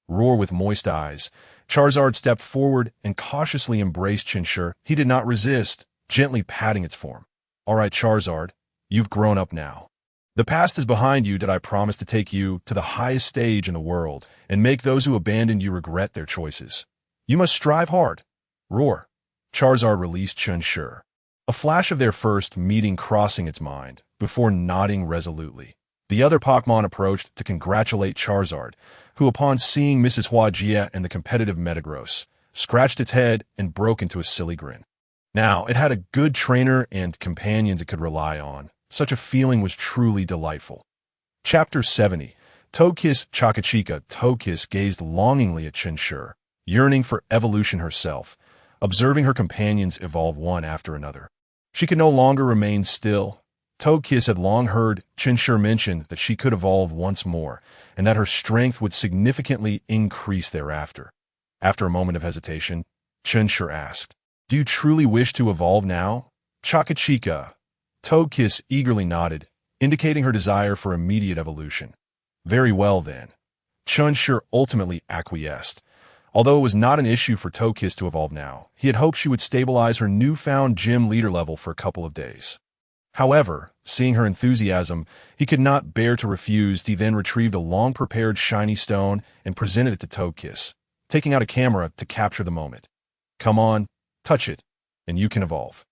Roar with moist eyes, Charizard stepped forward and cautiously embraced Chen Shi. He did not resist, gently patting its form. "All right, Charizard, you've grown up now. The past is behind you. Did I promise to take you to the highest stage in the world and make those who abandoned you regret their choices? You must strive hard." Roar. Charizard released Chen Shi, a flash of their first meeting crossing its mind, before nodding resolutely. The other Pokémon approached to congratulate Charizard, who, upon seeing Mrs. Huajia and the competitive Metagross, scratched its head and broke into a silly grin. Now, it had a good trainer and companions it could rely on. Such a feeling was truly delightful. Chapter 70. Togekiss. Chakachika. Togekiss gazed longingly at Chen Shi, yearning for evolution herself, observing her companions evolve one after another. She could no longer remain still. Togekiss had long heard Chen Shi mention that she could evolve once more, and that her strength would significantly increase thereafter. After a moment of hesitation, Chen Shi asked, "Do you truly wish to evolve now, Chakachika?" Togekiss eagerly nodded, indicating her desire for immediate evolution. "Very well, then." Chen Shi ultimately acquiesced. Although it was not an issue for Togekiss to evolve now, he had hoped she would stabilize her newfound gym leader level for a couple of days. However, seeing her enthusiasm, he could not bear to refuse. He then retrieved a long-prepared shiny stone and presented it to Togekiss, taking out a camera to capture the moment. "Come on, touch it, and you can evolve."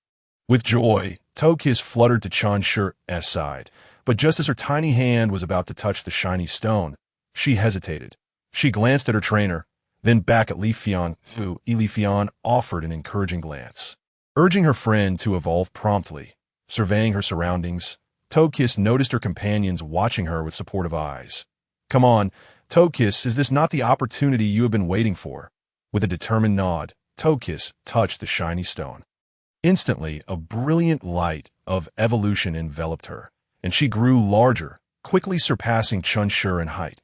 With joy, Togekiss fluttered to Chen Shi's side, but just as her tiny hand was about to touch the shiny stone, she hesitated. She glanced at her trainer, then back at Leafeon, who Leafeon offered an encouraging glance, urging her friend to evolve promptly. Surveying her surroundings, Togekiss noticed her companions watching her with supportive eyes. "Come on, Togekiss, is this not the opportunity you have been waiting for?" With a determined nod, Togekiss touched the shiny stone. Instantly, a brilliant light of evolution enveloped her, and she grew larger, quickly surpassing Chen Shi in height.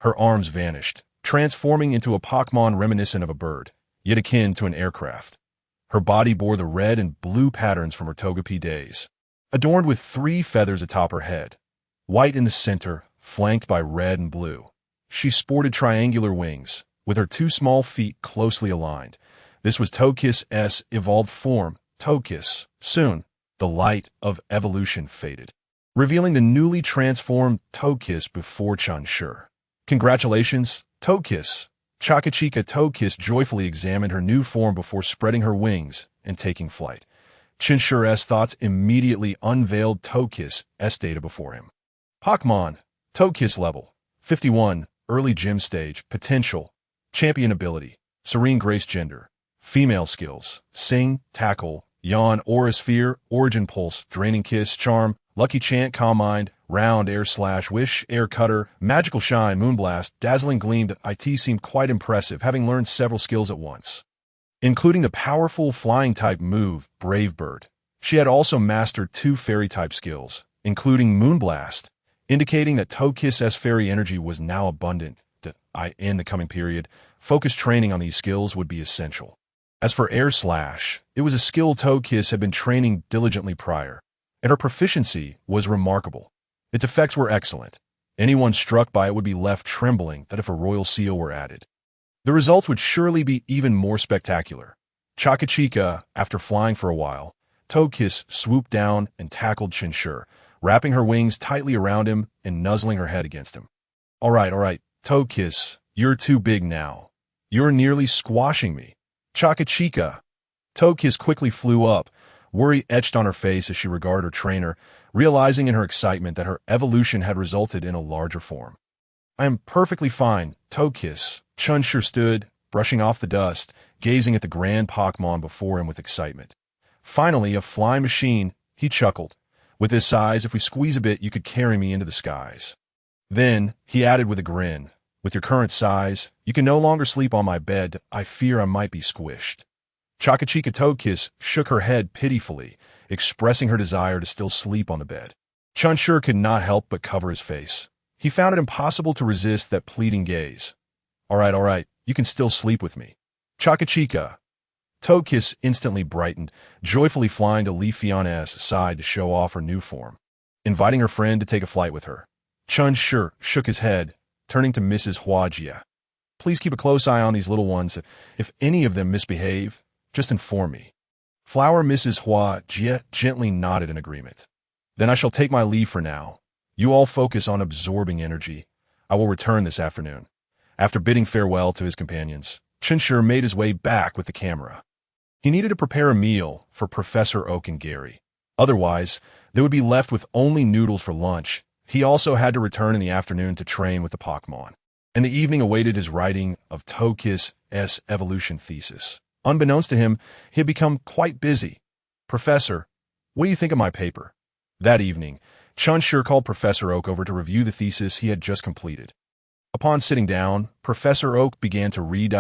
Her arms vanished, transforming into a Pokémon reminiscent of a bird, yet akin to an aircraft. Her body bore the red and blue patterns from her Togepi days, adorned with 3 feathers atop her head, white in the center, flanked by red and blue. She sported triangular wings, with her 2 small feet closely aligned, This was Togekiss' evolved form, Togekiss. Soon, the light of evolution faded, revealing the newly transformed Togekiss before Chen Shi. Congratulations, Togekiss! Chakachika Togekiss joyfully examined her new form before spreading her wings and taking flight. Chen Shi's thoughts immediately unveiled Togekiss' data before him. Pokémon, Togekiss level, 51, early gym stage, potential, champion ability, serene grace gender, female skills, sing, tackle, yawn, aura sphere, origin pulse, draining kiss, charm, lucky chant, calm mind, round, air slash, wish, air cutter, magical shine, moonblast, dazzling gleam. It seemed quite impressive, having learned several skills at once, including the powerful flying-type move, Brave Bird. She had also mastered 2 fairy-type skills, including Moonblast, indicating that Togekiss' fairy energy was now abundant. In the coming period, focused training on these skills would be essential. As for Air Slash, it was a skill Togekiss had been training diligently prior, and her proficiency was remarkable. Its effects were excellent. Anyone struck by it would be left trembling that if a royal seal were added. The results would surely be even more spectacular. Chakachika, after flying for a while, Togekiss swooped down and tackled Chen Shi, wrapping her wings tightly around him and nuzzling her head against him. All right, Togekiss, you're too big now. You're nearly squashing me. Chakachika! Togekiss quickly flew up, worry etched on her face as she regarded her trainer, realizing in her excitement that her evolution had resulted in a larger form. I am perfectly fine, Togekiss. Chen Shi stood, brushing off the dust, gazing at the grand Pokémon before him with excitement. Finally, a flying machine, he chuckled. With this size, if we squeeze a bit, you could carry me into the skies. Then, he added with a grin, with your current size, you can no longer sleep on my bed. I fear I might be squished. Chakachika Togekiss shook her head pitifully, expressing her desire to still sleep on the bed. Chen Shi could not help but cover his face. He found it impossible to resist that pleading gaze. All right, you can still sleep with me. Chakachika. Togekiss instantly brightened, joyfully flying to Li Fiona's side to show off her new form, inviting her friend to take a flight with her. Chen Shi shook his head, turning to Mrs. Huajia. Please keep a close eye on these little ones. If any of them misbehave, just inform me. Flower Mrs. Huajia gently nodded in agreement. Then I shall take my leave for now. You all focus on absorbing energy. I will return this afternoon. After bidding farewell to his companions, Chen Shi made his way back with the camera. He needed to prepare a meal for Professor Oak and Gary. Otherwise, they would be left with only noodles for lunch. He also had to return in the afternoon to train with the Pokémon, and the evening awaited his writing of Togekiss' evolution thesis. Unbeknownst to him, he had become quite busy. Professor, what do you think of my paper? That evening, Chen Shi called Professor Oak over to review the thesis he had just completed. Upon sitting down, Professor Oak began to read.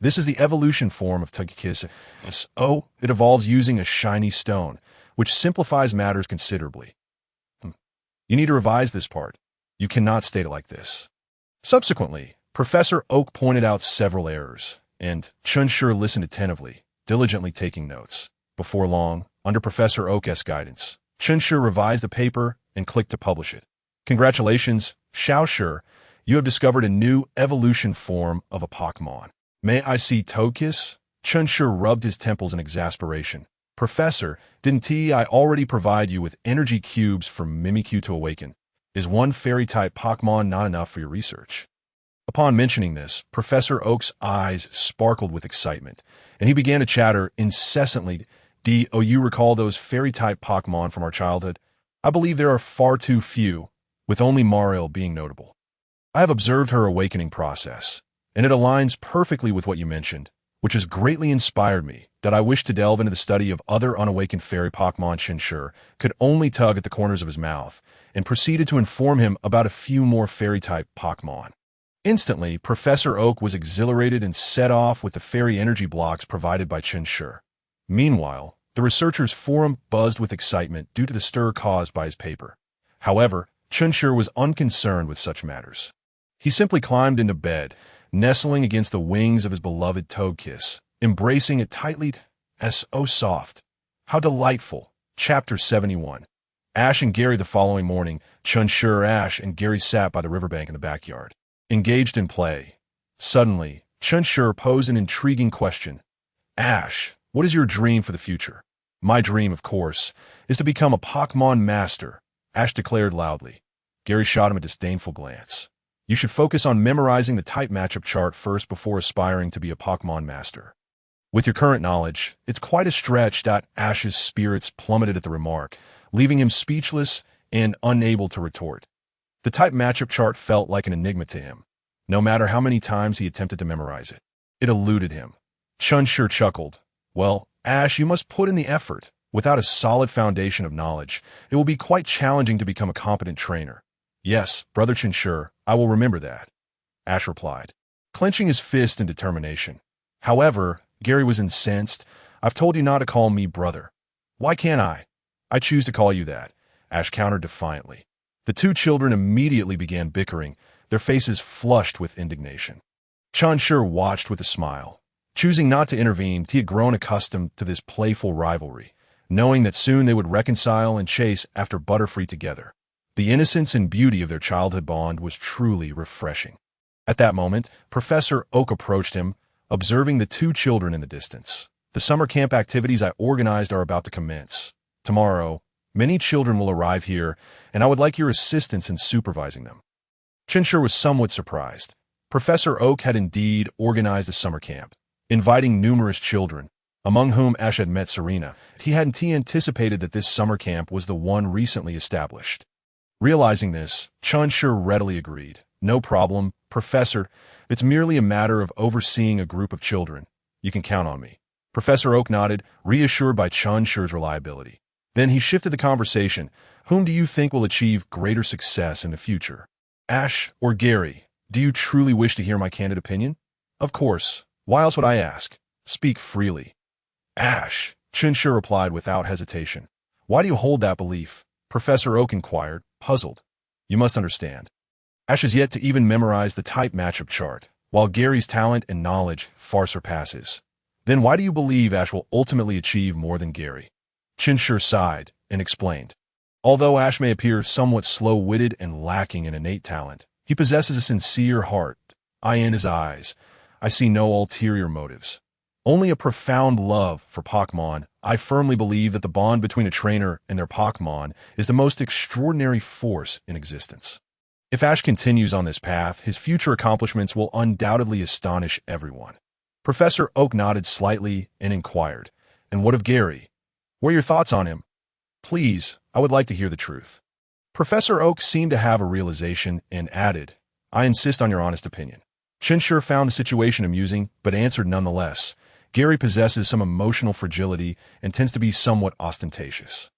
This is the evolution form of Togekiss. It evolves using a shiny stone, which simplifies matters considerably. You need to revise this part. You cannot state it like this. Subsequently, Professor Oak pointed out several errors, and Chen Shi listened attentively, diligently taking notes. Before long, under Professor Oak's guidance, Chen Shi revised the paper and clicked to publish it. Congratulations, Xiao Shi, you have discovered a new evolution form of a Pokémon. May I see Togekiss? Chen Shi rubbed his temples in exasperation. Professor, didn't I already provide you with energy cubes for Mimikyu to awaken? Is one fairy-type Pokémon not enough for your research? Upon mentioning this, Professor Oak's eyes sparkled with excitement, and he began to chatter incessantly. You recall those fairy-type Pokémon from our childhood? I believe there are far too few, with only Mariel being notable. I have observed her awakening process, and it aligns perfectly with what you mentioned, which has greatly inspired me that I wish to delve into the study of other unawakened fairy Pokémon. Chen Shi could only tug at the corners of his mouth, and proceeded to inform him about a few more fairy-type Pokémon. Instantly, Professor Oak was exhilarated and set off with the fairy energy blocks provided by Chen Shi. Meanwhile, the researchers' forum buzzed with excitement due to the stir caused by his paper. However, Chen Shi was unconcerned with such matters. He simply climbed into bed, nestling against the wings of his beloved Togekiss, embracing it tightly. So soft. How delightful. Chapter 71. Ash and Gary. The following morning, Chen Shi, Ash, and Gary sat by the riverbank in the backyard, engaged in play. Suddenly, Chen Shi posed an intriguing question. Ash, what is your dream for the future? My dream, of course, is to become a Pokémon master, Ash declared loudly. Gary shot him a disdainful glance. You should focus on memorizing the type matchup chart first before aspiring to be a Pokémon master. With your current knowledge, it's quite a stretch. Ash's spirits plummeted at the remark, leaving him speechless and unable to retort. The type matchup chart felt like an enigma to him, no matter how many times he attempted to memorize it. It eluded him. Chen Shi chuckled. Well, Ash, you must put in the effort. Without a solid foundation of knowledge, it will be quite challenging to become a competent trainer. Yes, Brother Chen Shi, I will remember that, Ash replied, clenching his fist in determination. However, Gary was incensed. I've told you not to call me brother. Why can't I? I choose to call you that, Ash countered defiantly. The two children immediately began bickering, their faces flushed with indignation. Chen Shi watched with a smile. Choosing not to intervene, he had grown accustomed to this playful rivalry, knowing that soon they would reconcile and chase after Butterfree together. The innocence and beauty of their childhood bond was truly refreshing. At that moment, Professor Oak approached him, observing the two children in the distance. The summer camp activities I organized are about to commence. Tomorrow, many children will arrive here, and I would like your assistance in supervising them. Chen Shi was somewhat surprised. Professor Oak had indeed organized a summer camp, inviting numerous children, among whom Ash had met Serena. He hadn't anticipated that this summer camp was the one recently established. Realizing this, Chen Shi readily agreed. No problem, Professor. It's merely a matter of overseeing a group of children. You can count on me. Professor Oak nodded, reassured by Chen Shi's reliability. Then he shifted the conversation. Whom do you think will achieve greater success in the future? Ash or Gary? Do you truly wish to hear my candid opinion? Of course. Why else would I ask? Speak freely. Ash, Chen Shi replied without hesitation. Why do you hold that belief? Professor Oak inquired, puzzled. You must understand. Ash has yet to even memorize the type matchup chart, while Gary's talent and knowledge far surpasses. Then why do you believe Ash will ultimately achieve more than Gary? Chen Shi sighed and explained. Although Ash may appear somewhat slow-witted and lacking in innate talent, he possesses a sincere heart. In his eyes, I see no ulterior motives. Only a profound love for Pokémon. I firmly believe that the bond between a trainer and their Pokémon is the most extraordinary force in existence. If Ash continues on this path, his future accomplishments will undoubtedly astonish everyone. Professor Oak nodded slightly and inquired, and what of Gary? What are your thoughts on him? Please, I would like to hear the truth. Professor Oak seemed to have a realization and added, I insist on your honest opinion. Chen Shi found the situation amusing, but answered nonetheless. Gary possesses some emotional fragility and tends to be somewhat ostentatious.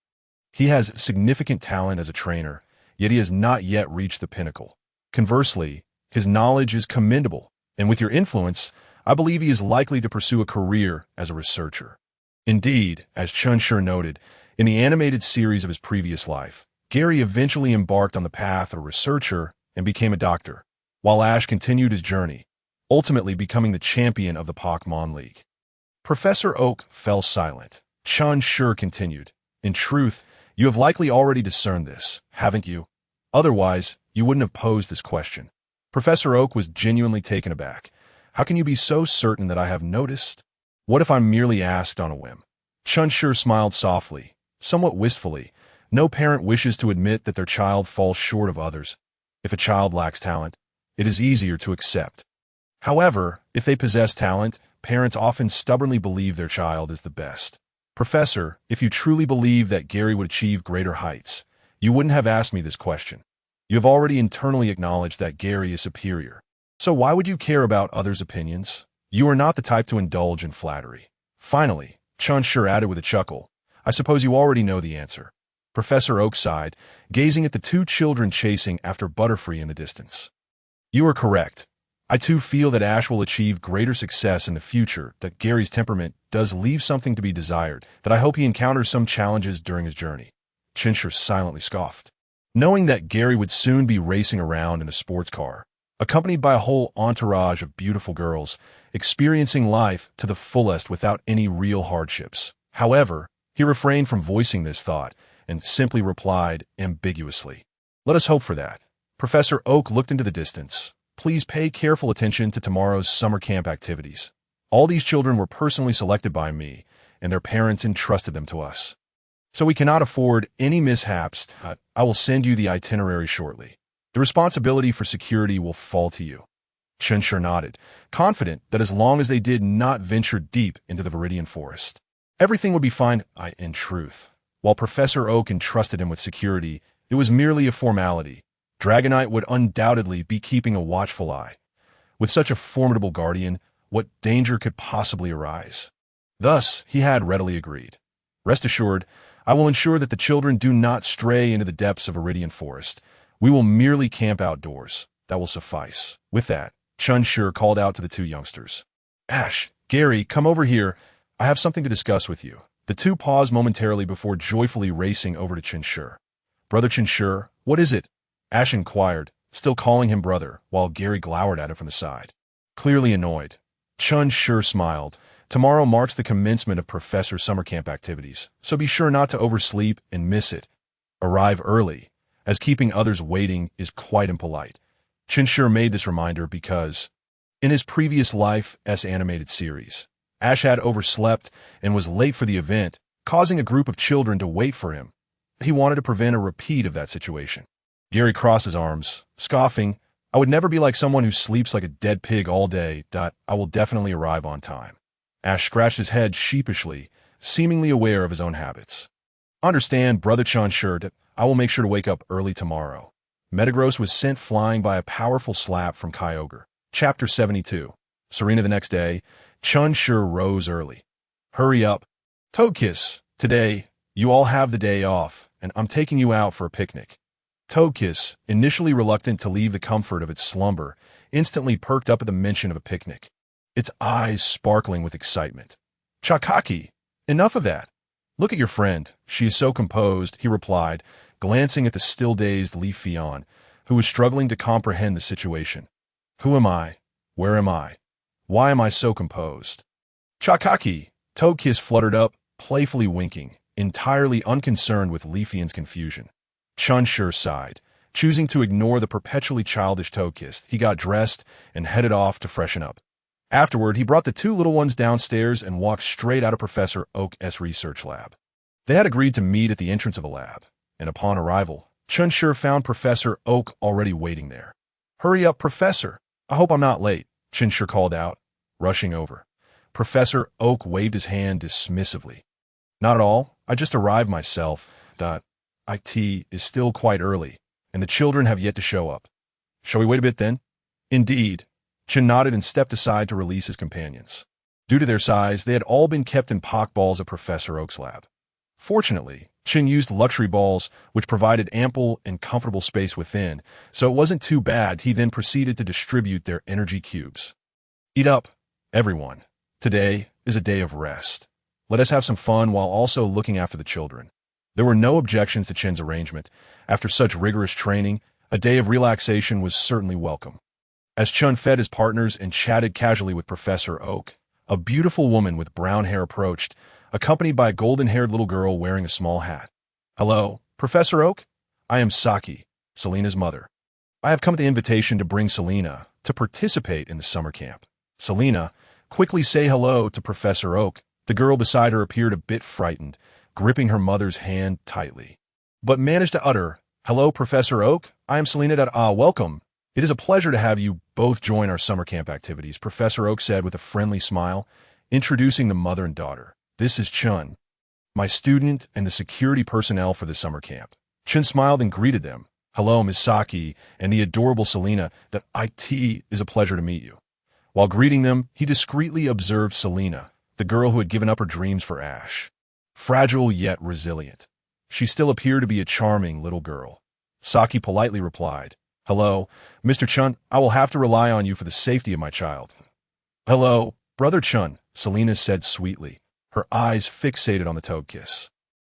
He has significant talent as a trainer, yet he has not yet reached the pinnacle. Conversely, his knowledge is commendable, and with your influence, I believe he is likely to pursue a career as a researcher. Indeed, as Chen Shi noted, in the animated series of his previous life, Gary eventually embarked on the path of a researcher and became a doctor, while Ash continued his journey, ultimately becoming the champion of the Pokémon League. Professor Oak fell silent. Chen Shi continued, in truth, you have likely already discerned this, haven't you? Otherwise, you wouldn't have posed this question. Professor Oak was genuinely taken aback. How can you be so certain that I have noticed? What if I'm merely asked on a whim? Chen Shi smiled softly, somewhat wistfully. No parent wishes to admit that their child falls short of others. If a child lacks talent, it is easier to accept. However, if they possess talent, parents often stubbornly believe their child is the best. Professor, if you truly believe that Gary would achieve greater heights, you wouldn't have asked me this question. You have already internally acknowledged that Gary is superior. So why would you care about others' opinions? You are not the type to indulge in flattery. Finally, Chen Shi added with a chuckle, I suppose you already know the answer. Professor Oak sighed, gazing at the two children chasing after Butterfree in the distance. You are correct. I too feel that Ash will achieve greater success in the future, that Gary's temperament does leave something to be desired, that I hope he encounters some challenges during his journey. Chen Shi silently scoffed. Knowing that Gary would soon be racing around in a sports car, accompanied by a whole entourage of beautiful girls, experiencing life to the fullest without any real hardships. However, he refrained from voicing this thought and simply replied ambiguously, let us hope for that. Professor Oak looked into the distance. Please pay careful attention to tomorrow's summer camp activities. All these children were personally selected by me, and their parents entrusted them to us. So we cannot afford any mishaps. I will send you the itinerary shortly. The responsibility for security will fall to you." Chen Shi nodded, confident that as long as they did not venture deep into the Viridian Forest, everything would be fine. In truth, while Professor Oak entrusted him with security, it was merely a formality. Dragonite would undoubtedly be keeping a watchful eye. With such a formidable guardian, what danger could possibly arise? Thus, he had readily agreed. "Rest assured, I will ensure that the children do not stray into the depths of Viridian Forest. We will merely camp outdoors. That will suffice." With that, Chen Shi called out to the two youngsters. "Ash, Gary, come over here. I have something to discuss with you." The two paused momentarily before joyfully racing over to Chen Shi. "Brother Chen Shi, what is it?" Ash inquired, still calling him brother, while Gary glowered at him from the side. Clearly annoyed, Chen Shi smiled. "Tomorrow marks the commencement of Professor's summer camp activities, so be sure not to oversleep and miss it. Arrive early, as keeping others waiting is quite impolite." Chen Shi made this reminder because, in his previous life's animated series, Ash had overslept and was late for the event, causing a group of children to wait for him. He wanted to prevent a repeat of that situation. Gary crossed his arms, scoffing, "I would never be like someone who sleeps like a dead pig all day. I will definitely arrive on time." Ash scratched his head sheepishly, seemingly aware of his own habits. "Understand, Brother Chen Shi, I will make sure to wake up early tomorrow." Metagross was sent flying by a powerful slap from Kyogre. Chapter 72. Serena the next day, Chen Shi rose early. "Hurry up. Toadkiss, today, you all have the day off, and I'm taking you out for a picnic." Toadkiss, initially reluctant to leave the comfort of its slumber, instantly perked up at the mention of a picnic, its eyes sparkling with excitement. "Chakaki, enough of that. Look at your friend. She is so composed," he replied, glancing at the still-dazed Leafeon, who was struggling to comprehend the situation. "Who am I? Where am I? Why am I so composed?" "Chakaki!" Toadkiss fluttered up, playfully winking, entirely unconcerned with Leafeon's confusion. Chen Shi sighed. Choosing to ignore the perpetually childish Toadkiss, he got dressed and headed off to freshen up. Afterward, he brought the two little ones downstairs and walked straight out of Professor Oak's research lab. They had agreed to meet at the entrance of a lab, and upon arrival, Chen Shi found Professor Oak already waiting there. "Hurry up, Professor. I hope I'm not late," Chen Shi called out, rushing over. Professor Oak waved his hand dismissively. "Not at all. I just arrived myself. It is still quite early, and the children have yet to show up. Shall we wait a bit then?" "Indeed." Chen nodded and stepped aside to release his companions. Due to their size, they had all been kept in pokeballs at Professor Oak's lab. Fortunately, Chen used luxury balls, which provided ample and comfortable space within, so it wasn't too bad. He then proceeded to distribute their energy cubes. "Eat up, everyone. Today is a day of rest. Let us have some fun while also looking after the children." There were no objections to Chen's arrangement. After such rigorous training, a day of relaxation was certainly welcome. As Chen fed his partners and chatted casually with Professor Oak, a beautiful woman with brown hair approached, accompanied by a golden-haired little girl wearing a small hat. "Hello, Professor Oak? I am Saki, Selena's mother. I have come at the invitation to bring Selena to participate in the summer camp." Selena, quickly say hello to Professor Oak. The girl beside her appeared a bit frightened, gripping her mother's hand tightly, but managed to utter, "Hello, Professor Oak. I am Selena. Welcome. It is a pleasure to have you both join our summer camp activities," Professor Oak said with a friendly smile, introducing the mother and daughter. "This is Chen, my student and the security personnel for the summer camp." Chen smiled and greeted them. "Hello, Miss Saki and the adorable Selena. It is a pleasure to meet you." While greeting them, he discreetly observed Selena, the girl who had given up her dreams for Ash. Fragile yet resilient, she still appeared to be a charming little girl. Saki politely replied, "Hello, Mr. Chen. I will have to rely on you for the safety of my child." "Hello, Brother Chen," Selena said sweetly, her eyes fixated on the Toadkiss.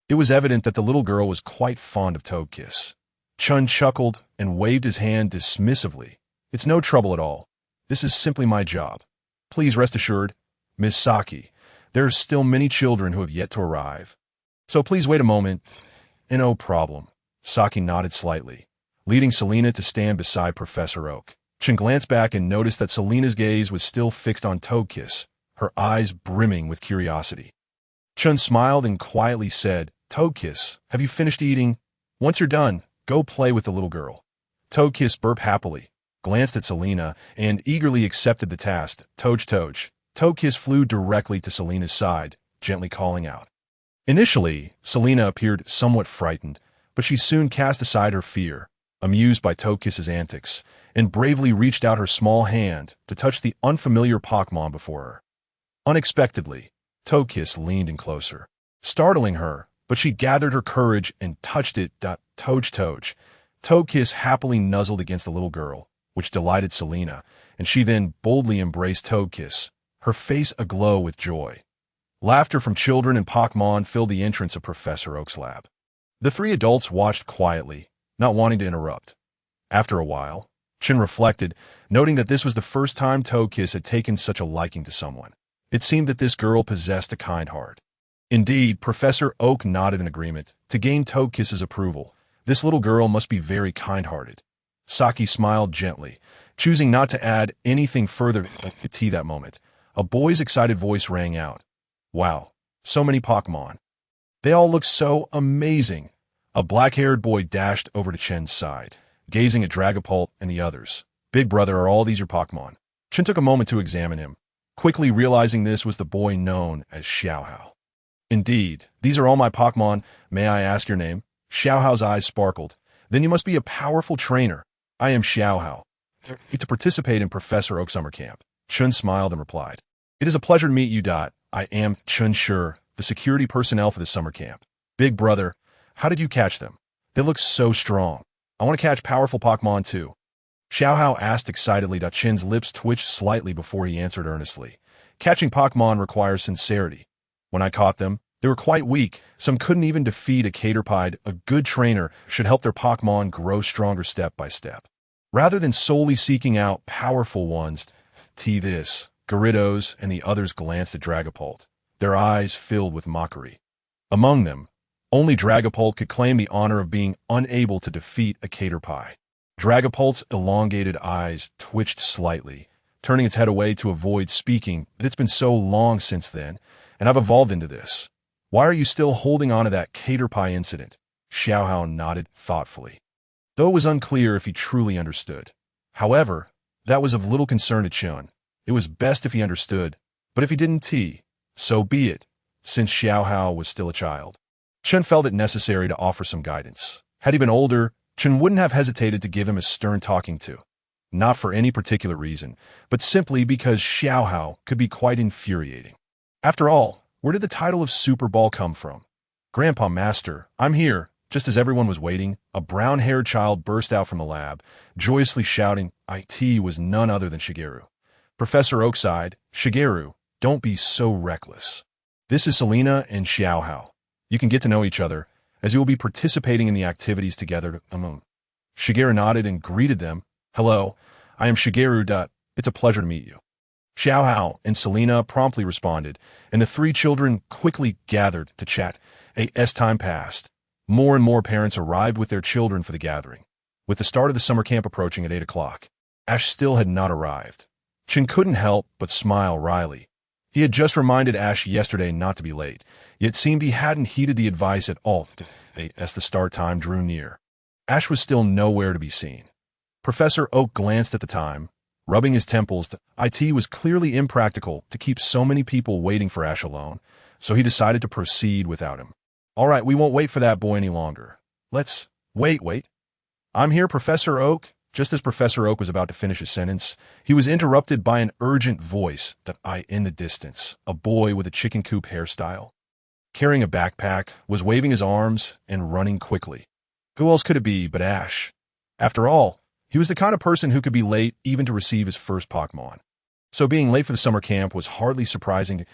It was evident that the little girl was quite fond of Toadkiss. Chen chuckled and waved his hand dismissively. "It's no trouble at all. This is simply my job. Please rest assured, Miss Saki, there are still many children who have yet to arrive. So please wait a moment." "No problem." Saki nodded slightly, leading Selena to stand beside Professor Oak. Chen glanced back and noticed that Selena's gaze was still fixed on Toadkiss, her eyes brimming with curiosity. Chen smiled and quietly said, Toadkiss, have you finished eating? Once you're done, go play with the little girl. Toadkiss burped happily, glanced at Selena, and eagerly accepted the task. Toj. Toadkiss flew directly to Selena's side, gently calling out. Initially, Selena appeared somewhat frightened, but she soon cast aside her fear, amused by Toadkiss's antics, and bravely reached out her small hand to touch the unfamiliar Pokémon before her. Unexpectedly, Toadkiss leaned in closer, startling her, but she gathered her courage and touched it. Toj. Toadkiss happily nuzzled against the little girl, which delighted Selena, and she then boldly embraced Toadkiss, her face aglow with joy. Laughter from children and Pokémon filled the entrance of Professor Oak's lab. The three adults watched quietly, not wanting to interrupt. After a while, Chen reflected, noting that this was the first time Toadkiss had taken such a liking to someone. It seemed that this girl possessed a kind heart. Indeed, Professor Oak nodded in agreement. To gain Toadkiss's approval, this little girl must be very kind-hearted. Saki smiled gently, choosing not to add anything further to that moment. A boy's excited voice rang out. Wow, so many Pokémon. They all look so amazing. A black-haired boy dashed over to Chen's side, gazing at Dragapult and the others. Big brother, are all these your Pokémon? Chen took a moment to examine him, quickly realizing this was the boy known as Xiaohao. Indeed, these are all my Pokémon. May I ask your name? Xiaohao's eyes sparkled. Then you must be a powerful trainer. I am Xiaohao. To participate in Professor Oak summer camp. Chen smiled and replied. It is a pleasure to meet you. I am Chen Shi, the security personnel for the summer camp. Big brother, how did you catch them? They look so strong. I want to catch powerful Pokémon too. Xiaohao asked excitedly. Chen's lips twitched slightly before he answered earnestly. Catching Pokémon requires sincerity. When I caught them, they were quite weak. Some couldn't even defeat a Caterpie. A good trainer should help their Pokémon grow stronger step by step, rather than solely seeking out powerful ones. This, Gyarados and the others glanced at Dragapult, their eyes filled with mockery. Among them, only Dragapult could claim the honor of being unable to defeat a Caterpie. Dragapult's elongated eyes twitched slightly, turning its head away to avoid speaking, but it's been so long since then, and I've evolved into this. Why are you still holding on to that Caterpie incident? Xiaohao nodded thoughtfully, though it was unclear if he truly understood. However, that was of little concern to Chen. It was best if he understood, but if he didn't, so be it, since Xiaohao was still a child. Chen felt it necessary to offer some guidance. Had he been older, Chen wouldn't have hesitated to give him a stern talking to. Not for any particular reason, but simply because Xiaohao could be quite infuriating. After all, where did the title of Super Ball come from? Grandpa Master, I'm here. Just as everyone was waiting, a brown-haired child burst out from the lab, joyously shouting. It was none other than Shigeru. Professor Oak sighed. Shigeru, don't be so reckless. This is Selena and Xiaohao. You can get to know each other, as you will be participating in the activities together. Shigeru nodded and greeted them. Hello, I am Shigeru. It's a pleasure to meet you. Xiaohao and Selena promptly responded, and the three children quickly gathered to chat. As time passed, more and more parents arrived with their children for the gathering. With the start of the summer camp approaching at 8 o'clock, Ash still had not arrived. Chen couldn't help but smile wryly. He had just reminded Ash yesterday not to be late, yet seemed he hadn't heeded the advice at all as the start time drew near. Ash was still nowhere to be seen. Professor Oak glanced at the time, rubbing his temples. It was clearly impractical to keep so many people waiting for Ash alone, so he decided to proceed without him. All right, we won't wait for that boy any longer. Let's... Wait. I'm here, Professor Oak. Just as Professor Oak was about to finish his sentence, he was interrupted by an urgent voice in the distance. A boy with a chicken coop hairstyle, carrying a backpack, was waving his arms and running quickly. Who else could it be but Ash? After all, he was the kind of person who could be late even to receive his first Pokémon. So being late for the summer camp was hardly surprising.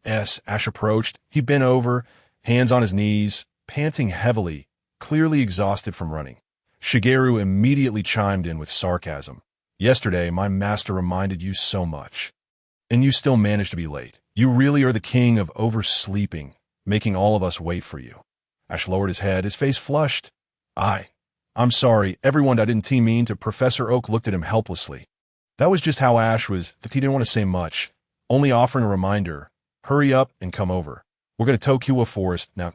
Ash approached. He bent over, hands on his knees, panting heavily, clearly exhausted from running. Shigeru immediately chimed in with sarcasm. Yesterday, my master reminded you so much. And you still managed to be late. You really are the king of oversleeping, making all of us wait for you. Ash lowered his head, his face flushed. I'm sorry, everyone. I didn't mean to. Professor Oak looked at him helplessly. That was just how Ash was. He didn't want to say much, only offering a reminder, hurry up and come over. We're going to Tokyo Forest now.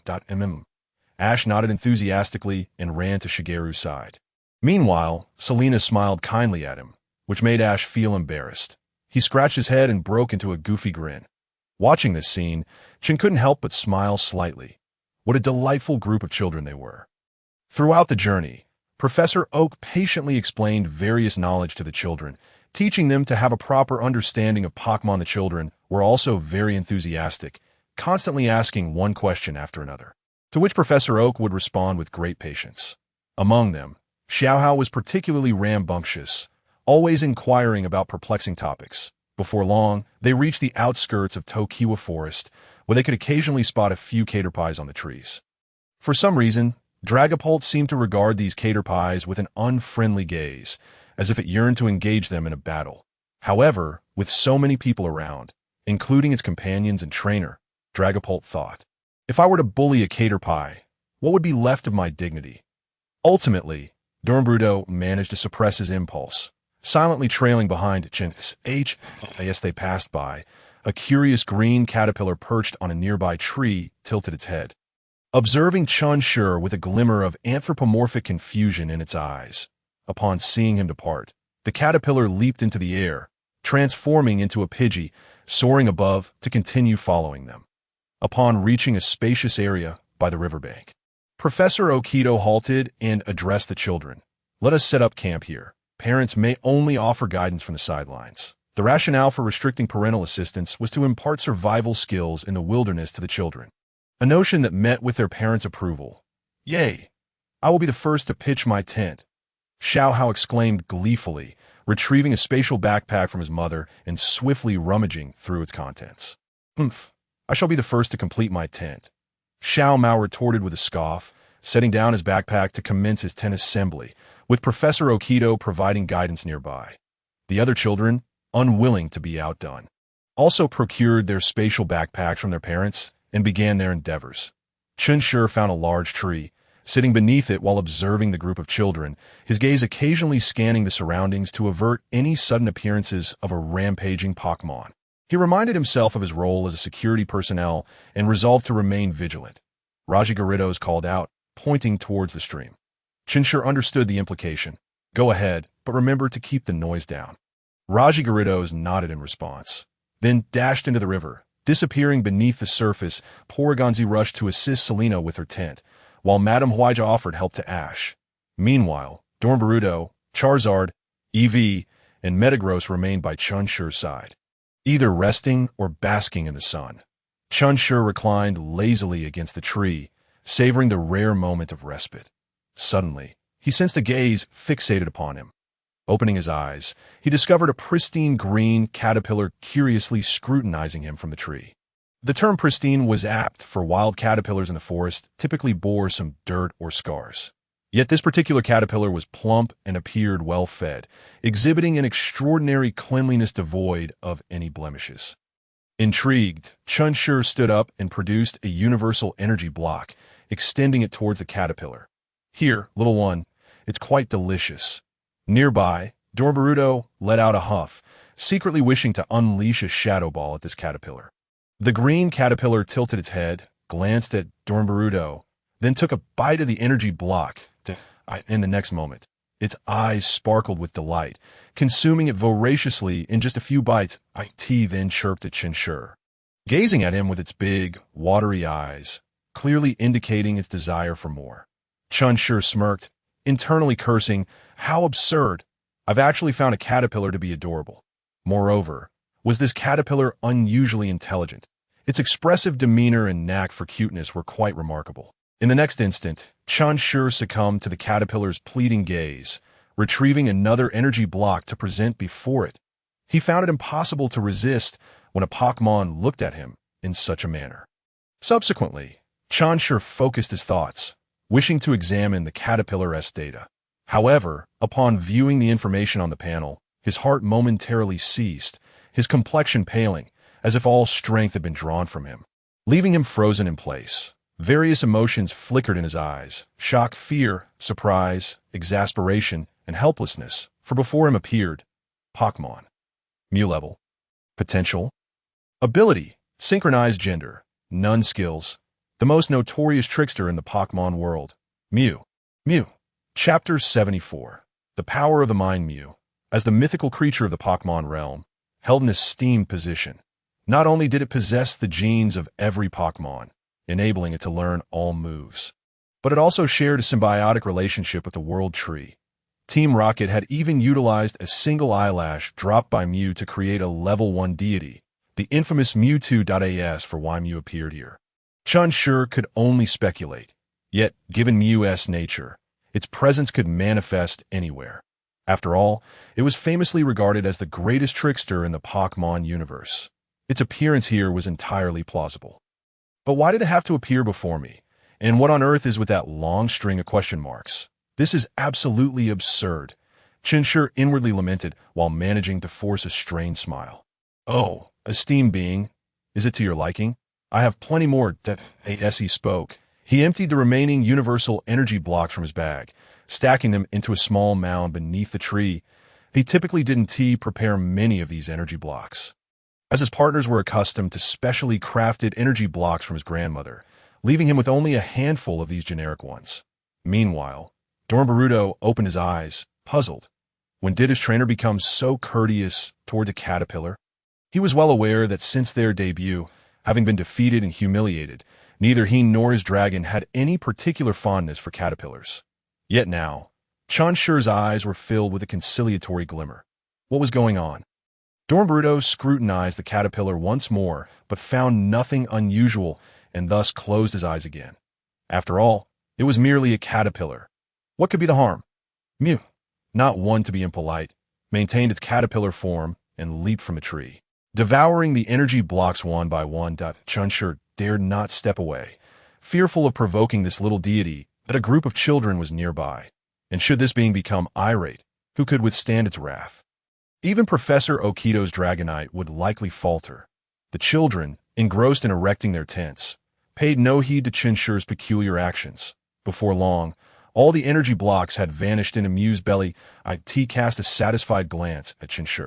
Ash nodded enthusiastically and ran to Shigeru's side. Meanwhile, Selena smiled kindly at him, which made Ash feel embarrassed. He scratched his head and broke into a goofy grin. Watching this scene, Chen couldn't help but smile slightly. What a delightful group of children they were. Throughout the journey, Professor Oak patiently explained various knowledge to the children, teaching them to have a proper understanding of Pokémon. The children were also very enthusiastic, constantly asking one question after another, to which Professor Oak would respond with great patience. Among them, Xiaohao was particularly rambunctious, always inquiring about perplexing topics. Before long, they reached the outskirts of Tokyo Forest, where they could occasionally spot a few caterpies on the trees. For some reason, Dragapult seemed to regard these caterpies with an unfriendly gaze, as if it yearned to engage them in a battle. However, with so many people around, including its companions and trainer, Dragapult thought, if I were to bully a caterpie, what would be left of my dignity? Ultimately, Dornbrudo managed to suppress his impulse, silently trailing behind Chen Shi. As they passed by, a curious green caterpillar perched on a nearby tree tilted its head. Observing Chen Shi with a glimmer of anthropomorphic confusion in its eyes, upon seeing him depart, the caterpillar leaped into the air, transforming into a Pidgey, soaring above to continue following them. Upon reaching a spacious area by the riverbank, Professor Okito halted and addressed the children. Let us set up camp here. Parents may only offer guidance from the sidelines. The rationale for restricting parental assistance was to impart survival skills in the wilderness to the children, a notion that met with their parents' approval. Yay! I will be the first to pitch my tent, Xiaohao exclaimed gleefully, retrieving a spatial backpack from his mother and swiftly rummaging through its contents. I shall be the first to complete my tent, Xiao Mao retorted with a scoff, setting down his backpack to commence his tent assembly, with Professor Okito providing guidance nearby. The other children, unwilling to be outdone, also procured their spatial backpacks from their parents and began their endeavors. Chen Shi found a large tree, sitting beneath it while observing the group of children, his gaze occasionally scanning the surroundings to avert any sudden appearances of a rampaging Pokémon. He reminded himself of his role as a security personnel and resolved to remain vigilant. Raji Garridos called out, pointing towards the stream. Chen Shi understood the implication. Go ahead, but remember to keep the noise down. Raji Garridos nodded in response, then dashed into the river. Disappearing beneath the surface, Porygonzi rushed to assist Selena with her tent, while Madame Huaija offered help to Ash. Meanwhile, Dornbrudo, Charizard, EV, and Metagross remained by Chen Shi's side, either resting or basking in the sun. Chen Shi reclined lazily against the tree, savoring the rare moment of respite. Suddenly, he sensed a gaze fixated upon him. Opening his eyes, he discovered a pristine green caterpillar curiously scrutinizing him from the tree. The term pristine was apt, for wild caterpillars in the forest typically bore some dirt or scars. Yet this particular caterpillar was plump and appeared well-fed, exhibiting an extraordinary cleanliness devoid of any blemishes. Intrigued, Chen Shi stood up and produced a universal energy block, extending it towards the caterpillar. Here, little one, it's quite delicious. Nearby, Dornbrudo let out a huff, secretly wishing to unleash a shadow ball at this caterpillar. The green caterpillar tilted its head, glanced at Dornbrudo, then took a bite of the energy block. In the next moment, its eyes sparkled with delight, consuming it voraciously in just a few bites. It then chirped at Chen Shi, gazing at him with its big, watery eyes, clearly indicating its desire for more. Chen Shi smirked, internally cursing, how absurd! I've actually found a caterpillar to be adorable. Moreover, was this caterpillar unusually intelligent? Its expressive demeanor and knack for cuteness were quite remarkable. In the next instant, Chen Shi succumbed to the caterpillar's pleading gaze, retrieving another energy block to present before it. He found it impossible to resist when a Pokémon looked at him in such a manner. Subsequently, Chen Shi focused his thoughts, wishing to examine the caterpillar's data. However, upon viewing the information on the panel, his heart momentarily ceased, his complexion paling, as if all strength had been drawn from him, leaving him frozen in place. Various emotions flickered in his eyes: shock, fear, surprise, exasperation, and helplessness, for before him appeared Pokémon. Mew level. Potential. Ability, synchronized gender, none skills. The most notorious trickster in the Pokémon world. Mew. Mew. Chapter 74. The Power of the Mind. Mew, as the mythical creature of the Pokémon realm, held an esteemed position. Not only did it possess the genes of every Pokémon, enabling it to learn all moves, but it also shared a symbiotic relationship with the World Tree. Team Rocket had even utilized a single eyelash dropped by Mew to create a level 1 deity, the infamous Mewtwo.as, for why Mew appeared here. Chen Shi could only speculate, yet, given Mew's nature, its presence could manifest anywhere. After all, it was famously regarded as the greatest trickster in the Pokémon universe. Its appearance here was entirely plausible. But why did it have to appear before me? And what on earth is with that long string of question marks? This is absolutely absurd, Chen Shi inwardly lamented while managing to force a strained smile. Oh, esteemed being, is it to your liking? I have plenty more as he spoke. He emptied the remaining universal energy blocks from his bag, stacking them into a small mound beneath the tree. He typically didn't prepare many of these energy blocks, as his partners were accustomed to specially crafted energy blocks from his grandmother, leaving him with only a handful of these generic ones. Meanwhile, Dornbarudo opened his eyes, puzzled. When did his trainer become so courteous toward the caterpillar? He was well aware that since their debut, having been defeated and humiliated, neither he nor his dragon had any particular fondness for caterpillars. Yet now, Chen Shi's eyes were filled with a conciliatory glimmer. What was going on? Dornbarudo scrutinized the caterpillar once more, but found nothing unusual and thus closed his eyes again. After all, it was merely a caterpillar. What could be the harm? Mew, not one to be impolite, maintained its caterpillar form and leaped from a tree, devouring the energy blocks one by one. Chen Shi dared not step away, fearful of provoking this little deity that a group of children was nearby, and should this being become irate, who could withstand its wrath? Even Professor Okito's Dragonite would likely falter. The children, engrossed in erecting their tents, paid no heed to Chen Shi's peculiar actions. Before long, all the energy blocks had vanished into Mew's belly. It cast a satisfied glance at Chen Shi.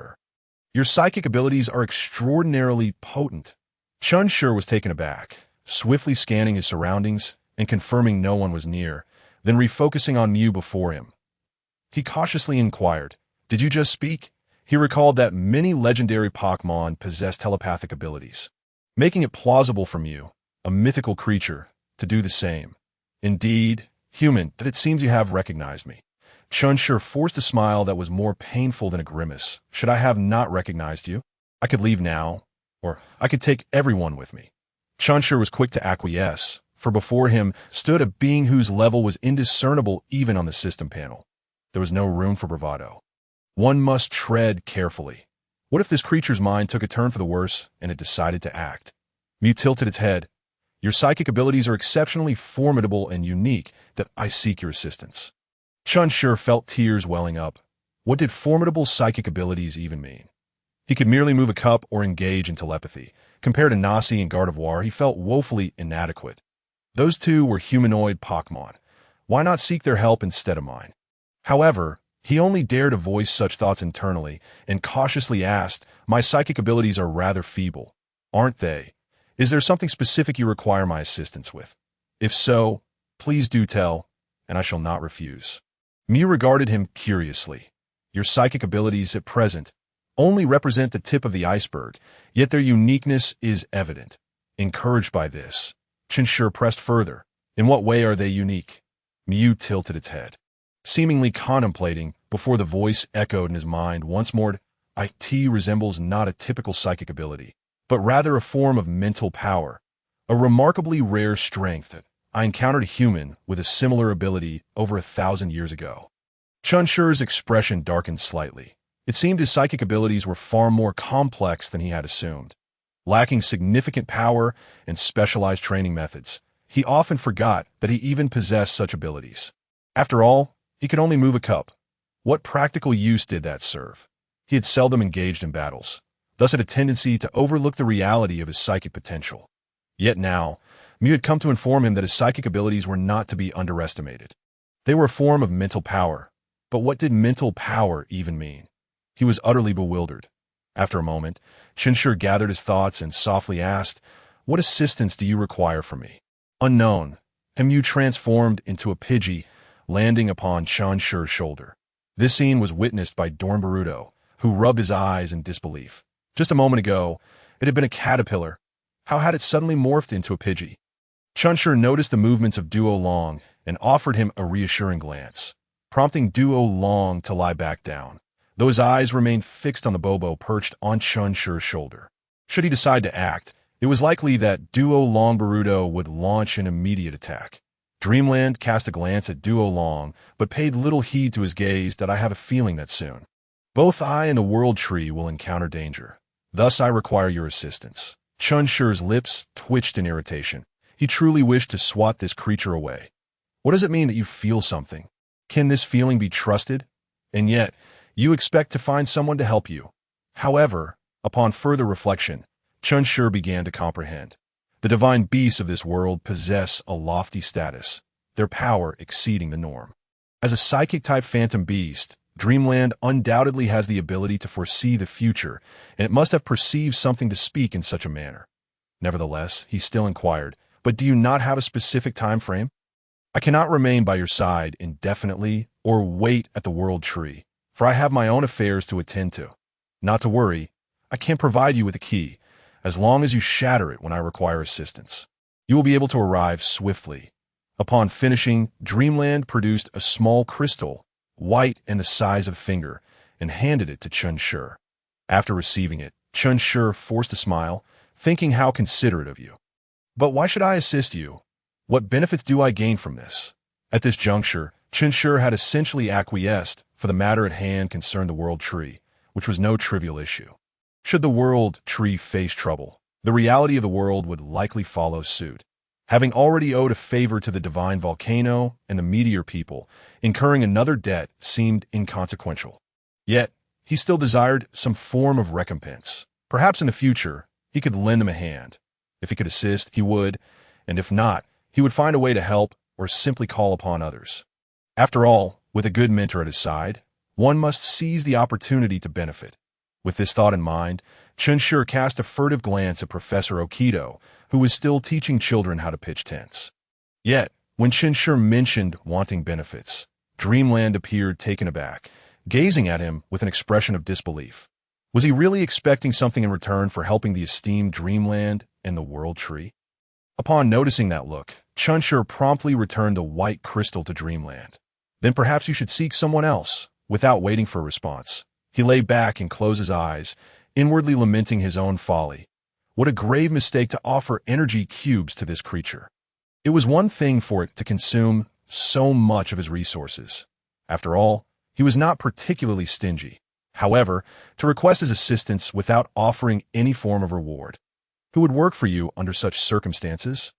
Your psychic abilities are extraordinarily potent. Chen Shi was taken aback, swiftly scanning his surroundings and confirming no one was near, then refocusing on Mew before him. He cautiously inquired, "Did you just speak?" He recalled that many legendary Pokémon possess telepathic abilities, making it plausible for Mew, a mythical creature, to do the same. Indeed, human, that it seems you have recognized me. Chen Shi forced a smile that was more painful than a grimace. Should I have not recognized you? I could leave now, or I could take everyone with me. Chen Shi was quick to acquiesce, for before him stood a being whose level was indiscernible even on the system panel. There was no room for bravado. One must tread carefully. What if this creature's mind took a turn for the worse and it decided to act? Mew tilted its head. Your psychic abilities are exceptionally formidable and unique that I seek your assistance. Chen Shi felt tears welling up. What did formidable psychic abilities even mean? He could merely move a cup or engage in telepathy. Compared to Nasi and Gardevoir, he felt woefully inadequate. Those two were humanoid Pokémon. Why not seek their help instead of mine? However, he only dared to voice such thoughts internally and cautiously asked, "My psychic abilities are rather feeble, aren't they? Is there something specific you require my assistance with? If so, please do tell, and I shall not refuse." Mew regarded him curiously. Your psychic abilities at present only represent the tip of the iceberg, yet their uniqueness is evident. Encouraged by this, Chen Shi pressed further. In what way are they unique? Mew tilted its head, seemingly contemplating, before the voice echoed in his mind once more. It resembles not a typical psychic ability, but rather a form of mental power, a remarkably rare strength that I encountered a human with a similar ability over 1,000 years ago. Chen Shi's expression darkened slightly. It seemed his psychic abilities were far more complex than he had assumed. Lacking significant power and specialized training methods, he often forgot that he even possessed such abilities. After all, he could only move a cup. What practical use did that serve? He had seldom engaged in battles, thus had a tendency to overlook the reality of his psychic potential. Yet now, Mew had come to inform him that his psychic abilities were not to be underestimated. They were a form of mental power. But what did mental power even mean? He was utterly bewildered. After a moment, Chen Shi gathered his thoughts and softly asked, "What assistance do you require from me?" Unknown, Mu transformed into a Pidgey, landing upon Chen Shi's shoulder. This scene was witnessed by Dornbarudo, who rubbed his eyes in disbelief. Just a moment ago, it had been a caterpillar. How had it suddenly morphed into a Pidgey? Chen Shi noticed the movements of Duo Long and offered him a reassuring glance, prompting Duo Long to lie back down, though his eyes remained fixed on the Bobo perched on Chen Shi's shoulder. Should he decide to act, it was likely that Duo Long Barudo would launch an immediate attack. Dreamland cast a glance at Duo Long, but paid little heed to his gaze. "That I have a feeling that soon both I and the World Tree will encounter danger. Thus I require your assistance." Chen Shi's lips twitched in irritation. He truly wished to swat this creature away. What does it mean that you feel something? Can this feeling be trusted? And yet, you expect to find someone to help you. However, upon further reflection, Chen Shi began to comprehend. The divine beasts of this world possess a lofty status, their power exceeding the norm. As a psychic-type phantom beast, Dreamland undoubtedly has the ability to foresee the future, and it must have perceived something to speak in such a manner. Nevertheless, he still inquired, "But do you not have a specific time frame?" "I cannot remain by your side indefinitely or wait at the World Tree, for I have my own affairs to attend to. Not to worry, I can provide you with a key, as long as you shatter it when I require assistance. You will be able to arrive swiftly." Upon finishing, Dreamland produced a small crystal, white and the size of a finger, and handed it to Chen Shi. After receiving it, Chen Shi forced a smile, thinking how considerate of you. "But why should I assist you? What benefits do I gain from this?" At this juncture, Chen Shi had essentially acquiesced, for the matter at hand concerned the World Tree, which was no trivial issue. Should the World Tree face trouble, the reality of the world would likely follow suit. Having already owed a favor to the divine volcano and the meteor people, incurring another debt seemed inconsequential. Yet, he still desired some form of recompense. Perhaps in the future, he could lend them a hand. If he could assist, he would, and if not, he would find a way to help or simply call upon others. After all, with a good mentor at his side, one must seize the opportunity to benefit. With this thought in mind, Chen Shi cast a furtive glance at Professor Okido, who was still teaching children how to pitch tents. Yet, when Chen Shi mentioned wanting benefits, Dreamland appeared taken aback, gazing at him with an expression of disbelief. Was he really expecting something in return for helping the esteemed Dreamland and the World Tree? Upon noticing that look, Chen Shi promptly returned the white crystal to Dreamland. "Then perhaps you should seek someone else," without waiting for a response. He lay back and closed his eyes, inwardly lamenting his own folly. What a grave mistake to offer energy cubes to this creature. It was one thing for it to consume so much of his resources. After all, he was not particularly stingy. However, to request his assistance without offering any form of reward. Who would work for you under such circumstances?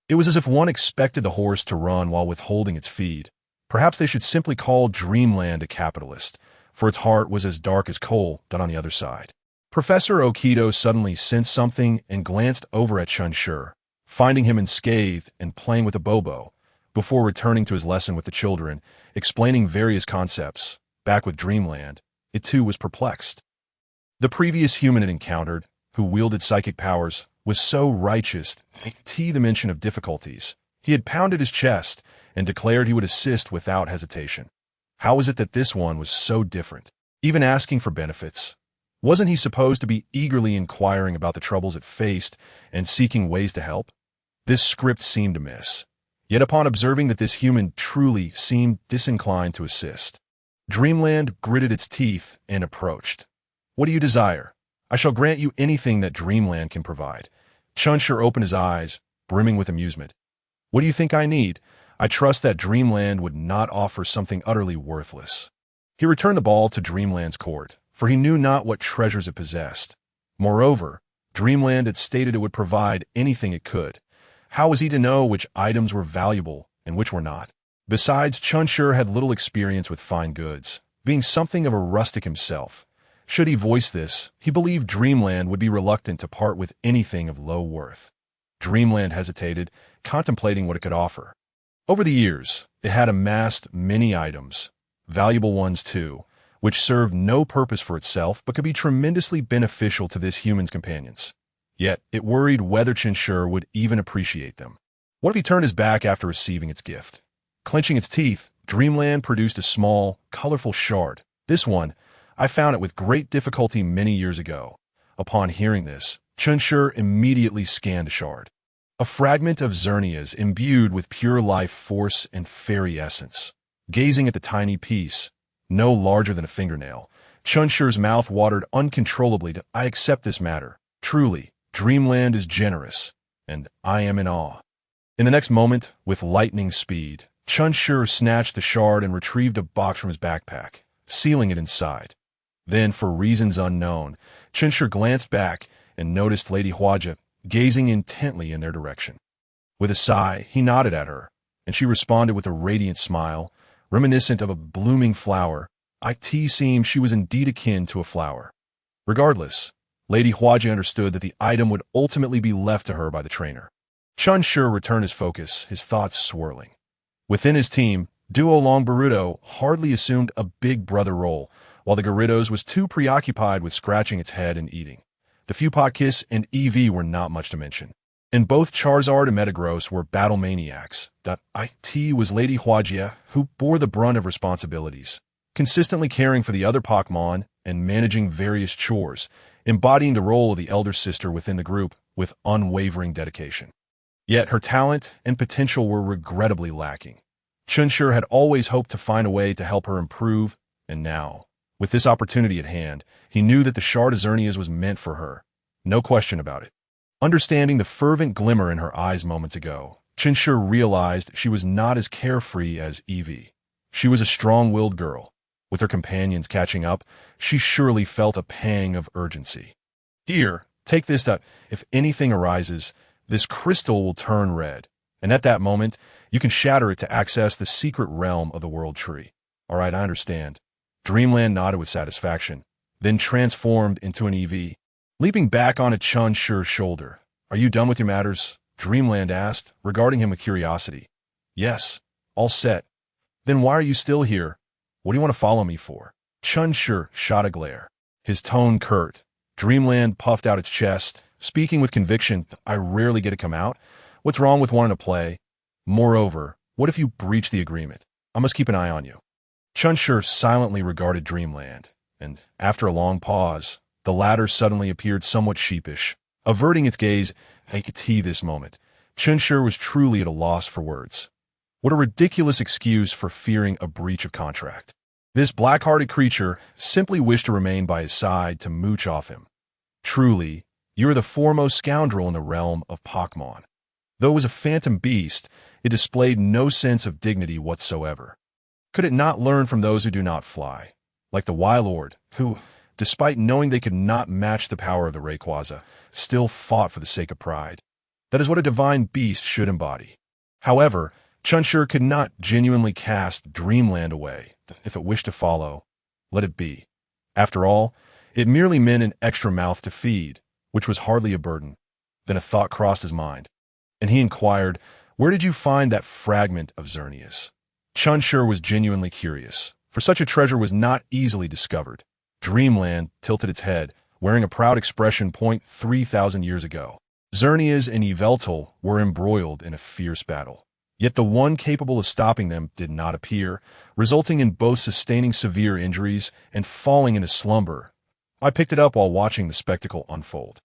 It was as if one expected the horse to run while withholding its feed. Perhaps they should simply call Dreamland a capitalist, for its heart was as dark as coal done on the other side. Professor Okido suddenly sensed something and glanced over at Chen Shi, finding him unscathed and playing with a bobo, before returning to his lesson with the children, explaining various concepts. Back with Dreamland, it too was perplexed. The previous human it encountered, who wielded psychic powers, was so righteous that the mention of difficulties. He had pounded his chest and declared he would assist without hesitation. How was it that this one was so different, even asking for benefits? Wasn't he supposed to be eagerly inquiring about the troubles it faced and seeking ways to help? This script seemed amiss. Yet upon observing that this human truly seemed disinclined to assist, Dreamland gritted its teeth and approached. "What do you desire? I shall grant you anything that Dreamland can provide." Chen Shi opened his eyes, brimming with amusement. "What do you think I need? I trust that Dreamland would not offer something utterly worthless." He returned the ball to Dreamland's court, for he knew not what treasures it possessed. Moreover, Dreamland had stated it would provide anything it could. How was he to know which items were valuable and which were not? Besides, Chen Shi had little experience with fine goods, being something of a rustic himself. Should he voice this, he believed Dreamland would be reluctant to part with anything of low worth. Dreamland hesitated, contemplating what it could offer. Over the years, it had amassed many items, valuable ones too, which served no purpose for itself but could be tremendously beneficial to this human's companions. Yet, it worried whether Chen Shi would even appreciate them. What if he turned his back after receiving its gift? Clenching its teeth, Dreamland produced a small, colorful shard. This one, I found it with great difficulty many years ago. Upon hearing this, Chen Shi immediately scanned the shard. A fragment of Xerneas imbued with pure life force and fairy essence. Gazing at the tiny piece, no larger than a fingernail, Chen Shi's mouth watered uncontrollably. I accept this matter. Truly, Dreamland is generous, and I am in awe. In the next moment, with lightning speed, Chen Shi snatched the shard and retrieved a box from his backpack, sealing it inside. Then, for reasons unknown, Chen Shi glanced back and noticed Lady Huaji gazing intently in their direction. With a sigh, he nodded at her, and she responded with a radiant smile, reminiscent of a blooming flower. It seemed she was indeed akin to a flower. Regardless, Lady Huaji understood that the item would ultimately be left to her by the trainer. Chen Shi returned his focus, his thoughts swirling. Within his team, Duo Long Gerudo hardly assumed a big brother role, while the Gerudos was too preoccupied with scratching its head and eating. The Fupakis and EV were not much to mention. And both Charizard and Metagross were battle maniacs. It was Lady Huaji who bore the brunt of responsibilities, consistently caring for the other Pokémon and managing various chores, embodying the role of the elder sister within the group with unwavering dedication. Yet her talent and potential were regrettably lacking. Chen Shi had always hoped to find a way to help her improve, and now, with this opportunity at hand, he knew that the shard of Xerneas was meant for her. No question about it. Understanding the fervent glimmer in her eyes moments ago, Chen Shi realized she was not as carefree as Eevee. She was a strong-willed girl. With her companions catching up, she surely felt a pang of urgency. Here, take this that if anything arises, this crystal will turn red, and at that moment, you can shatter it to access the secret realm of the World Tree. All right, I understand. Dreamland nodded with satisfaction, then transformed into an EV. Leaping back onto Chen Shi's shoulder. Are you done with your matters? Dreamland asked, regarding him with curiosity. Yes, all set. Then why are you still here? What do you want to follow me for? Chen Shi shot a glare. His tone curt. Dreamland puffed out its chest, speaking with conviction. I rarely get to come out. What's wrong with wanting to play? Moreover, what if you breach the agreement? I must keep an eye on you. Chen Shi silently regarded Dreamland, and after a long pause, the latter suddenly appeared somewhat sheepish. Averting its gaze, I could see this moment. Chen Shi was truly at a loss for words. What a ridiculous excuse for fearing a breach of contract. This black-hearted creature simply wished to remain by his side to mooch off him. Truly, you are the foremost scoundrel in the realm of Pokémon. Though it was a phantom beast, it displayed no sense of dignity whatsoever. Could it not learn from those who do not fly? Like the Wailord, who, despite knowing they could not match the power of the Rayquaza, still fought for the sake of pride. That is what a divine beast should embody. However, Chen Shi could not genuinely cast Dreamland away. If it wished to follow, let it be. After all, it merely meant an extra mouth to feed, which was hardly a burden. Then a thought crossed his mind, and he inquired, where did you find that fragment of Xerneas? Chen Shi was genuinely curious, for such a treasure was not easily discovered. Dreamland tilted its head, wearing a proud expression. 3,000 years ago, Xerneas and Yveltal were embroiled in a fierce battle. Yet the one capable of stopping them did not appear, resulting in both sustaining severe injuries and falling into slumber. I picked it up while watching the spectacle unfold.